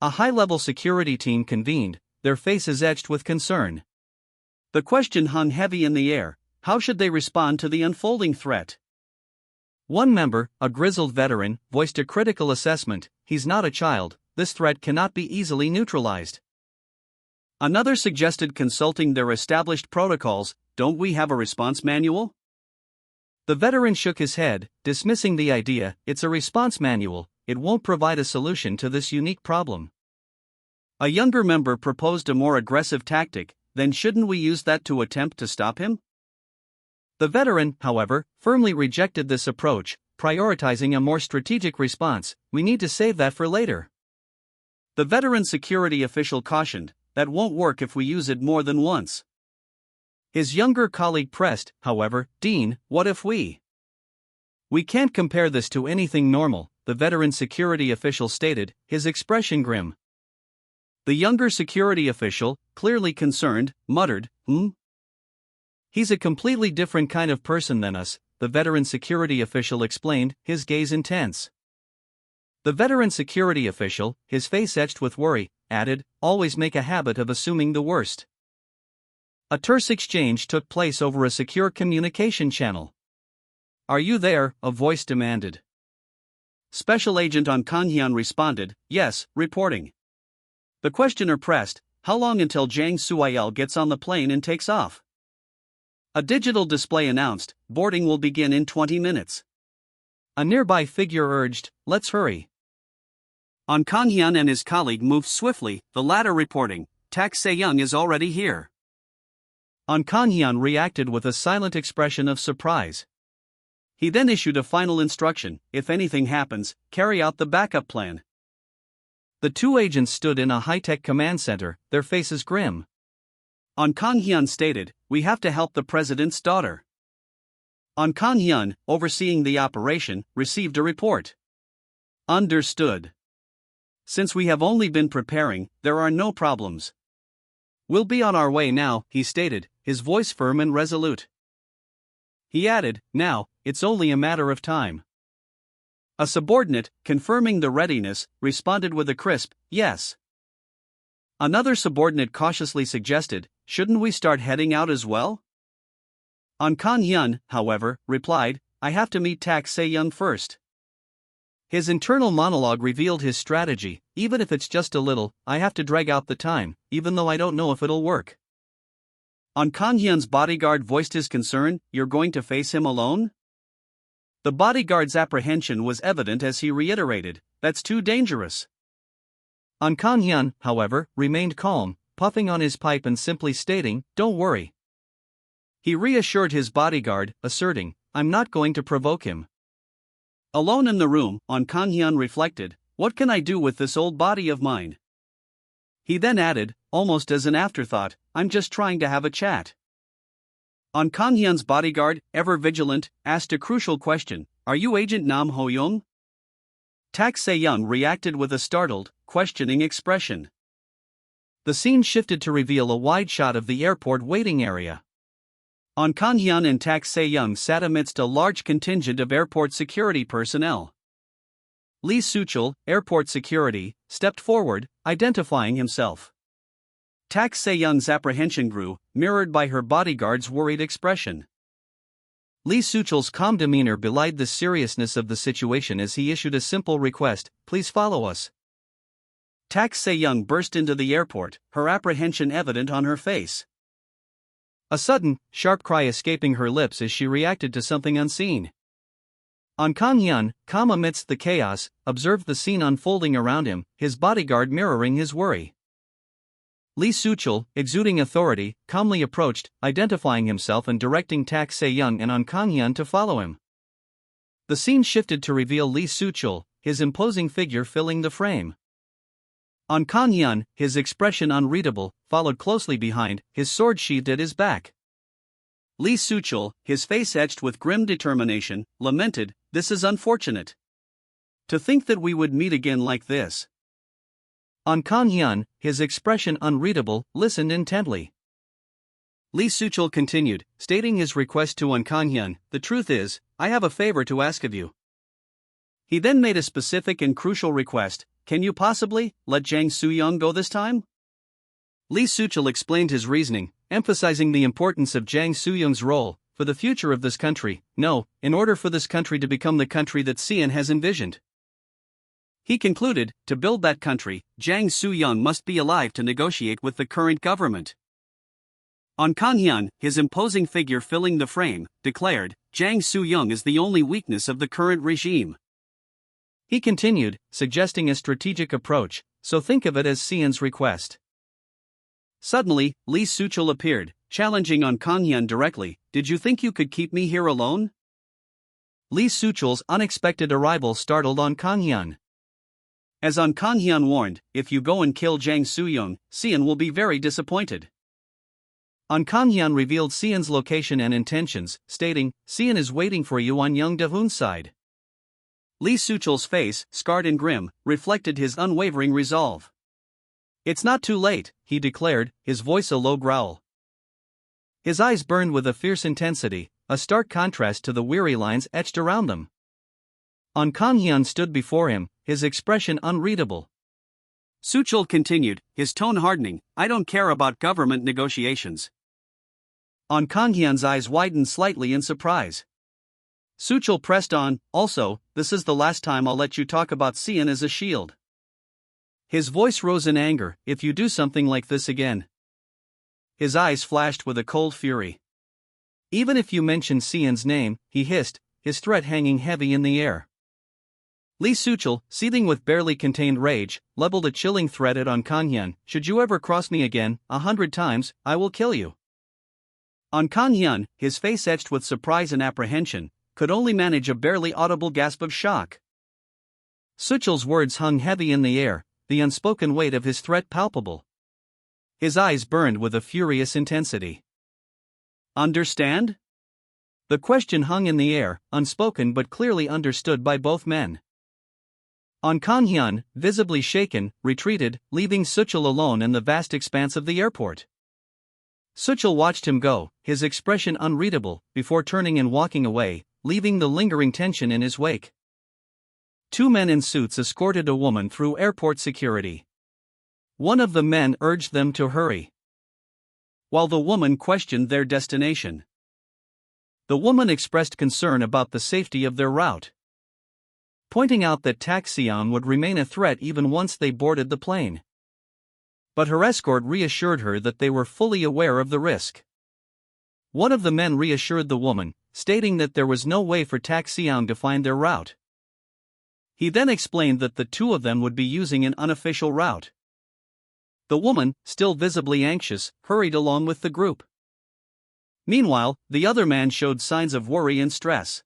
A high-level security team convened, their faces etched with concern. The question hung heavy in the air: how should they respond to the unfolding threat? One member, a grizzled veteran, voiced a critical assessment: "He's not a child, this threat cannot be easily neutralized." Another suggested consulting their established protocols: "Don't we have a response manual?" The veteran shook his head, dismissing the idea. "It's a response manual, it won't provide a solution to this unique problem." A younger member proposed a more aggressive tactic: "Then shouldn't we use that to attempt to stop him?" The veteran, however, firmly rejected this approach, prioritizing a more strategic response: "We need to save that for later." The veteran security official cautioned, "That won't work if we use it more than once." His younger colleague pressed, however, "Dean, what if we can't compare this to anything normal," the veteran security official stated, his expression grim. The younger security official, clearly concerned, muttered, "He's a completely different kind of person than us," the veteran security official explained, his gaze intense. The veteran security official, his face etched with worry, added, "Always make a habit of assuming the worst." A terse exchange took place over a secure communication channel. "Are you there?" a voice demanded. Special Agent on Kanhyeon responded, "Yes, reporting." The questioner pressed, "How long until Jang Suayel gets on the plane and takes off?" A digital display announced, "Boarding will begin in 20 minutes. A nearby figure urged, "Let's hurry." On Kanhyeon and his colleague moved swiftly, the latter reporting, "Tak Se-young is already here." An Kanghyun reacted with a silent expression of surprise. He then issued a final instruction: if anything happens, carry out the backup plan. The two agents stood in a high-tech command center, their faces grim. An Kanghyun stated, "We have to help the president's daughter." An Kanghyun, overseeing the operation, received a report. Understood. Since we have only been preparing, there are no problems. We'll be on our way now, he stated, his voice firm and resolute. He added, now, it's only a matter of time. A subordinate, confirming the readiness, responded with a crisp, yes. Another subordinate cautiously suggested, shouldn't we start heading out as well? An Kanghyun, however, replied, I have to meet Tak Se-young first. His internal monologue revealed his strategy: even if it's just a little, I have to drag out the time, even though I don't know if it'll work. An Kanghyun's bodyguard voiced his concern, you're going to face him alone? The bodyguard's apprehension was evident as he reiterated, that's too dangerous. An Kanghyun, however, remained calm, puffing on his pipe and simply stating, don't worry. He reassured his bodyguard, asserting, I'm not going to provoke him. Alone in the room, An Kanghyun reflected, what can I do with this old body of mine? He then added, almost as an afterthought, I'm just trying to have a chat. An Kanghyun's bodyguard, ever vigilant, asked a crucial question, are you Agent Nam Ho-young? Tak Se-young reacted with a startled, questioning expression. The scene shifted to reveal a wide shot of the airport waiting area. An Kanghyun and Tak Se-young sat amidst a large contingent of airport security personnel. Lee Suchul, airport security, stepped forward, identifying himself. Tak Se-young's apprehension grew, mirrored by her bodyguard's worried expression. Lee Suchul's calm demeanor belied the seriousness of the situation as he issued a simple request, please follow us. Tak Se-young burst into the airport, her apprehension evident on her face. A sudden, sharp cry escaping her lips as she reacted to something unseen. An Kanghyun, calm amidst the chaos, observed the scene unfolding around him, his bodyguard mirroring his worry. Lee Suchul, exuding authority, calmly approached, identifying himself and directing Tak Se-young and An Kanghyun to follow him. The scene shifted to reveal Lee Suchul, his imposing figure filling the frame. An Kanghyun, his expression unreadable, followed closely behind, his sword sheathed at his back. Lee Suchul, his face etched with grim determination, lamented, this is unfortunate. To think that we would meet again like this. An Kanghyun, his expression unreadable, listened intently. Lee Suchul continued, stating his request to An Kanghyun, the truth is, I have a favor to ask of you. He then made a specific and crucial request, can you possibly let Jang Soo-young go this time? Lee Suchul explained his reasoning, emphasizing the importance of Jang Soo-young's role for the future of this country, in order for this country to become the country that Sian has envisioned. He concluded, to build that country, Jang Soo-young must be alive to negotiate with the current government. An Kanghyun, his imposing figure filling the frame, declared, Jang Soo-young is the only weakness of the current regime. He continued, suggesting a strategic approach, so think of it as Sian's request. Suddenly, Lee Suchul appeared, challenging An Kanghyun directly, did you think you could keep me here alone? Lee Suchul's unexpected arrival startled An Kanghyun. As An Kanghyun warned, if you go and kill Jang Soo-young, Sian will be very disappointed. An Kanghyun revealed Sian's location and intentions, stating, Sian is waiting for you on Young Da-hoon's side. Lee Suchul's face, scarred and grim, reflected his unwavering resolve. It's not too late, he declared, his voice a low growl. His eyes burned with a fierce intensity, a stark contrast to the weary lines etched around them. An Kanghyun stood before him, his expression unreadable. Suchul continued, his tone hardening, I don't care about government negotiations. An Kanghyun's eyes widened slightly in surprise. Suchul pressed on, also, this is the last time I'll let you talk about Sian as a shield. His voice rose in anger, if you do something like this again. His eyes flashed with a cold fury. Even if you mention Sian's name, he hissed, his threat hanging heavy in the air. Lee Suchul, seething with barely contained rage, leveled a chilling threat at An Kanghyun, should you ever cross me again, 100 times, I will kill you. On Kang Hyun, his face etched with surprise and apprehension, could only manage a barely audible gasp of shock. Suchul's words hung heavy in the air, the unspoken weight of his threat palpable. His eyes burned with a furious intensity. Understand? The question hung in the air, unspoken but clearly understood by both men. On Kang Hyun, visibly shaken, retreated, leaving Suchul alone in the vast expanse of the airport. Suchul watched him go, his expression unreadable, before turning and walking away, leaving the lingering tension in his wake. Two men in suits escorted a woman through airport security. One of the men urged them to hurry, while the woman questioned their destination. The woman expressed concern about the safety of their route, pointing out that Taxion would remain a threat even once they boarded the plane. But her escort reassured her that they were fully aware of the risk. One of the men reassured the woman, stating that there was no way for Taxion to find their route. He then explained that the two of them would be using an unofficial route. The woman, still visibly anxious, hurried along with the group. Meanwhile, the other man showed signs of worry and stress.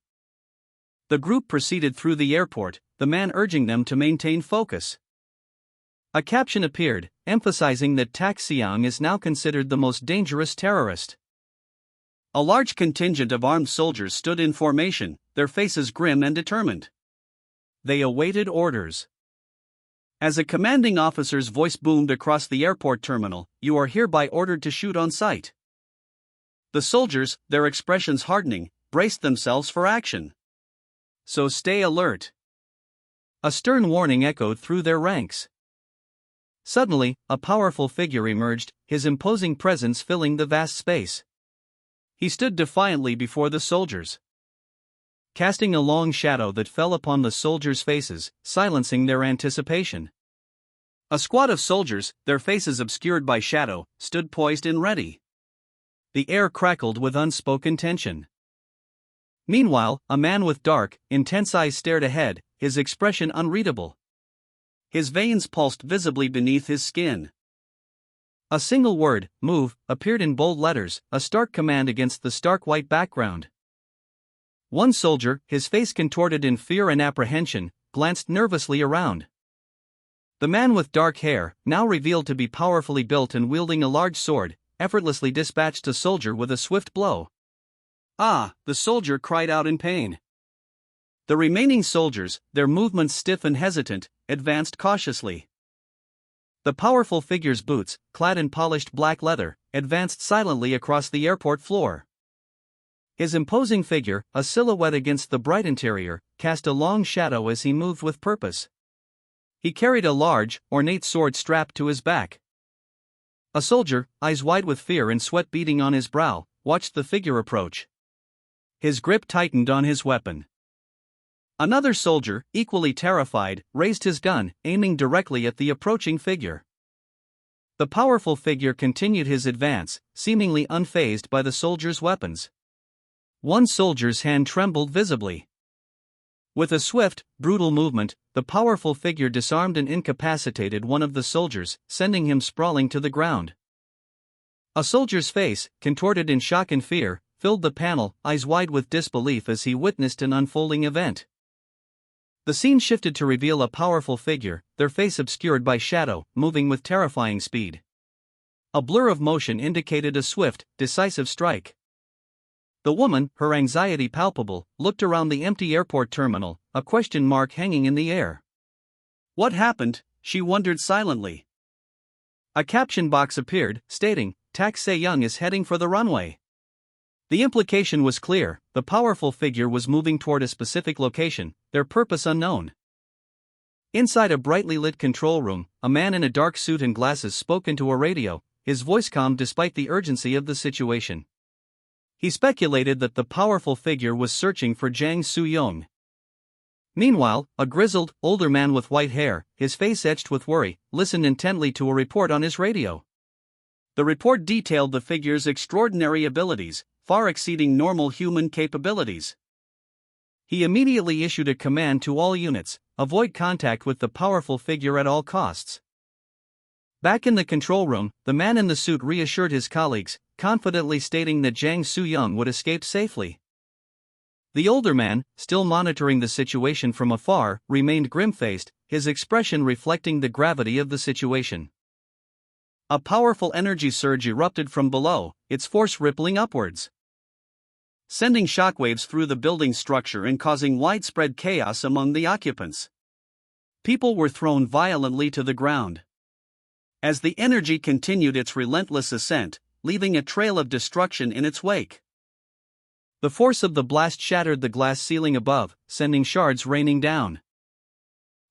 The group proceeded through the airport, the man urging them to maintain focus. A caption appeared, emphasizing that Taxion is now considered the most dangerous terrorist. A large contingent of armed soldiers stood in formation, their faces grim and determined. They awaited orders. As a commanding officer's voice boomed across the airport terminal, "You are hereby ordered to shoot on sight." The soldiers, their expressions hardening, braced themselves for action. "So stay alert." A stern warning echoed through their ranks. Suddenly, a powerful figure emerged, his imposing presence filling the vast space. He stood defiantly before the soldiers, casting a long shadow that fell upon the soldiers' faces, silencing their anticipation. A squad of soldiers, their faces obscured by shadow, stood poised and ready. The air crackled with unspoken tension. Meanwhile, a man with dark, intense eyes stared ahead, his expression unreadable. His veins pulsed visibly beneath his skin. A single word, "move," appeared in bold letters, a stark command against the stark white background. One soldier, his face contorted in fear and apprehension, glanced nervously around. The man with dark hair, now revealed to be powerfully built and wielding a large sword, effortlessly dispatched a soldier with a swift blow. "Ah!" the soldier cried out in pain. The remaining soldiers, their movements stiff and hesitant, advanced cautiously. The powerful figure's boots, clad in polished black leather, advanced silently across the airport floor. His imposing figure, a silhouette against the bright interior, cast a long shadow as he moved with purpose. He carried a large, ornate sword strapped to his back. A soldier, eyes wide with fear and sweat beading on his brow, watched the figure approach. His grip tightened on his weapon. Another soldier, equally terrified, raised his gun, aiming directly at the approaching figure. The powerful figure continued his advance, seemingly unfazed by the soldiers' weapons. One soldier's hand trembled visibly. With a swift, brutal movement, the powerful figure disarmed and incapacitated one of the soldiers, sending him sprawling to the ground. A soldier's face, contorted in shock and fear, filled the panel, eyes wide with disbelief as he witnessed an unfolding event. The scene shifted to reveal a powerful figure, their face obscured by shadow, moving with terrifying speed. A blur of motion indicated a swift, decisive strike. The woman, her anxiety palpable, looked around the empty airport terminal, a question mark hanging in the air. What happened? She wondered silently. A caption box appeared, stating, "Tak Se-young is heading for the runway." The implication was clear, the powerful figure was moving toward a specific location, their purpose unknown. Inside a brightly lit control room, a man in a dark suit and glasses spoke into a radio, his voice calm despite the urgency of the situation. He speculated that the powerful figure was searching for Jang Soo-young. Meanwhile, a grizzled, older man with white hair, his face etched with worry, listened intently to a report on his radio. The report detailed the figure's extraordinary abilities, far exceeding normal human capabilities. He immediately issued a command to all units: avoid contact with the powerful figure at all costs. Back in the control room, the man in the suit reassured his colleagues, confidently stating that Jang Soo-young would escape safely. The older man, still monitoring the situation from afar, remained grim-faced, his expression reflecting the gravity of the situation. A powerful energy surge erupted from below, its force rippling upwards, sending shockwaves through the building structure and causing widespread chaos among the occupants. People were thrown violently to the ground as the energy continued its relentless ascent, leaving a trail of destruction in its wake. The force of the blast shattered the glass ceiling above, sending shards raining down.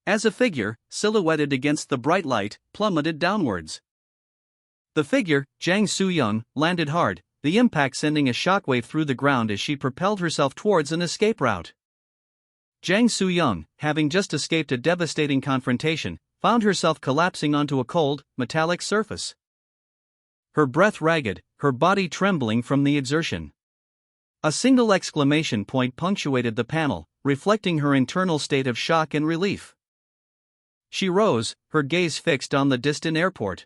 As a figure, silhouetted against the bright light, plummeted downwards. The figure, Jang Soo-young, landed hard, the impact sending a shockwave through the ground as she propelled herself towards an escape route. Jang Soo-young, having just escaped a devastating confrontation, found herself collapsing onto a cold, metallic surface. Her breath ragged, her body trembling from the exertion. A single exclamation point punctuated the panel, reflecting her internal state of shock and relief. She rose, her gaze fixed on the distant airport.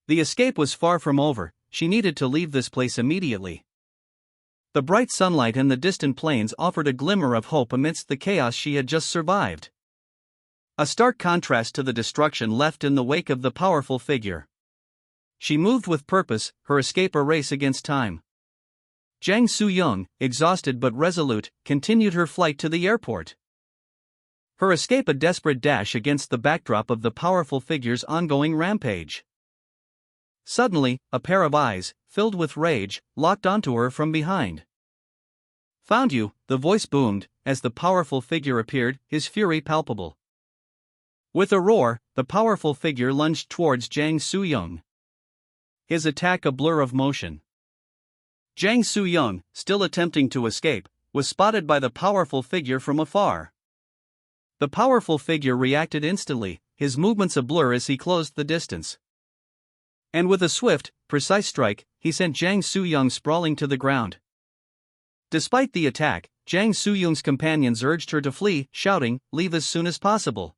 The escape was far from over, she needed to leave this place immediately. The bright sunlight and the distant plains offered a glimmer of hope amidst the chaos she had just survived. A stark contrast to the destruction left in the wake of the powerful figure. She moved with purpose, her escape a race against time. Jang Soo-young, exhausted but resolute, continued her flight to the airport. Her escape a desperate dash against the backdrop of the powerful figure's ongoing rampage. Suddenly, a pair of eyes, filled with rage, locked onto her from behind. "Found you," the voice boomed, as the powerful figure appeared, his fury palpable. With a roar, the powerful figure lunged towards Jang Soo-young. His attack a blur of motion. Jang Soo-young, still attempting to escape, was spotted by the powerful figure from afar. The powerful figure reacted instantly, his movements a blur as he closed the distance. And with a swift, precise strike, he sent Jang Soo-young sprawling to the ground. Despite the attack, Jang Soo-young's companions urged her to flee, shouting, "Leave as soon as possible."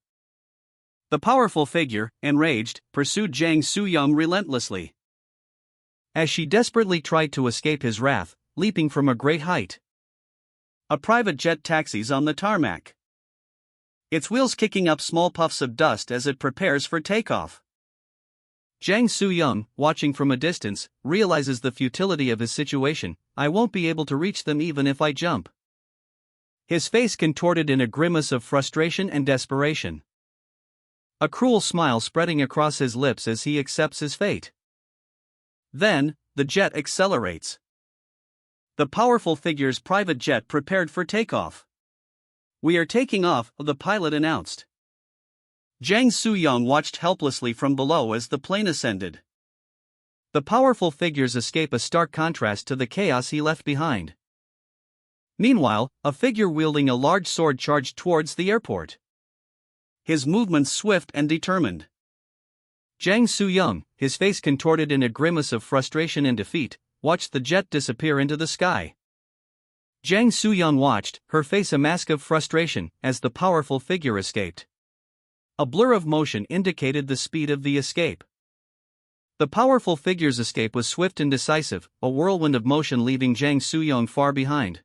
The powerful figure, enraged, pursued Jang Soo-young relentlessly, as she desperately tried to escape his wrath, leaping from a great height. A private jet taxis on the tarmac, its wheels kicking up small puffs of dust as it prepares for takeoff. Jang Soo-young, watching from a distance, realizes the futility of his situation. "I won't be able to reach them even if I jump." His face contorted in a grimace of frustration and desperation, a cruel smile spreading across his lips as he accepts his fate. Then, the jet accelerates. The powerful figure's private jet prepared for takeoff. "We are taking off," the pilot announced. Jang Soo-young watched helplessly from below as the plane ascended. The powerful figure's escape a stark contrast to the chaos he left behind. Meanwhile, a figure wielding a large sword charged towards the airport, his movements swift and determined. Jang Soo-young, his face contorted in a grimace of frustration and defeat, watched the jet disappear into the sky. Jang Soo-young watched, her face a mask of frustration, as the powerful figure escaped. A blur of motion indicated the speed of the escape. The powerful figure's escape was swift and decisive, a whirlwind of motion leaving Jang Soo-young far behind.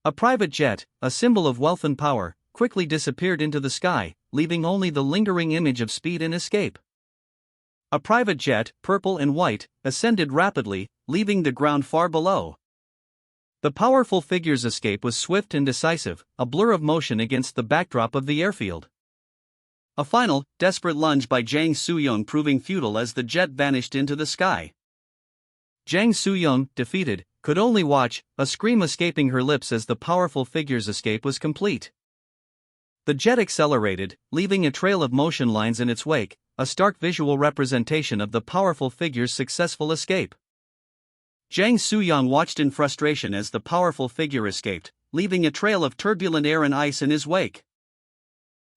A private jet, a symbol of wealth and power, quickly disappeared into the sky, leaving only the lingering image of speed and escape. A private jet, purple and white, ascended rapidly, leaving the ground far below. The powerful figure's escape was swift and decisive, a blur of motion against the backdrop of the airfield. A final, desperate lunge by Jang Soo-young proving futile as the jet vanished into the sky. Jang Soo-young, defeated, could only watch, a scream escaping her lips as the powerful figure's escape was complete. The jet accelerated, leaving a trail of motion lines in its wake, a stark visual representation of the powerful figure's successful escape. Jang Soo-young watched in frustration as the powerful figure escaped, leaving a trail of turbulent air and ice in his wake.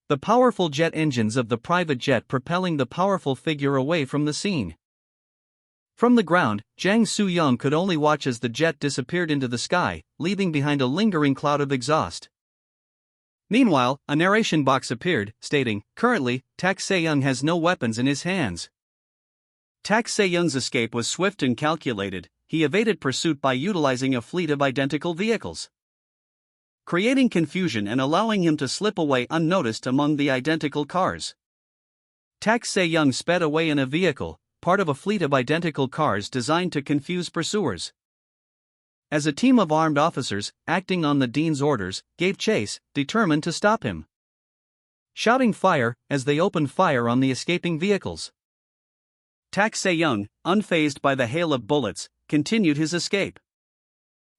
The powerful jet engines of the private jet propelling the powerful figure away from the scene. From the ground, Jang Soo-young could only watch as the jet disappeared into the sky, leaving behind a lingering cloud of exhaust. Meanwhile, a narration box appeared, stating, "Currently, Tak Se-young has no weapons in his hands." Tak Se-young's escape was swift and calculated. He evaded pursuit by utilizing a fleet of identical vehicles, creating confusion and allowing him to slip away unnoticed among the identical cars. Tak Se-young sped away in a vehicle, part of a fleet of identical cars designed to confuse pursuers. As a team of armed officers, acting on the dean's orders, gave chase, determined to stop him, shouting fire as they opened fire on the escaping vehicles. Tak Se-young, unfazed by the hail of bullets, continued his escape,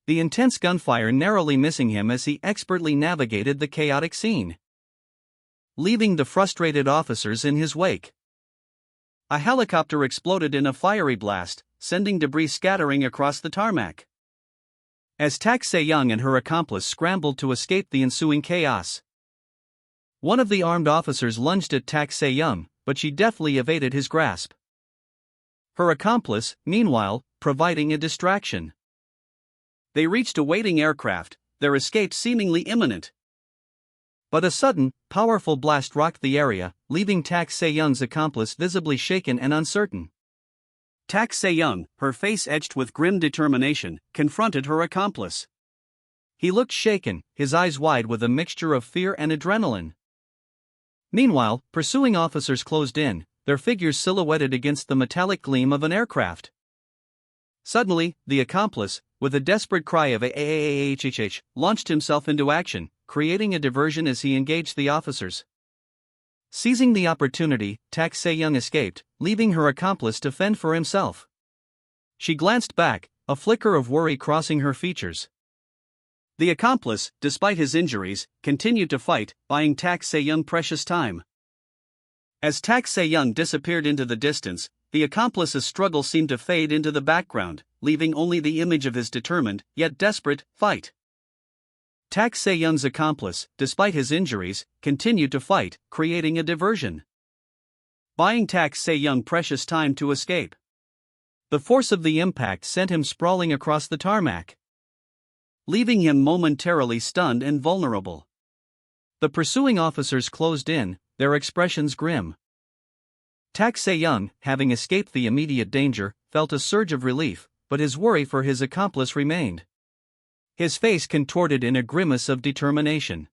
the intense gunfire narrowly missing him as he expertly navigated the chaotic scene, leaving the frustrated officers in his wake. A helicopter exploded in a fiery blast, sending debris scattering across the tarmac. As Tak Se-young and her accomplice scrambled to escape the ensuing chaos, one of the armed officers lunged at Tak Se-young, but she deftly evaded his grasp, her accomplice, meanwhile, providing a distraction. They reached a waiting aircraft, their escape seemingly imminent. But a sudden, powerful blast rocked the area, leaving Tak Se-young's accomplice visibly shaken and uncertain. Tak Se-young, her face etched with grim determination, confronted her accomplice. He looked shaken, his eyes wide with a mixture of fear and adrenaline. Meanwhile, pursuing officers closed in, their figures silhouetted against the metallic gleam of an aircraft. Suddenly, the accomplice, with a desperate cry of "AAAHHH," launched himself into action, creating a diversion as he engaged the officers. Seizing the opportunity, Tak Se-young escaped, leaving her accomplice to fend for himself. She glanced back, a flicker of worry crossing her features. The accomplice, despite his injuries, continued to fight, buying Tak Se-young precious time. As Tak Se-young disappeared into the distance, the accomplice's struggle seemed to fade into the background, leaving only the image of his determined, yet desperate, fight. Tak Se-young's accomplice, despite his injuries, continued to fight, creating a diversion, buying Tak Se-young precious time to escape. The force of the impact sent him sprawling across the tarmac, leaving him momentarily stunned and vulnerable. The pursuing officers closed in, their expressions grim. Tak Se-young, having escaped the immediate danger, felt a surge of relief, but his worry for his accomplice remained. His face contorted in a grimace of determination.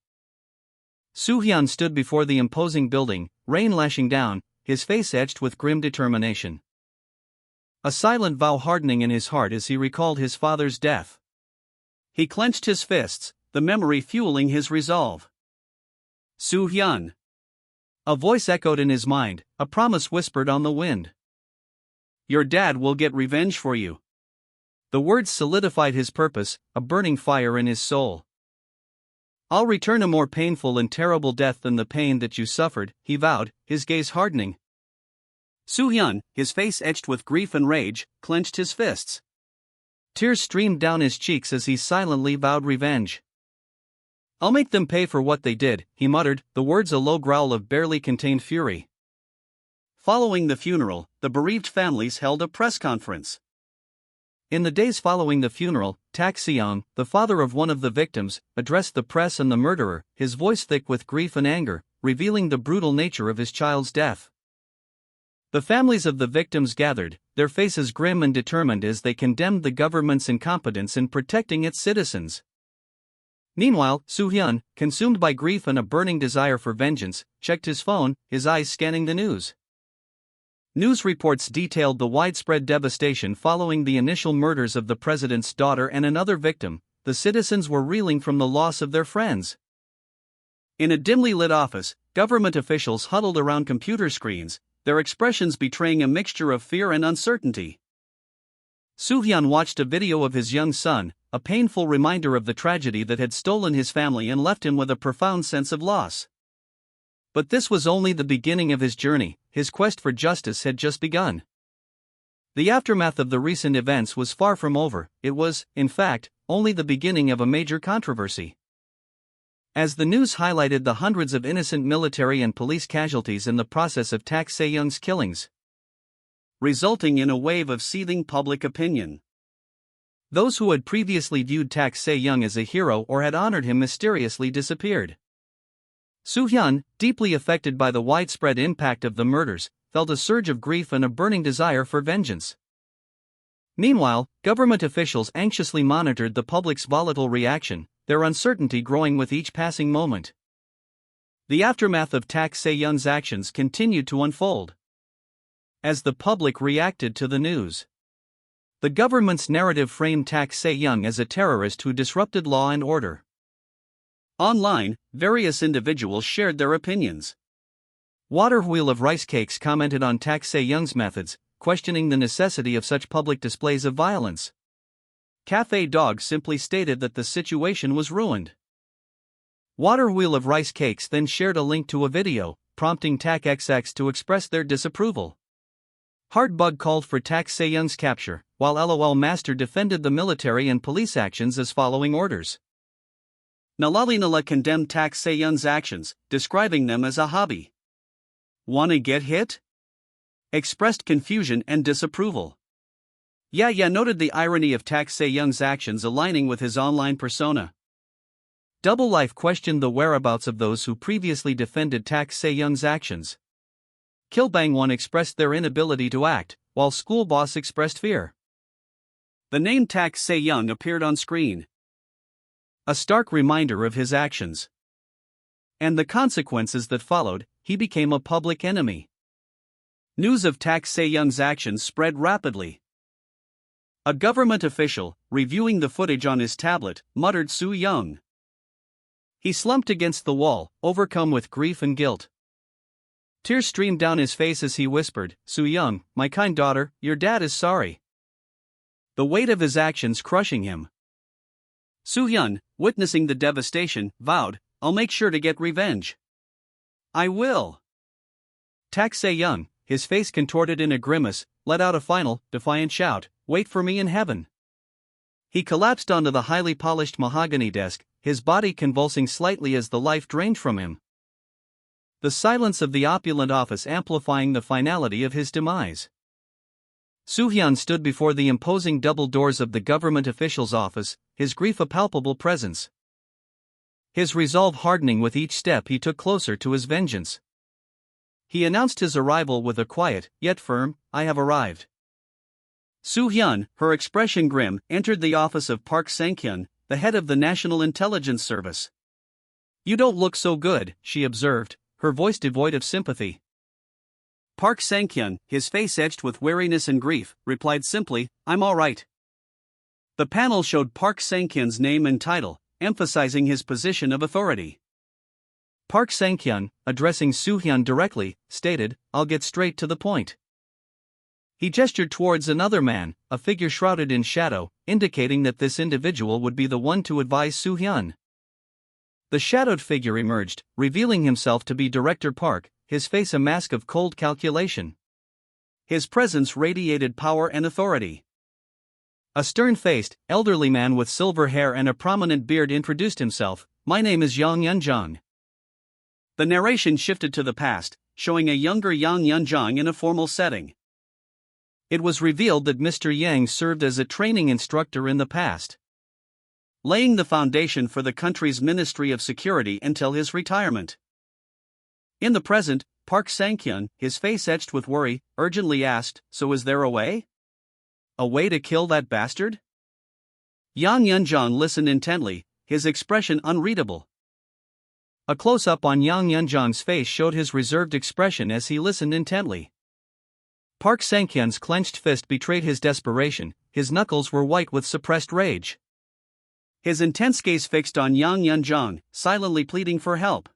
Soo-hyun stood before the imposing building, rain lashing down, his face etched with grim determination. A silent vow hardening in his heart as he recalled his father's death. He clenched his fists, the memory fueling his resolve. "Soo-hyun." A voice echoed in his mind, a promise whispered on the wind. "Your dad will get revenge for you." The words solidified his purpose, a burning fire in his soul. "I'll return a more painful and terrible death than the pain that you suffered," he vowed, his gaze hardening. Soo-hyun, his face etched with grief and rage, clenched his fists. Tears streamed down his cheeks as he silently vowed revenge. "I'll make them pay for what they did," he muttered, the words a low growl of barely contained fury. Following the funeral, the bereaved families held a press conference. In the days following the funeral, Tak Se-young, the father of one of the victims, addressed the press and the murderer, his voice thick with grief and anger, revealing the brutal nature of his child's death. The families of the victims gathered, their faces grim and determined as they condemned the government's incompetence in protecting its citizens. Meanwhile, Soo-hyun, consumed by grief and a burning desire for vengeance, checked his phone, his eyes scanning the news. News reports detailed the widespread devastation following the initial murders of the president's daughter and another victim. The citizens were reeling from the loss of their friends. In a dimly lit office, government officials huddled around computer screens, their expressions betraying a mixture of fear and uncertainty. Soo-hyun watched a video of his young son, a painful reminder of the tragedy that had stolen his family and left him with a profound sense of loss. But this was only the beginning of his journey, his quest for justice had just begun. The aftermath of the recent events was far from over, it was, in fact, only the beginning of a major controversy. As the news highlighted the hundreds of innocent military and police casualties in the process of Tak Se-young's killings, resulting in a wave of seething public opinion. Those who had previously viewed Tak Se-young as a hero or had honored him mysteriously disappeared. Soo-hyun, deeply affected by the widespread impact of the murders, felt a surge of grief and a burning desire for vengeance. Meanwhile, government officials anxiously monitored the public's volatile reaction, their uncertainty growing with each passing moment. The aftermath of Tak Se-yeon's actions continued to unfold. As the public reacted to the news, the government's narrative framed Tak Se-yeon as a terrorist who disrupted law and order. Online, various individuals shared their opinions. Waterwheel of Rice Cakes commented on Tak Se-yeon's methods, questioning the necessity of such public displays of violence. Cafe Dog simply stated that the situation was ruined. Waterwheel of Rice Cakes then shared a link to a video, prompting Tak XX to express their disapproval. Heartbug called for Tak Se-yeon's capture, while LOL Master defended the military and police actions as following orders. Nalalinala condemned Tak Se-yeon's actions, describing them as a hobby. Wanna get hit? Expressed confusion and disapproval. Yeah noted the irony of Tak Se-yeon's actions aligning with his online persona. Double Life questioned the whereabouts of those who previously defended Tak Se-yeon's actions. Killbang1 expressed their inability to act, while School Boss expressed fear. The name Tak Se-yeon appeared on screen. A stark reminder of his actions. And the consequences that followed, he became a public enemy. News of Tak Se-yeon's actions spread rapidly. A government official, reviewing the footage on his tablet, muttered Soo-young. He slumped against the wall, overcome with grief and guilt. Tears streamed down his face as he whispered, "Soo-young, my kind daughter, your dad is sorry." The weight of his actions crushing him. Soo-hyun, witnessing the devastation, vowed, "I'll make sure to get revenge. I will." Tak Se-yeon, his face contorted in a grimace, let out a final, defiant shout, "Wait for me in heaven." He collapsed onto the highly polished mahogany desk, his body convulsing slightly as the life drained from him. The silence of the opulent office amplifying the finality of his demise. Soo-hyun stood before the imposing double doors of the government official's office, his grief a palpable presence. His resolve hardening with each step he took closer to his vengeance. He announced his arrival with a quiet, yet firm, "I have arrived." Soo-hyun, her expression grim, entered the office of Park Sang-hyun, the head of the National Intelligence Service. "You don't look so good," she observed, her voice devoid of sympathy. Park Sang-hyun, his face etched with weariness and grief, replied simply, "I'm all right." The panel showed Park Sang-hyun's name and title, emphasizing his position of authority. Park Sang-hyun, addressing Soo-hyun directly, stated, "I'll get straight to the point." He gestured towards another man, a figure shrouded in shadow, indicating that this individual would be the one to advise Soo-hyun. The shadowed figure emerged, revealing himself to be Director Park, his face a mask of cold calculation. His presence radiated power and authority. A stern-faced, elderly man with silver hair and a prominent beard introduced himself, "My name is Yang Yunjong." The narration shifted to the past, showing a younger Yang Yunjong in a formal setting. It was revealed that Mr. Yang served as a training instructor in the past, laying the foundation for the country's Ministry of Security until his retirement. In the present, Park Sang-hyun, his face etched with worry, urgently asked, "So is there a way? A way to kill that bastard?" Yang Yunjong listened intently, his expression unreadable. A close-up on Yang Yunjong's face showed his reserved expression as he listened intently. Park Sang-hyun's clenched fist betrayed his desperation, his knuckles were white with suppressed rage. His intense gaze fixed on Yang Yunjong, silently pleading for help.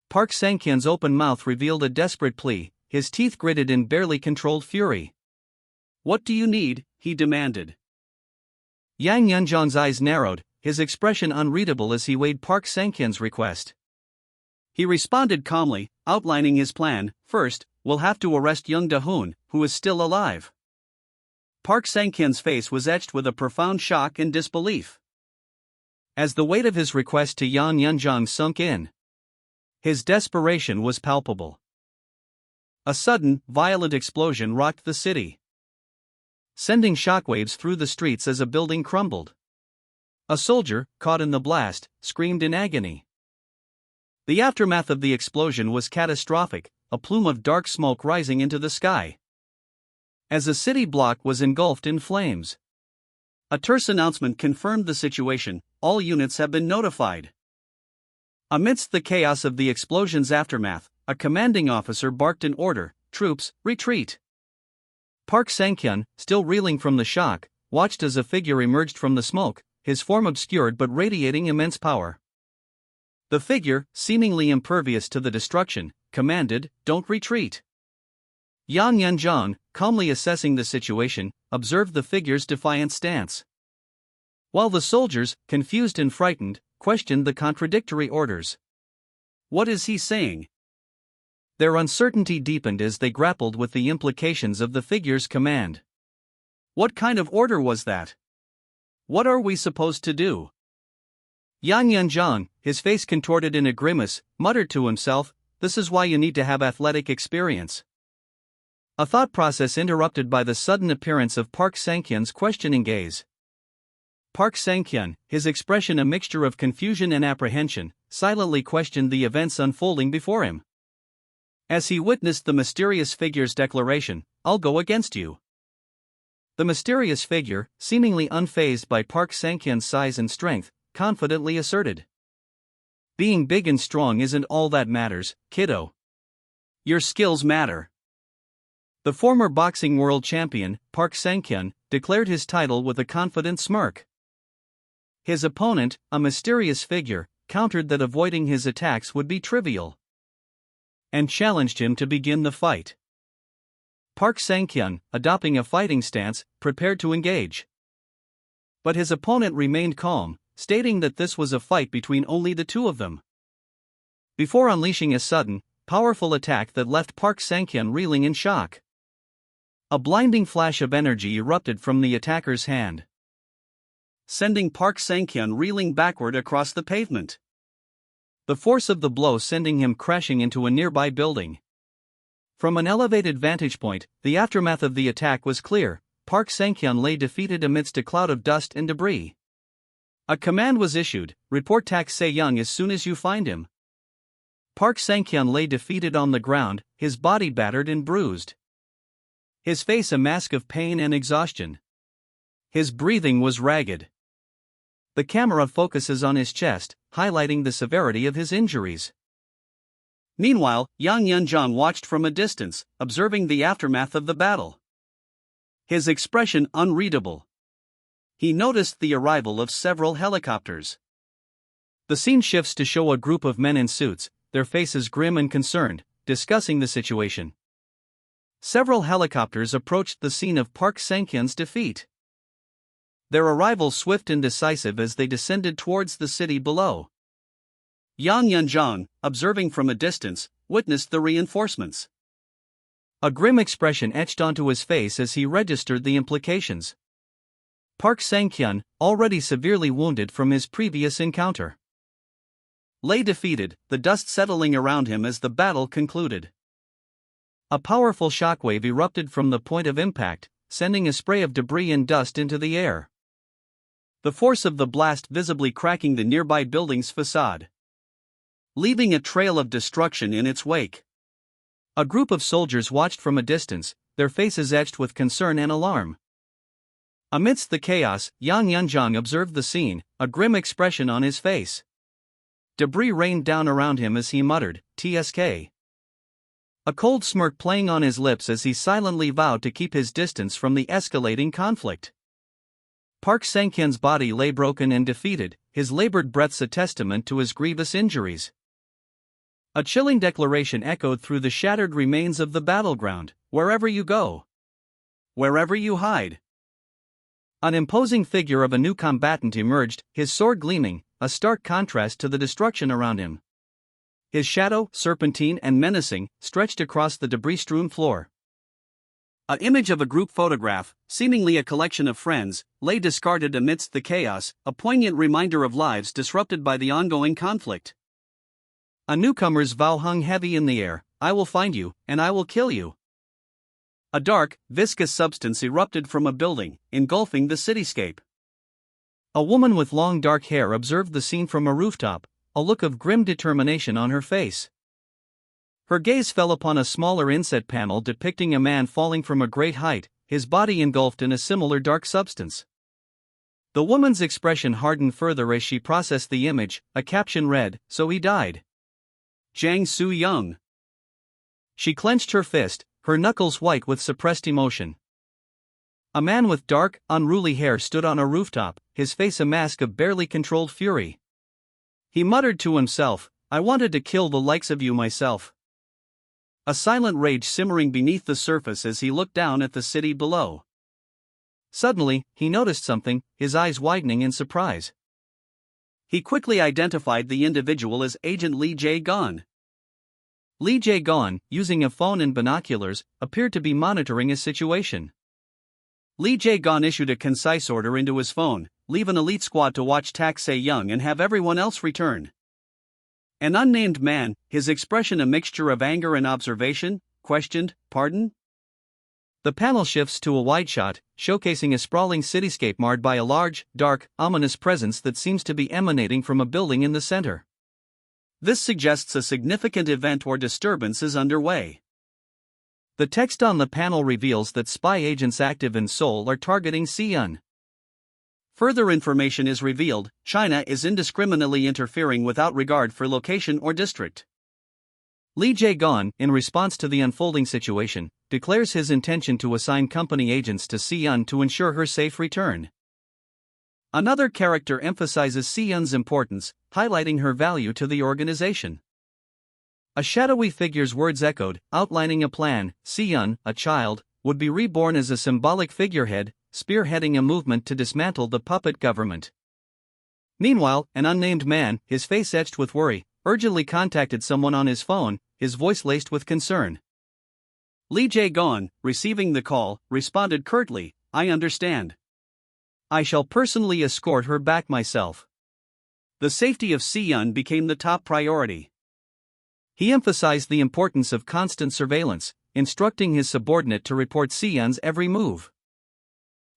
Park Sang-hyun's open mouth revealed a desperate plea, his teeth gritted in barely controlled fury. "What do you need?" he demanded. Yang Yunjong's eyes narrowed, his expression unreadable as he weighed Park Sang-hyun's request. He responded calmly, outlining his plan. "First, we'll have to arrest Young Da-hoon, who is still alive." Park Sang-hyun's face was etched with a profound shock and disbelief. As the weight of his request to Yang Yunjong sunk in, his desperation was palpable. A sudden, violent explosion rocked the city, sending shockwaves through the streets as a building crumbled. A soldier, caught in the blast, screamed in agony. The aftermath of the explosion was catastrophic, a plume of dark smoke rising into the sky. As a city block was engulfed in flames. A terse announcement confirmed the situation: all units have been notified. Amidst the chaos of the explosion's aftermath, a commanding officer barked an order: "Troops, retreat." Park Sang-kyun, still reeling from the shock, watched as a figure emerged from the smoke, his form obscured but radiating immense power. The figure, seemingly impervious to the destruction, commanded, "Don't retreat." Yang Yunjong, calmly assessing the situation, observed the figure's defiant stance. While the soldiers, confused and frightened, questioned the contradictory orders. What is he saying? Their uncertainty deepened as they grappled with the implications of the figure's command. What kind of order was that? What are we supposed to do? Yang Yunjong, his face contorted in a grimace, muttered to himself, "This is why you need to have athletic experience." A thought process interrupted by the sudden appearance of Park Sang-kyun's questioning gaze. Park Sang-kyun, his expression a mixture of confusion and apprehension, silently questioned the events unfolding before him. As he witnessed the mysterious figure's declaration, "I'll go against you." The mysterious figure, seemingly unfazed by Park Sang-kyun's size and strength, confidently asserted, "Being big and strong isn't all that matters, kiddo. Your skills matter." The former boxing world champion, Park Sang-kyun, declared his title with a confident smirk. His opponent, a mysterious figure, countered that avoiding his attacks would be trivial, and challenged him to begin the fight. Park Sang-kyun, adopting a fighting stance, prepared to engage. But his opponent remained calm, stating that this was a fight between only the two of them. Before unleashing a sudden, powerful attack that left Park Sang-kyun reeling in shock. A blinding flash of energy erupted from the attacker's hand, sending Park Sang-kyun reeling backward across the pavement. The force of the blow sending him crashing into a nearby building. From an elevated vantage point, the aftermath of the attack was clear. Park Sang-kyun lay defeated amidst a cloud of dust and debris. A command was issued: "Report Tak Se-young as soon as you find him." Park Sang-kyun lay defeated on the ground, his body battered and bruised. His face a mask of pain and exhaustion. His breathing was ragged. The camera focuses on his chest, highlighting the severity of his injuries. Meanwhile, Yang Yunjong watched from a distance, observing the aftermath of the battle. His expression unreadable. He noticed the arrival of several helicopters. The scene shifts to show a group of men in suits, their faces grim and concerned, discussing the situation. Several helicopters approached the scene of Park Sang-kyun's defeat. Their arrival swift and decisive as they descended towards the city below. Yang Yunjong, observing from a distance, witnessed the reinforcements. A grim expression etched onto his face as he registered the implications. Park Sang-kyun, already severely wounded from his previous encounter, lay defeated, the dust settling around him as the battle concluded. A powerful shockwave erupted from the point of impact, sending a spray of debris and dust into the air. The force of the blast visibly cracking the nearby building's facade, leaving a trail of destruction in its wake. A group of soldiers watched from a distance, their faces etched with concern and alarm. Amidst the chaos, Yang Yunjong observed the scene, a grim expression on his face. Debris rained down around him as he muttered, "TSK." A cold smirk playing on his lips as he silently vowed to keep his distance from the escalating conflict. Park Sang-kyun's body lay broken and defeated, his labored breaths a testament to his grievous injuries. A chilling declaration echoed through the shattered remains of the battleground: "Wherever you go, wherever you hide." An imposing figure of a new combatant emerged, his sword gleaming, a stark contrast to the destruction around him. His shadow, serpentine and menacing, stretched across the debris-strewn floor. An image of a group photograph, seemingly a collection of friends, lay discarded amidst the chaos, a poignant reminder of lives disrupted by the ongoing conflict. A newcomer's vow hung heavy in the air: "I will find you, and I will kill you." A dark, viscous substance erupted from a building, engulfing the cityscape. A woman with long dark hair observed the scene from a rooftop, a look of grim determination on her face. Her gaze fell upon a smaller inset panel depicting a man falling from a great height, his body engulfed in a similar dark substance. The woman's expression hardened further as she processed the image. A caption read, "So he died. Jang Soo-young." She clenched her fist, her knuckles white with suppressed emotion. A man with dark, unruly hair stood on a rooftop, his face a mask of barely controlled fury. He muttered to himself, "I wanted to kill the likes of you myself." A silent rage simmering beneath the surface as he looked down at the city below. Suddenly, he noticed something, his eyes widening in surprise. He quickly identified the individual as Agent Lee Jae-gon. Lee Jae-gon, using a phone and binoculars, appeared to be monitoring his situation. Lee Jae-gon issued a concise order into his phone: "Leave an elite squad to watch Tak Se-young and have everyone else return." An unnamed man, his expression a mixture of anger and observation, questioned, "Pardon?" The panel shifts to a wide shot, showcasing a sprawling cityscape marred by a large, dark, ominous presence that seems to be emanating from a building in the center. This suggests a significant event or disturbance is underway. The text on the panel reveals that spy agents active in Seoul are targeting Seon. Further information is revealed: China is indiscriminately interfering without regard for location or district. Lee Jae-gon, in response to the unfolding situation, declares his intention to assign company agents to Seon to ensure her safe return. Another character emphasizes Seon's importance, highlighting her value to the organization. A shadowy figure's words echoed, outlining a plan: Seon, a child, would be reborn as a symbolic figurehead, spearheading a movement to dismantle the puppet government. Meanwhile, an unnamed man, his face etched with worry, urgently contacted someone on his phone, his voice laced with concern. Lee Jae-gon, receiving the call, responded curtly, "I understand. I shall personally escort her back myself." The safety of Seon became the top priority. He emphasized the importance of constant surveillance, instructing his subordinate to report Seon's every move,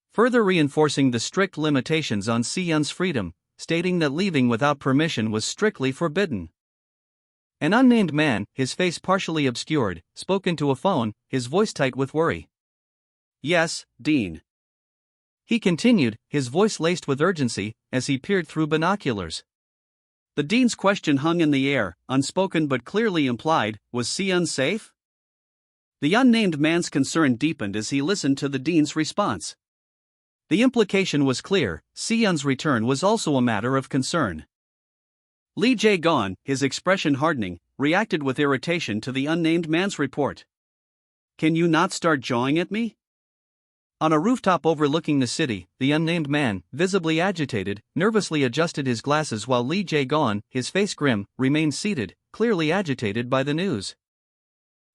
further reinforcing the strict limitations on Seon's freedom, stating that leaving without permission was strictly forbidden. An unnamed man, his face partially obscured, spoke into a phone, his voice tight with worry. "Yes, Dean." He continued, his voice laced with urgency, as he peered through binoculars. The Dean's question hung in the air, unspoken but clearly implied: was Seon safe? The unnamed man's concern deepened as he listened to the Dean's response. The implication was clear: Seon's return was also a matter of concern. Lee Jae-gon, his expression hardening, reacted with irritation to the unnamed man's report. "Can you not start jawing at me?" On a rooftop overlooking the city, the unnamed man, visibly agitated, nervously adjusted his glasses while Lee Jae-gon, his face grim, remained seated, clearly agitated by the news.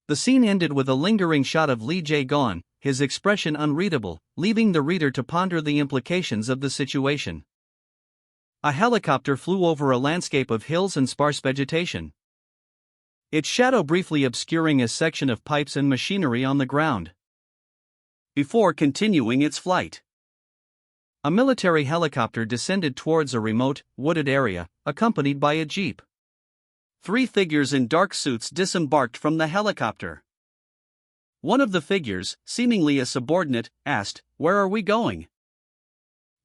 The scene ended with a lingering shot of Lee Jae-gon, his expression unreadable, leaving the reader to ponder the implications of the situation. A helicopter flew over a landscape of hills and sparse vegetation, its shadow briefly obscuring a section of pipes and machinery on the ground, before continuing its flight. A military helicopter descended towards a remote, wooded area, accompanied by a jeep. 3 figures in dark suits disembarked from the helicopter. One of the figures, seemingly a subordinate, asked, "Where are we going?"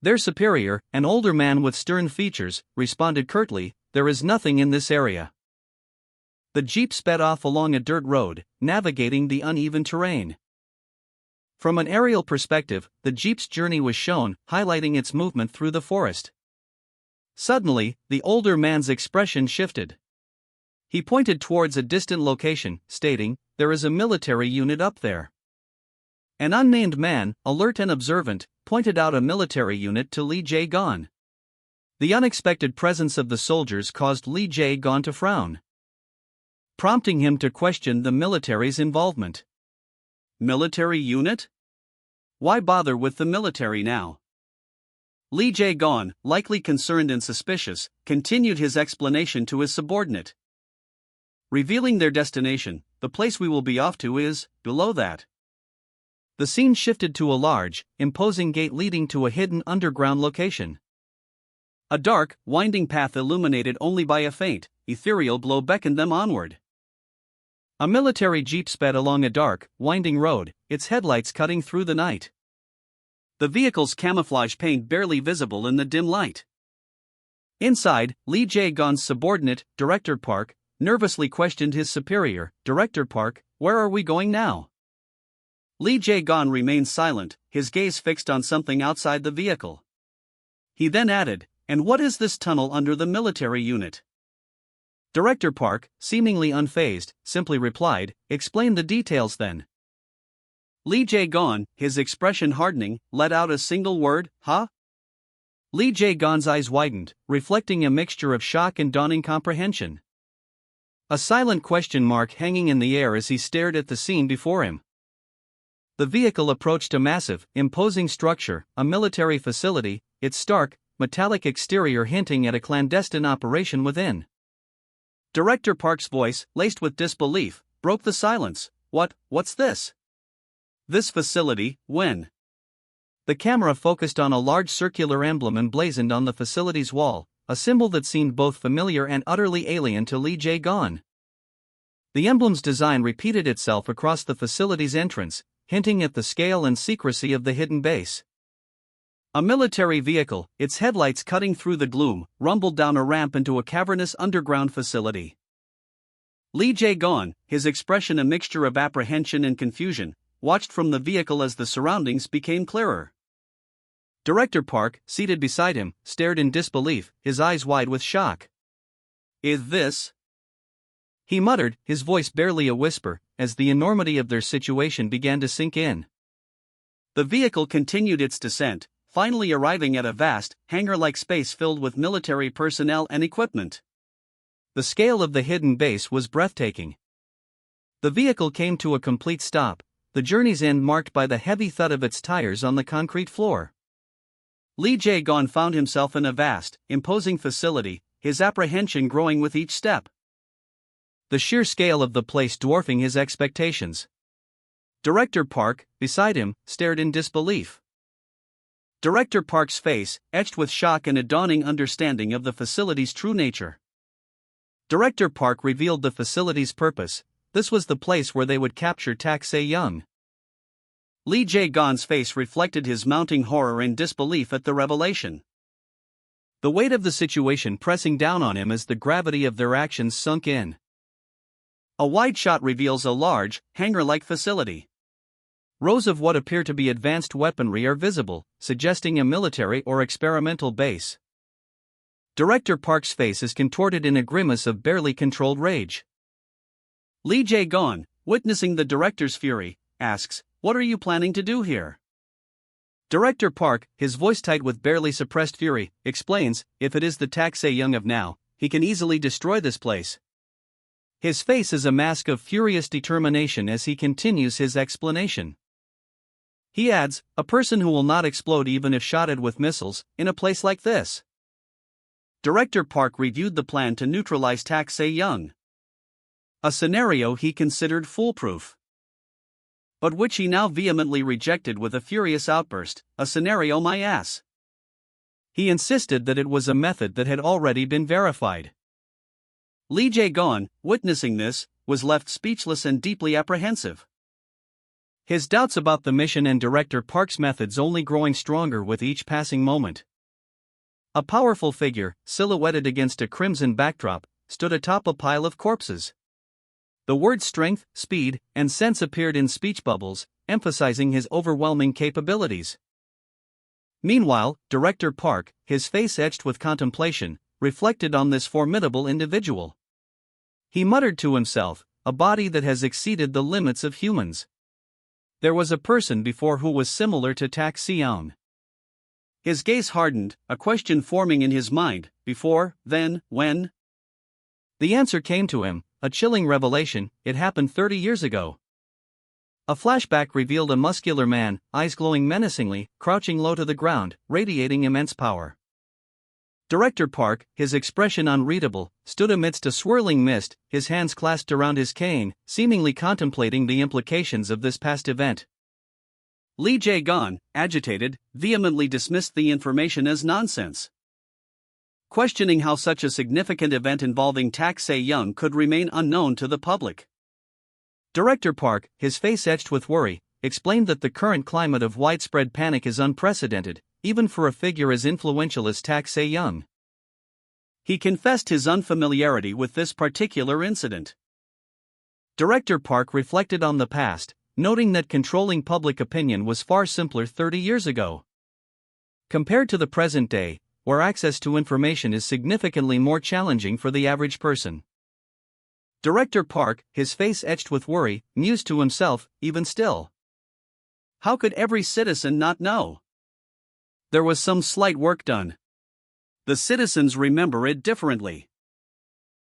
Their superior, an older man with stern features, responded curtly, "There is nothing in this area." The jeep sped off along a dirt road, navigating the uneven terrain. From an aerial perspective, the jeep's journey was shown, highlighting its movement through the forest. Suddenly, the older man's expression shifted. He pointed towards a distant location, stating, "There is a military unit up there." An unnamed man, alert and observant, pointed out a military unit to Lee Jae-gon. The unexpected presence of the soldiers caused Lee Jae-gon to frown, prompting him to question the military's involvement. Military unit? Why bother with the military now? Lee Jae-gon, likely concerned and suspicious, continued his explanation to his subordinate, revealing their destination. "The place we will be off to is below that." The scene shifted to a large, imposing gate leading to a hidden underground location. A dark, winding path illuminated only by a faint, ethereal glow beckoned them onward. A military jeep sped along a dark, winding road, its headlights cutting through the night. The vehicle's camouflage paint barely visible in the dim light. Inside, Lee Jae-gon's subordinate, Director Park, nervously questioned his superior, Director Park, "Where are we going now?" Lee Jae-gon remained silent, his gaze fixed on something outside the vehicle. He then added, "And what is this tunnel under the military unit?" Director Park, seemingly unfazed, simply replied, "Explain the details then." Lee Jae-gon, his expression hardening, let out a single word, "Huh?" Lee Jae-gon's eyes widened, reflecting a mixture of shock and dawning comprehension. A silent question mark hanging in the air as he stared at the scene before him. The vehicle approached a massive, imposing structure, a military facility, its stark, metallic exterior hinting at a clandestine operation within. Director Park's voice, laced with disbelief, broke the silence. What's this? This facility, when?" The camera focused on a large circular emblem emblazoned on the facility's wall, a symbol that seemed both familiar and utterly alien to Lee Jae-gon. The emblem's design repeated itself across the facility's entrance, hinting at the scale and secrecy of the hidden base. A military vehicle, its headlights cutting through the gloom, rumbled down a ramp into a cavernous underground facility. Lee Jae-gon, his expression a mixture of apprehension and confusion, watched from the vehicle as the surroundings became clearer. Director Park, seated beside him, stared in disbelief, his eyes wide with shock. "Is this?" he muttered, his voice barely a whisper, as the enormity of their situation began to sink in. The vehicle continued its descent, finally arriving at a vast, hangar-like space filled with military personnel and equipment. The scale of the hidden base was breathtaking. The vehicle came to a complete stop, the journey's end marked by the heavy thud of its tires on the concrete floor. Lee Jae-gon found himself in a vast, imposing facility, his apprehension growing with each step. The sheer scale of the place dwarfing his expectations. Director Park, beside him, stared in disbelief. Director Park's face, etched with shock and a dawning understanding of the facility's true nature. Director Park revealed the facility's purpose. This was the place where they would capture Tak Se-young. Lee Jae-gon's face reflected his mounting horror and disbelief at the revelation. The weight of the situation pressing down on him as the gravity of their actions sunk in. A wide shot reveals a large, hangar-like facility. Rows of what appear to be advanced weaponry are visible, suggesting a military or experimental base. Director Park's face is contorted in a grimace of barely controlled rage. Lee Jae-gon, witnessing the director's fury, asks, "What are you planning to do here?" Director Park, his voice tight with barely suppressed fury, explains, "If it is the Tak Se-young of now, he can easily destroy this place." His face is a mask of furious determination as he continues his explanation. He adds, "A person who will not explode even if shotted with missiles, in a place like this." Director Park reviewed the plan to neutralize Tak Se-young. A scenario he considered foolproof, but which he now vehemently rejected with a furious outburst, "A scenario my ass." He insisted that it was a method that had already been verified. Lee Jae-gon, witnessing this, was left speechless and deeply apprehensive. His doubts about the mission and Director Park's methods only growing stronger with each passing moment. A powerful figure, silhouetted against a crimson backdrop, stood atop a pile of corpses. The words strength, speed, and sense appeared in speech bubbles, emphasizing his overwhelming capabilities. Meanwhile, Director Park, his face etched with contemplation, reflected on this formidable individual. He muttered to himself, "A body that has exceeded the limits of humans." There was a person before who was similar to Tak Se-young. His gaze hardened, a question forming in his mind, before, then, when? The answer came to him, a chilling revelation: it happened 30 years ago. A flashback revealed a muscular man, eyes glowing menacingly, crouching low to the ground, radiating immense power. Director Park, his expression unreadable, stood amidst a swirling mist, his hands clasped around his cane, seemingly contemplating the implications of this past event. Lee Jae-gon, agitated, vehemently dismissed the information as nonsense. questioning how such a significant event involving Tak Se-young could remain unknown to the public. Director Park, his face etched with worry, explained that the current climate of widespread panic is unprecedented, even for a figure as influential as Tak Se-young. He confessed his unfamiliarity with this particular incident. Director Park reflected on the past, noting that controlling public opinion was far simpler 30 years ago. Compared to the present day, where access to information is significantly more challenging for the average person. Director Park, his face etched with worry, mused to himself, even still. How could every citizen not know? There was some slight work done. The citizens remember it differently.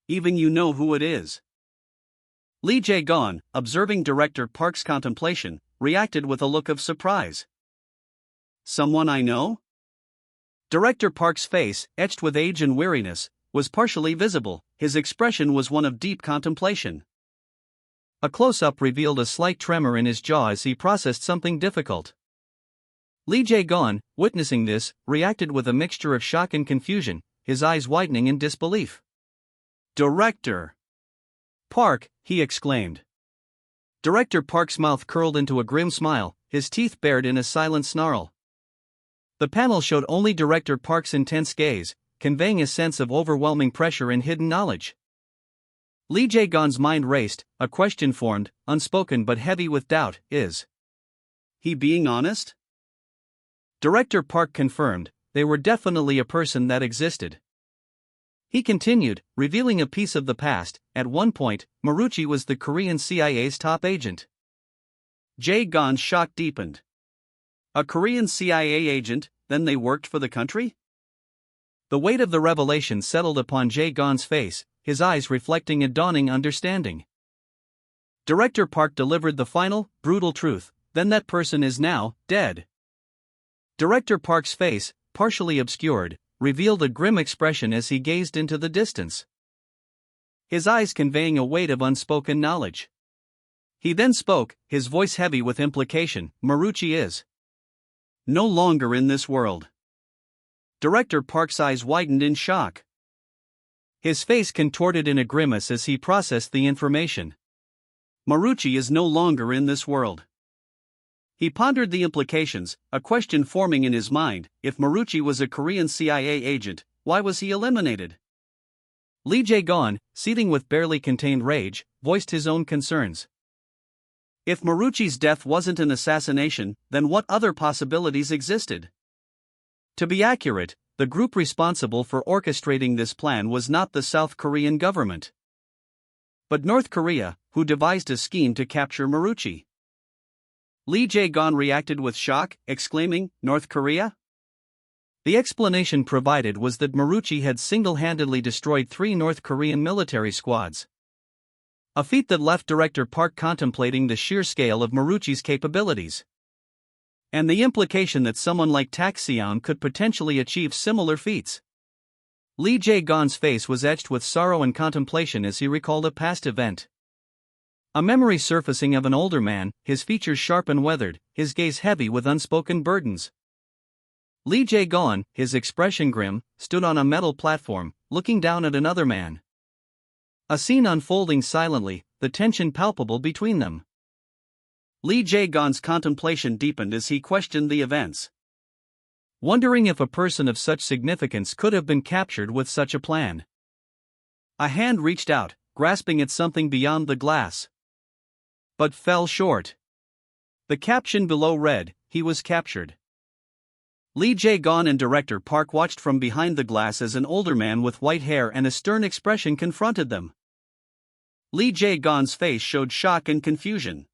Even you know who it is. Lee Jae-gon, observing Director Park's contemplation, reacted with a look of surprise. Someone I know? Director Park's face, etched with age and weariness, was partially visible. His expression was one of deep contemplation. A close-up revealed a slight tremor in his jaw as he processed something difficult. Lee Jae-gon, witnessing this, reacted with a mixture of shock and confusion, his eyes widening in disbelief. Director Park, he exclaimed. Director Park's mouth curled into a grim smile, his teeth bared in a silent snarl. The panel showed only Director Park's intense gaze, conveying a sense of overwhelming pressure and hidden knowledge. Lee Jae-gon's mind raced, a question formed, unspoken but heavy with doubt, is he being honest? Director Park confirmed, they were definitely a person that existed. He continued, revealing a piece of the past. At one point, Maruchi was the Korean CIA's top agent. Jae-gon's shock deepened. A Korean CIA agent, then they worked for the country? The weight of the revelation settled upon Jae-gon's face, his eyes reflecting a dawning understanding. Director Park delivered the final, brutal truth, then that person is now dead. Director Park's face, partially obscured, revealed a grim expression as he gazed into the distance. His eyes conveying a weight of unspoken knowledge. He then spoke, his voice heavy with implication. Maruchi is no longer in this world. Director Park's eyes widened in shock. His face contorted in a grimace as he processed the information. Maruchi is no longer in this world. He pondered the implications, a question forming in his mind. If Maruchi was a Korean CIA agent, why was he eliminated? Lee Jae-gon, seething with barely contained rage, voiced his own concerns. If Maruchi's death wasn't an assassination, then what other possibilities existed? To be accurate, the group responsible for orchestrating this plan was not the South Korean government, but North Korea, who devised a scheme to capture Maruchi. Lee Jae-gon reacted with shock, exclaiming, North Korea? The explanation provided was that Maruchi had single-handedly destroyed 3 North Korean military squads. A feat that left Director Park contemplating the sheer scale of Maruchi's capabilities. And the implication that someone like Tak Se-young could potentially achieve similar feats. Lee Jae-gon's face was etched with sorrow and contemplation as he recalled a past event. A memory surfacing of an older man, his features sharp and weathered, his gaze heavy with unspoken burdens. Lee Jae-gon, his expression grim, stood on a metal platform, looking down at another man. A scene unfolding silently, the tension palpable between them. Lee Jae-gon's contemplation deepened as he questioned the events. Wondering if a person of such significance could have been captured with such a plan. A hand reached out, grasping at something beyond the glass, but fell short. The caption below read, "He was captured." Lee Jae-gon and Director Park watched from behind the glass as an older man with white hair and a stern expression confronted them. Lee Jae-gon's face showed shock and confusion.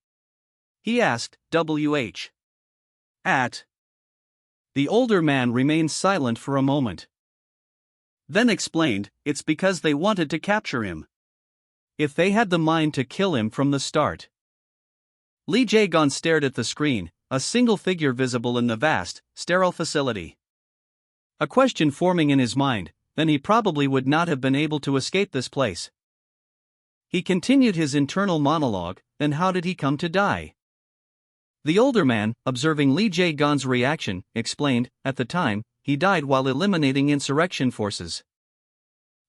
He asked, "WH? At?" The older man remained silent for a moment. Then explained, "It's because they wanted to capture him. If they had the mind to kill him from the start." Lee Jae-gon stared at the screen, a single figure visible in the vast, sterile facility. A question forming in his mind, then he probably would not have been able to escape this place. He continued his internal monologue, then how did he come to die? The older man, observing Lee Jae-gon's reaction, explained, at the time, he died while eliminating insurrection forces.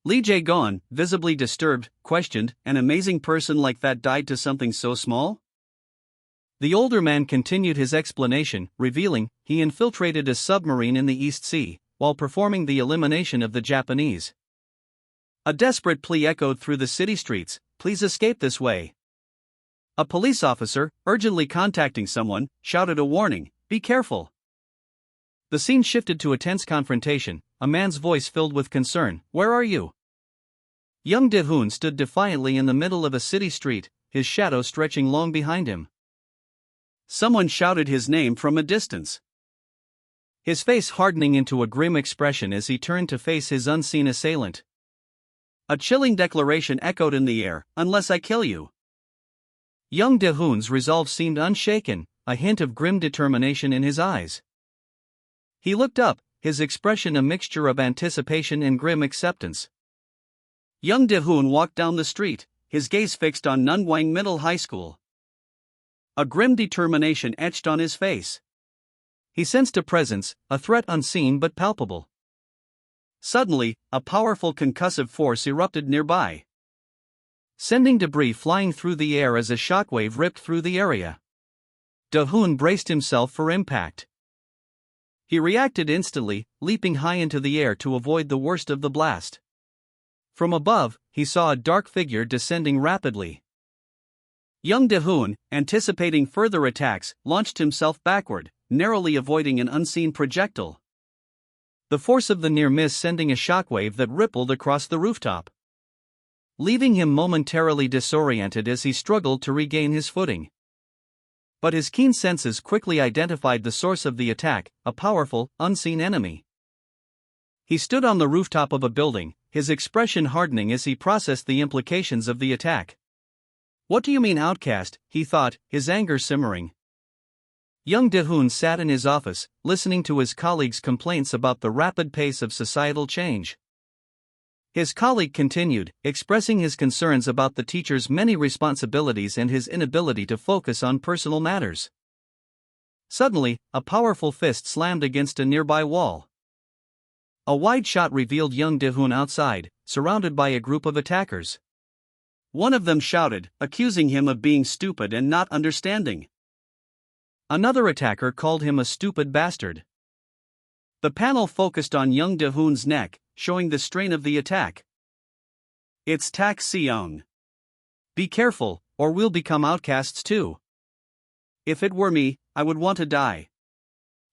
Lee Jae-gon, visibly disturbed, questioned, an amazing person like that died to something so small? The older man continued his explanation, revealing he infiltrated a submarine in the East Sea, while performing the elimination of the Japanese. A desperate plea echoed through the city streets, "Please escape this way." A police officer, urgently contacting someone, shouted a warning, "Be careful." The scene shifted to a tense confrontation, a man's voice filled with concern, "Where are you?" Young De-hoon stood defiantly in the middle of a city street, his shadow stretching long behind him. Someone shouted his name from a distance, his face hardening into a grim expression as he turned to face his unseen assailant. A chilling declaration echoed in the air, "Unless I kill you." Young De-hoon's resolve seemed unshaken, a hint of grim determination in his eyes. He looked up, his expression a mixture of anticipation and grim acceptance. Young De-hoon walked down the street, his gaze fixed on Nunwang Middle High School. A grim determination etched on his face. He sensed a presence, a threat unseen but palpable. Suddenly, a powerful concussive force erupted nearby, sending debris flying through the air as a shockwave ripped through the area. De-hoon braced himself for impact. He reacted instantly, leaping high into the air to avoid the worst of the blast. From above, he saw a dark figure descending rapidly. Young De-hoon, anticipating further attacks, launched himself backward, narrowly avoiding an unseen projectile, the force of the near miss sending a shockwave that rippled across the rooftop, leaving him momentarily disoriented as he struggled to regain his footing. But his keen senses quickly identified the source of the attack, a powerful, unseen enemy. He stood on the rooftop of a building, his expression hardening as he processed the implications of the attack. "What do you mean, outcast?" he thought, his anger simmering. Young De-hoon sat in his office, listening to his colleagues' complaints about the rapid pace of societal change. His colleague continued, expressing his concerns about the teacher's many responsibilities and his inability to focus on personal matters. Suddenly, a powerful fist slammed against a nearby wall. A wide shot revealed young De-hoon outside, surrounded by a group of attackers. One of them shouted, accusing him of being stupid and not understanding. Another attacker called him a stupid bastard. The panel focused on young De-hoon's neck, showing the strain of the attack. "It's Tak Seong. Be careful, or we'll become outcasts too. If it were me, I would want to die.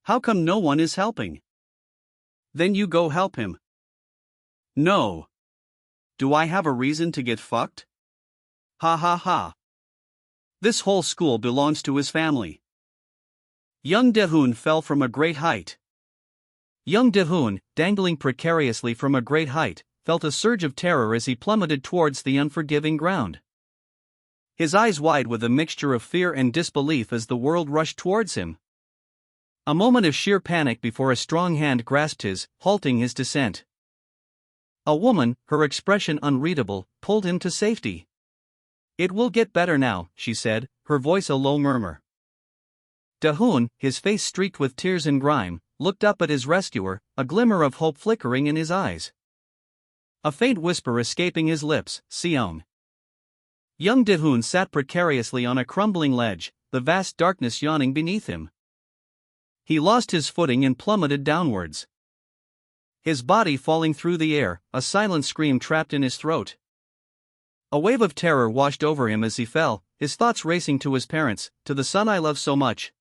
How come no one is helping?" "Then you go help him." "No. Do I have a reason to get fucked? Ha ha ha. This whole school belongs to his family." Young De-hoon fell from a great height. Young De-hoon, dangling precariously from a great height, felt a surge of terror as he plummeted towards the unforgiving ground. His eyes wide with a mixture of fear and disbelief as the world rushed towards him. A moment of sheer panic before a strong hand grasped his, halting his descent. A woman, her expression unreadable, pulled him to safety. "It will get better now," she said, her voice a low murmur. De-hoon, his face streaked with tears and grime, looked up at his rescuer, a glimmer of hope flickering in his eyes. A faint whisper escaping his lips, "Seong." Young De-hoon sat precariously on a crumbling ledge, the vast darkness yawning beneath him. He lost his footing and plummeted downwards, his body falling through the air, a silent scream trapped in his throat. A wave of terror washed over him as he fell, his thoughts racing to his parents, to the son I love so much.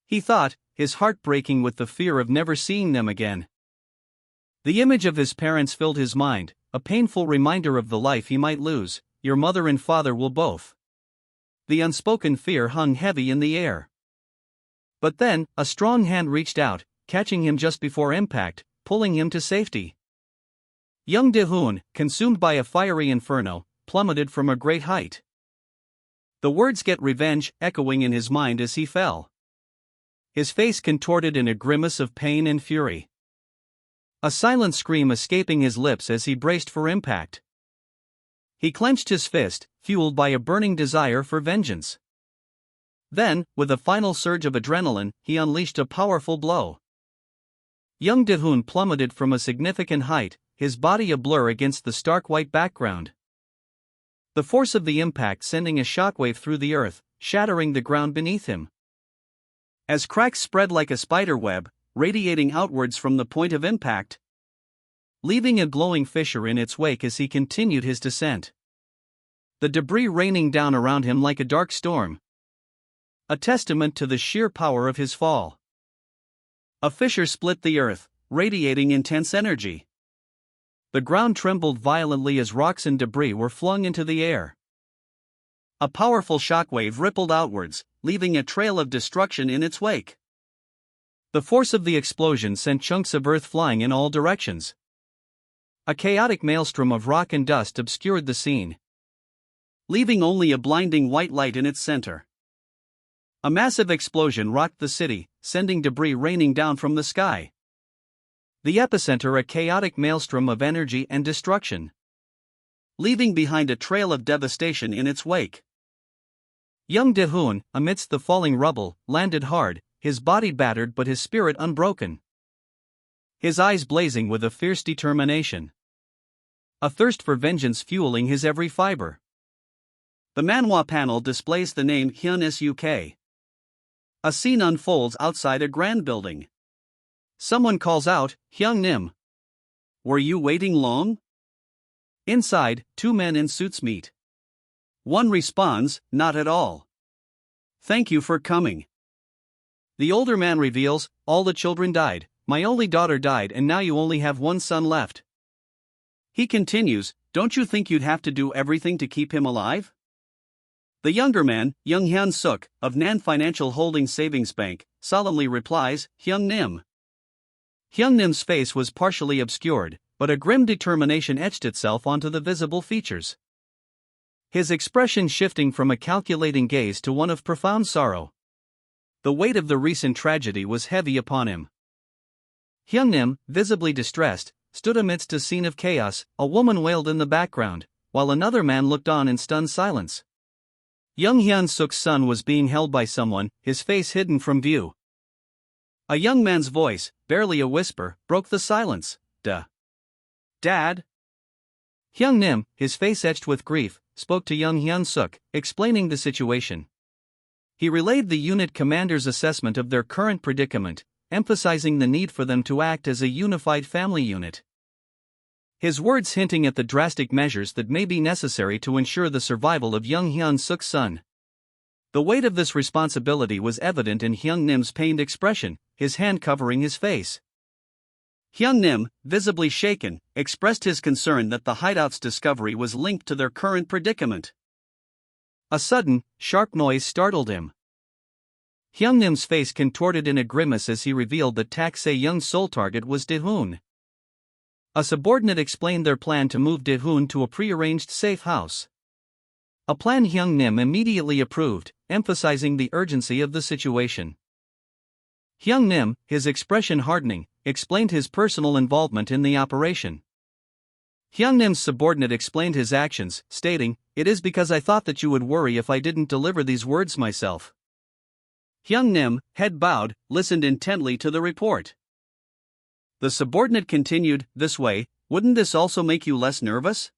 He thought, his heart breaking with the fear of never seeing them again. The image of his parents filled his mind, a painful reminder of the life he might lose. "Your mother and father will both." The unspoken fear hung heavy in the air. But then, a strong hand reached out, catching him just before impact, pulling him to safety. Young De-hoon, consumed by a fiery inferno, plummeted from a great height. The words "get revenge" echoing in his mind as he fell. His face contorted in a grimace of pain and fury. A silent scream escaping his lips as he braced for impact. He clenched his fist, fueled by a burning desire for vengeance. Then, with a final surge of adrenaline, he unleashed a powerful blow. Young De-hoon plummeted from a significant height, his body a blur against the stark white background. The force of the impact sending a shockwave through the earth, shattering the ground beneath him. As cracks spread like a spider web, radiating outwards from the point of impact, leaving a glowing fissure in its wake as he continued his descent. The debris raining down around him like a dark storm. A testament to the sheer power of his fall. A fissure split the earth, radiating intense energy. The ground trembled violently as rocks and debris were flung into the air. A powerful shockwave rippled outwards, leaving a trail of destruction in its wake. The force of the explosion sent chunks of earth flying in all directions. A chaotic maelstrom of rock and dust obscured the scene, leaving only a blinding white light in its center. A massive explosion rocked the city, sending debris raining down from the sky. The epicenter a chaotic maelstrom of energy and destruction, leaving behind a trail of devastation in its wake. Young Daehoon, amidst the falling rubble, landed hard, his body battered but his spirit unbroken. His eyes blazing with a fierce determination. A thirst for vengeance fueling his every fiber. The manhwa panel displays the name Hyun-suk. A scene unfolds outside a grand building. Someone calls out, "Hyung-nim. Were you waiting long?" Inside, two men in suits meet. One responds, "Not at all. Thank you for coming." The older man reveals, "All the children died, my only daughter died and now you only have one son left." He continues, "Don't you think you'd have to do everything to keep him alive?" The younger man, Young Hyun-suk, of Nan Financial Holdings Savings Bank, solemnly replies, "Hyung-nim." Hyung-nim's face was partially obscured, but a grim determination etched itself onto the visible features. His expression shifting from a calculating gaze to one of profound sorrow. The weight of the recent tragedy was heavy upon him. Hyung-nim, visibly distressed, stood amidst a scene of chaos. A woman wailed in the background, while another man looked on in stunned silence. Young Hyun-suk's son was being held by someone, his face hidden from view. A young man's voice, barely a whisper, broke the silence. Dad?" Hyung-nim, his face etched with grief, spoke to young Hyun-suk, explaining the situation. He relayed the unit commander's assessment of their current predicament, emphasizing the need for them to act as a unified family unit. His words hinting at the drastic measures that may be necessary to ensure the survival of young Hyun-suk's son. The weight of this responsibility was evident in Hyung-nim's pained expression, his hand covering his face. Hyung-nim, visibly shaken, expressed his concern that the hideout's discovery was linked to their current predicament. A sudden, sharp noise startled him. Hyung-nim's face contorted in a grimace as he revealed that Taek-se-young's sole target was Daehoon. A subordinate explained their plan to move Daehoon to a prearranged safe house. A plan Hyung-nim immediately approved, emphasizing the urgency of the situation. Hyung-nim, his expression hardening, explained his personal involvement in the operation. Hyung-nim's subordinate explained his actions, stating, "It is because I thought that you would worry if I didn't deliver these words myself." Hyung-nim, head bowed, listened intently to the report. The subordinate continued, "This way, wouldn't this also make you less nervous?"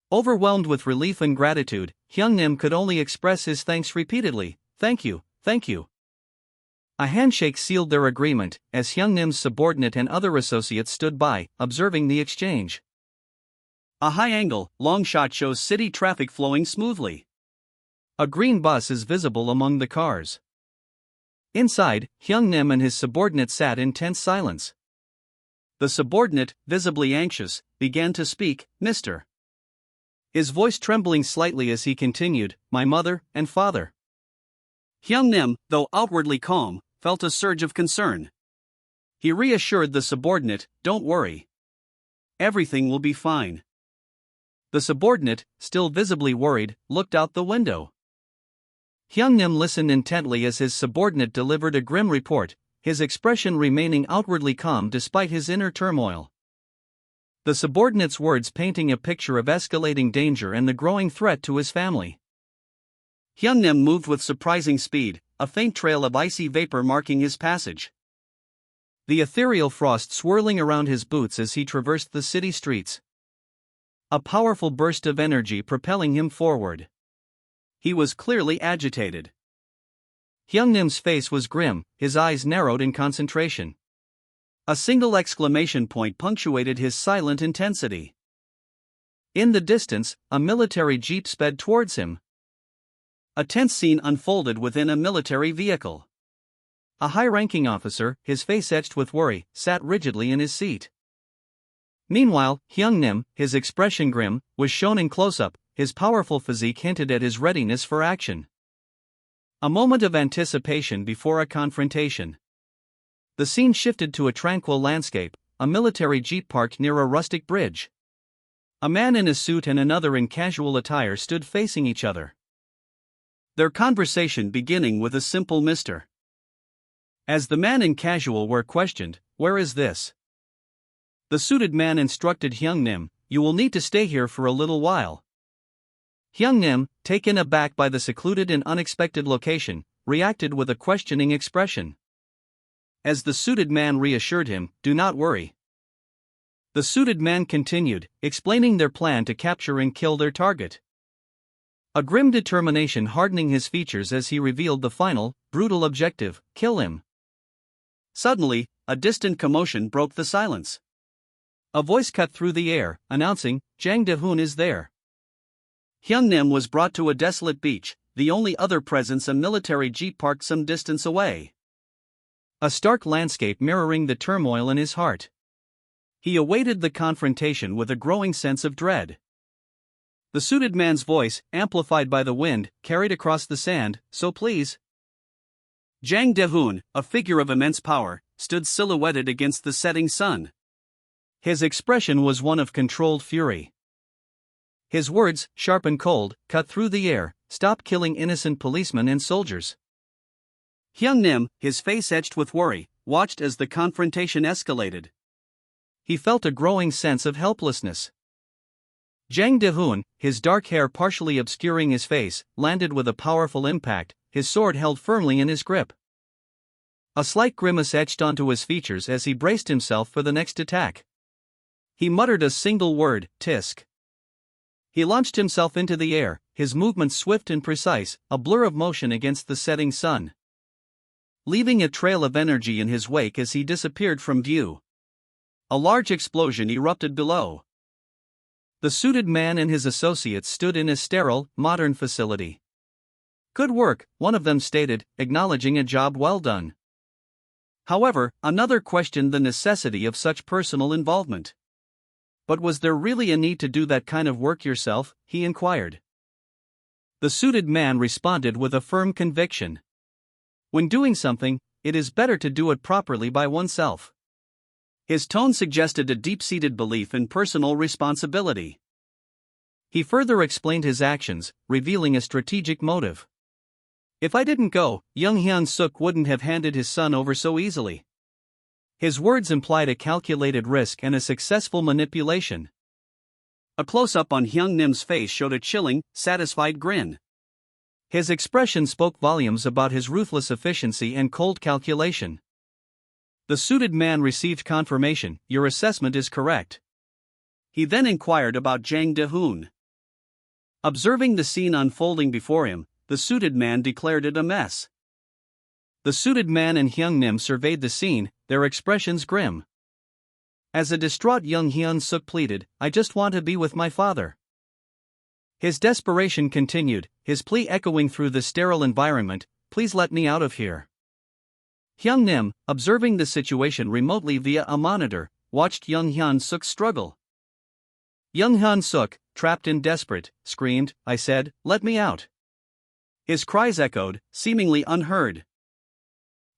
Overwhelmed with relief and gratitude, Hyung-nim could only express his thanks repeatedly. "Thank you, thank you." A handshake sealed their agreement, as Hyung-nim's subordinate and other associates stood by, observing the exchange. A high-angle, long shot shows city traffic flowing smoothly. A green bus is visible among the cars. Inside, Hyung-nim and his subordinate sat in tense silence. The subordinate, visibly anxious, began to speak, "Mr." His voice trembling slightly as he continued, "My mother and father." Hyung-nim, though outwardly calm, felt a surge of concern. He reassured the subordinate, "Don't worry. Everything will be fine." The subordinate, still visibly worried, looked out the window. Hyung-nim listened intently as his subordinate delivered a grim report, his expression remaining outwardly calm despite his inner turmoil. The subordinate's words painting a picture of escalating danger and the growing threat to his family. Hyung-nim moved with surprising speed, a faint trail of icy vapor marking his passage. the ethereal frost swirling around his boots as he traversed the city streets. A powerful burst of energy propelling him forward. He was clearly agitated. Hyungnim's face was grim, his eyes narrowed in concentration. A single exclamation point punctuated his silent intensity. In the distance, a military jeep sped towards him. A tense scene unfolded within a military vehicle. A high-ranking officer, his face etched with worry, sat rigidly in his seat. Meanwhile, Hyungnim, his expression grim, was shown in close-up. His powerful physique hinted at his readiness for action. A moment of anticipation before a confrontation. The scene shifted to a tranquil landscape, a military jeep parked near a rustic bridge. A man in a suit and another in casual attire stood facing each other. Their conversation beginning with a simple "Mr." As the man in casual wear questioned, "Where is this?" The suited man instructed Hyungnim, "You will need to stay here for a little while." Hyungnim, taken aback by the secluded and unexpected location, reacted with a questioning expression. As the suited man reassured him, "Do not worry." The suited man continued, explaining their plan to capture and kill their target. A grim determination hardening his features as he revealed the final, brutal objective: kill him. Suddenly, a distant commotion broke the silence. A voice cut through the air, announcing, "Jang De-hoon is there." Hyungnim was brought to a desolate beach, the only other presence a military jeep parked some distance away. A stark landscape mirroring the turmoil in his heart. He awaited the confrontation with a growing sense of dread. The suited man's voice, amplified by the wind, carried across the sand, "So please." Jang De-hoon, a figure of immense power, stood silhouetted against the setting sun. His expression was one of controlled fury. His words, sharp and cold, cut through the air, "Stop killing innocent policemen and soldiers." Hyungnim, his face etched with worry, watched as the confrontation escalated. He felt a growing sense of helplessness. Jang De-hoon, his dark hair partially obscuring his face, landed with a powerful impact, his sword held firmly in his grip. A slight grimace etched onto his features as he braced himself for the next attack. He muttered a single word, "Tisk." He launched himself into the air, his movements swift and precise, a blur of motion against the setting sun. Leaving a trail of energy in his wake as he disappeared from view. A large explosion erupted below. The suited man and his associates stood in a sterile, modern facility. "Good work," one of them stated, acknowledging a job well done. However, another questioned the necessity of such personal involvement. "But was there really a need to do that kind of work yourself?" he inquired. The suited man responded with a firm conviction. "When doing something, it is better to do it properly by oneself." His tone suggested a deep-seated belief in personal responsibility. He further explained his actions, revealing a strategic motive. "If I didn't go, young Hyun-suk wouldn't have handed his son over so easily." His words implied a calculated risk and a successful manipulation. A close-up on Hyungnim's face showed a chilling, satisfied grin. His expression spoke volumes about his ruthless efficiency and cold calculation. The suited man received confirmation, "Your assessment is correct." He then inquired about Jang De-hoon. Observing the scene unfolding before him, the suited man declared it a mess. The suited man and Hyungnim surveyed the scene, their expressions grim. As a distraught young Hyun-suk pleaded, "I just want to be with my father." His desperation continued, his plea echoing through the sterile environment, "Please let me out of here." Hyungnim, observing the situation remotely via a monitor, watched young Hyun-suk struggle. Young Hyun-suk, trapped and desperate, screamed, "I said, let me out." His cries echoed, seemingly unheard.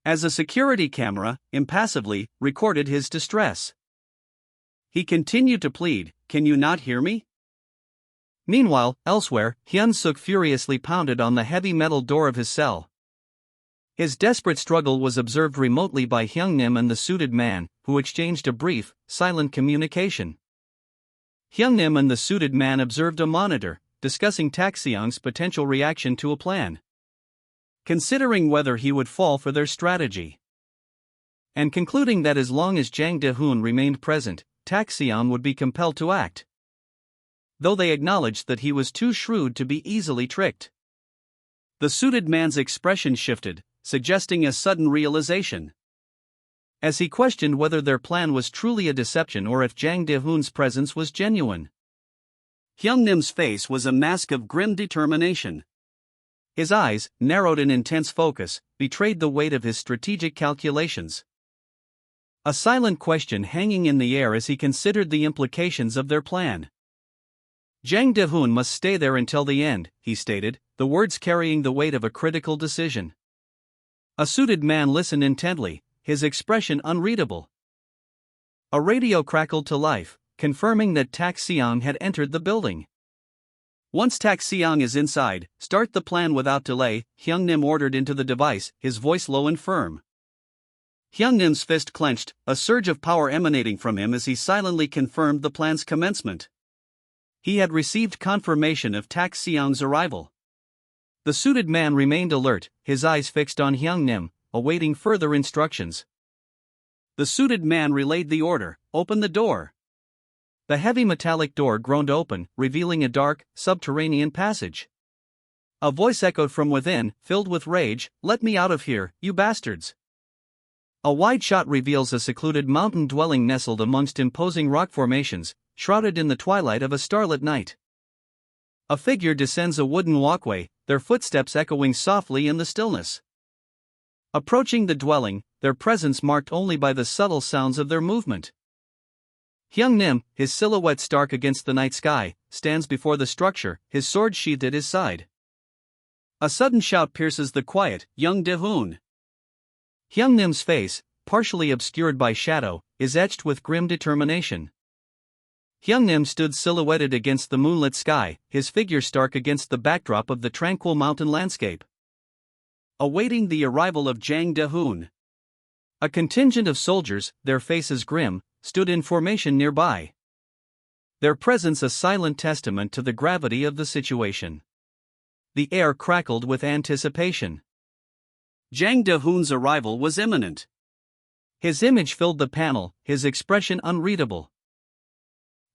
As a security camera, impassively, recorded his distress. He continued to plead, "Can you not hear me?" Meanwhile, elsewhere, Hyun-suk furiously pounded on the heavy metal door of his cell. His desperate struggle was observed remotely by Hyungnim and the suited man, who exchanged a brief, silent communication. Hyungnim and the suited man observed a monitor, discussing Taeseong's potential reaction to a plan. Considering whether he would fall for their strategy. and concluding that as long as Jang De-hoon remained present, Tak Seong would be compelled to act, though they acknowledged that he was too shrewd to be easily tricked. The suited man's expression shifted, suggesting a sudden realization. As he questioned whether their plan was truly a deception or if Jang De-hoon's presence was genuine. Hyung-nim's face was a mask of grim determination. His eyes, narrowed in intense focus, betrayed the weight of his strategic calculations. A silent question hanging in the air as he considered the implications of their plan. Jang De-hoon must stay there until the end, he stated, the words carrying the weight of a critical decision. A suited man listened intently, his expression unreadable. A radio crackled to life, confirming that Tak Seong had entered the building. Once Tak Seong is inside, start the plan without delay, Hyung-nim ordered into the device, his voice low and firm. Hyung-nim's fist clenched, a surge of power emanating from him as he silently confirmed the plan's commencement. He had received confirmation of Tak Seong's arrival. The suited man remained alert, his eyes fixed on Hyung-nim, awaiting further instructions. The suited man relayed the order, open the door. The heavy metallic door groaned open, revealing a dark, subterranean passage. A voice echoed from within, filled with rage, let me out of here, you bastards. A wide shot reveals a secluded mountain dwelling nestled amongst imposing rock formations, shrouded in the twilight of a starlit night. A figure descends a wooden walkway, their footsteps echoing softly in the stillness. Approaching the dwelling, their presence marked only by the subtle sounds of their movement. Hyung-nim, his silhouette stark against the night sky, stands before the structure, his sword sheathed at his side. A sudden shout pierces the quiet, young De-hoon. Hyung-nim's face, partially obscured by shadow, is etched with grim determination. Hyung-nim stood silhouetted against the moonlit sky, his figure stark against the backdrop of the tranquil mountain landscape. Awaiting the arrival of Jang De-hoon. A contingent of soldiers, their faces grim, stood in formation nearby. Their presence a silent testament to the gravity of the situation. The air crackled with anticipation. Jang De-hoon's arrival was imminent. His image filled the panel, his expression unreadable.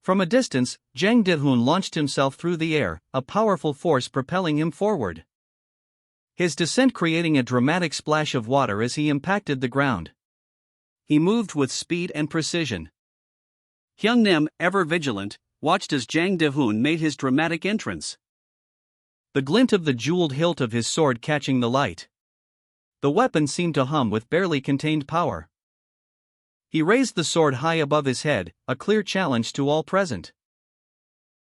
From a distance, Jang De-hoon launched himself through the air, a powerful force propelling him forward. His descent creating a dramatic splash of water as he impacted the ground. He moved with speed and precision. Hyung-nim, ever vigilant, watched as Jang De-hoon made his dramatic entrance. The glint of the jeweled hilt of his sword catching the light. The weapon seemed to hum with barely contained power. He raised the sword high above his head, a clear challenge to all present.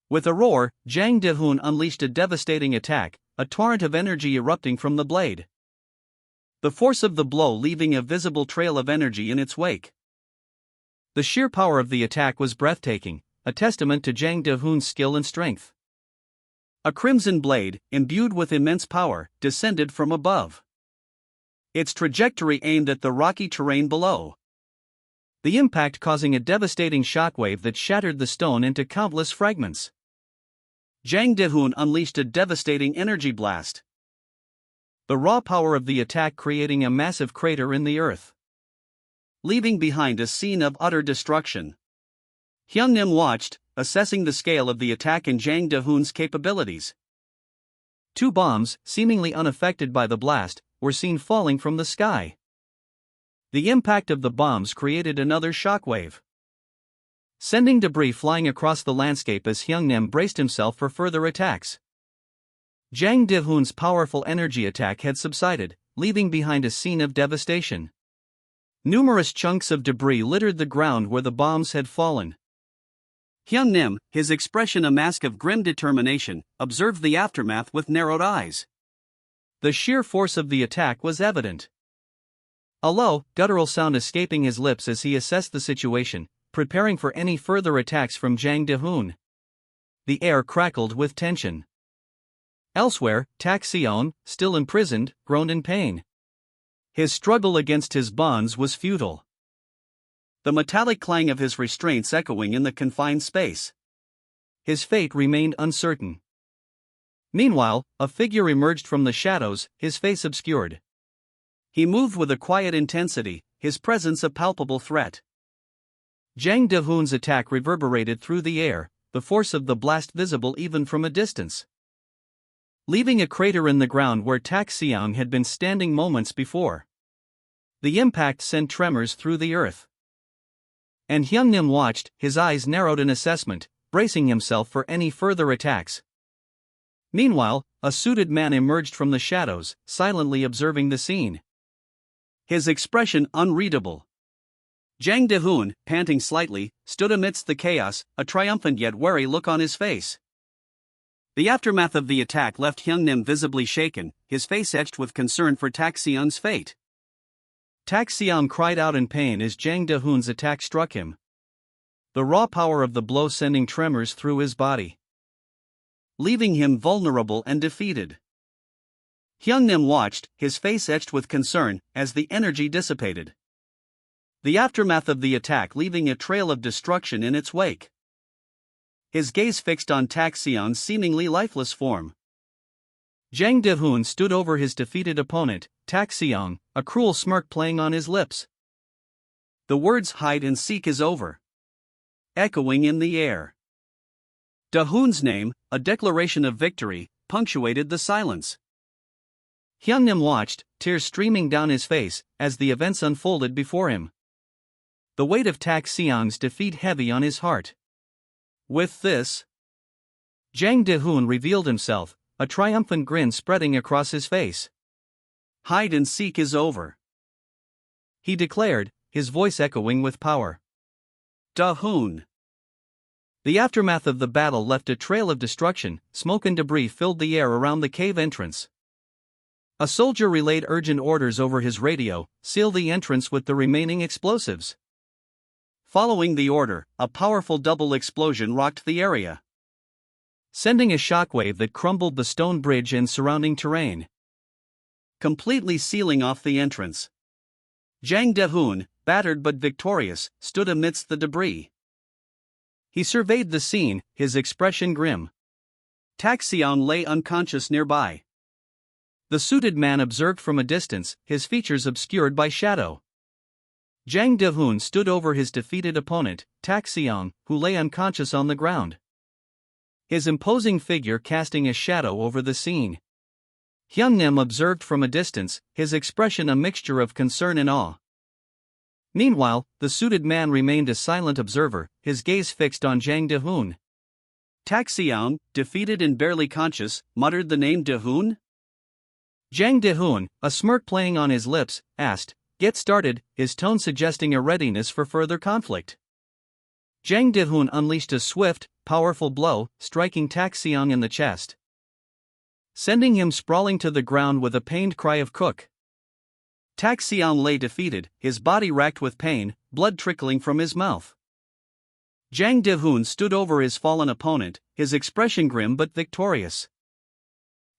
With a roar, Jang De-hoon unleashed a devastating attack, a torrent of energy erupting from the blade. The force of the blow leaving a visible trail of energy in its wake. The sheer power of the attack was breathtaking, a testament to Jang De-hoon's skill and strength. A crimson blade, imbued with immense power, descended from above. Its trajectory aimed at the rocky terrain below. The impact causing a devastating shockwave that shattered the stone into countless fragments. Jang De-hoon unleashed a devastating energy blast. The raw power of the attack creating a massive crater in the earth, leaving behind a scene of utter destruction. Hyung-nim watched, assessing the scale of the attack and Jang De-hoon's capabilities. Two bombs, seemingly unaffected by the blast, were seen falling from the sky. The impact of the bombs created another shockwave, sending debris flying across the landscape as Hyung-nim braced himself for further attacks. Jang De-hoon's powerful energy attack had subsided, leaving behind a scene of devastation. Numerous chunks of debris littered the ground where the bombs had fallen. Hyung-nim, his expression a mask of grim determination, observed the aftermath with narrowed eyes. The sheer force of the attack was evident. A low, guttural sound escaping his lips as he assessed the situation, preparing for any further attacks from Jang De-hoon. The air crackled with tension. Elsewhere, Tak Seong, still imprisoned, groaned in pain. His struggle against his bonds was futile. The metallic clang of his restraints echoing in the confined space. His fate remained uncertain. Meanwhile, a figure emerged from the shadows, his face obscured. He moved with a quiet intensity, his presence a palpable threat. Jang De-hoon's attack reverberated through the air, the force of the blast visible even from a distance. Leaving a crater in the ground where Tak Seong had been standing moments before. The impact sent tremors through the earth. And Hyungnim watched, his eyes narrowed in assessment, bracing himself for any further attacks. Meanwhile, a suited man emerged from the shadows, silently observing the scene. His expression unreadable. Jang De-hoon, panting slightly, stood amidst the chaos, a triumphant yet wary look on his face. The aftermath of the attack left Hyungnim visibly shaken, his face etched with concern for Tak Seong's fate. Tak Seong cried out in pain as Jang De-hoon's attack struck him. The raw power of the blow sending tremors through his body, leaving him vulnerable and defeated. Hyungnim watched, his face etched with concern, as the energy dissipated. The aftermath of the attack leaving a trail of destruction in its wake. His gaze fixed on Tak Seong's seemingly lifeless form. Jang De-hoon stood over his defeated opponent, Tak Seong, a cruel smirk playing on his lips. The words "hide and seek" is over, echoing in the air. De-hoon's name, a declaration of victory, punctuated the silence. Hyungnim watched, tears streaming down his face, as the events unfolded before him. The weight of Tak Seong's defeat heavy on his heart. With this, Jang De-hoon revealed himself, a triumphant grin spreading across his face. "Hide and seek is over," he declared, his voice echoing with power. De-hoon. The aftermath of the battle left a trail of destruction, smoke and debris filled the air around the cave entrance. A soldier relayed urgent orders over his radio, seal the entrance with the remaining explosives. Following the order, a powerful double explosion rocked the area, sending a shockwave that crumbled the stone bridge and surrounding terrain, completely sealing off the entrance. Jang De-hoon, battered but victorious, stood amidst the debris. He surveyed the scene, his expression grim. Tak Seong lay unconscious nearby. The suited man observed from a distance, his features obscured by shadow. Jang De-hoon stood over his defeated opponent, Tak Seong, who lay unconscious on the ground. His imposing figure casting a shadow over the scene. Hyungnim observed from a distance, his expression a mixture of concern and awe. Meanwhile, the suited man remained a silent observer, his gaze fixed on Jang De-hoon. Tak Seong, defeated and barely conscious, muttered the name De-hoon? Jang De-hoon, a smirk playing on his lips, asked, "Get started," his tone suggesting a readiness for further conflict. Jang De-hoon unleashed a swift, powerful blow, striking Tak Seong in the chest, sending him sprawling to the ground with a pained cry of "Cook." Tak Seong lay defeated, his body racked with pain, blood trickling from his mouth. Jang De-hoon stood over his fallen opponent, his expression grim but victorious.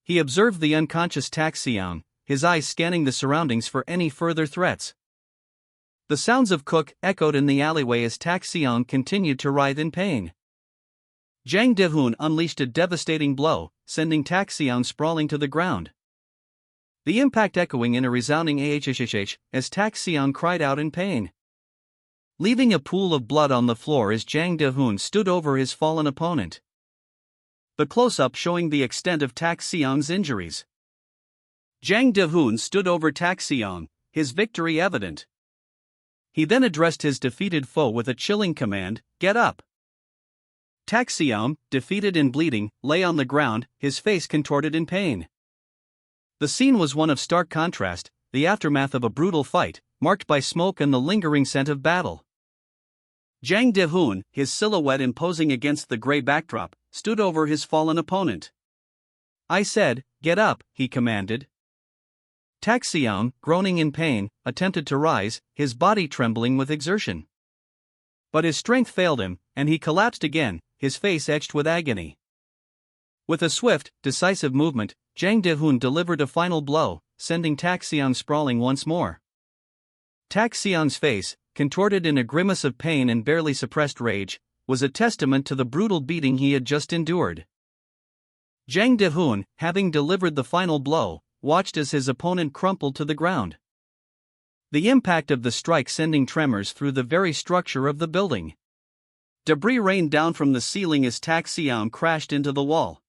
He observed the unconscious Tak Seong, his eyes scanning the surroundings for any further threats. The sounds of "Cook" echoed in the alleyway as Tak Seong continued to writhe in pain. Jang De-hoon unleashed a devastating blow, sending Tak Seong sprawling to the ground. The impact echoing in a resounding ahhhh as Tak Seong cried out in pain, leaving a pool of blood on the floor as Jang De-hoon stood over his fallen opponent. The close-up showing the extent of Tak Seong's injuries. Jang De-hoon stood over Tak Seong, his victory evident. He then addressed his defeated foe with a chilling command, "Get up." Tak Seong, defeated and bleeding, lay on the ground, his face contorted in pain. The scene was one of stark contrast, the aftermath of a brutal fight, marked by smoke and the lingering scent of battle. Jang De-hoon, his silhouette imposing against the gray backdrop, stood over his fallen opponent. "I said, get up," he commanded. Tak Seong, groaning in pain, attempted to rise, his body trembling with exertion. But his strength failed him, and he collapsed again, his face etched with agony. With a swift, decisive movement, Jang De-hoon delivered a final blow, sending Tak Seong sprawling once more. Tak Seong's face, contorted in a grimace of pain and barely suppressed rage, was a testament to the brutal beating he had just endured. Jang De-hoon, having delivered the final blow, watched as his opponent crumpled to the ground. the impact of the strike sending tremors through the very structure of the building. Debris rained down from the ceiling as Tak Seong crashed into the wall.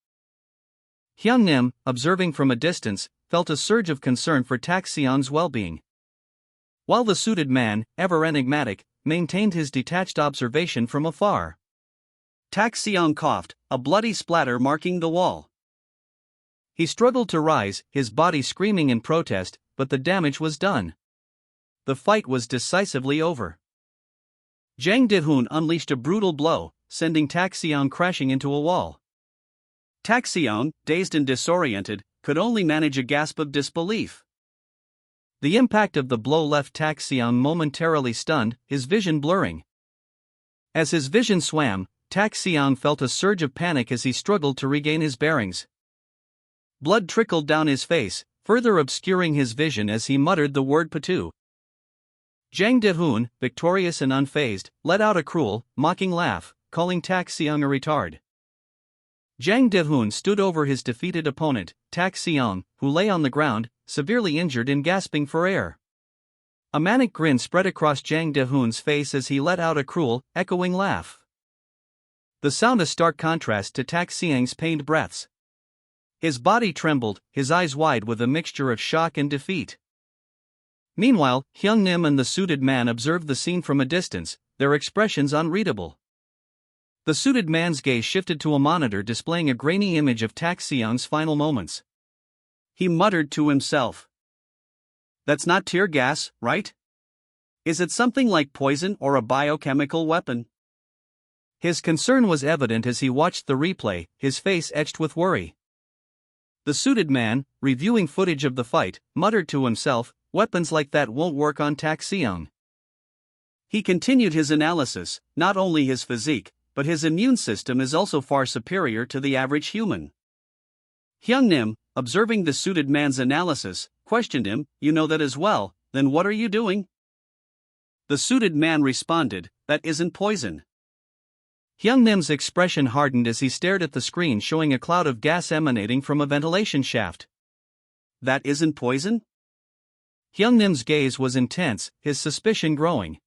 Hyungnim, observing from a distance, felt a surge of concern for Tak Seong's well-being. While the suited man, ever enigmatic, maintained his detached observation from afar. Tak Seong coughed, a bloody splatter marking the wall. He struggled to rise, his body screaming in protest, but the damage was done. The fight was decisively over. Jang De-hoon unleashed a brutal blow, sending Tak Seong crashing into a wall. Tak Seong, dazed and disoriented, could only manage a gasp of disbelief. The impact of the blow left Tak Seong momentarily stunned, his vision blurring. As his vision swam, Tak Seong felt a surge of panic as he struggled to regain his bearings. Blood trickled down his face, further obscuring his vision as he muttered the word patu. Jang De-hoon, victorious and unfazed, let out a cruel, mocking laugh, calling Tak Seong a retard. Jang De-hoon stood over his defeated opponent, Tak Seong, who lay on the ground, severely injured and gasping for air. A manic grin spread across Jang De-hoon's face as he let out a cruel, echoing laugh. The sound a stark contrast to Tak Seong's pained breaths. His body trembled, his eyes wide with a mixture of shock and defeat. Meanwhile, Hyungnim and the suited man observed the scene from a distance, their expressions unreadable. The suited man's gaze shifted to a monitor displaying a grainy image of Tak Seong's final moments. He muttered to himself. That's not tear gas, right? Is it something like poison or a biochemical weapon? His concern was evident as he watched the replay, his face etched with worry. The suited man, reviewing footage of the fight, muttered to himself, weapons like that won't work on Tak Seong. He continued his analysis, not only his physique, but his immune system is also far superior to the average human. Hyungnim, observing the suited man's analysis, questioned him, you know that as well, then what are you doing? The suited man responded, that isn't poison. Hyungnim's expression hardened as he stared at the screen showing a cloud of gas emanating from a ventilation shaft. That isn't poison? Hyungnim's gaze was intense, his suspicion growing.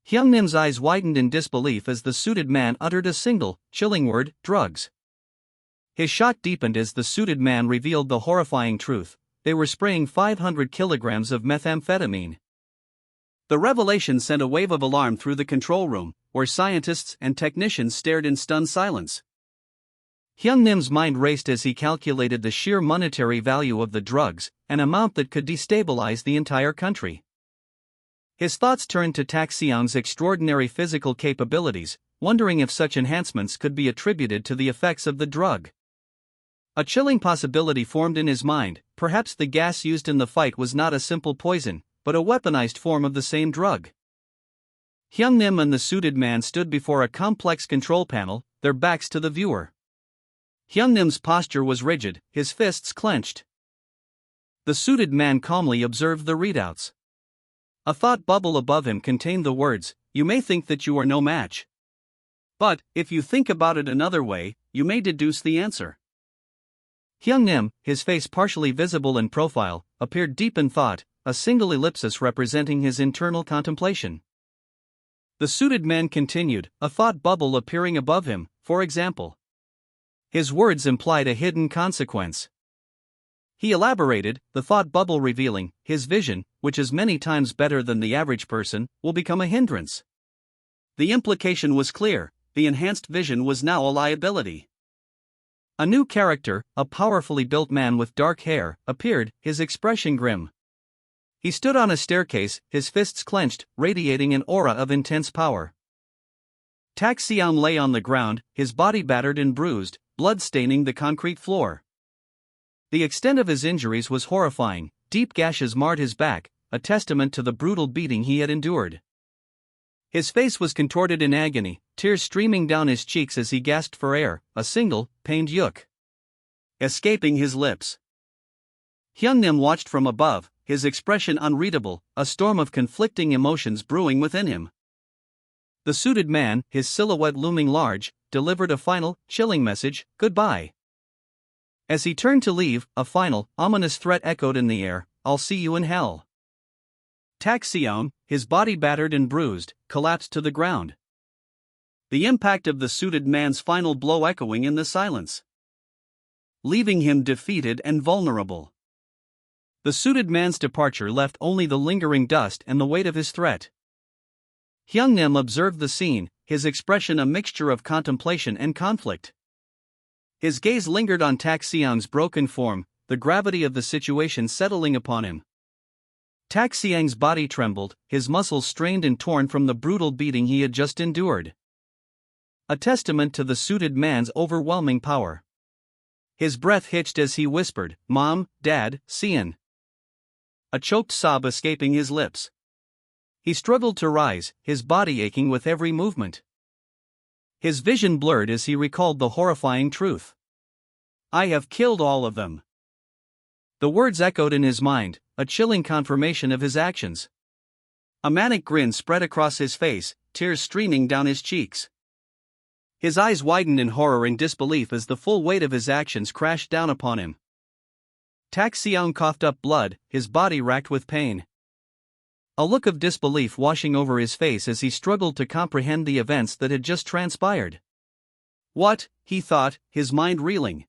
Hyungnim's eyes widened in disbelief as the suited man uttered a single, chilling word, drugs. His shock deepened as the suited man revealed the horrifying truth: they were spraying 500 kilograms of methamphetamine. The revelation sent a wave of alarm through the control room, where scientists and technicians stared in stunned silence. Hyungnim's mind raced as he calculated the sheer monetary value of the drugs, an amount that could destabilize the entire country. His thoughts turned to Tak Seong's extraordinary physical capabilities, wondering if such enhancements could be attributed to the effects of the drug. A chilling possibility formed in his mind: perhaps the gas used in the fight was not a simple poison, but a weaponized form of the same drug. Hyungnim and the suited man stood before a complex control panel, their backs to the viewer. Hyungnim's posture was rigid, his fists clenched. The suited man calmly observed the readouts. A thought bubble above him contained the words, "You may think that you are no match. But, if you think about it another way, you may deduce the answer." Hyungnim, his face partially visible in profile, appeared deep in thought, a single ellipsis representing his internal contemplation. The suited man continued, a thought bubble appearing above him, for example. His words implied a hidden consequence. He elaborated, the thought bubble revealing, his vision, which is many times better than the average person, will become a hindrance. The implication was clear: the enhanced vision was now a liability. A new character, a powerfully built man with dark hair, appeared, his expression grim. He stood on a staircase, his fists clenched, radiating an aura of intense power. Tak Seong lay on the ground, his body battered and bruised, blood staining the concrete floor. The extent of his injuries was horrifying: deep gashes marred his back, a testament to the brutal beating he had endured. His face was contorted in agony, tears streaming down his cheeks as he gasped for air, a single, pained yuk escaping his lips. Hyungnim watched from above, his expression unreadable, a storm of conflicting emotions brewing within him. The suited man, his silhouette looming large, delivered a final, chilling message: goodbye. As he turned to leave, a final, ominous threat echoed in the air: I'll see you in hell. Tak Seon, his body battered and bruised, collapsed to the ground. The impact of the suited man's final blow echoing in the silence, leaving him defeated and vulnerable. The suited man's departure left only the lingering dust and the weight of his threat. Hyungnim observed the scene, his expression a mixture of contemplation and conflict. His gaze lingered on Tak Seon's broken form, the gravity of the situation settling upon him. Tak Seon's body trembled, his muscles strained and torn from the brutal beating he had just endured. A testament to the suited man's overwhelming power. His breath hitched as he whispered, "Mom, Dad, Seon." A choked sob escaping his lips. He struggled to rise, his body aching with every movement. His vision blurred as he recalled the horrifying truth. "I have killed all of them." The words echoed in his mind, a chilling confirmation of his actions. A manic grin spread across his face, tears streaming down his cheeks. His eyes widened in horror and disbelief as the full weight of his actions crashed down upon him. Tak Seon coughed up blood, his body racked with pain. A look of disbelief washing over his face as he struggled to comprehend the events that had just transpired. What, he thought, his mind reeling.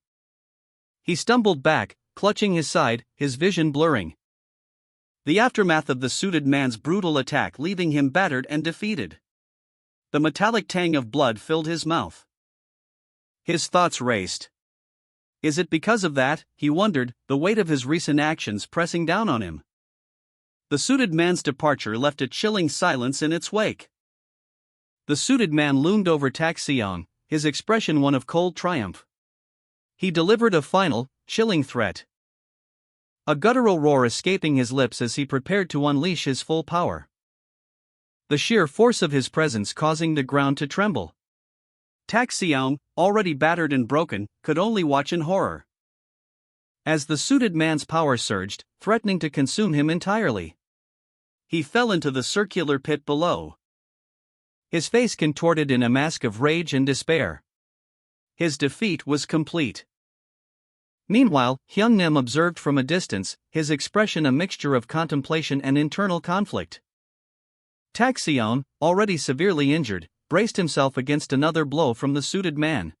He stumbled back, clutching his side, his vision blurring. The aftermath of the suited man's brutal attack leaving him battered and defeated. The metallic tang of blood filled his mouth. His thoughts raced. Is it because of that, he wondered, the weight of his recent actions pressing down on him? The suited man's departure left a chilling silence in its wake. The suited man loomed over Tak Seon, his expression one of cold triumph. He delivered a final, chilling threat. A guttural roar escaping his lips as he prepared to unleash his full power. The sheer force of his presence causing the ground to tremble. Tak Seon, already battered and broken, could only watch in horror. As the suited man's power surged, threatening to consume him entirely. He fell into the circular pit below. His face contorted in a mask of rage and despair. His defeat was complete. Meanwhile, Hyungnim observed from a distance, his expression a mixture of contemplation and internal conflict. Tak Seon, already severely injured, braced himself against another blow from the suited man.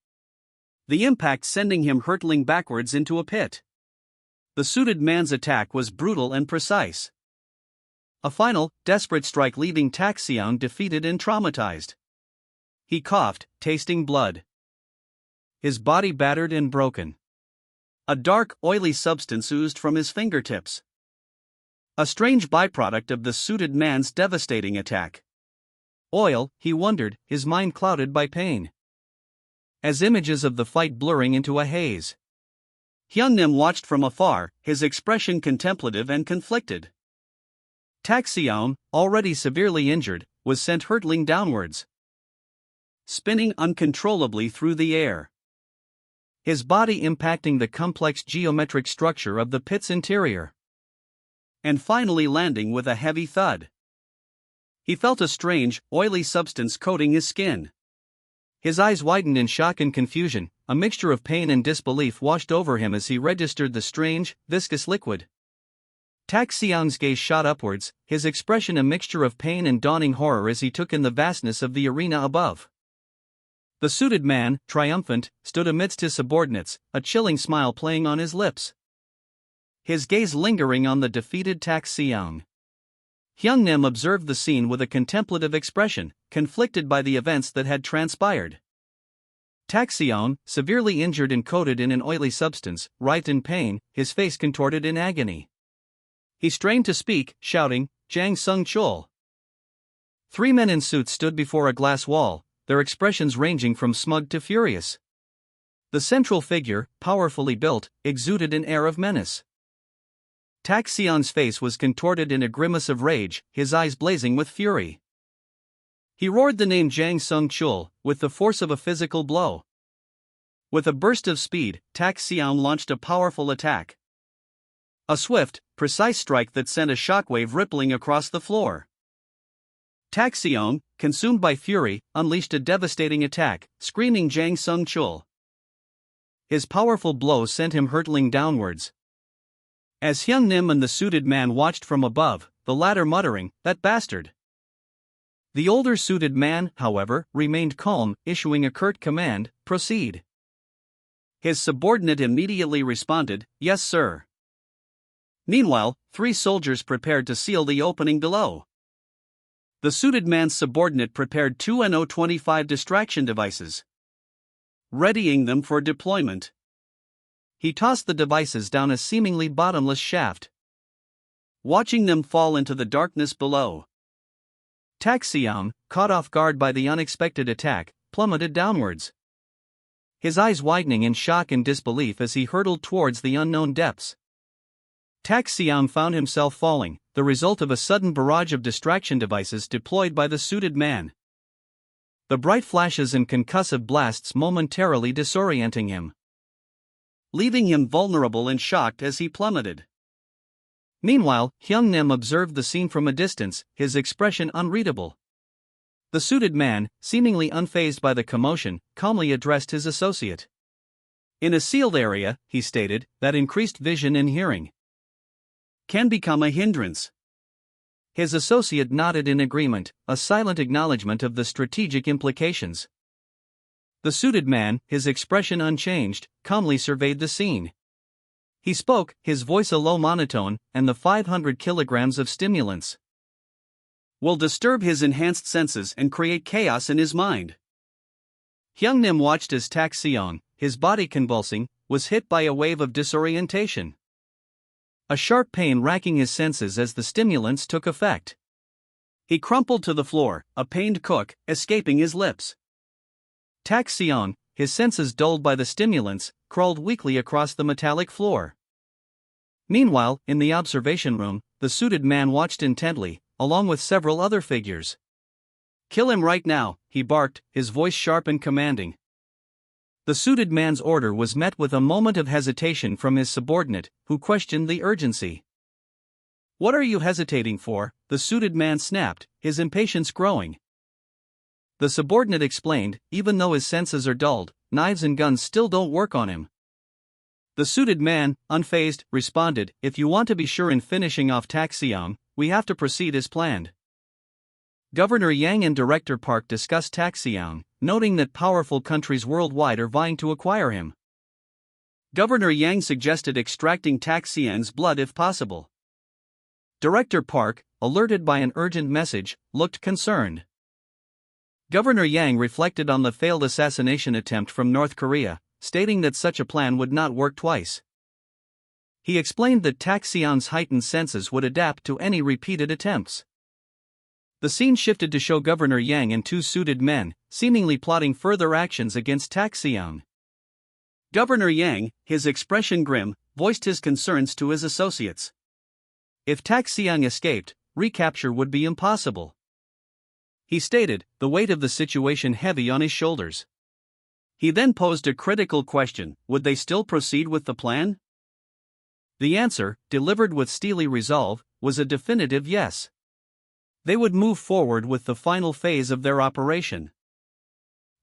The impact sending him hurtling backwards into a pit. The suited man's attack was brutal and precise. A final, desperate strike leaving Tak Seon defeated and traumatized. He coughed, tasting blood. His body battered and broken. A dark, oily substance oozed from his fingertips. A strange byproduct of the suited man's devastating attack. Oil, he wondered, his mind clouded by pain. As images of the fight blurring into a haze. Hyungnim watched from afar, his expression contemplative and conflicted. Tak Seon, already severely injured, was sent hurtling downwards, spinning uncontrollably through the air. His body impacting the complex geometric structure of the pit's interior. And finally landing with a heavy thud. He felt a strange, oily substance coating his skin. His eyes widened in shock and confusion, a mixture of pain and disbelief washed over him as he registered the strange, viscous liquid. Tak Seon's gaze shot upwards, his expression a mixture of pain and dawning horror as he took in the vastness of the arena above. The suited man, triumphant, stood amidst his subordinates, a chilling smile playing on his lips. His gaze lingering on the defeated Tak Seon. Hyungnim observed the scene with a contemplative expression, conflicted by the events that had transpired. Tak Seon, severely injured and coated in an oily substance, writhed in pain, his face contorted in agony. He strained to speak, shouting, "Jang Sung-chul." Three men in suits stood before a glass wall, their expressions ranging from smug to furious. The central figure, powerfully built, exuded an air of menace. Tak Seon's face was contorted in a grimace of rage, his eyes blazing with fury. He roared the name Jang Sung-chul, with the force of a physical blow. With a burst of speed, Tak Seon launched a powerful attack. A swift, precise strike that sent a shockwave rippling across the floor. Tak Seon, consumed by fury, unleashed a devastating attack, screaming Jang Sung-chul. His powerful blow sent him hurtling downwards. As Hyungnim and the suited man watched from above, the latter muttering, "That bastard." The older suited man, however, remained calm, issuing a curt command, "Proceed." His subordinate immediately responded, "Yes, sir." Meanwhile, 3 soldiers prepared to seal the opening below. The suited man's subordinate prepared 2 NO-25 distraction devices, readying them for deployment. He tossed the devices down a seemingly bottomless shaft, watching them fall into the darkness below. Tak Seong, caught off guard by the unexpected attack, plummeted downwards, his eyes widening in shock and disbelief as he hurtled towards the unknown depths. Tak Seong found himself falling, the result of a sudden barrage of distraction devices deployed by the suited man. The bright flashes and concussive blasts momentarily disorienting him, leaving him vulnerable and shocked as he plummeted. Meanwhile, Hyung Nim observed the scene from a distance, his expression unreadable. The suited man, seemingly unfazed by the commotion, calmly addressed his associate. "In a sealed area," he stated, "that increased vision and hearing can become a hindrance." His associate nodded in agreement, a silent acknowledgement of the strategic implications. The suited man, his expression unchanged, calmly surveyed the scene. He spoke, his voice a low monotone, and the 500 kilograms of stimulants will disturb his enhanced senses and create chaos in his mind. Hyung Nim watched as Tak Seong, his body convulsing, was hit by a wave of disorientation. A sharp pain racking his senses as the stimulants took effect. He crumpled to the floor, a pained cook, escaping his lips. Tak Seong, his senses dulled by the stimulants, crawled weakly across the metallic floor. Meanwhile, in the observation room, the suited man watched intently, along with several other figures. "Kill him right now," he barked, his voice sharp and commanding. The suited man's order was met with a moment of hesitation from his subordinate, who questioned the urgency. "What are you hesitating for?" the suited man snapped, his impatience growing. The subordinate explained, "Even though his senses are dulled, knives and guns still don't work on him." The suited man, unfazed, responded, "If you want to be sure in finishing off Tak Seong, we have to proceed as planned." Governor Yang and Director Park discussed Tak Seong, noting that powerful countries worldwide are vying to acquire him. Governor Yang suggested extracting Tak Seong's blood if possible. Director Park, alerted by an urgent message, looked concerned. Governor Yang reflected on the failed assassination attempt from North Korea, stating that such a plan would not work twice. He explained that Tak Seong's heightened senses would adapt to any repeated attempts. The scene shifted to show Governor Yang and 2 suited men, seemingly plotting further actions against Tak Seong. Governor Yang, his expression grim, voiced his concerns to his associates. If Tak Seong escaped, recapture would be impossible. He stated, the weight of the situation heavy on his shoulders. He then posed a critical question: would they still proceed with the plan? The answer, delivered with steely resolve, was a definitive yes. They would move forward with the final phase of their operation.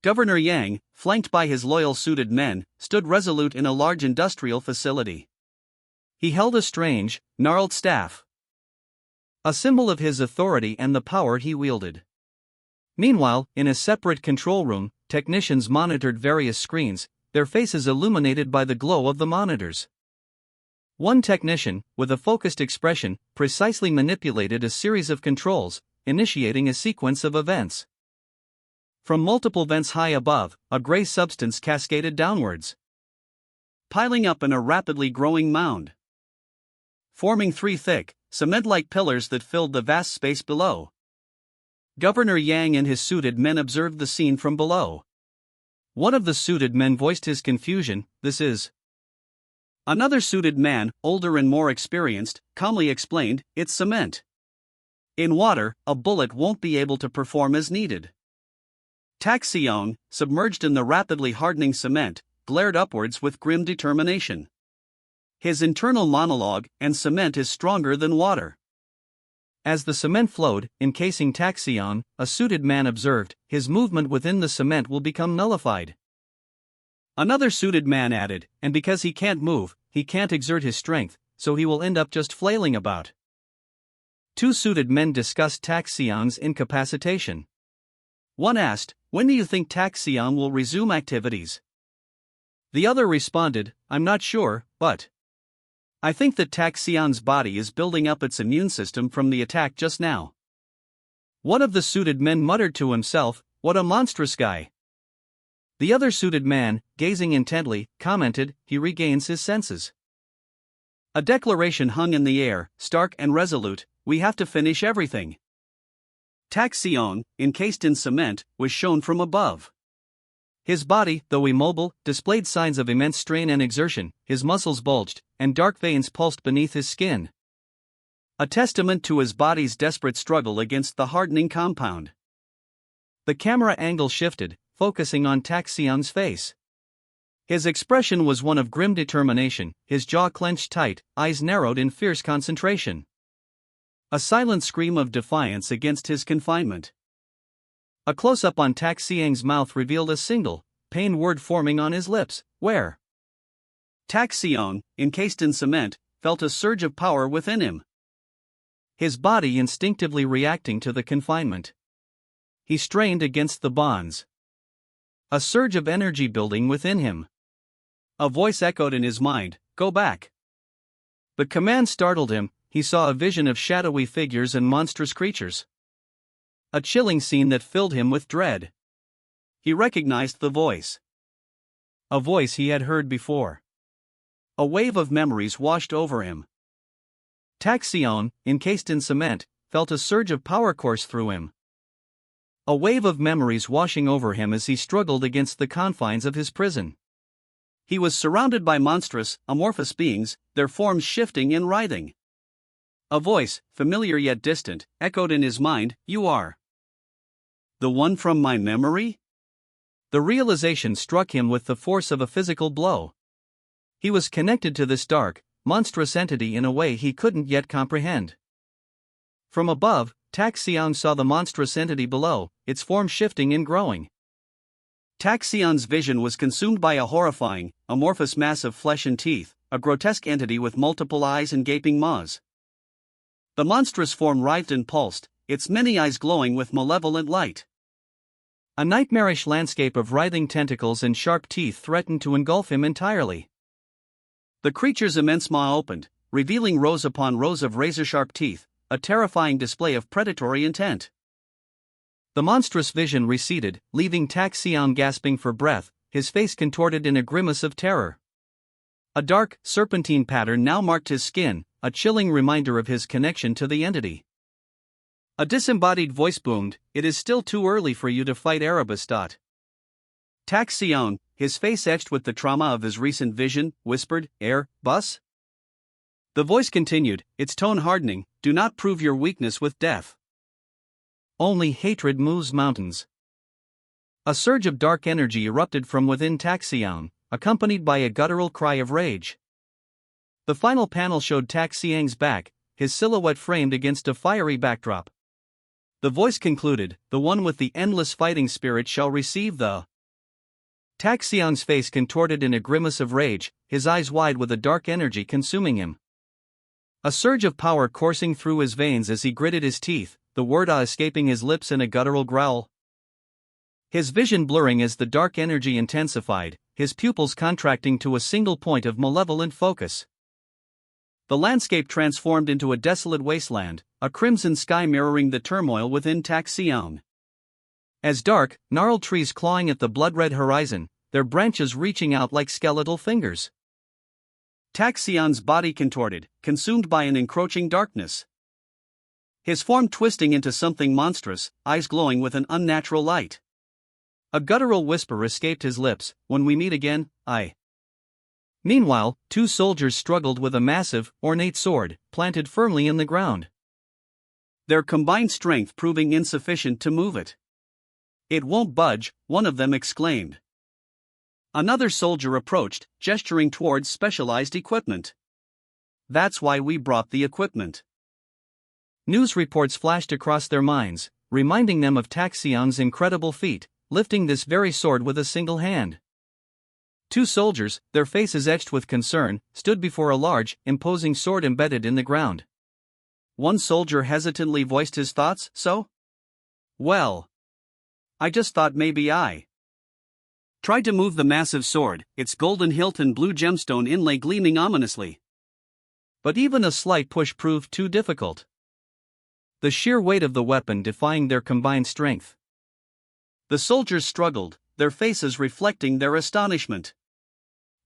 Governor Yang, flanked by his loyal suited men, stood resolute in a large industrial facility. He held a strange, gnarled staff, a symbol of his authority and the power he wielded. Meanwhile, in a separate control room, technicians monitored various screens, their faces illuminated by the glow of the monitors. One technician, with a focused expression, precisely manipulated a series of controls, initiating a sequence of events. From multiple vents high above, a gray substance cascaded downwards, piling up in a rapidly growing mound, forming 3 thick, cement-like pillars that filled the vast space below. Governor Yang and his suited men observed the scene from below. One of the suited men voiced his confusion. "This is..." Another suited man, older and more experienced, calmly explained, "It's cement. In water, a bullet won't be able to perform as needed." Tak Seong, submerged in the rapidly hardening cement, glared upwards with grim determination. His internal monologue: "And cement is stronger than water." As the cement flowed, encasing Tak Seong, a suited man observed, "His movement within the cement will become nullified." Another suited man added, "And because he can't move, he can't exert his strength, so he will end up just flailing about." Two suited men discussed Taxiang's incapacitation. One asked, "When do you think Taxiang will resume activities?" The other responded, "I'm not sure, but I think that Taxiang's body is building up its immune system from the attack just now." One of the suited men muttered to himself, "What a monstrous guy." The other suited man, gazing intently, commented, "He regains his senses." A declaration hung in the air, stark and resolute, "We have to finish everything." Taxiang, encased in cement, was shown from above. His body, though immobile, displayed signs of immense strain and exertion. His muscles bulged, and dark veins pulsed beneath his skin. A testament to his body's desperate struggle against the hardening compound. The camera angle shifted, focusing on Taxiang's face. His expression was one of grim determination, his jaw clenched tight, eyes narrowed in fierce concentration. A silent scream of defiance against his confinement. A close-up on Taxiang's mouth revealed a single, pained word forming on his lips, "Where?" Taxiang, encased in cement, felt a surge of power within him. His body instinctively reacting to the confinement. He strained against the bonds. A surge of energy building within him. A voice echoed in his mind, "Go back." The command startled him. He saw a vision of shadowy figures and monstrous creatures. A chilling scene that filled him with dread. He recognized the voice. A voice he had heard before. A wave of memories washed over him. Taxiang, encased in cement, felt a surge of power course through him. A wave of memories washing over him as he struggled against the confines of his prison. He was surrounded by monstrous, amorphous beings, their forms shifting and writhing. A voice, familiar yet distant, echoed in his mind, "You are the one from my memory?" The realization struck him with the force of a physical blow. He was connected to this dark, monstrous entity in a way he couldn't yet comprehend. From above, Taxiang saw the monstrous entity below, its form shifting and growing. Taxiang's vision was consumed by a horrifying, amorphous mass of flesh and teeth, a grotesque entity with multiple eyes and gaping maws. The monstrous form writhed and pulsed, its many eyes glowing with malevolent light. A nightmarish landscape of writhing tentacles and sharp teeth threatened to engulf him entirely. The creature's immense maw opened, revealing rows upon rows of razor-sharp teeth, a terrifying display of predatory intent. The monstrous vision receded, leaving Taxiang gasping for breath, his face contorted in a grimace of terror. A dark, serpentine pattern now marked his skin, a chilling reminder of his connection to the entity. A disembodied voice boomed, "It is still too early for you to fight Erebus." Taxiang, his face etched with the trauma of his recent vision, whispered, "Bus?" The voice continued, its tone hardening, "Do not prove your weakness with death. Only hatred moves mountains." A surge of dark energy erupted from within Taxiang, accompanied by a guttural cry of rage. The final panel showed Taxiang's back, his silhouette framed against a fiery backdrop. The voice concluded, "The one with the endless fighting spirit shall receive the..." Taxiang's face contorted in a grimace of rage, his eyes wide with a dark energy consuming him. A surge of power coursing through his veins as he gritted his teeth, the word "ah" escaping his lips in a guttural growl. His vision blurring as the dark energy intensified, his pupils contracting to a single point of malevolent focus. The landscape transformed into a desolate wasteland, a crimson sky mirroring the turmoil within Taxiang. As dark, gnarled trees clawing at the blood-red horizon, their branches reaching out like skeletal fingers. Taxiang's body contorted, consumed by an encroaching darkness. His form twisting into something monstrous, eyes glowing with an unnatural light. A guttural whisper escaped his lips, "When we meet again, I..." Meanwhile, two soldiers struggled with a massive, ornate sword, planted firmly in the ground. Their combined strength proving insufficient to move it. "It won't budge," one of them exclaimed. Another soldier approached, gesturing towards specialized equipment. "That's why we brought the equipment." News reports flashed across their minds, reminding them of Taxiang's incredible feat, lifting this very sword with a single hand. Two soldiers, their faces etched with concern, stood before a large, imposing sword embedded in the ground. one soldier hesitantly voiced his thoughts. So? Well, I just thought maybe I tried to move the massive sword, its golden hilt and blue gemstone inlay gleaming ominously. But even a slight push proved too difficult. The sheer weight of the weapon defying their combined strength. The soldiers struggled, their faces reflecting their astonishment.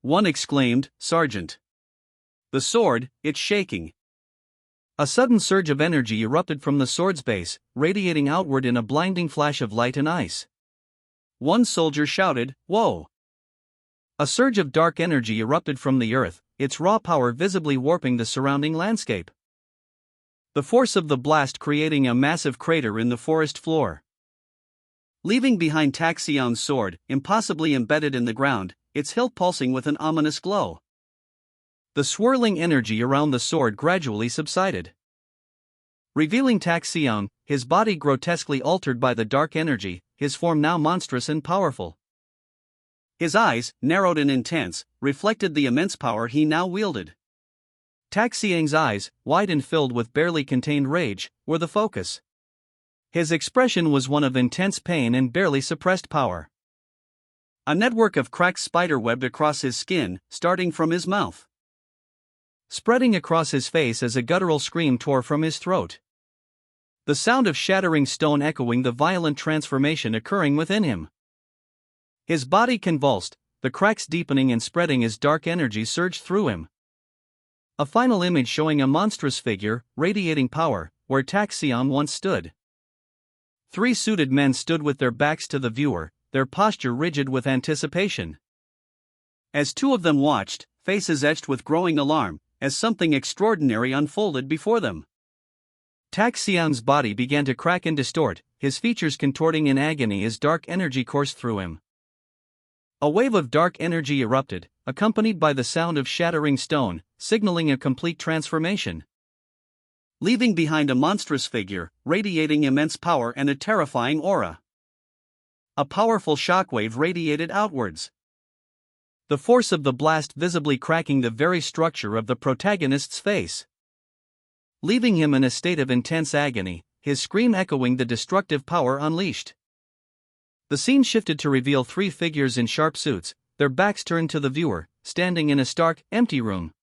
One exclaimed, "Sergeant! The sword, it's shaking." A sudden surge of energy erupted from the sword's base, radiating outward in a blinding flash of light and ice. One soldier shouted, "Whoa!" A surge of dark energy erupted from the earth, its raw power visibly warping the surrounding landscape. The force of the blast creating a massive crater in the forest floor. Leaving behind Taxian's sword, impossibly embedded in the ground, its hilt pulsing with an ominous glow. The swirling energy around the sword gradually subsided, revealing Taxian, his body grotesquely altered by the dark energy, his form now monstrous and powerful. His eyes, narrowed and intense, reflected the immense power he now wielded. Taxiang's eyes, wide and filled with barely contained rage, were the focus. His expression was one of intense pain and barely suppressed power. A network of cracks spiderwebbed across his skin, starting from his mouth, spreading across his face as a guttural scream tore from his throat. The sound of shattering stone echoing the violent transformation occurring within him. His body convulsed, the cracks deepening and spreading as dark energy surged through him. A final image showing a monstrous figure, radiating power, where Taxian once stood. Three suited men stood with their backs to the viewer, their posture rigid with anticipation. As two of them watched, faces etched with growing alarm, as something extraordinary unfolded before them. Taxian's body began to crack and distort, his features contorting in agony as dark energy coursed through him. A wave of dark energy erupted, accompanied by the sound of shattering stone, signaling a complete transformation. Leaving behind a monstrous figure, radiating immense power and a terrifying aura. A powerful shockwave radiated outwards, the force of the blast visibly cracking the very structure of the protagonist's face. Leaving him in a state of intense agony, his scream echoing the destructive power unleashed. The scene shifted to reveal three figures in sharp suits, their backs turned to the viewer, standing in a stark, empty room.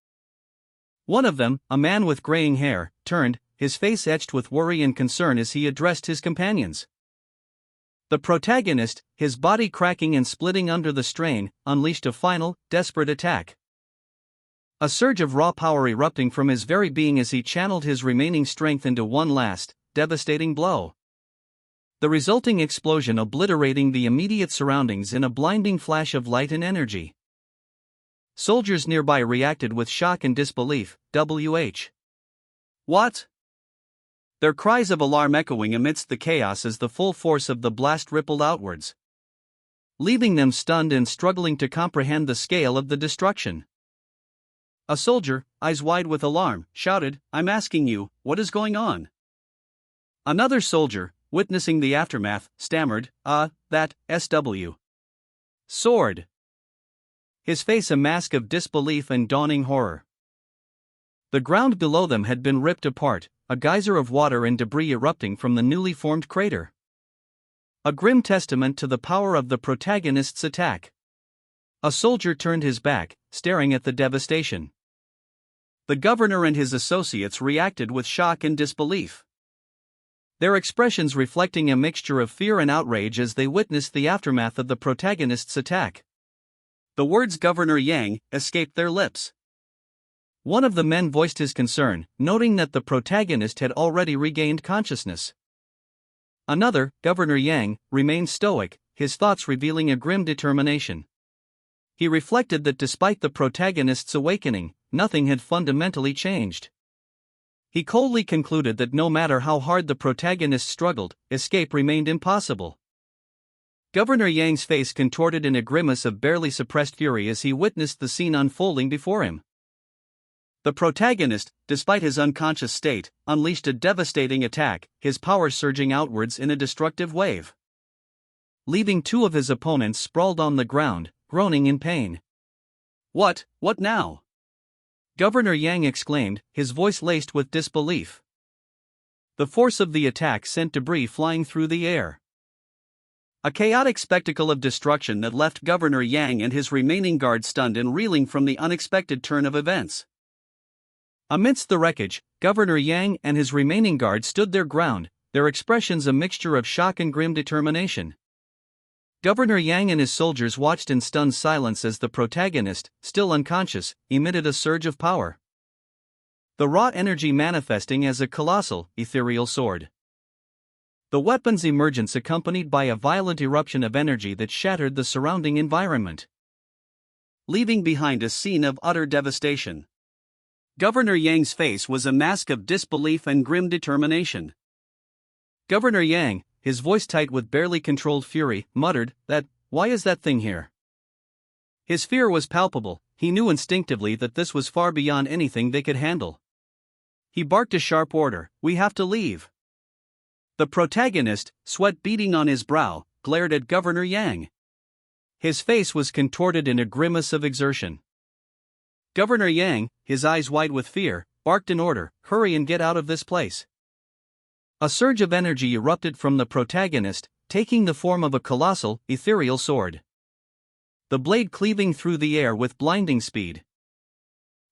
One of them, a man with graying hair, turned, his face etched with worry and concern as he addressed his companions. The protagonist, his body cracking and splitting under the strain, unleashed a final, desperate attack. A surge of raw power erupting from his very being as he channeled his remaining strength into one last, devastating blow. The resulting explosion obliterating the immediate surroundings in a blinding flash of light and energy. Soldiers nearby reacted with shock and disbelief. What? Their cries of alarm echoing amidst the chaos as the full force of the blast rippled outwards, leaving them stunned and struggling to comprehend the scale of the destruction. A soldier, eyes wide with alarm, shouted, "I'm asking you, what is going on?" Another soldier, witnessing the aftermath, stammered, that SW. Sword." His face a mask of disbelief and dawning horror. The ground below them had been ripped apart, a geyser of water and debris erupting from the newly formed crater. A grim testament to the power of the protagonist's attack. A soldier turned his back, staring at the devastation. The governor and his associates reacted with shock and disbelief, their expressions reflecting a mixture of fear and outrage as they witnessed the aftermath of the protagonist's attack. The words "Governor Yang" escaped their lips. One of the men voiced his concern, noting that the protagonist had already regained consciousness. Another, Governor Yang, remained stoic, his thoughts revealing a grim determination. He reflected that despite the protagonist's awakening, nothing had fundamentally changed. He coldly concluded that no matter how hard the protagonist struggled, escape remained impossible. Governor Yang's face contorted in a grimace of barely suppressed fury as he witnessed the scene unfolding before him. The protagonist, despite his unconscious state, unleashed a devastating attack, his power surging outwards in a destructive wave, leaving two of his opponents sprawled on the ground, groaning in pain. What now?" Governor Yang exclaimed, his voice laced with disbelief. The force of the attack sent debris flying through the air. A chaotic spectacle of destruction that left Governor Yang and his remaining guards stunned and reeling from the unexpected turn of events. Amidst the wreckage, Governor Yang and his remaining guards stood their ground, their expressions a mixture of shock and grim determination. Governor Yang and his soldiers watched in stunned silence as the protagonist, still unconscious, emitted a surge of power. The raw energy manifesting as a colossal, ethereal sword. The weapon's emergence accompanied by a violent eruption of energy that shattered the surrounding environment, leaving behind a scene of utter devastation. Governor Yang's face was a mask of disbelief and grim determination. Governor Yang, his voice tight with barely controlled fury, muttered, "Why is that thing here?" His fear was palpable. He knew instinctively that this was far beyond anything they could handle. He barked a sharp order, "We have to leave." The protagonist, sweat beading on his brow, glared at Governor Yang. His face was contorted in a grimace of exertion. Governor Yang, his eyes wide with fear, barked an order, "Hurry and get out of this place." A surge of energy erupted from the protagonist, taking the form of a colossal, ethereal sword. The blade cleaving through the air with blinding speed,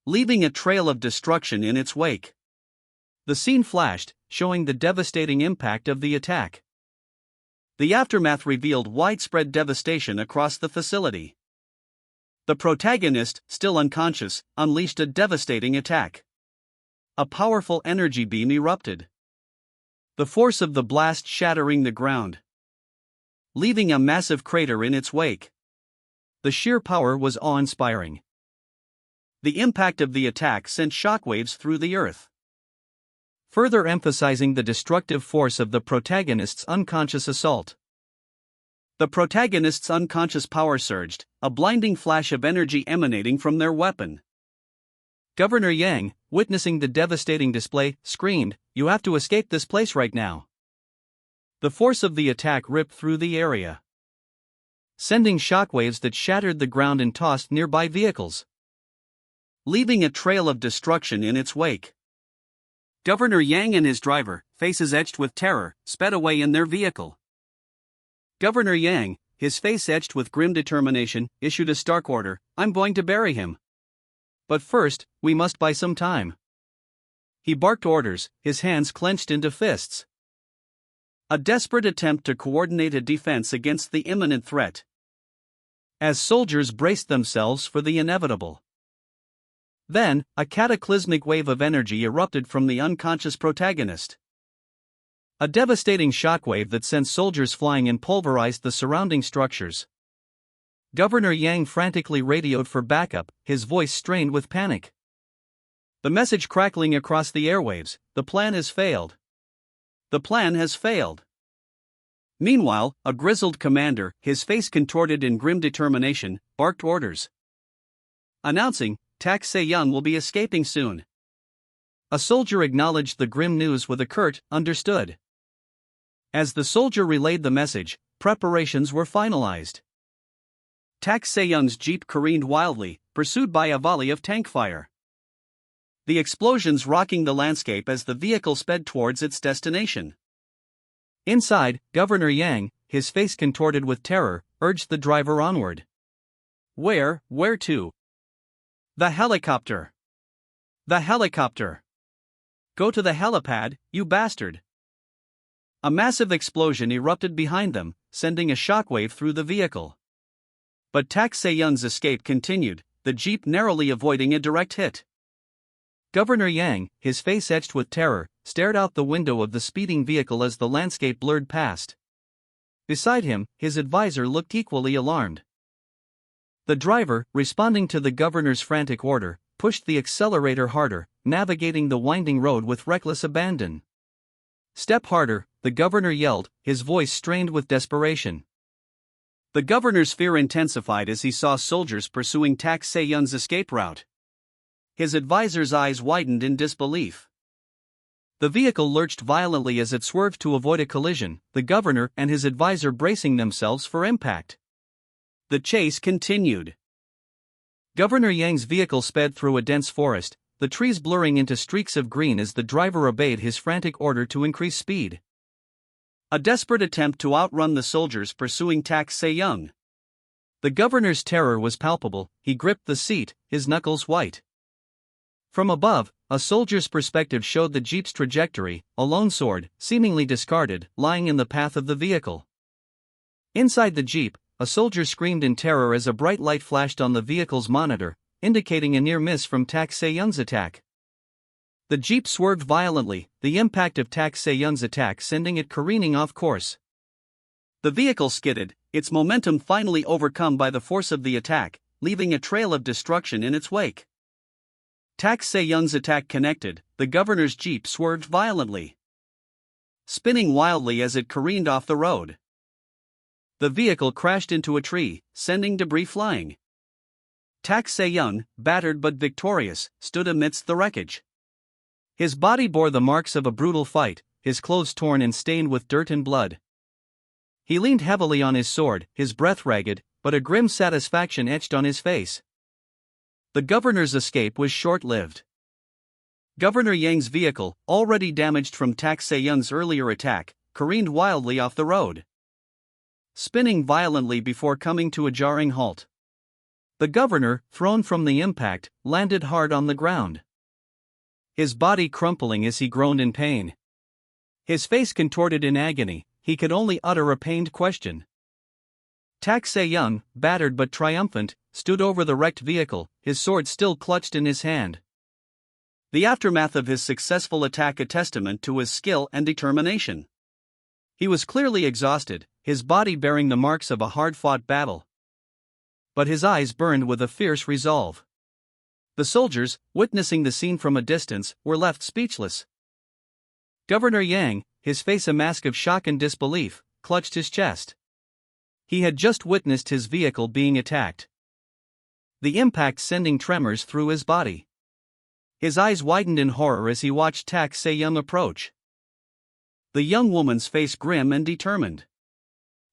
leaving a trail of destruction in its wake. The scene flashed, showing the devastating impact of the attack. The aftermath revealed widespread devastation across the facility. The protagonist, still unconscious, unleashed a devastating attack. A powerful energy beam erupted, the force of the blast shattering the ground, leaving a massive crater in its wake. The sheer power was awe-inspiring. The impact of the attack sent shockwaves through the earth, further emphasizing the destructive force of the protagonist's unconscious assault. The protagonist's unconscious power surged, a blinding flash of energy emanating from their weapon. Governor Yang, witnessing the devastating display, screamed, "You have to escape this place right now." The force of the attack ripped through the area, sending shockwaves that shattered the ground and tossed nearby vehicles, leaving a trail of destruction in its wake. Governor Yang and his driver, faces etched with terror, sped away in their vehicle. Governor Yang, his face etched with grim determination, issued a stark order, "I'm going to bury him. But first, we must buy some time." He barked orders, his hands clenched into fists. A desperate attempt to coordinate a defense against the imminent threat, as soldiers braced themselves for the inevitable. Then, a cataclysmic wave of energy erupted from the unconscious protagonist. A devastating shockwave that sent soldiers flying and pulverized the surrounding structures. Governor Yang frantically radioed for backup, his voice strained with panic. The message crackling across the airwaves, "The plan has failed. The plan has failed." Meanwhile, a grizzled commander, his face contorted in grim determination, barked orders, announcing, "Tak Se-young will be escaping soon." A soldier acknowledged the grim news with a curt, "Understood." As the soldier relayed the message, preparations were finalized. Tak Se-young's jeep careened wildly, pursued by a volley of tank fire, the explosions rocking the landscape as the vehicle sped towards its destination. Inside, Governor Yang, his face contorted with terror, urged the driver onward. Where to?" "The helicopter. The helicopter. Go to the helipad, you bastard." A massive explosion erupted behind them, sending a shockwave through the vehicle. But Tak Se-young's escape continued, the jeep narrowly avoiding a direct hit. Governor Yang, his face etched with terror, stared out the window of the speeding vehicle as the landscape blurred past. Beside him, his advisor looked equally alarmed. The driver, responding to the governor's frantic order, pushed the accelerator harder, navigating the winding road with reckless abandon. "Step harder," the governor yelled, his voice strained with desperation. The governor's fear intensified as he saw soldiers pursuing Tak Se-young's escape route. His advisor's eyes widened in disbelief. The vehicle lurched violently as it swerved to avoid a collision, the governor and his advisor bracing themselves for impact. The chase continued. Governor Yang's vehicle sped through a dense forest, the trees blurring into streaks of green as the driver obeyed his frantic order to increase speed. A desperate attempt to outrun the soldiers pursuing Tak Se-young. The governor's terror was palpable. He gripped the seat, his knuckles white. From above, a soldier's perspective showed the jeep's trajectory, a lone sword, seemingly discarded, lying in the path of the vehicle. Inside the jeep, a soldier screamed in terror as a bright light flashed on the vehicle's monitor, indicating a near miss from Tak Se-young's attack. The jeep swerved violently, the impact of Tak Se-young's attack sending it careening off course. The vehicle skidded, its momentum finally overcome by the force of the attack, leaving a trail of destruction in its wake. Tak Se-young's attack connected, the governor's jeep swerved violently, spinning wildly as it careened off the road. The vehicle crashed into a tree, sending debris flying. Tak Se-young, battered but victorious, stood amidst the wreckage. His body bore the marks of a brutal fight, his clothes torn and stained with dirt and blood. He leaned heavily on his sword, his breath ragged, but a grim satisfaction etched on his face. The governor's escape was short-lived. Governor Yang's vehicle, already damaged from Tak Se-young's earlier attack, careened wildly off the road, spinning violently before coming to a jarring halt. The governor, thrown from the impact, landed hard on the ground, his body crumpling as he groaned in pain. His face contorted in agony, he could only utter a pained question. Tak Se-young, battered but triumphant, stood over the wrecked vehicle, his sword still clutched in his hand. The aftermath of his successful attack a testament to his skill and determination. He was clearly exhausted, his body bearing the marks of a hard-fought battle. But his eyes burned with a fierce resolve. The soldiers, witnessing the scene from a distance, were left speechless. Governor Yang, his face a mask of shock and disbelief, clutched his chest. He had just witnessed his vehicle being attacked, the impact sending tremors through his body. His eyes widened in horror as he watched Tak Se-young approach, the young woman's face grim and determined.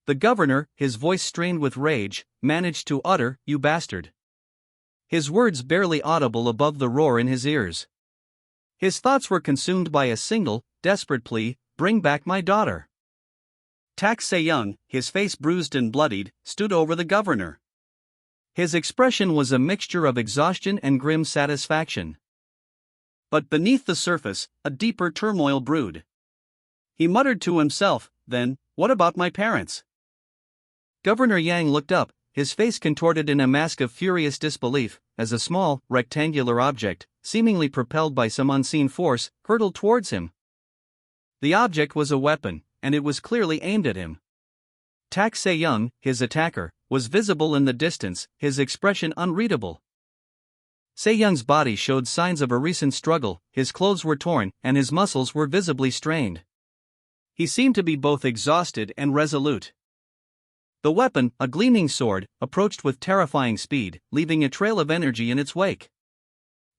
The governor, his voice strained with rage, managed to utter, "You bastard." His words barely audible above the roar in his ears. His thoughts were consumed by a single, desperate plea, "Bring back my daughter." Tak Se-young, his face bruised and bloodied, stood over the governor. His expression was a mixture of exhaustion and grim satisfaction. But beneath the surface, a deeper turmoil brewed. He muttered to himself, "Then, what about my parents?" Governor Yang looked up, his face contorted in a mask of furious disbelief, as a small, rectangular object, seemingly propelled by some unseen force, hurtled towards him. The object was a weapon, and it was clearly aimed at him. Tak Se-young, his attacker, was visible in the distance, his expression unreadable. Se-young's body showed signs of a recent struggle, his clothes were torn, and his muscles were visibly strained. He seemed to be both exhausted and resolute. The weapon, a gleaming sword, approached with terrifying speed, leaving a trail of energy in its wake.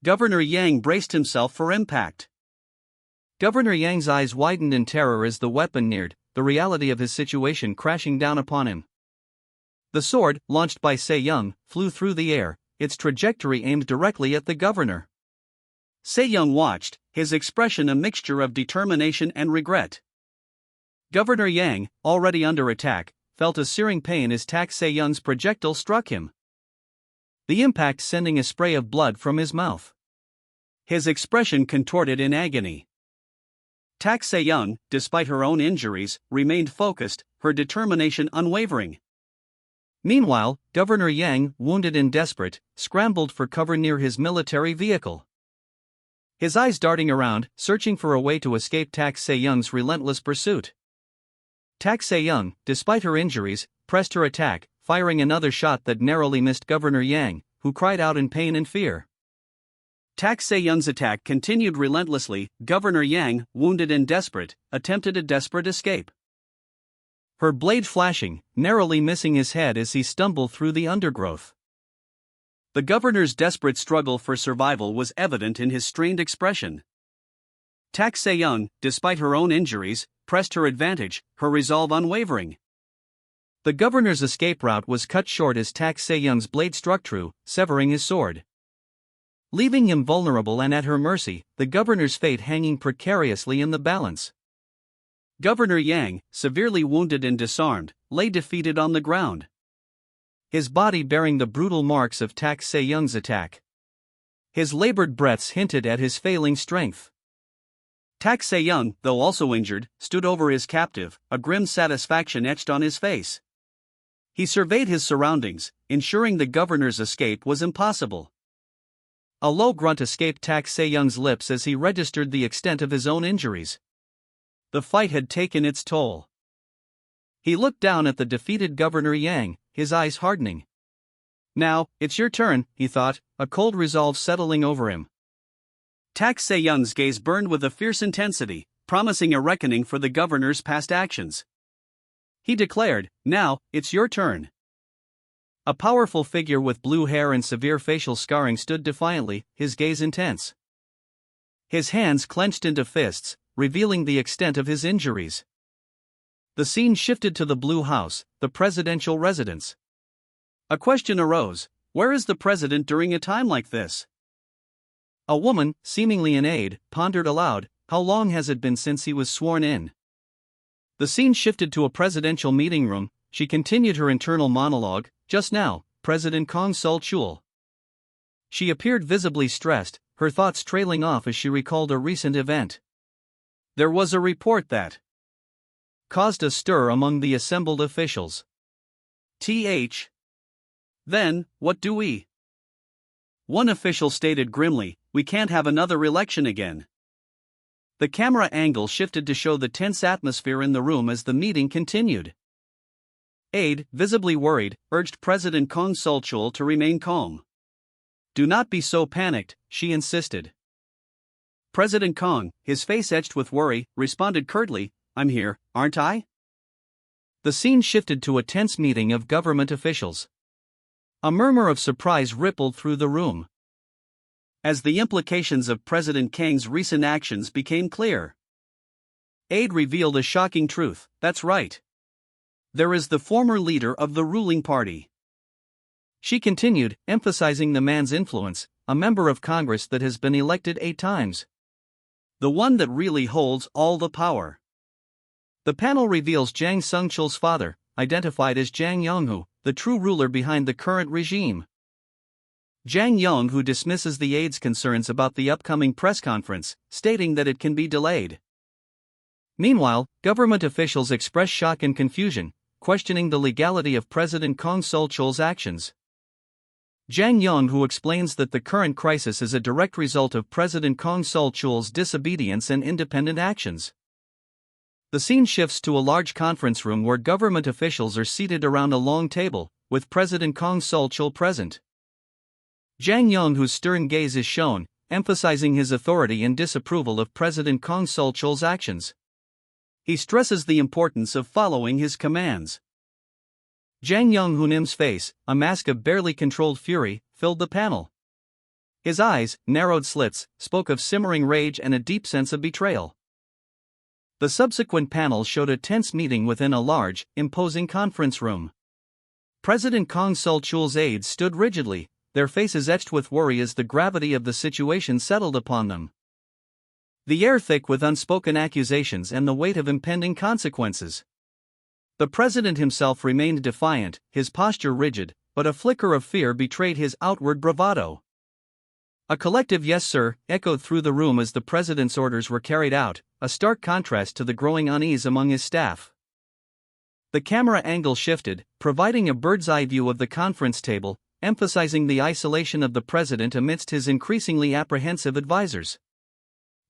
Governor Yang braced himself for impact. Governor Yang's eyes widened in terror as the weapon neared, the reality of his situation crashing down upon him. The sword, launched by Se-young, flew through the air, its trajectory aimed directly at the governor. Se-young watched, his expression a mixture of determination and regret. Governor Yang, already under attack, felt a searing pain as Tak Se-young's projectile struck him, the impact sending a spray of blood from his mouth. His expression contorted in agony. Tak Se-young, despite her own injuries, remained focused, her determination unwavering. Meanwhile, Governor Yang, wounded and desperate, scrambled for cover near his military vehicle, his eyes darting around, searching for a way to escape Tak Se-young's relentless pursuit. Tak Se-young, despite her injuries, pressed her attack, firing another shot that narrowly missed Governor Yang, who cried out in pain and fear. Tak Se-young's attack continued relentlessly. Governor Yang, wounded and desperate, attempted a desperate escape, her blade flashing, narrowly missing his head as he stumbled through the undergrowth. The governor's desperate struggle for survival was evident in his strained expression. Tak Se-young, despite her own injuries, pressed her advantage, her resolve unwavering. The governor's escape route was cut short as Tak Se-young's blade struck true, severing his sword. leaving him vulnerable and at her mercy, the governor's fate hanging precariously in the balance. Governor Yang, severely wounded and disarmed, lay defeated on the ground, his body bearing the brutal marks of Tak Se-young's attack. His labored breaths hinted at his failing strength. Tak Se-young, though also injured, stood over his captive, a grim satisfaction etched on his face. He surveyed his surroundings, ensuring the governor's escape was impossible. A low grunt escaped Tak Se-young's lips as he registered the extent of his own injuries. The fight had taken its toll. He looked down at the defeated Governor Yang, his eyes hardening. Now, it's your turn, he thought, a cold resolve settling over him. Tak Se-young's gaze burned with a fierce intensity, promising a reckoning for the governor's past actions. He declared, "Now, it's your turn." A powerful figure with blue hair and severe facial scarring stood defiantly, his gaze intense. His hands clenched into fists, revealing the extent of his injuries. The scene shifted to the Blue House, the presidential residence. A question arose: where is the president during a time like this? A woman, seemingly an aide, pondered aloud, how long has it been since he was sworn in? The scene shifted to a presidential meeting room. She continued her internal monologue. Just now, President Kong Sul-chul. She appeared visibly stressed, her thoughts trailing off as she recalled a recent event. There was a report that caused a stir among the assembled officials. Then, what do we? One official stated grimly, "We can't have another election again." The camera angle shifted to show the tense atmosphere in the room as the meeting continued. Aide, visibly worried, urged President Kong Sul-chul to remain calm. "Do not be so panicked," she insisted. President Kong, his face etched with worry, responded curtly, "I'm here, aren't I?" The scene shifted to a tense meeting of government officials. A murmur of surprise rippled through the room as the implications of President Kang's recent actions became clear. Aide revealed a shocking truth: that's right. There is the former leader of the ruling party. She continued, emphasizing the man's influence, a member of Congress that has been elected 8 times. The one that really holds all the power. The panel reveals Jang Sung-chul's father, identified as Jang Yong-hu, the true ruler behind the current regime. Jang Yong-hu dismisses the aide's concerns about the upcoming press conference, stating that it can be delayed. Meanwhile, government officials express shock and confusion, questioning the legality of President Kong Sul-chul's actions. Jang Yong-hu explains that the current crisis is a direct result of President Kong Sul-chul's disobedience and independent actions. The scene shifts to a large conference room where government officials are seated around a long table, with President Kong Sul-chul present. Jang Yong-hu's stern gaze is shown, emphasizing his authority and disapproval of President Kong Sul-chul's actions. He stresses the importance of following his commands. Jang Yong-hunim's face, a mask of barely controlled fury, filled the panel. His eyes, narrowed slits, spoke of simmering rage and a deep sense of betrayal. The subsequent panel showed a tense meeting within a large, imposing conference room. President Kong Sul-chul's aides stood rigidly, their faces etched with worry as the gravity of the situation settled upon them. The air thick with unspoken accusations and the weight of impending consequences. The president himself remained defiant, his posture rigid, but a flicker of fear betrayed his outward bravado. A collective "yes sir" echoed through the room as the president's orders were carried out, a stark contrast to the growing unease among his staff. The camera angle shifted, providing a bird's-eye view of the conference table, emphasizing the isolation of the president amidst his increasingly apprehensive advisors.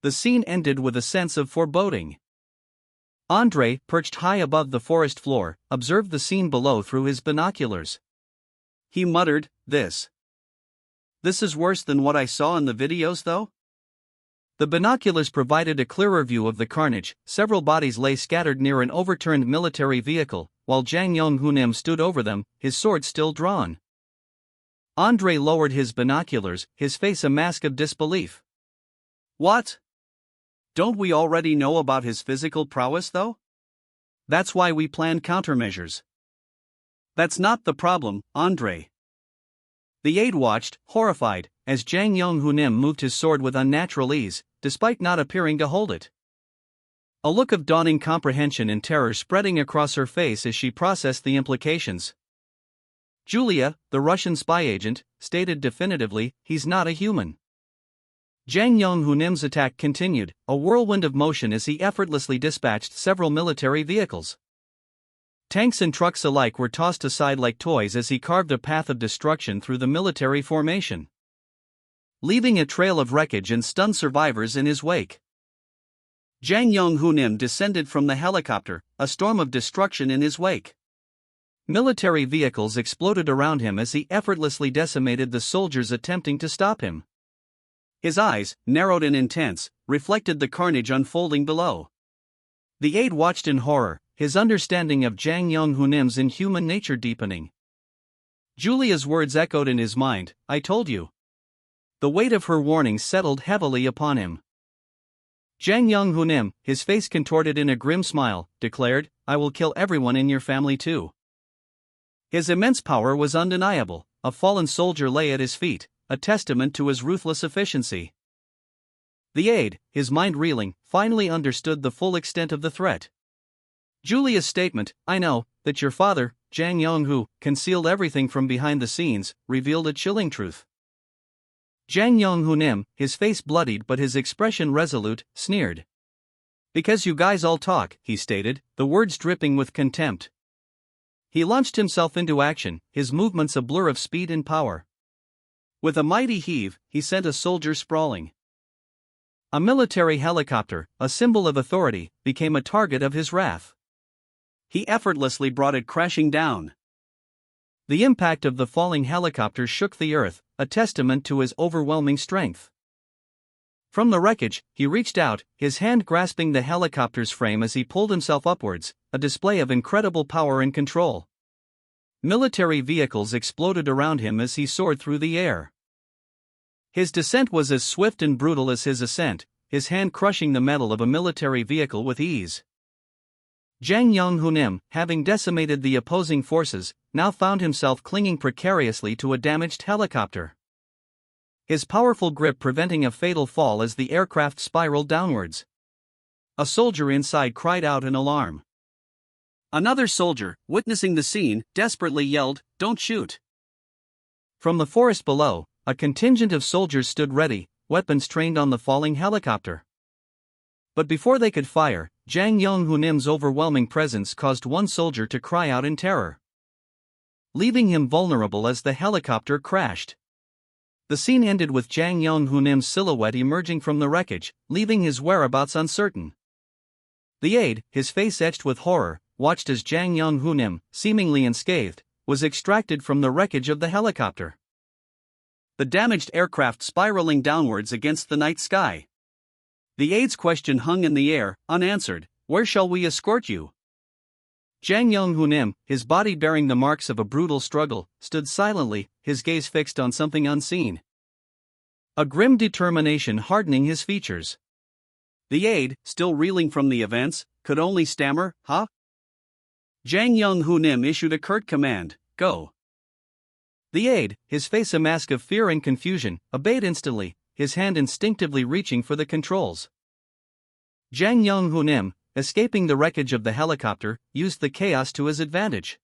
The scene ended with a sense of foreboding. Andre, perched high above the forest floor, observed the scene below through his binoculars. He muttered, This is worse than what I saw in the videos though?" The binoculars provided a clearer view of the carnage. Several bodies lay scattered near an overturned military vehicle, while Jang Yong-hunim stood over them, his sword still drawn. Andre lowered his binoculars, his face a mask of disbelief. "What? Don't we already know about his physical prowess though? That's why we planned countermeasures." "That's not the problem, Andre." The aide watched, horrified, as Jang Yong-hunim moved his sword with unnatural ease, despite not appearing to hold it. A look of dawning comprehension and terror spreading across her face as she processed the implications. Julia, the Russian spy agent, stated definitively, "He's not a human." Jang Yong-hunim's attack continued, a whirlwind of motion as he effortlessly dispatched several military vehicles. Tanks and trucks alike were tossed aside like toys as he carved a path of destruction through the military formation, leaving a trail of wreckage and stunned survivors in his wake. Jang Yong-hunim descended from the helicopter, a storm of destruction in his wake. Military vehicles exploded around him as he effortlessly decimated the soldiers attempting to stop him. His eyes, narrowed and intense, reflected the carnage unfolding below. The aide watched in horror, his understanding of Jang Yong-hunim's inhuman nature deepening. Julia's words echoed in his mind, "I told you." The weight of her warning settled heavily upon him. Jang Yong-hunim, his face contorted in a grim smile, declared, "I will kill everyone in your family too." His immense power was undeniable. A fallen soldier lay at his feet, a testament to his ruthless efficiency. The aide, his mind reeling, finally understood the full extent of the threat. Julia's statement, "I know that your father, Jang Yong-hu, concealed everything from behind the scenes," revealed a chilling truth. Jang Yong-hunim, his face bloodied but his expression resolute, sneered. "Because you guys all talk," he stated, the words dripping with contempt. He launched himself into action, his movements a blur of speed and power. With a mighty heave, he sent a soldier sprawling. A military helicopter, a symbol of authority, became a target of his wrath. He effortlessly brought it crashing down. The impact of the falling helicopter shook the earth, a testament to his overwhelming strength. From the wreckage, he reached out, his hand grasping the helicopter's frame as he pulled himself upwards, a display of incredible power and control. Military vehicles exploded around him as he soared through the air. His descent was as swift and brutal as his ascent, his hand crushing the metal of a military vehicle with ease. Jang Yong-hunim, having decimated the opposing forces, now found himself clinging precariously to a damaged helicopter, his powerful grip preventing a fatal fall as the aircraft spiraled downwards. A soldier inside cried out in alarm. Another soldier, witnessing the scene, desperately yelled, "Don't shoot!" From the forest below, a contingent of soldiers stood ready, weapons trained on the falling helicopter. But before they could fire, Jang Yong-hunim's overwhelming presence caused one soldier to cry out in terror, leaving him vulnerable as the helicopter crashed. The scene ended with Jang Yong-hunim's silhouette emerging from the wreckage, leaving his whereabouts uncertain. The aide, his face etched with horror, watched as Jang Yong-hunim, seemingly unscathed, was extracted from the wreckage of the helicopter, the damaged aircraft spiraling downwards against the night sky. The aide's question hung in the air, unanswered, "Where shall we escort you?" Jang Yong-hunim, his body bearing the marks of a brutal struggle, stood silently, his gaze fixed on something unseen, a grim determination hardening his features. The aide, still reeling from the events, could only stammer, "Huh?" Jang Yong-hunim issued a curt command, "Go." The aide, his face a mask of fear and confusion, obeyed instantly, his hand instinctively reaching for the controls. Jang Yong-hunim, escaping the wreckage of the helicopter, used the chaos to his advantage,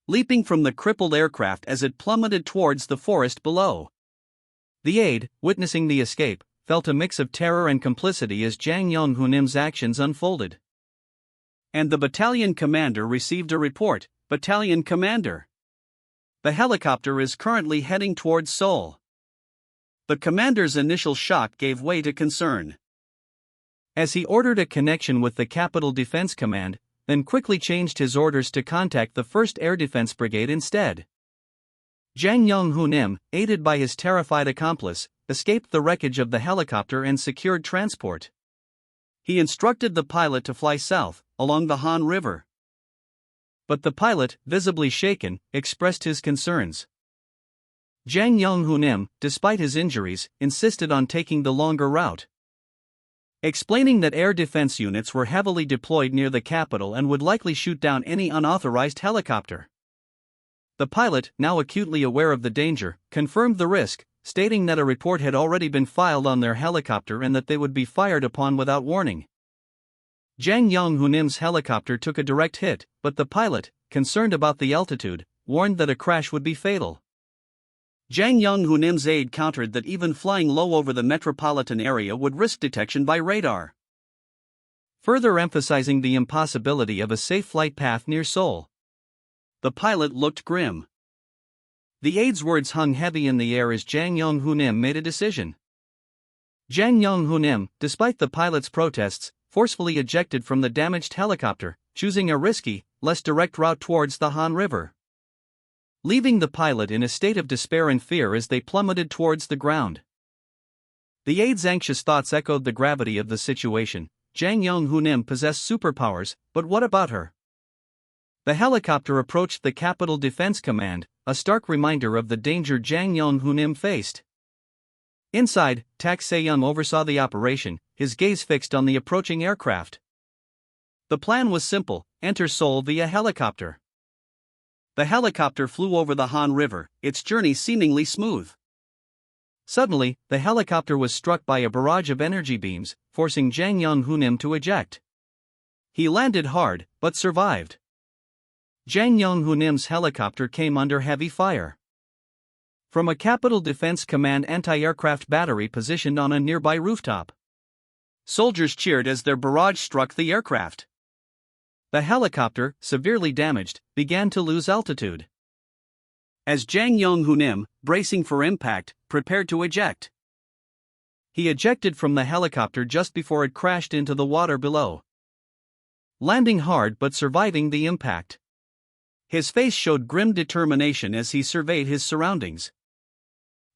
leaping from the crippled aircraft as it plummeted towards the forest below. The aide, witnessing the escape, felt a mix of terror and complicity as Jang Yong-hunim's actions unfolded. And the battalion commander received a report, "Battalion Commander, the helicopter is currently heading towards Seoul." The commander's initial shock gave way to concern, as he ordered a connection with the Capital Defense Command, then quickly changed his orders to contact the 1st Air Defense Brigade instead. Jang Yong-hunim, aided by his terrified accomplice, escaped the wreckage of the helicopter and secured transport. He instructed the pilot to fly south, along the Han River. But the pilot, visibly shaken, expressed his concerns. Jang Yong-hunim, despite his injuries, insisted on taking the longer route, explaining that air defense units were heavily deployed near the capital and would likely shoot down any unauthorized helicopter. The pilot, now acutely aware of the danger, confirmed the risk, stating that a report had already been filed on their helicopter and that they would be fired upon without warning. Jang Yong-hunim's helicopter took a direct hit, but the pilot, concerned about the altitude, warned that a crash would be fatal. Jang Yong-hunim's aide countered that even flying low over the metropolitan area would risk detection by radar, further emphasizing the impossibility of a safe flight path near Seoul. The pilot looked grim. The aide's words hung heavy in the air as Jang Yong-hunim made a decision. Jang Yong-hunim, despite the pilot's protests, forcefully ejected from the damaged helicopter, choosing a risky, less direct route towards the Han River, leaving the pilot in a state of despair and fear as they plummeted towards the ground. The aide's anxious thoughts echoed the gravity of the situation. Jang Yong-hunim possessed superpowers, but what about her? The helicopter approached the Capital Defense Command, a stark reminder of the danger Jang Yong-hunim faced. Inside, Tak Se-young oversaw the operation, his gaze fixed on the approaching aircraft. The plan was simple: enter Seoul via helicopter. The helicopter flew over the Han River, its journey seemingly smooth. Suddenly, the helicopter was struck by a barrage of energy beams, forcing Jang Yong-hunim to eject. He landed hard, but survived. Jang Yong-hunim's helicopter came under heavy fire from a Capital Defense Command anti-aircraft battery positioned on a nearby rooftop. Soldiers cheered as their barrage struck the aircraft. The helicopter, severely damaged, began to lose altitude. As Jang Yong-hunim, bracing for impact, prepared to eject, he ejected from the helicopter just before it crashed into the water below, landing hard but surviving the impact. His face showed grim determination as he surveyed his surroundings.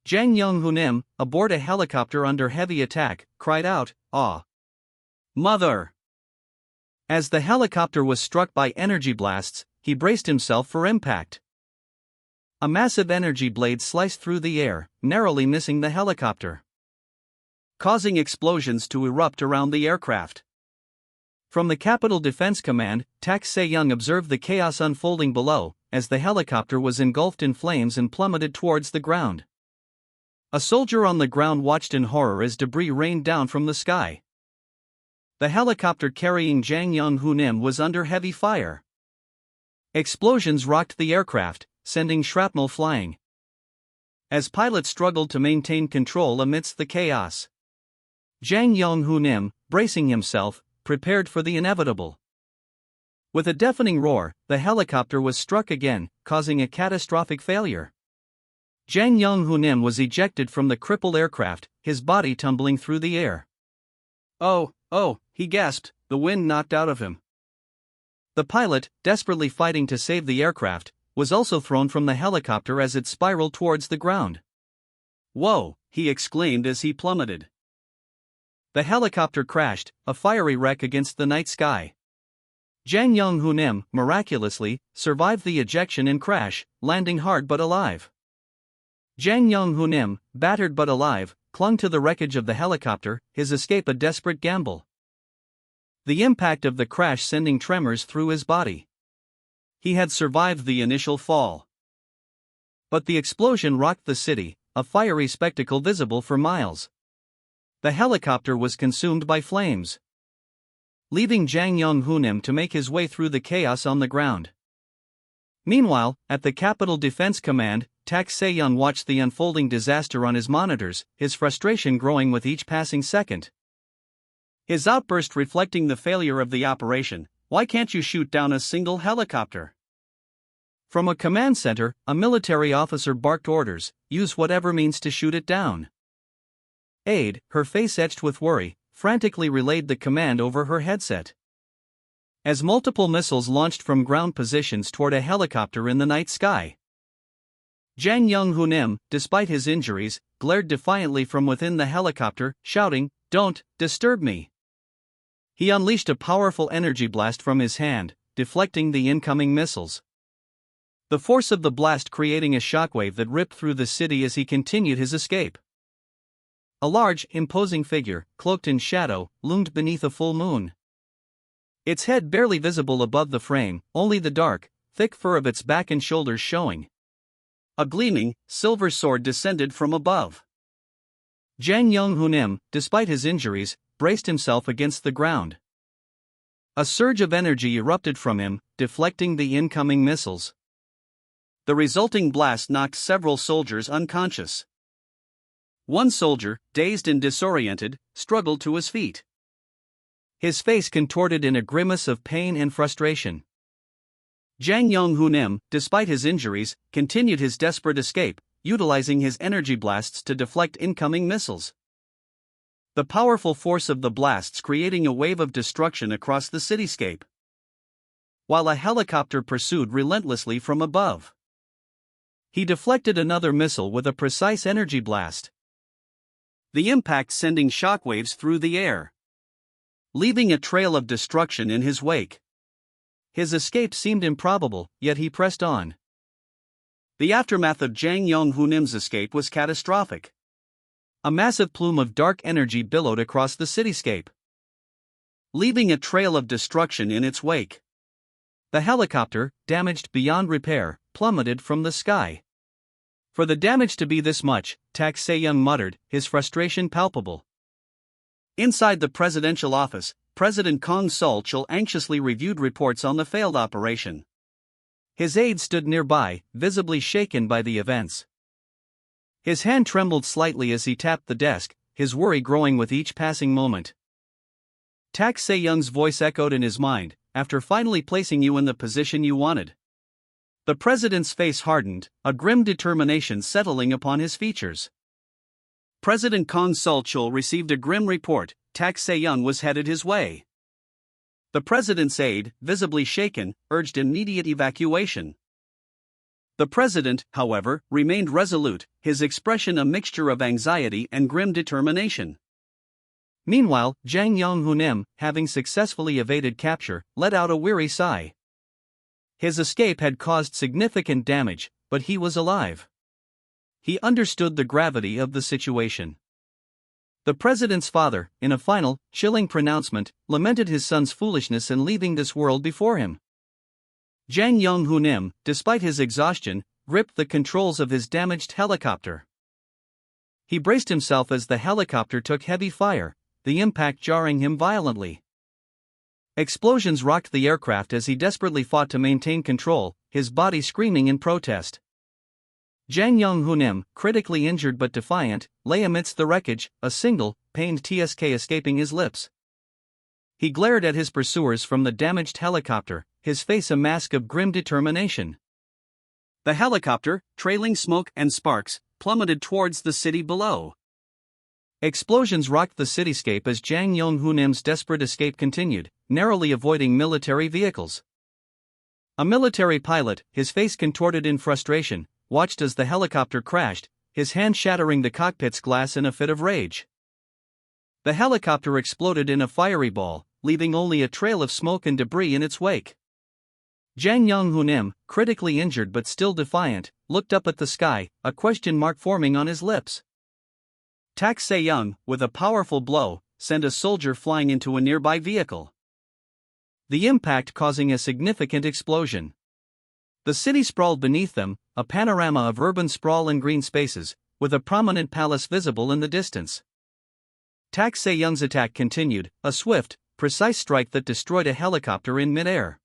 Jang Yong-hunim, aboard a helicopter under heavy attack, cried out, "Ah! Mother!" As the helicopter was struck by energy blasts, he braced himself for impact. A massive energy blade sliced through the air, narrowly missing the helicopter, causing explosions to erupt around the aircraft. From the Capital Defense Command, Tak Se-young observed the chaos unfolding below, as the helicopter was engulfed in flames and plummeted towards the ground. A soldier on the ground watched in horror as debris rained down from the sky. The helicopter carrying Jang Yong-hunim was under heavy fire. Explosions rocked the aircraft, sending shrapnel flying, as pilots struggled to maintain control amidst the chaos. Jang Yong-hunim, bracing himself, prepared for the inevitable. With a deafening roar, the helicopter was struck again, causing a catastrophic failure. Jang Yong-hunim was ejected from the crippled aircraft, his body tumbling through the air. Oh, he gasped, the wind knocked out of him. The pilot, desperately fighting to save the aircraft, was also thrown from the helicopter as it spiraled towards the ground. "Whoa," he exclaimed as he plummeted. The helicopter crashed, a fiery wreck against the night sky. Jang Yong-hunim, miraculously, survived the ejection and crash, landing hard but alive. Jang Yong-hunim, battered but alive, clung to the wreckage of the helicopter, his escape a desperate gamble. The impact of the crash sending tremors through his body. He had survived the initial fall, but the explosion rocked the city, a fiery spectacle visible for miles. The helicopter was consumed by flames, leaving Jang Yong-hunim to make his way through the chaos on the ground. Meanwhile, at the Capital Defense Command, Tak Se-young watched the unfolding disaster on his monitors, his frustration growing with each passing second. His outburst reflecting the failure of the operation. "Why can't you shoot down a single helicopter?" From a command center, a military officer barked orders, "Use whatever means to shoot it down." Aide, her face etched with worry, frantically relayed the command over her headset. As multiple missiles launched from ground positions toward a helicopter in the night sky. Jang Yong-hunim, despite his injuries, glared defiantly from within the helicopter, shouting, "Don't disturb me." He unleashed a powerful energy blast from his hand, deflecting the incoming missiles. The force of the blast creating a shockwave that ripped through the city as he continued his escape. A large, imposing figure, cloaked in shadow, loomed beneath a full moon. Its head barely visible above the frame, only the dark, thick fur of its back and shoulders showing. A gleaming, silver sword descended from above. Jang Young-hunim, despite his injuries, braced himself against the ground. A surge of energy erupted from him, deflecting the incoming missiles. The resulting blast knocked several soldiers unconscious. One soldier, dazed and disoriented, struggled to his feet. His face contorted in a grimace of pain and frustration. Jang Young-hunim, despite his injuries, continued his desperate escape, utilizing his energy blasts to deflect incoming missiles. The powerful force of the blasts creating a wave of destruction across the cityscape, while a helicopter pursued relentlessly from above. He deflected another missile with a precise energy blast, the impact sending shockwaves through the air, leaving a trail of destruction in his wake. His escape seemed improbable, yet he pressed on. The aftermath of Jang Young-hunim's escape was catastrophic. A massive plume of dark energy billowed across the cityscape, leaving a trail of destruction in its wake. The helicopter, damaged beyond repair, plummeted from the sky. For the damage to be this much, Tak Se-young muttered, his frustration palpable. Inside the presidential office, President Kong Sul-chul anxiously reviewed reports on the failed operation. His aide stood nearby, visibly shaken by the events. His hand trembled slightly as he tapped the desk, his worry growing with each passing moment. Tak Se-young's voice echoed in his mind, after finally placing you in the position you wanted. The president's face hardened, a grim determination settling upon his features. President Kong Sul-chul received a grim report. Tak Se-young was headed his way. The president's aide, visibly shaken, urged immediate evacuation. The president, however, remained resolute, his expression a mixture of anxiety and grim determination. Meanwhile, Jang Young-hunim, having successfully evaded capture, let out a weary sigh. His escape had caused significant damage, but he was alive. He understood the gravity of the situation. The president's father, in a final, chilling pronouncement, lamented his son's foolishness in leaving this world before him. Jang Young-hunim, despite his exhaustion, gripped the controls of his damaged helicopter. He braced himself as the helicopter took heavy fire, the impact jarring him violently. Explosions rocked the aircraft as he desperately fought to maintain control, his body screaming in protest. Jang Young-hunim, critically injured but defiant, lay amidst the wreckage, a single, pained tsk escaping his lips. He glared at his pursuers from the damaged helicopter, his face a mask of grim determination. The helicopter, trailing smoke and sparks, plummeted towards the city below. Explosions rocked the cityscape as Jang Young-hunim's desperate escape continued, narrowly avoiding military vehicles. A military pilot, his face contorted in frustration, watched as the helicopter crashed, his hand shattering the cockpit's glass in a fit of rage. The helicopter exploded in a fiery ball, leaving only a trail of smoke and debris in its wake. Jang Young-hunim, critically injured but still defiant, looked up at the sky, a question mark forming on his lips. Tak Se-young, with a powerful blow, sent a soldier flying into a nearby vehicle, the impact causing a significant explosion. The city sprawled beneath them, a panorama of urban sprawl and green spaces, with a prominent palace visible in the distance. Tak Se-young's attack continued, a swift, precise strike that destroyed a helicopter in midair.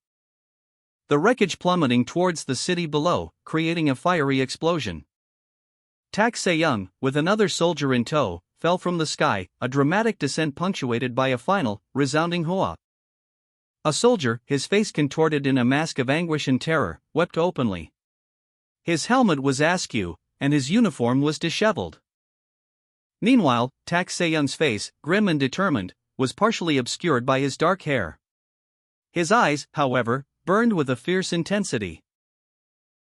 The wreckage plummeting towards the city below, creating a fiery explosion. Tak Se-young, with another soldier in tow, fell from the sky, a dramatic descent punctuated by a final, resounding hoa. A soldier, his face contorted in a mask of anguish and terror, wept openly. His helmet was askew, and his uniform was disheveled. Meanwhile, Tak Se-young's face, grim and determined, was partially obscured by his dark hair. His eyes, however, burned with a fierce intensity.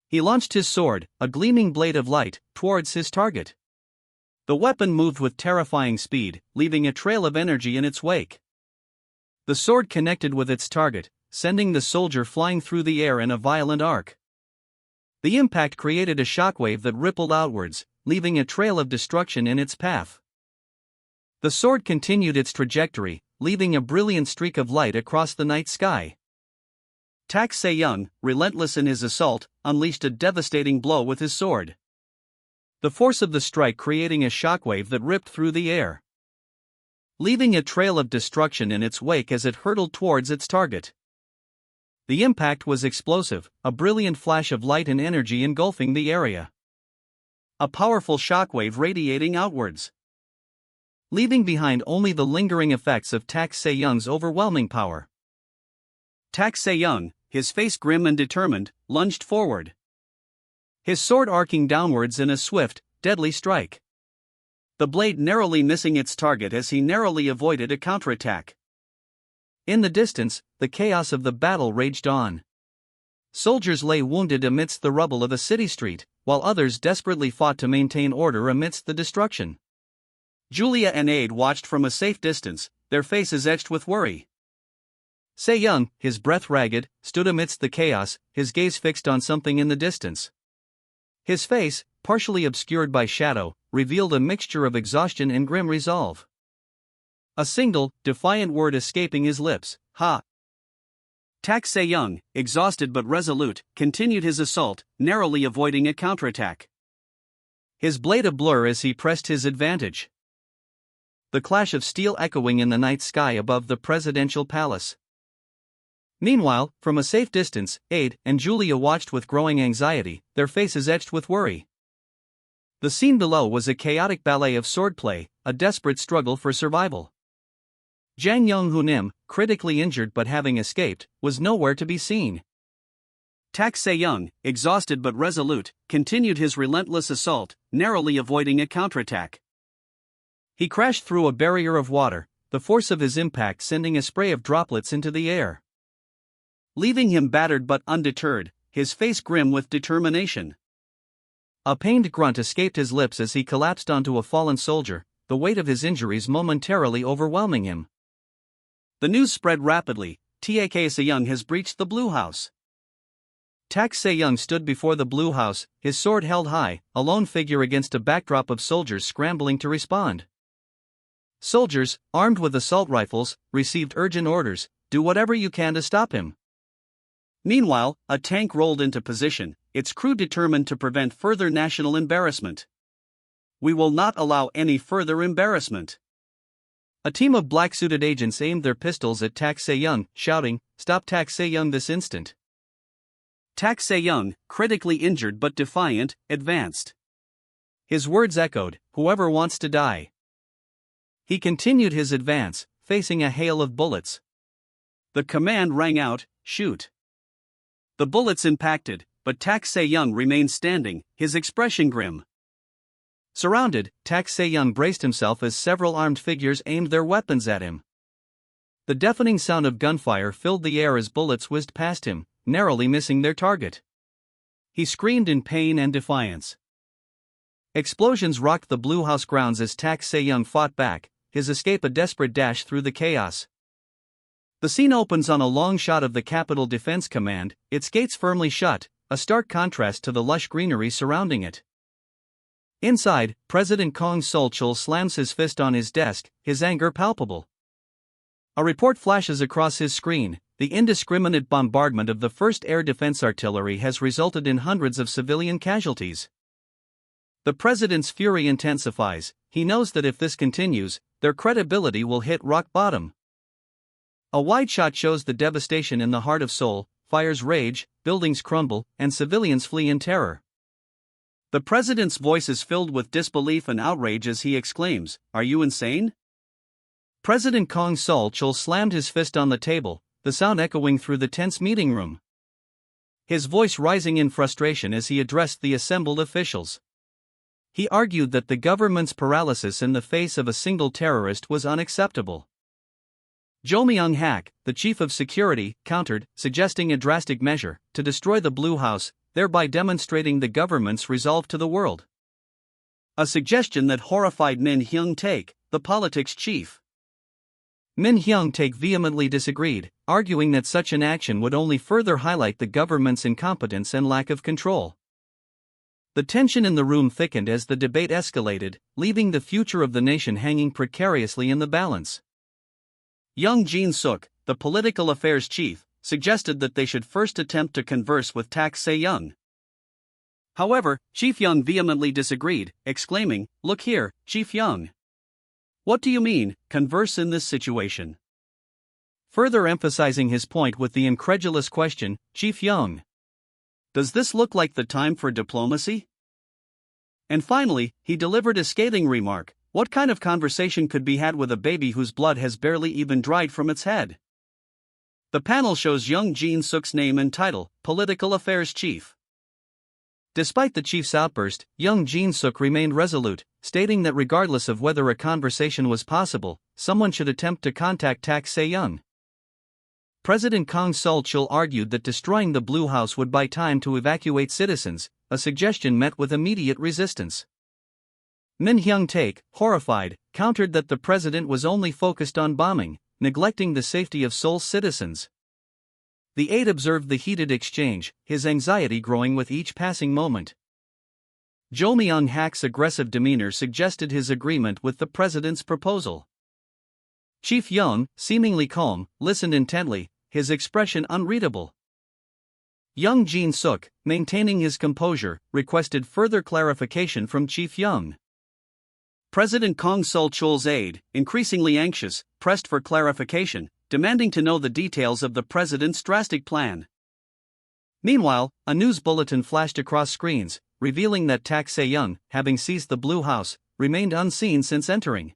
He launched his sword, a gleaming blade of light, towards his target. The weapon moved with terrifying speed, leaving a trail of energy in its wake. The sword connected with its target, sending the soldier flying through the air in a violent arc. The impact created a shockwave that rippled outwards, leaving a trail of destruction in its path. The sword continued its trajectory, leaving a brilliant streak of light across the night sky. Tak Se-young, relentless in his assault, unleashed a devastating blow with his sword. The force of the strike creating a shockwave that ripped through the air, leaving a trail of destruction in its wake as it hurtled towards its target. The impact was explosive, a brilliant flash of light and energy engulfing the area. A powerful shockwave radiating outwards, leaving behind only the lingering effects of Tak Se-young's overwhelming power. Tak Se-young, his face grim and determined, lunged forward, his sword arcing downwards in a swift, deadly strike, the blade narrowly missing its target as he narrowly avoided a counterattack. In the distance, the chaos of the battle raged on. Soldiers lay wounded amidst the rubble of a city street, while others desperately fought to maintain order amidst the destruction. Julia and Aide watched from a safe distance, their faces etched with worry. Se-young, his breath ragged, stood amidst the chaos, his gaze fixed on something in the distance. His face, partially obscured by shadow, revealed a mixture of exhaustion and grim resolve. A single, defiant word escaping his lips, "Ha!" Tak Se-young, exhausted but resolute, continued his assault, narrowly avoiding a counterattack. His blade a blur as he pressed his advantage. The clash of steel echoing in the night sky above the presidential palace. Meanwhile, from a safe distance, Aide and Julia watched with growing anxiety, their faces etched with worry. The scene below was a chaotic ballet of swordplay, a desperate struggle for survival. Jang Yong-hunim, critically injured but having escaped, was nowhere to be seen. Tak Se-young, exhausted but resolute, continued his relentless assault, narrowly avoiding a counterattack. He crashed through a barrier of water, the force of his impact sending a spray of droplets into the air, leaving him battered but undeterred, his face grim with determination. A pained grunt escaped his lips as he collapsed onto a fallen soldier, the weight of his injuries momentarily overwhelming him. The news spread rapidly. Tak Se-young has breached the Blue House. Tak Se-young stood before the Blue House, his sword held high, a lone figure against a backdrop of soldiers scrambling to respond. Soldiers, armed with assault rifles, received urgent orders: do whatever you can to stop him. Meanwhile, a tank rolled into position, its crew determined to prevent further national embarrassment. We will not allow any further embarrassment. A team of black-suited agents aimed their pistols at Tak Se-young, shouting, "Stop Tak Se-young this instant." Tak Se-young, critically injured but defiant, advanced. His words echoed, "Whoever wants to die." He continued his advance, facing a hail of bullets. The command rang out, "Shoot." The bullets impacted, but Tak Se-young remained standing, his expression grim. Surrounded, Tak Se-young braced himself as several armed figures aimed their weapons at him. The deafening sound of gunfire filled the air as bullets whizzed past him, narrowly missing their target. He screamed in pain and defiance. Explosions rocked the Blue House grounds as Tak Se-young fought back, his escape a desperate dash through the chaos. The scene opens on a long shot of the Capitol Defense Command, its gates firmly shut, a stark contrast to the lush greenery surrounding it. Inside, President Kong Sol-chul slams his fist on his desk, his anger palpable. A report flashes across his screen: the indiscriminate bombardment of the 1st Air Defense Artillery has resulted in hundreds of civilian casualties. The president's fury intensifies. He knows that if this continues, their credibility will hit rock bottom. A wide shot shows the devastation in the heart of Seoul: fires rage, buildings crumble, and civilians flee in terror. The president's voice is filled with disbelief and outrage as he exclaims, "Are you insane?" President Kong Sol-chul slammed his fist on the table, the sound echoing through the tense meeting room. His voice rising in frustration as he addressed the assembled officials. He argued that the government's paralysis in the face of a single terrorist was unacceptable. Jo Myung-hak, the chief of security, countered, suggesting a drastic measure to destroy the Blue House, thereby demonstrating the government's resolve to the world. A suggestion that horrified Min Hyung-taek, the politics chief. Min Hyung-taek vehemently disagreed, arguing that such an action would only further highlight the government's incompetence and lack of control. The tension in the room thickened as the debate escalated, leaving the future of the nation hanging precariously in the balance. Young Jin-suk, the political affairs chief, suggested that they should first attempt to converse with Tak Se-young. However, Chief Young vehemently disagreed, exclaiming, "Look here, Chief Young. What do you mean, converse in this situation?" Further emphasizing his point with the incredulous question, "Chief Young, does this look like the time for diplomacy?" And finally, he delivered a scathing remark, "What kind of conversation could be had with a baby whose blood has barely even dried from its head?" The panel shows young Jin-suk's name and title, Political Affairs Chief. Despite the chief's outburst, young Jin-suk remained resolute, stating that regardless of whether a conversation was possible, someone should attempt to contact Tak Se-young. President Kang Sul-chul argued that destroying the Blue House would buy time to evacuate citizens, a suggestion met with immediate resistance. Min Hyung-taek, horrified, countered that the president was only focused on bombing, neglecting the safety of Seoul's citizens. The aide observed the heated exchange, his anxiety growing with each passing moment. Jo Myung-hak's aggressive demeanor suggested his agreement with the president's proposal. Chief Young, seemingly calm, listened intently, his expression unreadable. Young Jin-suk, maintaining his composure, requested further clarification from Chief Young. President Kang Sul-chul's aide, increasingly anxious, pressed for clarification, demanding to know the details of the president's drastic plan. Meanwhile, a news bulletin flashed across screens, revealing that Tak Se-young, having seized the Blue House, remained unseen since entering.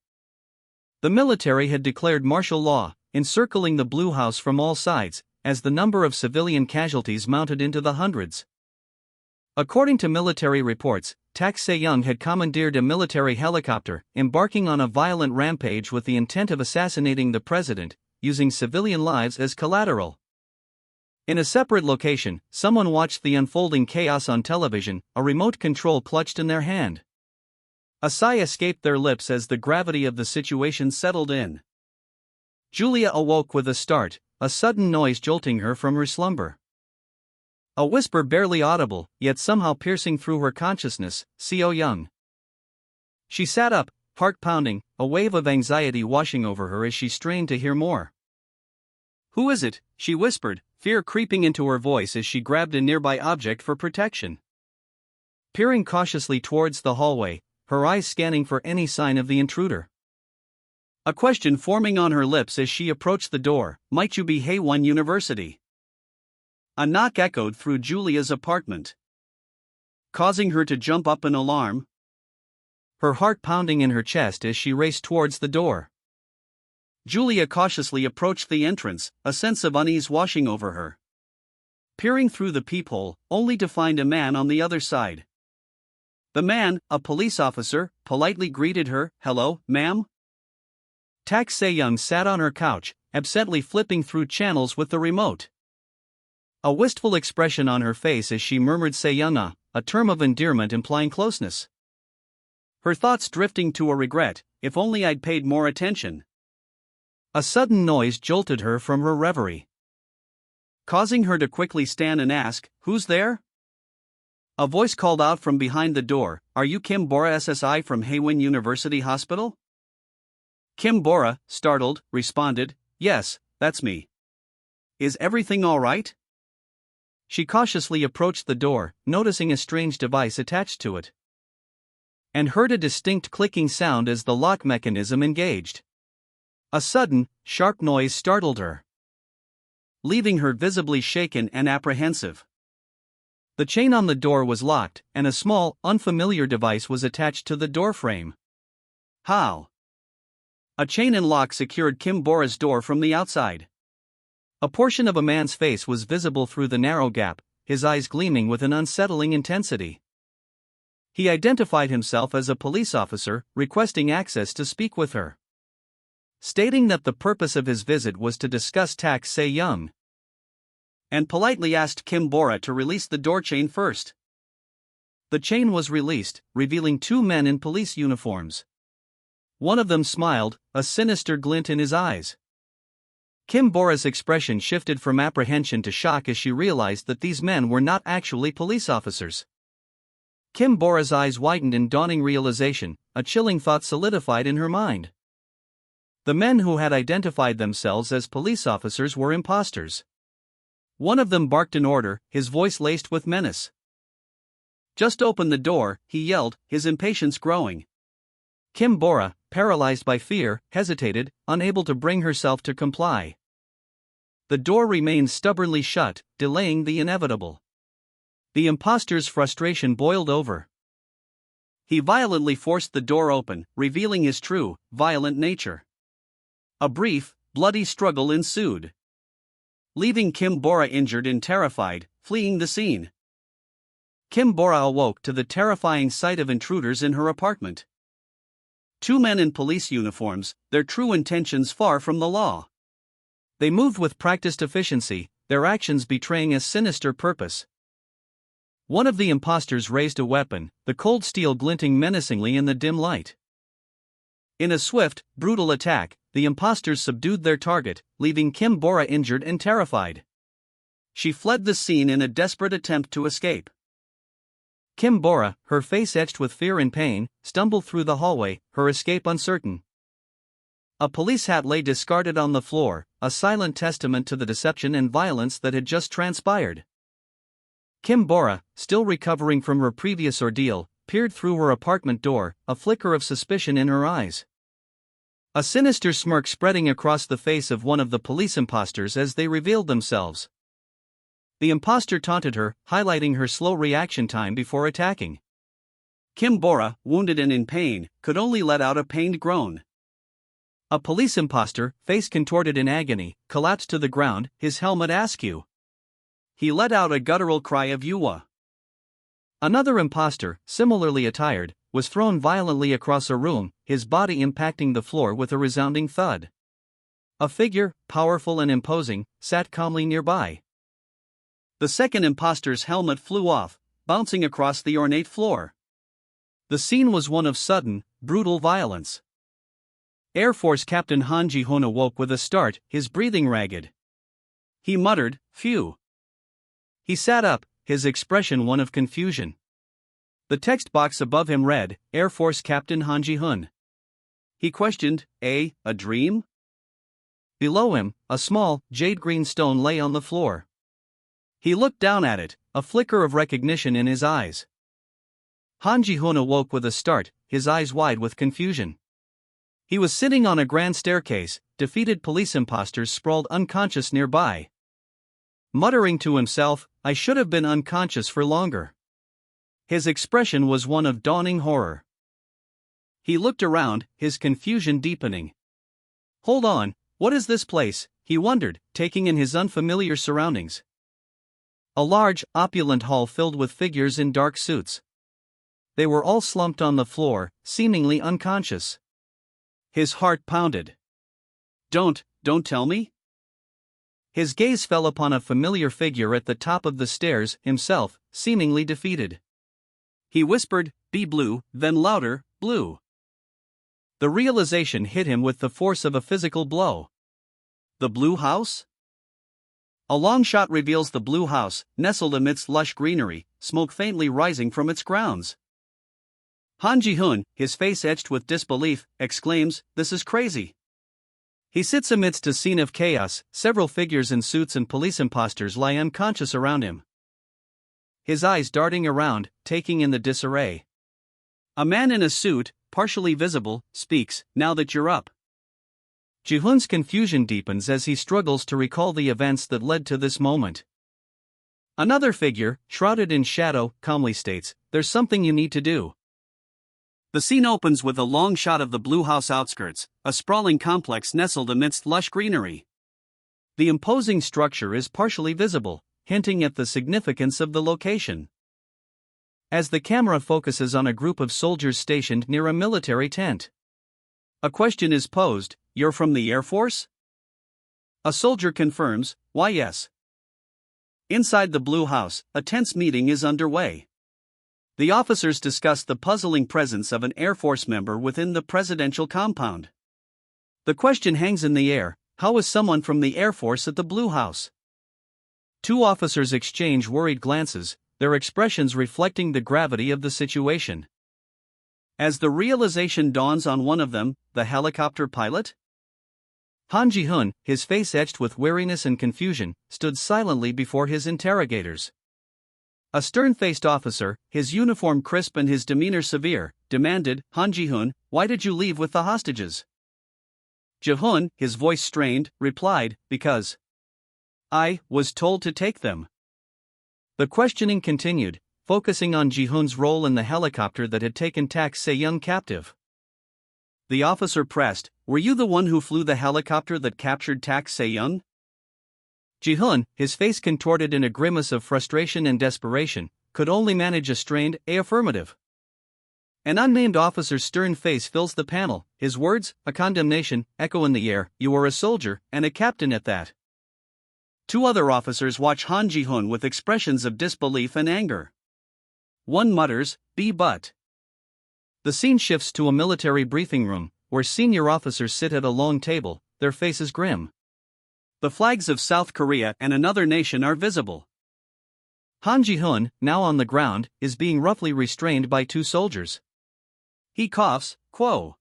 The military had declared martial law, encircling the Blue House from all sides, as the number of civilian casualties mounted into the hundreds. According to military reports, Tak Se-young had commandeered a military helicopter, embarking on a violent rampage with the intent of assassinating the president, using civilian lives as collateral. In a separate location, someone watched the unfolding chaos on television, a remote control clutched in their hand. A sigh escaped their lips as the gravity of the situation settled in. Julia awoke with a start, a sudden noise jolting her from her slumber. A whisper barely audible, yet somehow piercing through her consciousness, "Se-young." She sat up, heart pounding, a wave of anxiety washing over her as she strained to hear more. "Who is it?" she whispered, fear creeping into her voice as she grabbed a nearby object for protection. Peering cautiously towards the hallway, her eyes scanning for any sign of the intruder. A question forming on her lips as she approached the door, "Might you be Haewon University?" A knock echoed through Julia's apartment, causing her to jump up in alarm, her heart pounding in her chest as she raced towards the door. Julia cautiously approached the entrance, a sense of unease washing over her. Peering through the peephole, only to find a man on the other side. The man, a police officer, politely greeted her, "Hello, ma'am?" Tak Se-young sat on her couch, absently flipping through channels with the remote. A wistful expression on her face as she murmured "Se-young," a term of endearment implying closeness. Her thoughts drifting to a regret, "If only I'd paid more attention." A sudden noise jolted her from her reverie, causing her to quickly stand and ask, "Who's there?" A voice called out from behind the door, "Are you Kim Bora SSI from Haewon University Hospital?" Kim Bora, startled, responded, "Yes, that's me. Is everything all right?" She cautiously approached the door, noticing a strange device attached to it, and heard a distinct clicking sound as the lock mechanism engaged. A sudden, sharp noise startled her, leaving her visibly shaken and apprehensive. The chain on the door was locked, and a small, unfamiliar device was attached to the doorframe. How? A chain and lock secured Kim Bora's door from the outside. A portion of a man's face was visible through the narrow gap, his eyes gleaming with an unsettling intensity. He identified himself as a police officer, requesting access to speak with her, stating that the purpose of his visit was to discuss Tak Se-young, and politely asked Kim Bora to release the door chain first. The chain was released, revealing two men in police uniforms. One of them smiled, a sinister glint in his eyes. Kim Bora's expression shifted from apprehension to shock as she realized that these men were not actually police officers. Kim Bora's eyes widened in dawning realization, a chilling thought solidified in her mind. The men who had identified themselves as police officers were imposters. One of them barked an order, his voice laced with menace. "Just open the door," he yelled, his impatience growing. Kim Bora, paralyzed by fear, hesitated, unable to bring herself to comply. The door remained stubbornly shut, delaying the inevitable. The imposter's frustration boiled over. He violently forced the door open, revealing his true, violent nature. A brief, bloody struggle ensued, leaving Kim Bora injured and terrified, fleeing the scene. Kim Bora awoke to the terrifying sight of intruders in her apartment. Two men in police uniforms, their true intentions far from the law. They moved with practiced efficiency, their actions betraying a sinister purpose. One of the imposters raised a weapon, the cold steel glinting menacingly in the dim light. In a swift, brutal attack, the imposters subdued their target, leaving Kim Bora injured and terrified. She fled the scene in a desperate attempt to escape. Kim Bora, her face etched with fear and pain, stumbled through the hallway, her escape uncertain. A police hat lay discarded on the floor, a silent testament to the deception and violence that had just transpired. Kim Bora, still recovering from her previous ordeal, peered through her apartment door, a flicker of suspicion in her eyes. A sinister smirk spreading across the face of one of the police imposters as they revealed themselves. The imposter taunted her, highlighting her slow reaction time before attacking. Kim Bora, wounded and in pain, could only let out a pained groan. A police imposter, face contorted in agony, collapsed to the ground, his helmet askew. He let out a guttural cry of "Yuwa." Another imposter, similarly attired, was thrown violently across a room, his body impacting the floor with a resounding thud. A figure, powerful and imposing, sat calmly nearby. The second imposter's helmet flew off, bouncing across the ornate floor. The scene was one of sudden, brutal violence. Air Force Captain Han Ji-hoon awoke with a start, his breathing ragged. He muttered, "Phew." He sat up, his expression one of confusion. The text box above him read, "Air Force Captain Han Ji-hoon." He questioned, a dream? Below him, a small, jade-green stone lay on the floor. He looked down at it, a flicker of recognition in his eyes. Han Ji-hoon awoke with a start, his eyes wide with confusion. He was sitting on a grand staircase, defeated police imposters sprawled unconscious nearby. Muttering to himself, "I should have been unconscious for longer." His expression was one of dawning horror. He looked around, his confusion deepening. "Hold on, what is this place?" he wondered, taking in his unfamiliar surroundings. A large, opulent hall filled with figures in dark suits. They were all slumped on the floor, seemingly unconscious. His heart pounded. Don't tell me?" His gaze fell upon a familiar figure at the top of the stairs, himself, seemingly defeated. He whispered, "Be blue," then louder, "Blue." The realization hit him with the force of a physical blow. The Blue House? A long shot reveals the Blue House, nestled amidst lush greenery, smoke faintly rising from its grounds. Han Ji-hoon, his face etched with disbelief, exclaims, "This is crazy." He sits amidst a scene of chaos, several figures in suits and police imposters lie unconscious around him. His eyes darting around, taking in the disarray. A man in a suit, partially visible, speaks, "Now that you're up." Ji-hoon's confusion deepens as he struggles to recall the events that led to this moment. Another figure, shrouded in shadow, calmly states, "There's something you need to do." The scene opens with a long shot of the Blue House outskirts, a sprawling complex nestled amidst lush greenery. The imposing structure is partially visible, hinting at the significance of the location. As the camera focuses on a group of soldiers stationed near a military tent, a question is posed, "You're from the Air Force?" A soldier confirms, "Why yes." Inside the Blue House, a tense meeting is underway. The officers discuss the puzzling presence of an Air Force member within the presidential compound. The question hangs in the air, how is someone from the Air Force at the Blue House? Two officers exchange worried glances, their expressions reflecting the gravity of the situation. As the realization dawns on one of them, the helicopter pilot? Han Ji-hun, his face etched with weariness and confusion, stood silently before his interrogators. A stern-faced officer, his uniform crisp and his demeanor severe, demanded, "Han Ji-hun, why did you leave with the hostages?" Ji-hun, his voice strained, replied, "Because I was told to take them." The questioning continued, focusing on Ji-hun's role in the helicopter that had taken Tak Se-young captive. The officer pressed, "Were you the one who flew the helicopter that captured Tak Se-young?" Ji-hun, his face contorted in a grimace of frustration and desperation, could only manage a strained affirmative. An unnamed officer's stern face fills the panel, his words, a condemnation, echo in the air. "You are a soldier, and a captain at that." Two other officers watch Han Ji-hun with expressions of disbelief and anger. One mutters, but." The scene shifts to a military briefing room, where senior officers sit at a long table, their faces grim. The flags of South Korea and another nation are visible. Han Ji-hun, now on the ground, is being roughly restrained by two soldiers. He coughs, "Quo."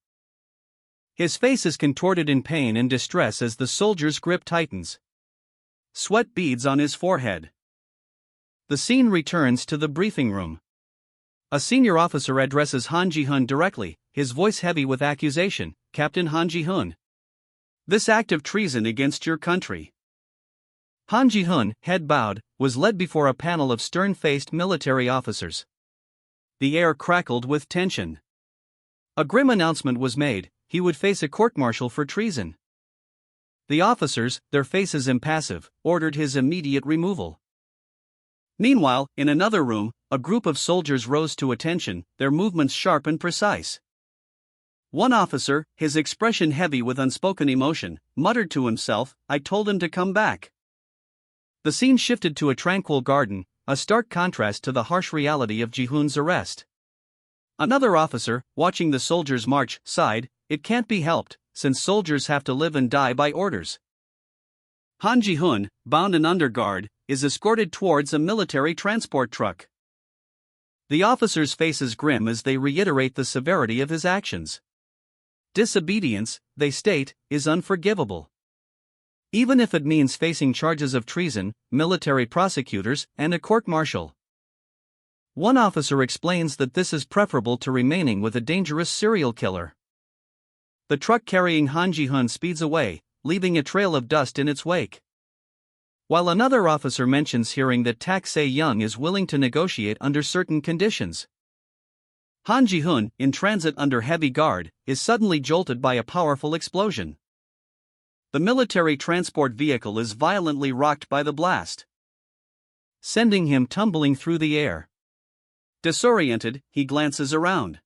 His face is contorted in pain and distress as the soldier's grip tightens. Sweat beads on his forehead. The scene returns to the briefing room. A senior officer addresses Han Ji-hun directly, his voice heavy with accusation, "Captain Han Ji-hun, this act of treason against your country." Han Ji-hun, head bowed, was led before a panel of stern-faced military officers. The air crackled with tension. A grim announcement was made: he would face a court-martial for treason. The officers, their faces impassive, ordered his immediate removal. Meanwhile, in another room, a group of soldiers rose to attention, their movements sharp and precise. One officer, his expression heavy with unspoken emotion, muttered to himself, "I told him to come back." The scene shifted to a tranquil garden, a stark contrast to the harsh reality of Ji-hun's arrest. Another officer, watching the soldiers march, sighed, "It can't be helped, since soldiers have to live and die by orders." Han Ji-hun, bound and under guard, is escorted towards a military transport truck. The officers' faces grim as they reiterate the severity of his actions. Disobedience, they state, is unforgivable. Even if it means facing charges of treason, military prosecutors, and a court-martial. One officer explains that this is preferable to remaining with a dangerous serial killer. The truck carrying Han Ji-hun speeds away, leaving a trail of dust in its wake. While another officer mentions hearing that Tak Se-young is willing to negotiate under certain conditions. Han Ji-hun, in transit under heavy guard, is suddenly jolted by a powerful explosion. The military transport vehicle is violently rocked by the blast, sending him tumbling through the air. Disoriented, he glances around.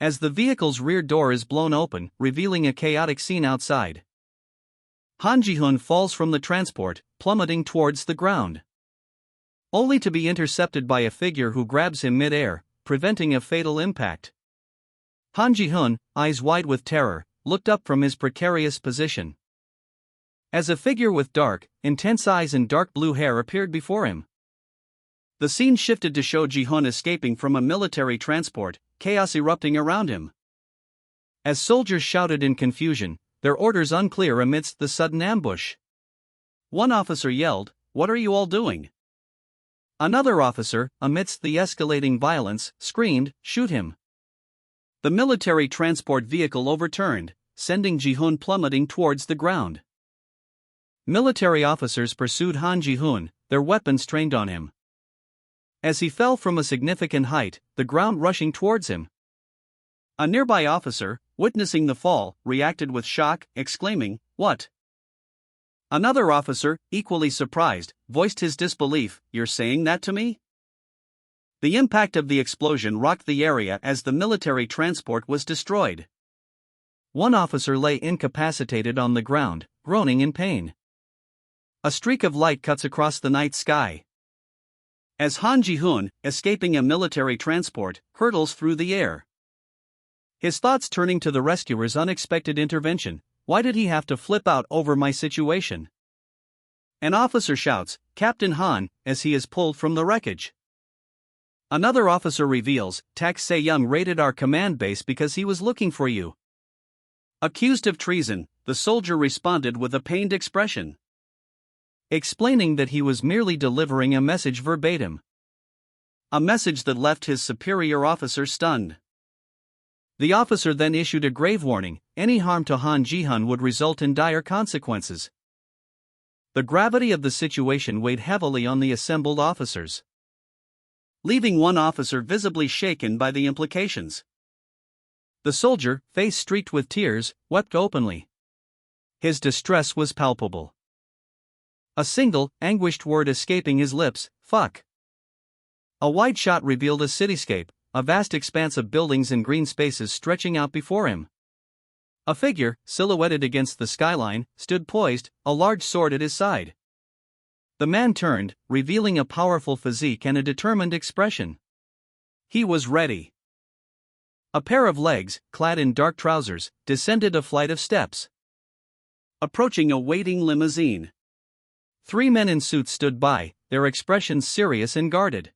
As the vehicle's rear door is blown open, revealing a chaotic scene outside. Han Ji-hun falls from the transport, plummeting towards the ground, only to be intercepted by a figure who grabs him mid-air, preventing a fatal impact. Han Ji-hun, eyes wide with terror, looked up from his precarious position. As a figure with dark, intense eyes and dark blue hair appeared before him. The scene shifted to show Ji-hun escaping from a military transport, chaos erupting around him. As soldiers shouted in confusion, their orders unclear amidst the sudden ambush. One officer yelled, "What are you all doing?" Another officer, amidst the escalating violence, screamed, "Shoot him." The military transport vehicle overturned, sending Ji-hun plummeting towards the ground. Military officers pursued Han Ji-hun, their weapons trained on him. As he fell from a significant height, the ground rushing towards him. A nearby officer, witnessing the fall, reacted with shock, exclaiming, "What?" Another officer, equally surprised, voiced his disbelief, "You're saying that to me?" The impact of the explosion rocked the area as the military transport was destroyed. One officer lay incapacitated on the ground, groaning in pain. A streak of light cuts across the night sky, as Han Ji-hun, escaping a military transport, hurtles through the air. His thoughts turning to the rescuer's unexpected intervention. Why did he have to flip out over my situation? An officer shouts, "Captain Han," as he is pulled from the wreckage. Another officer reveals, Tak Se-young raided our command base because he was looking for you. Accused of treason, the soldier responded with a pained expression, explaining that he was merely delivering a message verbatim. A message that left his superior officer stunned. The officer then issued a grave warning: any harm to Han Ji-hun would result in dire consequences. The gravity of the situation weighed heavily on the assembled officers, leaving one officer visibly shaken by the implications. The soldier, face streaked with tears, wept openly. His distress was palpable. A single, anguished word escaping his lips: fuck. A wide shot revealed a cityscape, a vast expanse of buildings and green spaces stretching out before him. A figure, silhouetted against the skyline, stood poised, a large sword at his side. The man turned, revealing a powerful physique and a determined expression. He was ready. A pair of legs, clad in dark trousers, descended a flight of steps. Approaching a waiting limousine, 3 men in suits stood by, their expressions serious and guarded.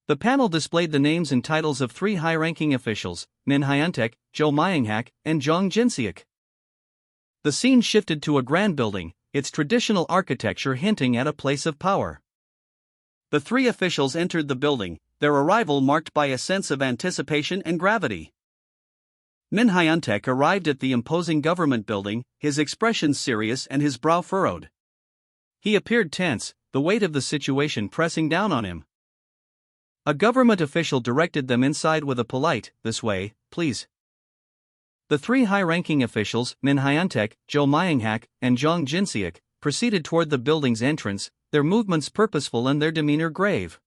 The panel displayed the names and titles of 3 high-ranking officials: Min Hyun-taek, Jo Myung-hak, and Jong Jin-seok. The scene shifted to a grand building, its traditional architecture hinting at a place of power. The 3 officials entered the building, their arrival marked by a sense of anticipation and gravity. Min Hyun-taek arrived at the imposing government building, his expression serious and his brow furrowed. He appeared tense, the weight of the situation pressing down on him. A government official directed them inside with a polite, "This way, please." The 3 high-ranking officials, Min Hyun-taek, Jo Myung-hak, and Jong Jin-seok, proceeded toward the building's entrance, their movements purposeful and their demeanor grave.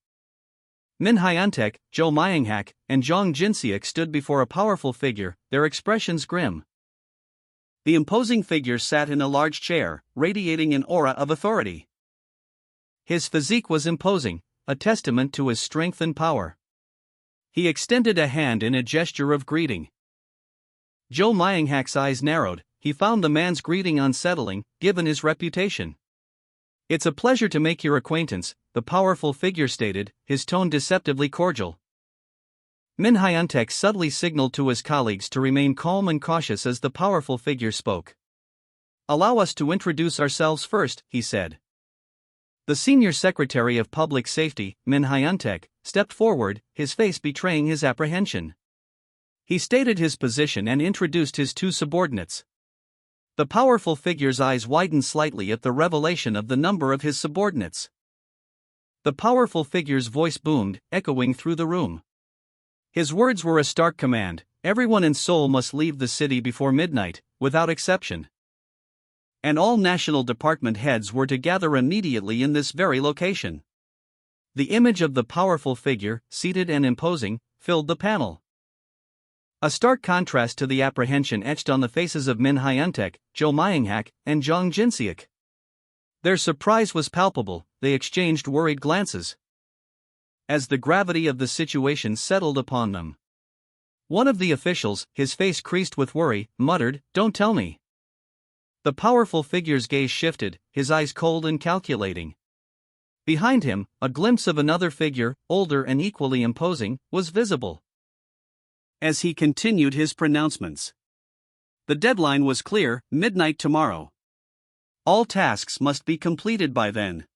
Min Hyun-taek, Jo Myung-hak, and Jong Jin-seok stood before a powerful figure, their expressions grim. The imposing figure sat in a large chair, radiating an aura of authority. His physique was imposing, a testament to his strength and power. He extended a hand in a gesture of greeting. Jo Myung-hak's eyes narrowed. He found the man's greeting unsettling, given his reputation. "It's a pleasure to make your acquaintance," the powerful figure stated, his tone deceptively cordial. Min Hyun-taek subtly signaled to his colleagues to remain calm and cautious as the powerful figure spoke. "Allow us to introduce ourselves first," he said. The senior secretary of public safety, Min Hyun-taek, stepped forward, his face betraying his apprehension. He stated his position and introduced his 2 subordinates. The powerful figure's eyes widened slightly at the revelation of the number of his subordinates. The powerful figure's voice boomed, echoing through the room. His words were a stark command: everyone in Seoul must leave the city before midnight, without exception. And all national department heads were to gather immediately in this very location. The image of the powerful figure, seated and imposing, filled the panel. A stark contrast to the apprehension etched on the faces of Min Hyun-taek, Jo Myung-hak, and Jong Jin-seok. Their surprise was palpable, they exchanged worried glances. As the gravity of the situation settled upon them, one of the officials, his face creased with worry, muttered, "Don't tell me." The powerful figure's gaze shifted, his eyes cold and calculating. Behind him, a glimpse of another figure, older and equally imposing, was visible. As he continued his pronouncements, the deadline was clear: midnight tomorrow. All tasks must be completed by then.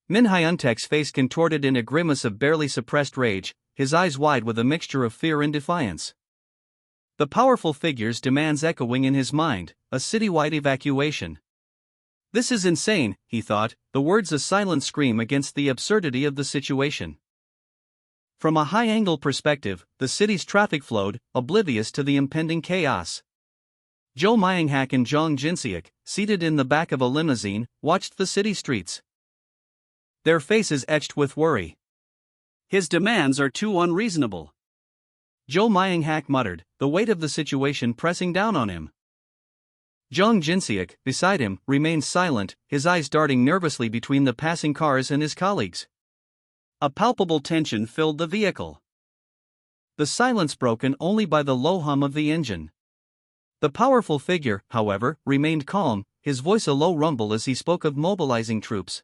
Min Hyun-taek's face contorted in a grimace of barely suppressed rage, his eyes wide with a mixture of fear and defiance. The powerful figure's demands echoing in his mind: a citywide evacuation. This is insane, he thought, the words a silent scream against the absurdity of the situation. From a high-angle perspective, the city's traffic flowed, oblivious to the impending chaos. Jo Myung-hak and Jong Jin-seok, seated in the back of a limousine, watched the city streets, their faces etched with worry. "His demands are too unreasonable," Jo Myung-hak muttered, the weight of the situation pressing down on him. Jong Jin-seok, beside him, remained silent, his eyes darting nervously between the passing cars and his colleagues. A palpable tension filled the vehicle, the silence broken only by the low hum of the engine. The powerful figure, however, remained calm, his voice a low rumble as he spoke of mobilizing troops.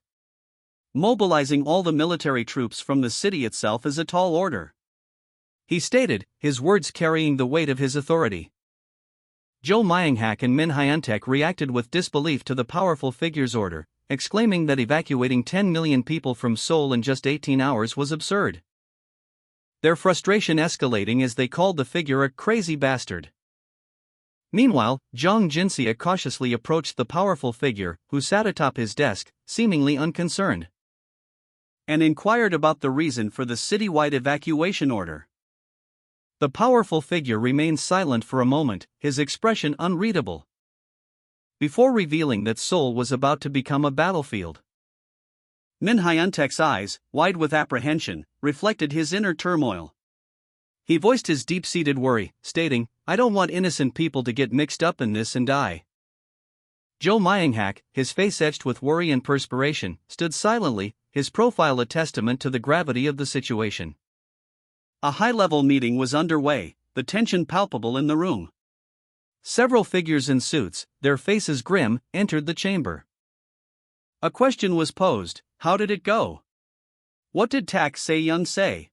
"Mobilizing all the military troops from the city itself is a tall order," he stated, his words carrying the weight of his authority. Jo Myung-hak and Min Hyun-taek reacted with disbelief to the powerful figure's order, exclaiming that evacuating 10 million people from Seoul in just 18 hours was absurd. Their frustration escalating as they called the figure a crazy bastard. Meanwhile, Jong Jin-seo cautiously approached the powerful figure, who sat atop his desk, seemingly unconcerned, and inquired about the reason for the citywide evacuation order. The powerful figure remained silent for a moment, his expression unreadable, before revealing that Seoul was about to become a battlefield. Min Hyun-taek's eyes, wide with apprehension, reflected his inner turmoil. He voiced his deep-seated worry, stating, "I don't want innocent people to get mixed up in this and die." Jo Myung-hak, his face etched with worry and perspiration, stood silently, his profile a testament to the gravity of the situation. A high-level meeting was underway, the tension palpable in the room. Several figures in suits, their faces grim, entered the chamber. A question was posed: how did it go? What did Tak Se-young say?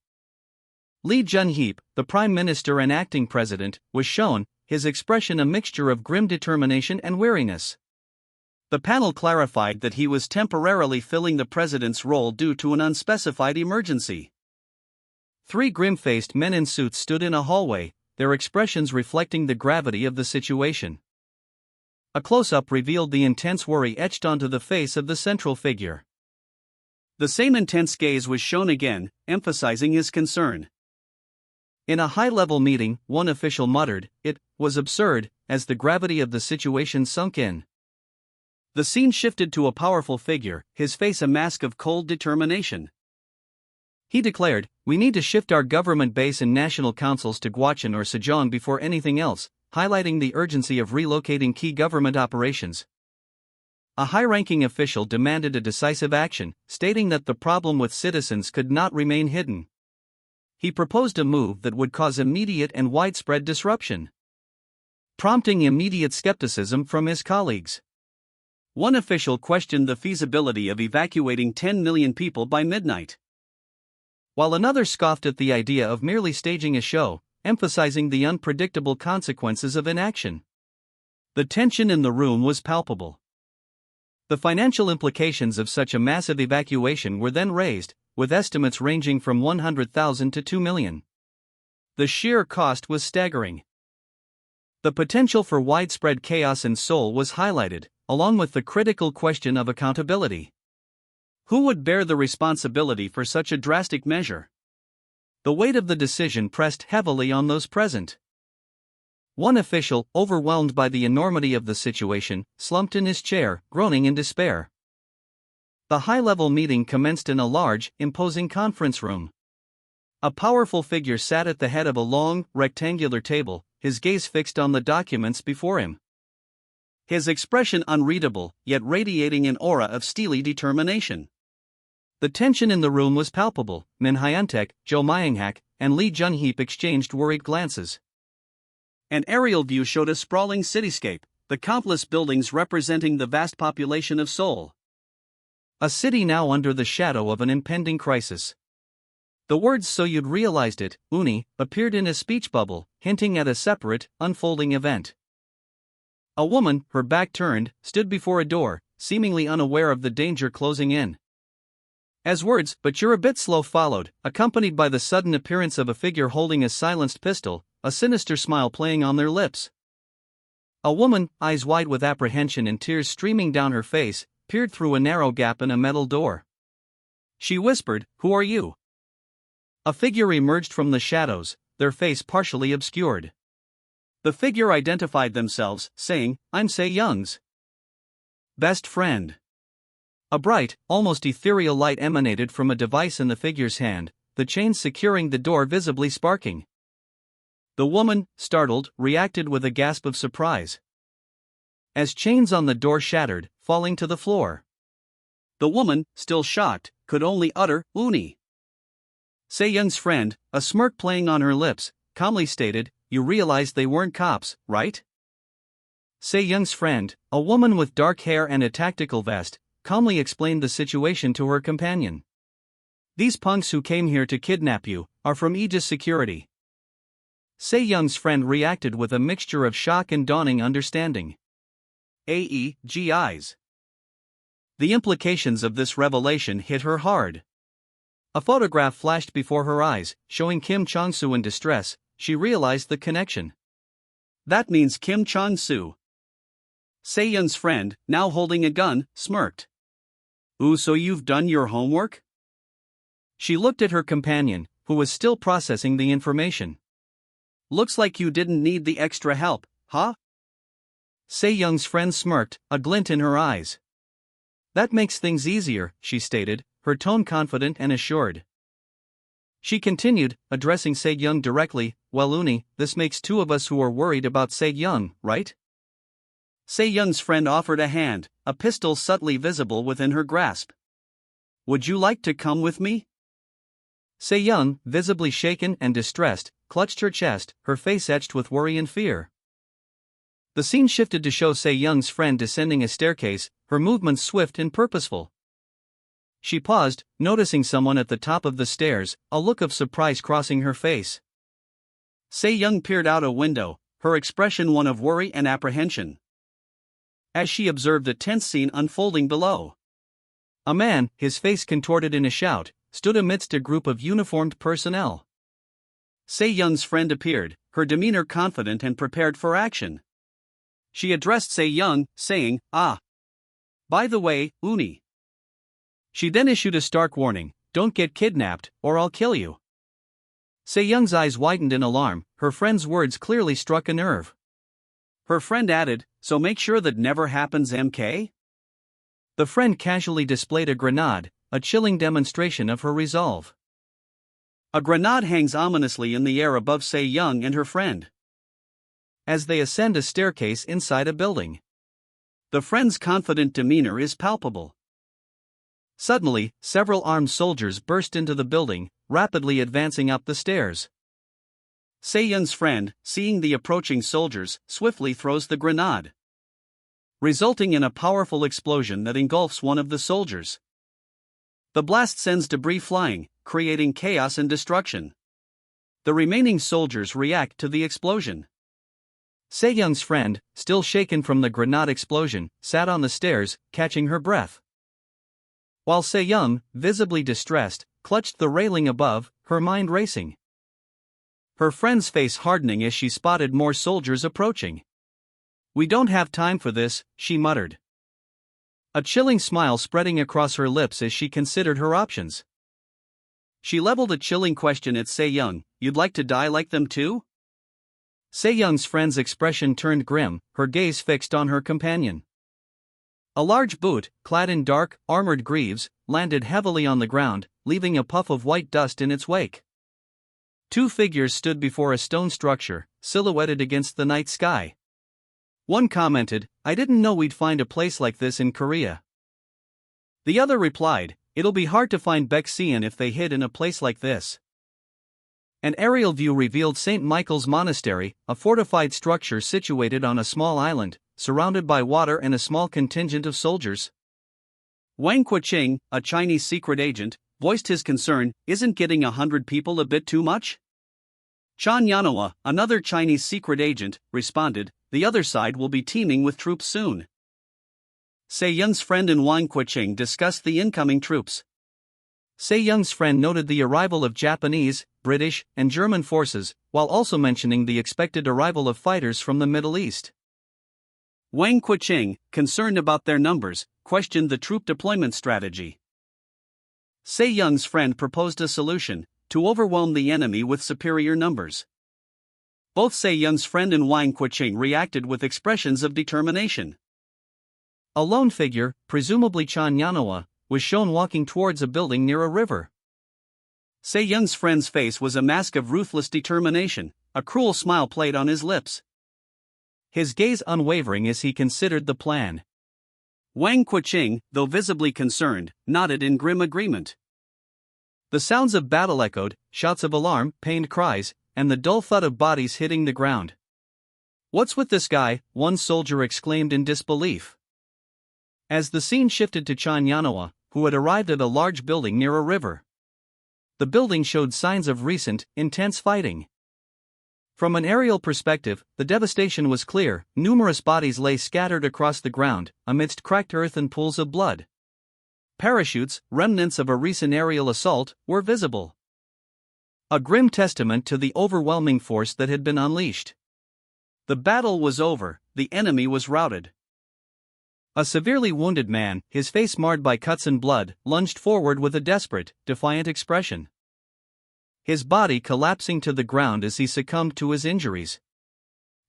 Lee Jun-heep, the Prime Minister and acting president, was shown, his expression a mixture of grim determination and weariness. The panel clarified that he was temporarily filling the president's role due to an unspecified emergency. 3 grim-faced men in suits stood in a hallway, their expressions reflecting the gravity of the situation. A close-up revealed the intense worry etched onto the face of the central figure. The same intense gaze was shown again, emphasizing his concern. In a high-level meeting, one official muttered, "It was absurd," as the gravity of the situation sunk in. The scene shifted to a powerful figure, his face a mask of cold determination. He declared, "We need to shift our government base and national councils to Gwacheon or Sejong before anything else," highlighting the urgency of relocating key government operations. A high-ranking official demanded a decisive action, stating that the problem with citizens could not remain hidden. He proposed a move that would cause immediate and widespread disruption, prompting immediate skepticism from his colleagues. One official questioned the feasibility of evacuating 10 million people by midnight, while another scoffed at the idea of merely staging a show, emphasizing the unpredictable consequences of inaction. The tension in the room was palpable. The financial implications of such a massive evacuation were then raised, with estimates ranging from 100,000 to 2 million. The sheer cost was staggering. The potential for widespread chaos in Seoul was highlighted, along with the critical question of accountability. Who would bear the responsibility for such a drastic measure? The weight of the decision pressed heavily on those present. One official, overwhelmed by the enormity of the situation, slumped in his chair, groaning in despair. The high-level meeting commenced in a large, imposing conference room. A powerful figure sat at the head of a long, rectangular table, his gaze fixed on the documents before him. His expression unreadable, yet radiating an aura of steely determination. The tension in the room was palpable. Min Hyun-taek, Jo Myung-hak, and Lee Jun-heep exchanged worried glances. An aerial view showed a sprawling cityscape, the countless buildings representing the vast population of Seoul. A city now under the shadow of an impending crisis. The words "so you'd realized it, Uni," appeared in a speech bubble, hinting at a separate, unfolding event. A woman, her back turned, stood before a door, seemingly unaware of the danger closing in. As words, "but you're a bit slow," followed, accompanied by the sudden appearance of a figure holding a silenced pistol, a sinister smile playing on their lips. A woman, eyes wide with apprehension and tears streaming down her face, peered through a narrow gap in a metal door. She whispered, "Who are you?" A figure emerged from the shadows, their face partially obscured. The figure identified themselves, saying, "I'm Se-young's best friend." A bright, almost ethereal light emanated from a device in the figure's hand, the chains securing the door visibly sparking. The woman, startled, reacted with a gasp of surprise, as chains on the door shattered, falling to the floor. The woman, still shocked, could only utter, "Uni." Se-young's friend, a smirk playing on her lips, calmly stated, "You realize they weren't cops, right?" Se-young's friend, a woman with dark hair and a tactical vest, calmly explained the situation to her companion. "These punks who came here to kidnap you are from Aegis Security. Se-young's friend reacted with a mixture of shock and dawning understanding. AEGIs. The implications of this revelation hit her hard. A photograph flashed before her eyes, showing Kim Chong-soo in distress. She realized the connection. That means Kim Chong-soo. Se-young's friend, now holding a gun, smirked. "Ooh, so you've done your homework?" She looked at her companion, who was still processing the information. "Looks like you didn't need the extra help, huh?" Se-young's friend smirked, a glint in her eyes. "That makes things easier," she stated, her tone confident and assured. She continued, addressing Se-young directly, "Well, Uni, this makes two of us who are worried about Se-young, right?" Se-young's friend offered a hand, a pistol subtly visible within her grasp. "Would you like to come with me?" Se-young, visibly shaken and distressed, clutched her chest, her face etched with worry and fear. The scene shifted to show Se-young's friend descending a staircase, her movements swift and purposeful. She paused, noticing someone at the top of the stairs, a look of surprise crossing her face. Se-young peered out a window, her expression one of worry and apprehension. As she observed the tense scene unfolding below, a man, his face contorted in a shout, stood amidst a group of uniformed personnel. Se-young's friend appeared, her demeanor confident and prepared for action. She addressed Se-young, saying, "Ah. By the way, Uni." She then issued a stark warning, "Don't get kidnapped, or I'll kill you." Se-young's eyes widened in alarm, her friend's words clearly struck a nerve. Her friend added, "So make sure that never happens, MK?" The friend casually displayed a grenade, a chilling demonstration of her resolve. A grenade hangs ominously in the air above Se-young and her friend, as they ascend a staircase inside a building. The friend's confident demeanor is palpable. Suddenly, several armed soldiers burst into the building, rapidly advancing up the stairs. Se-young's friend, seeing the approaching soldiers, swiftly throws the grenade, resulting in a powerful explosion that engulfs one of the soldiers. The blast sends debris flying, creating chaos and destruction. The remaining soldiers react to the explosion. Se-young's friend, still shaken from the grenade explosion, sat on the stairs, catching her breath. While Se-young, visibly distressed, clutched the railing above, her mind racing. Her friend's face hardening as she spotted more soldiers approaching. "We don't have time for this," she muttered, a chilling smile spreading across her lips as she considered her options. She leveled a chilling question at Se-young, "You'd like to die like them too?" Se-young's friend's expression turned grim, her gaze fixed on her companion. A large boot, clad in dark, armored greaves, landed heavily on the ground, leaving a puff of white dust in its wake. Two figures stood before a stone structure, silhouetted against the night sky. One commented, "I didn't know we'd find a place like this in Korea." The other replied, "It'll be hard to find Baeksean if they hid in a place like this." An aerial view revealed St. Michael's Monastery, a fortified structure situated on a small island, surrounded by water and a small contingent of soldiers. Wang Queching, a Chinese secret agent, voiced his concern, "Isn't getting 100 people a bit too much?" Chan Yanoa, another Chinese secret agent, responded, "The other side will be teeming with troops soon." Se-young's friend and Wang Queching discussed the incoming troops. Se-young's friend noted the arrival of Japanese, British, and German forces, while also mentioning the expected arrival of fighters from the Middle East. Wang Queching, concerned about their numbers, questioned the troop deployment strategy. Se-young's friend proposed a solution: to overwhelm the enemy with superior numbers. Both Se-young's friend and Wang Queching reacted with expressions of determination. A lone figure, presumably Chan Yanoa, was shown walking towards a building near a river. Se-young's friend's face was a mask of ruthless determination, a cruel smile played on his lips, his gaze unwavering as he considered the plan. Wang Queching, though visibly concerned, nodded in grim agreement. The sounds of battle echoed, shouts of alarm, pained cries, and the dull thud of bodies hitting the ground. "What's with this guy?" one soldier exclaimed in disbelief. As the scene shifted to Chan Yanoa, who had arrived at a large building near a river. The building showed signs of recent, intense fighting. From an aerial perspective, the devastation was clear. Numerous bodies lay scattered across the ground, amidst cracked earth and pools of blood. Parachutes, remnants of a recent aerial assault, were visible. A grim testament to the overwhelming force that had been unleashed. The battle was over, the enemy was routed. A severely wounded man, his face marred by cuts and blood, lunged forward with a desperate, defiant expression. His body collapsing to the ground as he succumbed to his injuries.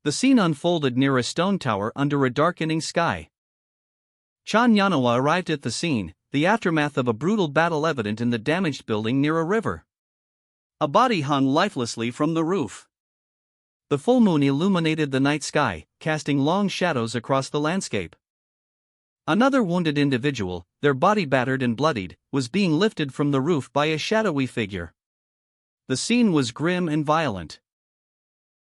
The scene unfolded near a stone tower under a darkening sky. Chan Yanawa arrived at the scene, the aftermath of a brutal battle evident in the damaged building near a river. A body hung lifelessly from the roof. The full moon illuminated the night sky, casting long shadows across the landscape. Another wounded individual, their body battered and bloodied, was being lifted from the roof by a shadowy figure. The scene was grim and violent.